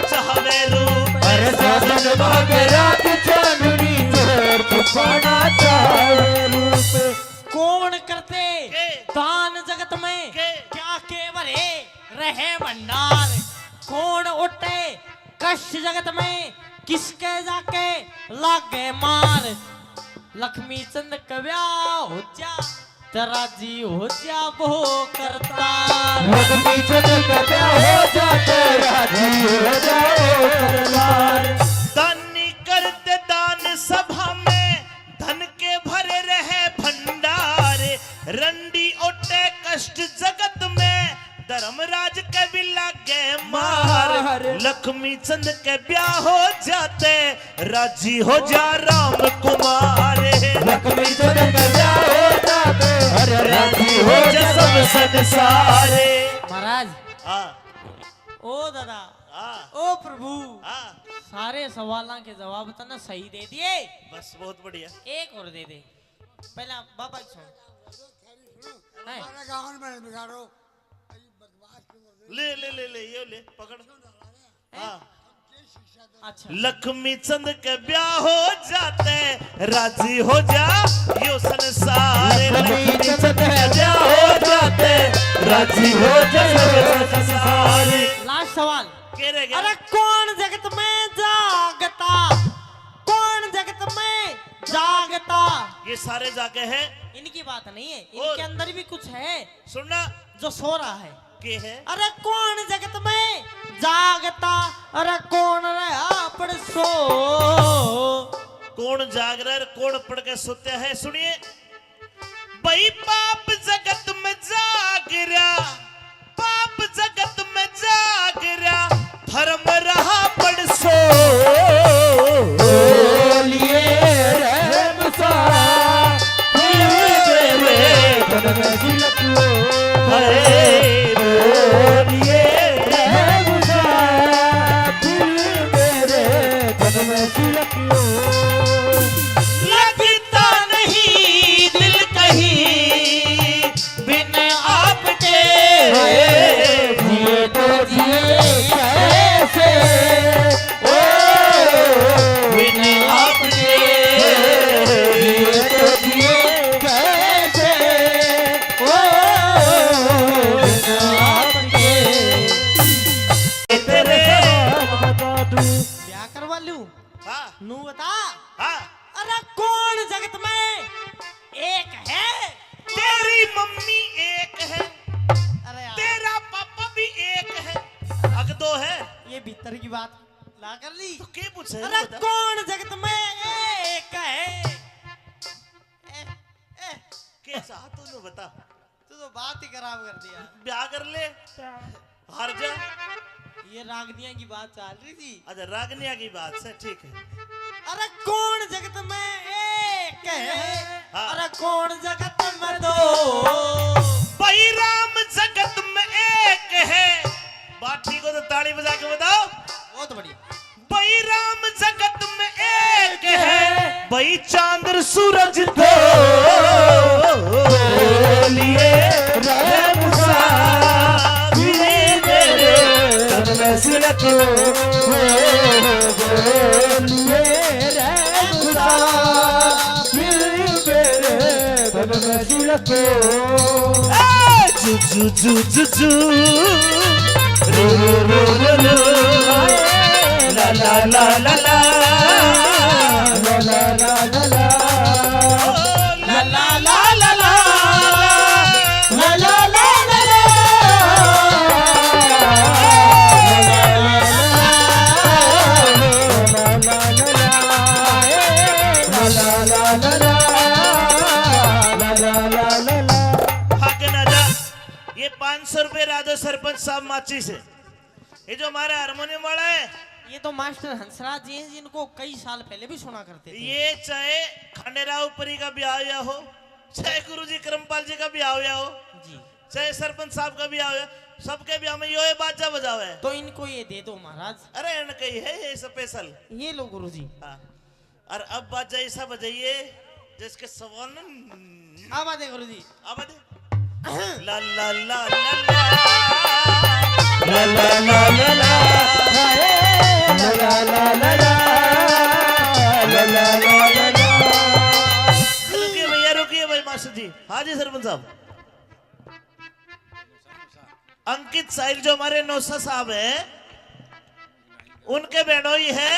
चाहवे रूप अरे साजन मांगे रात चांदनी चोर छुपाना चावे रूप कौन करते के? दान जगत में के? क्या केवरे रहे भंडार कौन उठे कष्ट जगत में किसके जाके लागे मार लक्ष्मी चंद कव्या हो जा तेरा जी हो जा वो करता लक्ष्मी चंद का प्यार हो जाते राजी हो जाओ करतार दानी करते दान सभा में धन के भरे रहे भंडार रंडी ओटे कष्ट जगत में धर्मराज के भी लागे मार लक्ष्मी चंद के ब्याह हो जाते राजी हो जा राम कुमार लक्ष्मी चंद का प्यार हो जाते अरे राजी हो जा सब संसारे। महाराज आ ओ दादा आ ओ प्रभु आ सारे सवालों के जवाब तो ना सही दे दिए बस बहुत बढ़िया। एक और दे दे पहला बाबा की सुन है? हमारे गाँव में बिगाड़ो अरे बदमाश क्यों कर रहे ले ले ले ले ये ले पकड़ हाँ अच्छा लक्ष्मी चंद के ब्याह हो जाते राजी हो जा यो संसार लक्ष्मी चंद का प्यार हो जाते राजी हो जाओ संसार लास्ट सवाल के रह गया अरे कौन जगत में जागता कौन जगत में जागता ये सारे जाके हैं इनकी बात नहीं है और? इनके अंदर भी कुछ है सुनना जो सो रहा है के है अरे कौन जगत में जागता अरे कौन रहा पड़ सो कौन जाग रहा है कौन पढ़ के सोते हैं सुनिए भाई पाप जगत में जाग रहा पाप जगत में जाग रहा धर्म रहा पड़ सो बोलिए रहम सा मेरे तन में सिलको हरे बोलिए रहम सा मेरे तन में सिलको लगता नहीं दिल कहीं बिन आपके जिए तो जिए कैसे ओ बिन आपके जिए तो जिए कैसे ओ बिना आपके तेरे बता दूं ब्याह लूं हाँ नू बता हाँ अरे कौन जगत में एक है तेरी मम्मी एक है, अरे यार तेरा पापा भी एक है, अग दो है ये भीतर की बात ला कर ली तो क्या पूछे अरे बता। कौन जगत में एक है कैसा तूने बता, तू तो बात ही खराब कर दिया ब्याह कर ले हार जा। ये रागनिया की बात चल रही थी अच्छा रागनिया की बात से ठीक है। अरे कौन जगत में एक है हाँ। अरे कौन जगत में दो भाई राम जगत में एक है, बात ठीक हो तो ताली बजा के बताओ। बहुत बढ़िया भाई राम जगत में एक है, भाई चांद सूरज दो लिए जू जू जू जू जू रू रू रू रू रू ला ला ला ला ला ला ला ला ला ला ला ला ला ला ला ला ला ये 500 रुपए राजो सरपंच साहब माची से। ये जो हमारा हारमोनियम वाला है ये तो मास्टर हंसराज जी हैं जिनको कई साल पहले भी सुना करते थे ये चाहे खंडेराव परी का ब्याह हुआ हो, चाहे गुरुजी करमपाल जी का ब्याह हुआ हो, जी चाहे सरपंच साहब का ब्याह हुआ, सबके ब्याह में यो बाजा बजावे है। तो इनको ये दे दो महाराज अरे इन कही है ये स्पेशल। ये लो गुरुजी हाँ और अब बाजा ऐसा बजाइए जिसके सवाल न अब आते गुरुजी अब दे ला ला ला ला ला ला ला ला ला रुकिए भैया रुकिए भाई मास्टर जी। हाँ जी सरपंच साहब। अंकित साहिल जो हमारे नौसा साहब हैं उनके बहनोई है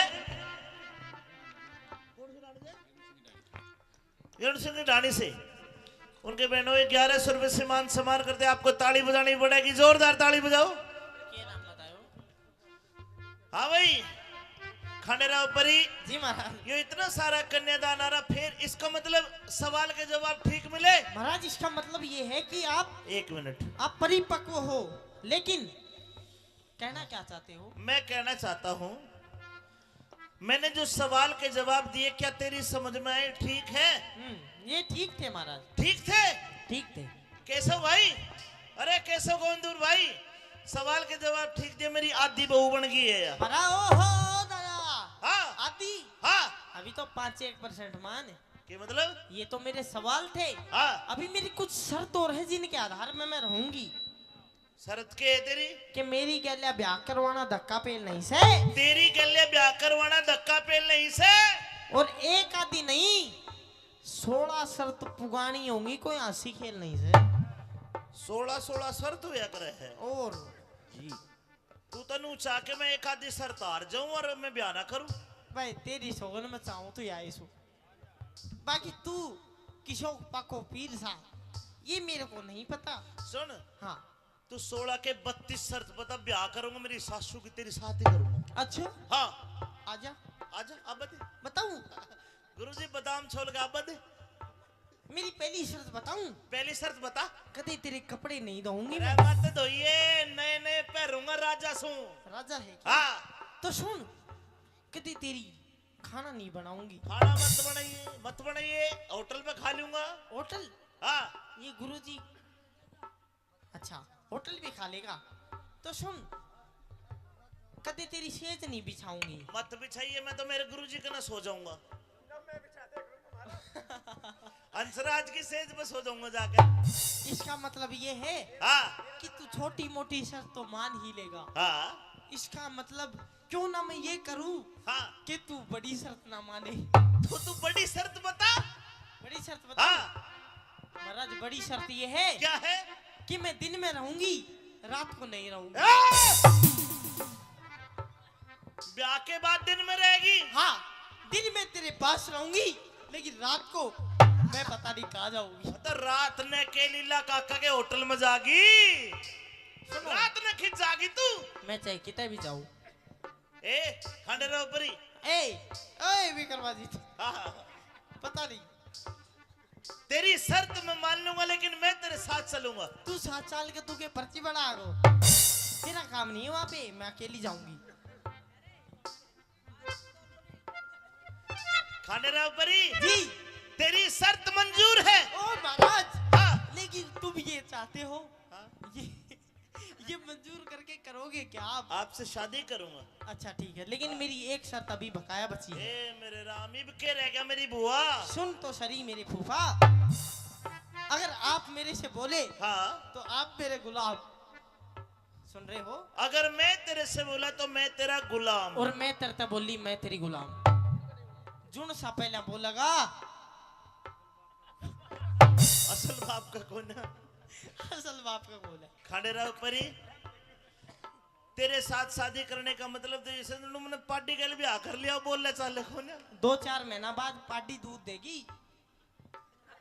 सिंह ढाणी से, उनके बहनोई 1100 रुपए से मान सम्मान करते। आपको ताली बजानी पड़ेगी, जोरदार ताली बजाओ। हाँ भाई खंडेराव परी जी महाराज ये इतना सारा कन्यादान आ रहा, फिर इसका मतलब सवाल के जवाब ठीक मिले। महाराज इसका मतलब ये है कि आप एक मिनट आप परिपक्व हो, लेकिन कहना क्या चाहते हो? मैं कहना चाहता हूँ मैंने जो सवाल के जवाब दिए क्या तेरी समझ में आए? ठीक है ये ठीक थे महाराज, ठीक थे ठीक थे। केशव भाई, अरे केशव गोविंदपुर भाई, सवाल के जवाब ठीक दिए, मेरी आधी बहू बन गई है यार। अरे ओहो दादा हाँ आदि हाँ अभी तो 5-1% मान के मतलब ये तो मेरे सवाल थे। हाँ अभी मेरी कुछ शर्त और है जिनके आधार में मैं रहूंगी शरत के है तेरी कि मेरी गैल्या ब्याह करवाना धक्का पेल नहीं से, तेरी गले ब्याह करवाना धक्का पेल नहीं से। और एक आदि नहीं 16 शर्त पुगानी होंगी, कोई हंसी खेल नहीं से। 16 शर्त हुआ करे है और जी तू तनु चाह के मैं एक आधी शर्त हार जाऊं और मैं ब्याह ना करूं। भाई तेरी सोगन में चाहूं तो या सो, बाकी तू किशोर पाको पीर सा ये मेरे को नहीं पता। सुन हाँ तू 16 के 32 शर्त बता, ब्याह करूंगा मेरी सासू की तेरी साथ ही करूंगा। अच्छा हाँ आजा आजा अब बता बताऊं। गुरुजी बादाम छोड़ के अब बता मेरी पहली शर्त बताऊं, पहली शर्त बता। कदे तेरे कपड़े नहीं धोऊंगी अरे मैं। मत धोइए, नए नए पहनूंगा राजा सू। राजा है क्या? हाँ तो सुन कदे तेरी खाना नहीं बनाऊंगी। खाना मत बनाइए होटल पे खा लूंगा। होटल? हाँ ये गुरुजी अच्छा होटल भी खा लेगा। तो सुन कदे तेरी सेज नहीं बिछाऊंगी। मत बिछाइए, मैं तो मेरे गुरुजी के ना सो जाऊंगा। हंसराज की सेज पे सो जाऊंगा जाकर। इसका मतलब ये है हाँ कि तू छोटी मोटी शर्त तो मान ही लेगा। हाँ इसका मतलब क्यों ना मैं ये करूं हाँ कि तू बड़ी शर्त ना माने। तो तू बड़ी शर्त बता। बड़ी शर्त बता। हाँ महाराज बड़ी शर्त ये है क्या है? कि मैं दिन में रहूंगी, रात को नहीं रहूंगी। ब्याह के बाद दिन में रहेगी? हाँ, दिन में तेरे पास रहूंगी, लेकिन रात को मैं पता नहीं कहाँ जाऊंगी। तो रात ने के लीला काका के होटल में जागी, रात ने खिंच जागी तू। मैं चाहे कितने भी जाऊं। ए खंडेरा ऊपरी, ए विक्रमाजी, हाँ, पता नहीं। तेरी शर्त मैं मान लूंगा, लेकिन मैं तेरे साथ चलूंगा। तू 7 साल के तू के पर्ची बना गो, तेरा काम नहीं है वहाँ पे, मैं अकेली जाऊंगी। खंडेरा ऊपरी जी। तेरी शर्त मंजूर है। ओ महाराज, हाँ। लेकिन तुम ये चाहते हो, हाँ? ये मंजूर करके करोगे क्या आप? आपसे शादी करूंगा। अच्छा ठीक है, लेकिन मेरी एक शर्त अभी बकाया बची है। ए मेरे राम, इब के रह गया मेरी बुआ। सुन तो सही मेरे फूफा, अगर आप मेरे से बोले हाँ, तो आप मेरे गुलाम, सुन रहे हो? अगर मैं तेरे से बोला तो मैं तेरा गुलाम। और मैं तेरे बोली मैं तेरी गुलाम। जुन सा पहला बोलेगा, असल बाप का कौन है? असल बाप का बोला। खंडेरा ऊपरी तेरे साथ शादी करने का मतलब तो जैसे तुमने पार्टी के लिए ब्याह कर लिया बोल रहे चाले कौन है? 2-4 महीना बाद पार्टी दूध देगी,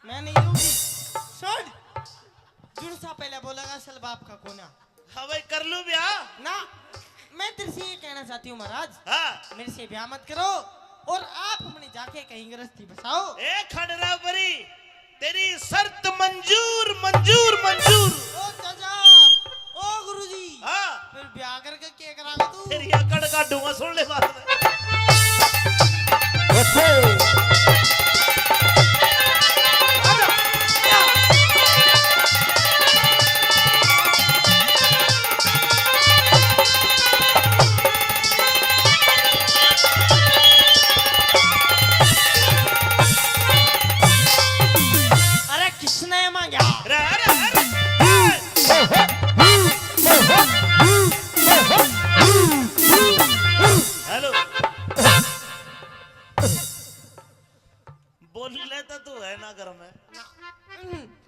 मैं नहीं दूंगी। सुन, जुन सा पहले बोलेगा असल बाप का कोना। हाँ भाई कर लूं ब्याह ना, मैं तेरे से ये कहना चाहती हूँ महाराज, हाँ। मेरे से ब्याह मत करो और आप अपने जाके कहीं गृहस्थी बसाओ। ए खंडेरा ऊपरी तेरी शर्त मंजूर मंजूर मंजूर। ओ चाचा, ओ गुरुजी, हाँ, फिर ब्याह करके क्या करागा तू? तेरी अकड़ काटूंगा, सुन ले बात में। अरे किसने मांगा? हेलो, बोल लेता तू है ना घर में,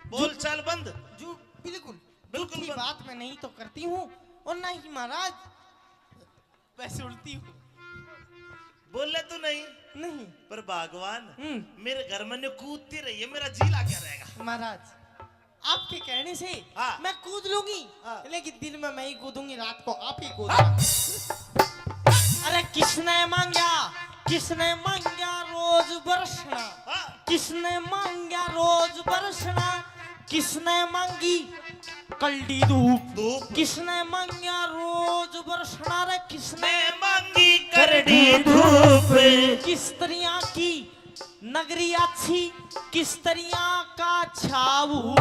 बोल चाल बंद। जो बिल्कुल बिल्कुल झूठी बंद। बात मैं नहीं तो करती हूँ, और ना ही महाराज वैसे उड़ती हूँ। बोल ले तू नहीं, नहीं पर भगवान हम्म। मेरे घर में कूदती रही है, मेरा जी क्या रहेगा। महाराज, आपके कहने से हाँ। मैं कूद लूंगी, हाँ। लेकिन दिन में मैं ही कूदूंगी, रात को आप ही कूदना। अरे किसने मांगा, किसने मांगा रोज बरसना, हाँ, किसने मांगा रोज बरसना, किसने मांगी कल्डी धूप, धूप किसने मांगा रोज बरसना, रे किसने ने मांगी करड़ी धूप। किस तरिया की नगरी अच्छी, किस तरिया का छाऊप,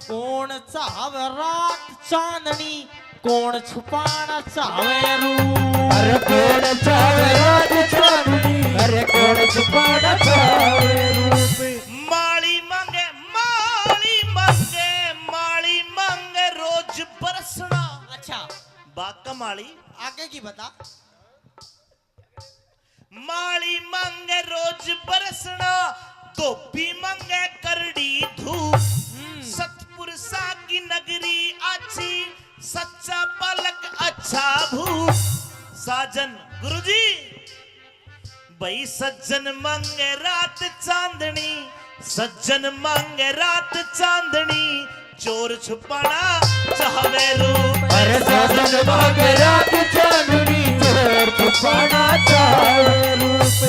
कौन चाहवे रात चांदनी, कौन छुपाना चाहवे रूप। अरे कौन चावे रात चांदनी, अरे कौन छुपाना चावे रूप। माली मांगे माली मांगे माली मांगे रोज बरसना। अच्छा, बाग का माली आगे की बता। माली मांगे रोज बरसना, धोबी मांगे करड़ी धूप। सतपुर सा की नगरी अच्छी, सच्चा पलक अच्छा भूप। साजन गुरुजी भाई सज्जन मांगे रात चांदनी, सज्जन मांगे रात चांदनी, चोर छुपाना चाहवे रूप। अरे साजन मांगे रात चांदनी, चोर छुपाना चाहे रूप।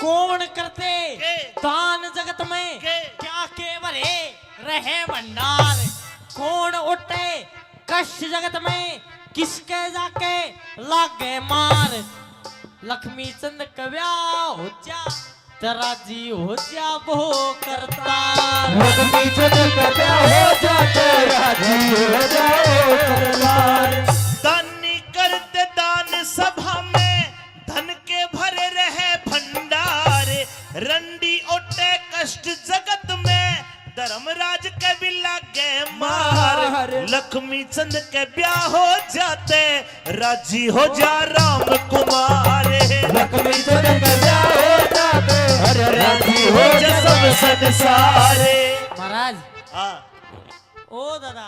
कौन करते के? दान जगत में, के? क्या केवल रहे भंडार, कौन उठे कष्ट जगत में, किसके जाके लागे मार। लक्ष्मी चंद कव्या हो जा, तेरा जी हो जा वो करतार। लक्ष्मी चंद का ब्याह हो जाते, राजी हो जाओ सरदार। दानी करते दान सभा में, धन के भरे रहे भंडार। रंडी ओटे कष्ट जगत में, धर्मराज के भी लागे मार। लक्ष्मी चंद के ब्याह हो जाते, राजी हो जा राम कुमार। लक्ष्मी चंद का ब्याह हो जाते, अरे राजी हो जा जा सब संसारे। महाराज, हाँ, ओ दादा,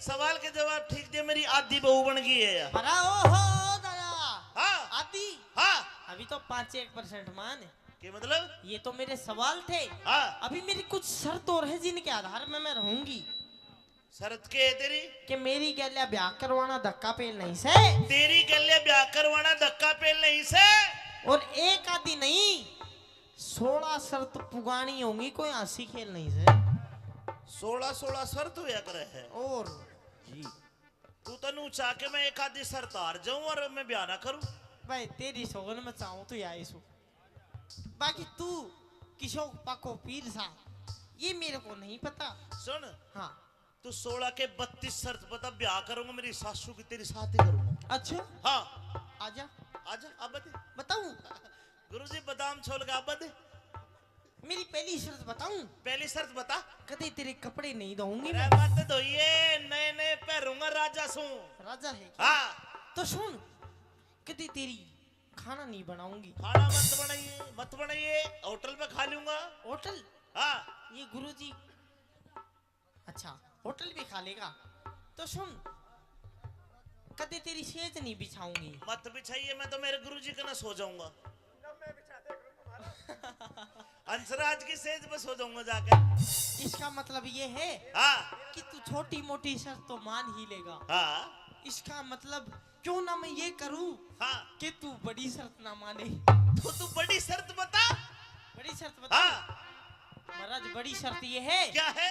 सवाल के जवाब ठीक दे, मेरी आधी बहू बन गई है यार। अरे ओहो दादा, हाँ आदि हाँ अभी तो 5-1% मान है। के मतलब? ये तो मेरे सवाल थे। हाँ अभी मेरी कुछ शर्त और है जिनके आधार में मैं रहूंगी। शरत के है तेरी? कि मेरी गैल्या ब्याह करवाना धक्का पेल नहीं से, तेरी गले ब्याह करवाना धक्का पेल नहीं से। और एक आदि नहीं 16 शर्त पुगानी होंगी, कोई हंसी खेल नहीं से। 16 शर्त हुआ करे है। और तू तनु चाह के मैं एक आधी शर्त हार जाऊं और मैं ब्याह ना करूं? भाई तेरी सोगन में चाहूं तो आई सु, बाकी तू किशोर पको पीर सा ये मेरे को नहीं पता। सुन, हाँ तू 16 के 32 शर्त बता, ब्याह करूंगा मेरी सासू की तेरी साथ ही करूंगा। अच्छा हाँ आजा आजा अब दे। बताऊं? गुरुजी बादाम छोल के अब दे। मेरी पहली शर्त बताऊं? पहली शर्त बता। कदे तेरे कपड़े नहीं धोऊंगी अरे मैं। मत धोइए, नए नए पहनूंगा राजा सू। राजा है क्या? हाँ तो सुन, कदे तेरी खाना नहीं बनाऊंगी। खाना मत बनाइए, होटल में खा लूंगा। होटल? हाँ ये गुरुजी अच्छा होटल भी खा लेगा। तो सुन, कदे तेरी सेज नहीं बिछाऊंगी। मत बिछाइए, मैं तो मेरे गुरुजी के ना सो जाऊंगा। अंसराज की सेज पे सो जाऊंगा जाकर। इसका मतलब ये है हाँ कि तू छोटी मोटी शर्त तो मान ही लेगा। हाँ इसका मतलब क्यों ना मैं ये करूं हाँ कि तू बड़ी शर्त ना माने। तो तू बड़ी शर्त बता। बड़ी शर्त बता। हाँ महाराज बड़ी शर्त ये है क्या है?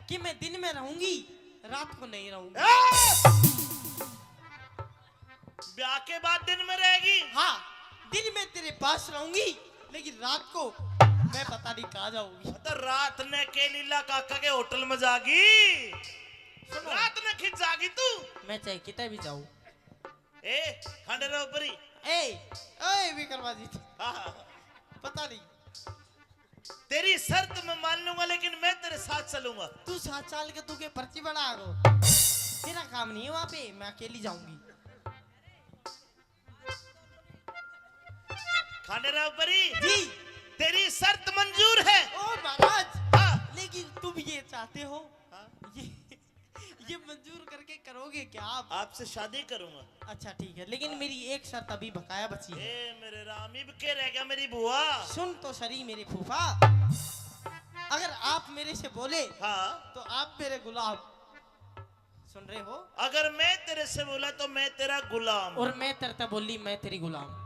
कि मैं दिन में रहूंगी, रात को नहीं रहूंगी। ब्याह के बाद दिन में रहेगी? हाँ, दिन में तेरे पास रहूंगी, लेकिन रात को मैं पता नहीं कहाँ जाऊंगी। तो रात ने के लीला काका के होटल में जागी, रात ने खिंच जागी तू। मैं चाहे कितने भी जाऊं। ए खंडे रहो परी। ए विक्रमादित्य, हाँ पता नहीं। तेरी शर्त मैं मान लूंगा, लेकिन मैं तेरे साथ चलूंगा। तू 7 साल के तू के पर्ची बना गो, तेरा काम नहीं है वहां पे, मैं अकेली जाऊंगी। खंडे रहो परी जी तेरी शर्त मंजूर है। ओ महाराज, हाँ लेकिन तुम ये चाहते हो, हाँ? ये मंजूर करके करोगे क्या आप? आपसे शादी करूंगा। अच्छा ठीक है, लेकिन मेरी एक शर्त अभी बकाया बची है। ए मेरे राम, इब के रह गया मेरी बुआ। सुन तो सरी मेरे फूफा, अगर आप मेरे से बोले हाँ तो आप मेरे गुलाम। सुन रहे हो? अगर मैं तेरे से बोला तो मैं तेरा गुलाम। और मैं तेरे बोली मैं तेरी गुलाम।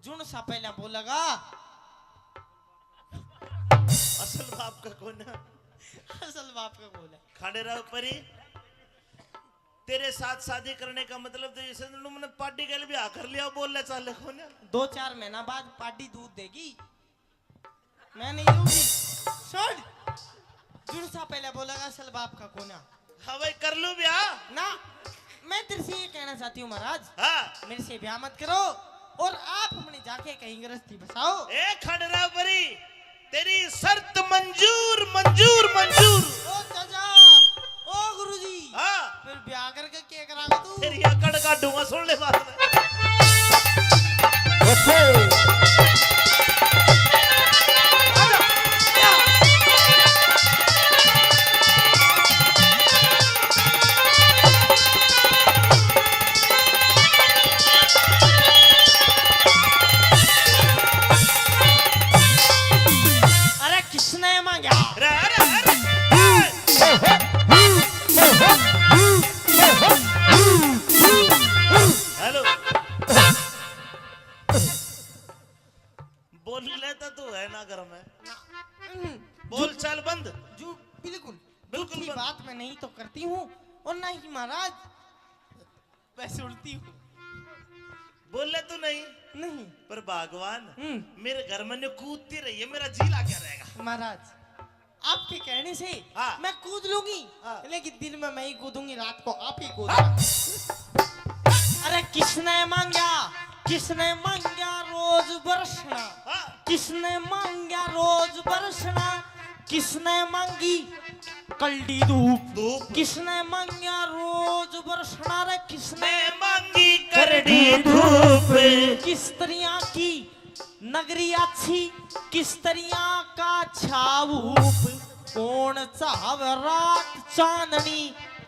जुन सा पहला बोलेगा असल बाप का कौन है? असल बाप का बोला। खंडे राव परी तेरे साथ शादी करने का मतलब तो जैसे मैंने पार्टी के लिए ब्याह कर लिया बोलने चाले कौन है? 2-4 महीना बाद पार्टी दूध देगी, मैं नहीं दूंगी। सुन, जुन सा पहले बोलेगा असल बाप का कोना। हाँ भाई कर लूं ब्याह ना, मैं तेरे से ये कहना चाहती हूँ महाराज, हाँ। मेरे से ब्याह मत करो और आप अपने जाके कहीं गृहस्थी बसाओ। ए खंडे राव परी तेरी शर्त मंजूर मंजूर मंजूर। ओ चाचा, ओ गुरुजी, हाँ फिर ब्याह करके क्या करागा तू? तेरी अकड़ का डूंगा सुन ले बात में। अरे किसने मांगा? अरे अरे अरे हेलो बोल लेता तू है ना घर में? बोल चाल बंद। जो बिल्कुल बिल्कुल झूठी बंद। बात मैं नहीं तो करती हूँ और ना ही महाराज मैं सुनती हूँ। बोल ले तू नहीं, नहीं पर भगवान हम्म। मेरे घर में कूदती रही है, मेरा जी ला क्या रहेगा? महाराज आपके कहने से हाँ। मैं कूद लूंगी, हाँ। लेकिन दिन में मैं ही कूदूंगी, रात को आप ही कूदना। अरे किसने मांगा, किसने मांगा रोज बरसना, हाँ। किसने मांगा रोज बरसना, किसने मांगी कल्डी धूप, धूप किसने मांगा रोज बरसना, रे किसने मैं मांगी करड़ी धूप। किस तरह की नगरी अच्छी, किस तरह का छाऊप, कौन चाव रात चांदनी,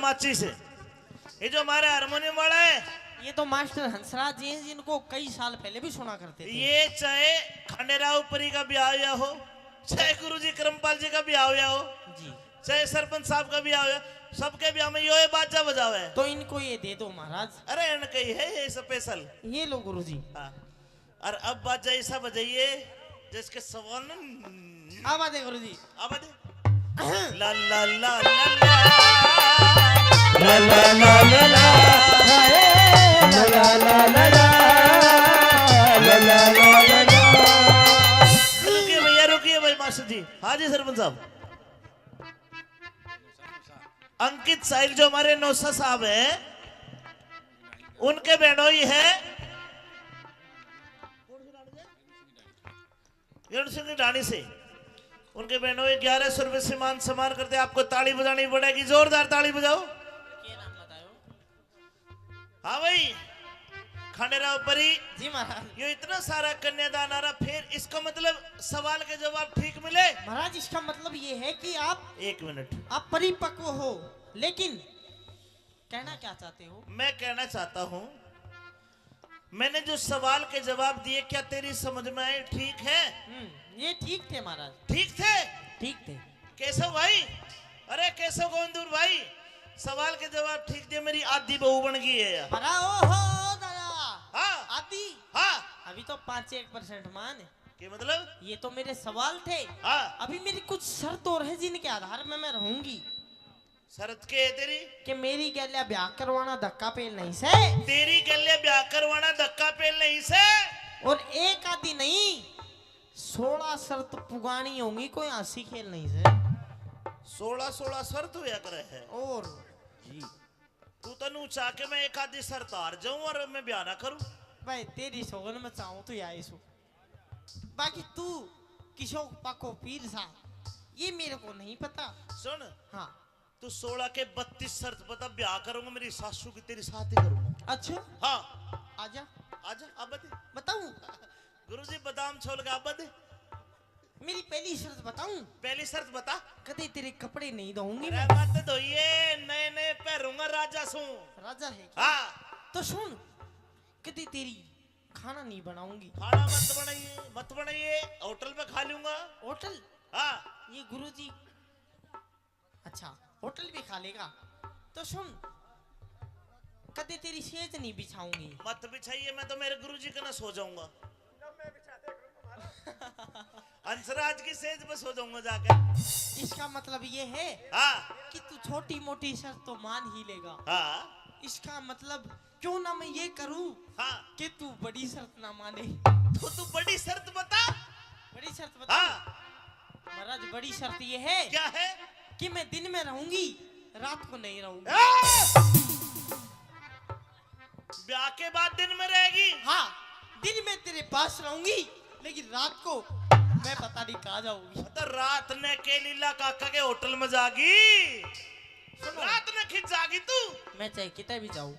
माची से। ये जो हमारा हारमोनियम वाला है, ये तो मास्टर हंसराज जी हैं, जिनको कई साल पहले भी सुना करते थे। ये चाहे खंडेराव परी का ब्याह या हो, चाहे गुरुजी करमपाल जी का ब्याह या हो, जी, चाहे सरपंच साहब का ब्याह हो, सबके ब्याह में ये बाजा बजावे है। तो इनको ये दे दो महाराज। अरे इनका ही है ये स्पेशल। ये लो गुरुजी। हाँ। और अब बाजा ऐसा बजाइए जिसके सवाल न अब आते गुरुजी। अब दे ला ला ला ला ला ला ला ला ला ला ला ला ला ला ला ला ला ला। रुकिए भैया, रुकिए भाई मास्टर जी। हाँ जी सरपंच साहब। अंकित साहिल जो हमारे नौसा साहब है, उनके बहनोई है सिंह की ढाणी से। उनके बहनोई 1100 रुपए से मान सम्मान करते। आपको ताली बजानी पड़ेगी, जोरदार ताली बजाओ। हाँ भाई खंडेराव परी जी महाराज। ये इतना सारा कन्यादान आ रहा, फिर इसका मतलब सवाल के जवाब ठीक मिले। महाराज इसका मतलब ये है कि आप 1 मिनट, आप परिपक्व हो, लेकिन कहना क्या चाहते हो? मैं कहना चाहता हूँ, मैंने जो सवाल के जवाब दिए क्या तेरी समझ में आए? ठीक है? ये ठीक थे महाराज। ठीक थे? ठीक थे। केशव भाई, अरे केशव गोविंदपुर भाई, सवाल के जवाब ठीक दिए, मेरी आधी बहू बन गई है यार। बड़ा ओहो दादा। हाँ आदि। हाँ। अभी तो 5-1% मान है। के मतलब? ये तो मेरे सवाल थे। हाँ। अभी मेरी कुछ शर्त और है जिनके आधार में मैं रहूंगी। शरत के है तेरी? कि मेरी गैलिया ब्याह करवाना धक्का पेल नहीं से। तेरी गले ब्याह करवाना धक्का पेल नहीं से। और एक आदि नहीं, 16 शर्त पुगानी होंगी, कोई हंसी खेल नहीं से। 16 शर्त हुआ करे है। और जी तू तनु चाह के मैं एक आधी शर्त हार जाऊं और मैं ब्याह ना करूं? भाई तेरी सोगन में चाहूं तो या सो, बाकी तू किशोर पाको पीर सा, ये मेरे को नहीं पता। सुन, हाँ तू 16 के 32 शर्त बता, ब्याह करूंगा मेरी सासू की तेरी साथ ही करूंगा। अच्छा हाँ आजा आजा अब दे। बताऊं? गुरुजी बादाम छोल के अब दे। मेरी पहली शर्त बताऊं? पहली शर्त बता। कदे तेरे कपड़े नहीं धोऊंगी अरे मैं। मत धोइए, नए नए पहनूंगा राजा सू। राजा है क्या? हाँ। तो सुन, कदे तेरी खाना नहीं बनाऊंगी। खाना मत बनाइए, होटल पे खा लूंगा। होटल? हाँ। ये गुरुजी अच्छा होटल भी खा लेगा। तो सुन, कदे तेरी सेज नहीं बिछाऊंगी। मत बिछाइए, मैं तो मेरे गुरुजी के ना सो जाऊंगा। हंसराज की सेज पे सो जाऊंगा जाकर। इसका मतलब ये है हाँ कि तू छोटी मोटी शर्त तो मान ही लेगा। हाँ इसका मतलब क्यों ना मैं ये करूं हाँ। कि तू बड़ी शर्त ना माने। तो तू बड़ी शर्त बता। बड़ी शर्त बता। हाँ। महाराज बड़ी शर्त ये है क्या है? कि मैं दिन में रहूंगी, रात को नहीं रहूंगी। ब्याह के बाद दिन में रहेगी? हाँ, दिन में तेरे पास रहूंगी, लेकिन रात को मैं पता नहीं कहाँ जाऊंगी। तो रात ने के लीला काका के होटल में जागी, रात ने खिंच जागी तू। मैं चाहे कितने भी जाऊं।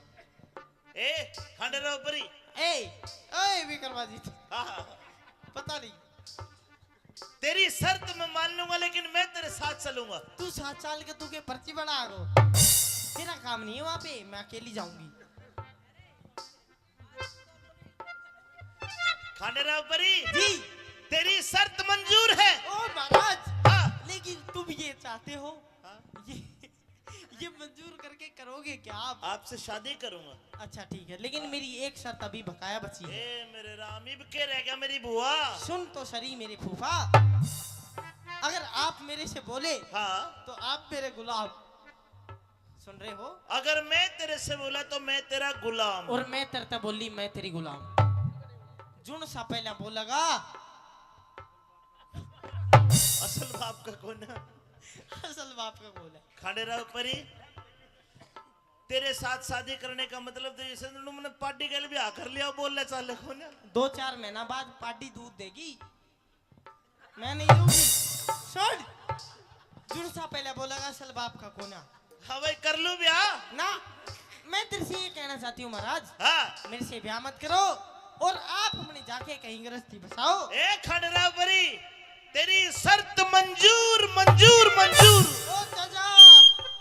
ए खंडेराव परी, ए विक्रमाजी, हाँ, पता नहीं। तेरी शर्त मैं मान लूंगा, लेकिन मैं तेरे साथ चलूंगा। तू 7 साल के तू के पर्ची बना गो, तेरा काम नहीं है वहां पे, मैं अकेली जाऊंगी। खंडेराव परी जी तेरी शर्त मंजूर है। ओ महाराज, हाँ। लेकिन तुम ये चाहते हो, हाँ। ये मंजूर करके करोगे क्या आप? आपसे शादी करूंगा। अच्छा ठीक है, लेकिन मेरी एक शर्त अभी बकाया बची है। ए मेरे राम, इब के रह गया मेरी बुआ। सुन तो सरी मेरे फूफा, अगर आप मेरे से बोले हाँ तो आप मेरे गुलाम। सुन रहे हो? अगर मैं तेरे से बोला तो मैं तेरा गुलाम। और मैं तेरे बोली मैं तेरी गुलाम। जुन सा पहला बोलेगा असल बाप का कौन है? असल बाप का बोला। खंडेराव परी तेरे साथ शादी करने का मतलब तो जैसे तुमने पार्टी के लिए भी आकर लिया, बोल ले चाले कौन है? 2-4 महीना बाद पार्टी दूध देगी, मैं नहीं दूंगी। सुन, जुन सा पहले बोलेगा असल बाप का कोना। हाँ भाई कर लूं ब्याह ना, मैं तेरे से ये कहना चाहती हूँ महाराज, हाँ। मेरे से ब्याह मत करो और आप अपने जाके कहीं गृहस्थी बसाओ। ए खंडेराव परी तेरी शर्त मंजूर मंजूर मंजूर। ओ चाचा,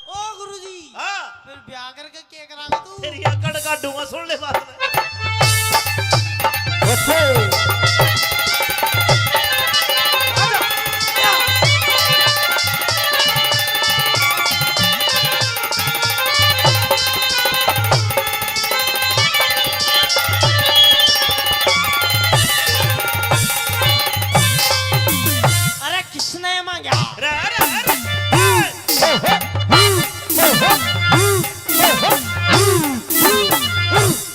ओ ओ गुरुजी हाँ फिर ब्याह करके क्या करागा तू? तेरी अकड़ काटूंगा, सुन ले बात में। अरे किसने मांगा? अरे अरे अरे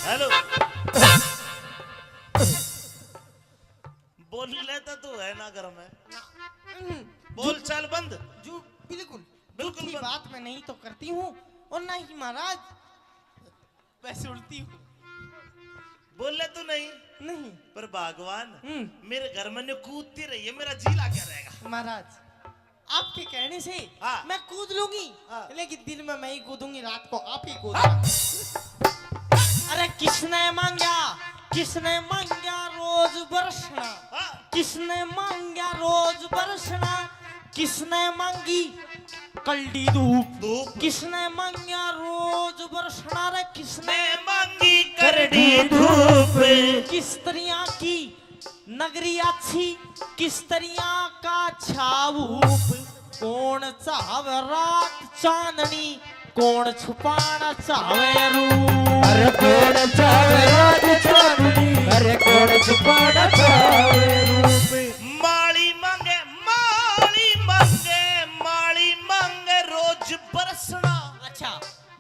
हेलो, बोल लेता तू है ना घर में, बोल चाल बंद। जो बिल्कुल बिल्कुल झूठी बंद। बात मैं नहीं तो करती हूँ और ना ही महाराज वैसे उड़ती हूँ। बोल ले तू नहीं, नहीं पर भगवान हम्म। मेरे घर में जो कूदती रही है, मेरा जी ला क्या रहेगा। महाराज आपके कहने से हाँ। मैं कूद लूंगी, हाँ। लेकिन दिन में मैं ही कूदूंगी, रात को आप ही कूदना। अरे किसने मांगा, किसने मांगा रोज बरसना, हाँ, किसने मांगा रोज बरसना, किसने मांगी कल्डी धूप, धूप किसने मांगा रोज बरसना, रे किसने मैं मांगी करड़ी धूप, किस तरिया की नगरी अच्छी, किस तरिया का छाऊप, कौन चाहे रात चांदनी, कौन छुपाना चाहे रूप। अरे कौन चावे रात चांदनी, अरे कौन छुपाना चावे रूप। माली मांगे माली मांगे माली मांगे रोज बरसना। अच्छा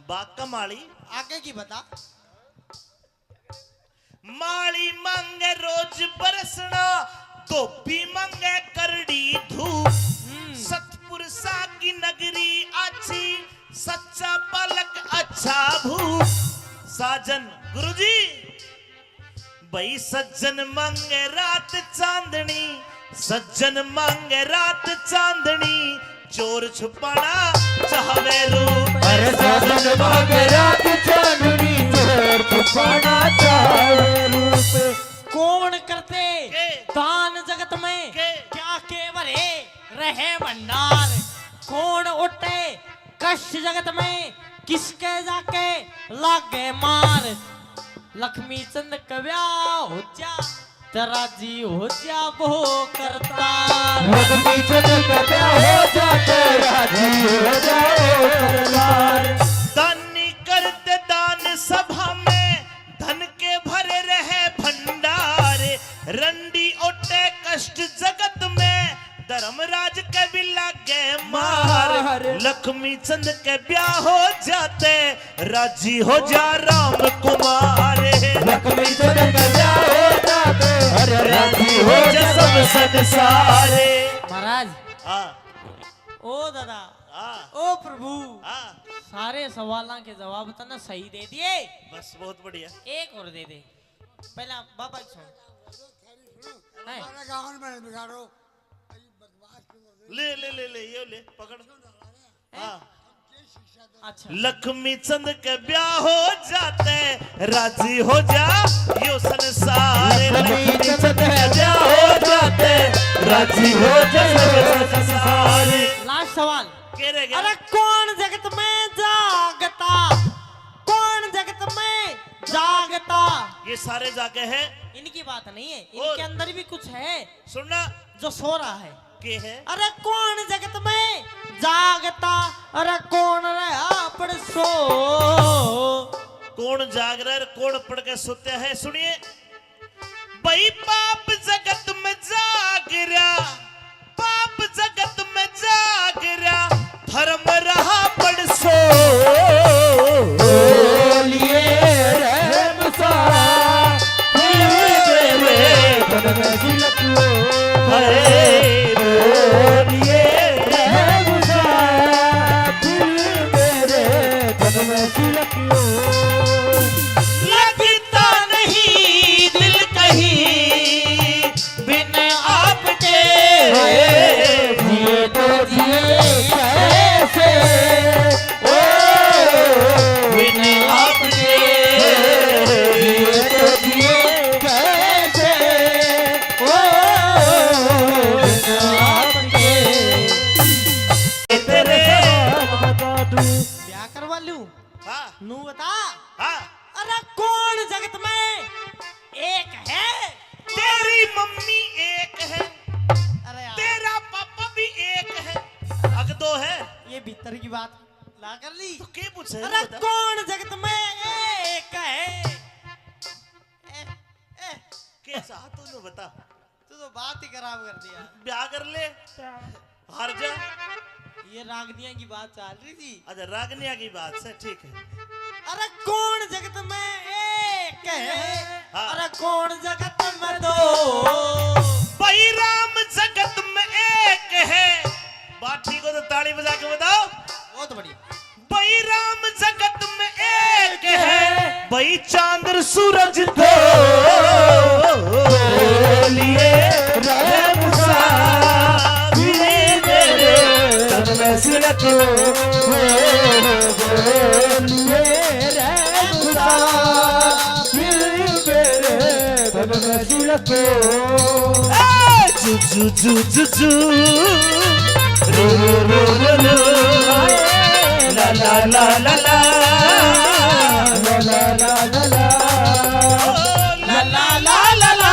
बाका माली आगे की बता। माली मांगे रोज बरसना, धोबी मांगे करड़ी धूप, सतपुरुषा की नगरी अच्छी, सच्चा पलक अच्छा भूप। साजन गुरुजी भाई सज्जन मांगे रात चांदनी, सज्जन मांगे रात चांदनी, चोर छुपाना चाहे रूप। अरे साजन मांगे रात चांदनी, चोर छुपाना चाहे रूप। कौन करते के? दान जगत में के? क्या के भरे रहे भंडार, कौन उठे कष्ट जगत में, किसके जाके लागे मार। लक्ष्मी चंद कव्या हो जा, तेरा जी हो जा वो करता। लक्ष्मी चंद का ब्याह हो जाते, राजी हो जाओ सरदार। दानी करते दान सभा में, धन के भरे रहे भंडार, रंडी ओटे कष्ट जगत में, धर्मराज के भी लागे मार। लक्ष्मी चंद के ब्याह हो जाते, राजी हो जा राम कुमार। लक्ष्मी चंद का ब्याह हो जाते, अरे राजी हो जा सब संसारे। महाराज हाँ ओ दादा हाँ ओ प्रभु, हाँ, सारे सवालों के जवाब तो ना सही दे दिए, बस बहुत बढ़िया। एक और दे दे। पहला बाबा की सुन। है? हमारे गाँव में बिगाड़ो अरे बदमाश की मुर्गी। ले ले ले ले ये ले पकड़। हाँ, अच्छा लक्ष्मी चंद के ब्याह हो जाते, राजी हो जा यो संसार। लक्ष्मी चंद के ब्याह हो जाते, राजी हो जा सब संसार। लास्ट सवाल। के रह गया? अरे कौन जगत में जागता, कौन जगत में जागता। ये सारे जाके हैं। इनकी बात नहीं है, और? इनके अंदर भी कुछ है सुनना जो सो रहा है। के है? अरे कौन जगत में जागता, अरे कौन रहा पड़ सो। कौन जाग रहा है, कौन पढ़ के सोते हैं? सुनिए भाई, पाप जगत में जाग रहा, पाप जगत में जाग रहा, धर्म रहा पड़ सो। बोलिए रहम सा, मेरे तन में झलको। बोलिए रहम सा, मेरे तन में झलको। लगता नहीं दिल कहीं बिन आपके, जिए तो जिए कैसे, ओ बिन आपके। जिए तो जिए कैसे, ओ बिन आपके। तेरे बता दूं हाँ नू बता। हाँ अरे कौन जगत में एक है? तेरी मम्मी एक है, अरे यार, तेरा पापा भी एक है, अग दो है। ये भीतर की बात ला कर ली। तो क्या पूछे? अरे कौन जगत में एक है? कैसा तूने बता? तू तो बात ही खराब कर दिया। ब्याह कर ले, हार जा। ये रागनिया की बात चल रही थी। अच्छा रागनिया की बात से ठीक है। अरे कौन जगत में एक है? हाँ। अरे कौन जगत में दो? भाई राम जगत में एक है। बात ठीक हो तो ताली बजा के बताओ। बहुत बढ़िया। भाई राम जगत में एक है, भाई चांद और सूरज दो लिए रहम साबिरे मेरे तन में सिरत बोलिए रहम साबिरे मेरे तन में सिरत जू जू जू जू जू रो रो रो रो ला ला ला ला ला ला ला ला ला ला ला ला ला ला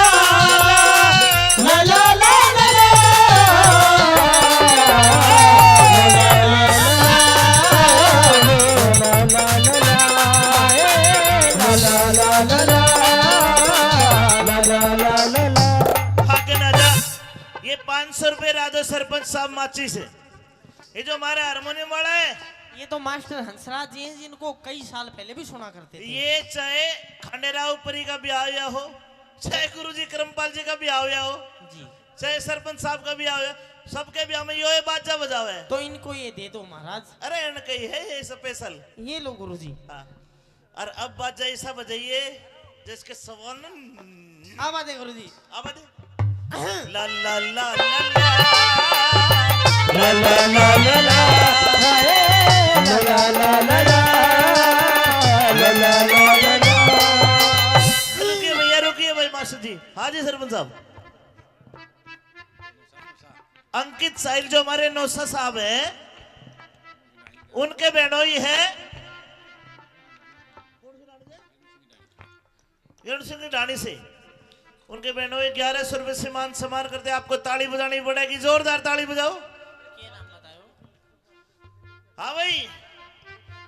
ला ला ला ला भाग ना जा। ये 500 रुपए राधो सरपंच साहब माची से। ये जो हमारा हारमोनियम वाला है, ये तो मास्टर हंसराज जी हैं जिनको कई साल पहले भी सुना करते थे। ये चाहे खंडेराव परी का ब्याह हुआ हो, चाहे गुरुजी करमपाल जी का ब्याह हुआ हो, जी। चाहे सरपंच साहब का ब्याह हुआ, सबके ब्याह में ये बाजा बजावा है। तो इनको ये दे दो महाराज। अरे इनका ही है ये स्पेशल। ये लो गुरुजी। हाँ। और अब बाजा ऐसा बजाइए जिसके सवाल न अब आते गुरुजी। अब दे ला ला ला ला ला ला ला ला ला रुकिए भैया, रुकिए भाई मास्टर जी। हाँ जी सरपंच साहब। अंकित साहिल जो हमारे नौसा साहब हैं, उनके बहनोई है रण सिंह की ढाणी से। उनके बहनोई 1100 रुपए से मान सम्मान करते। आपको ताली बजानी पड़ेगी, जोरदार ताली बजाओ। हाँ भाई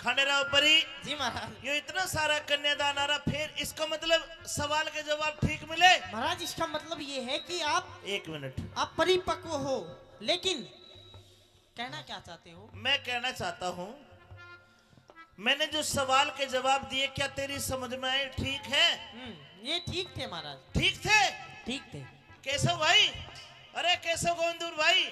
खंडेराव परी जी महाराज। ये इतना सारा कन्यादान आ रहा, फिर इसका मतलब सवाल के जवाब ठीक मिले। महाराज इसका मतलब ये है कि आप 1 मिनट, आप परिपक्व हो, लेकिन कहना क्या चाहते हो? मैं कहना चाहता हूँ, मैंने जो सवाल के जवाब दिए क्या तेरी समझ में आए? ठीक है? ये ठीक थे महाराज। ठीक थे? ठीक थे। केशव भाई, अरे केशव गोविंदपुर भाई,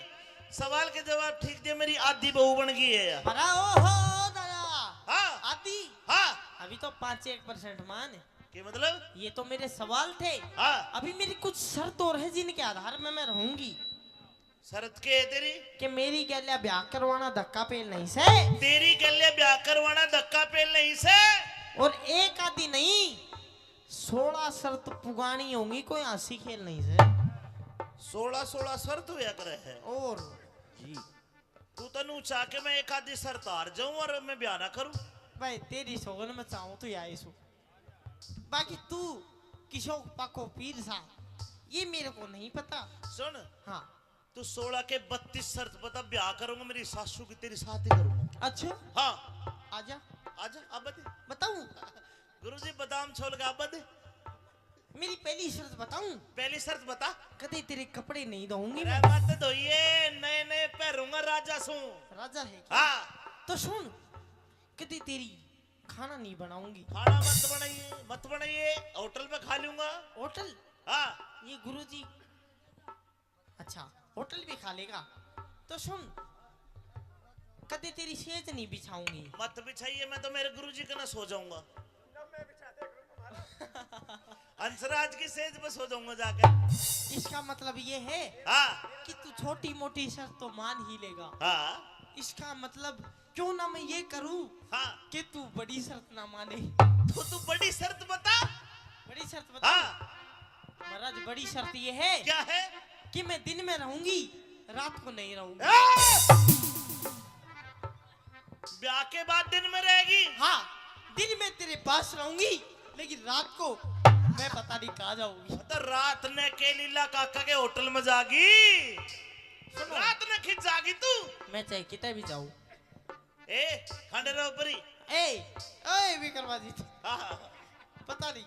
सवाल के जवाब ठीक दिए, मेरी आधी बहू बन गई है यार। अरे ओहो दादा। हाँ आदि। हाँ अभी तो 5-1% मान। के मतलब? ये तो मेरे सवाल थे। हाँ अभी मेरी कुछ शर्त और है जिनके आधार में मैं रहूंगी। शरत के है तेरी? कि मेरी गैल्या ब्याह करवाना धक्का पेल नहीं से। तेरी गले ब्याह करवाना धक्का पेल नहीं से। और एक आदि नहीं 16 शर्त पुगानी होंगी, कोई हंसी खेल नहीं से। 16 शर्त हुआ करे है। और जी तू तनु चाह के मैं एक आधी शर्त हार जाऊं और मैं ब्याह ना करूं? भाई तेरी सोगन में चाहूं तो या सो। बाकी तू किशोर पाको पीर सा, ये मेरे को नहीं पता। सुन, हाँ तू 16 के 32 शर्त बता, ब्याह करूंगा मेरी सासू की तेरी साथ ही करूंगा। अच्छा हाँ आजा आजा अब बता। बताऊं? गुरुजी बादाम छोड़ के अब बता। मेरी पहली शर्त बताऊं? पहली शर्त बता। कदे तेरे कपड़े नहीं धोऊंगी अरे मैं। मत धोइए, नए नए पहनूंगा राजा सू। राजा है क्या? हाँ तो सुन, कदे तेरी खाना नहीं बनाऊंगी। खाना मत बनाइए, होटल पे खा लूंगा। होटल? हाँ ये गुरुजी अच्छा होटल भी खा लेगा। तो सुन, कदे तेरी सेज नहीं बिछाऊंगी। मत बिछाइए, मैं तो मेरे गुरुजी के ना सो जाऊंगा। अंसराज की सेज पे सो जाऊंगा जाकर। इसका मतलब ये है हाँ कि तू छोटी मोटी शर्त तो मान ही लेगा। हाँ इसका मतलब क्यों ना मैं ये करूं हाँ कि तू बड़ी शर्त ना माने। तो तू बड़ी शर्त बता। बड़ी शर्त बता। हाँ महाराज बड़ी शर्त ये है क्या है? कि मैं दिन में रहूंगी, रात को नहीं रहूंगी। ब्याह के बाद दिन में रहेगी? हाँ तेरे पास रहूंगी, लेकिन रात को मैं पता नहीं कहाँ जाऊंगी। तो रात ने के लीला काका के होटल में जागी, रात ने खिंच जागी तू। मैं चाहे कितने भी जाऊं। ए खंडेराव परी, ए विक्रमाजी, हाँ, पता नहीं।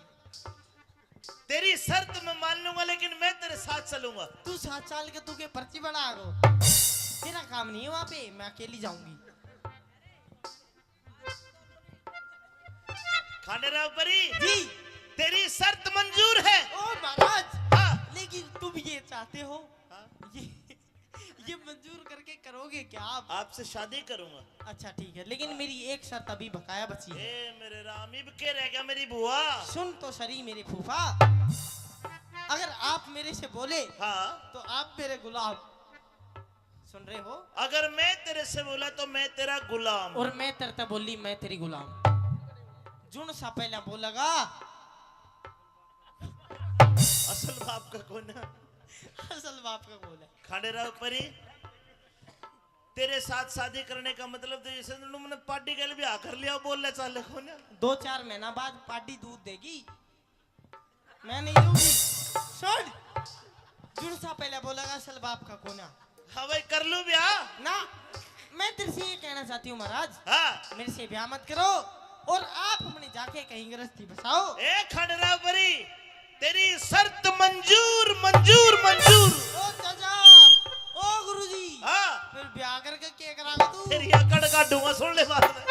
तेरी शर्त मैं मान लूंगा, लेकिन मैं तेरे साथ चलूंगा। तू 7 साल के तू के पर्ची बना गो, तेरा काम नहीं है वहाँ पे, मैं अकेली जाऊंगी। खंडेराव परी जी तेरी शर्त मंजूर है। ओ महाराज, हाँ, लेकिन तुम ये चाहते हो, हाँ? ये मंजूर करके करोगे क्या आप? आपसे शादी करूंगा। अच्छा ठीक है, लेकिन मेरी एक शर्त अभी बकाया बची है। ए मेरे राम, इब के रह गया मेरी बुआ। सुन तो सही मेरे फूफा, अगर आप मेरे से बोले हाँ, तो आप मेरे गुलाम, सुन रहे हो? अगर मैं तेरे से बोला तो मैं तेरा गुलाम। और मैं तेरे से बोली मैं तेरी गुलाम। जुन सा पहला बोलेगा, असल बाप का कौन है? असल बाप का बोल है। खंडेराव परी तेरे साथ शादी करने का मतलब तो जैसे तुमने पार्टी के लिए भी आकर लिया, बोल ले चाले कौन है? 2-4 महीना बाद पार्टी दूध देगी, मैं नहीं दूंगी। सुन, जुन सा पहले बोलेगा असल बाप का कोना। हाँ भाई कर लूं ब्याह ना, मैं तेरे से ये कहना चाहती हूँ महाराज, हाँ। मेरे से ब्याह मत करो और आप अपने जाके कहीं गृहस्थी बसाओ। ए खंडेराव परी तेरी शर्त मंजूर मंजूर मंजूर। ओ चाचा, ओ गुरुजी, हाँ, फिर ब्याह करके क्या करागा तू? तेरी अकड़ काटूंगा, सुन ले बात में।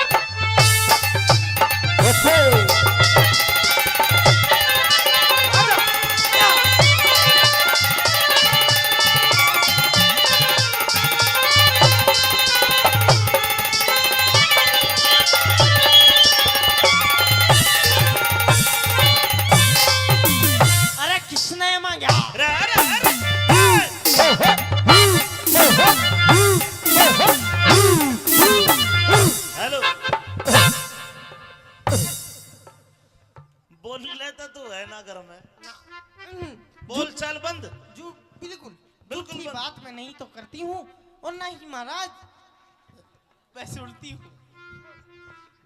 अरे किसने मांगा? अरे अरे अरे हेलो, बोल लेता तू है ना घर में, बोल चाल बंद। जो बिल्कुल बिल्कुल झूठी बंद। बात मैं नहीं तो करती हूँ, और ना ही महाराज मैं सुनती हूँ।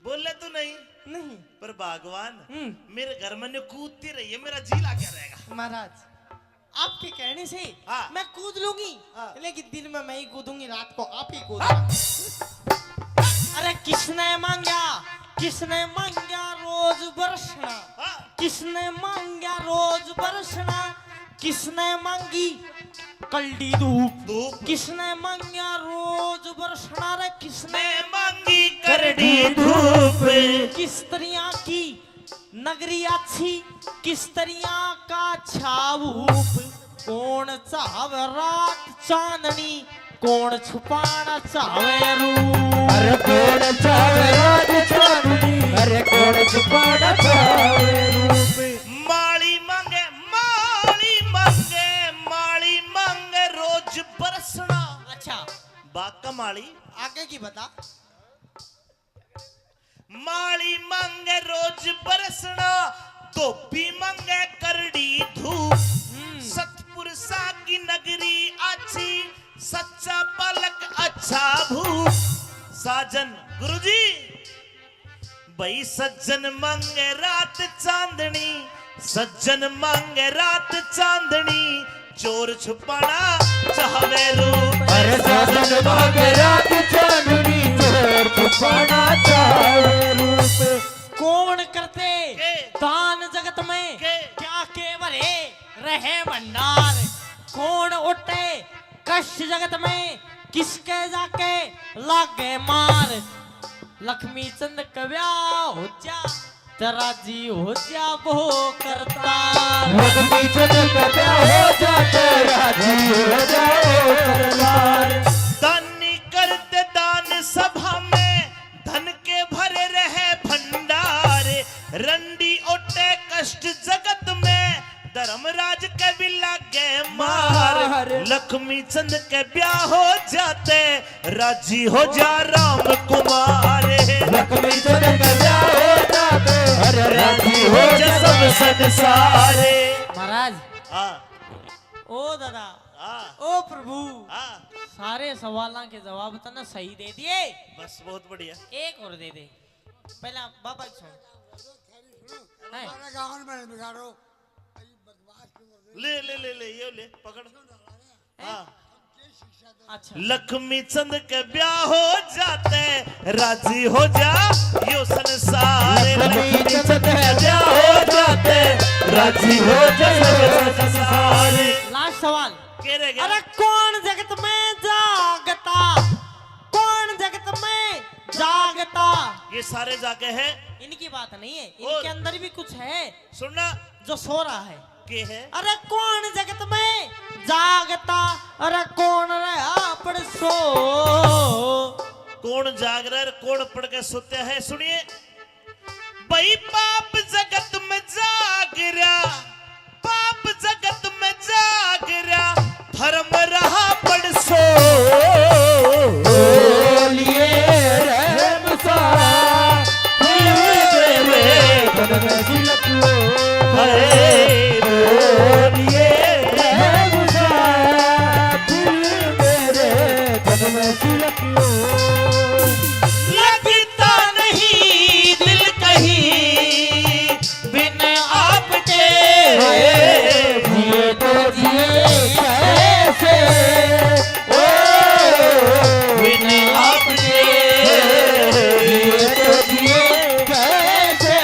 बोल ले तू नहीं, नहीं पर भगवान हम्म। मेरे घर में ने कूदती रही है, मेरा जी ला क्या रहेगा? महाराज, आपके कहने से हाँ। मैं कूद लूंगी, हाँ। लेकिन दिन में मैं ही कूदूंगी, रात को आप ही कूदना। अरे किसने मांगा, किसने मांगा रोज बरसना, हाँ, किसने मांगा रोज बरसना, किसने मांगी कल्डी धूप, धूप किसने मांगा रोज बरसना, रे किसने मैं मांगी करड़ी धूप। किस तरह की नगरी अच्छी, किस तरह का छाऊप, कौन चाहवे रात चांदनी, कौन छुपाना चाहवे रूप। अरे कौन चावे रात चांदनी, अरे कौन छुपाना चावे रूप। माली मांगे माली मांगे माली मांगे रोज बरसना। अच्छा बाका माली आगे की बता। माली मांगे रोज बरसना, धोबी मांगे करड़ी धूप। सतपुर सा की नगरी अच्छी, सच्चा पलक अच्छा भूप। साजन गुरुजी भाई सज्जन मांगे रात चांदनी, सज्जन मांगे रात चांदनी, चोर छुपाना चाहवे रूप। अरे साजन मांगे रात चांदनी, चोर छुपाना चावे रूप। कौन करते के? दान जगत में, के? क्या केवरे रहे भंडार, कौन उठे कष्ट जगत में, किसके जाके लागे मार। लक्ष्मी चंद कव्या हो जा, तेरा जी हो जा वो करता। लक्ष्मी चंद का ब्याह हो जाता, राजी हो जाओ करतार। दानी करते दान सभा में, धन के भरे रहे भंडार। रंडी ओटे कष्ट जगत में, धर्मराज के भी लागे मार। लक्ष्मी चंद के ब्याह हो जाते, राजी हो जा राम कुमार। लक्ष्मी चंद का ब्याह हो जाते, अरे राजी हो जा सब संसारे। महाराज, हाँ ओ दादा, हाँ ओ प्रभु, हाँ, सारे सवालों के जवाब तो ना सही दे दिए, बस बहुत बढ़िया। एक और दे दे। पहला बाबा की सुन है। हमारे गाँव में बिगाड़ो अरे बदमाश क्यों कर ले ले ले ले ये ले पकड़ हाँ अच्छा लक्ष्मी चंद के ब्याह हो जाते राजी हो जा यो संसार लक्ष्मी चंद के ब्याह हो जाते राजी हो जा संसार लास्ट सवाल के रह गया अरे कौन जगत में जागता, कौन जगत में जागता। ये सारे जाके है इनकी बात नहीं है, और? इनके अंदर भी कुछ है सुनना जो सो रहा है। के है अरे कौन जगत में जागता, अरे कौन रहा पड़ सो। कौन जाग रहा है कौन पढ़ के सोते हैं सुनिए भाई पाप जगत में जाग रहा पाप जगत में जाग रहा धर्म रहा पड़ सो बोलिए रे मुसा तेरे बदन में सिलको हरे बोलिए रे मुसा तेरे बदन में सिलको लगता नहीं दिल कहीं बिन आपके जिए तो जिए कैसे ओ बिन आपके जिए तो जिए कैसे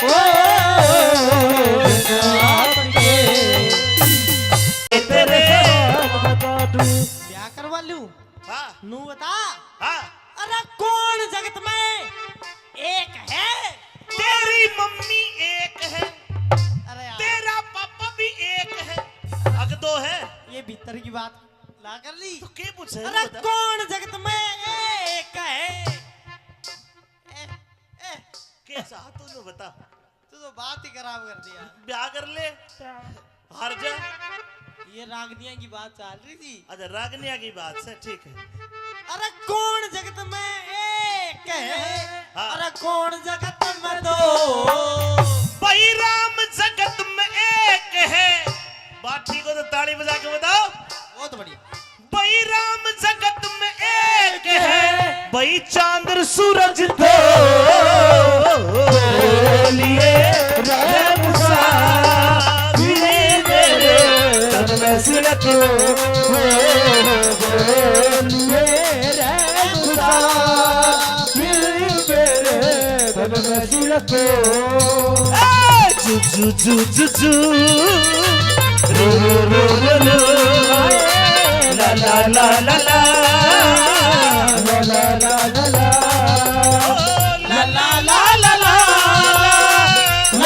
ओ आपके तेरे बता दूं ब्याह करवा लूं हाँ नू बता। हाँ अरे कौन जगत में एक है। तेरी मम्मी एक है अरे यार तेरा पापा भी एक है अग दो है ये भीतर की बात ला कर ली। तो क्या पूछे अरे कौन जगत में एक है। कैसा तूने बता तू तो बात ही खराब कर दिया। ब्याह कर ले हार जा ये रागनिया की बात चल रही थी। अच्छा रागनिया की बात से ठीक है अरे कौन जगत में एक है। हाँ। अरे कौन जगत में दो। भाई राम जगत में एक है बात ठीक हो तो ताली बजा के बताओ बहुत बढ़िया। भाई राम जगत में एक है भाई चांद सूरज दो बोलिए रे मुसा तेरे बदन में सिलको बोलिए रे मुसा तेरे बदन में सिलको जू जू जू जू जू रू रू रू रू ला ला ला ला ला ला ला ला ला ला ला ला ला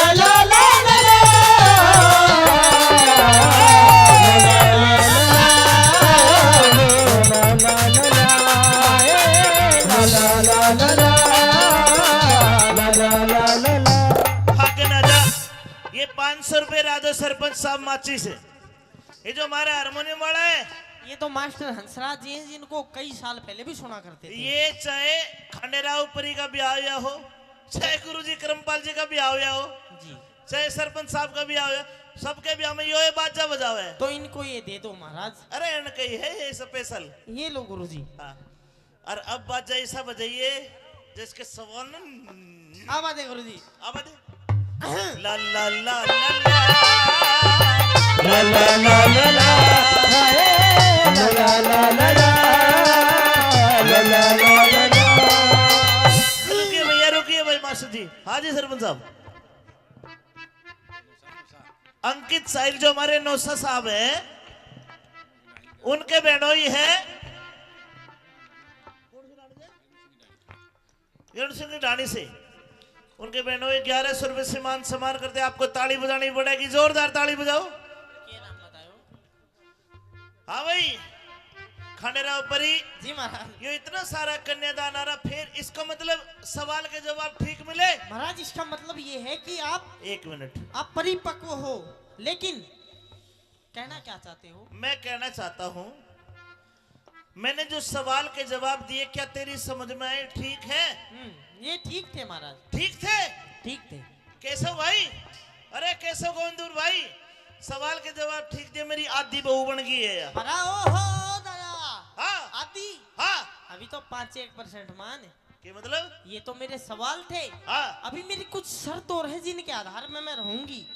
ला ला ला ला ला ला भाग ना जा ये 500 रुपए राजो सरपंच साहब माची से ये जो हमारा हारमोनियम वाला है ये तो मास्टर हंसराज जी हैं जिनको कई साल पहले भी सुना करते थे। ये चाहे खंडेराव परी का ब्याह हुआ हो चाहे गुरुजी करमपाल जी का ब्याह हुआ हो जी चाहे सरपंच साहब का ब्याह हुआ सबके ब्याह में यो बाजा बजावे है तो इनको ये दे दो महाराज। अरे इन कही है ये स्पेशल ये लो गुरुजी। हाँ और अब बाजा ऐसा बजाइए जिसके सवाल न अब आते गुरुजी। अब दे ला ला ला ला ला ला ला ला ला ला ला ला ला ला ला ला रुकिए भैया रुकिए भाई मास्टर जी हाँ जी सरपंच साहब अंकित साहिल जो हमारे नौसा साहब हैं उनके बहनोई है सिंह ढाणी से उनके बहनोई 1100 रुपए से मान सम्मान करते आपको ताली बजानी पड़ेगी जोरदार ताली बजाओ हाँ भाई खंडेराव परी जी महाराज। ये इतना सारा कन्यादान आ रहा फिर इसका मतलब सवाल के जवाब ठीक मिले महाराज इसका मतलब ये है कि आप 1 मिनट परिपक्व हो, लेकिन कहना क्या चाहते हो। मैं कहना चाहता हूं मैंने जो सवाल के जवाब दिए क्या तेरी समझ में आए ठीक है ये ठीक थे महाराज। ठीक थे ठीक थे। केशव भाई अरे केशव गोविंदपुर भाई सवाल के जवाब ठीक दिए मेरी आधी बहू बन गई है ओहो दादा हाँ आदि हाँ अभी तो 5-1% मान है। के मतलब? ये तो मेरे सवाल थे। हाँ अभी मेरी कुछ शर्त और है जिनके आधार में मैं रहूंगी।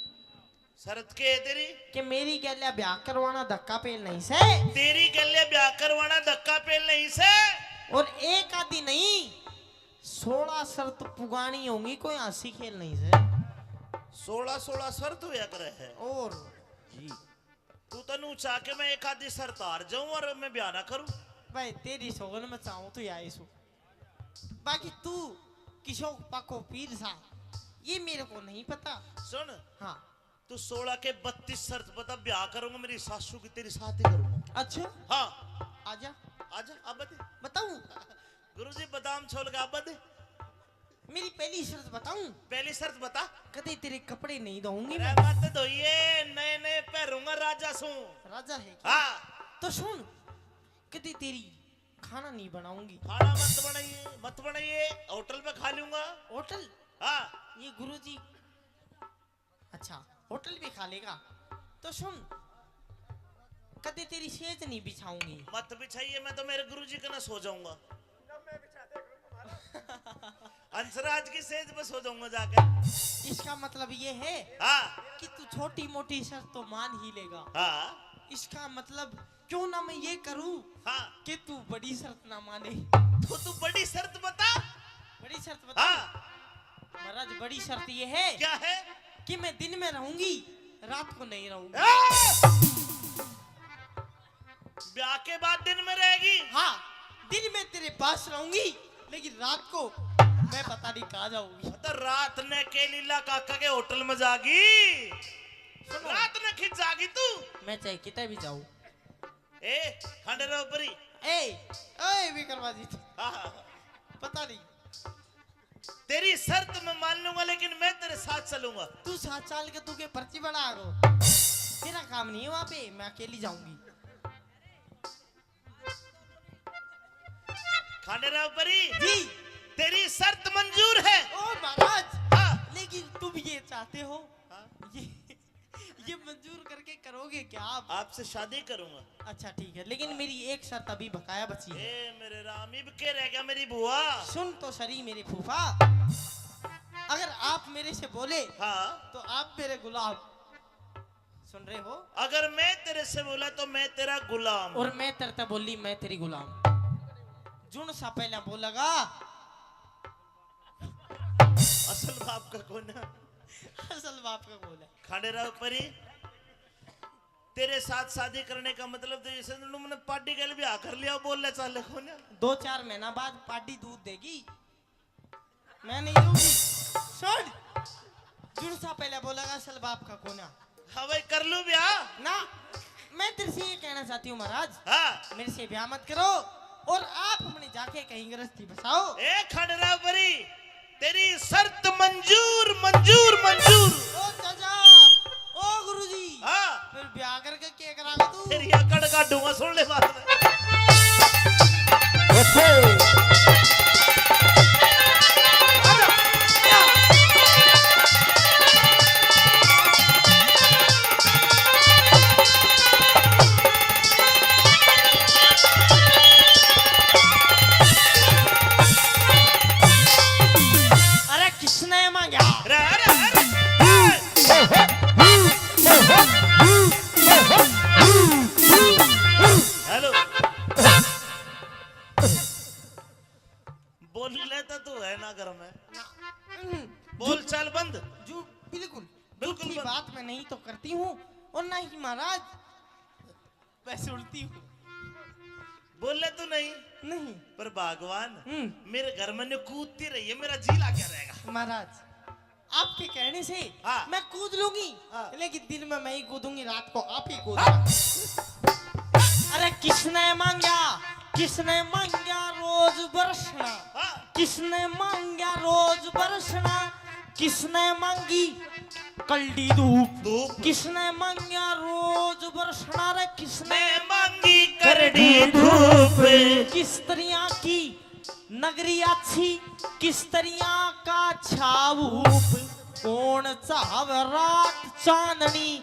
शरत के है तेरी? कि मेरी गैलिया ब्याह करवाना धक्का पेल नहीं से, तेरी गले ब्याह करवाना धक्का पेल नहीं से। और एक आदि नहीं 16 शर्त पुगानी होंगी, कोई हंसी खेल नहीं से। 16 शर्त हुआ करे है। और जी तू तनु चाह के मैं एक आधी शर्त हार जाऊं और मैं ब्याह ना करूं? भाई तेरी सोगन में चाहूं तो या सो, बाकी तू किशोर पाको पीर सा ये मेरे को नहीं पता। सुन हाँ तू 16 के 32 शर्त बता, ब्याह करूंगा मेरी सासू की तेरी साथ ही करूंगा। अच्छा हाँ आजा आजा अब बता। बताऊं? गुरुजी बादाम छोल के अब बता। मेरी पहली शर्त बताऊं? पहली शर्त बता। कदे तेरे कपड़े नहीं धोऊंगी अरे मैं। मत धोइए, नए नए पहनूंगा राजा सू। राजा है क्या? हाँ तो सुन, कदे तेरी खाना नहीं बनाऊंगी। खाना मत बनाइए, होटल पे खा लूंगा। होटल? हाँ ये गुरुजी अच्छा होटल भी खा लेगा। तो सुन, कदे तेरी सेज नहीं बिछाऊंगी। मत बिछाइए, मैं तो मेरे गुरुजी के ना सो जाऊंगा। अंसराज की सेज पे सो जाऊंगा जाकर। इसका मतलब ये है हाँ कि तू छोटी मोटी शर्त तो मान ही लेगा। हाँ इसका मतलब क्यों ना मैं ये करूं हाँ कि तू बड़ी शर्त ना माने। तो तू बड़ी शर्त बता। बड़ी शर्त बता। हाँ महाराज बड़ी शर्त ये है क्या है? कि मैं दिन में रहूंगी, रात को नहीं रहूंगी। ब्याह के बाद दिन में रहेगी? हाँ, दिन में तेरे पास रहूंगी, लेकिन रात को मैं पता नहीं कहाँ जाऊंगी। तो रात ने के लीला काका के होटल में जागी, सुनो, रात ने खिंच जागी तू। मैं चाहे कितने भी जाऊं। ए खंडेरा ऊपरी। ए विक्रमाजी, हाँ पता नहीं। तेरी शर्त मैं मान लूंगा, लेकिन मैं तेरे साथ चलूंगा। तू 7 साल के तू के पर्ची बना गो, तेरा काम नहीं है वहां पे, मैं अकेली जाऊंगी। खंडेरा ऊपरी जी तेरी शर्त मंजूर है। ओ महाराज, हाँ लेकिन तुम ये चाहते हो, हाँ? ये मंजूर करके करोगे क्या आप? आपसे शादी करूंगा। अच्छा ठीक है, लेकिन मेरी एक शर्त अभी बकाया बची है। ए मेरे राम, इब के रह गया मेरी बुआ। सुन तो सही मेरे फूफा, अगर आप मेरे से बोले हाँ तो आप मेरे गुलाम। सुन रहे हो? अगर मैं तेरे से बोला तो मैं तेरा गुलाम। और मैं तरता बोली मैं तेरी गुलाम। जुन सा पहला बोलेगा असल बाप का कौन है? असल बाप का बोला। खंडेरा ऊपरी तेरे साथ शादी करने का मतलब तो जैसे तुमने पार्टी के लिए भी आकर लिया, बोल ले चाले कौन है? 2-4 महीना बाद पार्टी दूध देगी, मैं नहीं दूंगी। सुन, जुन सा पहले बोलेगा असल बाप का कोना। हाँ भाई कर लूं ब्याह ना, मैं तेरे से ये कहना चाहती हूँ महाराज, हाँ। मेरे से ब्याह मत करो और आप अपने जाके कहीं गृहस्थी बसाओ। ए खंडेरा ऊपरी तेरी शर्त मंजूर मंजूर मंजूर। ओ चाचा, ओ गुरुजी, हाँ फिर ब्याह करके क्या करागा तू? तेरी अकड़ काटूंगा, सुन ले बात में। अरे किसने मांगा? अरे अरे अरे हेलो बोल लेता तू है ना घर में? बोल चल बंद। जो बिल्कुल बिल्कुल झूठी बंद। बात मैं नहीं तो करती हूँ, और ना ही महाराज वैसे उल्टी हूँ। बोल ले तू नहीं, नहीं पर भगवान हम्म। मेरे घर में ने कूदती रही है, मेरा जी क्या रहेगा? महाराज आपके कहने से हाँ। मैं कूद लूंगी, हाँ। लेकिन दिन में मैं ही कूदूंगी, रात को आप ही कूदना। अरे किसने मांगा, किसने मांगा रोज बरसना, हाँ। किसने मांगा रोज बरसना, किसने मांगी कल्डी धूप, धूप। किसने मांगा रोज बरसना, रे किसने मैं मांगी करड़ी धूप। किस तरह की नगरी अच्छी, किस तरह का छाऊप, कौन चाव रात चांदनी,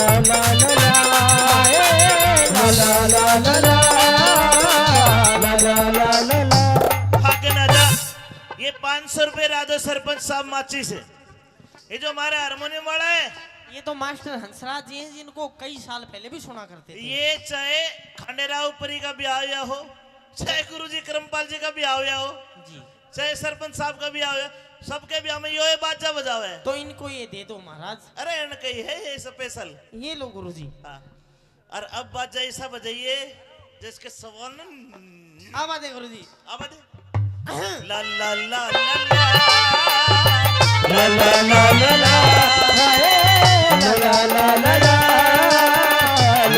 माची से। ये जो हमारे हारमोनियम वाला है, ये तो मास्टर हंसराज जी हैं, जिनको कई साल पहले भी सुना करते थे। ये चाहे खंडेराव परी का ब्याह हुआ हो, चाहे गुरुजी करमपाल जी का ब्याह हुआ हो, जी, चाहे सरपंच साहब का ब्याह हुआ, सबके ब्याह में यो बाजा बजावे है। तो इनको ये दे दो महाराज। अरे इनका ही है ये स्पेशल। ये लो गुरुजी। हाँ। और अब बाजा ऐसा बजाइए जिसके सवाल न अब आते गुरुजी। अब दे ला ला ला ला ला ला ला ला ला ला ला ला ला ला ला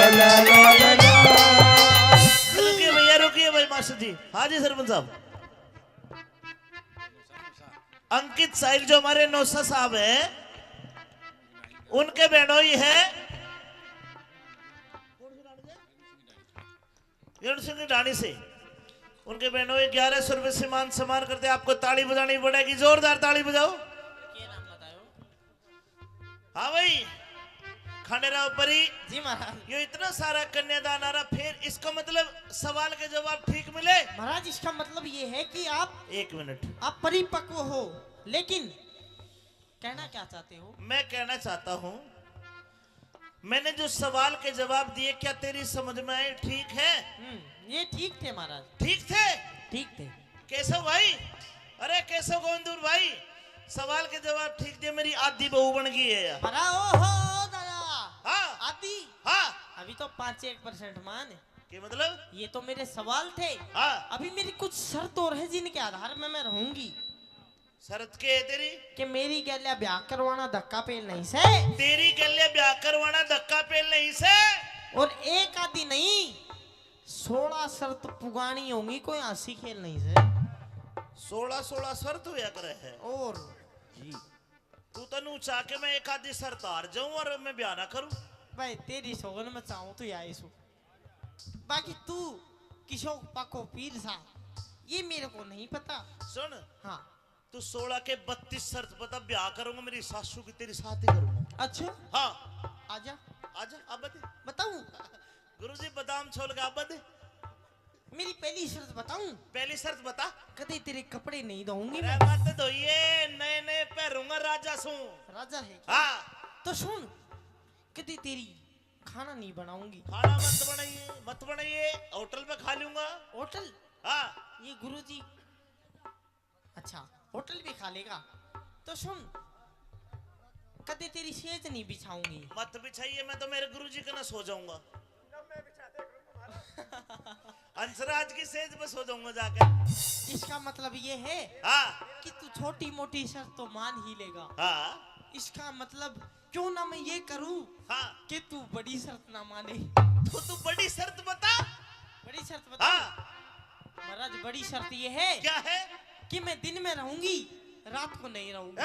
ला ला ला। रुकिए भैया, रुकिए भाई मास्टर जी। हाँ जी सरपंच साहब। अंकित साहिल जो हमारे नौसा साहब है, उनके बहनोई है सिंह की ढाणी से। उनके बहनोई 1100 रुपए से मान सम्मान करते। आपको ताली बजानी पड़ेगी, जोरदार ताली बजाओ। हाँ भाई, खंडेराव परी जी महाराज। ये इतना सारा कन्यादान आ रहा, फिर इसका मतलब सवाल के जवाब ठीक मिले। महाराज इसका मतलब ये है कि आप 1 मिनट, आप परिपक्व हो, लेकिन कहना क्या चाहते हो? मैं कहना चाहता हूं, मैंने जो सवाल के जवाब दिए क्या तेरी समझ में आए? ठीक है? ये ठीक थे महाराज। ठीक थे? ठीक थे। केशव भाई, अरे केशव गोविंदपुर भाई, सवाल के जवाब ठीक दिए, मेरी आधी बहू बन गई है यार। बड़ा ओहो दादा। हाँ आदि। हाँ, अभी तो 5-1% मान है। के मतलब? ये तो मेरे सवाल थे। हाँ, अभी मेरी कुछ शर्त और है जिनके आधार में मैं रहूंगी। शरत के है तेरी? कि मेरी गैल्या ब्याह करवाना धक्का पेल नहीं से, तेरी गले ब्याह करवाना धक्का पेल नहीं से। और एक आदि नहीं 16 शर्त पुगानी होंगी, कोई हंसी खेल नहीं से। 16 शर्त हुआ करे है। और तू तनु चाह के मैं एक आधी शर्त हार जाऊं और मैं ब्याह ना करूं? भाई तेरी सोगन में चाहूं तो आई सु, बाकी तू किशोर पको पीर सा, ये मेरे को नहीं पता। सुन, हाँ तू 16 के 32 शर्त बता, ब्याह करूंगा मेरी सासू की तेरी साथ ही करूंगा। अच्छा हाँ, आजा आजा अब बता। बताऊं? गुरुजी बादाम छोड़ के अब बता। मेरी पहली शर्त बताऊं? पहली शर्त बता। कदे तेरे कपड़े नहीं धोऊंगी अरे मैं। मत धोइए, नए नए पहनूंगा राजा सू। राजा है क्या? हाँ, तो सुन, कदे तेरी खाना नहीं बनाऊंगी। खाना मत बनाइए, मत बनाइए, होटल में खा लूंगा। होटल? हाँ, ये गुरुजी, अच्छा होटल भी खा लेगा। तो सुन, कदे तेरी सेज नहीं बिछाऊंगी। मत बिछाइए, मैं तो मेरे गुरुजी का ना सो जाऊंगा। अंसराज की सेज पे सो जाऊंगा जाकर। इसका मतलब ये है हाँ कि तू छोटी मोटी शर्त तो मान ही लेगा। हाँ इसका मतलब क्यों ना मैं ये करूं हाँ, कि तू बड़ी शर्त ना माने। तो तू बड़ी शर्त बता। बड़ी शर्त बता। हाँ, महाराज बड़ी शर्त ये है क्या है? कि मैं दिन में रहूंगी, रात को नहीं रहूंगी।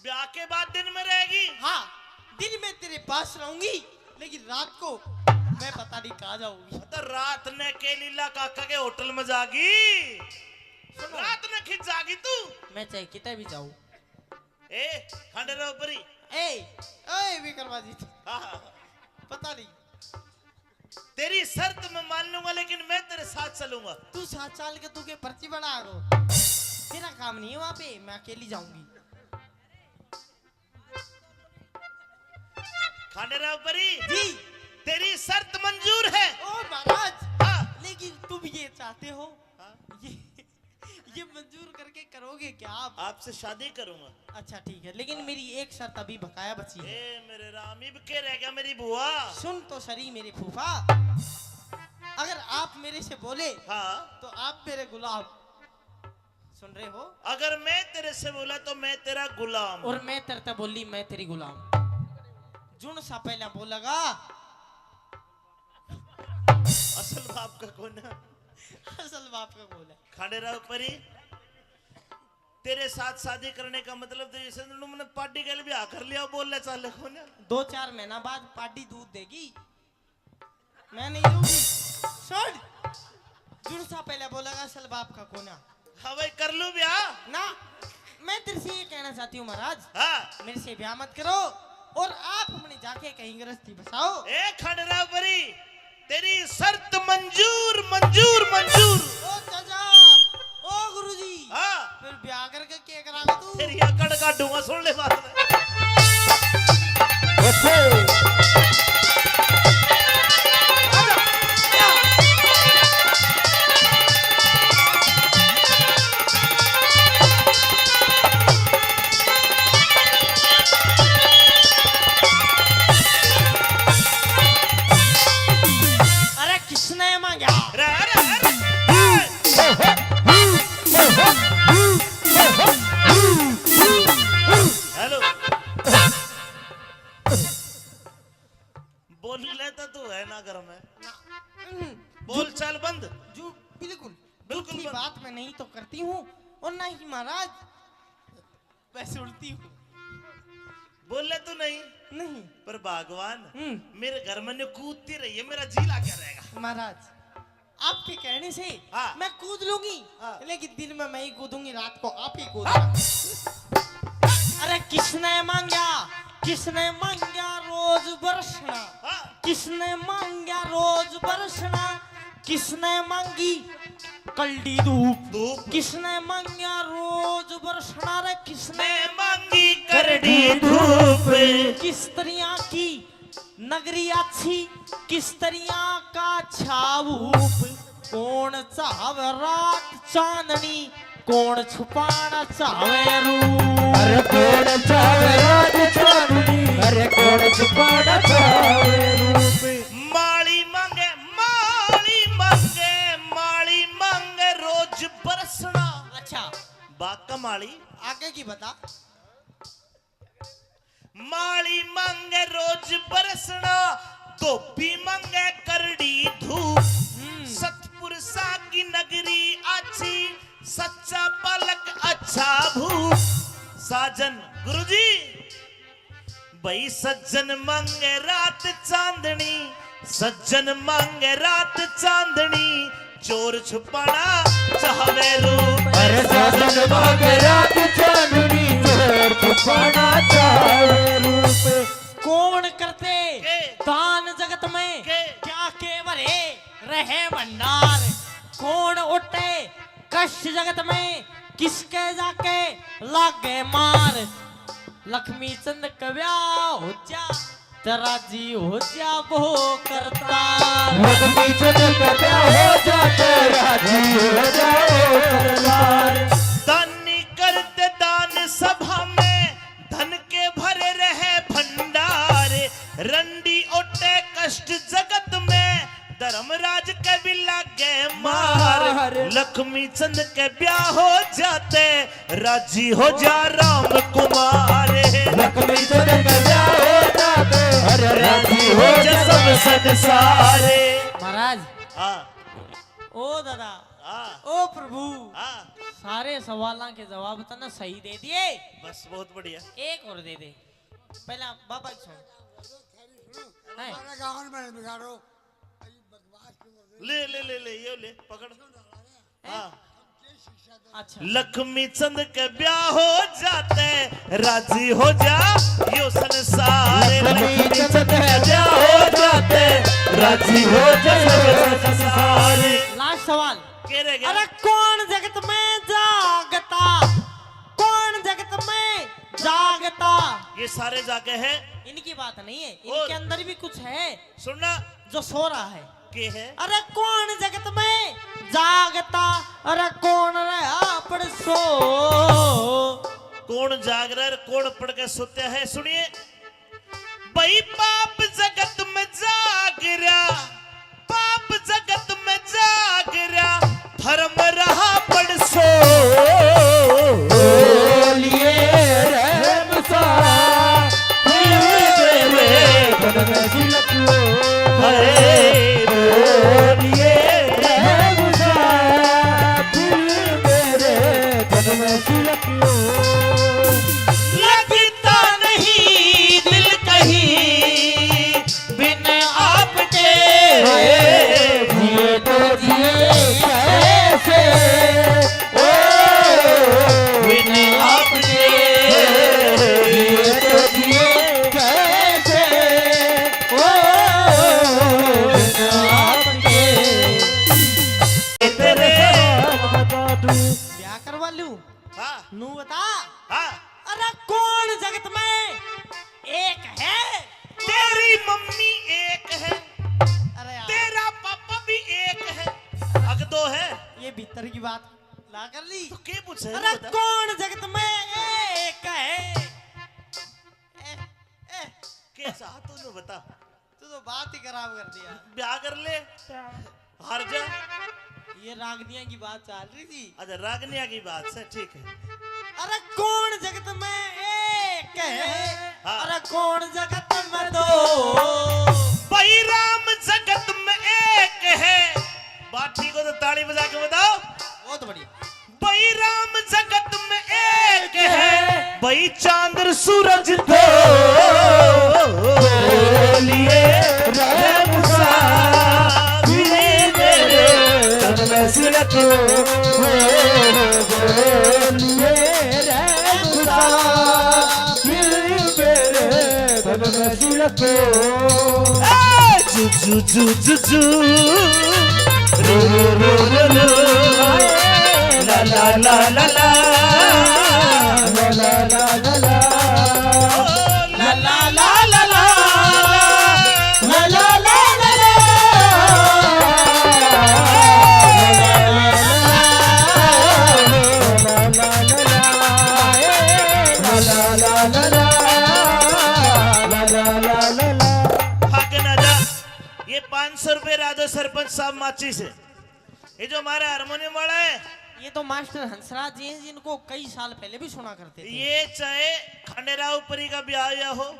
ब्याह के बाद दिन में रहेगी? हाँ, दिन में तेरे पास रहूंगी, लेकिन रात को मैं पता नहीं कहाँ जाऊंगी। तो रात ने के लीला काका के होटल में जागी, रात ने खिंच जागी तू। मैं चाहे कितने भी जाऊं। ए खंडेराव परी, ए विक्रमाजी, हाँ, पता नहीं। तेरी शर्त मैं मान लूंगा, लेकिन मैं तेरे साथ चलूंगा। तू 7 साल के तू के पर्ची बना गो, तेरा काम नहीं है वहां पे, मैं अकेली जाऊंगी। खंडेराव परी जी। तेरी शर्त मंजूर है। ओ महाराज, हाँ, लेकिन तुम ये चाहते हो, हाँ? ये मंजूर करके करोगे क्या आप? आपसे शादी करूंगा। अच्छा ठीक है, लेकिन मेरी एक शर्त अभी बकाया बची है। ए मेरे राम, इब के रह गया मेरी बुआ। सुन तो सरी मेरे फूफा, अगर आप मेरे से बोले हाँ, तो आप मेरे गुलाम, सुन रहे हो? अगर मैं तेरे से बोला तो मैं तेरा गुलाम। और मैं तेरे बोली मैं तेरी गुलाम। जुन सा पहला बोलेगा, असल बाप का कौन है? असल बाप का बोला। खंडेराव परी, तेरे साथ शादी करने का मतलब तो जैसे मैंने पार्टी के लिए ब्याह कर लिया बोलने चाले कौन है? 2-4 महीना बाद पार्टी दूध देगी, मैं नहीं दूंगी। सुन, जुन सा पहले बोलेगा असल बाप का कोना। हाँ भाई, कर लूं ब्याह ना, मैं तेरे से ये कहना चाहती हूँ महाराज, हाँ। मेरे से ब्याह मत करो और आप अपने जाके कहीं गृहस्थी बसाओ। ए खंडेराव परी, तेरी शर्त मंजूर मंजूर मंजूर। ओ चाचा, ओ गुरुजी हाँ फिर ब्याह करके क्या करागा तू तेरी अकड़ काटूंगा सुन ले बात में। अरे किसने मांगा अरे अरे अरे हेलो बोल लेता तू है ना घर में बोल चाल बंद जो बिल्कुल बिल्कुल झूठी बंद। बात मैं नहीं तो करती हूँ और ना ही महाराज वैसे उड़ती हूँ बोल ले तू नहीं नहीं पर भगवान हम्म। मेरे घर में ने कूदती रही है मेरा जी ला क्या रहेगा। महाराज आपके कहने से हाँ। मैं कूद लूंगी हाँ। लेकिन दिन में मैं ही कूदूंगी रात को आप ही कूदना अरे किसने मांगा रोज बरसना हाँ। किसने मांगा रोज बरसना किसने मांगी कल्डी धूप धूप किसने मांगा रोज बरसना रे किसने मैं मांगी करड़ी धूप किस तरह की नगरी अच्छी किस तरह का छाऊप कौन चाहे रात चांदनी कौन छुपाना चाहे रूप अरे कौन चावे रात चांदनी अरे कौन छुपाना चावे रूप माली मांगे माली मांगे माली मांगे रोज बरसना। अच्छा बाका माली आगे की बता माली मांगे रोज बरसना धोबी मांगे करड़ी धूप सतपुरुषा की नगरी अच्छी सच्चा पलक अच्छा भूप साजन गुरुजी भाई सज्जन मांगे रात चांदनी सज्जन मांगे रात चांदनी चोर छुपाना चाहवे रूप अरे साजन मांगे रात चांदनी चोर छुपाना चावे रूप कौन करते के? दान जगत में के? क्या के भरे रहे भंडार कौन उठे कष्ट जगत में किसके जाके लागे मार लक्ष्मी चंद कव्या हो जा तेरा जी हो जा वो करता लक्ष्मी चंद का क्या हो जाते राजी हो जाओ करलार दानी करते दान सभा में धन के भरे रहे भंडार रंडी ओटे कष्ट जगत में धर्मराज के भी लागे मार लक्ष्मी चंद के ब्याह हो जाते राजी हो जा राम कुमार लक्ष्मी चंद का क्या हो जाते अरे राजी हो जा सब संसारे। महाराज हाँ ओ दादा हाँ ओ प्रभु हाँ सारे सवालों के जवाब तो ना सही दे दिए बस बहुत बढ़िया। एक और दे दे पहला बाबा की सुन है? हमारे गाँव में बिगाड़ो अरे बदमाश तुम हो। ले ले ले ले ये ले पकड़ हाँ अच्छा लक्ष्मी चंद के ब्याह हो जाते राजी हो जा यो संसार लक्ष्मी चंद का क्या हो जाते राजी हो जाओ संसार लास्ट सवाल के रह गया अरे कौन जगत में जागता कौन जगत में जागता ये सारे जाके हैं इनकी बात नहीं है और- इनके अंदर भी कुछ है सुनना जो सो रहा है के है अरे कौन जगत में जागता अरे कौन रहा पर सो कौन जाग रहा है कौन पढ़ के सोते हैं सुनिए भाई पाप जगत में जाग रहा पाप जगत में जाग रहा धर्म रहा पड़ सो बोलिए रहम सा धन में झिलको हरे बोलिए रहम सा दिल मेरे धन में झिलको लगता नहीं दिल कहीं बिन आपके जिए तो जिए कैसे ओ बता। हाँ अरे कौन जगत में एक है? तेरी मम्मी एक है, अरे यार, तेरा पापा भी एक है, अग दो है। ये भीतर की बात ला कर ली। तो क्या पूछे? अरे कौन जगत में एक है? के चाह तूने बता। तू तो बात ही खराब कर दिया। ब्याह कर ले, हार जा। ये रागनिया की बात चल रही थी। अच्छा रागनिया की बात से ठीक है। अरे कौन जगत में एक है? हाँ। अरे कौन जगत में दो? भाई राम जगत में एक है। बात ठीक हो तो ताली बजा के बताओ। बहुत बढ़िया। भाई राम जगत में एक है, भाई चांद सूरज दो लिए रहम साबिरे मेरे तन में सिरत बोलिए रहम साबिरे मेरे तन में सिरत जू जू जू जू जू रो रो रो रो रो ला ला ला ला ला ला ला ला ला ला ला ला ला ला ला ला ला ला ला भाग ना जा। ये 500 रुपए राजो सरपंच साहब माची से। ये जो हमारा हारमोनियम वाला है, ये तो मास्टर हंसराज जी हैं जिनको कई साल पहले भी सुना करते थे। ये चाहे खंडेराव परी का ब्याह या हो,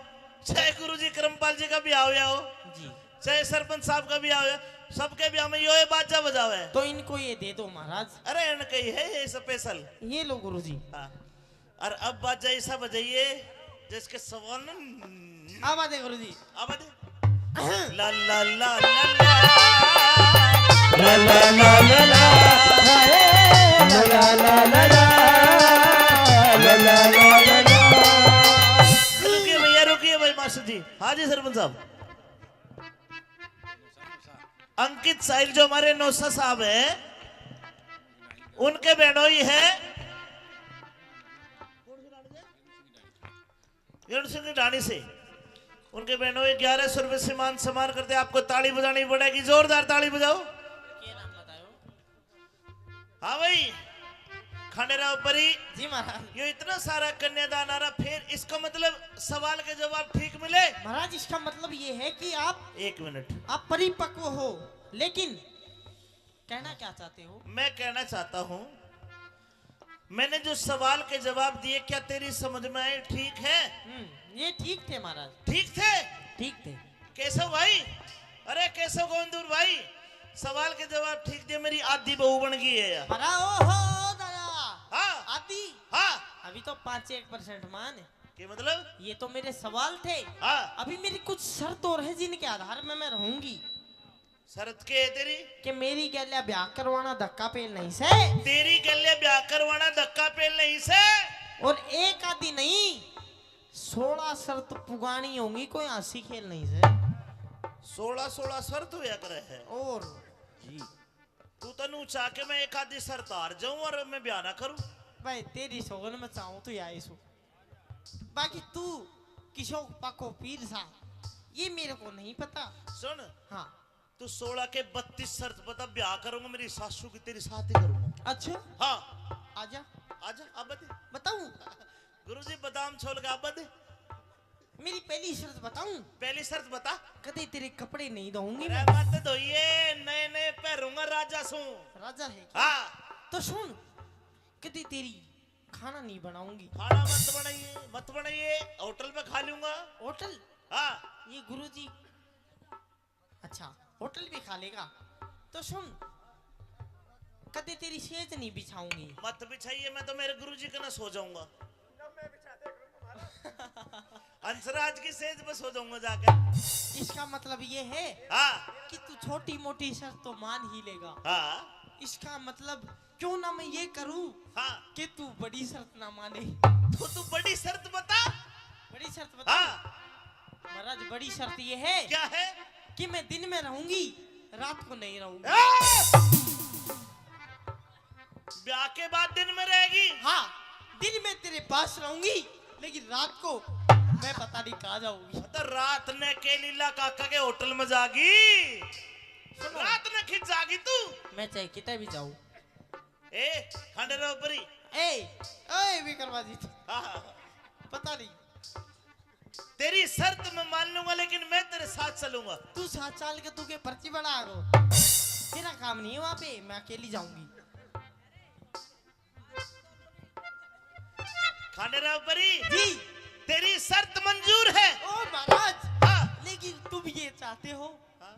चाहे गुरुजी करमपाल जी का ब्याह या हो, जी, चाहे सरपंच साहब का ब्याह हो, सबके ब्याह में यो बाजा बजावे है। तो इनको ये दे दो महाराज। अरे इनका ही है ये स्पेशल। ये लो गुरुजी। हाँ। और अब बाजा ऐसा बजाइए जिसके सवाल अब आते गुरुजी। अब ला ला ला ला ला ला ला ला ला ला रुकिए भैया, रुकिए भाई मास्टर जी। हाँ जी सरपंच साहब। अंकित साहिल जो हमारे नौसा साहब है, उनके बहनोई है सिंह की ढाणी से। उनके बहनोई 1100 रुपए से मान सम्मान करते। आपको ताली बजानी पड़ेगी, जोरदार ताली बजाओ। हाँ भाई खंडेराव परी जी महाराज। ये इतना सारा कन्यादान आ रहा, फिर इसका मतलब सवाल के जवाब ठीक मिले। महाराज इसका मतलब ये है कि आप 1 मिनट, आप परिपक्व हो, लेकिन कहना क्या चाहते हो? मैं कहना चाहता हूँ, मैंने जो सवाल के जवाब दिए क्या तेरी समझ में आए? ठीक है? ये ठीक थे महाराज, ठीक थे? ठीक थे। केशव भाई, अरे केशव गोविंदपुर भाई, सवाल के जवाब ठीक दिए, मेरी आधी बहू बन गई है यार। बड़ा ओहो दादा। हाँ आदि। हाँ अभी तो 5-1% मान है। के मतलब? ये तो मेरे सवाल थे। हाँ अभी मेरी कुछ शर्त और है जिनके आधार में मैं रहूंगी। शरत के है तेरी? कि मेरी गैल्या ब्याह करवाना धक्का पेल नहीं से, तेरी गले ब्याह करवाना धक्का पेल नहीं से। और एक आदि नहीं 16 शर्त पुगानी होंगी, कोई हंसी खेल नहीं से। 16 शर्त हुआ करे है। और तू तनु चाह के मैं एक आधी शर्त हार जाऊं और मैं ब्याह ना करूं? भाई तेरी सोगन में चाहूं तो आई सो, बाकी तू किशोर पाको पीर सा ये मेरे को नहीं पता। सुन, हाँ तू 16 के 32 शर्त बता, ब्याह करूंगा मेरी सासू की तेरी साथ ही करूंगा। अच्छा हाँ आजा आजा अब दे। बताऊं? गुरुजी बादाम छोल के अब दे। मेरी पहली शर्त बताऊं? पहली शर्त बता। कदे तेरे कपड़े नहीं धोऊंगी अरे मैं। मत धोइए, नए नए पहनूंगा राजा सू। राजा है क्या? हाँ तो सुन, कदे तेरी खाना नहीं बनाऊंगी। खाना मत बनाइए, मत बनाइए, होटल पे खा लूंगा। होटल? हाँ ये गुरुजी अच्छा होटल भी खा लेगा। तो सुन, कदे तेरी सेज नहीं बिछाऊंगी। मत बिछाइए, मैं तो मेरे गुरुजी के ना सो जाऊंगा। हंसराज की सेज पे सो जाऊंगा जाकर। इसका मतलब ये है हाँ कि तू छोटी मोटी शर्त तो मान ही लेगा। हाँ इसका मतलब क्यों ना मैं ये करूं हाँ कि तू बड़ी शर्त ना माने। तो तू बड़ी शर्त बता। बड़ी शर्त बता। हाँ महाराज बड़ी शर्त ये है क्या है? कि मैं दिन में रहूंगी, रात को नहीं रहूंगी। ब्याह के बाद दिन में रहेगी? हाँ दिन में तेरे पास रहूंगी, लेकिन रात को मैं पता नहीं कहाँ जाऊंगी। तो रात ने के लीला काका के होटल में जागी, रात ने खिंच जागी तू। मैं चाहे कितने भी जाऊं। ए खंडेराव परी, ए विक्रमाजी, हाँ, पता नहीं। तेरी शर्त मैं मान लूंगा, लेकिन मैं तेरे साथ चलूंगा। तू 7 साल के तू के पर्ची बना गो, तेरा काम नहीं है वहाँ पे, मैं अकेली जाऊंगी। खंडेराव परी जी तेरी शर्त मंजूर है। ओ महाराज, हाँ। लेकिन तुम ये चाहते हो, हाँ।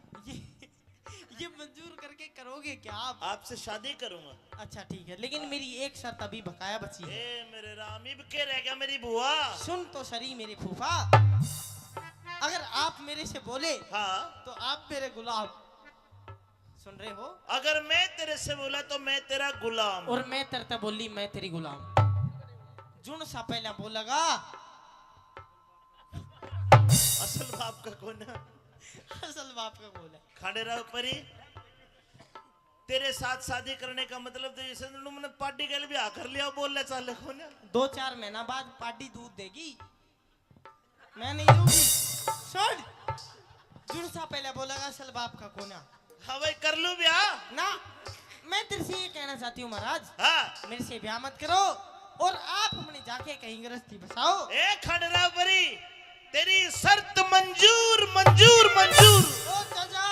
ये मंजूर करके करोगे क्या आप? आपसे शादी करूंगा। अच्छा ठीक है, लेकिन मेरी एक शर्त अभी बकाया बची है। ए मेरे राम, इब के रह गया मेरी बुआ। सुन तो सरी मेरे फूफा, अगर आप मेरे से बोले हाँ, तो आप मेरे गुलाम। सुन रहे हो? अगर मैं तेरे से बोला तो मैं तेरा गुलाम। और मैं तरता बोली मैं तेरी गुलाम। जुन सा पहला बोलेगा, असल बाप का कौन है? असल बाप का बोला। खंडेराव परी तेरे साथ शादी करने का मतलब तो जैसे मैंने पार्टी के लिए भी आकर लिया, बोल ले चाले कौन है? 2-4 महीना बाद पार्टी दूध देगी, मैं नहीं दूंगी। सुन, जुन सा पहले बोलेगा असल बाप का कोना। हाँ भाई कर लूं ब्याह ना, मैं तेरे से ये कहना चाहती हूँ महाराज, हाँ। मेरे से ब्याह मत करो और आप अपने जाके कहीं गृहस्थी बसाओ। ए खंडेराव परी तेरी शर्त मंजूर मंजूर मंजूर। ओ चाचा,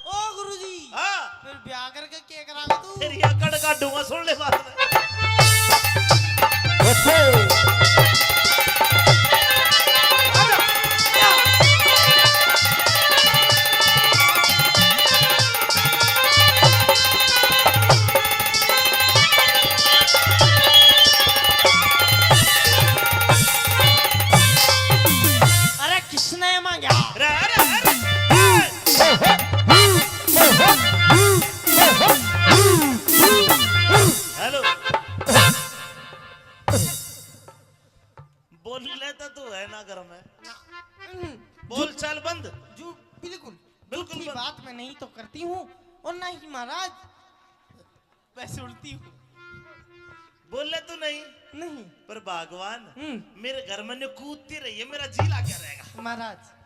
ओ गुरुजी, हाँ, फिर ब्याह करके क्या करागा तू? तेरी अकड़ काटूंगा, सुन ले बात। अरे किसने मांगा? अरे अरे अरे हेलो, बोल लेता तू है ना घर में, बोल चाल बंद। जो बिल्कुल बिल्कुल झूठी बंद। बात मैं नहीं तो करती हूँ और ना ही महाराज मैं सुनती हूँ। बोल ले तू नहीं, नहीं पर भगवान हम्म। मेरे घर में जो कूदती रही है, मेरा जीला क्या रहेगा? महाराज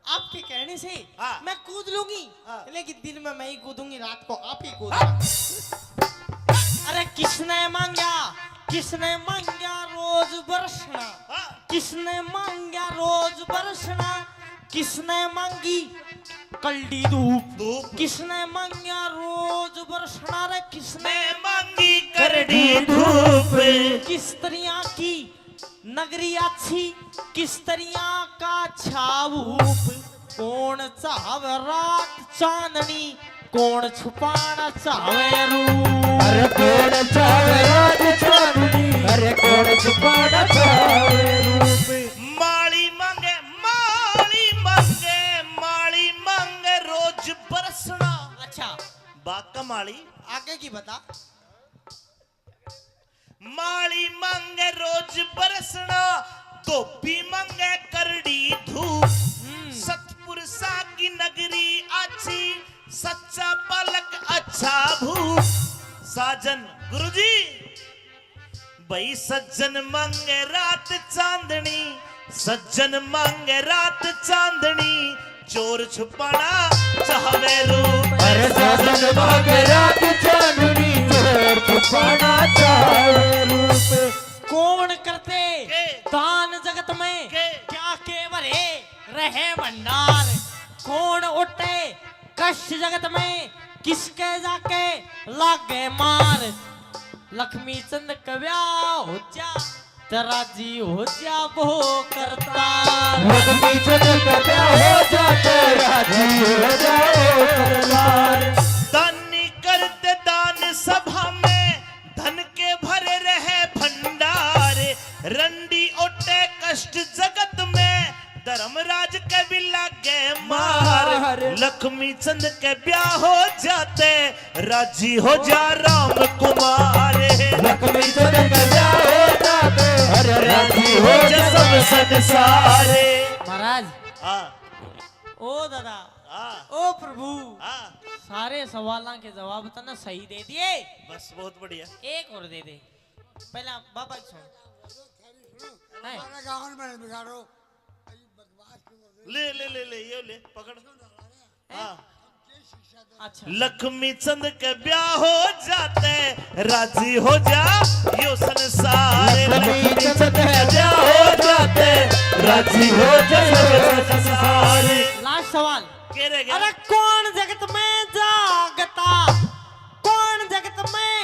आपके कहने से हाँ। मैं कूद लूंगी, हाँ। लेकिन दिन में मैं ही कूदूंगी, रात को आप ही कूदना। अरे किसने मांगा, किसने मांगा रोज बरसना, हाँ। किसने मांगा रोज बरसना, किसने मांगी कल्डी धूप, धूप। किसने मांगा रोज बरसना, रे किसने मैं मांगी करड़ी धूप। किस तरह की नगरी अच्छी, किस तरह का छाऊप, कौन चाहे रात चांदनी, कौन छुपाना चाहे रूप। अरे कौन चावे रात चांदनी, अरे कौन छुपाना चावे रूप। माली मांगे माली मांगे माली मांगे रोज बरसना। अच्छा बाका माली आगे की बता। माली मांगे रोज बरसना, धोबी मांगे करड़ी धूप। सतपुरुषा की नगरी अच्छी, सच्चा पलक अच्छा भूप। साजन गुरुजी भाई सज्जन मांगे रात चांदनी, सज्जन मांगे रात चांदनी, चोर छुपाना चाहे रूप। अरे साजन मांगे रात चांदनी, चोर छुपाना चाहे रूप। कौन करते के? दान जगत में के? क्या के भरे रहे भंडार, कौन उठे कष्ट जगत में, किसके जाके लागे मार। लक्ष्मी चंद कव्या हो जा, तेरा जी हो जा वो करता। लक्ष्मी चंद कव्या हो जा, तेरा जी हो जाओ करतार। दानी करते दान सभा में, धन के भरे रहे भंडार। रंडी ओटे कष्ट जगत में, धर्मराज के भी लागे मार। लक्ष्मी चंद के ब्याह हो जाते, राजी हो जा राम कुमार। लक्ष्मी चंद कव्या हो जाते, अरे राजी हो जा सब संसारे। महाराज हाँ ओ दादा, हाँ ओ प्रभु, हाँ, सारे सवालों के जवाब तो ना सही दे दिए, बस बहुत बढ़िया। एक और दे दे। पहले आप बाबा की सुन है। हमारे गाँव में बिगाड़ो अरे बदमाश की मुर्गी ले ले ले ले ये ले पकड़ हाँ अच्छा लक्ष्मी चंद के ब्याह हो जाते राजी हो जा यो संसार लक्ष्मी चंद के ब्याह हो जाते राजी हो जा संसार। लास्ट सवाल के रह गया? अरे कौन जगत में जागता, कौन जगत में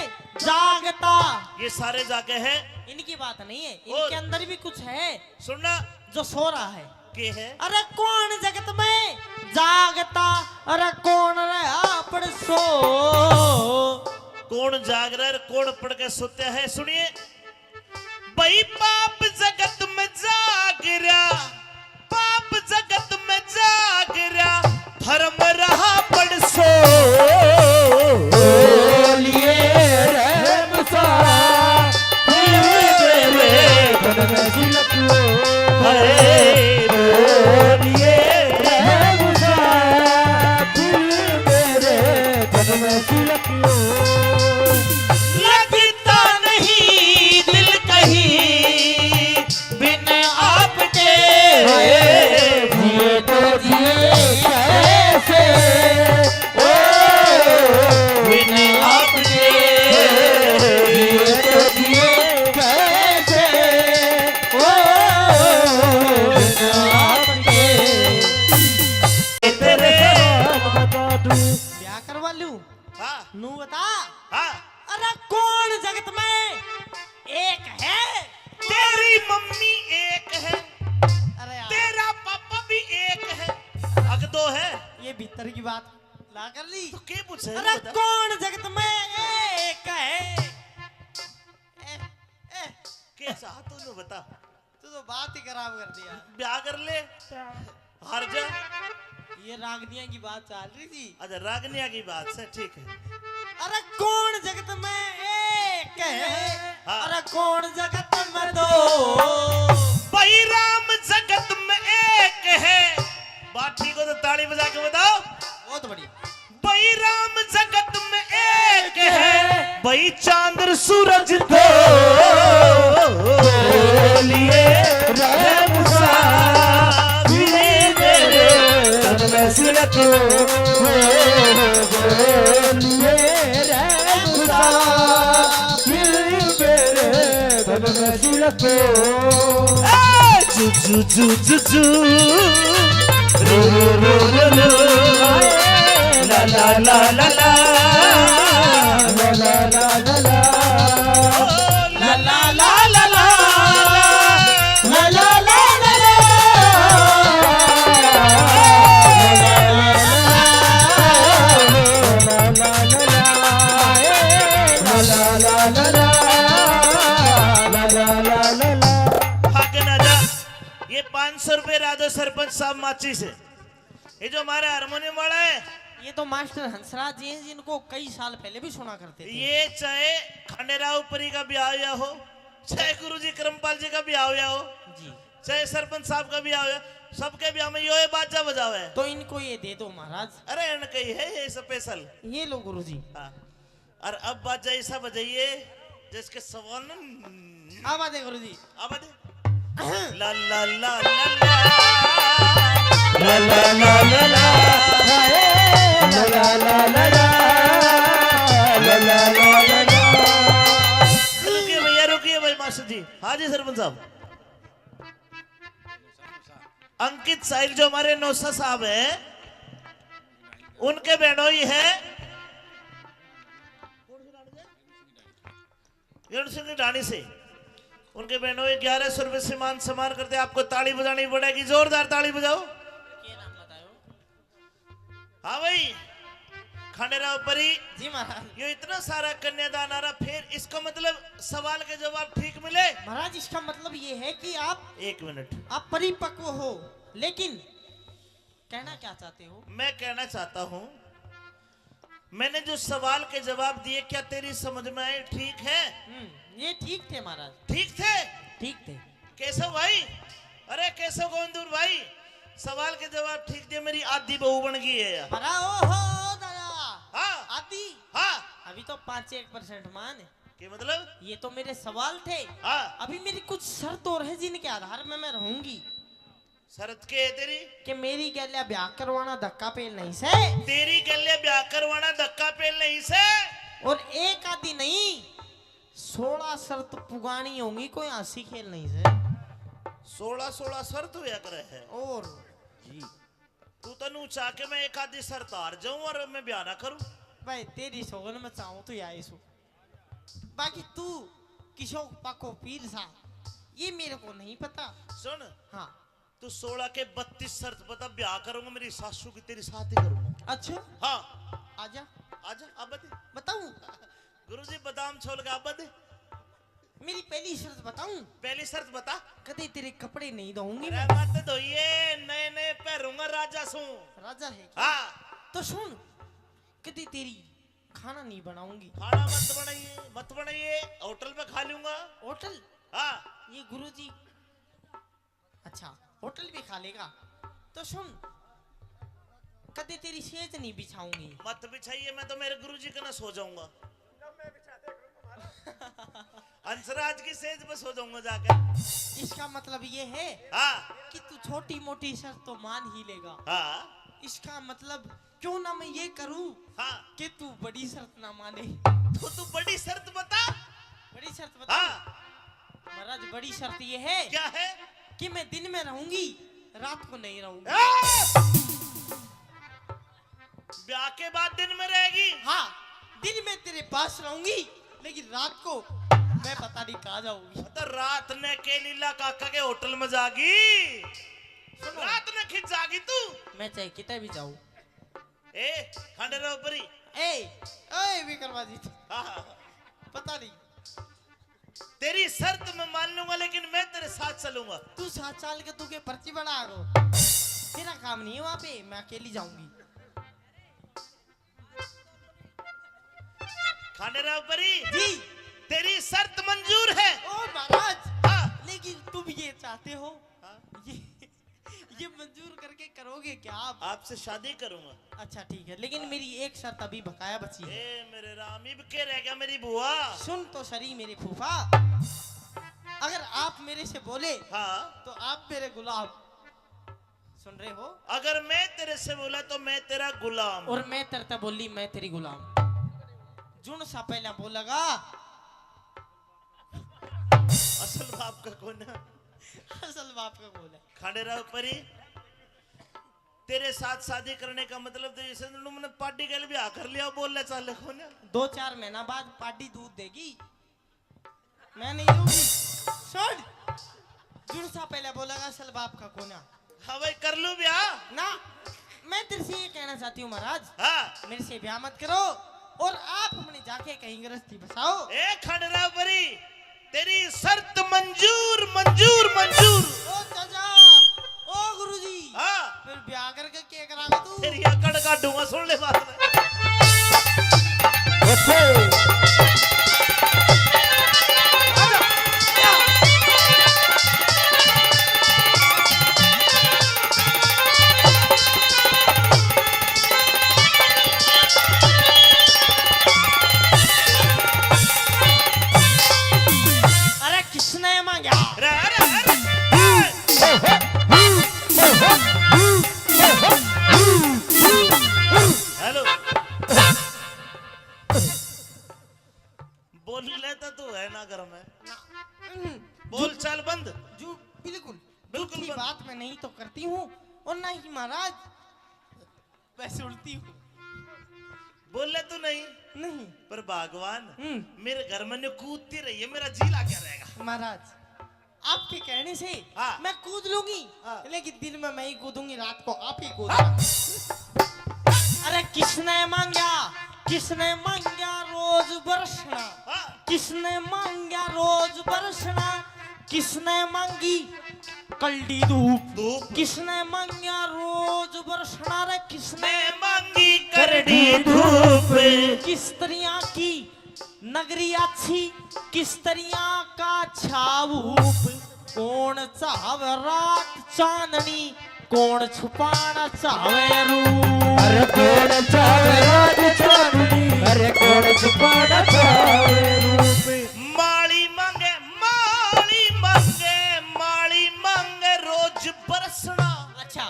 जागता। ये सारे जागे हैं इनकी बात नहीं है, और- इनके अंदर भी कुछ है सुनना जो सो रहा है। के है अरे कौन जगत में जागता, अरे कौन रहा पड़ सो। कौन जाग रहा है कौन पढ़ के सोते हैं सुनिए भाई पाप जगत में जाग रहा पाप जगत में जाग रहा धर्म रहा पड़ सो बोलिए रहम सा मेरे तन में झलक लो बोलिए रहम सा मेरे तन में झलक लो लगता नहीं दिल कहीं बिन आपके जिए तो जिए कैसे ओ बिन आपके जिए तो जिए कैसे ओ आपके तेरे बता दूं ब्याह करवा लूं हाँ नू बता। हाँ अरे कौन जगत में एक है। तेरी मम्मी एक है अरे यार, तेरा पापा भी एक है अग दो है ये भीतर की बात ला कर ली। तो के पूछे अरे बता। कौन जगत में एक है। कैसा तूने बता तू तो बात ही खराब कर दिया। ब्याह कर ले हार जा ये रागनिया की बात चल रही थी। अच्छा रागनिया की बात से ठीक है अरे कौन जगत में एक है। हाँ। अरे कौन जगत में दो। भाई राम जगत में एक है बात ठीक हो तो ताली बजा के बताओ बहुत बढ़िया। भाई राम जगत में एक है भाई चांद सूरज दो बोलिए रहम सा मेरे तन में झलक लो बोलिए रहम सा मेरे तन में झलक लो जू जू जू जू जू रो रो रो रो ला ला ला ला ला ला ला ला ला ला ला ला ला ला ला ला ला ला ला भाग ना जा ये 500 रुपए राधो सरपंच साहब माची से ये जो हमारा हारमोनियम वाला है ये तो मास्टर हंसराज जी हैं जिनको कई साल पहले भी सुना करते थे। ये चाहे खंडेराव परी का ब्याह हुआ हो चाहे गुरुजी करमपाल जी का ब्याह हुआ हो जी चाहे सरपंच साहब का ब्याह हुआ सबके ब्याह में यो बाजा बजाओ है तो इनको ये दे दो महाराज। अरे इनका ही है ये स्पेशल ये लो गुरुजी। हाँ और अब बाजा ऐसा बजाइए जिसके सवाल न अब आते गुरुजी। अब दे ला ला ला ला ला ला ला ला ला ला ला ला ला ला रुकिए भैया रुकिए भाई मास्टर जी हाँ जी सरपंच साहब अंकित साहिल जो हमारे नौसा साहब हैं उनके बहनोई है रण सिंह की ढाणी से उनके बहनोई 1100 रुपए से मान सम्मान करते आपको ताली बजानी पड़ेगी जोरदार ताली बजाओ हाँ भाई खंडेराव परी जी महाराज। ये इतना सारा कन्यादान आ रहा फिर इसका मतलब सवाल के जवाब ठीक मिले महाराज इसका मतलब ये है कि आप 1 मिनट परिपक्व हो, लेकिन कहना क्या चाहते हो। मैं कहना चाहता हूं मैंने जो सवाल के जवाब दिए क्या तेरी समझ में आए ठीक है ये ठीक थे महाराज, ठीक थे ठीक थे। केशव भाई अरे केशव गोविंदपुर भाई सवाल के जवाब ठीक दिए मेरी आधी बहू बन गई है यार ओहो दादा हाँ आदि हाँ अभी तो 5-1% मान है। के मतलब? ये तो मेरे सवाल थे। हाँ अभी मेरी कुछ शर्त और है जिनके आधार में मैं रहूंगी। शरत के है तेरी? कि मेरी गैल्या ब्याह करवाना धक्का पेल नहीं से, तेरी गले ब्याह करवाना धक्का पेल नहीं से। और एक आदि नहीं 16 शर्त पुगानी होंगी, कोई हंसी खेल नहीं से। 16 शर्त हुआ करे है। और जी तू तनु चाह के मैं एक आधी शर्त हार जाऊं और मैं ब्याह ना करूं? भाई तेरी सोगन में चाहूं तो या सो, बाकी तू किशोर पाको पीर सा ये मेरे को नहीं पता। सुन हाँ तू 16 के 32 शर्त बता, ब्याह करूंगा मेरी सासू की तेरी शादी करूंगा। अच्छा हाँ आजा आजा अब बता। बताऊं? गुरुजी बादाम छोड़ के अब बता। मेरी पहली शर्त बताऊं? पहली शर्त बता। कदे तेरे कपड़े नहीं धोऊंगी अरे मैं। मत धोइए, नए नए पहनूंगा राजा सू। राजा है क्या? हाँ तो सुन, कदे तेरी खाना नहीं बनाऊंगी। खाना मत बनाइए, होटल पे खा लूंगा। होटल? हाँ ये गुरुजी अच्छा होटल भी खा लेगा। तो सुन, कदे तेरी सेज नहीं बिछाऊंगी। मत बिछाइए, मैं तो मेरे गुरुजी के ना सो जाऊंगा। अंशराज की सेज पे सो जाऊंगा जाकर। इसका मतलब ये है हाँ कि तू छोटी मोटी शर्त तो मान ही लेगा। हाँ इसका मतलब क्यों ना मैं ये करूं हाँ कि तू बड़ी शर्त ना माने। तो तू बड़ी शर्त बता। बड़ी शर्त बता। हाँ महाराज बड़ी शर्त ये है क्या है? कि मैं दिन में रहूंगी, रात को नहीं रहूंगी। ब्याह के बाद दिन में रहेगी? हाँ, दिन में तेरे पास रहूंगी, लेकिन रात को मैं पता नहीं कहाँ जाऊंगी। तो रात ने के लीला काका के होटल में जागी, सुनो, रात ने खिंच जागी तू। मैं चाहे कितने भी जाऊं। ए खंडेरा ऊपरी ए विक्रमाजी, हाँ पता नहीं। तेरी शर्त मैं मान लूंगा, लेकिन मैं तेरे साथ चलूंगा। तू 7 साल के तू के पर्ची बना गो, तेरा काम नहीं है वहाँ पे, मैं अकेली जाऊंगी। खंडेरा ऊपरी जी तेरी शर्त मंजूर है। ओ महाराज, हाँ लेकिन तुम ये चाहते हो, हाँ? ये मंजूर करके करोगे क्या आप? आपसे शादी करूंगा। अच्छा ठीक है, लेकिन मेरी एक शर्त अभी बकाया बची है। ए मेरे राम, इब के रह गया मेरी बुआ। सुन तो सरी मेरे फूफा, अगर आप मेरे से बोले हाँ तो आप मेरे गुलाम। सुन रहे हो? अगर मैं तेरे से बोला तो मैं तेरा गुलाम। और मैं तरता बोली मैं तेरी गुलाम। जुन सा पहला बोलेगा असल बाप का कौन है? असल बाप का बोल है। खंडेरा ऊपरी तेरे साथ शादी करने का मतलब तो जैसे तुमने पार्टी के लिए भी आकर लिया, बोल ले चाले कौन है? 2-4 महीना बाद पार्टी दूध देगी, मैं नहीं दूंगी। सुन, जुन सा पहला बोलेगा असल बाप का कोना। हाँ भाई कर लूं ब्याह ना, मैं तेरे से ये कहना चाहती हूँ महाराज, हाँ। मेरे से ब्याह मत करो और आप अपने जाके कहीं गृहस्थी बसाओ। ए खंडेरा ऊपरी तेरी शर्त मंजूर मंजूर मंजूर। ओ चाचा, ओ गुरुजी, हाँ फिर ब्याह करके क्या करागा तू? तेरी अकड़ काटूंगा, सुन ले बात में। अरे किसने मांगा? अरे अरे अरे हेलो बोल लेता तू है ना घर में, बोल चाल बंद। जो बिल्कुल बिल्कुल झूठी बंद। बात मैं नहीं तो करती हूँ और ना ही महाराज मैं सुनती हूँ। बोल ले तू नहीं, नहीं पर भगवान मेरे घर में ने कूदती रही है, मेरा जी ला क्या रहेगा? महाराज, आपके कहने से हाँ। मैं कूद लूंगी, हाँ। लेकिन दिन में मैं ही कूदूंगी, रात को आप ही कूदना। अरे किसने मांगा, किसने मांगा रोज बरसना, हाँ। किसने मांगा रोज बरसना, किसने मांगी कल्डी धूप, धूप। किसने मांगा रोज बरसना, रे किसने मैं मांगी करड़ी धूप। किस तरह की नगरी अच्छी, किस तरह का छाऊप, कौन चाहे रात चांदनी, कौन छुपाना चाहे रूप। अरे कौन चाहे रात चांदनी, अरे कौन छुपाना चाहे रूप माली मांगे रोज बरसना। अच्छा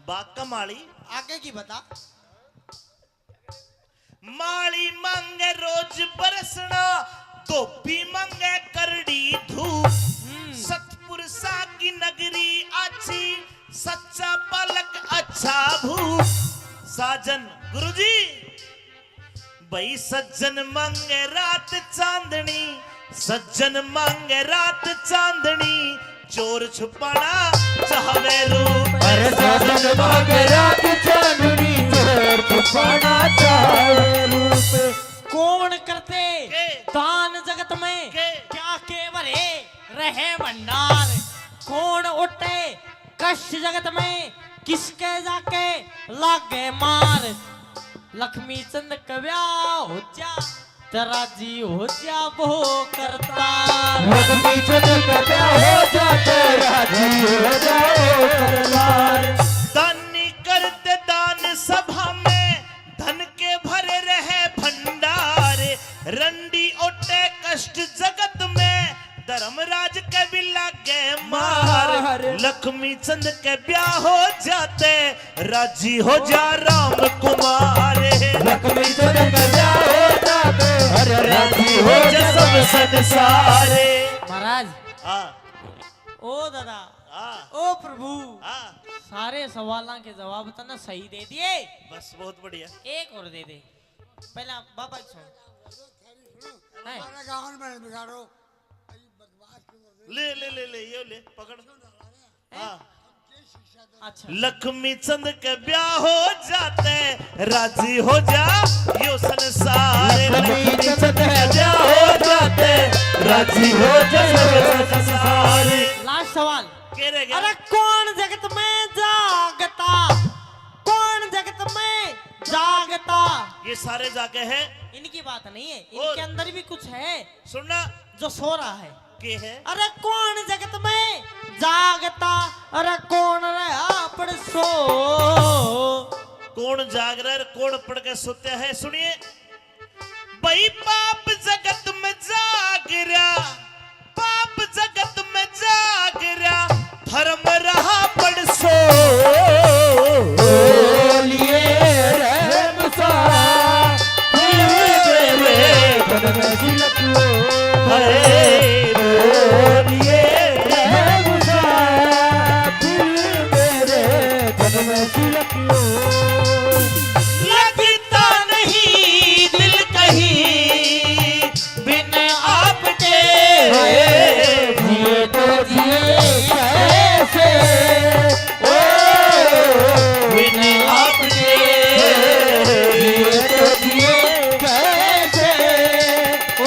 बाका माली आगे की बता। माली मांगे रोज बरसना, धोबी मांगे करड़ी धूप। सतपुर सा की नगरी अच्छी, सच्चा पलक अच्छा भूप। साजन गुरुजी भाई सज्जन मांगे रात चांदनी, सज्जन मांगे रात चांदनी, चोर छुपाना चाहे रूप। अरे सजन मांगे रात चांदनी, चोर छुपाना चाहे रूप। कौन करते के? दान जगत में के? क्या केवल रहे भंडार। कौन उठे कष्ट जगत में, किसके जाके लागे मार। लक्ष्मी चंद कव्या हो जा, तेरा जी हो जा वो करता। लक्ष्मी चंद कव्या हो जा, तेरा जी हो जा वो करतार। दानी करते दान सभा में, धन के भरे रहे भंडार। रंडी ओटे कष्ट जगत में, धर्मराज के भी लागे मार। लक्ष्मी चंद के ब्याह हो जाते, राजी हो जा राम कुमार। लक्ष्मी चंद के ब्याह हो जाते, अरे राजी हो जा सब संसारे। महाराज हाँ ओ दादा हाँ ओ प्रभु, हाँ सारे सवालों के जवाब तो ना सही दे दिए। बस बहुत बढ़िया। एक और दे दे पहला बाबा सुन। है? हमारे गाँव में बिगाड़ो अरे बदमाश क्यों कर रहे ले ले ले ले ये ले पकड़। हाँ अच्छा लक्ष्मी चंद के ब्याह हो जाते, राजी हो जा यो संसार। लक्ष्मी चंद के ब्याह हो जाते, राजी हो जा सब संसार। लास्ट सवाल। के रह गया? अरे कौन जगत में जागता, कौन जगत में जागता। ये सारे जाके हैं। इनकी बात नहीं है, और? इनके अंदर भी कुछ है सुनना जो सो रहा है। के है? अरे कौन जगत में जागता, अरे कौन रहा पड़ सो। कौन जाग रहा है, कौन पढ़ के सोते हैं? सुनिए भाई पाप जगत में जाग रहा, पाप जगत में जाग रहा, धर्म रहा पड़ सो। बोलिए रहम सा, मेरे मन में झलक लो। बोलिए रहम सा, मेरे मन में झलक लो। लगता नहीं दिल कहीं बिन आपके, जिए तो जिए कैसे, ओ बिन आपके। जिए तो जिए कैसे, ओ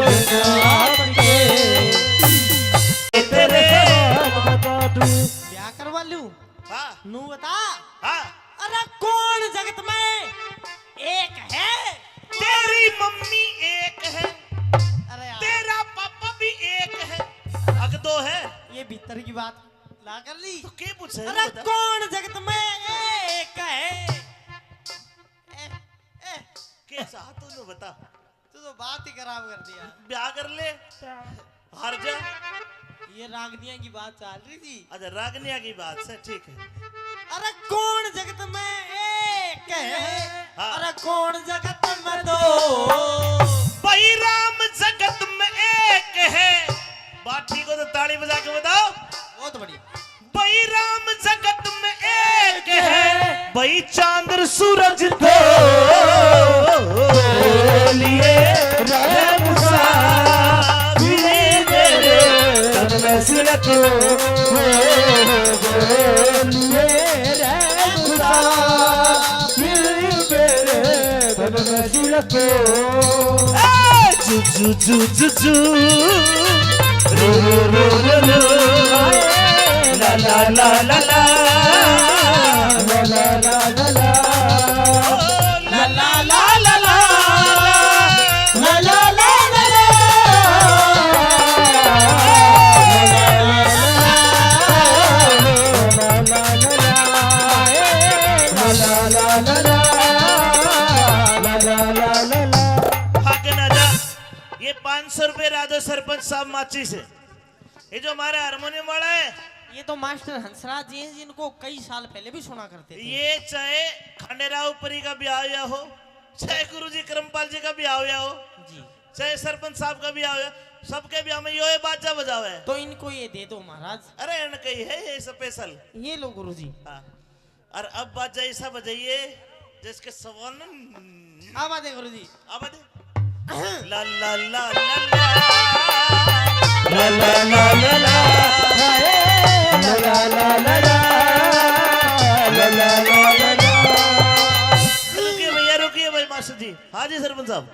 बिन आपके। तेरे बता दूं, ब्याह करवा लूं हाँ नू बता। हाँ अरे कौन जगत में एक है। तेरी मम्मी एक है, अरे यार, तेरा पापा भी एक है, अग दो है ये भीतर की बात ला कर ली। तो क्या पूछे? अरे बता। कौन जगत में एक है। कैसा तूने बता। तू तो बात ही खराब कर दिया। ब्याह कर ले हार जा। ये रागनिया की बात चल रही थी। अच्छा रागनिया की बात से ठीक है। अरे कौन जगत में एक है, हाँ। अरे कौन जगत में दो। भाई राम जगत में एक है। बात ठीक हो तो ताली बजा के बताओ। बहुत बढ़िया। भाई राम जगत में एक है, भाई चांद सूरज दो। बोलिए रहम सा, मेरे मन में झलक लो। बोलिए रहम सा, मेरे मन में झलक लो। जू जू जू जू जू रू रू रू रू ला ला ला ला ला ला ला ला ला ला, ला ला ला ला ला ला ला ला ला ला, ला ला ला ला, ला ला ला ला ला, ला माची से। ये जो हमारे हारमोनियम वाला है, ये तो मास्टर हंसराज जी हैं, जिनको कई साल पहले भी सुना करते थे। ये चाहे खंडेराव परी का ब्याह हुआ हो, चाहे गुरुजी करमपाल जी का ब्याह हुआ हो, जी, चाहे सरपंच साहब का ब्याह हुआ, सबके ब्याह में ये बाजा बजावे है। तो इनको ये दे दो महाराज। अरे इनका ही है ये स्पेशल। ये लो गुरुजी। हाँ, और अब बाजा ऐसा बजाइए जिसके सवाल न अब आते गुरुजी। अब ला ला ला ला ला ला ला ला ला ला ला ला ला ला ला ला ला। रुकिए भैया, रुकिए भाई मास्टर जी। हाँ जी सरपंच साहब।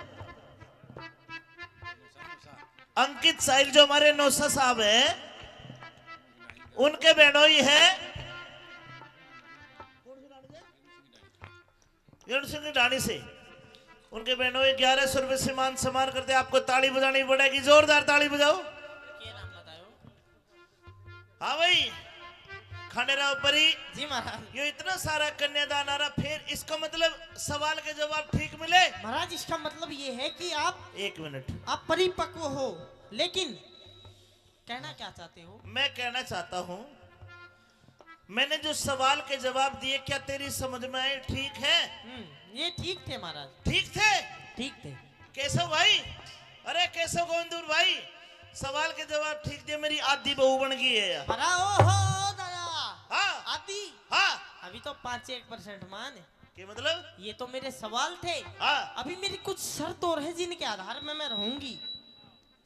अंकित साहिल जो हमारे नौसा साहब हैं, उनके बहनोई है सिंह ढाणी से। उनके बहनोई 1100 रुपए से मान सम्मान करते। आपको ताली बजानी पड़ेगी, जोरदार ताली बजाओ। हाँ भाई, खंडेराव परी जी महाराज। ये इतना सारा कन्यादान आ रहा, फिर इसका मतलब सवाल के जवाब ठीक मिले। महाराज इसका मतलब ये है कि आप एक मिनट, आप परिपक्व हो, लेकिन कहना क्या चाहते हो? मैं कहना चाहता हूं, मैंने जो सवाल के जवाब दिए क्या तेरी समझ में आए? ठीक है? ये ठीक थे महाराज। ठीक थे? ठीक थे। केशव भाई, अरे केशव गोविंदपुर भाई, सवाल के जवाब ठीक दिए, मेरी आधी बहू बन गई है यार। अरे ओहो दादा, हाँ आती। हाँ, अभी तो 5-1% मान है। क्या मतलब? ये तो मेरे सवाल थे। हाँ, अभी मेरी कुछ शर्त और है जिनके आधार में मैं रहूंगी।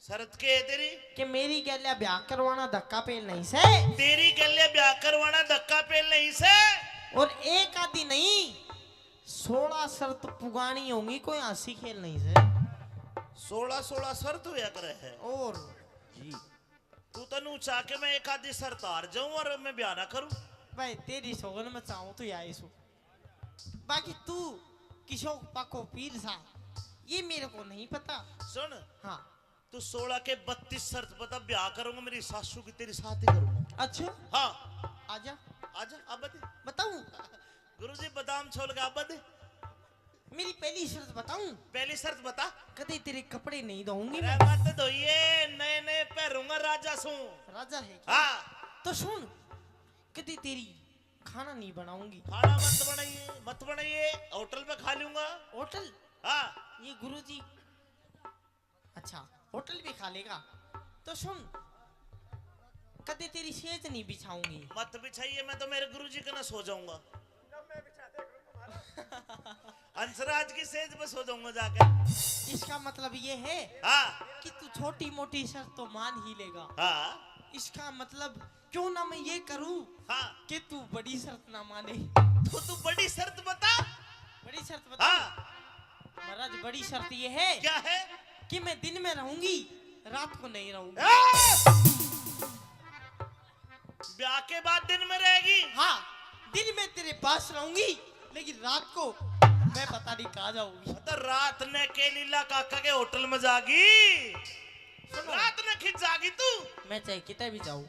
शरत के है तेरी? कि मेरी गैल्या ब्याह करवाना धक्का पेल नहीं से, तेरी गले ब्याह करवाना धक्का पेल नहीं से। और एक आदि नहीं 16 शर्त पुगानी होंगी, कोई हंसी खेल नहीं से। 16 शर्त हुआ करे है। और जी, तू तनु चाह के मैं एक आधी शर्त हार जाऊं और मैं ब्याह ना करूं? भाई तेरी सोगन में चाहूं तो या सो, बाकी तू किशोर पाको पीर सा, ये मेरे को नहीं पता। सुन, हाँ, तू 16 के 32 शर्त बता, ब्याह करूंगा मेरी सासू की तेरी साथ ही करूंगा। अच्छा हाँ, आजा आजा अब बता। बताऊं? गुरुजी बादाम छोड़ के अब बता। मेरी पहली शर्त बताऊं? पहली शर्त बता। कभी तेरे कपड़े नहीं धोऊंगी अरे मैं। मत धोइए, नए नए पहनूंगा राजा सू। राजा है क्या? हाँ, तो सुन, कभी तेरी खाना नहीं बनाऊंगी। खाना मत बनाइए, मत बनाइए, होटल पे खा लूंगा। होटल? हाँ, ये गुरुजी, अच्छा होटल भी खा लेगा। तो सुन, कभी तेरी सेज नहीं बिछाऊंगी। मत बिछाइए, मैं तो मेरे गुरुजी के ना सो जाऊंगा। हंसराज की सेज पे सो जाऊंगा जाकर। इसका मतलब ये है हाँ, कि तू छोटी मोटी शर्त तो मान ही लेगा। हाँ, इसका मतलब क्यों ना मैं ये करूं हाँ, कि तू बड़ी शर्त ना माने। तो तू बड़ी शर्त बता। बड़ी शर्त बता। हाँ, महाराज बड़ी शर्त ये है क्या है? कि मैं दिन में रहूंगी, रात को नहीं रहूंगी। ब्याह के बाद दिन में रहेगी? हाँ, दिन में तेरे पास रहूंगी, लेकिन रात को मैं पता नहीं कहाँ जाऊंगी। तो रात ने के लीला काका के होटल में जागी, रात ने खिंच जागी तू। मैं चाहे कितने भी जाऊं।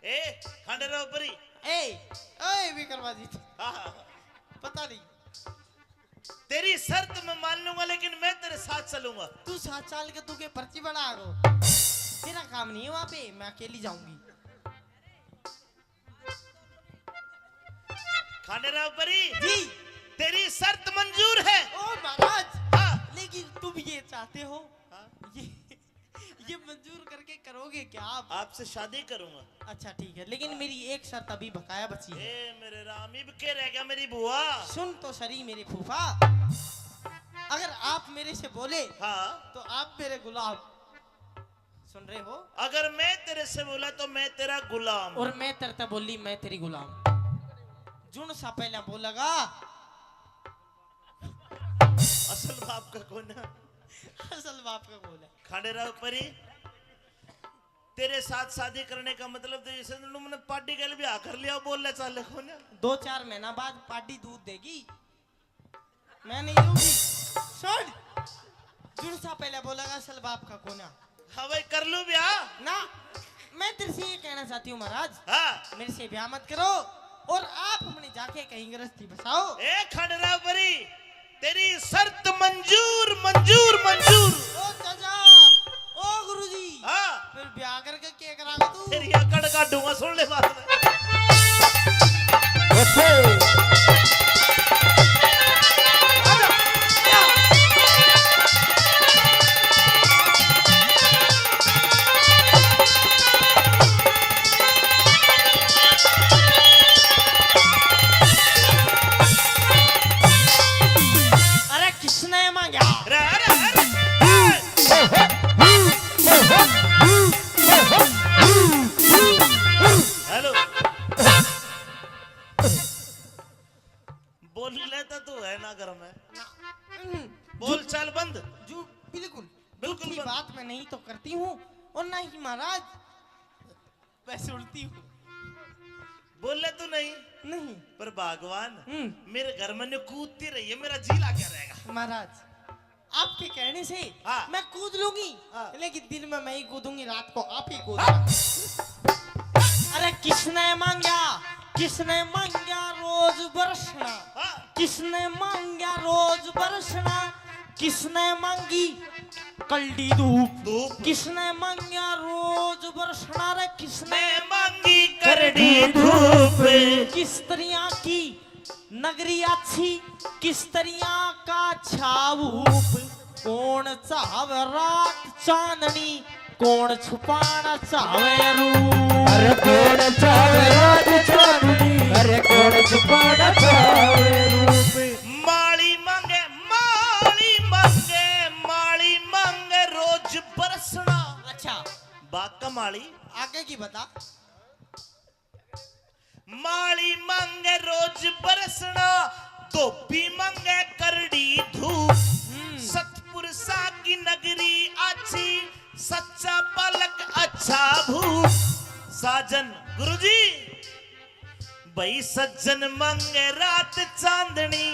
ए खंडेराव परी, ए विक्रमाजी, हाँ, हाँ, पता नहीं। तेरी शर्त मैं मान लूंगा, लेकिन मैं तेरे साथ चलूंगा। तू 7 साल के तू के पर्ची बना गो, तेरा काम नहीं है वहां पे, मैं अकेली जाऊंगी। खंडेराव परी जी, तेरी शर्त मंजूर है। ओ महाराज, हाँ, लेकिन तुम ये चाहते हो, हाँ, ये मंजूर करके करोगे क्या आप? आपसे शादी करूंगा। अच्छा ठीक है, लेकिन मेरी एक शर्त अभी बकाया बची है। ए मेरे राम, इब के रह गया मेरी बुआ। सुन तो सही मेरे फूफा, अगर आप मेरे से बोले हाँ, तो आप मेरे गुलाम। सुन रहे हो? अगर मैं तेरे से बोला तो मैं तेरा गुलाम। और मैं तरता बोली मैं तेरी गुलाम। जुन सा पहला बोलेगा, असल बाप का कौन है? असल बाप का बोला। खंडेराव परी, तेरे साथ शादी करने का मतलब तो जैसे तुमने पार्टी के लिए भी आकर लिया, बोल ले चाले कौन है? 2-4 महीना बाद पार्टी दूध देगी, मैं नहीं दूंगी। सुन, जुन सा पहले बोलेगा असल बाप का कोना। हाँ भाई, कर लूं ब्याह ना, मैं तेरे से ये कहना चाहती हूँ महाराज, हाँ। मेरे से ब्याह मत करो और आप अपने जाके कहीं गृहस्थी बसाओ। ए खंडेराव परी, तेरी शर्त मंजूर मंजूर मंजूर। ओ चाचा, ओ गुरुजी हाँ फिर ब्याह करके क्या करांगा तू तेरी अकड़ काटूंगा सुन ले बात में। अरे किसने मांगा अरे अरे अरे हेलो बोल लेता तू है ना घर में बोल चल बंद जो बिल्कुल बिल्कुल की बंद। बात मैं नहीं तो करती हूँ और ना ही महाराज वैसे उल्टी हूँ बोल ले तू नहीं नहीं पर भगवान हम्म। मेरे घर में ने कूदती रही है मेरा जी क्या रहेगा। महाराज आपके कहने से हाँ। मैं कूद लूंगी हाँ। लेकिन दिन में मैं ही कूदूंगी रात को आप ही कूदना अरे किसने मांगा रोज बरसना हाँ। किसने मांगा रोज बरसना किसने मांगी कल्डी धूप धूप किसने मांगा रोज बरसना रे किसने मैं मांगी करड़ी धूप किस तरह की नगरी अच्छी किस तरह का छावूप कौन चाहे रात चांदनी कौन छुपाना चाहे रूप अरे कौन चावे रात चांदनी अरे कौन छुपाना चावे रूप माली मांगे रोज बरसना। अच्छा बाका माली आगे की बता माली मांगे रोज बरसना धोबी मांगे करड़ी धूप सतपुरुषा की नगरी अच्छी सच्चा पलक अच्छा भूप साजन गुरुजी भाई सज्जन मांगे रात चांदनी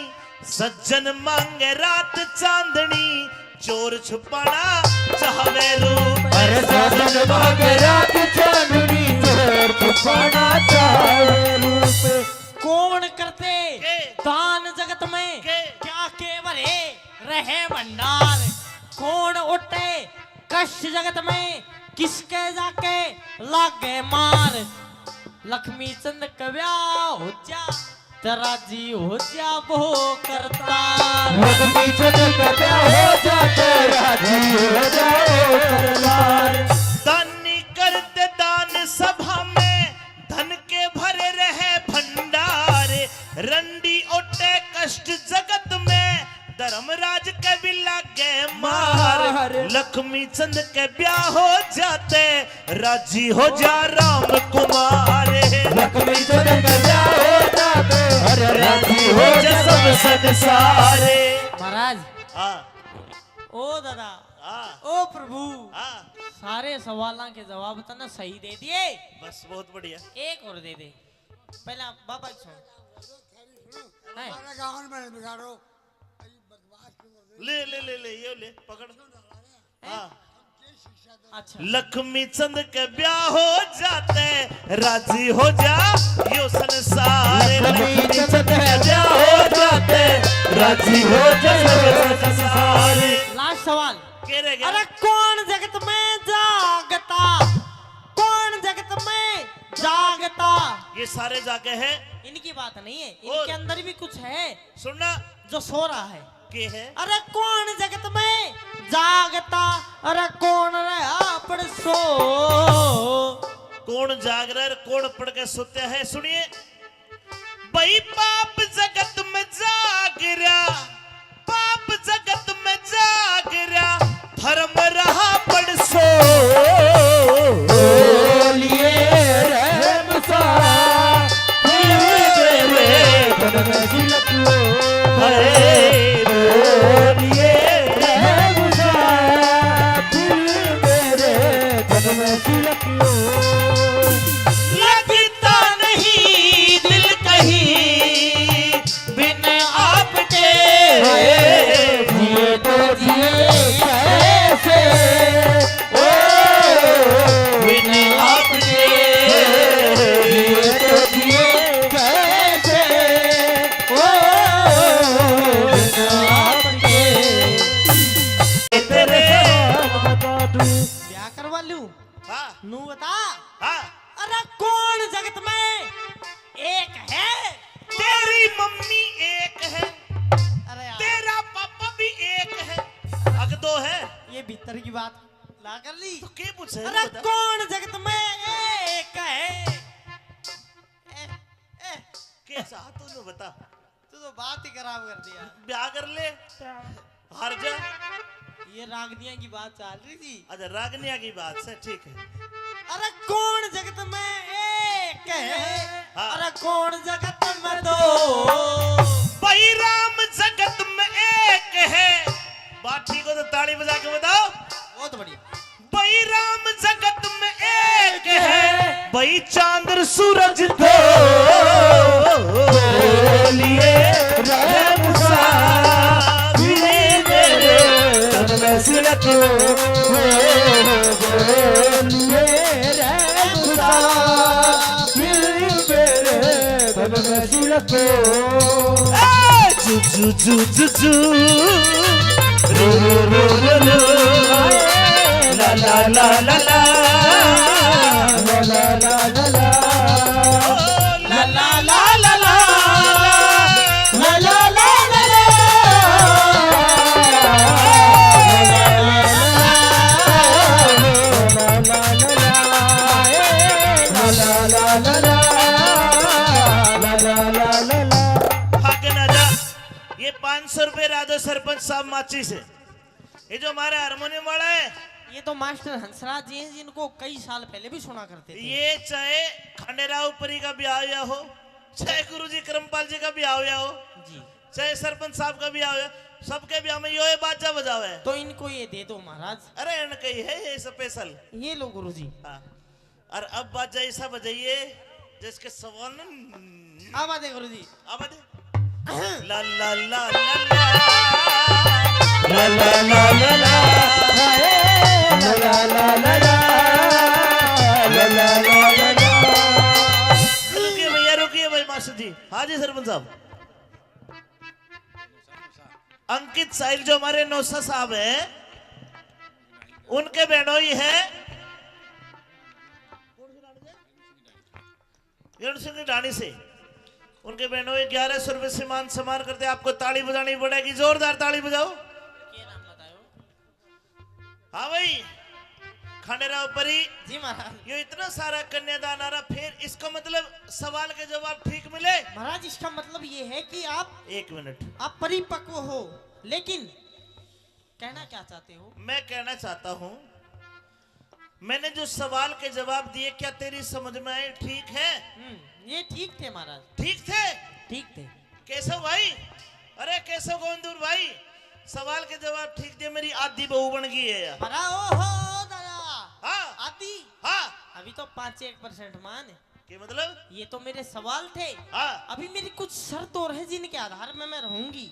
सज्जन मांगे रात चांदनी चोर छुपाना चाहे रूप अरे साजन मांगे रात चांदनी चोर छुपाना चाहे रूप कौन करते के? दान जगत में के? क्या केवल रहे भंडार कौन उठे कष्ट जगत में किसके जाके लागे मार लक्ष्मी चंद कव्या हो जा तेरा जी हो जा वो करता लक्ष्मी चंद का ब्याह हो जाते राजी हो जाओ सरदार दानी करते दान सभा में धन के भरे रहे भंडार रंडी ओटे कष्ट जगत में धर्मराज के भी लागे मार लक्ष्मी चंद के ब्याह हो जाते राजी हो जा राम कुमार लक्ष्मी चंद का ब्याह हो जाते अरे राजी हो जा सब संसारे महाराज हाँ ओ दादा हाँ ओ प्रभु हाँ सारे सवालों के जवाब तो ना सही दे दिए बस बहुत बढ़िया एक और दे दे पहला बाबा की सुन है? हमारे गाँव में बिगाड़ो अरे बदमाश क्यों कर रहे ले ले ले ले ये ले पकड़ हाँ अच्छा लक्ष्मी चंद के ब्याह हो जाते राजी हो जा यो संसार लक्ष्मी चंद का ब्याह हो जाते राजी हो जा सब संसार लास्ट सवाल के रह अरे गया कौन जगत में जागता कौन जगत में जागता ये सारे जाके हैं इनकी बात नहीं है और? इनके अंदर भी कुछ है सुनना जो सो रहा है के है अरे कौन जगत में जागता अरे कौन रहा पड़ सो कौन जाग रहा है कौन पढ़ के सोते हैं सुनिए भाई पाप जगत में जाग रहा पाप जगत में जाग रहा धर्म रहा पड़ सो बोलिए रहम सा मेरे तन में झलक लो हरे बोलिए रहम सा मेरे तन में झलक लो लगता नहीं दिल कहीं बिन आपके जिए तो जिए कैसे ओ अरे कौन जगत में एक है? तेरी मम्मी एक है, अरे यार, तेरा पापा भी एक है, अग दो है। ये भीतर की बात ला कर ली। तो के पूछे? अरे कौन जगत में एक है? के चाह तू बता। तू तो बात ही खराब कर दिया। ब्याह कर ले, हार जा। ये रागनिया की बात चल रही थी। अच्छा रागनिया की बात से ठीक है। अरे कौन जगत में एक है? हाँ। अरे कौन जगत में दो? भाई राम जगत में एक है। बात ठीक हो तो ताली बजा के बताओ। बहुत बढ़िया। भाई राम जगत में एक है, भाई चांद सूरज दो लिए राम सा मेरे तन में सिलक जू जू जू जू रू रू रू रू रू ला ला ला ला ला ला ला ला ला ला ला ला ला ला ला ला ला ला भागे ना जा। ये 500 रुपए राजो सरपंच साहब माची से। ये जो हमारा हारमोनियम वाला है, ये तो मास्टर हंसराज जी हैं जिनको कई साल पहले भी सुना करते थे। ये चाहे खंडेराव परी का ब्याह हुआ हो, चाहे गुरुजी करमपाल जी का ब्याह हुआ हो, जी, चाहे सरपंच साहब का ब्याह हुआ, सबके ब्याह में यो बाजा बजावे है। तो इनको ये दे दो महाराज। अरे इनका ही है ये स्पेशल। ये लो गुरुजी। हाँ। और अब बाजा ऐसा बजाइए जिसके सवाल न अब आते गुरुजी। अब दे ला ला ला ला ला ला ला ला ला ला ला ला ला ला रुकिए भैया, रुकिए भाई मास्टर जी। हाँ जी सरपंच साहब। अंकित साहिल जो हमारे नौसा साहब है, उनके बहनोई है सिंह की ढाणी से। उनके बहनोई 1100 रुपए से मान सम्मान करते। आपको ताली बजानी पड़ेगी, जोरदार ताली बजाओ। हाँ भाई खंडेराव परी जी महाराज। ये इतना सारा कन्यादान आ रहा, फिर इसका मतलब सवाल के जवाब ठीक मिले। महाराज इसका मतलब ये है कि आप 1 मिनट, आप परिपक्व हो, लेकिन कहना क्या चाहते हो? मैं कहना चाहता हूं, मैंने जो सवाल के जवाब दिए क्या तेरी समझ में आए? ठीक है? ये ठीक थे महाराज। ठीक थे? ठीक थे। केशव भाई, अरे केशव गोविंदपुर भाई, सवाल के जवाब ठीक दिए, मेरी आधी बहू बन गई है यार। बड़ा ओहो दादा। हाँ आती। हाँ अभी तो 5-1% मान है। के मतलब? ये तो मेरे सवाल थे। हाँ अभी मेरी कुछ शर्त और है जिनके आधार में मैं रहूंगी।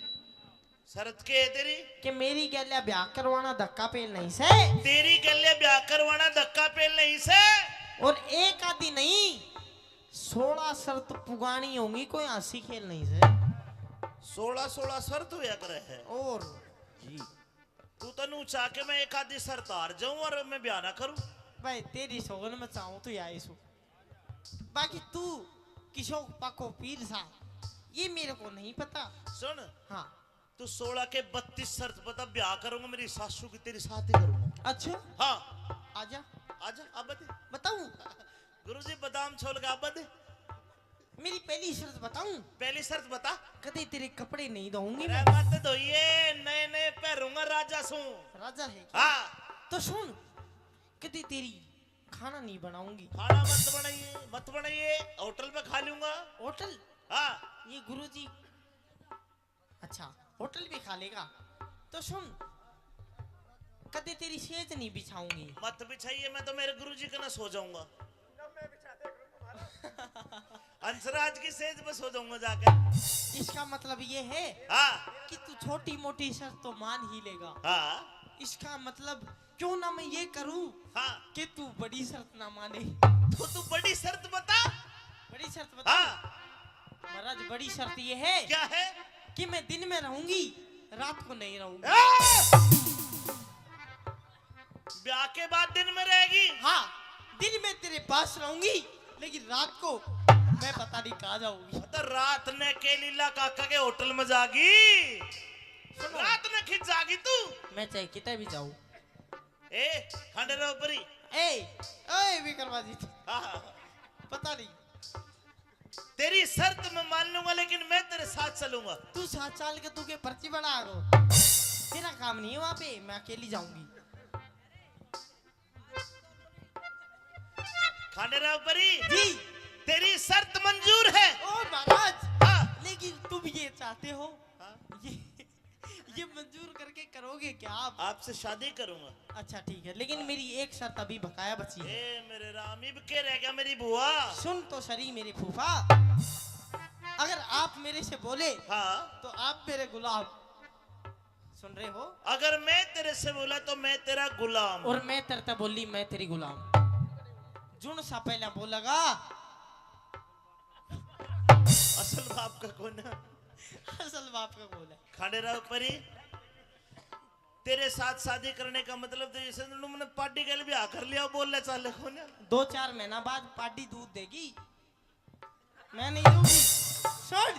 शरत के है तेरी? कि मेरी गैल्या ब्याह करवाना धक्का पेल नहीं से, तेरी गले ब्याह करवाना धक्का पेल नहीं से। और एक आदि नहीं 16 शर्त पुगानी होंगी, कोई हंसी खेल नहीं से। 16 शर्त हुआ करे है। और तू तनु चाह के मैं एक आधी शर्त हार जाऊं और मैं ब्याह ना करूं? भाई तेरी सोगन में चाहूं तो आई सु, बाकी तू किशोर पको पीर सा ये मेरे को नहीं पता। सुन, हाँ तू 16 के 32 शर्त बता, ब्याह करूंगा मेरी सासू की तेरी साथ ही करूंगा। अच्छा हाँ आजा आजा अब बता। बताऊं? गुरुजी बादाम छोल के अब बता। मेरी पहली शर्त बताऊं? पहली शर्त बता। कदे तेरे कपड़े नहीं धोऊंगी अरे मैं। मत धोइए, नए नए पहनूंगा राजा सू। राजा है क्या? हाँ तो सुन, कदे तेरी खाना नहीं बनाऊंगी। खाना मत बनाइए, होटल में खा लूंगा। होटल? हाँ ये गुरुजी अच्छा होटल भी खा लेगा। तो सुन, कदे तेरी सेज नहीं बिछाऊंगी। मत बिछाइए, मैं तो मेरे गुरुजी का ना सो जाऊंगा। हंसराज की सेज पे सो जाऊंगा जाकर। इसका मतलब ये है हाँ कि तू छोटी मोटी शर्त तो मान ही लेगा। हाँ इसका मतलब क्यों ना मैं ये करूं हाँ कि तू बड़ी शर्त ना माने। तो तू बड़ी शर्त बता। बड़ी शर्त बता। हाँ महाराज बड़ी शर्त ये है क्या है? कि मैं दिन में रहूंगी, रात को नहीं रहूंगी। ब्याह के बाद दिन में रहेगी? हाँ, दिन में तेरे पास रहूंगी, लेकिन रात को मैं पता नहीं कहाँ जाऊंगी। तो रात ने के लीला काका के होटल में जागी, रात ने खिंच जागी तू। मैं चाहे कितने भी जाऊं। ए खंडेराव परी, ए विक्रमादित्य, हाँ, पता नहीं। तेरी शर्त मैं मान लूंगा, लेकिन मैं तेरे साथ चलूंगा। तू 7 साल के तू के पर्ची बना दो, तेरा काम नहीं है वहाँ पे, मैं अकेली जाऊंगी। खंडेराव परी जी तेरी शर्त मंजूर है। ओ महाराज, हाँ, लेकिन तुम ये चाहते हो, हाँ? ये मंजूर करके करोगे क्या आप? आपसे शादी करूंगा। अच्छा ठीक है, लेकिन मेरी एक शर्त अभी बकाया बची है। ए मेरे राम, इब के रह गया मेरी बुआ। सुन तो सही मेरे फूफा, अगर आप मेरे से बोले हाँ, तो आप मेरे गुलाम, सुन रहे हो? अगर मैं तेरे से बोला तो मैं तेरा गुलाम। और मैं तेरे बोली मैं तेरी गुलाम। जुन सा पहला बोलेगा, असल बाप का कौन है? असल बाप का बोल है। खंडेराव परी तेरे साथ शादी करने का मतलब तो जैसे मैंने पार्टी के लिए भी आकर लिया, बोल ले चाले कौन है? 2-4 महीना बाद पार्टी दूध देगी, मैं नहीं दूंगी। सुन,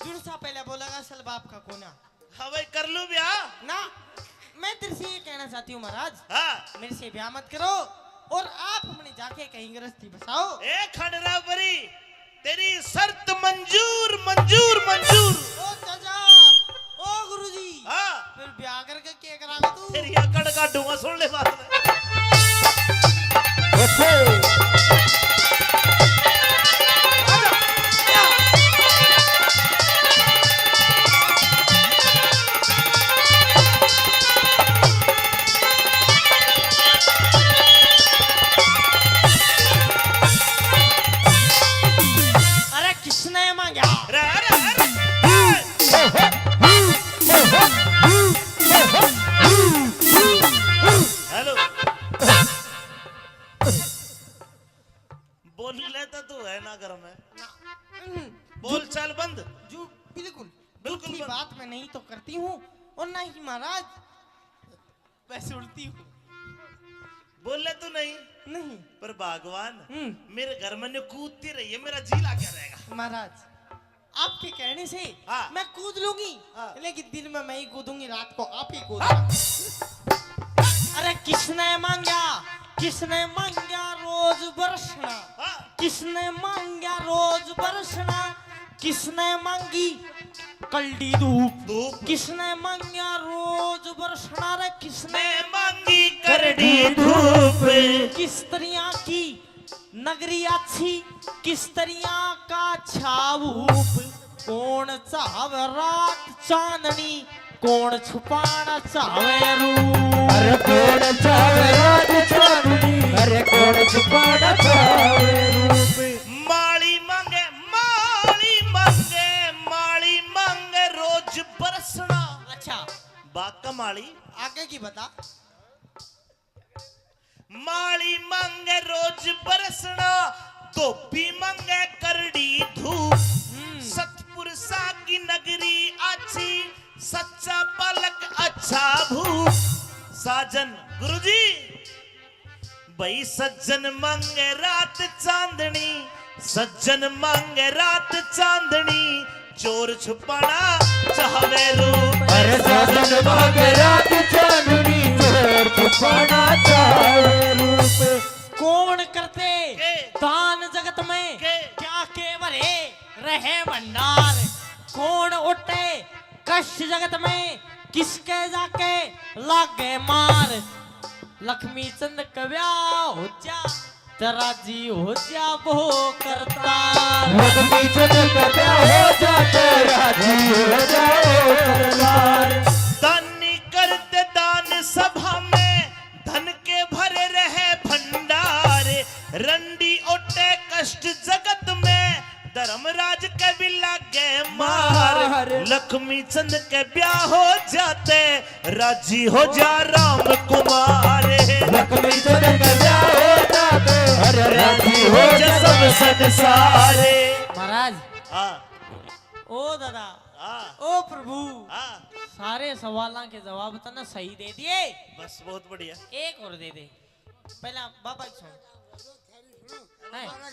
जुन सा पहले बोलेगा असल बाप का कौन है? हाँ भाई कर लूं ब्याह ना, मैं तेरे से ये कहना चाहती हूँ महाराज, हाँ। मेरे से ब्याह मत करो और आप अपने जाके कहीं गृहस्थी बसाओ। ए खंडेराव परी तेरी शर्त मंजूर मंजूर मंजूर। ओ चाचा, ओ गुरुजी, हाँ, फिर ब्याह करके क्या करागा तू? तेरी अकड़ काटूंगा, सुन ले बात में। अरे किसने मांगा? अरे अरे अरे हेलो, बोल लेता तू है ना घर में, बोल चाल बंद। जो बिल्कुल बिल्कुल झूठी बंद। बात मैं नहीं तो करती हूँ और ना ही महाराज मैं सुनती हूँ। बोल ले तू नहीं, नहीं पर भगवान हम्म। मेरे घर में कूदती रही है, मेरा जी ला क्या रहेगा? महाराज आपके कहने से हाँ। मैं कूद लूंगी, हाँ। लेकिन दिन में मैं ही कूदूंगी, रात को आप ही कूदना। अरे किसने मांगा, किसने मांगा रोज बरसना, हाँ, किसने मांगा रोज बरसना, किसने मांगी कल्डी धूप, धूप किसने मांगा रोज बरसना, रे किसने मैं मांगी करड़ी धूप। किस तरह की नगरी अच्छी, किस तरह का छाऊप, कौन चाहे रात चांदनी, कौन छुपाना चाहे रूप। अरे कौन चावे रात चांदनी, अरे कौन छुपाना चावे रूप। माली मांगे माली मांगे माली मांगे रोज बरसना। अच्छा बाका माली आगे की बता। माली मांगे रोज बरसना, धोबी मांगे करड़ी धूप। सतपुरुषा की नगरी अच्छी, सच्चा पलक अच्छा भूप। साजन गुरुजी भाई सज्जन मांगे रात चांदनी, सज्जन मांगे रात चांदनी, चोर छुपाना चाहवे रूप। अरे सजन मांगे रात चांदनी, चोर छुपाना चाहे रूप। कौन करते के? दान जगत में के? क्या के भरे रहे भंडार, कौन उठे कष्ट जगत में किसके जाके लागे मार। लक्ष्मी चंद कव्या हो जा तेरा जी हो जा वो करता, लक्ष्मी चंद कव्या हो जा तेरा जी हो जाओ करतार। दानी करते दान सभा में, धन के भरे रहे भंडार। रंडी ओटे कष्ट जगत में, धर्मराज के भी लागे मार। लक्ष्मी चंद के ब्याह हो जाते, राजी हो जा राम कुमार। लक्ष्मी चंद कव्या हो जाते, अरे राजी हो हो जा जा सब संसारे। महाराज हाँ ओ दादा हाँ ओ प्रभु, हाँ, सारे सवालों के जवाब तो ना सही दे दिए, बस बहुत बढ़िया। एक और दे दे। पहला बाबा की सुन। थारी सुनो, है। हमारा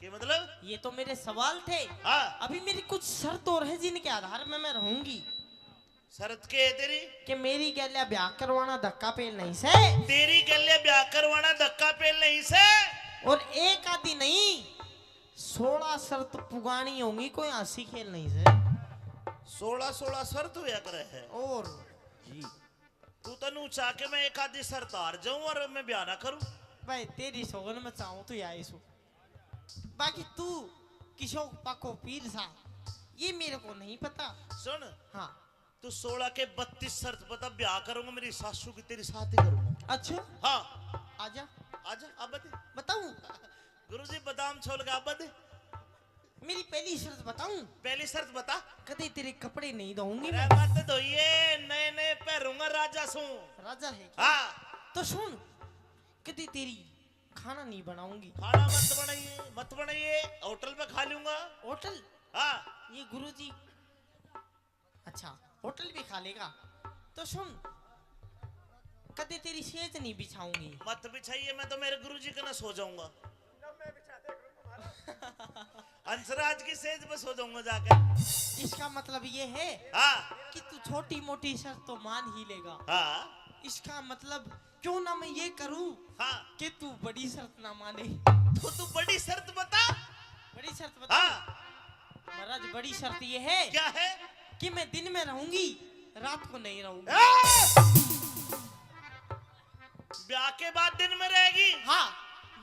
के मतलब? ये तो मेरे सवाल थे। हाँ अभी मेरी कुछ शर्त और है जिनके आधार में मैं रहूंगी। शरत के है तेरी? कि मेरी गैल्या ब्याह करवाना धक्का पेल नहीं से, तेरी गले ब्याह करवाना धक्का पेल नहीं से। और एक आदि नहीं 16 शर्त पुगानी होंगी, कोई हंसी खेल नहीं से। 16 शर्त हुआ करे है। और जी तू तनु चाह के मैं एक आधी शर्त हार जाऊं और मैं ब्याह ना करूं? भाई तेरी सोगन में चाहूं तो आई सु, बाकी तू किशोर पाको पीर सा ये मेरे को नहीं पता। सुन हाँ तू 16 के 32 शर्त बता, ब्याह करूंगा मेरी सासू की तेरी शादी करूंगा। अच्छा हाँ आजा आजा अब दे। बताऊं? गुरुजी बादाम छोल के अब दे। मेरी पहली शर्त बताऊं? पहली शर्त बता। कदे तेरे कपड़े नहीं धोऊंगी अरे मैं। मत धोइए, नए नए पहनूंगा राजा सू। राजा है क्या? हाँ तो सुन, कदे तेरी खाना नहीं बनाऊंगी। खाना मत बनाइए, होटल पे खा लूंगा। होटल? हाँ ये गुरुजी अच्छा होटल भी खा लेगा। तो सुन, कदे तेरी सेज नहीं बिछाऊंगी। मत बिछाइए, मैं तो मेरे गुरुजी के ना सो जाऊंगा। अंशराज की सेज पे सो जाऊंगा जाकर। इसका मतलब ये है हाँ कि तू छोटी मोटी शर्त तो मान ही लेगा। हाँ इसका मतलब क्यों ना मैं ये करूं हाँ कि तू बड़ी शर्त ना माने। तो तू बड़ी शर्त बता। बड़ी शर्त बता। हाँ महाराज बड़ी शर्त ये है क्या है? कि मैं दिन में रहूंगी, रात को नहीं रहूंगी। ब्याह के बाद दिन में रहेगी? हाँ,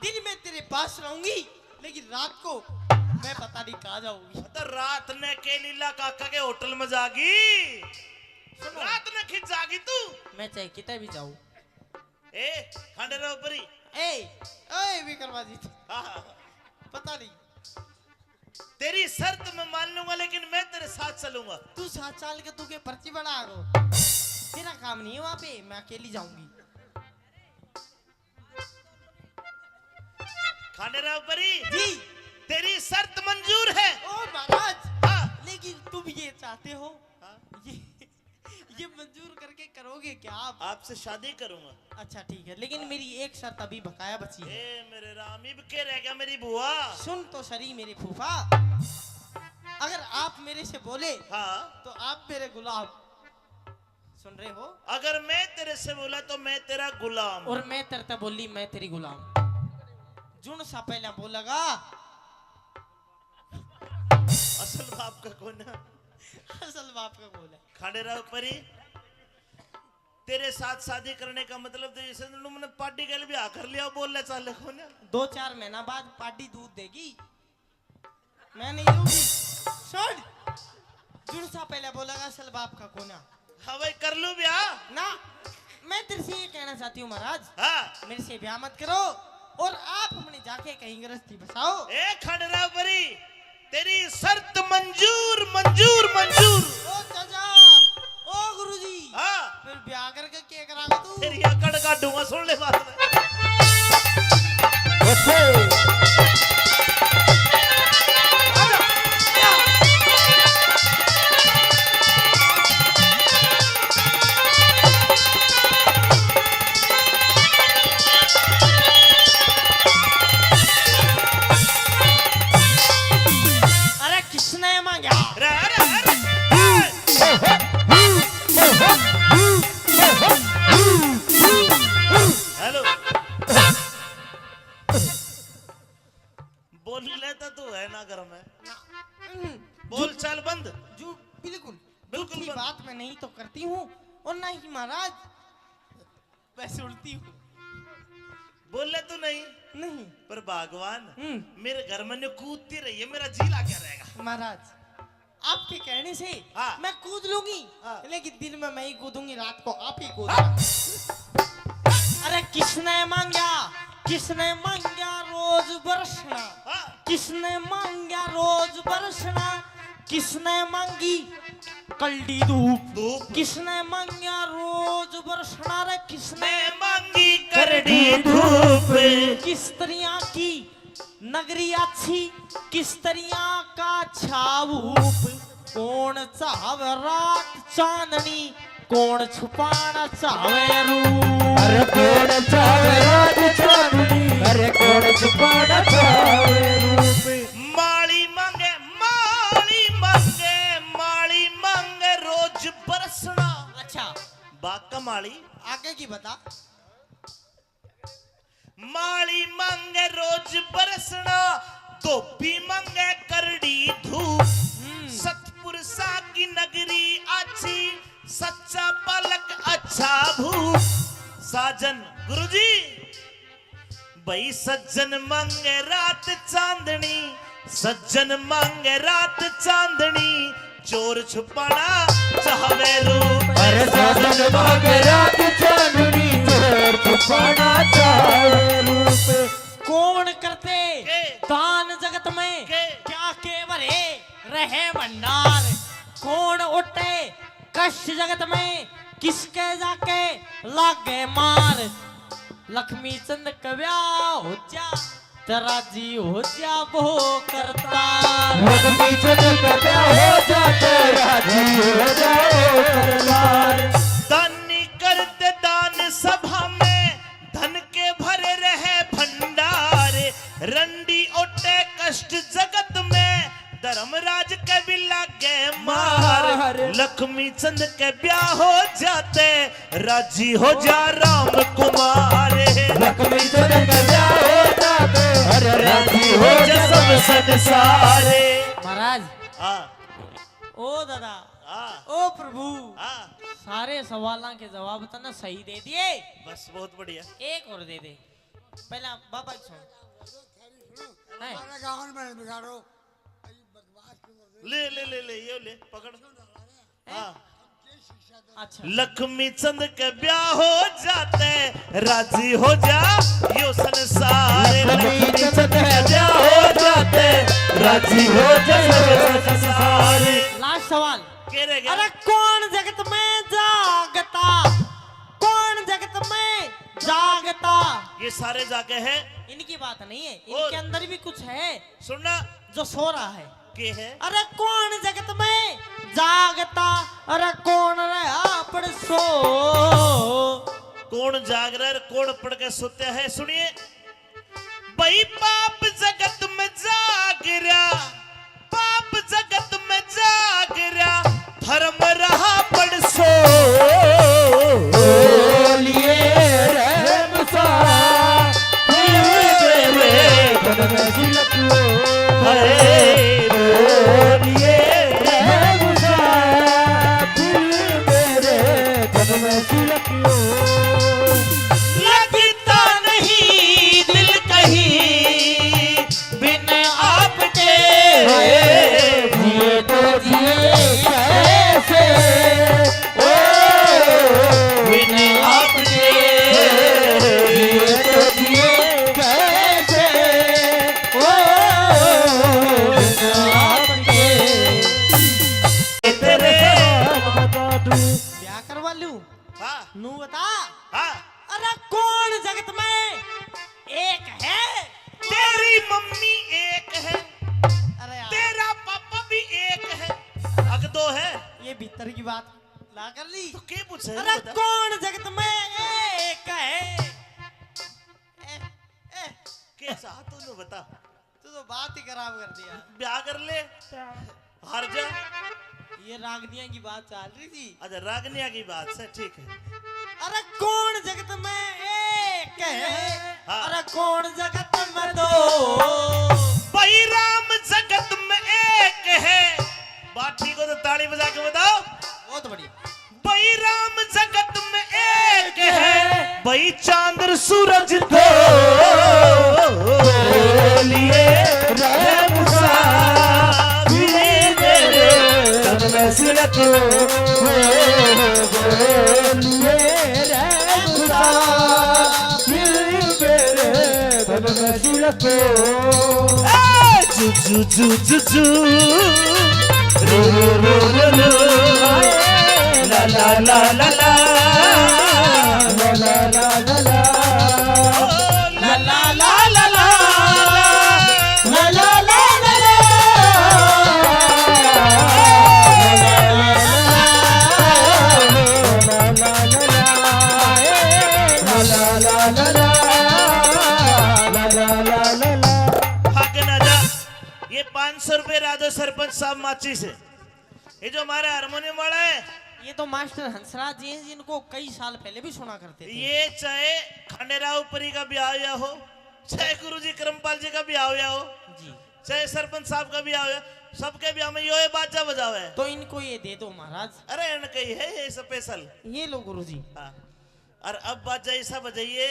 दिन में तेरे पास रहूंगी, लेकिन रात को मैं पता नहीं कहाँ जाऊंगी। तो रात ने के लीला काका के होटल में जागी, रात ने खिंच जागी तू। मैं चाहे कितने भी जाऊं। ए खंडेराव परी ए विक्रमाजी, हाँ पता नहीं। तेरी शर्त मैं मान लूंगा, लेकिन मैं तेरे साथ चलूंगा। तू 7 साल के तू के पर्ची बना गो, तेरा काम नहीं है वहां पे, मैं अकेली जाऊंगी। खंडेराव परी जी तेरी शर्त मंजूर है। ओ महाराज, हाँ लेकिन तुम ये चाहते हो, हाँ? ये मंजूर करके करोगे क्या आप? आपसे शादी करूंगा। अच्छा ठीक है, लेकिन मेरी एक शर्त अभी बकाया बची है। ए मेरे राम, इब के रह गया मेरी बुआ। सुन तो सरी मेरे फूफा, अगर आप मेरे से बोले हाँ तो आप मेरे गुलाम। सुन रहे हो? अगर मैं तेरे से बोला तो मैं तेरा गुलाम। और मैं तेरे बोली मैं तेरी गुलाम। जुन सा पहला बोलेगा असल बाप का कौन है? असल बाप का बोल है। खंडेराव परी तेरे साथ शादी करने का मतलब तो जैसे तुमने पार्टी के लिए भी आकर लिया, बोल ले चाले कौन है? 2-4 महीना बाद पार्टी दूध देगी, मैं नहीं दूंगी। सुन, जुन सा पहले बोलेगा असल बाप का कोना। हाँ भाई कर लूं ब्याह ना, मैं तेरे से ये कहना चाहती हूँ महाराज, हाँ। मेरे से ब्याह मत करो और आप अपने जाके कहीं गृहस्थी बसाओ। ए खंडेराव परी तेरी शर्त मंजूर मंजूर मंजूर। ओ चाचा, ओ गुरुजी, हाँ फिर ब्याह करके क्या करागा तू? तेरी अकड़ काटूंगा, सुन ले बात में। अरे किसने मांगा? अरे अरे अरे हेलो बोल लेता तू है ना घर में, बोल चाल बंद। जो बिल्कुल बिल्कुल झूठी बंद। बात मैं नहीं तो करती हूँ और ना ही महाराज मैं सुनती हूँ। बोल ले तू नहीं, नहीं पर भगवान हम्म। मेरे घर में ने कूदती रही है, मेरा जी ला क्या रहेगा? महाराज आपके कहने से हाँ। मैं कूद लूंगी, हाँ। लेकिन दिन में मैं ही कूदूंगी, रात को आप ही कूदना। अरे किसने मांगा, किसने मांगा रोज बरसना, हाँ। किसने मांगा रोज बरसना, किसने मांगी कल्डी धूप, धूप। किसने मांगा रोज बरसना, रे किसने मैं मांगी करड़ी धूप। किस तरह की नगरी अच्छी, किस तरह का छाऊप, कौन चाहे रात चांदनी, कौन छुपाना चाहे रूप। अरे कौन चाहे रात चांदनी, अरे कौन छुपाना चाहे रूप माली मांगे रोज बरसना। अच्छा बाका माली आगे की बता। माली मांगे रोज बरसना, धोबी मांगे करड़ी धूप। सतपुरुषा की नगरी अच्छी, सच्चा पलक अच्छा भूप। साजन गुरुजी भाई सज्जन मांगे रात चांदनी, सज्जन मांगे रात चांदनी। चोर छुपाना चाहे रूप, अरे साजन मांगे रात चांदनी, चोर छुपाना चाहे रूप। कौन करते के? दान जगत में के? क्या के भरे रहे भंडार। कौन उठे कष्ट जगत में, किसके जाके लागे मार। लक्ष्मी चंद कव्या हो जा, तेरा जी हो जा वो करता। लक्ष्मी चंद कव्या हो जा, तेरा जी हो जाओ करतार। दानी करते दान सभा में, धन के भरे रहे भंडार। रंडी ओटे कष्ट जगत में, धर्मराज के भी लागे मार। लक्ष्मी चंद के ब्याह हो जाते, राजी हो जा राम कुमार। लक्ष्मी चंद कव्या हो जाते, अरे राजी हो जा सब संसारे। महाराज आ ओ दादा आ ओ प्रभु, आ सारे सवालों के जवाब तो ना सही दे दिए। बस बहुत बढ़िया। एक और दे दे पहला बाबा की सुन। है? हमारे गाँव में बिगाड़ो अरे बदमाश की मुर्गी। ले ले ले ले ये ले पकड़। हाँ अच्छा लक्ष्मी चंद के ब्याह हो जाते, राजी हो जा यो संसार। लक्ष्मी चंद के ब्याह हो जाते, राजी हो जा सब संसार। लास्ट सवाल। के रह गया? अरे कौन जगत में जागता, कौन जगत में जागता। ये सारे जागे हैं। इनकी बात नहीं है, और? इनके अंदर भी कुछ है सुनना जो सो रहा है। के है? अरे कौन जगत में जागता, अरे कौन रहा पड़ सो। कौन जाग रहा है, कौन पढ़ के सोते हैं? सुनिए भाई पाप जगत में जाग रहा, पाप जगत में जाग रहा, धर्म रहा पड़ सो। बोलिए रहम सा, मेरे तन में झलक लो। बोलिए रहम सा, मेरे तन में झलक लो। लगता नहीं दिल कहीं बिन आपके, जिए तो जिए कैसे, ओ बिन आपके। जिए तो जिए कैसे, ओ आपके। तेरे बता दूं क्या करवा लूं हाँ नू बता। हाँ अरे कौन जगत में एक है। तेरी मम्मी एक है, अरे यार, तेरा पापा भी एक है, अग दो है ये भीतर की बात ला कर ली। तो के पूछे? अरे कौन जगत में एक है। कैसा तूने बता। तू तो बात ही खराब कर दिया। ब्याह कर ले हार जा। ये रागनिया की बात चल रही थी। अच्छा रागनिया की बात से ठीक है। अरे कौन जगत में एक है, हाँ। अरे कौन जगत में दो। भाई राम जगत में एक है। बात ठीक हो तो ताली बजा के बताओ। बहुत बढ़िया। भाई राम जगत में एक है, भाई चांद सूरज दो। बोलिए रहम सा, मेरे तन में झलक लो। बोलिए रहम सा, मेरे तन में झलक लो। जू जू जू जू जू रू रू रू रू रू ला ला ला ला ला ला ला ला ला ला। ला ला ला ला ला ला ला ला ला ला। ला ला ला ला। माची से। ये जो हमारा हारमोनियम वाला है, ये तो मास्टर हंसराज जी हैं जिनको कई साल पहले भी सुना करते थे। ये चाहे खंडेराव परी का ब्याह हुआ हो, चाहे गुरुजी करमपाल जी का ब्याह हुआ हो, जी, चाहे सरपंच साहब का ब्याह हुआ, सबके ब्याह में ये बाजा बजावे है। तो इनको ये दे दो महाराज। अरे इनका ही है ये स्पेशल। ये लो गुरुजी। हाँ। और अब बाजा ऐसा बजाइए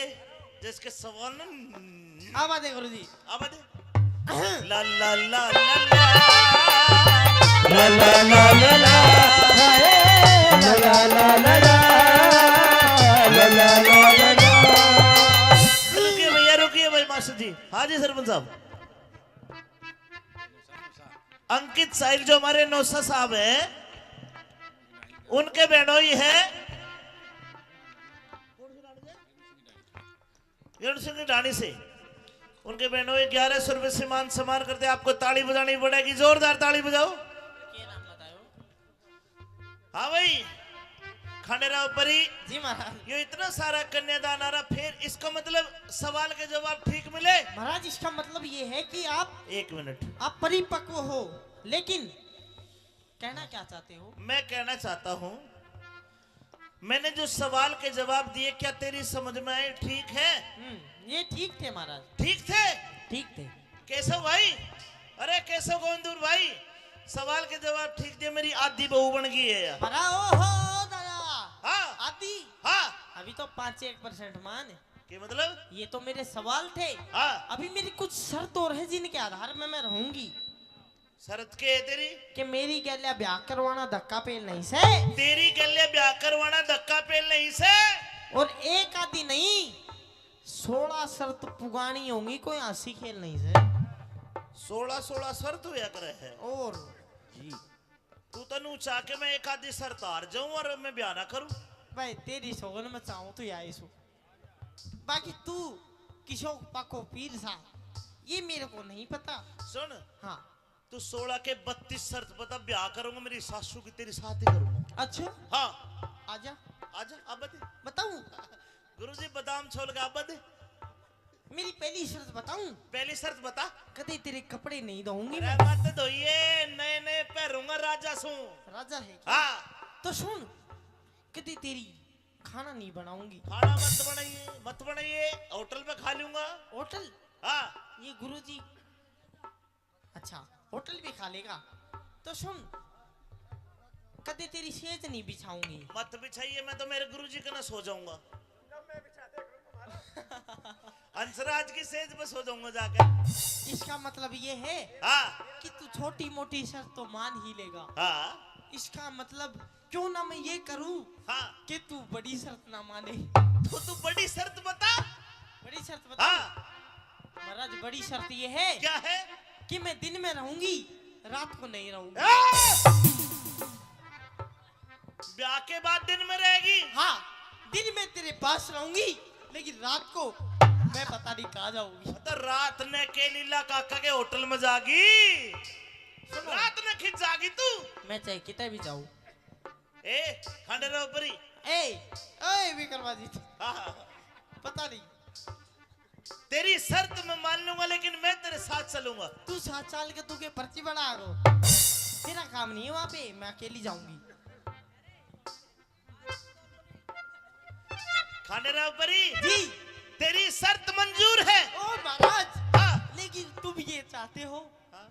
जिसके सवाल न अब आते गुरुजी। अब दे ला ला ला ला ला ला ला ला ला ला ला ला ला ला ला ला ला। रुकिए भाई मास्टर जी। हाँ जी सरपंच साहब। अंकित साहिल जो हमारे नौसा साहब हैं, उनके बहनोई है सिंह की ढाणी से। उनके बहनोई 1100 रुपए से मान सम्मान करते। आपको ताली बजानी पड़ेगी, जोरदार ताली बजाओ। हाँ भाई खंडेराव परी जी महाराज। ये इतना सारा कन्यादान आ रहा, फिर इसका मतलब सवाल के जवाब ठीक मिले। महाराज इसका मतलब ये है कि आप 1 मिनट, आप परिपक्व हो, लेकिन कहना क्या चाहते हो? मैं कहना चाहता हूं, मैंने जो सवाल के जवाब दिए क्या तेरी समझ में आए? ठीक है? ये ठीक थे महाराज। ठीक थे? ठीक थे। केशव भाई, अरे केशव गोविंदपुर भाई, सवाल के जवाब ठीक दिए, मेरी आधी बहू बन गई है यार। ओहो दादा। हाँ आदि। हाँ। अभी तो 5-1% मान। के मतलब? ये तो मेरे सवाल थे। हाँ। अभी मेरी कुछ शर्त और है जिनके आधार में मैं रहूंगी। शरत के है तेरी? कि मेरी गैल्या ब्याह करवाना धक्का पेल नहीं से। तेरी गले ब्याह करवाना धक्का पेल नहीं से। और एक आदि नहीं 16 शर्त पुगानी होंगी, कोई हंसी खेल नहीं से। 16 शर्त हुआ करे है। और जी तू तनु चाह के मैं एक आधी शर्त हार जाऊं और मैं ब्याह ना करूं? भाई तेरी सोगन में चाहूं तो या सो। बाकी तू किशोर पाको पीर सा, ये मेरे को नहीं पता। सुन, हाँ तू 16 के 32 शर्त बता, ब्याह करूंगा मेरी सासू की तेरी साथ ही करूंगा। अच्छा हाँ आजा आजा अब बता। बताऊं? गुरुजी बादाम छोल के अब बता। मेरी पहली शर्त बताऊं? पहली शर्त बता। कदे तेरे कपड़े नहीं धोऊंगी अरे मैं। मत धोइए, नए नए पहनूंगा राजा सू। राजा है क्या? हाँ। तो सुन, कदे तेरी खाना नहीं बनाऊंगी। खाना मत बनाइए, होटल पे खा लूंगा। होटल? हाँ। ये गुरुजी अच्छा होटल भी खा लेगा। तो सुन, कदे तेरी सेज नहीं बिछाऊंगी। मत बिछाइए, मैं तो मेरे गुरुजी के ना सो जाऊंगा। हंसराज की सेज पे सो जाऊंगा जाकर। इसका मतलब ये है हाँ। कि तू छोटी मोटी शर्त तो मान ही लेगा। हाँ। इसका मतलब क्यों ना मैं ये करूं हाँ। कि तू बड़ी शर्त ना माने। तो तू बड़ी शर्त बता। बड़ी शर्त बता। हाँ। महाराज बड़ी शर्त ये है क्या है? कि मैं दिन में रहूंगी, रात को नहीं रहूंगी। ब्याह के बाद दिन में रहेगी? हाँ, दिन में तेरे पास रहूंगी, लेकिन रात को मैं पता नहीं कहाँ जाऊंगी। तो रात ने के लीला काका के होटल में जागी, रात ने खिंच जागी तू। मैं चाहे कितने भी जाऊं। ए खंडेराव परी, ए विक्रमादित्य, पता नहीं तेरी शर्त मैं मान लूंगा, लेकिन मैं तेरे साथ चलूंगा। तू 7 साल के, तू के पर्ची बना गो, तेरा काम नहीं है वहां पे, मैं अकेली जाऊंगी। खंडेराव परी जी तेरी शर्त मंजूर है। ओ महाराज, हाँ। लेकिन तुम ये चाहते हो, हाँ।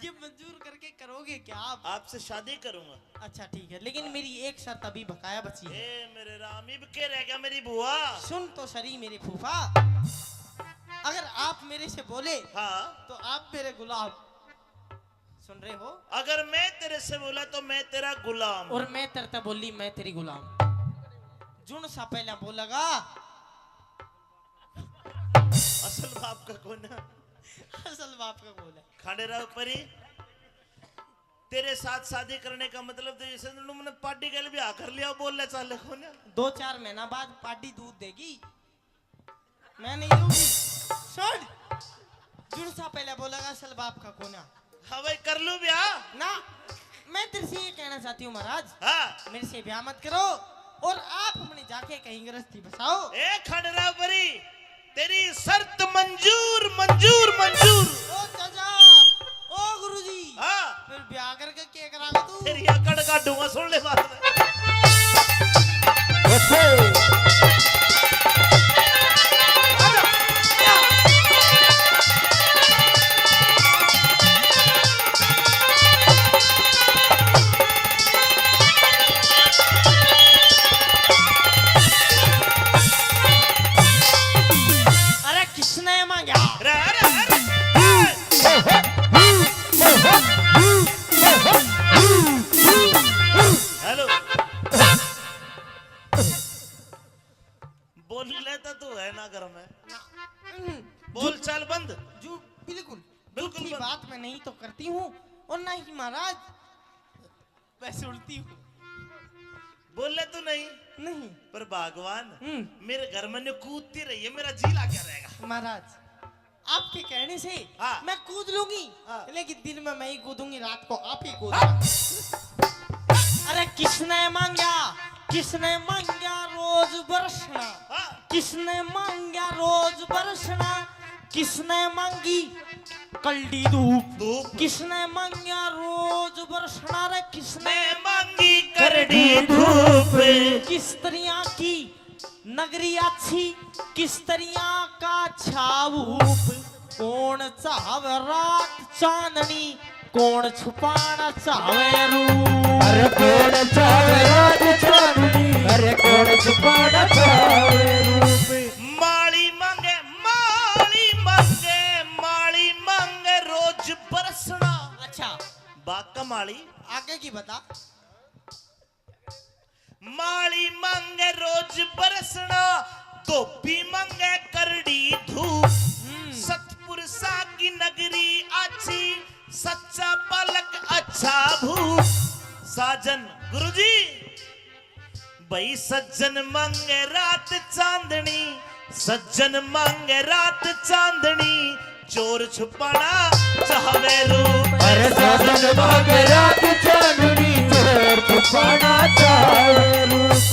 ये मंजूर करके करोगे क्या आप? आपसे शादी करूंगा। अच्छा ठीक है, लेकिन मेरी एक शर्त अभी बकाया बची है। ए मेरे राम, इब के रह गया मेरी बुआ। सुन तो सरी मेरे फूफा, अगर आप मेरे से बोले हाँ तो आप मेरे गुलाम। सुन रहे हो? अगर मैं तेरे से बोला तो मैं तेरा गुलाम। और मैं तरता बोली मैं तेरी गुलाम। जुन सा पहला बोलेगा असल बाप का कौन है? असल बाप का बोल है। खंडेराव परी तेरे साथ शादी करने का मतलब तो जैसे तुमने पार्टी के लिए भी आकर लिया, बोल ले चाले कौन है? 2-4 महीना बाद पार्टी दूध देगी, मैं नहीं दूंगी। सुन, जुन सा पहले बोलेगा असल बाप का कौन है। हाँ भाई कर लूं ब्याह ना, मैं तेरे से ये कहना चाहती हूँ महाराज, हाँ। मेरे से ब्याह मत करो और आप अपने जाके कहीं गृहस्थी बसाओ। ए खंडेराव परी तेरी शर्त मंजूर मंजूर मंजूर। ओ चाचा, ओ गुरुजी, हाँ फिर ब्याह करके क्या करागा तू? तेरी अकड़ काटूंगा, सुन ले बात में। अरे किसने मांगा? अरे अरे अरे हेलो, बोल लेता तू है ना घर में, बोल चाल बंद। जो बिल्कुल बिल्कुल झूठी बंद। बात मैं नहीं तो करती हूँ और ना ही महाराज वैसे उल्टी हूँ। बोल ले तू नहीं, नहीं पर भगवान हम्म। मेरे घर में ने कूदती रही है, मेरा जी ला क्या रहेगा। महाराज आपके कहने से हाँ। मैं कूद लूंगी, हाँ। लेकिन दिन में मैं ही कूदूंगी, रात को आप ही कूदना। अरे किसने मांगा, किसने मांगा रोज बरसना, हाँ। किसने मांगा रोज बरसना, किसने मांगी कल्डी धूप, धूप। किसने मांगा रोज बरसना, रे किसने मैं मांगी करड़ी धूप, किस तरह की नगरी अच्छी, किस तरह का छावूप, कौन चाहवे रात चांदनी, कौन छुपाना चाहवे रूप। अरे कौन चावे रात चांदनी, अरे कौन छुपाना चावे रूप। माली मांगे, माली मांगे, माली मांगे रोज बरसना। अच्छा बाका माली आगे की बता। माली मांगे रोज बरसना, धोबी मांगे करड़ी धूप। सतपुर सा की नगरी अच्छी, सच्चा पलक अच्छा भूप। साजन गुरुजी भाई सज्जन मांगे रात चांदनी, सज्जन मांगे रात चांदनी, चोर छुपाना चाहवे रूप। अरे साजन मांगे रात चांदनी, चोर छुपाना चावे रूप।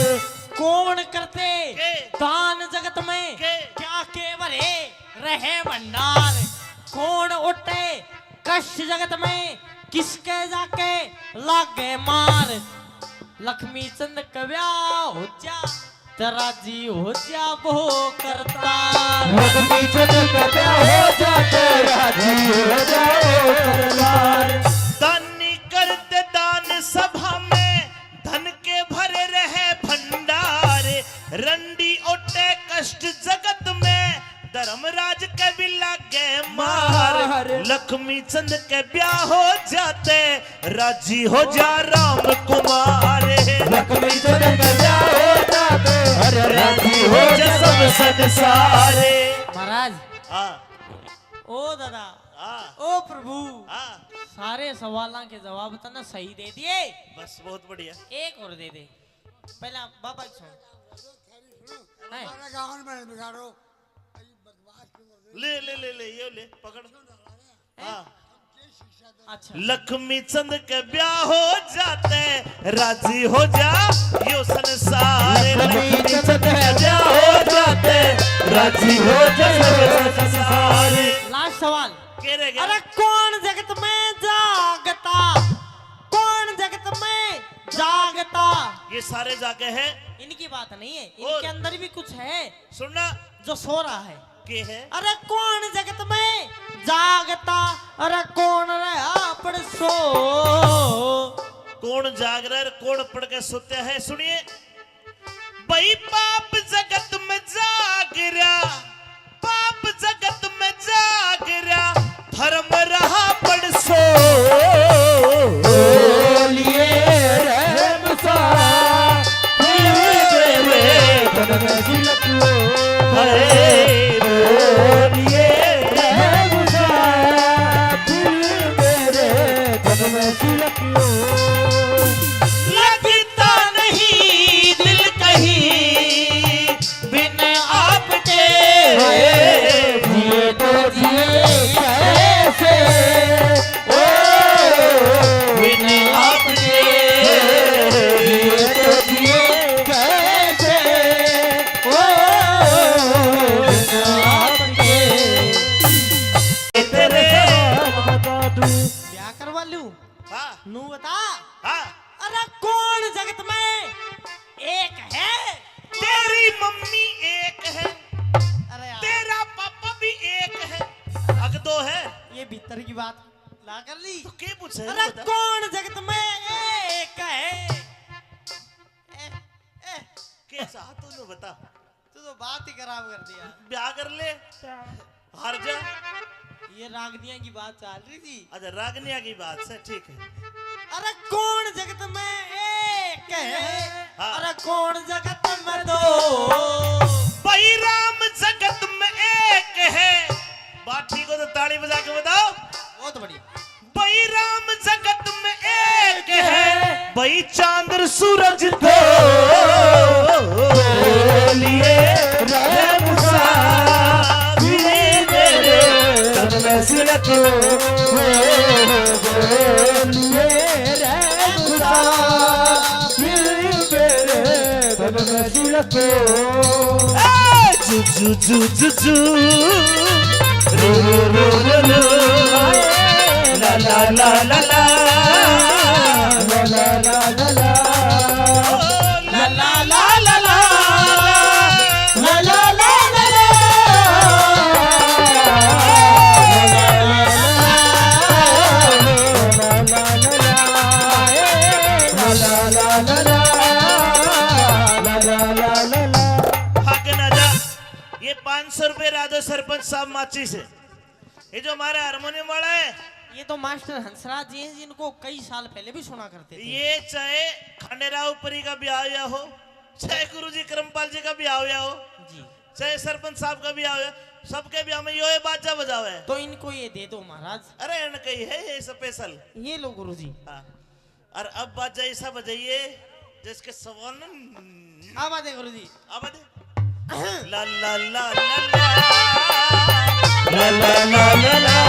कौन करते के? दान जगत में के? क्या केवरे रहे भंडार, कौन उठे कष्ट जगत में, किसके जाके लागे मार। लक्ष्मी चंद कव्या हो जा, तेरा जी हो जा वो करता। लक्ष्मी चंद का ब्याह हो जाते, राजी हो जाओ करतार। दानी करते दान सभा में, धन के भरे रहे भंडार। रंडी ओटे कष्ट जगत में, धर्मराज के भी लागे मार। लक्ष्मी चंद के ब्याह हो जाते, राजी हो जा राम कुमार। लक्ष्मी चंद का ब्याह हो जाते, अरे राजी हो जा सब संसारे। महाराज हाँ ओ दादा हाँ ओ प्रभु, हाँ, सारे सवालों के जवाब तो ना सही दे दिए, बस बहुत बढ़िया। एक और दे दे। पहला बाबा की सुन। है? हमारे गाँव में बिगाड़ो अई बदमाश क्यों कर रहे ले ले ले ले ये ले पकड़। हाँ अच्छा लक्ष्मी चंद के ब्याह हो जाते, राजी हो जा यो संसार। लक्ष्मी चंद का ब्याह हो जाते, राजी हो जा सब संसार। लास्ट सवाल। के रह गया? अरे कौन जगत में जागता, कौन जगत में जागता। ये सारे जाके हैं, इनकी बात नहीं है, और? इनके अंदर भी कुछ है सुनना जो सो रहा है। के है? अरे कौन जगत में जागता, अरे कौन रहा पड़ सो। कौन जाग रहा है, कौन पढ़ के सोते हैं? सुनिए भाई, पाप जगत में जाग रहा, पाप जगत में जाग रहा, धर्म रहा पड़ सो। बोलिए रहम सा, मेरे तन में सिलको। हरे बोलिए रहम सा, मेरे तन में सिलको। लगता नहीं दिल कहीं बिन आपके। जिए तो जिए कैसे, ओ बिन आपके जिए तो जिए कैसे, ओ भीतर की बात ला कर ली। तो क्या पूछे अरे बता। कौन जगत में एक है? कैसा तूने बता। तू तो बात ही खराब कर दिया। ब्याह कर ले हार जा। ये रागनिया की बात चल रही थी। अच्छा रागनिया की बात से ठीक है। अरे कौन जगत में एक है? हाँ। अरे कौन जगत में दो? भाई राम जगत में एक है। बात ठीक हो तो ताली बजा के बताओ। बहुत बढ़िया। भाई राम जगत में एक है। भाई चांद सूरज दो लिए जू जू जू जू रू रू रू रू रू ला ला ला ला ला ला ला ला ला ला ला ला ला ला ला ला ला ये 500 रुपए राजो सरपंच साहब माची से। ये जो हमारा हारमोनियम वाला है ये तो मास्टर हंसराज जी हैं जिनको कई साल पहले भी सुना करते थे। ये चाहे खंडेराव परी का ब्याह हुआ हो, चाहे गुरुजी करमपाल जी का ब्याह हुआ हो, जी चाहे सरपंच साहब का ब्याह हुआ, सबके ब्याह में ये बाजा बजावे है। तो इनको ये दे दो महाराज। अरे इनका ही है ये स्पेशल। ये लो गुरुजी। हाँ। और अब बाजा ऐसा बजाइए जिसके सवाल न अब आते गुरुजी। अब आते ला ला ला ला ला ला ला ला ला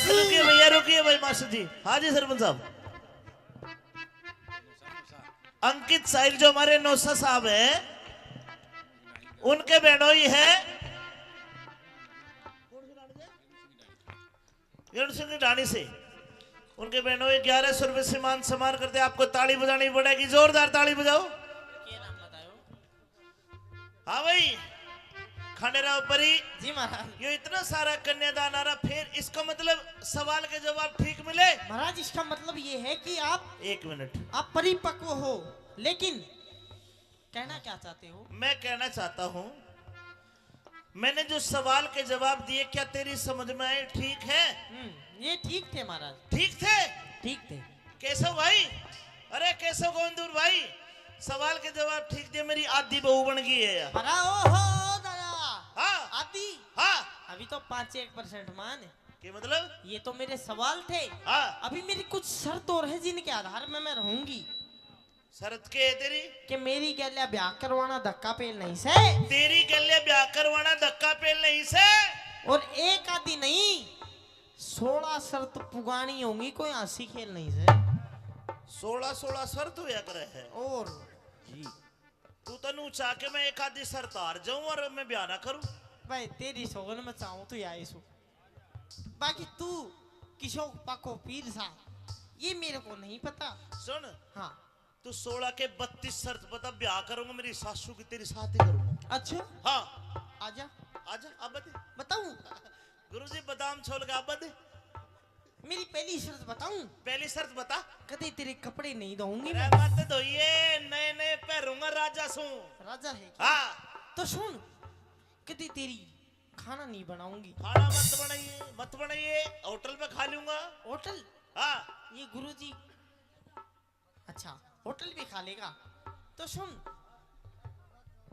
रुकिए भैया रुकिए भाई मास्टर जी। हाँ जी सरपंच साहब। अंकित साहिल जो हमारे नौसा साहब हैं उनके बहनोई है सिंह ढाणी से। उनके बहनोई 1100 रुपए से मान सम्मान करते। आपको ताली बजानी पड़ेगी, जोरदार ताली बजाओ। हाँ भाई खंडेराव परी जी महाराज। ये इतना सारा कन्यादान आ रहा, फिर इसका मतलब सवाल के जवाब ठीक मिले। महाराज इसका मतलब ये है कि आप एक मिनट आप परिपक्व हो, लेकिन कहना क्या चाहते हो? मैं कहना चाहता हूँ मैंने जो सवाल के जवाब दिए क्या तेरी समझ में आए? ठीक है? ये ठीक थे महाराज। ठीक थे? ठीक थे। केशव भाई, अरे केशव गोविंदपुर भाई, सवाल के जवाब ठीक दिए, मेरी आधी बहू बन गई है यार। ओहो दादा। हाँ आदि। हाँ अभी तो 5-1% मान है। क्या मतलब? ये तो मेरे सवाल थे। हाँ अभी मेरी कुछ शर्त और है जिनके आधार में मैं रहूंगी। शरत के है तेरी? कि मेरी गैल्या ब्याह करवाना धक्का पेल नहीं से। तेरी गले ब्याह करवाना धक्का पेल नहीं से। और एक आदि नहीं 16 शर्त पुगानी होंगी, कोई हंसी खेल नहीं से। 16 शर्त हुआ करे है। और जी तू तनु चाह के मैं एक आधी शर्त हार जाऊं और मैं ब्याह ना करूं? भाई तेरी सोगन में चाहूं तो या सो। बाकी तू किशोर पाको पीर सा ये मेरे को नहीं पता। सुन हाँ तू 16 के 32 शर्त बता, ब्याह करूंगा मेरी सासू की तेरी साथ ही करूंगा। अच्छा हाँ आजा आजा अब बता। बताऊं? गुरुजी बादाम छोड़ के अब बता। मेरी पहली शर्त बताऊं? पहली शर्त बता। कदे तेरे कपड़े नहीं धोऊंगी अरे मैं। मत धोइए, नए नए पहनूंगा राजा सू। राजा है क्या? हाँ तो सुन, कदे तेरी खाना नहीं बनाऊंगी। खाना मत बनाइए, होटल पे खा लूंगा। होटल? हाँ ये गुरुजी अच्छा होटल भी खा लेगा। तो सुन,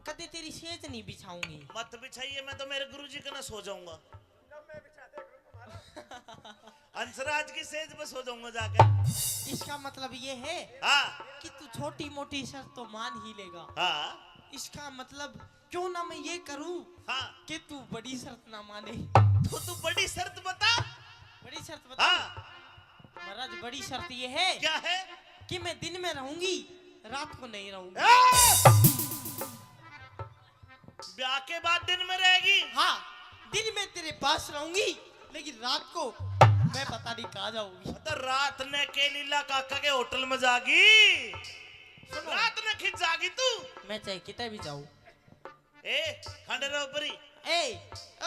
कदे तेरी सेज नहीं बिछाऊंगी। मत बिछाइए, मैं तो मेरे गुरुजी के ना सो जाऊंगा। हंसराज की सेज पे सो जाऊंगा जाकर। इसका मतलब ये है हाँ कि तू छोटी मोटी शर्त तो मान ही लेगा। हाँ इसका मतलब क्यों ना मैं ये करूं हाँ कि तू बड़ी शर्त ना माने। तो तू बड़ी शर्त बता। बड़ी शर्त बता। हाँ महाराज बड़ी शर्त ये है क्या है? कि मैं दिन में रहूंगी, रात को नहीं रहूंगी। ब्याह के बाद दिन में रहेगी? हाँ दिन में तेरे पास रहूंगी, लेकिन रात को मैं पता नहीं कहाँ जाऊंगी। तो रात ने के लीला काका के होटल में जागी? रात ने खिंच जागी तू? मैं चाहे कितने भी जाऊं, ए खंडेराव परी ए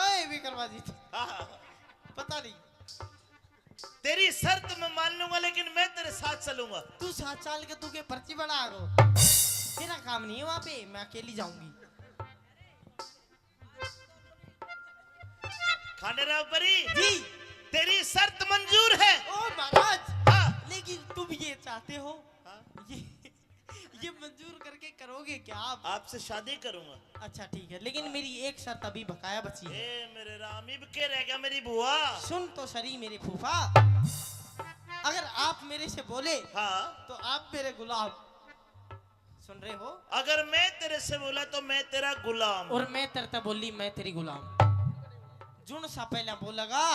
ओए विक्रमादित्य हाँ हाँ पता नहीं तेरी शर्त मैं मान लूंगा लेकिन मैं तेरे साथ चलूंगा। तू 7 साल के तू के पर्ची बना गो तेरा काम नहीं है वहां पे मैं अकेली जाऊंगी। खंडेराव परी जी तेरी शर्त मंजूर है। ओ महाराज हाँ लेकिन तुम ये चाहते हो हाँ? ये मंजूर करके करोगे क्या आप? आपसे शादी करूंगा। अच्छा ठीक है लेकिन मेरी एक शर्त अभी बकाया बची है। ए मेरे राम इब के रह गया मेरी बुआ। सुन तो सही मेरे फूफा अगर आप मेरे से बोले हाँ तो आप मेरे गुलाम सुन रहे हो अगर मैं तेरे से बोला तो मैं तेरा गुलाम। और मैं तेरे बोली मैं तेरी गुलाम जुन सा पहला बोलेगा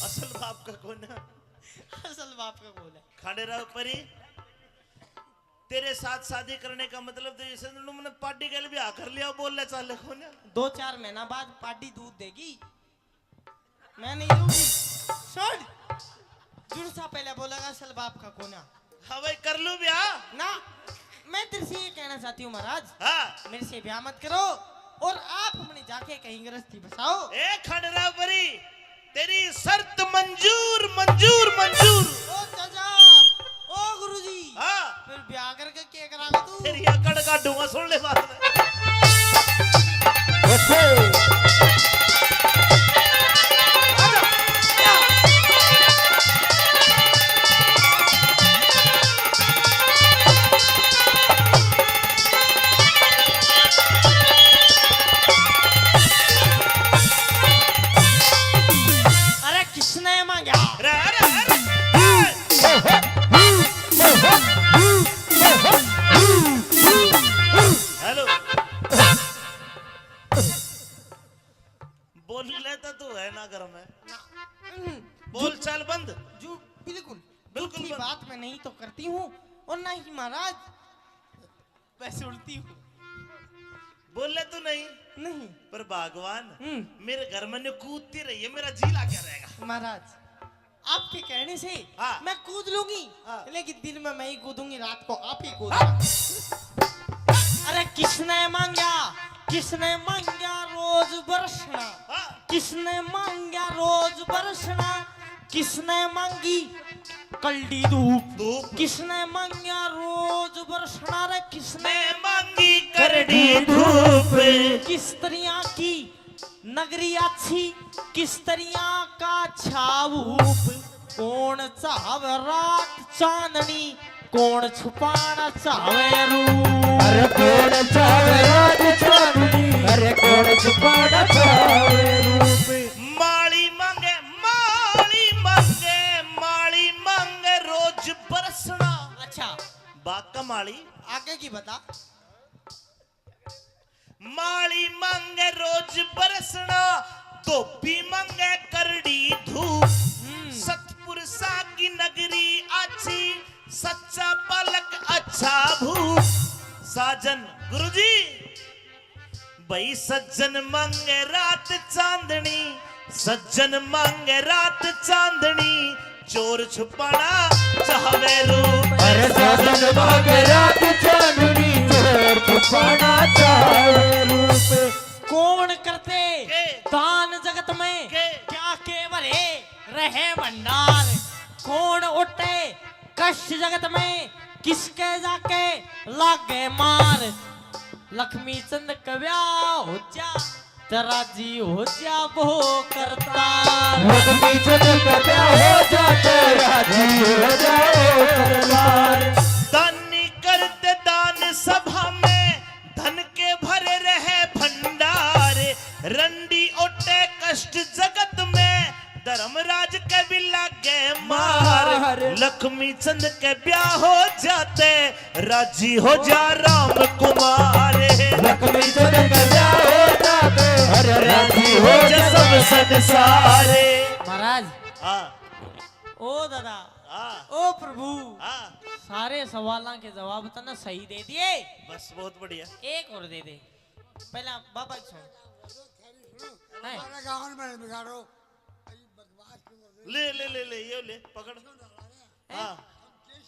असल बाप का कौन है? असल बाप का बोल है। खंडेराव परी तेरे साथ शादी करने का मतलब तो जैसे तुमने पार्टी के लिए भी आकर लिया बोलने चाले कौन है? 2-4 महीना बाद पार्टी दूध देगी मैं नहीं दूंगी। सुन जुन सा पहले बोलेगा असल बाप का कोना। हाँ भाई कर लूं ब्याह ना मैं तेरे से ये कहना चाहती हूँ महाराज हाँ। मेरे से ब्याह मत करो और आप अपने जाके कहीं गृहस्थी बसाओ। ए खंडेराव परी तेरी शर्त मंजूर मंजूर मंजूर। ओ चाचा ओ गुरुजी हाँ फिर ब्याह करके क्या करागा तू? तेरी अकड़ काटूंगा सुन ले बात में। अरे किसने मांगा? अरे अरे अरे हेलो बोल लेता तू है ना घर में बोल चाल बंद। जो बिल्कुल बिल्कुल की बंद। बात मैं नहीं तो करती हूँ और ना ही महाराज वैसे उल्टी हूँ बोल ले तू नहीं नहीं। पर भगवान हम्म। मेरे घर में ने कूदती रही है मेरा जी लागे रहेगा। महाराज आपके कहने से हाँ। मैं कूद लूंगी हाँ। लेकिन दिन में मैं ही कूदूंगी रात को आप ही कूदना। अरे किसने मांगा रोज बरसना हाँ। किसने मांगा रोज बरसना किसने मांगी कल्डी धूप धूप किसने मांगा रोज बरसना रे किसने मैं मांगी करड़ी धूप किस तरह की नगरी अच्छी किस तरह का छाऊप कौन चाहवे रात चांदनी कौन छुपाना चाहवे रूप। अरे कौन चावे रात चांदनी अरे कौन छुपाना चावे रूप माली मांगे रोज बरसना। अच्छा बाका माली आगे की बता। माली मांगे रोज बरसना धोबी मांगे करड़ी धूप सतपुरुषा की नगरी अच्छी सच्चा पलक अच्छा भूप। साजन गुरुजी भाई सज्जन मांगे रात चांदनी सज्जन मांगे रात चांदनी चोर छुपाना चाहवे रूप। अरे साजन मांगे रात चांदनी चोर छुपाना चाहे रूप कौन करते के? दान जगत में के? क्या केवले रहे भंडार कौन उठे कष्ट जगत में किसके जाके लागे मार। लक्ष्मी चंद कव्या हो जा तेरा जी हो जा वो करता लक्ष्मी चंद का ब्याह हो जाते राजी हो जाओ सरदार। दानी करते दान सभा में धन के भरे रहे भंडार रंडी ओटे कष्ट जगत में धर्मराज के भी लागे मार। लक्ष्मी चंद के ब्याह हो जाते राजी हो जा राम कुमार। लक्ष्मी चंद का ब्याह हो जाते अरे राजी हो जा सब संसारे। महाराज हाँ ओ दादा हाँ ओ प्रभु हाँ सारे सवालों के जवाब तो ना सही दे दिए बस बहुत बढ़िया। एक और दे दे पहला बाबा की सुन है? हमारे गाँव में बिगाड़ो अरे बदमाश क्यों कर रहे हो? ले ले ले ले ये ले पकड़ हाँ केस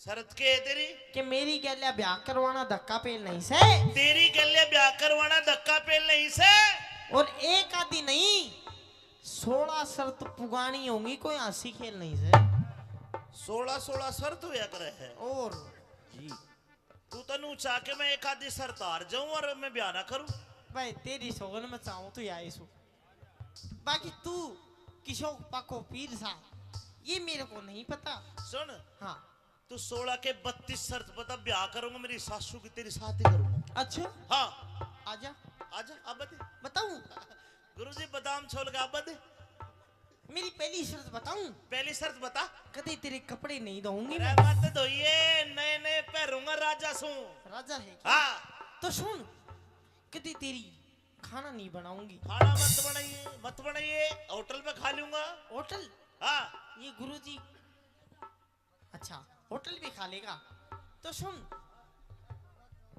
शरत के है तेरी कि मेरी गैल्या ब्याह करवाना धक्का पेल नहीं से, तेरी गले ब्याह करवाना धक्का पेल नहीं से। और एक आदि नहीं 16 शर्त पुगानी होंगी, कोई हंसी खेल नहीं से। 16 शर्त हुआ करे है। और तू तनु चाह के मैं एक आधी शर्त हार जाऊं और मैं ब्याह ना करूं। भाई तेरी सोगन में चाहूं तो आई सु, बाकी तू किशोर पको पीर सा ये मेरे को नहीं पता। सुन हाँ तू 16 के 32 शर्त बता, ब्याह करूंगा मेरी सासू की तेरी साथ ही करूंगा। अच्छा हाँ आजा आजा अब दे बताऊं। गुरुजी बादाम छोल के अब दे। मेरी पहली शर्त बताऊं। पहली शर्त बता। कभी तेरे कपड़े नहीं धोऊंगी अरे मैं। मत धोइए, नए नए पहनूंगा राजा सू। राजा है क्या? हाँ तो सुन, कभी तेरी खाना नहीं बनाऊंगी। खाना मत बनाइए, होटल में खा लूंगा। होटल? हाँ ये गुरुजी अच्छा होटल भी खा लेगा। तो सुन,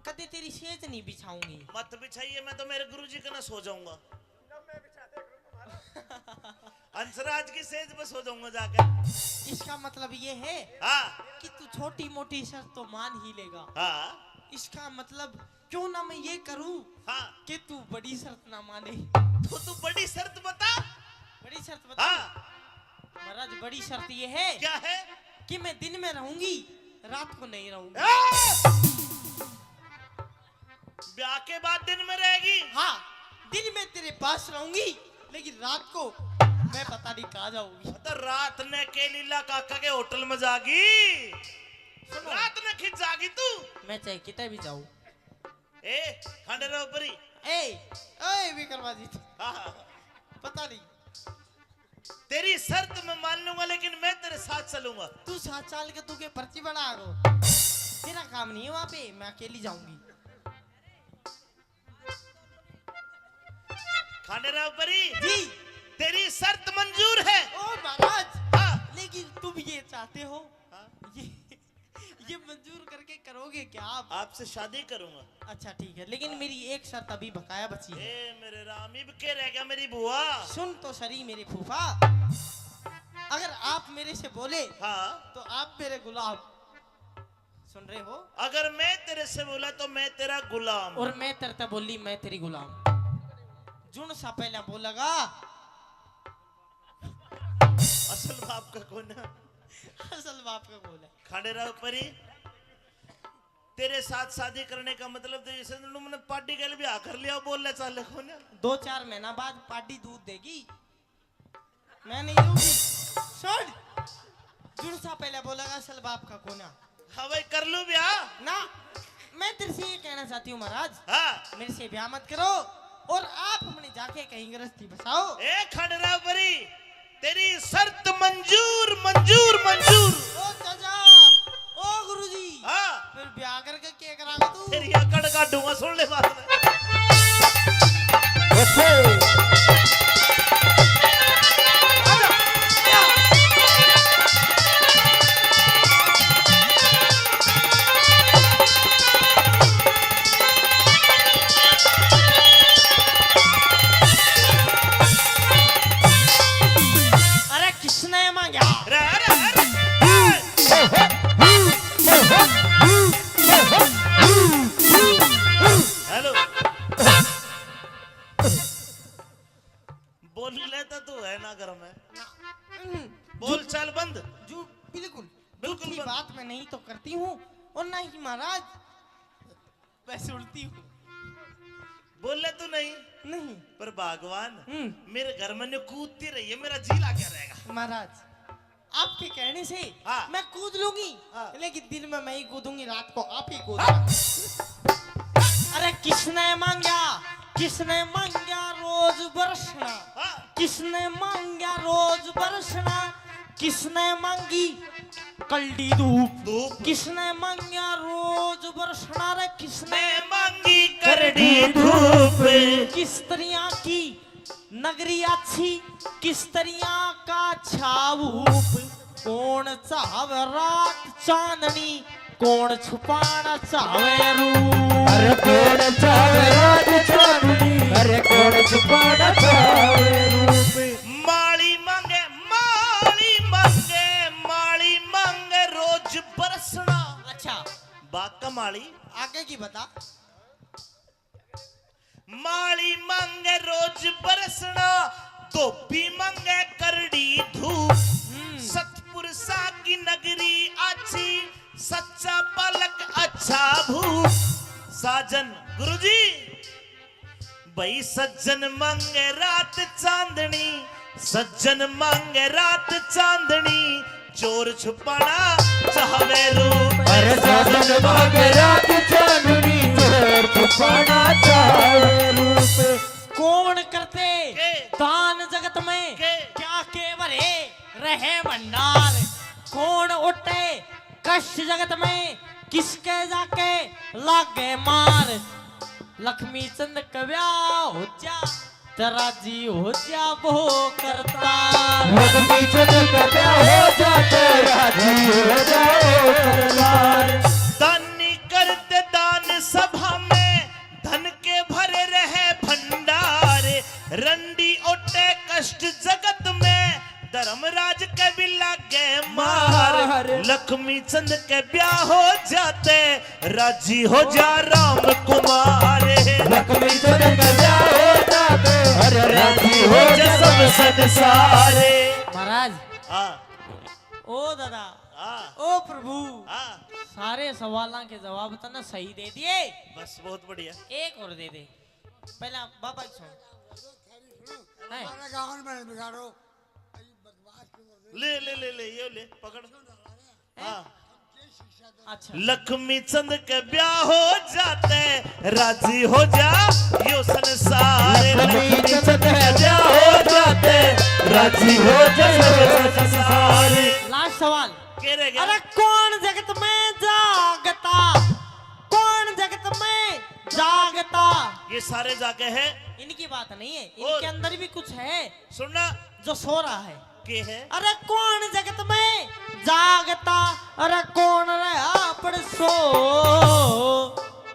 कभी तेरी सेज नहीं बिछाऊंगी। मत बिछाइए, मैं तो मेरे गुरुजी के ना सो जाऊंगा। अंसराज की सेज पे सो जाऊंगा जाकर। इसका मतलब ये है हाँ कि तू छोटी मोटी शर्त तो मान ही लेगा। हाँ इसका मतलब क्यों ना मैं ये करूं हाँ कि तू बड़ी शर्त ना माने। तो तू बड़ी शर्त बता। बड़ी शर्त बता। हाँ महाराज बड़ी शर्त ये है क्या है? कि मैं दिन में रहूंगी, रात को नहीं रहूंगी। ब्याह के बाद दिन में रहेगी? हाँ, दिन में तेरे पास रहूंगी, लेकिन रात को मैं पता नहीं कहाँ जाऊंगी। तो रात ने के लीला काका के होटल में जागी, रात ने खिंच जागी तू। मैं चाहे कितने भी जाऊं। ए खंडेराव परी ए विक्रमादित्य, हाँ पता नहीं। तेरी शर्त मैं मान लूंगा, लेकिन मैं तेरे साथ चलूंगा। तू 7 साल के तू के पर्ची बना गो, तेरा काम नहीं है वहां पे, मैं अकेली जाऊंगी। खंडेराव परी जी तेरी शर्त मंजूर है। ओ महाराज, हाँ लेकिन तुम ये चाहते हो, हाँ? ये मंजूर करके करोगे क्या आप? आपसे शादी करूंगा। अच्छा ठीक है, लेकिन मेरी एक शर्त अभी बकाया बची है। ए मेरे राम, इब के रह गया मेरी बुआ। सुन तो सरी मेरे फूफा, अगर आप मेरे से बोले हाँ तो आप मेरे गुलाम, सुन रहे हो? अगर मैं तेरे से बोला तो मैं तेरा गुलाम। और मैं तेरे बोली मैं तेरी गुलाम। जुन सा पहला बोलेगा असल बाप का कौन है? असल बाप का बोला। खंडेराव परी तेरे साथ शादी करने का मतलब तो जैसे मैंने पार्टी के लिए ब्याह कर लिया बोलने चाले कौन है? 2-4 महीना बाद पार्टी दूध देगी, मैं नहीं दूंगी। सुन, जुन सा पहले बोलेगा असल बाप का कौन है? हाँ भाई कर लूं ब्याह ना, मैं तेरे से ये कहना चाहती हूँ महाराज, हाँ। मेरे से ब्याह मत करो और आप अपने जाके कहीं गृहस्थी बसाओ। ए खंडेराव परी तेरी शर्त मंजूर मंजूर मंजूर। ओ चाचा, ओ गुरुजी, हाँ फिर ब्याह करके क्या करागा तू? तेरी अकड़ काटूंगा, सुन ले बात में। अरे किसने मांगा? अरे अरे अरे हेलो बोल लेता तू है ना घर में? बोल चाल बंद। जो बिल्कुल बिल्कुल झूठी बंद। बात मैं नहीं तो करती हूँ और ना ही महाराज मैं सुनती हूँ। बोल ले तू नहीं, नहीं पर भगवान हम्म। मेरे घर में कूदती रही है, मेरा जी ला क्या रहेगा? महाराज आपके कहने से हाँ। मैं कूद लूंगी, हाँ। लेकिन दिन में मैं ही कूदूंगी, रात को आप ही कूदना। अरे किसने मांगा, किसने मांगा रोज बरसना, हाँ। किसने मांगा रोज बरसना, किसने मांगी कल्डी धूप, धूप। किसने मांगा रोज बरसना, रे किसने मैं मांगी करड़ी धूप। किस तरह की नगरी अच्छी, किस तरह का छाऊप, कौन चाहे रात चांदनी, कौन छुपाना चाहे रूप। अरे कौन चावे रात चांदनी, अरे कौन छुपाना चावे रूप। माली मांगे माली मांगे माली मांगे रोज बरसना, बाका माली आगे की बता। माली मांगे रोज बरसना, धोबी मांगे करड़ी धूप। सतपुरुषा की नगरी अच्छी, सच्चा पलक अच्छा भूप। साजन गुरुजी भाई सज्जन मांगे रात चांदनी, सज्जन मांगे रात चांदनी। चोर छुपाना चाहवे रूप, अरे साजन मांगे रात चांदनी, चोर छुपाना चाहे रूप। कौन करते के? दान जगत में के? क्या के भरे रहे भंडार। कौन उठे कष्ट जगत में, किसके जाके लागे मार। लक्ष्मी चंद कव्या हो जा, तराजी हो जा वो करता। लक्ष्मी चंद कव्या हो जाते, राजी हो जाओ करतार। दानी करते दान सभा में, धन के भरे रहे भंडार। रंडी ओटे कष्ट जगत में, धर्मराज के भी लागे मार। लक्ष्मी चंद के ब्याह हो जाते, राजी हो जा राम कुमार। लक्ष्मी चंद कव्या हो जाते, अरे राजी हो जा सब संसारे। महाराज आ ओ दादा आ ओ प्रभु, आ सारे सवालों के जवाब तो ना सही दे दिए। बस बहुत बढ़िया। एक और दे दे पहला बाबा की सुन। नहीं। हमारे गाँव में बिगाड़ो अरे बदमाश की मुर्गी। ले ले ले ले ये ले पकड़। हाँ अच्छा लक्ष्मी चंद के ब्याह हो जाते, राजी हो जा यो संसार। लक्ष्मी चंद कव्या हो जाते, राजी हो जाओ संसार। लास्ट सवाल। के रह गया? अरे कौन जगत में जागता, कौन जगत में जागता। ये सारे जाके है। इनकी बात नहीं है, इनके अंदर भी कुछ है सुनना जो सो रहा है। के है? अरे कौन जगत में जागता, अरे कौन रहा पर सो।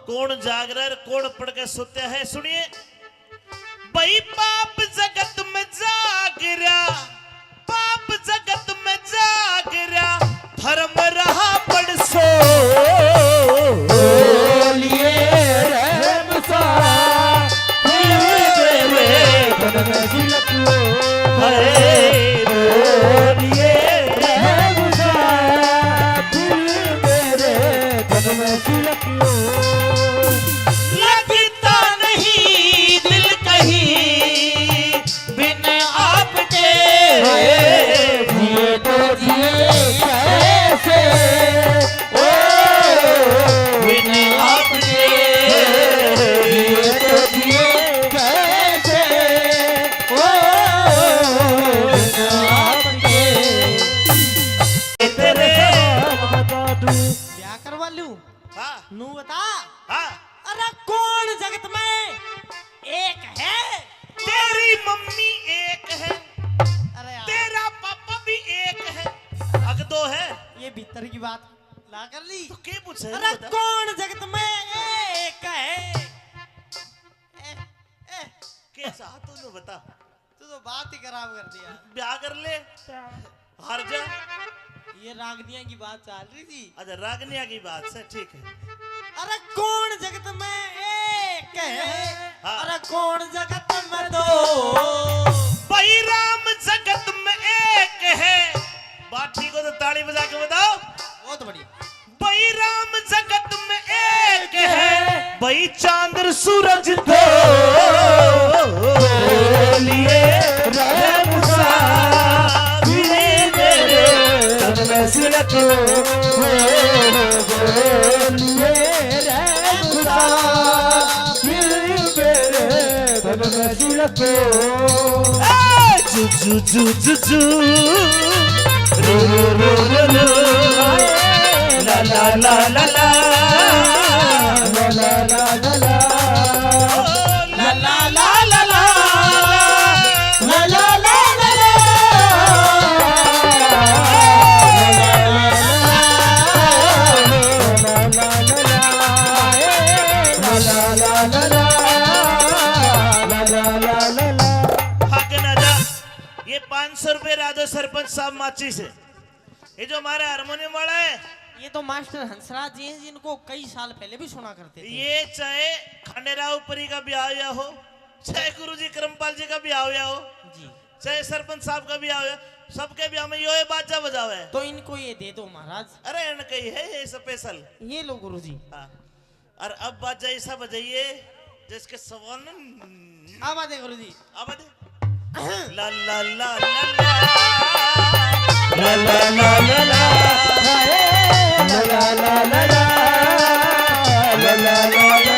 कौन जाग रहा है, कौन पढ़ के सोते हैं? सुनिए भाई पाप जगत में जाग रहा, पाप जगत में जाग रहा। धर्म रहा पढ़ सो। बोलिए रहम सा, फिर मेरे धन में झलक लो। बोलिए रहम सा, फिर मेरे धन में झलक लो। लगता नहीं दिल कहीं बिन आपके। जिए तो जिए कैसे, ओ बिन आपके। जिए तो जिए कैसे, ओ आपके। तेरे बता दूं, क्या करवा लूं हाँ नू बता। हाँ अरे कौन जगत में एक है। तेरी मम्मी एक है, अरे यार, तेरा पापा भी एक है। अग दो है ये भीतर की बात ला कर ली। तो के पूछे? अरे कौन जगत में एक है। के चाह तूने बता। तू तो बात ही खराब कर दिया। ब्याह कर ले हार जा। ये रागनिया की बात चल रही थी। अच्छा रागनिया की बात से ठीक है। अरे कौन जगत में एक है, हाँ। अरे कौन जगत में दो। भाई राम जगत में एक है। बात ठीक हो तो ताली बजा के बताओ। बहुत बढ़िया। भाई राम जगत में एक है, भाई चांद सूरज दो। बोलिए रहम सा, फिर मेरे धन में झलक लो। बोलिए रहम सा, फिर मेरे धन में झलक लो। जू जू जू जू जू रू रू रू रू ला ला ला ला ला ला ला ला ला ला, ला ला ला ला ला ला ला ला ला ला। भाग ना जा। ये 500 रुपए राधो सरपंच साहब माची से। ये जो हमारा हारमोनियम वाला है ये तो मास्टर हंसराज जी हैं जिनको कई साल पहले भी सुना करते थे। ये चाहे खंडेराव परी का ब्याह हुआ हो, चाहे गुरुजी करमपाल जी का ब्याह हुआ हो, जी चाहे सरपंच साहब का ब्याह हुआ, सबके ब्याह में ये बाजा बजावे है। तो इनको ये दे दो महाराज। अरे इनका ही है ये स्पेशल। ये लो गुरुजी। हाँ। और अब बाजा ऐसा बजाइए जिसके सवाल न अब आते गुरुजी। अब दे ला ला ला ला ला ला ला ला ला ला ला ला ला ला ला ला ला।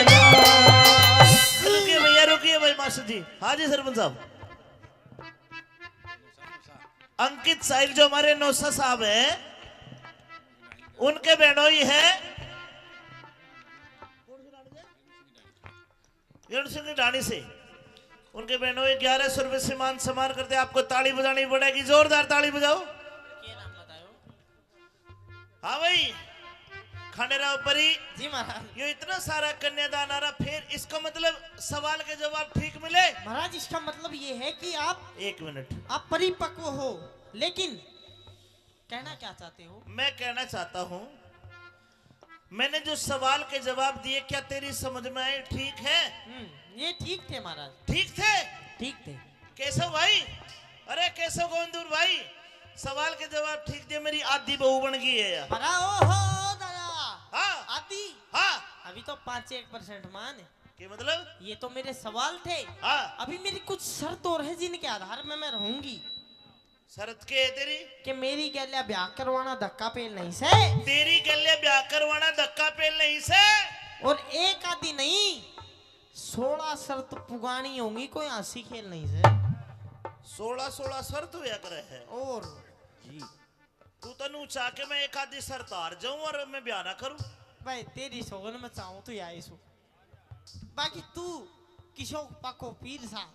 रुकिए भैया, रुकिए भाई मास्टर जी। हाँ जी सरपंच साहब। अंकित साहिल जो हमारे नौसा साहब हैं, उनके बहनोई है सिंह ढाणी से। उनके बहनोई 1100 रुपए से मान सम्मान करते। आपको ताली बजानी पड़ेगी, जोरदार ताली बजाओ। हाँ भाई खंडेराव परी जी महाराज। ये इतना सारा कन्यादान आ रहा, फिर इसका मतलब सवाल के जवाब ठीक मिले। महाराज इसका मतलब ये है कि आप 1 मिनट, आप परिपक्व हो, लेकिन कहना क्या चाहते हो? मैं कहना चाहता हूं, मैंने जो सवाल के जवाब दिए क्या तेरी समझ में आए? ठीक है? ये ठीक थे महाराज। ठीक थे? ठीक थे। केशव भाई, अरे केशव गोविंदपुर भाई, सवाल के जवाब ठीक दिए, मेरी आधी बहू बन गई है यार। बड़ा ओहो दादा। हाँ आदि। हाँ। अभी तो 5-1% मान है। के मतलब? ये तो मेरे सवाल थे। हाँ। अभी मेरी कुछ शर्त और है जिनके आधार में मैं रहूंगी। शरत के है तेरी? कि मेरी गैलिया ब्याह करवाना धक्का पेल नहीं से। तेरी गले ब्याह करवाना धक्का पेल नहीं से। और एक आदि नहीं 16 शर्त पुगानी होंगी, कोई हंसी खेल नहीं से। 16 शर्त हुआ करे है। और जी तू तनु चाह के मैं एक आधी शर्त हार जाऊं और मैं ब्याह ना करूं? भाई तेरी सोगन में चाहूं तो आई सो। बाकी तू किशोर पाको पीर सा,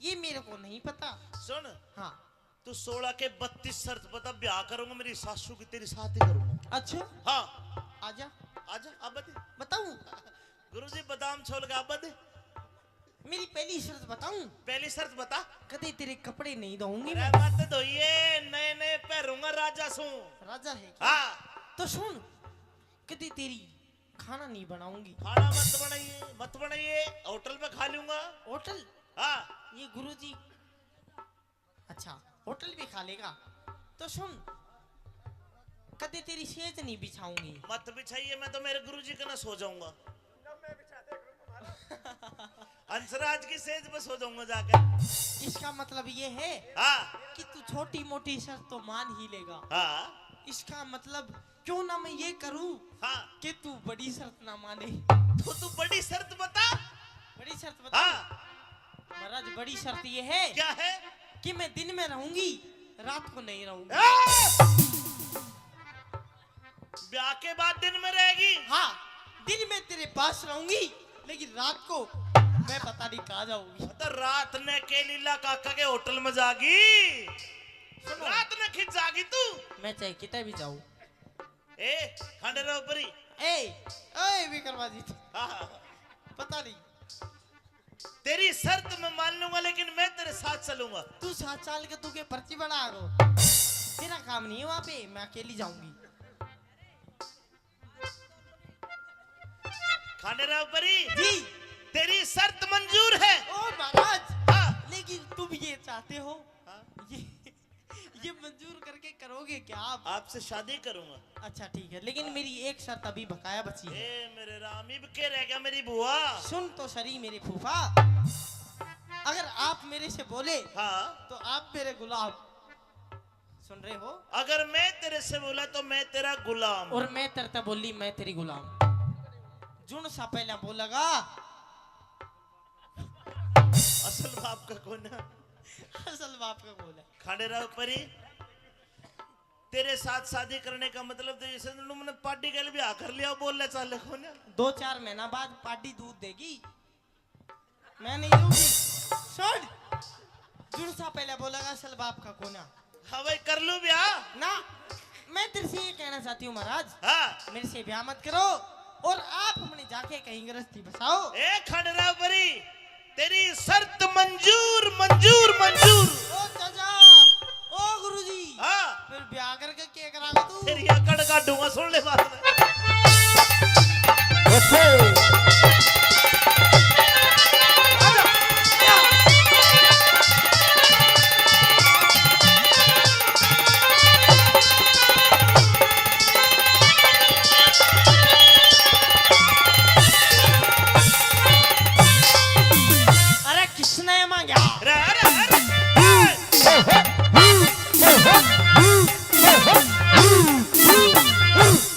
ये मेरे को नहीं पता। सुन, हाँ तू 16 के 32 शर्त बता, ब्याह करूंगा मेरी सासू की तेरी साथ ही करूंगा। अच्छा हाँ आजा आजा अब दे। बताऊं? गुरुजी बादाम छोल के अब दे। मेरी पहली शर्त बताऊं? पहली शर्त बता। कदे तेरे कपड़े नहीं धोऊंगी अरे मैं। मत धोइए, नए नए पहनूंगा राजा सू। राजा है क्या? हाँ। तो सुन, कदे तेरी खाना नहीं बनाऊंगी। खाना मत बनाइए, मत बनाइए, होटल पे खा लूंगा। होटल? हाँ। ये गुरुजी अच्छा होटल भी खा लेगा। तो सुन, कदे तेरी सेज नहीं बिछाऊंगी। मत बिछाइए, मैं तो मेरे गुरुजी के ना सो जाऊंगा। हंसराज की सेज पे सो जाऊंगा जाकर। इसका मतलब ये है हाँ कि तू छोटी मोटी शर्त तो मान ही लेगा। हाँ इसका मतलब क्यों ना मैं ये करूं हाँ। कि तू बड़ी शर्त ना माने। तो तू बड़ी शर्त बता। बड़ी शर्त बता। हाँ महाराज बड़ी शर्त ये है क्या है? कि मैं दिन में रहूंगी, रात को नहीं रहूंगी। ब्याह के बाद दिन में रहेगी? हाँ, दिन में तेरे पास रहूंगी, लेकिन रात को मैं पता नहीं कहाँ जाऊंगी। तो रात ने के लीला काका के होटल में जागी, रात ने खिंच जागी तू। मैं चाहे कितने भी जाऊं। ए खंडेराव परी, ए विक्रमाजी, हाँ, पता नहीं। तेरी शर्त मैं मान लूंगा, लेकिन मैं तेरे साथ चलूंगा। तू 7 साल के तू के पर्ची बना गो, तेरा काम नहीं है वहां पे, मैं अकेली जाऊंगी। खंडेराव परी जी तेरी शर्त मंजूर है। ओ महाराज, हाँ। लेकिन तुम ये चाहते हो, हाँ। ये मंजूर करके करोगे क्या आप? आपसे शादी करूंगा। अच्छा ठीक है, लेकिन मेरी एक शर्त अभी बकाया बची है। ए मेरे राम, इब के रह गया मेरी बुआ। सुन तो सरी मेरे फूफा, अगर आप मेरे से बोले हाँ तो आप मेरे गुलाम। सुन रहे हो? अगर मैं तेरे से बोला तो मैं तेरा गुलाम। और मैं तरता बोली मैं तेरी गुलाम। जुन सा पहला बोलेगा असल बाप का कौन है? असल बाप का बोला। खंडेराव परी तेरे साथ शादी करने का मतलब तो जैसे तुमने पार्टी के लिए भी आकर लिया, बोल ले चाले कौन है? 2-4 महीना बाद पार्टी दूध देगी, मैं नहीं दूंगी। सुन, जुन सा पहले बोलेगा असल बाप का कोना। हाँ भाई कर लूं ब्याह ना, मैं तेरे से ये कहना चाहती हूँ महाराज, हाँ। मेरे से ब्याह मत करो और आप अपने जाके कहीं गृहस्थी बसाओ। ए खंडेराव परी तेरी शर्त मंजूर मंजूर मंजूर। ओ चाचा, ओ ओ गुरुजी हाँ फिर ब्याह करके क्या करागा तू? तेरी अकड़ काटूंगा, सुन ले बात में। अरे किसने मांगा? अरे अरे अरे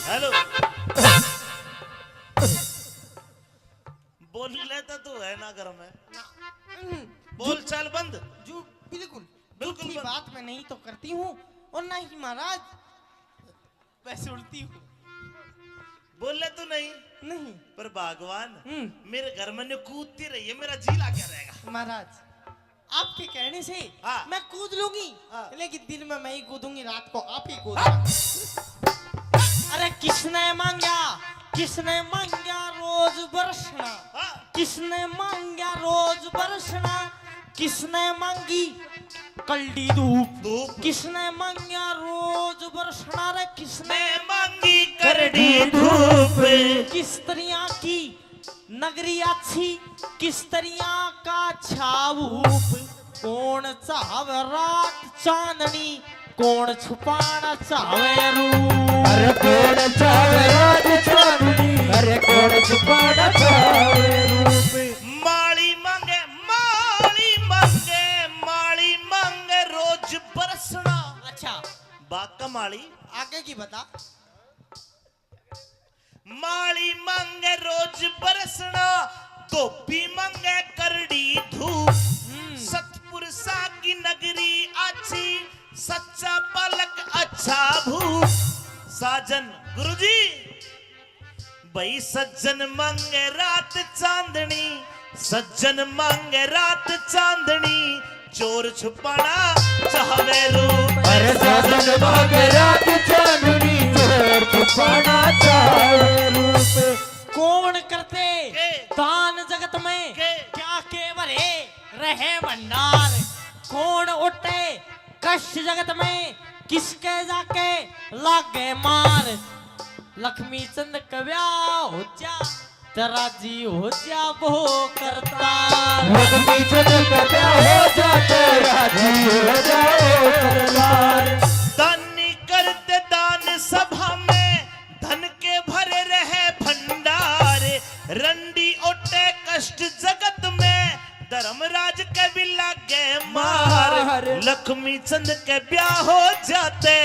हेलो, बोल लेता तू है ना घर में, बोल चाल बंद। जो बिल्कुल बिल्कुल झूठी बंद। बात मैं नहीं तो करती हूँ और ना ही महाराज वैसे उड़ती हूँ। बोल ले तू नहीं, नहीं पर भगवान हम्म। मेरे घर में जो कूदती रही है, मेरा जीला क्या रहेगा? महाराज आपके कहने से हाँ। मैं कूद लूंगी, हाँ। लेकिन दिन में मैं ही कूदूंगी, रात को आप ही कूदना। अरे किसने मांगा, किसने मांगा रोज बरसना, हाँ। किसने मांगा रोज बरसना, किसने मांगी कल्डी धूप, धूप। किसने मांगा रोज बरसना, रे किसने मैं मांगी करड़ी धूप, किस तरह की नगरी अच्छी, किस तरह का छाऊप, कौन चाहवे रात चांदनी, कौन छुपाना चाहवे रूप। अरे कौन चावे रात चांदनी, अरे कौन छुपाना चावे रूप। माली मांगे, माली मांगे, माली मांगे रोज बरसना। अच्छा बाका माली आगे की बता। माली मांगे रोज बरसना, धोबी मांगे करड़ी धूप। सतपुरुषा की नगरी अच्छी, सच्चा पलक अच्छा भूप। साजन गुरुजी भाई सज्जन मांगे रात चांदनी, सज्जन मांगे रात चांदनी, चोर छुपाना चाहवे रूप। अरे साजन मांगे रात चांदनी, चोर छुपाना चावे रूप। कौन करते के? दान जगत में के? क्या के भरे रहे भंडार, कौन उठे कष्ट जगत में, किसके जाके लागे मार। लक्ष्मी चंद कव्या हो जा, तेरा जी हो जा वो करता। लक्ष्मी चंद कव्या हो जा, तेरा जी हो जाओ करतार। दानी करते दान सभा में, धन के भरे रहे भंडार। रंडी ओटे कष्ट जगत में, धर्मराज के भी लागे मार। लक्ष्मी चंद के ब्याह हो जाते,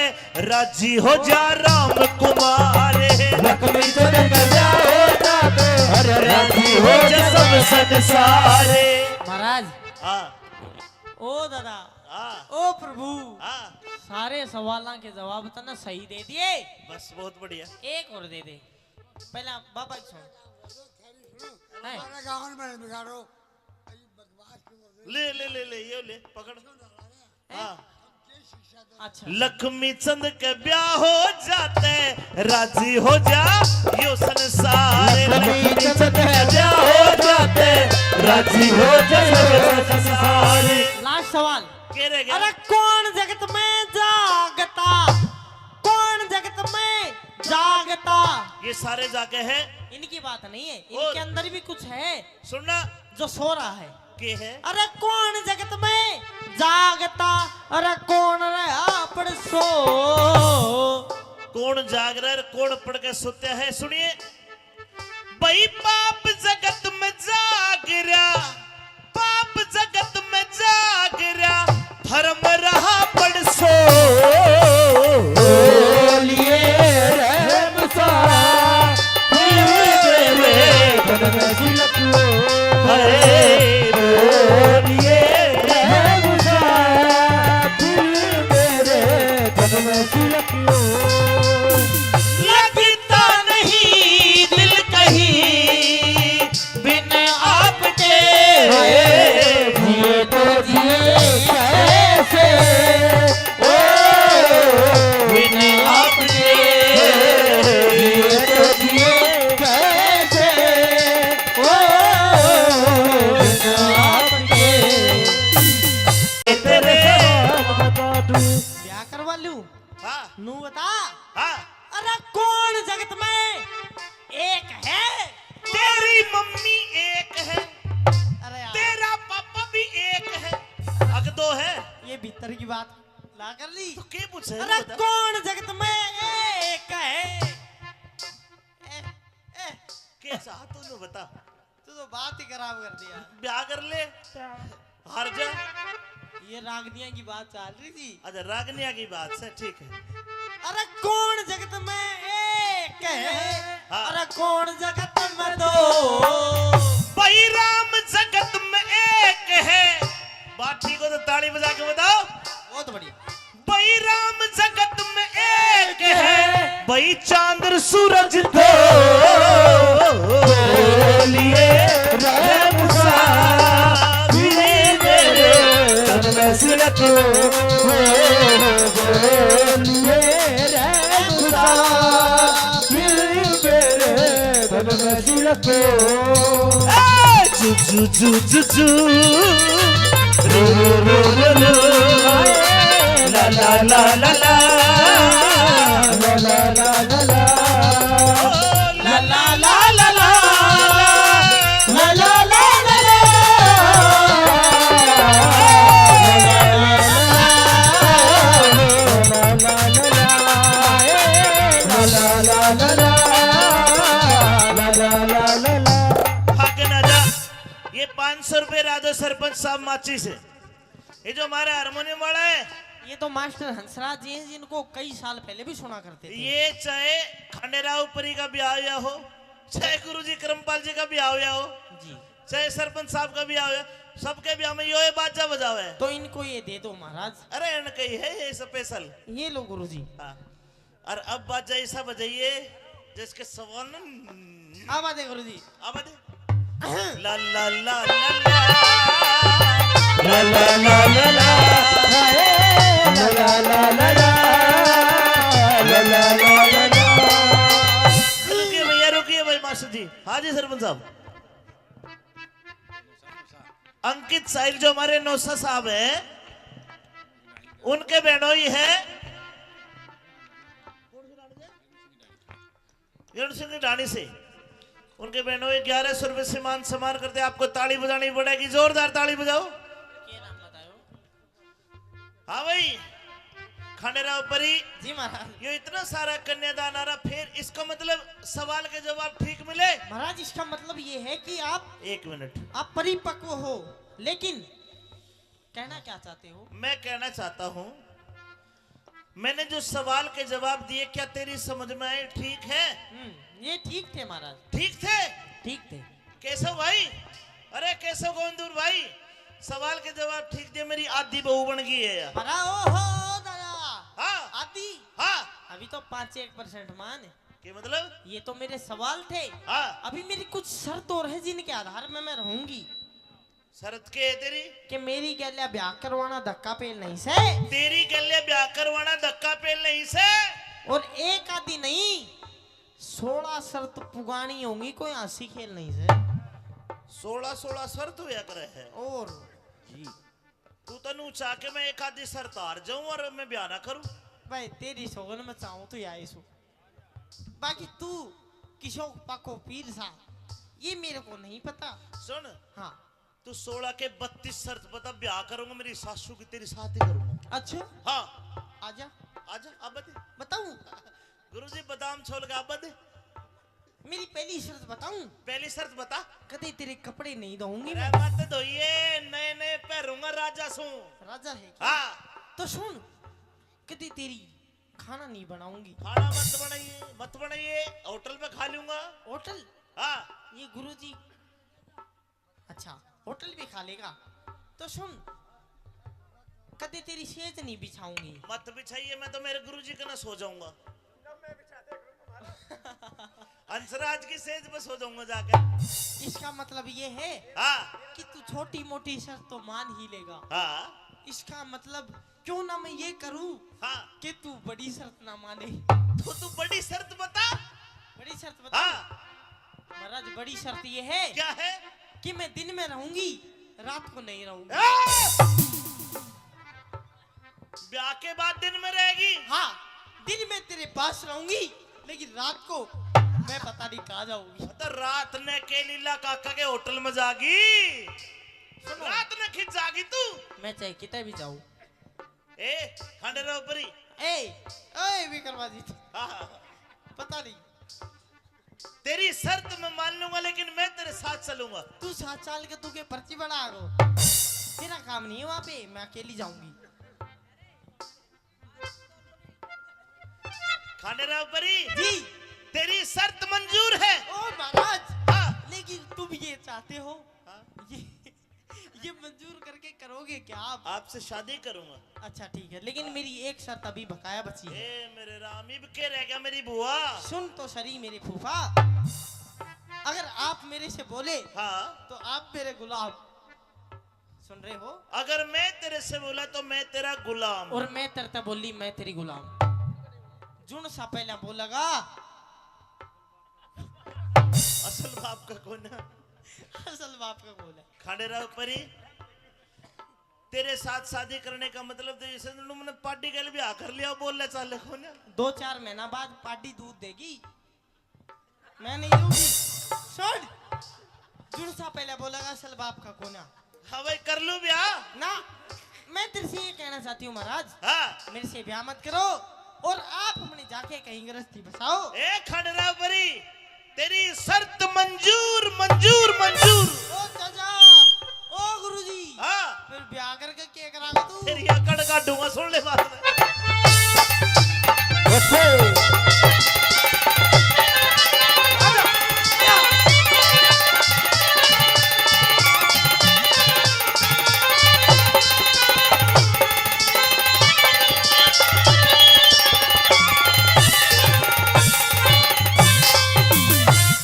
राजी हो जा राम कुमार। लक्ष्मी चंद कव्या हो जाते, अरे राजी हो जा सब संसारे। महाराज हाँ ओ दादा हाँ ओ प्रभु, हाँ, सारे सवालों के जवाब तो ना सही दे दिए, बस बहुत बढ़िया। एक और दे दे। पहला बाबा की सुन। है? हमारे गाँव में बिगाड़ो अरे बदमाश की मुर्गी। ले ले ले ले ये ले पकड़। हाँ अच्छा लक्ष्मी चंद के ब्याह हो जाते, राजी हो जा यो संसार। लक्ष्मी चंद के ब्याह हो जाते, राजी हो जा सब संसार। लास्ट सवाल। के रह गया? अरे कौन जगत में जागता, कौन जगत में जागता। ये सारे जाके हैं। इनकी बात नहीं है, और? इनके अंदर भी कुछ है सुनना जो सो रहा है। के है? अरे कौन जगत में जागता, अरे कौन रहा पड़ सो। कौन जाग रहा है, कौन पढ़ के सोते हैं? सुनिए भाई पाप जगत में जाग रहा, पाप जगत में जाग रहा, धर्म रहा पड़ सो। बोलिए रहम सा, मेरे तन में झलक लो। बोलिए रहम सा, मेरे तन में झलक लो। लगता नहीं दिल कहीं बिन आपके, जिए तो जिए कैसे, ओ ला कर ली। तो क्या पूछे अरे बता। कौन जगत में एक है? कैसा तूने बता। तू तो बात ही खराब कर दिया। ब्याह कर ले हार जा। ये रागनिया की बात चल रही थी। अच्छा रागनिया की बात से ठीक है। अरे कौन जगत में एक है? हाँ। अरे कौन जगत में दो? भाई राम जगत में एक है। बात ठीक हो तो ताली बजा के बताओ। बहुत बढ़िया। भाई राम जगत में एक है। भाई चांद सूरज दो लिए रहम साबिर मेरे तन में सिरत बोलिए रे मुसाफिर मेरे तन में सिरत जू जू जू जू रो रो रो रो ला ला ला ला ला ला ला ला ला ला ला ला ला ला ला ला ला ला ला भाग ना जा। ये 500 रुपए राजो सरपंच साहब माची से। ये जो हमारा हारमोनियम वाला है ये तो मास्टर हंसराज जी हैं जिनको कई साल पहले भी सुना करते थे। ये चाहे खंडेराव परी का ब्याह हुआ हो, चाहे गुरुजी करमपाल जी का ब्याह हुआ हो, जी चाहे सरपंच साहब का ब्याह हुआ, सबके ब्याह में ये बाजा बजावा है। तो इनको ये दे दो महाराज। अरे इनका ही है ये स्पेशल। ये लो गुरुजी। हाँ। और अब बाजा ऐसा बजाइए जिसके सवाल न अब आते गुरुजी। अब दे ला ला ला ला ला ला ला ला ला रुकिए भैया रुकिए भाई मास्टर जी। हाँ जी सरपंच साहब। अंकित साहिल जो हमारे नौसा साहब हैं उनके बहनोई है रण सिंह की ढाणी से। उनके बहनोई 1100 रुपए से मान सम्मान करते। आपको ताली बजानी पड़ेगी, जोरदार ताली बजाओ। हाँ भाई खंडेराव परी जी महाराज। ये इतना सारा कन्यादान आ रहा, फिर इसका मतलब सवाल के जवाब ठीक मिले। महाराज इसका मतलब ये है कि आप 1 मिनट आप परिपक्व हो, लेकिन कहना क्या चाहते हो? मैं कहना चाहता हूँ मैंने जो सवाल के जवाब दिए क्या तेरी समझ में आए? ठीक है? ये ठीक थे महाराज। ठीक थे? ठीक थे। केशव भाई, अरे केशव गोविंदपुर भाई, सवाल के जवाब ठीक दिए, मेरी आधी बहू बन गई है यार। अरे ओहो दादा। हाँ आदि। हाँ अभी तो 5-1% मान। के मतलब? ये तो मेरे सवाल थे। हाँ अभी मेरी कुछ शर्त और है जिनके आधार में मैं रहूंगी। शरत के है तेरी? कि मेरी गैल्या ब्याह करवाना धक्का पेल नहीं से। तेरी गले ब्याह करवाना धक्का पेल नहीं से। और एक आदि नहीं 16 शर्त पुगानी होंगी, कोई हंसी खेल नहीं से। 16 शर्त हुआ करे है। और जी तू तनु चाह के मैं एक आधी शर्त हार जाऊं और मैं ब्याह ना करूं? भाई तेरी सोगन में चाहूं तो या सो। बाकी तू किशोर पाको पीर सा ये मेरे को नहीं पता। सुन हाँ तू 16 के 32 शर्त बता, ब्याह करूंगा मेरी सासू की तेरी साथ ही करूंगा। अच्छा हाँ आजा आजा अब बता। बताऊं? गुरुजी बादाम छोड़ के अब बता। मेरी पहली शर्त बताऊं? पहली शर्त बता। कदे तेरे कपड़े नहीं धोऊंगी अरे मैं। मत धोइए, नए नए पहनूंगा राजा सू। राजा है क्या? हाँ तो सुन, कदे तेरी खाना नहीं बनाऊंगी। खाना मत बनाइए, होटल पे खा लूंगा। होटल? हाँ ये गुरुजी अच्छा होटल भी खा लेगा। तो सुन, कदे तेरी सेज नहीं बिछाऊंगी। मत बिछाइए, मैं तो मेरे गुरुजी के ना सो जाऊंगा। हंसराज की सेज पे सो जाऊंगा जाकर। इसका मतलब ये है हाँ कि तू छोटी मोटी शर्त तो मान ही लेगा। हाँ इसका मतलब क्यों ना मैं ये करूं हाँ कि तू बड़ी शर्त ना माने। तो तू बड़ी शर्त बता। बड़ी शर्त बता। हाँ महाराज बड़ी शर्त ये है क्या है? कि मैं दिन में रहूंगी, रात को नहीं रहूंगी। ब्याह के बाद दिन में रहेगी? हाँ दिन में तेरे पास रहूंगी, लेकिन रात को मैं पता नहीं कहाँ जाऊंगी। तो रात ने के लीला काका के होटल में जागी? सुनो, रात ने खिंच जागी तू? मैं चाहे कितने भी जाऊं। ए खंडेराव परी ए ओए विक्रमादित्य हाँ, हाँ, पता नहीं तेरी शर्त मैं मान लूंगा लेकिन मैं तेरे साथ चलूंगा। तू 7 साल के तू के पर्ची बना गो तेरा काम नहीं है वहां पे मैं अकेली जाऊंगी। खंडेराव परी जी तेरी शर्त मंजूर है। ओ महाराज हाँ, लेकिन तुम ये चाहते हो हाँ, ये मंजूर करके करोगे क्या आप? आपसे शादी करूंगा। अच्छा ठीक है लेकिन मेरी एक शर्त अभी बकाया बची है। ए मेरे राम इब के रह गया मेरी बुआ। सुन तो सरी मेरे फूफा अगर आप मेरे से बोले हाँ, तो आप मेरे गुलाम सुन रहे हो अगर मैं तेरे से बोला तो मैं तेरा गुलाम। और मैं तरता बोली मैं तेरी गुलाम जुन सा पहला बोलेगा असल बाप का कौन है? असल बाप का बोल है। खंडेराव परी तेरे साथ शादी करने का मतलब तो जैसे तुमने पार्टी के लिए भी आकर लिया बोल ले चाले कौन है? 2-4 महीना बाद पार्टी दूध देगी मैं नहीं दूंगी। सुन जुन सा पहले बोलेगा असल बाप का कोना। हाँ भाई कर लूं ब्याह। ना मैं तेरे से ये कहना चाहती हूँ महाराज हाँ, मेरे से ब्याह मत करो और आप अपने जाके कहीं गृहस्थी बसाओ। ए खंडेराव परी तेरी शर्त मंजूर मंजूर मंजूर। ओ चाचा ओ गुरुजी हाँ, फिर ब्याह करके क्या करागा तू? तेरी अकड़ काटूंगा सुन ले बात में।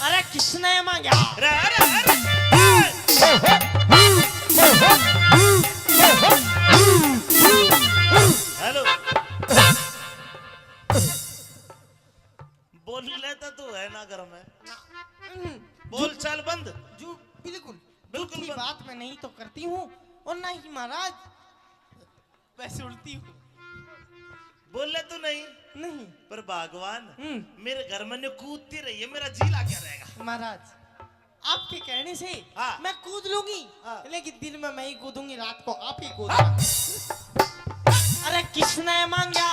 अरे किसने मांगा? अरे अरे अरे हेलो बोल लेता तू है ना घर में बोल चाल बंद। जो बिल्कुल बिल्कुल झूठी बंद। बात मैं नहीं तो करती हूँ और ना ही महाराज वैसे उल्टी हूँ बोल ले तू नहीं नहीं। पर भगवान हम्म। मेरे घर में ने कूदती रही है मेरा जी ला क्या रहेगा। महाराज आपके कहने से हाँ। मैं कूद लूंगी हाँ। लेकिन दिन में मैं ही कूदूंगी रात को आप ही कूदना। अरे किसने मांगा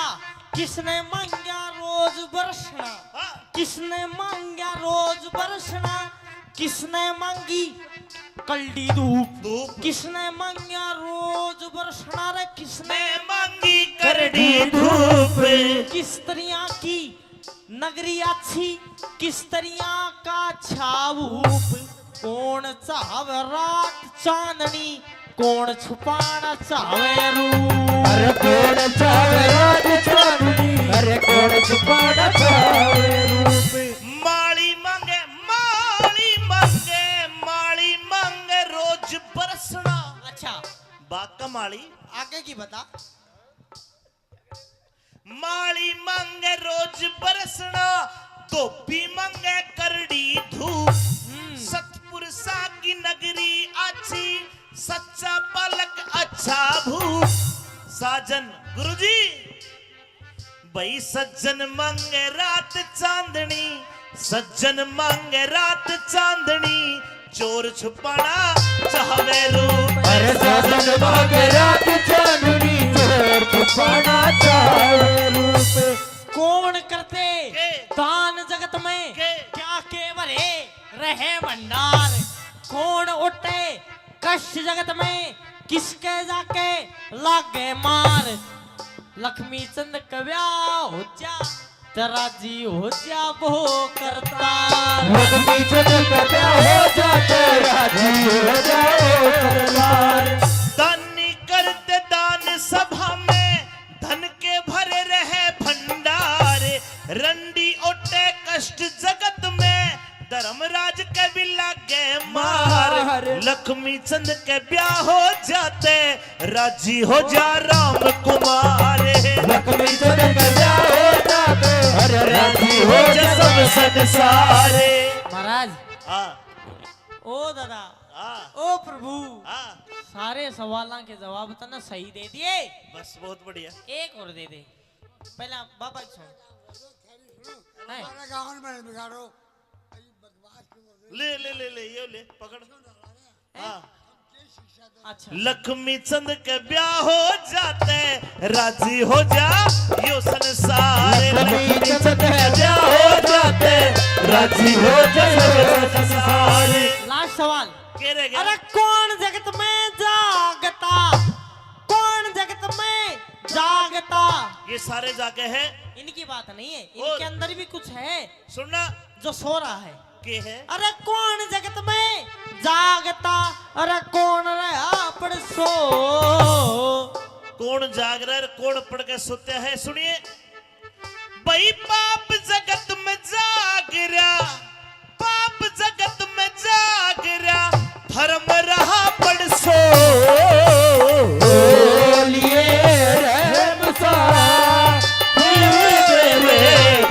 रोज बरसना हाँ, किसने मांगा रोज बरसना किसने मांगी कल्डी धूप धूप किसने मांगा रोज बरसना रे किसने मैं मांगी करड़ी धूप। किस तरह की नगरी अच्छी किस तरह का छावूप कौन चाहवे रात चांदनी कौन छुपाना चाहवे रूप। अरे कौन चावे रात चांदनी, अरे कौन छुपाना चावे रूप। माली मांगे रोज बरसना। अच्छा बाका माली आगे की बता। माली मांगे रोज बरसना धोबी मांगे करड़ी धूप। सतपुर सा की नगरी अच्छी सच्चा पलक अच्छा भूप। साजन गुरुजी भाई सज्जन मांगे रात चांदनी सज्जन मांगे रात चांदनी चोर छुपाना चाहवे रूप। अरे साजन मांगे रात चांदनी, चोर छुपाना चाहे रूप। कौन करते के? दान जगत में के? क्या केवरे रहे भंडार कौन उठे कष्ट जगत में किसके जाके लागे मार। लक्ष्मी चंद कव्या हो जा तेरा जी हो जा वो करता। लक्ष्मी चंद का प्यार हो जाते राजी हो जाओ सरदार। दानी करते दान सभा में धन के भरे रहे भंडार। रंडी ओटे कष्ट जगत में धर्मराज के भी लागे मार। लक्ष्मी चंद के ब्याह हो जाते राजी हो जा राम कुमार। लक्ष्मी चंद का प्यार हो जाते, अरे राजी हो जा सब संसारे। महाराज हाँ ओ दादा हाँ ओ प्रभु हाँ सारे सवालों के जवाब तो ना सही दे दिए। बस बहुत बढ़िया। एक और दे दे पहला बाबा सुन है? हमारे गाँव में बिगाड़ो अरे बदमाश क्यों कर रहे हो? ले ले ले ले ये ले पकड़। हाँ ये शिक्षा दे अच्छा लक्ष्मी चंद के ब्याह हो जाते राजी हो जा यो संसार। लक्ष्मी चंद के ब्याह हो जाते राजी हो जा संसार। लास्ट सवाल के रह गया? अरे कौन जगत में जागता, कौन जगत में जागता? ये सारे जागे हैं, इनकी बात नहीं है, इनके अंदर भी कुछ है सुनना जो सो रहा है। के है? अरे कौन जगत में जागता, अरे कौन रहा पड़ सो। कौन जाग रहा है, कौन पढ़ के सोते हैं? सुनिए, भाई पाप जगत में जाग रहा, पाप जगत में जाग रहा, धर्म रहा पड़ सो। बोलिए रहम सा मेरे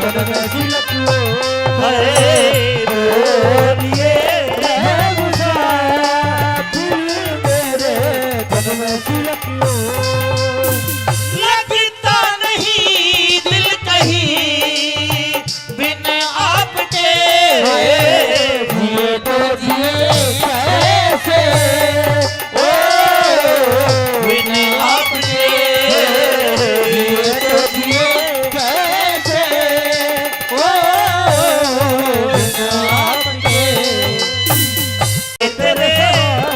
तन में सिलको बोलिए रहम सा मेरे तन में सिलको लगता नहीं दिल कहीं बिन आपके। जिए तो जिए कैसे ओ बिन आपके जिए तो जिए कैसे ओ आपके तेरे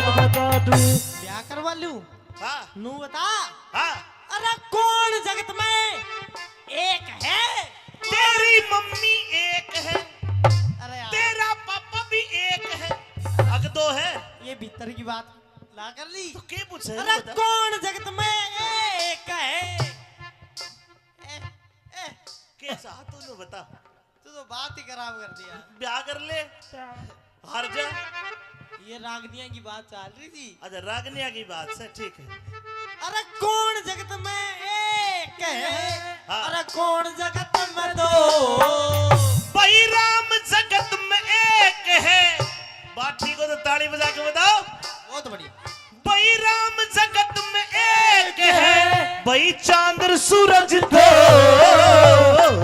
बता दूं ब्याह करवा लूं हाँ नू बता। हाँ अरे कौन जगत में एक है? तेरी मम्मी एक है, अरे यार तेरा पापा भी एक है, अग दो है ये भीतर की बात ला कर ली। तो क्या पूछे? अरे कौन जगत में एक है? कैसा तूने बता, तू तो बात ही खराब कर दिया। ब्याह कर ले हार जा। ये रागनिया की बात चल रही थी। अच्छा रागनिया की बात से ठीक है। अरे कौन जगत में एक है? हाँ। अरे कौन जगत में दो? भाई राम जगत में एक है, बात ठीक हो तो ताली बजा के बताओ। बहुत बढ़िया। भाई राम जगत में एक है, भाई चांद सूरज दो।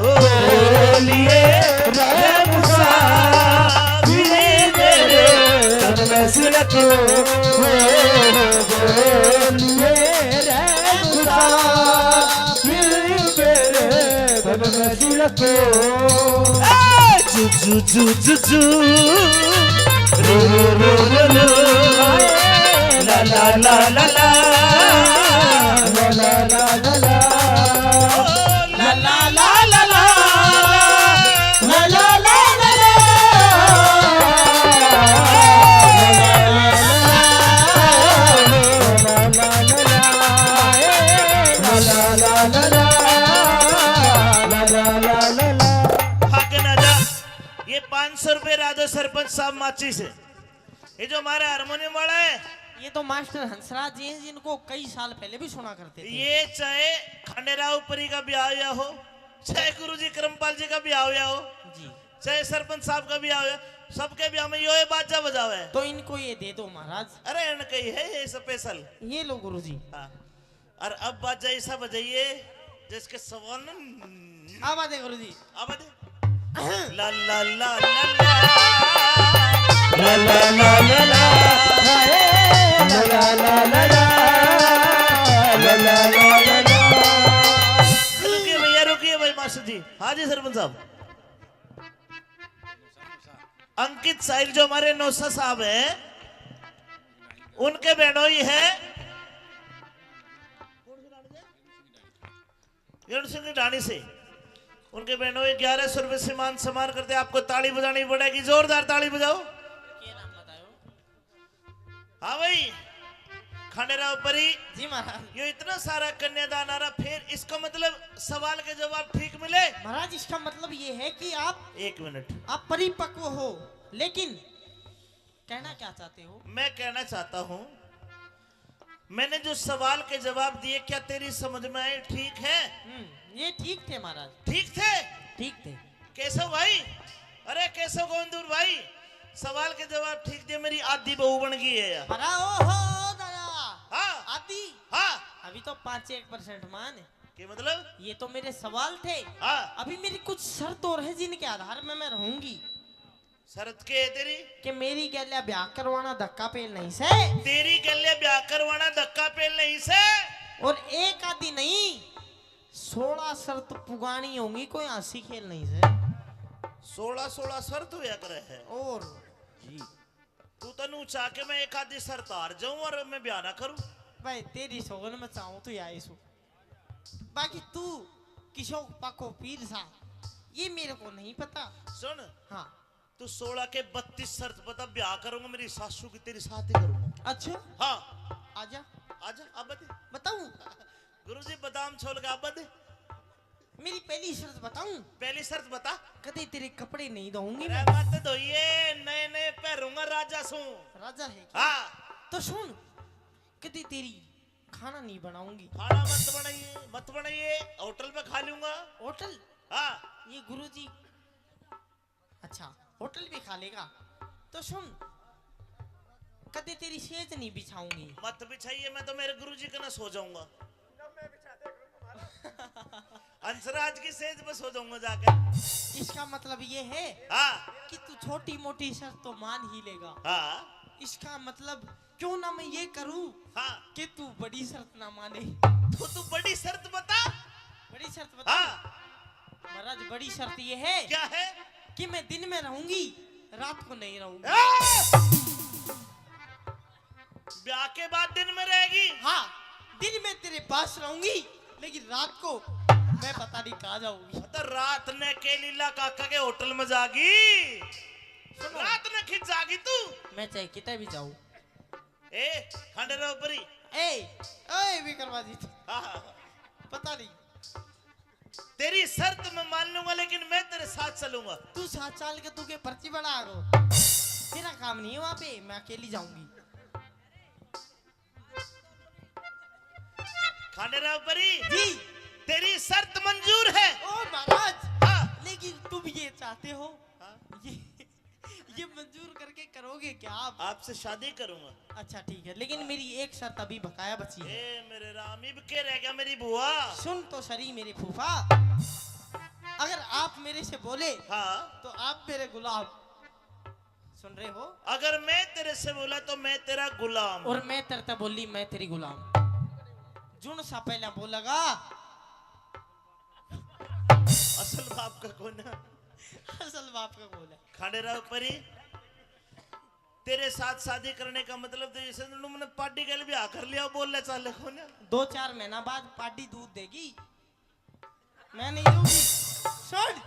बोलिए रहम सा मेरे तन में सिलको बोलिए रहम सा मेरे तन में सिलको जू जू जू जू जू रू रू रू रू रू ला ला ला ला ला ला ला ला ला ला ला ला ला ला ला ला ला ला ला भाग ना जा। ये 500 रुपए राजो सरपंच साहब माची से। ये जो हमारा हारमोनियम वाला है, ये तो मास्टर हंसराज जी हैं जिनको कई साल पहले भी सुना करते थे। ये चाहे खंडेराव परी का ब्याह हुआ हो, चाहे गुरुजी करमपाल जी का ब्याह हुआ हो, जी चाहे सरपंच साहब का ब्याह हुआ, सबके ब्याह में यो बाजा बजावे है। तो इनको ये दे दो महाराज। अरे इनका ही है ये स्पेशल। ये लो गुरुजी। हाँ। और अब बाजा ऐसा बजाइए जिसके सवाल न अब आते गुरुजी। अब दे ला ला ला ला ला ला ला ला ला ला ला ला ला ला ला। रुकिए भैया, रुकिए भाई मास्टर जी। हाँ जी सरपंच साहब। अंकित साहिल जो हमारे नौसा साहब हैं, उनके बहनोई है सिंह ढाणी से। उनके बहनोई 1100 रुपए से मान सम्मान करते। आपको ताली बजानी पड़ेगी, जोरदार ताली बजाओ। हाँ भाई खंडेराव परी जी महाराज। ये इतना सारा कन्यादान आ रहा, फिर इसका मतलब सवाल के जवाब ठीक मिले। महाराज इसका मतलब ये है कि आप 1 मिनट, आप परिपक्व हो, लेकिन कहना क्या चाहते हो? मैं कहना चाहता हूं, मैंने जो सवाल के जवाब दिए क्या तेरी समझ में आए? ठीक है? ये ठीक थे महाराज, ठीक थे? ठीक थे। केशव भाई, अरे केशव गोविंदपुर भाई, सवाल के जवाब ठीक दिए, मेरी आधी बहू बन गई है यार। अरे ओहो दादा, हाँ आती हाँ अभी तो 5-1% मान। के मतलब? ये तो मेरे सवाल थे। हाँ अभी मेरी कुछ शर्त और है जिनके आधार में मैं रहूंगी। शरत के है तेरी कि मेरी गैल्या ब्याह करवाना धक्का पेल नहीं से, तेरी गले ब्याह करवाना धक्का पेल नहीं से। और एक आदि नहीं 16 शर्त पुगानी होंगी, कोई हंसी खेल नहीं से। 16 शर्त हुआ करे है और जी। तू तनु चाह के मैं एक आधी शर्त हार जाऊं और मैं ब्याह ना करूं। भाई तेरी सोगन में चाहूं तो या सो, बाकी तू किशोर पाको पीर सा ये मेरे को नहीं पता। सुन हाँ तू 16 के 32 शर्त बता, ब्याह करूंगा मेरी सासू की तेरी साथ ही करूंगा। अच्छा हाँ आजा आजा अब बता। बताऊं। गुरुजी बादाम छोड़ के अब बता। मेरी पहली शर्त बताऊं। पहली शर्त बता। कदे तेरे कपड़े नहीं धोऊंगी अरे मैं। मत धोइए, नए नए पहनूंगा राजा सू। राजा है क्या? हाँ तो सुन, कदे तेरी खाना नहीं बनाऊंगी। खाना मत बनाइए, होटल पे खा लूंगा। होटल? हाँ ये गुरुजी अच्छा होटल भी खा लेगा। तो सुन, कदे तेरी सेज नहीं बिछाऊंगी। मत बिछाइए, मैं तो मेरे गुरुजी के ना सो जाऊंगा। अंसराज की सेज पे सो जाऊंगा जाकर। इसका मतलब ये है हाँ कि तू छोटी मोटी शर्त तो मान ही लेगा। हाँ इसका मतलब क्यों ना मैं ये करूं हाँ कि तू बड़ी शर्त ना माने। तो तू बड़ी शर्त बता। बड़ी शर्त बता। हाँ महाराज बड़ी शर्त ये है क्या है? कि मैं दिन में रहूंगी, रात को नहीं रहूंगी। ब्याह के बाद दिन में रहेगी? हाँ, दिन में तेरे पास रहूंगी, लेकिन रात को मैं पता नहीं कहाँ जाऊंगी। तो रात ने के लीला काका के होटल में जागी, सुनो, रात ने खिंच जागी तू। मैं चाहे कितने भी जाऊं। ए खंडेरा ऊपरी ए विक्रमाजी, हाँ पता नहीं तेरी शर्त मैं मान लूंगा, लेकिन मैं तेरे साथ चलूंगा। तू 7 साल के तू के पर्ची बना गो, तेरा काम नहीं है वहां पे, मैं अकेली जाऊंगी। खंडेरा ऊपरी जी तेरी शर्त मंजूर है। ओ महाराज, हाँ लेकिन तुम ये चाहते हो, हाँ? ये मंजूर करके करोगे क्या आप? आपसे शादी करूंगा। अच्छा ठीक है, लेकिन मेरी एक शर्त अभी बकाया बची है। ए मेरे राम, इब के रह गया मेरी बुआ। सुन तो सही मेरे फूफा, अगर आप मेरे से बोले हाँ तो आप मेरे गुलाम, सुन रहे हो? अगर मैं तेरे से बोला तो मैं तेरा गुलाम। और मैं तरता बोली मैं तेरी गुलाम। जुन सा पहला बोलेगा असल बाप का कौन है? असल बाप का बोला। खंडेरा ऊपरी तेरे साथ शादी करने का मतलब तो जैसे तुमने पार्टी के लिए ब्याह कर लिया, बोल ले चाले कौन है? 2-4 महीना बाद पार्टी दूध देगी, मैं नहीं दूंगी। सुन,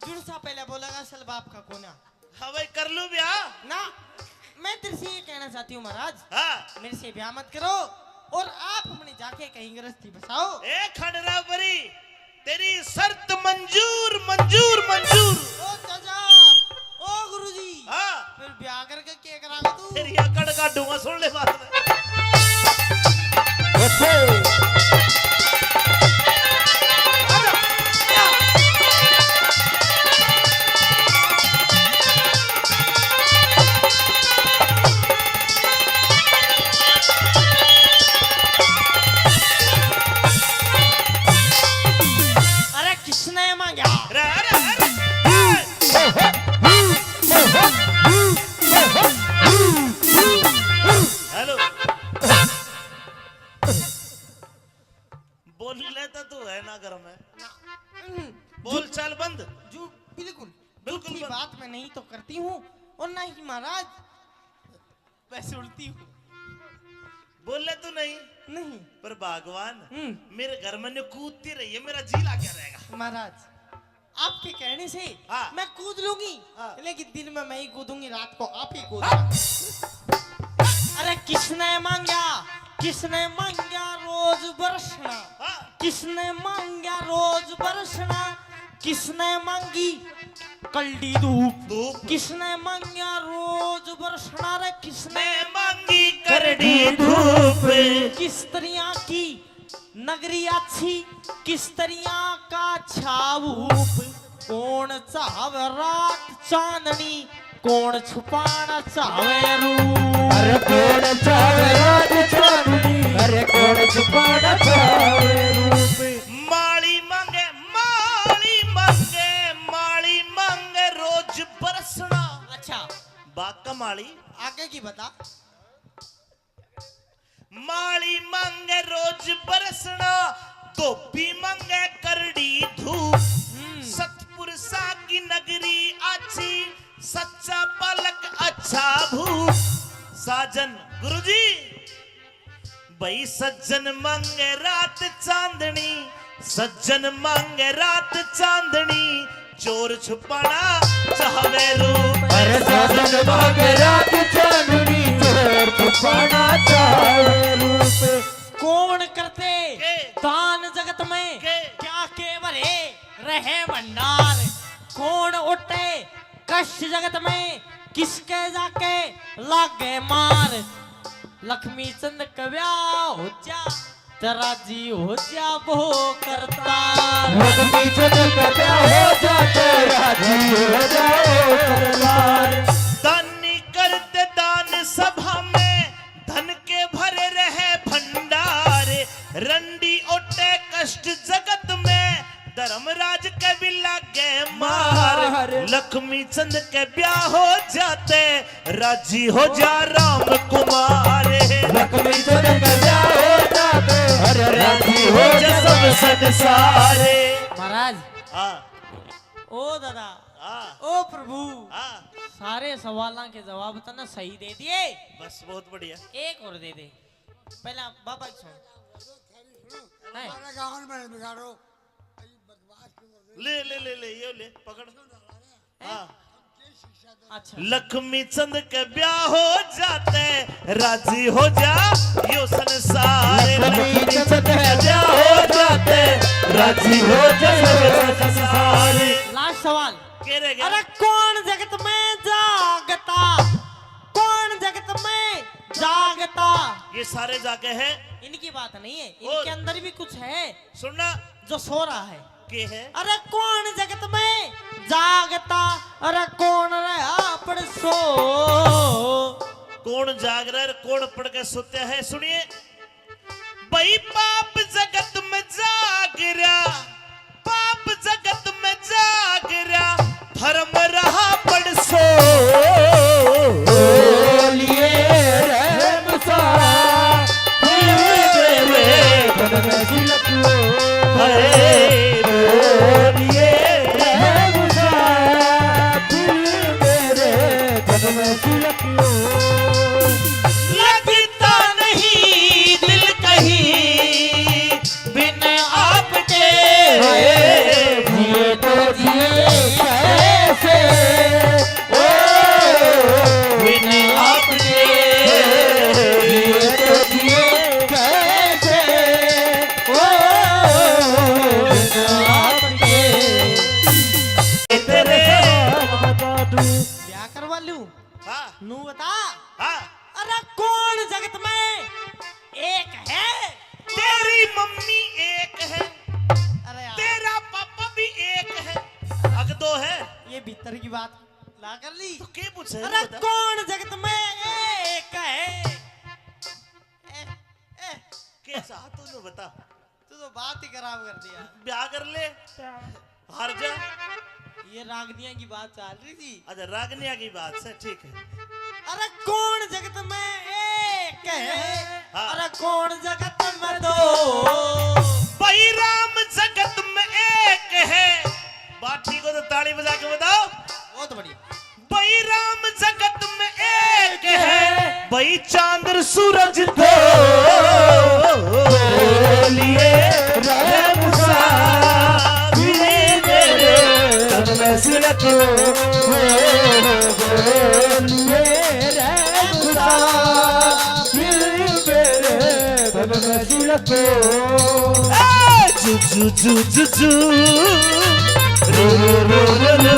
जुन सा पहले बोलेगा असल बाप का कोना। हाँ भाई कर लूं ब्याह ना, मैं तेरे से ये कहना चाहती हूँ महाराज, हाँ। मेरे से ब्याह मत करो और आप अपने जाके कहीं गृहस्थी बसाओ। ए खंडेरा ऊपरी तेरी शर्त मंजूर मंजूर मंजूर। ओ चाचा, ओ गुरुजी, हाँ फिर ब्याह करके क्या करागा तू? तेरी अकड़ काटूंगा, सुन ले बात में। अरे किसने मांगा? अरे अरे अरे हेलो बोल लेता तू है ना घर में, बोल चाल बंद। जो बिल्कुल बिल्कुल झूठी बंद। बात मैं नहीं तो करती हूँ, और ना ही महाराज वैसे उल्टी हूँ। बोल ले तू नहीं, नहीं पर भगवान हम्म। मेरे घर में ने कूदती रही है, मेरा जी लागे रहेगा। महाराज आपके कहने से हाँ। मैं कूद लूंगी, हाँ। लेकिन दिन में मैं ही कूदूंगी, रात को आप ही कूदना। अरे किसने मांगा, किसने मांगा रोज बरसना, हाँ। किसने मांगा रोज बरसना, किसने मांगी कल्डी धूप, धूप। किसने मांगा रोज बरसना, रे किसने मैं मांगी करड़ी धूप। किस तरह की नगरी अच्छी, किस तरह का छाऊप, कौन चाहे रात चांदनी, कौन छुपाना चाहे रूप। अरे कौन चावे रात चांदनी, अरे कौन छुपाना चावे रूप। माली मांगे माली मांगे माली मांगे रोज बरसना, बाका माली आगे की बता। माली मांगे रोज बरसना, धोबी मांगे करड़ी धूप। सतपुरुषा की नगरी अच्छी, सच्चा पलक अच्छा भूप। साजन गुरुजी भाई सज्जन मांगे रात चांदनी, सज्जन मांगे रात चांदनी। चोर छुपाना चाहवे रूप, अरे साजन मांगे रात चांदनी, चोर छुपाना चाहे रूप। कौन करते के? दान जगत में के? क्या केवल रहे भंडार। कौन उठे कष्ट जगत में, किसके जाके लागे मार। लक्ष्मी चंद कव्या हो जा, तेरा जी हो जा वो करता। लक्ष्मी चंद कव्या हो जा, तेरा जी हो जाओ सरदार। दानी करते दान सभा में, धन के भरे रहे भंडार। रंडी ओटे कष्ट जगत में, धर्मराज के भी लागे मार। लक्ष्मी चंद के ब्याह हो जाते, राजी हो जा राम कुमार। लक्ष्मी चंद कव्या हो जाते, अरे राजी हो जा सब संसारे। महाराज हाँ ओ दादा हाँ ओ प्रभु, हाँ सारे सवालों के जवाब तो ना सही दे दिए। बस बहुत बढ़िया। एक और दे दे पहला बाबा की सुन। है? हमारे गाँव में बिगाड़ो अरे बदमाश क्यों कर रहे ले ले ले ले ये ले पकड़। हाँ अच्छा लक्ष्मी चंद के ब्याह हो जाते, राजी हो जा यो संसार। लक्ष्मी चंद के ब्याह हो जाते, राजी हो जा सब संसार। लास्ट सवाल। के रह गया? अरे कौन जगत में जागता, कौन जगत में जागता। ये सारे जाके हैं। इनकी बात नहीं है, और? इनके अंदर भी कुछ है सुनना जो सो रहा है। के है? अरे कौन जगत में जागता, अरे कौन रहा पड़ सो। कौन जाग रहा है, कौन पढ़ के सोते हैं? सुनिए भाई पाप जगत में जाग रहा, पाप जगत में जाग रहा, धर्म रहा पड़ सो। बोलिए रहम सा, बोलिए रहम सा, बोलिए रहम सा, मेरे धन में सिलकियो। लगता नहीं दिल कहीं बिन आपके, जिए तो जिए कैसे, ओ बिन आपके। जिए तो जिए कैसे, ओ बिना आपके। तेरे बता दूं, ब्याह करवा लूं हाँ नू बता। हाँ अरे कौन जगत में एक है। तेरी मम्मी एक है, अरे यार तेरा पापा भी एक है, अग दो है। ये भीतर की बात ला कर ली। तो के पूछे? अरे कौन जगत में एक है। के चाह तू बता। तू तो बात ही खराब कर दिया। ब्याह कर ले, हार जा। ये रागनिया की बात चल रही थी। अच्छा रागनिया की बात से ठीक है। अरे कौन जगत में एक है, हाँ। अरे कौन जगत में दो। भाई राम जगत में एक है। बात ठीक हो तो ताली बजा के बताओ। बहुत बढ़िया। भाई राम जगत में एक है, भाई चांद सूरज दो। बोलिए रहम सा, मेरे धन में सिलकियो। बोलिए रहम सा, मेरे धन में सिलकियो। जू जू जू जू रू रू रू रू रू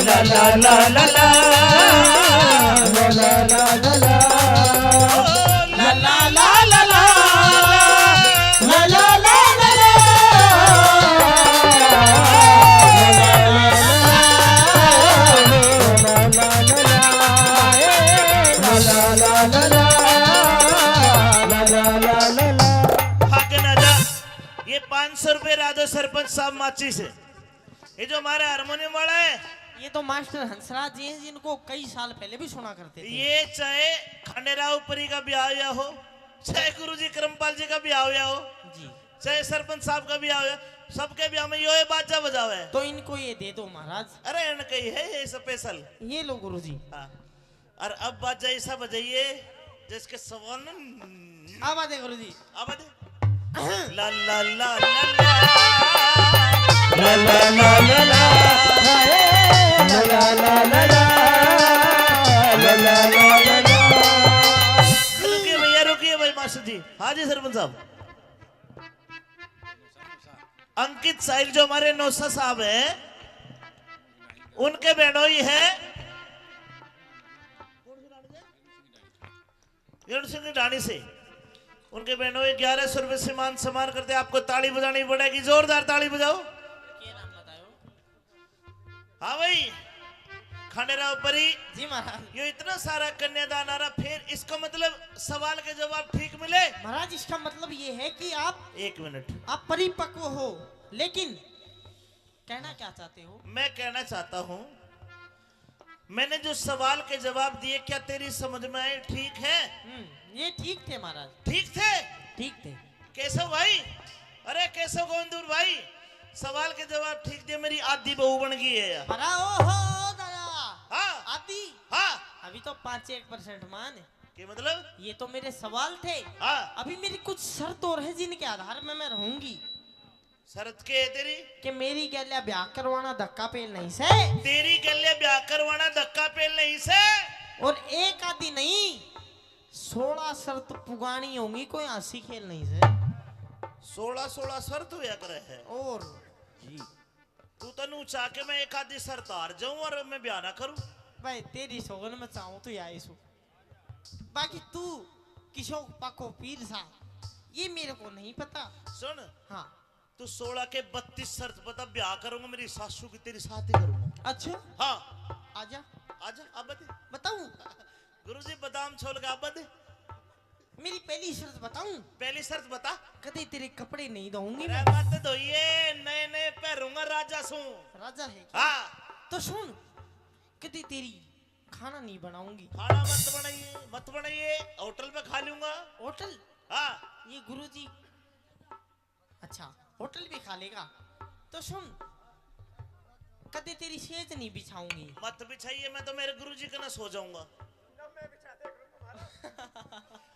ला ला ला ला ला ला ला ला ला ला, ला ला ला ला ला ला ला ला ला ला, भाग ना जा। ये 500 रुपए राजो सरपंच साहब माची से। ये जो हमारा हारमोनियम वाला है, ये ये तो मास्टर हंसराज जी हैं जिनको कई साल पहले भी सुना करते थे। ये चाहे खंडेराव परी का ब्याह हुआ हो, चाहे गुरुजी करमपाल जी का ब्याह हुआ हो, जी चाहे सरपंच साहब का ब्याह हुआ, सबके ब्याह में यो बाजा बजाओ है। तो इनको ये दे दो महाराज। अरे इनका ही है ये स्पेशल। ये लो गुरुजी। हाँ। और अब बाजा ऐसा बजाइए जिसके सवाल न आवा दे गुरुजी। अब दे ला ला ला ला ला ला ला ला ला ला ला ला ला ला ला ला ला ला। रुकिए भैया, रुकिए भाई मास्टर जी। हाँ जी सरपंच साहब। अंकित साहिल जो हमारे नौसा साहब हैं, उनके बहनोई है सिंह रानी से। उनके बहनोई 1100 रुपए से मान सम्मान करते। आपको ताली बजानी पड़ेगी, जोरदार ताली बजाओ। हाँ भाई खंडेराव परी जी महाराज। ये इतना सारा कन्यादान आ रहा, फिर इसका मतलब सवाल के जवाब ठीक मिले। महाराज इसका मतलब ये है कि आप 1 मिनट, आप परिपक्व हो, लेकिन कहना क्या चाहते हो? मैं कहना चाहता हूँ मैंने जो सवाल के जवाब दिए क्या तेरी समझ में आए? ठीक है? ये ठीक थे महाराज। ठीक थे? ठीक थे। केशव भाई, अरे केशव गोविंदपुर भाई, सवाल के जवाब ठीक दिए, मेरी आधी बहू बन गई है। परा ओहो दादा। हाँ आदि। हाँ अभी तो 5-1% मान है। के मतलब? ये तो मेरे सवाल थे। हाँ अभी मेरी कुछ शर्त और है जिनके आधार में मैं रहूंगी। शरत के है तेरी? कि मेरी गैल्या ब्याह करवाना धक्का पेल नहीं से। तेरी गले ब्याह करवाना धक्का पेल नहीं से। और एक आदि नहीं 16 शर्त पुगानी होंगी, कोई हंसी खेल नहीं से। 16 शर्त हुआ करे है। और तू तनु चाह के मैं एक आधी शर्त हार जाऊं और मैं ब्याह ना करूं? भाई तेरी सोगन में चाहूं तो आई सु। बाकी तू किशोर पाको पीर सा, ये मेरे को नहीं पता। सुन, हाँ तू 16 के 32 शर्त बता, ब्याह करूंगा मेरी सासू की तेरी साथ ही करूंगा। अच्छा हाँ आजा आजा अब बता। बताऊं? गुरुजी बादाम छोड़ के अब बता। मेरी पहली शर्त बताऊं? पहली शर्त बता। कदे तेरे कपड़े नहीं धोऊंगी अरे मैं। मत धोइए, नए नए पहनूंगा राजा सू। राजा है क्या? हाँ तो सुन, कदे तेरी खाना नहीं बनाऊंगी। खाना मत बनाइए, मत बनाइए, होटल में खा लूंगा। होटल? हाँ ये गुरुजी अच्छा होटल भी खा लेगा। तो सुन, कदे तेरी सेज नहीं बिछाऊंगी। मत बिछाइए, मैं तो मेरे गुरुजी का ना सो जाऊंगा।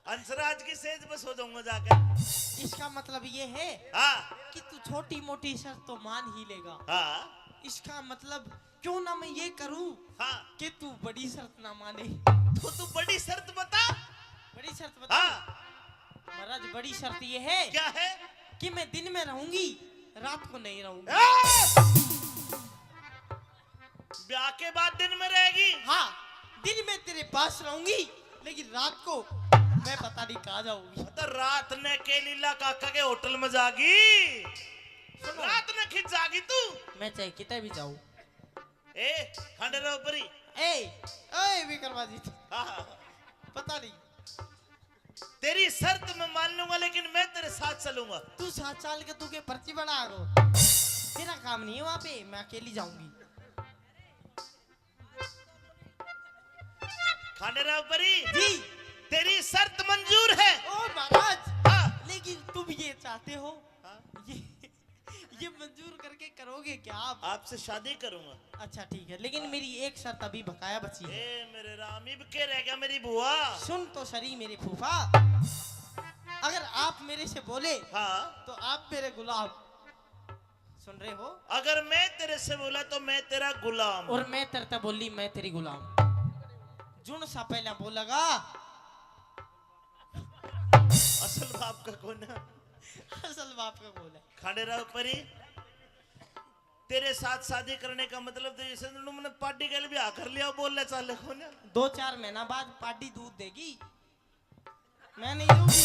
अंसराज की सेज पे सो जाऊंगा जाकर। इसका मतलब ये है हाँ कि तू छोटी मोटी शर्त तो मान ही लेगा। हाँ इसका मतलब क्यों ना मैं ये करूं हाँ कि तू बड़ी शर्त ना माने। तो तू बड़ी शर्त बता। बड़ी शर्त बता। हाँ महाराज बड़ी शर्त ये है क्या है? कि मैं दिन में रहूंगी, रात को नहीं रहूंगी। ब्याह के बाद दिन में रहेगी? हाँ, दिन में तेरे पास रहूंगी, लेकिन रात को मैं पता नहीं कहाँ जाऊंगी। तो रात ने के लीला काका के होटल में जागी, रात ने खिंच जागी तू। मैं चाहे कितने भी जाऊं। ए खंडेराव परी, ए विक्रमादित्य, हाँ पता नहीं। तेरी शर्त मैं मान लूंगा, लेकिन मैं तेरे साथ चलूंगा। तू 7 साल के तू के पर्ची बना गो, तेरा काम नहीं है वहां पे, मैं अकेली जाऊंगी। खंडेराव परी जी तेरी शर्त मंजूर है। ओ महाराज, हाँ लेकिन तुम ये चाहते हो, हाँ? ये मंजूर करके करोगे क्या आप? आपसे शादी करूंगा। अच्छा ठीक है, लेकिन मेरी एक शर्त अभी बकाया बची है। ए मेरे राम, इब के रह गया मेरी बुआ। सुन तो सरी मेरे फूफा, अगर आप मेरे से बोले हाँ तो आप मेरे गुलाम। सुन रहे हो? अगर मैं तेरे से बोला तो मैं तेरा गुलाम। और मैं तेरे बोली मैं तेरी गुलाम। जुन सा पहला बोलेगा असल बाप का कौन है? असल बाप का बोला। खंडेराव परी तेरे साथ शादी करने का मतलब तो जैसे मैंने पार्टी के लिए ब्याह कर लिया, बोल ले चाले कौन है? 2-4 महीना बाद पार्टी दूध देगी, मैं नहीं दूंगी।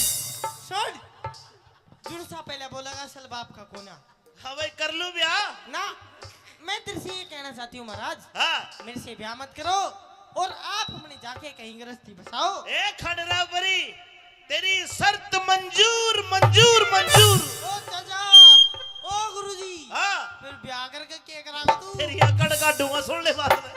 सुन, जुन सा पहले बोलेगा असल बाप का कोना। हाँ भाई कर लूं ब्याह ना, मैं तेरे से ये कहना चाहती हूँ महाराज, हाँ। मेरे से ब्याह मत करो और आप अपने जाके कहीं गृहस्थी बसाओ। ए खंडेराव परी तेरी शर्त मंजूर मंजूर मंजूर। ओ चाचा, ओ ओ गुरुजी हाँ फिर ब्याह करके क्या करागा तू? तेरी अकड़ काटूंगा, सुन ले बात में।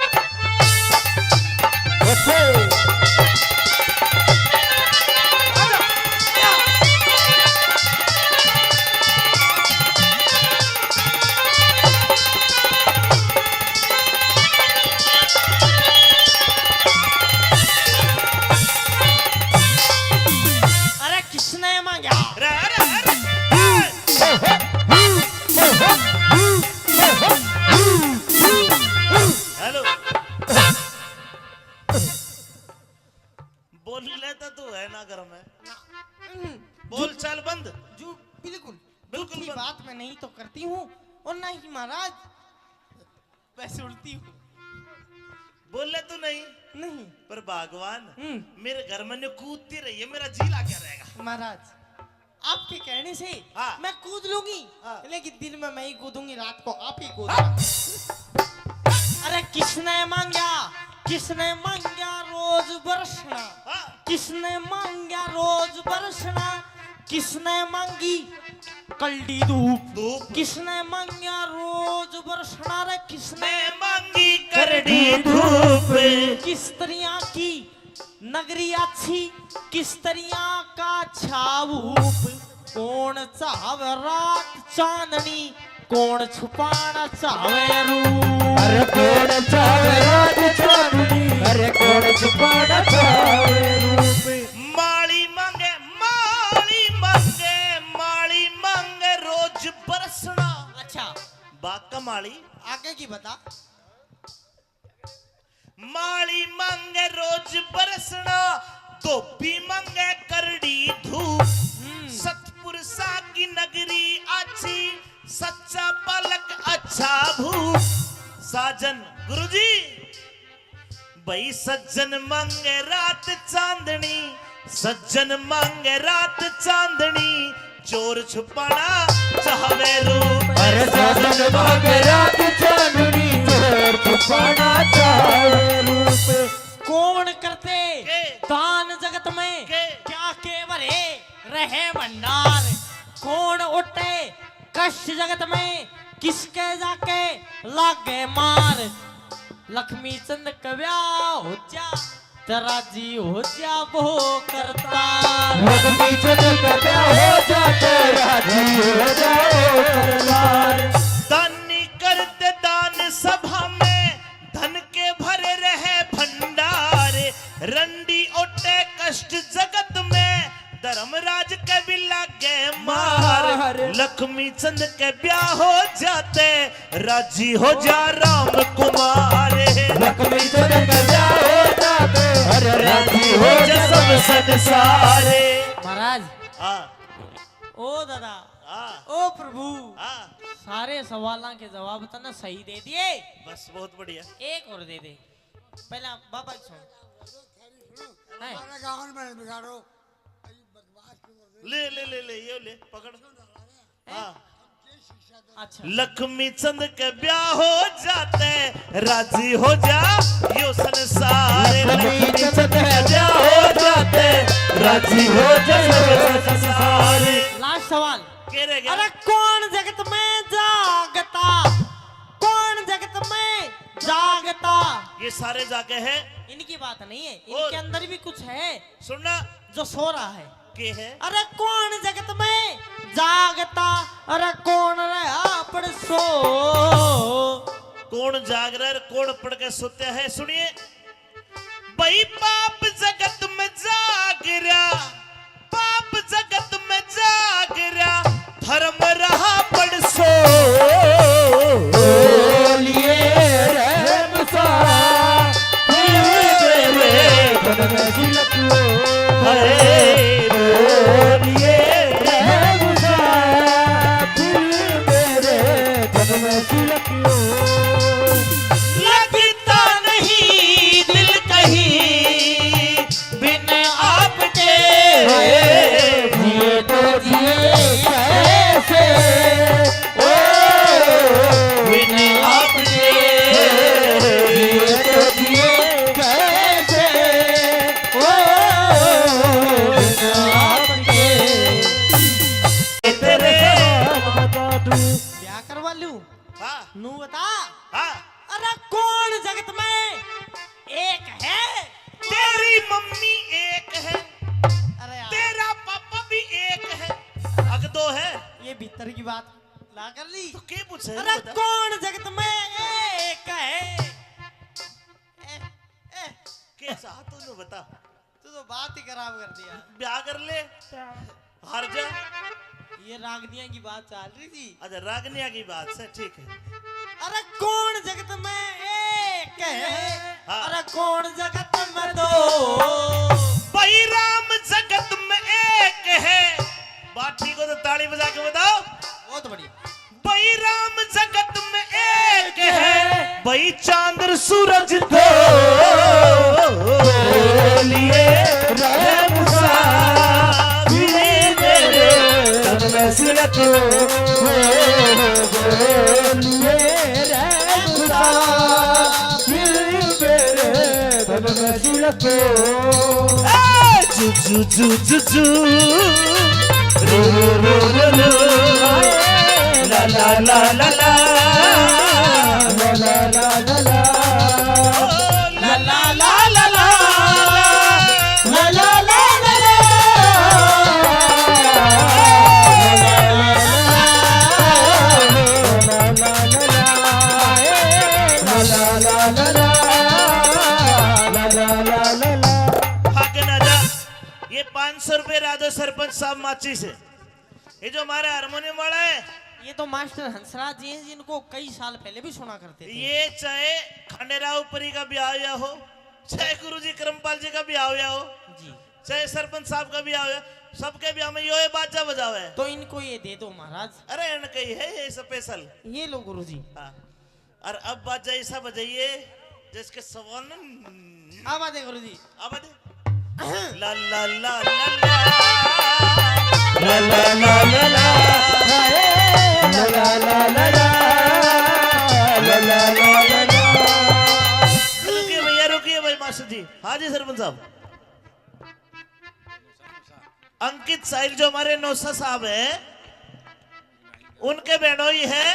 अरे किसने मांगा? अरे अरे अरे हेलो, बोल लेता तू है ना घर में, बोल चाल बंद। जो बिल्कुल बिल्कुल झूठी बंद। बात मैं नहीं तो करती हूँ और ना ही महाराज वैसे उड़ती हूँ। बोल ले तू नहीं, नहीं पर भगवान हम्म। मेरे घर में कूदती रही है, मेरा जी ला क्या रहेगा। महाराज आपके कहने से हाँ। मैं कूद लूंगी हाँ। लेकिन दिन में मैं ही कूदूंगी, रात को आप ही कूदना। अरे किसने मांगा, किसने मांगा रोज बरसना, हाँ, किसने मांगा रोज बरसना, किसने मांगी कल्डी धूप, धूप किसने मांगा रोज बरसना, रे किसने मैं मांगी करड़ी धूप, किस तरिया की नगरी अच्छी, किस तरिया का छाऊप, कौन चाहे रात चांदनी, कौन छुपाना चाहे रूप। अरे कौन चावे रात चांदनी, अरे कौन छुपाना चावे रूप। माली मांगे माली मांगे माली मांगे रोज बरसना। अच्छा बाका माली आगे की बता। माली मांगे रोज बरसना, धोबी मांगे करड़ी धूप, सतपुरुषा की नगरी अच्छी, सच्चा पलक अच्छा भूप। साजन गुरुजी भाई सज्जन मांगे रात चांदनी, सज्जन मांगे रात चांदनी, चोर छुपाना चाहवे रूप। अरे सजन मांगे रात चांदनी, चोर छुपाना चावे रूप। कौन करते के? दान जगत में के? क्या के भरे रहे भंडार, कौन उठे कष्ट जगत में किसके जाके लागे मार। लक्ष्मी चंद कव्या हो जा तेरा जी हो जा वो करता, लक्ष्मी चंद कव्या हो जा तेरा जी हो जाओ करतार। दानी करते दान सभा में, धन के भरे रहे भंडार, रंडी ओटे कष्ट जगत में, धर्मराज के भी लागे मार। लक्ष्मी चंद के ब्याह हो जाते, राजी हो जा राम कुमार। लक्ष्मी चंद कव्या हो जाते, अरे राजी हो जा जा सब संसारे। महाराज आ ओ दादा आ ओ प्रभु आ सारे सवालों के जवाब तो ना सही दे दिए, बस बहुत बढ़िया। एक और दे दे। पहला बाबा की सुन। है? हमारे गाँव में बिगाड़ो अरे बदमाश तुम हो। ले ले ले ले ये ले पकड़। हाँ अच्छा लक्ष्मी चंद के ब्याह हो जाते, राजी हो जा यो संसार। लक्ष्मी चंद के ब्याह हो जाते, राजी हो जा सब संसार। लास्ट सवाल। के रह गया? अरे कौन जगत में जागता, कौन जगत में जागता। ये सारे जाके हैं, इनकी बात नहीं है, और? इनके अंदर भी कुछ है सुनना जो सो रहा है। के है? अरे कौन जगत में जागता, अरे कौन रहा पर सो। कौन जाग रहा है, कौन पढ़ के सोते हैं? सुनिए भाई पाप जगत में जाग रहा, पाप जगत में जाग रहा, धर्म रहा पड़ सो। बोलिए रहम सा मेरे तन में झलक लो। हरे बोलिए रहम सा मेरे तन में झलक लो। लगता नहीं दिल कहीं बिन आपके, जिए तो जिए कैसे ओ बिन आपके। जिए तो जिए कैसे ओ बिन आपके। ब्याह कर ली। तो के पूछे अरे बता। कौन जगत में एक है? के चाह तूने बता। तू तो बात ही खराब कर दिया। ब्याह कर ले हार जा। ये रागनिया की बात चल रही थी। अच्छा रागनिया की बात से ठीक है। अरे कौन जगत में एक है? हाँ। अरे कौन जगत में दो? भाई राम जगत में एक है। बात ठीक हो तो ताली बजा के बताओ। बहुत बढ़िया। भाई राम जगत में एक है। भाई चांद और सूरज दो लिए रहम सा मेरे तन में सिलक लिए रहम सा मेरे तन में सिलक जू जू जू जू जू रो रो रो रो ला ला ला ला ला ला ला ला ला ला ला ला ला ला ला ला ला ला ला भाग ना जा। ये 500 रुपए राधो सरपंच साहब माची से। ये जो हमारा हारमोनियम वाला है ये तो मास्टर हंसराज जी हैं जिनको कई साल पहले भी सुना करते थे। ये चाहे खंडेराव परी का ब्याह या हो, चाहे गुरुजी करमपाल जी का ब्याह या हो, जी चाहे सरपंच साहब का ब्याह हो, सबके ब्याह में ये बाजा बजावे है। तो इनको ये दे दो महाराज। अरे इनका ही है ये स्पेशल। ये लो गुरुजी। हाँ। और अब बाजा ऐसा बजाइए जिसके सवाल अब आते गुरुजी। अब दे ला ला ला ला ला ला ला ला ला ला ला ला ला ला ला ला ला ला। रुकिए भैया रुकिए भाई मास्टर जी। हाँ जी सरपंच साहब। अंकित साहिल जो हमारे नौसा साहब है उनके बहनोई है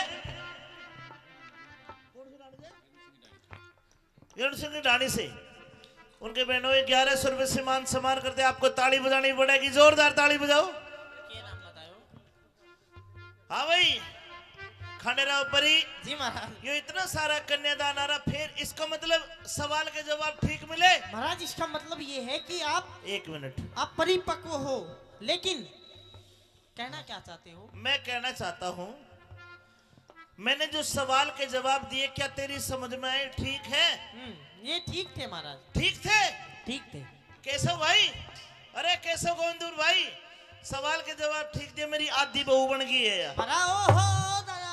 सिंह की ढाणी से। उनके बहनोई 1100 रुपए से मान सम्मान करते। आपको ताली बजानी पड़ेगी। जोरदार ताली बजाओ। हाँ भाई खंडेराव परी जी महाराज। ये इतना सारा कन्यादान आ रहा फिर इसका मतलब सवाल के जवाब ठीक मिले। महाराज इसका मतलब ये है कि आप 1 मिनट आप परिपक्व हो, लेकिन कहना क्या चाहते हो? मैं कहना चाहता हूँ मैंने जो सवाल के जवाब दिए क्या तेरी समझ में आए? ठीक है ये ठीक थे महाराज। ठीक थे। ठीक थे। केशव भाई अरे केशव गोविंदपुर भाई सवाल के जवाब ठीक दिए। मेरी आधी बहू बन गई है यार। बड़ा ओहो दादा।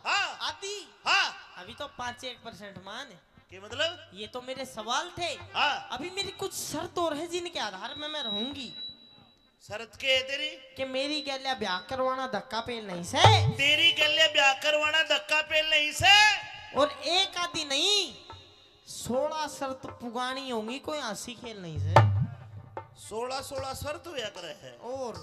हाँ आदि। हाँ अभी तो 5-1% मान है। के मतलब ये तो मेरे सवाल थे। हाँ अभी मेरी कुछ शर्त और है जिनके आधार में मैं रहूंगी। शरत के है तेरी कि मेरी गैलिया ब्याह करवाना धक्का पेल नहीं से। तेरी गले ब्याह करवाना धक्का पेल नहीं से। और एक आदि नहीं 16 शर्त पुगानी होंगी। कोई हंसी खेल नहीं से। 16 शर्त हुआ करे है। और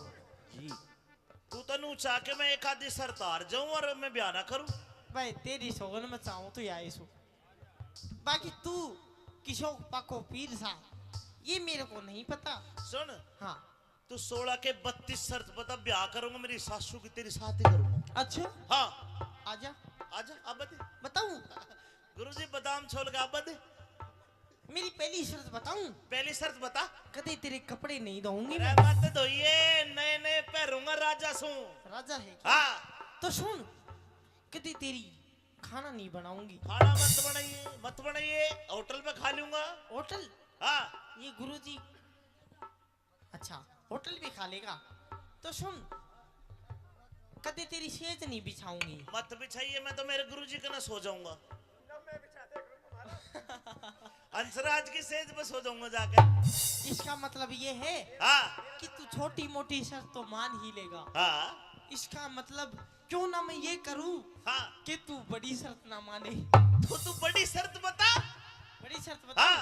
तू तनु चाह के मैं एक आधी शर्त हार जाऊं और मैं ब्याह ना करूं। भाई तेरी सोगन में चाहूं तो या सो। बाकी तू किशोर पाको पीर सा ये मेरे को नहीं पता। सुन हाँ तू 16 के 32 शर्त बता। ब्याह करूंगा मेरी सासू की तेरी साथ ही करूंगा। अच्छा हाँ आजा आजा अब दे। बताऊं? गुरुजी बादाम छोल के अब दे। मेरी पहली शर्त बताऊं? पहली शर्त बता। कदे तेरे कपड़े नहीं धोऊंगी अरे मैं। मत धोइए नए नए पहनूंगा राजा सू। राजा है क्या? हाँ तो सुन कदे तेरी खाना नहीं बनाऊंगी। खाना मत बनाइए होटल पे खा लूंगा। होटल? हाँ ये गुरुजी अच्छा होटल भी खा लेगा। तो सुन कदे तेरी सेज नहीं बिछाऊंगी। मत बिछाइए मैं तो मेरे गुरुजी के ना सो जाऊंगा। हंसराज की सेज पे सो जाऊंगा जाकर। इसका मतलब ये है हाँ कि तू छोटी मोटी शर्त तो मान ही लेगा। हाँ इसका मतलब क्यों ना मैं ये करूं हाँ कि तू बड़ी शर्त ना माने। तो तू बड़ी शर्त बता। बड़ी शर्त बता। हाँ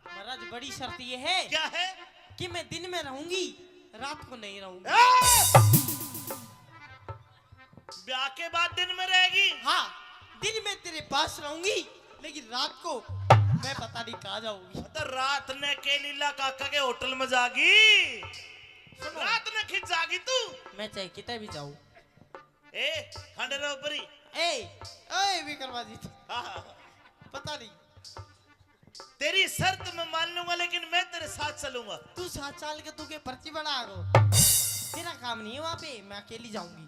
महाराज बड़ी शर्त ये है क्या है? कि मैं दिन में रहूंगी रात को नहीं रहूंगी। ब्याह के बाद दिन में रहेगी। हाँ दिन में तेरे पास रहूंगी लेकिन रात को मैं पता नहीं कहाँ जाऊंगी। तो रात ने के लीला काका के होटल में जागी। रात ने खिंच जागी तू। मैं चाहे कितने भी जाऊं ए खंडेराव परी ए ओए विक्रमादित्य हाँ, पता नहीं तेरी शर्त मैं मान लूंगा लेकिन मैं तेरे साथ चलूंगा। तू 7 साल के तू के पर्ची बना गो तेरा काम नहीं है वहां पे मैं अकेली जाऊंगी।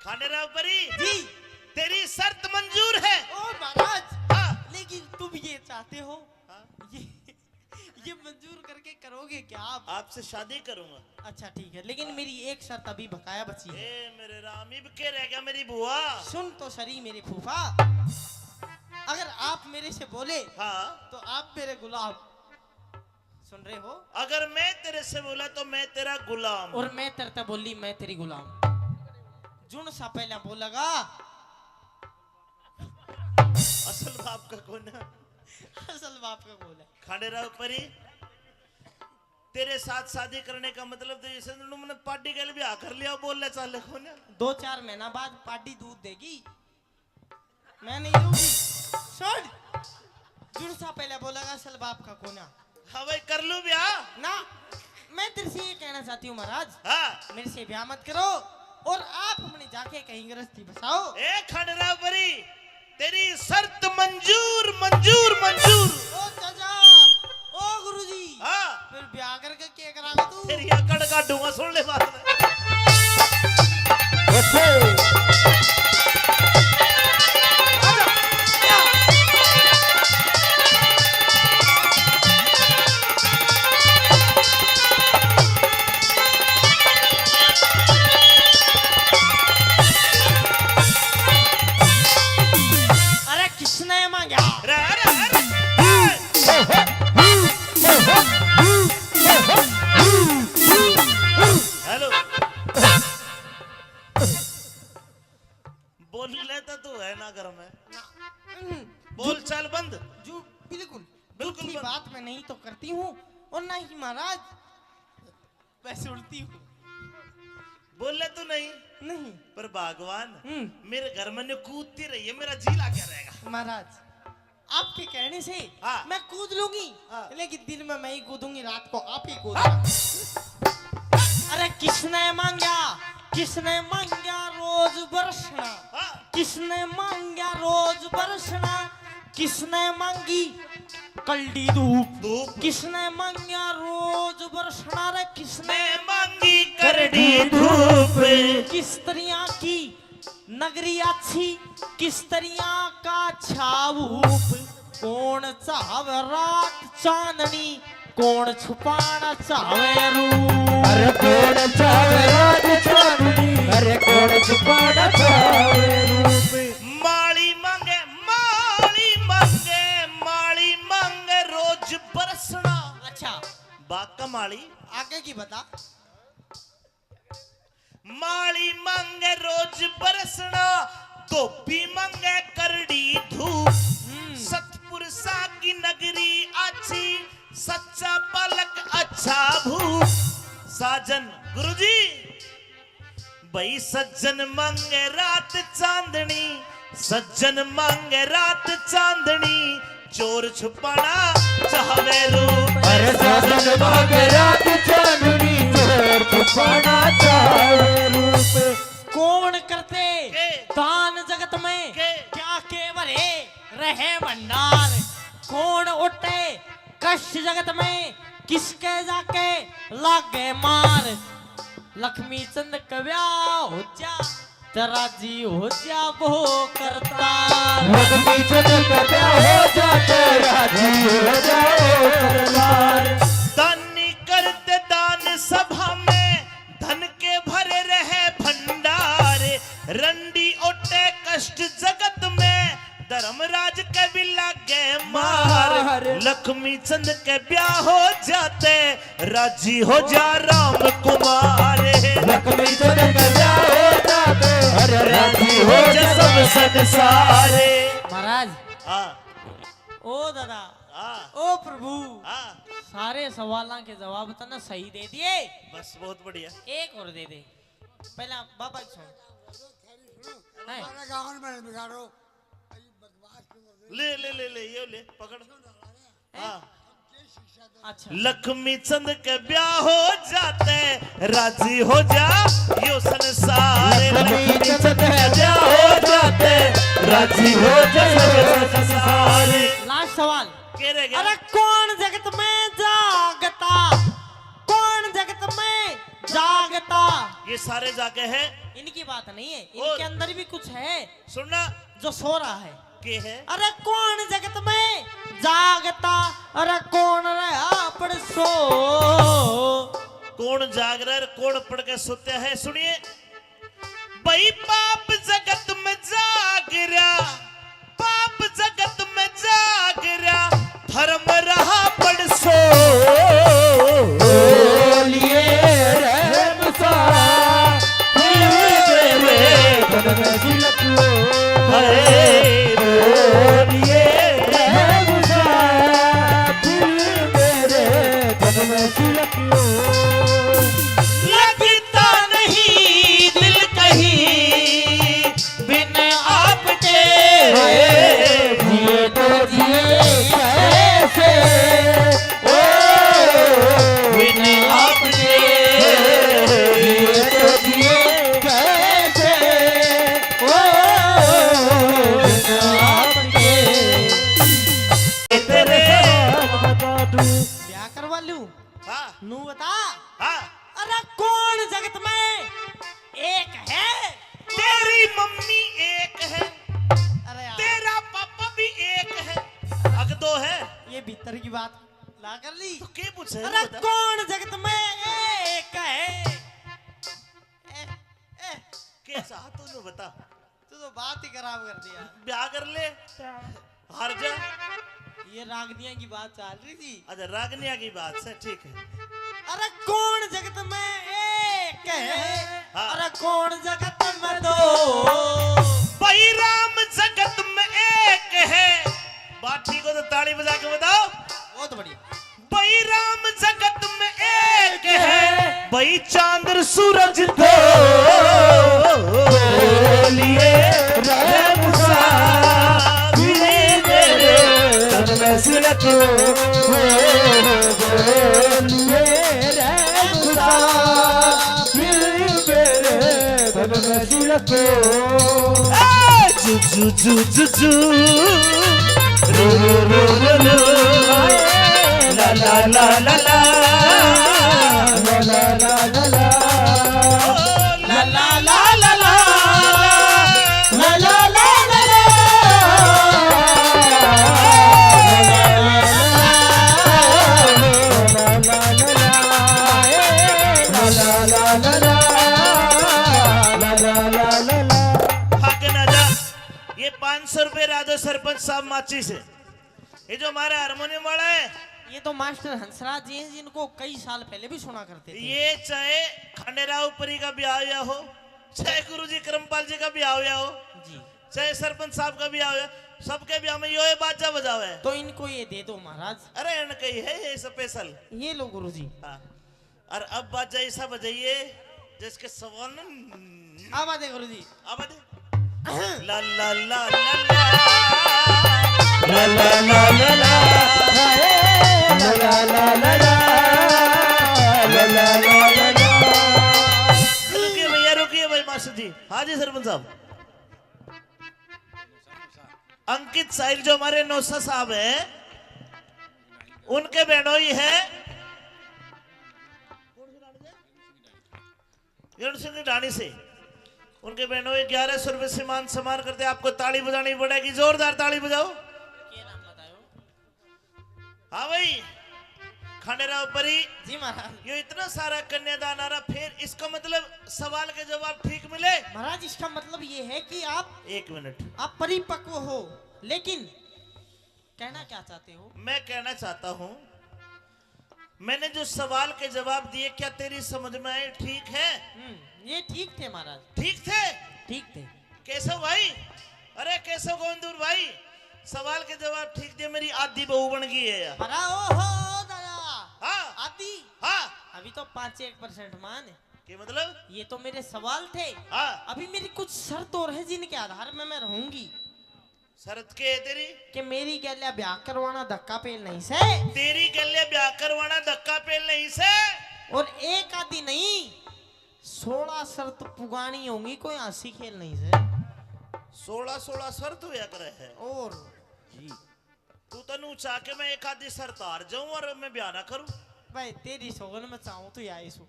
खंडेराव परी जी तेरी शर्त मंजूर है। ओ महाराज हाँ, लेकिन तुम ये चाहते हो हाँ, ये मंजूर करके करोगे क्या आप? आपसे शादी करूंगा। अच्छा ठीक है लेकिन मेरी एक शर्त अभी बकाया बची है। ए मेरे राम इब के रह गया मेरी बुआ। सुन तो सरी मेरे फूफा अगर आप मेरे से बोले हाँ, तो आप मेरे गुलाम सुन रहे हो अगर मैं तेरे से बोला तो मैं तेरा गुलाम। और मैं तरता बोली मैं तेरी गुलाम जुन सा पहला बोलेगा असल बाप का कौन है? असल बाप का बोल है। खंडेराव परी तेरे साथ शादी करने का मतलब तो जैसे मैंने पार्टी के लिए भी आकर लिया बोल ले चाले कौन है? 2-4 महीना बाद पार्टी दूध देगी मैं नहीं दूंगी। सुन जुन सा पहले बोलेगा असल बाप का कोना। हाँ भाई कर लूं ब्याह ना मैं तेरे से ये कहना चाहती हूँ महाराज हाँ। मेरे से ब्याह मत करो और आप अपने जाके कहीं गृहस्थी बसाओ। ए खंडेराव परी तेरी शर्त मंजूर मंजूर मंजूर। ओ चाचा ओ गुरुजी हाँ, फिर ब्याह करके क्या करागा तू? तेरी अकड़ काटूंगा सुन ले बात। अरे किसने मांगा? अरे अरे अरे हेलो बोल लेता तू है ना घर में बोल चाल बंद। जो बिल्कुल बिल्कुल झूठी बंद। बात मैं नहीं तो करती हूँ और ना ही महाराज मैं सुनती हूँ बोल ले तू नहीं नहीं। पर भगवान हम्म। मेरे घर में ने कूदती रही है मेरा जी ला क्या रहेगा। महाराज आपके कहने से हाँ। मैं कूद लूंगी हाँ। लेकिन दिन में मैं ही कूदूंगी रात को आप ही कूदना। अरे किसने मांगा रोज बरसना हाँ, किसने मांगा रोज बरसना किसने मांगी कल्डी धूप धूप किसने मांगा रोज बरसना रे किसने मैं मांगी करड़ी धूप। किस तरह की नगरी अच्छी किस तरह का छाऊप कौन चाहवे रात चांदनी कौन छुपाना चाहवे रूप। अरे कौन चावे रात चांदनी अरे कौन छुपाना चावे रूप। माली मांगे माली मांगे माली मांगे रोज बरसना। अच्छा बाका माली आगे की बता। माली मांगे रोज बरसना धोबी मांगे करड़ी धूप। सतपुरुषा की नगरी अच्छी सच्चा पलक अच्छा भूप। साजन गुरुजी भाई सज्जन मांगे रात चांदनी सज्जन मांगे रात चांदनी चोर छुपाना चाहवे रूप। अरे साजन मांगे रात चांदनी चोर छुपाना चाहे रूप। कौन करते के? दान जगत में के? क्या के भरे रहे भंडार कौन उठे कष्ट जगत में किसके जाके लागे मार। लक्ष्मी चंद कव्या हो जा तेरा जी हो जा वो करता। लक्ष्मी चंद कव्या हो जा तेरा जी हो जाओ करतार। दानी करते दान सभा में धन के भरे रहे भंडार। रंडी ओटे कष्ट जगत में धर्मराज के भी लागे मार। लक्ष्मी चंद के ब्याह हो जाते राजी हो जा राम कुमार। लक्ष्मी चंद कव्या हो जाते अरे राजी हो जा सब संसारे। महाराज हाँ ओ दादा हाँ ओ प्रभु हाँ सारे सवालों के जवाब तो ना सही दे दिए। बस बहुत बढ़िया। एक और दे दे पहला बाबा की सुन। है? हमारे गाँव में बिगाड़ो अरे बदमाश की मुर्गी। ले ले ले ले ये ले पकड़। हाँ शिक्षा दे। अच्छा लक्ष्मी चंद के ब्याह हो जाते राजी हो जा यो संसार। लक्ष्मी चंद के ब्याह हो जाते राजी हो जा संसार। लास्ट सवाल के रह गया? अरे कौन जगत में जागता, कौन जगत में जागता? ये सारे जागे हैं। इनकी बात नहीं है, और- इनके अंदर भी कुछ है सुनना जो सो रहा है। के है? अरे कौन जगत में जागता, अरे कौन रहा पड़ सो। कौन जाग रहा है, कौन पढ़ के सोते हैं? सुनिए, भाई पाप जगत में जाग रहा, पाप जगत में जाग रहा, धर्म रहा पड़ सो। बोलिए रहम सा मेरे तन में झलको। बोलिए रहम सा मेरे तन में झलको। लगता नहीं दिल कहीं बिन आपके। जिए तो जिए कैसे ओ बिन आपके। जिए तो जिए कैसे ओ बिन आपके। तेरे बता दूं ब्याह करवा लूं हाँ नू बता। हाँ, अरे कौन जगत में एक है? तेरी मम्मी एक है, अरे यार, तेरा पापा भी एक है, अग दो है ये भीतर की बात ला कर ली। तो के पूछे? अरे बता। कौन जगत में एक है? कैसा तूने बता? तू तो बात ही खराब कर दिया। ब्याह कर ले, हार जा। ये रागनिया की बात चल रही थी। अच्छा रागनिया की बात से ठीक है। अरे कौन जगत में एक है? हाँ। अरे कौन जगत में दो? भाई राम जगत में एक है। बात ठीक हो तो ताली बजा के बताओ। बहुत बढ़िया। भाई राम जगत में एक है, भाई चांद सूरज दो। बोलिए रहम सा मेरे तन में झलको। बोलिए रहम सा मेरे तन में झलको। जू जू जू जू जू रू रू रू रू ला ला ला ला ला ला ला ला ला ला ला ला ला ला ला ला ला ला ला भाग ना जा। ये 500 रुपए राजो सरपंच साहब माची से। ये जो हमारा हारमोनियम वाला है, ये तो मास्टर हंसराज जी हैं जिनको कई साल पहले भी सुना करते थे। ये चाहे खंडेराव परी का ब्याह हुआ हो, चाहे गुरुजी करमपाल जी का ब्याह हुआ हो, जी चाहे सरपंच साहब का ब्याह हुआ, सबके ब्याह में यो बाजा बजावा है। तो इनको ये दे दो महाराज। अरे इनका ही है ये स्पेशल। ये लो गुरुजी। हाँ। और अब बाजा ऐसा बजाइए जिसके सवाल न अब आते गुरुजी। अब दे ला ला ला ला ला ला ला ला ला रुकिए भैया, रुकिए भाई मास्टर जी। हाँ जी सरपंच साहब। अंकित साहिल जो हमारे नौसा साहब हैं, उनके बहनोई है रण सिंह की ढाणी से। उनके बहनोई 1100 रुपए से मान सम्मान करते। आपको ताली बजानी पड़ेगी, जोरदार ताली बजाओ। हाँ भाई, खंडेराव परी जी महाराज। ये इतना सारा कन्यादान आ रहा, फिर इसका मतलब सवाल के जवाब ठीक मिले। महाराज इसका मतलब ये है कि आप 1 मिनट, परिपक्व हो, लेकिन कहना क्या चाहते हो? मैं कहना चाहता हूं, मैंने जो सवाल के जवाब दिए क्या तेरी समझ में आए? ठीक है? ये ठीक थे महाराज, ठीक थे? ठीक थे। केशव भाई, अरे केशव गोविंदपुर भाई, सवाल के जवाब ठीक दिए, मेरी आधी बहू बन गई है यार। अरे ओहो दादा, हाँ आदि हाँ, अभी तो 5-1% मान है। के मतलब? ये तो मेरे सवाल थे। हाँ, अभी मेरी कुछ शर्त और है जिनके आधार में मैं रहूंगी। शरत के है तेरी कि मेरी गैल्या ब्याह करवाना धक्का पेल नहीं से, तेरी गले ब्याह करवाना धक्का पेल नहीं से। और एक आदि नहीं 16 शर्त पुगानी होंगी, कोई हंसी खेल नहीं से। 16 शर्त हुआ करे है और जी। तू तनु चाह के मैं एक आधी शर्त हार जाऊं और मैं ब्याह ना करूं। भाई तेरी सोगन में चाहूं तो या सो,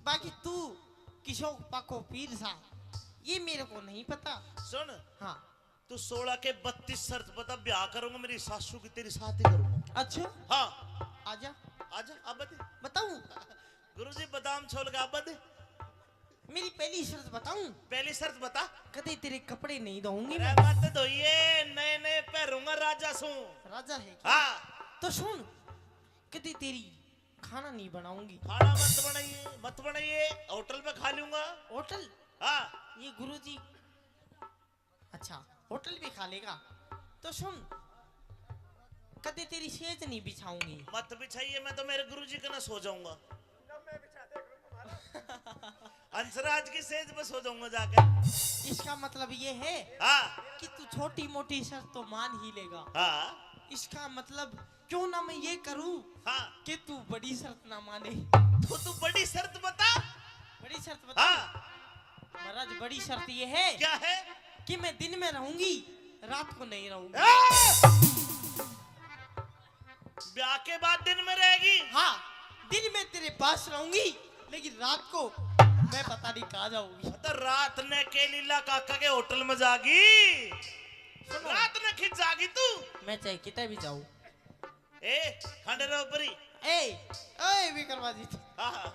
बाकी तू किशोर पाको पीर सा ये मेरे को नहीं पता। सुन हाँ तू 16 के 32 शर्त बता, ब्याह करूंगा मेरी सासू की तेरी साथ ही करूंगा। अच्छा हाँ आजा आजा अब बता। बताऊं। गुरुजी बादाम छोल के अब बता। मेरी पहली शर्त बताऊं। पहली शर्त बता। कदे तेरे कपड़े नहीं धोऊंगी अरे मैं। मत धोइए, नए नए पहनूंगा राजा सू। राजा है क्या? हाँ तो सुन, कदे तेरी खाना नहीं बनाऊंगी। खाना मत बनाइए, होटल पे खा लूंगा। होटल? हाँ ये गुरुजी अच्छा होटल भी खा लेगा। तो सुन, कदे तेरी सेज नहीं बिछाऊंगी। मत बिछाइए, मैं तो मेरे गुरुजी के ना सो जाऊंगा। अंशराज की सेज पे सो जाऊंगा जाकर। इसका मतलब ये है हाँ कि तू छोटी मोटी शर्त तो मान ही लेगा। हाँ इसका मतलब क्यों ना मैं ये करूं हाँ कि तू बड़ी शर्त ना माने। तो तू बड़ी शर्त बता। बड़ी शर्त बता। हाँ महाराज बड़ी शर्त ये है क्या है? कि मैं दिन में रहूंगी, रात को नहीं रहूंगी। ब्याह के बाद दिन में रहेगी? हाँ, दिन में तेरे पास रहूंगी, लेकिन रात को मैं पता नहीं कहाँ जाऊंगी। तो रात ने के लीला काका के होटल में जागी, सुनो, रात ने खिंच जागी तू। मैं चाहे कितने भी जाऊं। ए खंडेरा ऊपरी ए विक्रमाजी, हाँ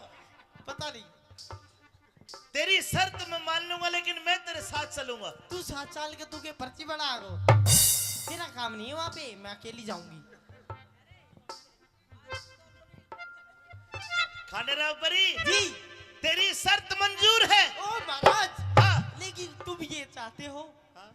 पता नहीं। तेरी शर्त मैं मान लूंगा, लेकिन मैं तेरे साथ चलूंगा। तू 7 साल के तू के पर्ची बना गो, तेरा काम नहीं है वहाँ पे, मैं अकेली जाऊंगी। खंडेरा ऊपरी जी तेरी शर्त मंजूर है। ओ महाराज, हाँ लेकिन तुम ये चाहते हो, हाँ?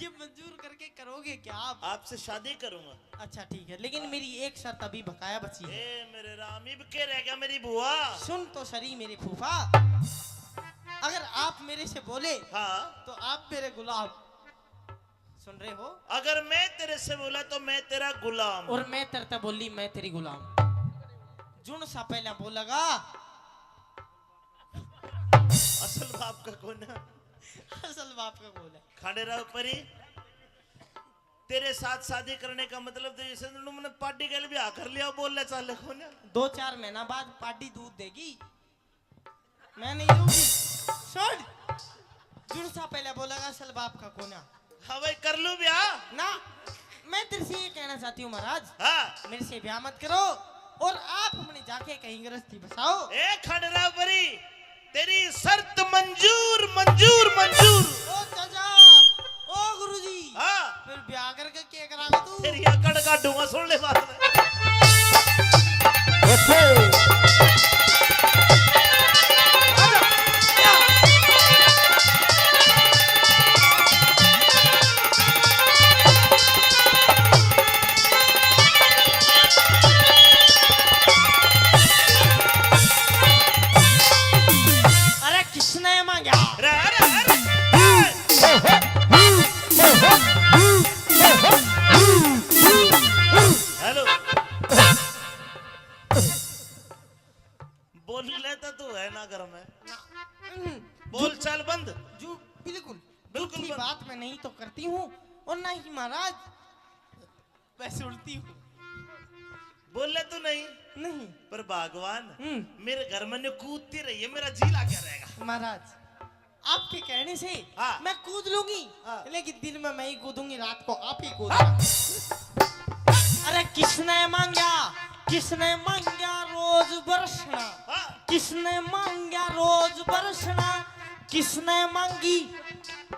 ये मंजूर करके करोगे क्या आप? आपसे शादी करूंगा। अच्छा ठीक है, लेकिन मेरी एक शर्त अभी बकाया बची है। ए मेरे राम, इब के रह गया मेरी बुआ। सुन तो सरी मेरे फूफा, अगर आप मेरे से बोले हाँ तो आप मेरे गुलाम। सुन रहे हो? अगर मैं तेरे से बोला तो मैं तेरा गुलाम। और मैं तरता बोली मैं तेरी गुलाम। जुन सा पहला बोलेगा असल बाप का कौन है? असल बाप का बोल है। खंडेरा ऊपरी तेरे साथ शादी करने का मतलब तो जैसे तुमने पार्टी के लिए भी आकर लिया, बोल ले चाले कौन है? 2-4 महीना बाद पार्टी दूध देगी, मैं नहीं दूंगी। सुन, जुन सा पहले बोलेगा असल बाप का कौन है। हाँ भाई कर लूं ब्याह ना, मैं तेरे से ये कहना चाहती हूँ महाराज, हाँ। मेरे से ब्याह मत करो और आप अपने जाके कहीं गृहस्थी बसाओ। ए खंडेरा ऊपरी तेरी शर्त मंजूर मंजूर मंजूर। ओ चाचा, ओ गुरुजी, हाँ फिर ब्याह करके क्या कराओगे तू? तेरी अकड़ काटूंगा, सुन ले बात में। अरे किसने मांगा? अरे अरे अरे हेलो बोल लेता तू है ना घर में, बोल चाल बंद। जो बिल्कुल बिल्कुल झूठी बंद। बात मैं नहीं तो करती हूँ और ना ही महाराज मैं सुनती हूँ। बोल ले तू नहीं, नहीं पर भगवान हम्म। मेरे घर में ने कूदती रही है, मेरा जी ला क्या रहेगा। महाराज आपके कहने से हाँ। मैं कूद लूंगी, हाँ। लेकिन दिन में मैं ही कूदूंगी, रात को आप ही कूदना। अरे किसने मांगा, किसने मांगा रोज बरसना, हाँ किसने मांगा रोज बरसना, किसने मांगी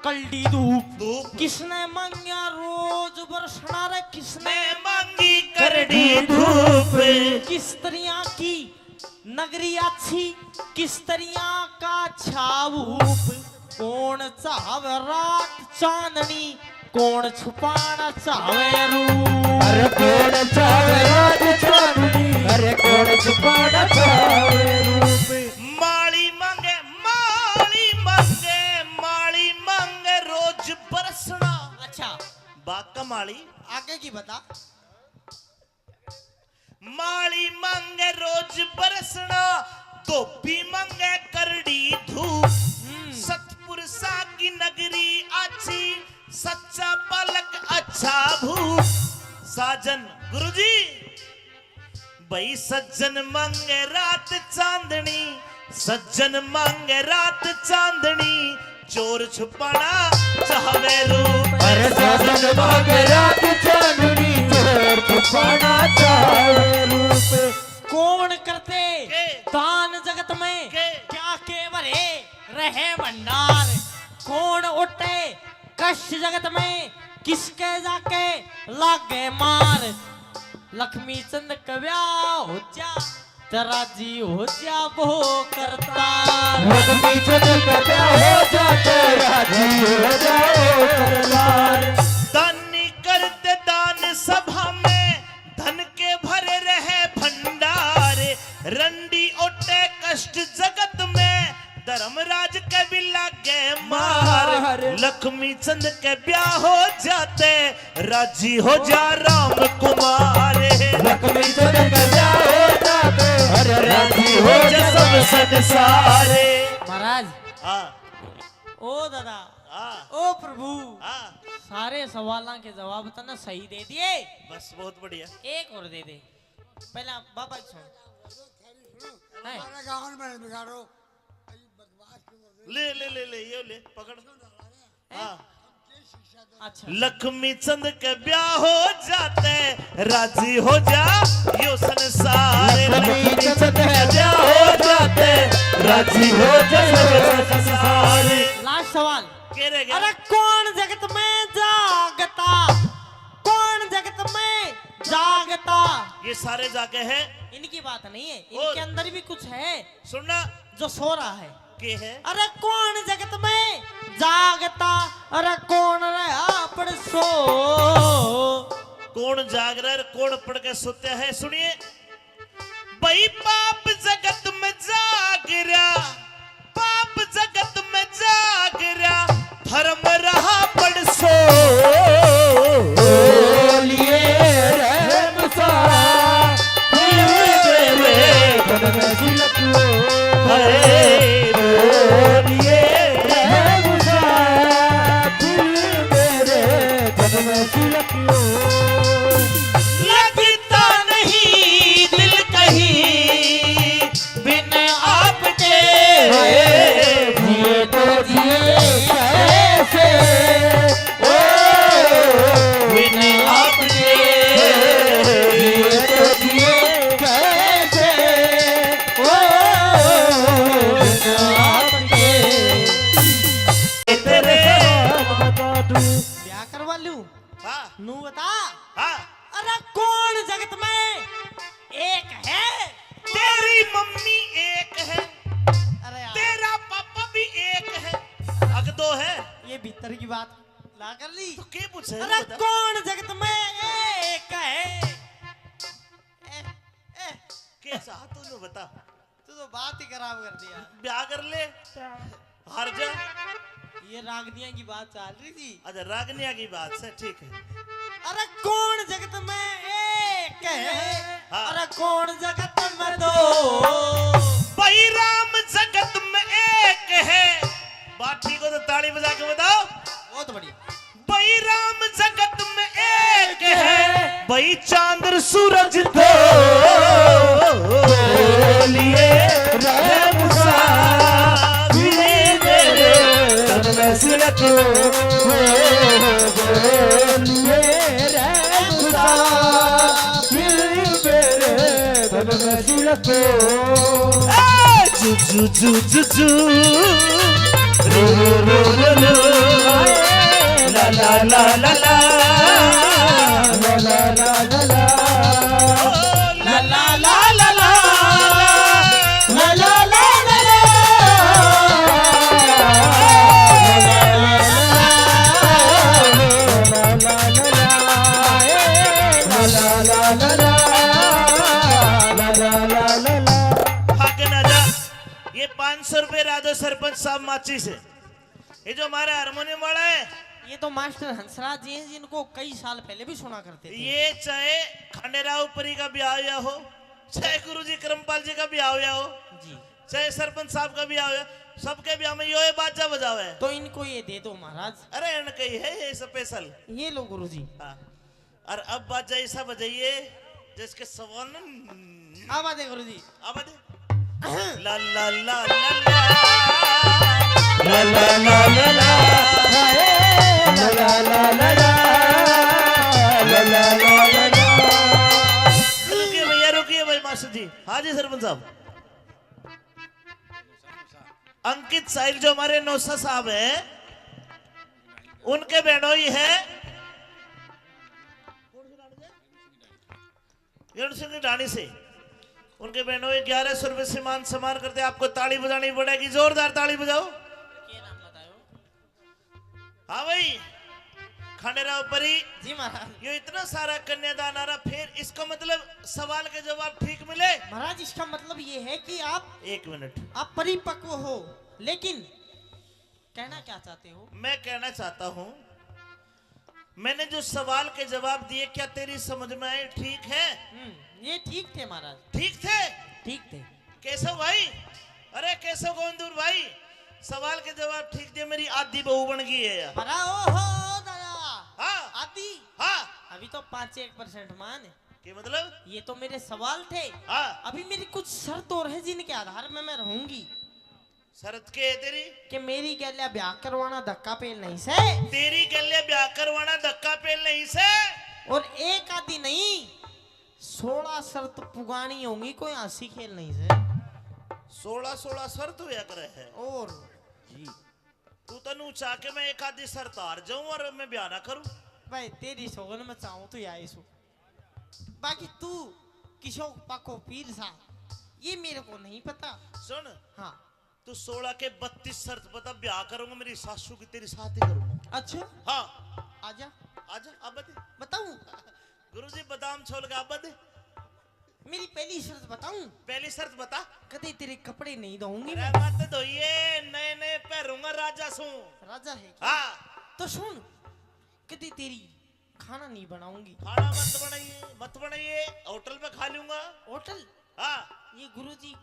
कल्डी धूप, धूप किसने मांगा रोज बरसना, रे किसने मैं मांगी करड़ी धूप। किस तरह की नगरी अच्छी, किस तरह का छाऊप, कौन चाहवे रात चांदनी, कौन छुपाना चाहवे रूप। अरे कौन चावे रात चांदनी, अरे कौन छुपाना चावे रूप। माली मांगे माली मांगे माली मांगे रोज बरसना, बाका माली आगे की बता। माली मांगे रोज बरसना, धोबी मांगे करड़ी धूप। सतपुरुषा की नगरी अच्छी, सच्चा पलक अच्छा भूप। साजन गुरुजी भाई सज्जन मांगे रात चांदनी, सज्जन मांगे रात चांदनी। चोर छुपाना चाहवे रूप, अरे सजन मांगे रात चांदनी, चोर छुपाना चाहे रूप। कौन करते के? दान जगत में के? क्या केवल रहे भंडार। कौन उठे कष्ट जगत में, किसके जाके लागे मार। लक्ष्मी चंद कव्या हो जा, तेरा जी हो जा वो करता। लक्ष्मी चंद कव्या हो जा, तेरा जी हो जाओ करतार। दानी करते दान सभा में, धन के भरे रहे भंडार। रंडी ओटे कष्ट जगत में, धर्मराज के भी लागे मार। लक्ष्मी चंद के ब्याह हो जाते, राजी हो जा राम कुमार। लक्ष्मी चंद कव्या हो जाते, अरे राजी हो जा सब संसारे। महाराज हाँ ओ दादा हाँ ओ प्रभु, हाँ सारे सवालों के जवाब तो ना सही दे दिए। बस बहुत बढ़िया। एक और दे दे पहला बाबा सुन। है? हमारे गाँव में बिगाड़ो अरे बदमाश क्यों कर रहे ले ले ले ले ये ले पकड़। हाँ अच्छा लक्ष्मी चंद के ब्याह हो जाते, राजी हो जा यो संसार। लक्ष्मी चंद कव्या हो जाते, राजी हो जा सब संसार। लास्ट सवाल। के रह गया? अरे कौन जगत में जागता, कौन जगत में जागता। ये सारे जाके हैं। इनकी बात नहीं है, और? इनके अंदर भी कुछ है सुनना जो सो रहा है। के है? अरे कौन जगत में जागता, अरे कौन रहा पड़ सो। कौन जाग रहा है, कौन पढ़ के सोते हैं? सुनिए भाई पाप जगत में जाग रहा, पाप जगत में जाग रहा। धर्म रहा पड़ सो, बोलिए रहम सा, मेरे तन में सिलको। हरे बोलिए रहम सा, मेरे तन में सिलको। लगता नहीं दिल कहीं बिन आपके। जिए तो जिए कैसे, ओ बिन आपके जिए तो जिए कैसे, ओ बिन आपके। तेरे बता दूं, ब्याह करवा लूं हाँ नू बता। हाँ अरे कौन जगत में एक है। तेरी मम्मी एक है, अरे यार, तेरा पापा भी एक है, अग दो है। ये भीतर की बात ला कर ली। तो क्या पूछे? अरे बता। कौन जगत में एक है। कैसा तूने बता। तू तो बात ही खराब कर दिया। ब्याह कर ले, हार जा। ये रागनिया की बात चल रही थी। अच्छा रागनिया की बात से ठीक है। अरे कौन जगत में एक है, हाँ। अरे कौन जगत में दो। भाई राम जगत में एक है। बात ठीक हो तो ताली बजा के बताओ। बहुत बढ़िया। भाई राम जगत में एक है, भाई चांद सूरज दो। बोलिए रहम सा, मेरे तन में सिलको। बोलिए रहम सा, मेरे तन में सिलको। जू जू जू जू जू रू रू रू रू रू ला ला ला ला ला ला ला ला ला ला, ला ला ला ला ला ला ला ला ला ला। भाग ना जा। ये 500 रुपए राधो सरपंच साहब माची से। ये जो हमारा हारमोनियम वाला है, ये तो मास्टर हंसराज जी हैं जिनको कई साल पहले भी सुना करते थे। ये चाहे खंडेराव परी का ब्याह हुआ हो, चाहे गुरुजी करमपाल जी का ब्याह हुआ हो, जी चाहे सरपंच साहब का ब्याह हुआ, सबके ब्याह में यो बाजा बजावे। तो इनको ये दे दो महाराज। अरे इनका ही है ये स्पेशल। ये लो गुरुजी। हाँ। और अब बाजा ऐसा बजाइए जिसके सवाल न अब आते गुरुजी। अब ला ला ला ला ला ला ला ला ला ला ला ला ला ला ला ला ला ला। रुकिए भैया, रुकिए भाई मास्टर जी। हाँ जी सरपंच साहब। अंकित साहिल जो हमारे नौसा साहब हैं, उनके बहनोई है सिंह ढाणी से। उनके बहनोई 1100 रुपए से मान सम्मान करते। आपको ताली बजानी पड़ेगी, जोरदार ताली बजाओ। हाँ भाई खंडेराव परी जी महाराज। ये इतना सारा कन्यादान आ रहा, फिर इसका मतलब सवाल के जवाब ठीक मिले। महाराज इसका मतलब ये है कि आप एक मिनट, आप परिपक्व हो, लेकिन कहना क्या चाहते हो? मैं कहना चाहता हूं, मैंने जो सवाल के जवाब दिए क्या तेरी समझ में आए? ठीक है? ये ठीक थे महाराज। ठीक थे? ठीक थे। केशव भाई, अरे केशव गोविंदपुर भाई, सवाल के जवाब ठीक दिए, मेरी आधी बहू बन गई है यार। ओहो दादा। हाँ आदि। हाँ। अभी तो 5-1% मान है। क्या मतलब? ये तो मेरे सवाल थे। हाँ। अभी मेरी कुछ शर्त और है जिनके आधार में मैं रहूंगी। शरत के है तेरी? कि मेरी गैल्या ब्याह करवाना धक्का पेल नहीं से। तेरी गले ब्याह करवाना धक्का पेल नहीं से। और एक आदि नहीं 16 शर्त पुगानी होंगी, कोई हंसी खेल नहीं से। 16 शर्त हुआ करे है। और जी तू तनु चाह के मैं एक आधी शर्त हार जाऊं और मैं ब्याह ना करूं? भाई तेरी सोगन में चाहूं तो या सो, बाकी तू किशोर पाको पीर सा ये मेरे को नहीं पता। सुन, हाँ तू 16 के 32 शर्त बता, ब्याह करूंगा मेरी सासू की तेरी साथ ही करूंगा। अच्छा हाँ आजा आजा अब बता। बताऊं? गुरुजी बादाम छोड़ के अब बता। मेरी पहली शर्त बताऊं? पहली शर्त बता। कदे तेरे कपड़े नहीं धोऊंगी अरे मैं। मत धोइए, नए नए पहनूंगा राजा सू। राजा है क्या? हाँ। तो सुन, कदे तेरी खाना नहीं बनाऊंगी। खाना मत बनाइए, होटल पे खा लूंगा। होटल? हाँ। ये गुरुजी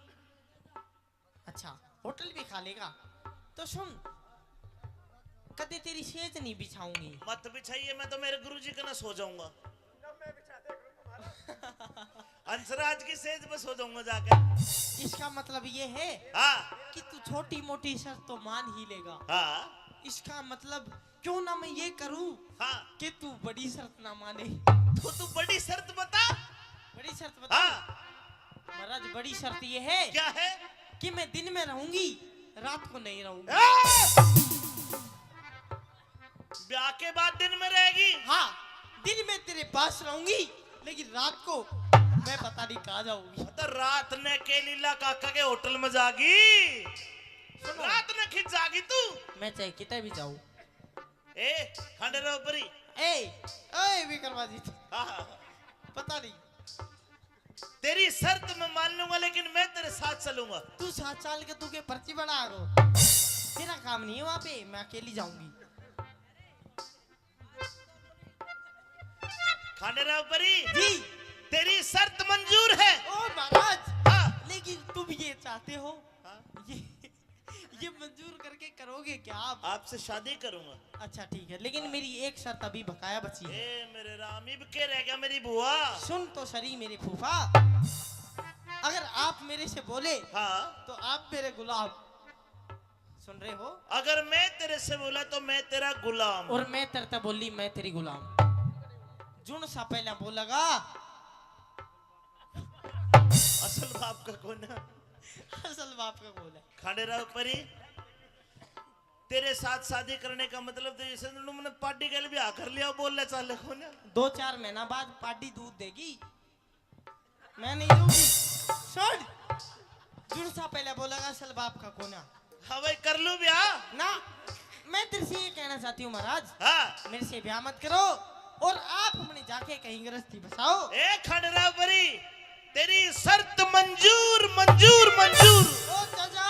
अच्छा होटल भी खा लेगा। तो सुन, कदे तेरी सेज नहीं बिछाऊंगी। मत बिछाइए, मैं तो मेरे गुरुजी के ना सो जाऊंगा। हंसराज की सेज पे सो जाऊंगा जाकर। इसका मतलब ये है हाँ। कि तू छोटी मोटी शर्त तो मान ही लेगा। हाँ। इसका मतलब क्यों ना मैं ये करूं हाँ। कि तू बड़ी शर्त ना माने। तो तू बड़ी शर्त बता। बड़ी शर्त बता। हाँ। महाराज बड़ी शर्त ये है क्या है? कि मैं दिन में रहूंगी, रात को नहीं रहूंगी। ब्याह के बाद दिन में रहेगी? हाँ, दिन में तेरे पास रहूंगी, लेकिन रात को मैं पता नहीं कहाँ जाऊंगी। तो रात ने के लीला काका के होटल में जागी, रात ने खिंच जागी तू। मैं चाहे कितने भी जाऊं। ए खंडेराव परी, ए विक्रमाजी, हाँ, पता नहीं तेरी शर्त मैं मान लूंगा, लेकिन मैं तेरे साथ चलूंगा। तू 7 साल के तू के पर्ची बना रो, तेरा काम नहीं है वहां पे, मैं अकेली जाऊंगी। खंडेराव परी जी तेरी शर्त मंजूर है। ओ महाराज, हाँ। लेकिन तुम ये चाहते हो, हाँ। ये मंजूर करके करोगे क्या आप? आपसे शादी करूंगा। अच्छा ठीक है, लेकिन मेरी एक शर्त अभी बकाया बची है। ए मेरे राम, इब के रह गया मेरी बुआ। सुन तो सही मेरे फूफा, अगर आप मेरे से बोले हाँ। तो आप मेरे गुलाम। सुन रहे हो? अगर मैं तेरे से बोला तो मैं तेरा गुलाम। और मैं तेरे बोली मैं तेरी गुलाम। जुन सा पहला बोलेगा असल बाप का कौन है? असल बाप का बोल है। खंडेराव परी तेरे साथ शादी करने का मतलब तो जैसे तुमने पार्टी के लिए भी आकर लिया, बोलने चाले कौन है? 2-4 महीना बाद पार्टी दूध देगी, मैं नहीं दूंगी। सुन, जुन सा पहले बोलेगा असल बाप का कौन है। हाँ भाई कर लूं ब्याह ना, मैं तेरे से ये कहना चाहती हूँ महाराज, हाँ। मेरे से ब्याह मत करो और आप अपने जाके कहीं गृहस्थी बसाओ। ए खंडेराव परी तेरी शर्त मंजूर मंजूर मंजूर। ओ चाचा,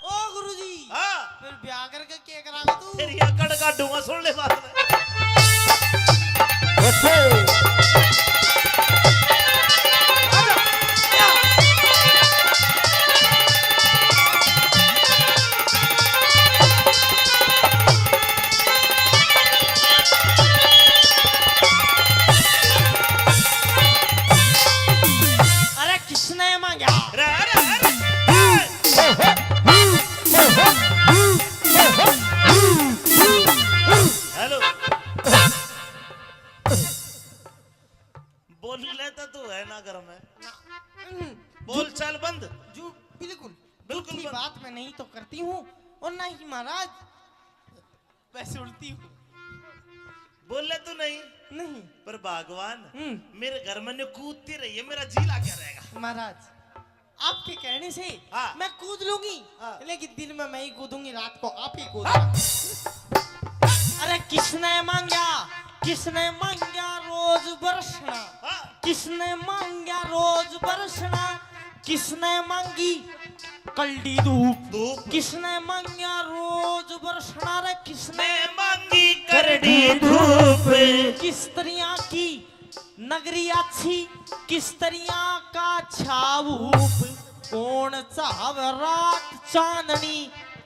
ओ गुरुजी हाँ फिर ब्याह करके क्या करांगा तू तेरी अकड़ काटूंगा सुन ले बात में अरे किसने मांगा अरे अरे अरे हेलो बोल लेता तू है ना घर में बोल चल बंद जो बिल्कुल बिल्कुल की बंद। बात मैं नहीं तो करती हूँ और ना ही महाराज वैसे उल्टी हूँ बोल ले तू नहीं नहीं पर भगवान हम्म। मेरे घर में ने कूदती रही है मेरा जी क्या रहेगा महाराज आपके कहने से हाँ। मैं कूद लूंगी हाँ। लेकिन दिन में मैं ही कूदूंगी रात को आप ही कूदना अरे किसने मांगा रोज बरसना हाँ। किसने मांगा रोज बरसना किसने मांगी कल्डी धूप धूप किसने मांगा रोज बरसना रे किसने मैं मांगी करड़ी धूप किस तरह की नगरी अच्छी किस तरह का छाऊप कौन चाहे रात चांदनी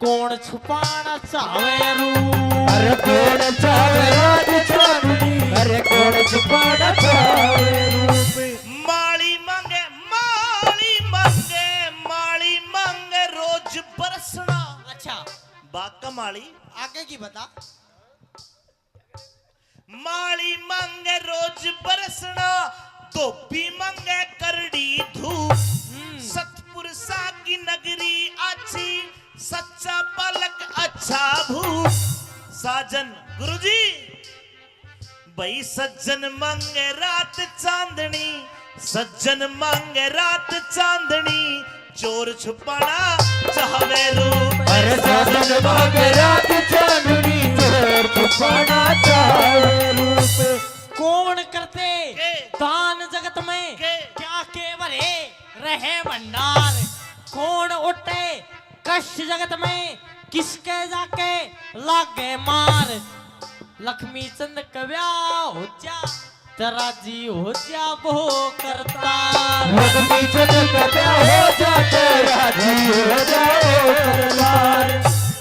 कौन छुपाना चाहे रूप अरे कौन चावे रात चांदनी अरे कौन छुपाना चावे रूप माली मांगे रोज बरसना अच्छा बाका माली आगे की बता माली मांगे रोज बरसना धोबी मांगे करड़ी धूप सतपुरुषा की नगरी अच्छी सच्चा पलक अच्छा भूप साजन गुरुजी भाई सज्जन मांगे रात चांदनी सज्जन मांगे रात चांदनी चोर छुपाना चाहे रूप अरे साजन मांगे रात चांदनी चोर छुपाना चाहे रूप कौन करते के? दान जगत में के? क्या केवल रहे भंडार कौन उठे कष्ट जगत में किसके जाके लागे मार लक्ष्मी चंद कव्या हो जा तेरा जी हो जा वो करता लक्ष्मी चंद का ब्याह हो जाते राजी हो जाओ सरदार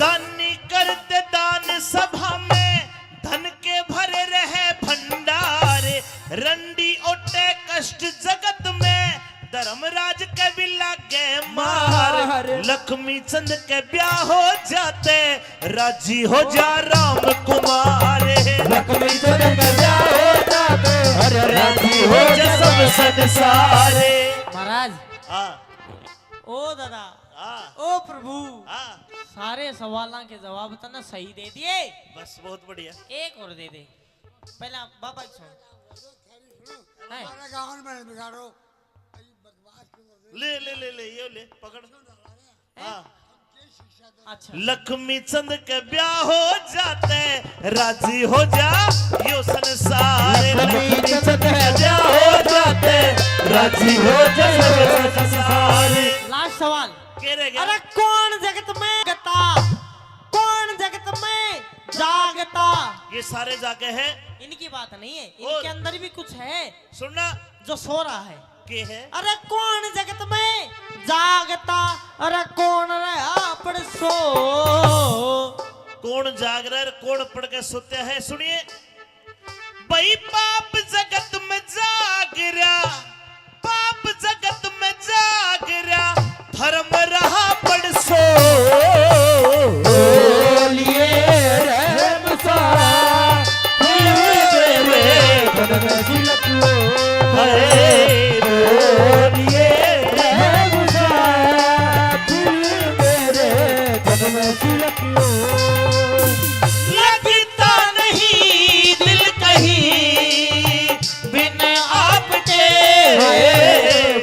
दानी करते दान सभा में धन के भरे रहे भंडार रंडी ओटे कष्ट जगत में धर्मराज के भी लागे मार लक्ष्मी चंद के ब्याह हो जाते राजी हो जा राम कुमार लक्ष्मी चंद का ब्याह हो जाते अरे राजी हो जा सब संसारे महाराज हाँ ओ दादा हाँ ओ प्रभु हाँ सारे सवालों के जवाब तो ना सही दे दिए बस बहुत बढ़िया एक और दे दे पहला बाबा की सुन है? हमारे गाँव में बिगाड़ो अरे बदमाश क्यों कर रहे ले ले ले ले ये ले पकड़ हाँ अच्छा लक्ष्मी चंद के ब्याह हो जाते राजी हो जा यो संसार लक्ष्मी चंद का ब्याह हो जाते राजी हो जा सब संसार लास्ट सवाल के रह अरे गया कौन जगत में गता कौन जगत में जागता ये सारे जाके हैं इनकी बात नहीं है और? इनके अंदर भी कुछ है सुनना जो सो रहा है के है अरे कौन जगत में जागता अरे कौन रहा पड़ सो कौन जाग रहा है कौन पढ़ के सोते हैं सुनिए भाई पाप जगत में जाग रहा पाप जगत में जाग रहा धर्म रहा पड़ सो बोलिए रहम सा मेरे मन में सिलको हरे बोलिए रहम सा मेरे मन में सिलको लगता नहीं दिल कहीं बिन आपके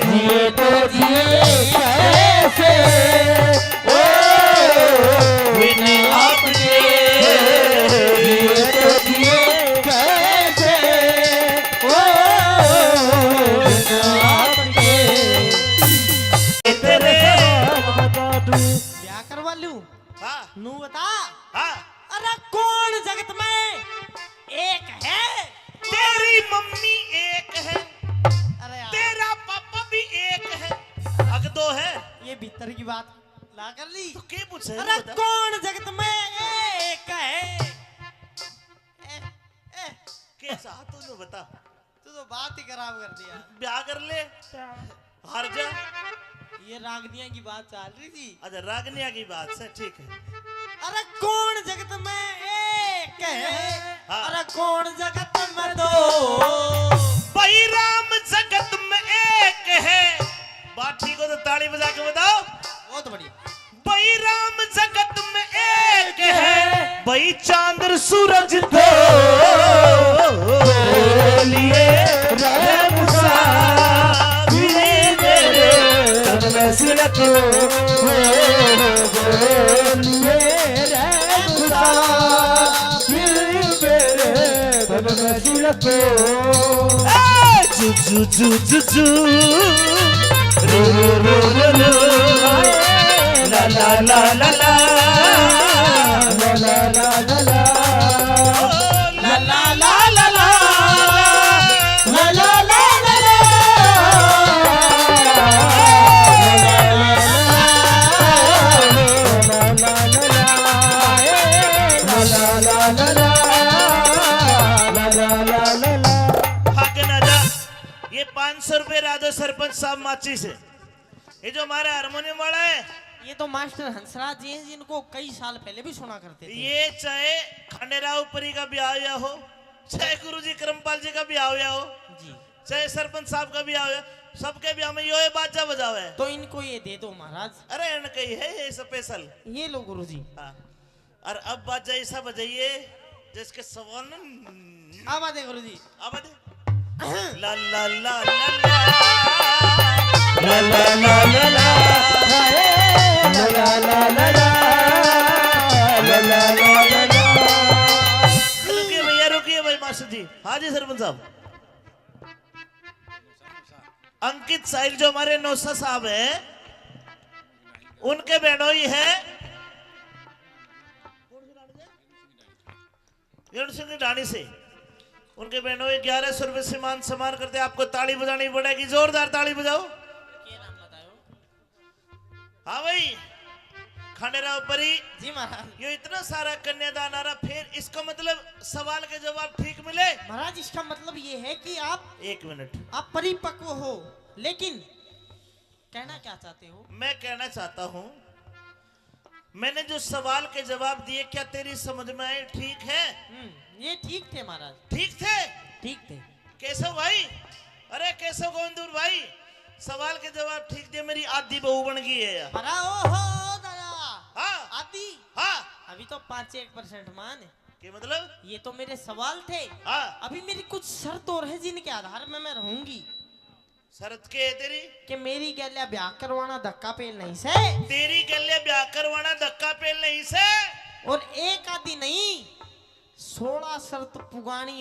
जिए तो जिए कैसे ओ बिन आपके जिए तो जिए कैसे ओ आपके बात ला कर ली। तो के पूछे अरे बता। कौन जगत में एक है? के चाह तू बता। तू तो बात ही खराब कर दिया। ब्याह कर ले हार जा। ये रागनिया की बात चल रही थी। अच्छा रागनिया की बात से ठीक है। अरे कौन जगत में एक है? हाँ। अरे कौन जगत में दो? भाई राम जगत में एक है। बात ठीक हो तो ताली बजा के बताओ। बहुत बढ़िया। भाई राम जगत में एक है। भाई चांद सूरज दो लिए रहम सा मेरे तन में सिलक लिए रहम सा मेरे तन में सिलक जू जू जू जू रो रो रो रो ला ला ला ला ला ला ला ला ला ला ला ला ला ला ला ला ला ला ला भाग ना जा। ये 500 रुपए राधो सरपंच साहब माची से। ये जो हमारा हारमोनियम वाला है ये तो मास्टर हंसराज जी हैं जिनको कई साल पहले भी सुना करते थे। ये चाहे खंडेराव परी का ब्याह हुआ हो, चाहे गुरुजी करमपाल जी का ब्याह हुआ हो, जी चाहे सरपंच साहब का ब्याह हुआ, सबके ब्याह में ये बाजा बजावे है। तो इनको ये दे दो महाराज। अरे इनका ही है ये स्पेशल। ये लो गुरुजी। हाँ। और अब बाजा ऐसा बजाइए जिसके सवाल न अब आते गुरुजी। अब दे ला ला ला ला ला ला ला ला ला ला ला ला ला ला ला ला ला। रुकिए भैया रुकिए भाई मास्टर जी। हाँ जी सरपंच साहब। अंकित साहिल जो हमारे नौसा साहब है उनके बहनोई है सिंह की ढाणी से। उनके बहनोई 1100 रुपए से मान सम्मान करते। आपको ताली बजानी पड़ेगी। जोरदार ताली बजाओ। हाँ भाई खंडेराव परी जी महाराज। ये इतना सारा कन्यादान आ रहा, फिर इसका मतलब सवाल के जवाब ठीक मिले। महाराज इसका मतलब ये है कि आप 1 मिनट आप परिपक्व हो, लेकिन कहना क्या चाहते हो? मैं कहना चाहता हूं मैंने जो सवाल के जवाब दिए क्या तेरी समझ में आए? ठीक है? ये ठीक थे महाराज। ठीक थे? ठीक थे। केशव भाई, अरे केशव गोविंदपुर भाई, सवाल के जवाब ठीक दिए। मेरी आधी बहू बन गई है यार। अरे ओहो दादा। हाँ आदि। हाँ अभी तो 5-1% मान है। के मतलब? ये तो मेरे सवाल थे। हाँ अभी मेरी कुछ शर्त और है जिनके आधार में मैं रहूंगी। शरत के है तेरी? कि मेरी गैलिया ब्याह करवाना धक्का पेल नहीं से। तेरी गले ब्याह करवाना धक्का पेल नहीं से। और एक आदि नहीं 16 शर्त पुगानी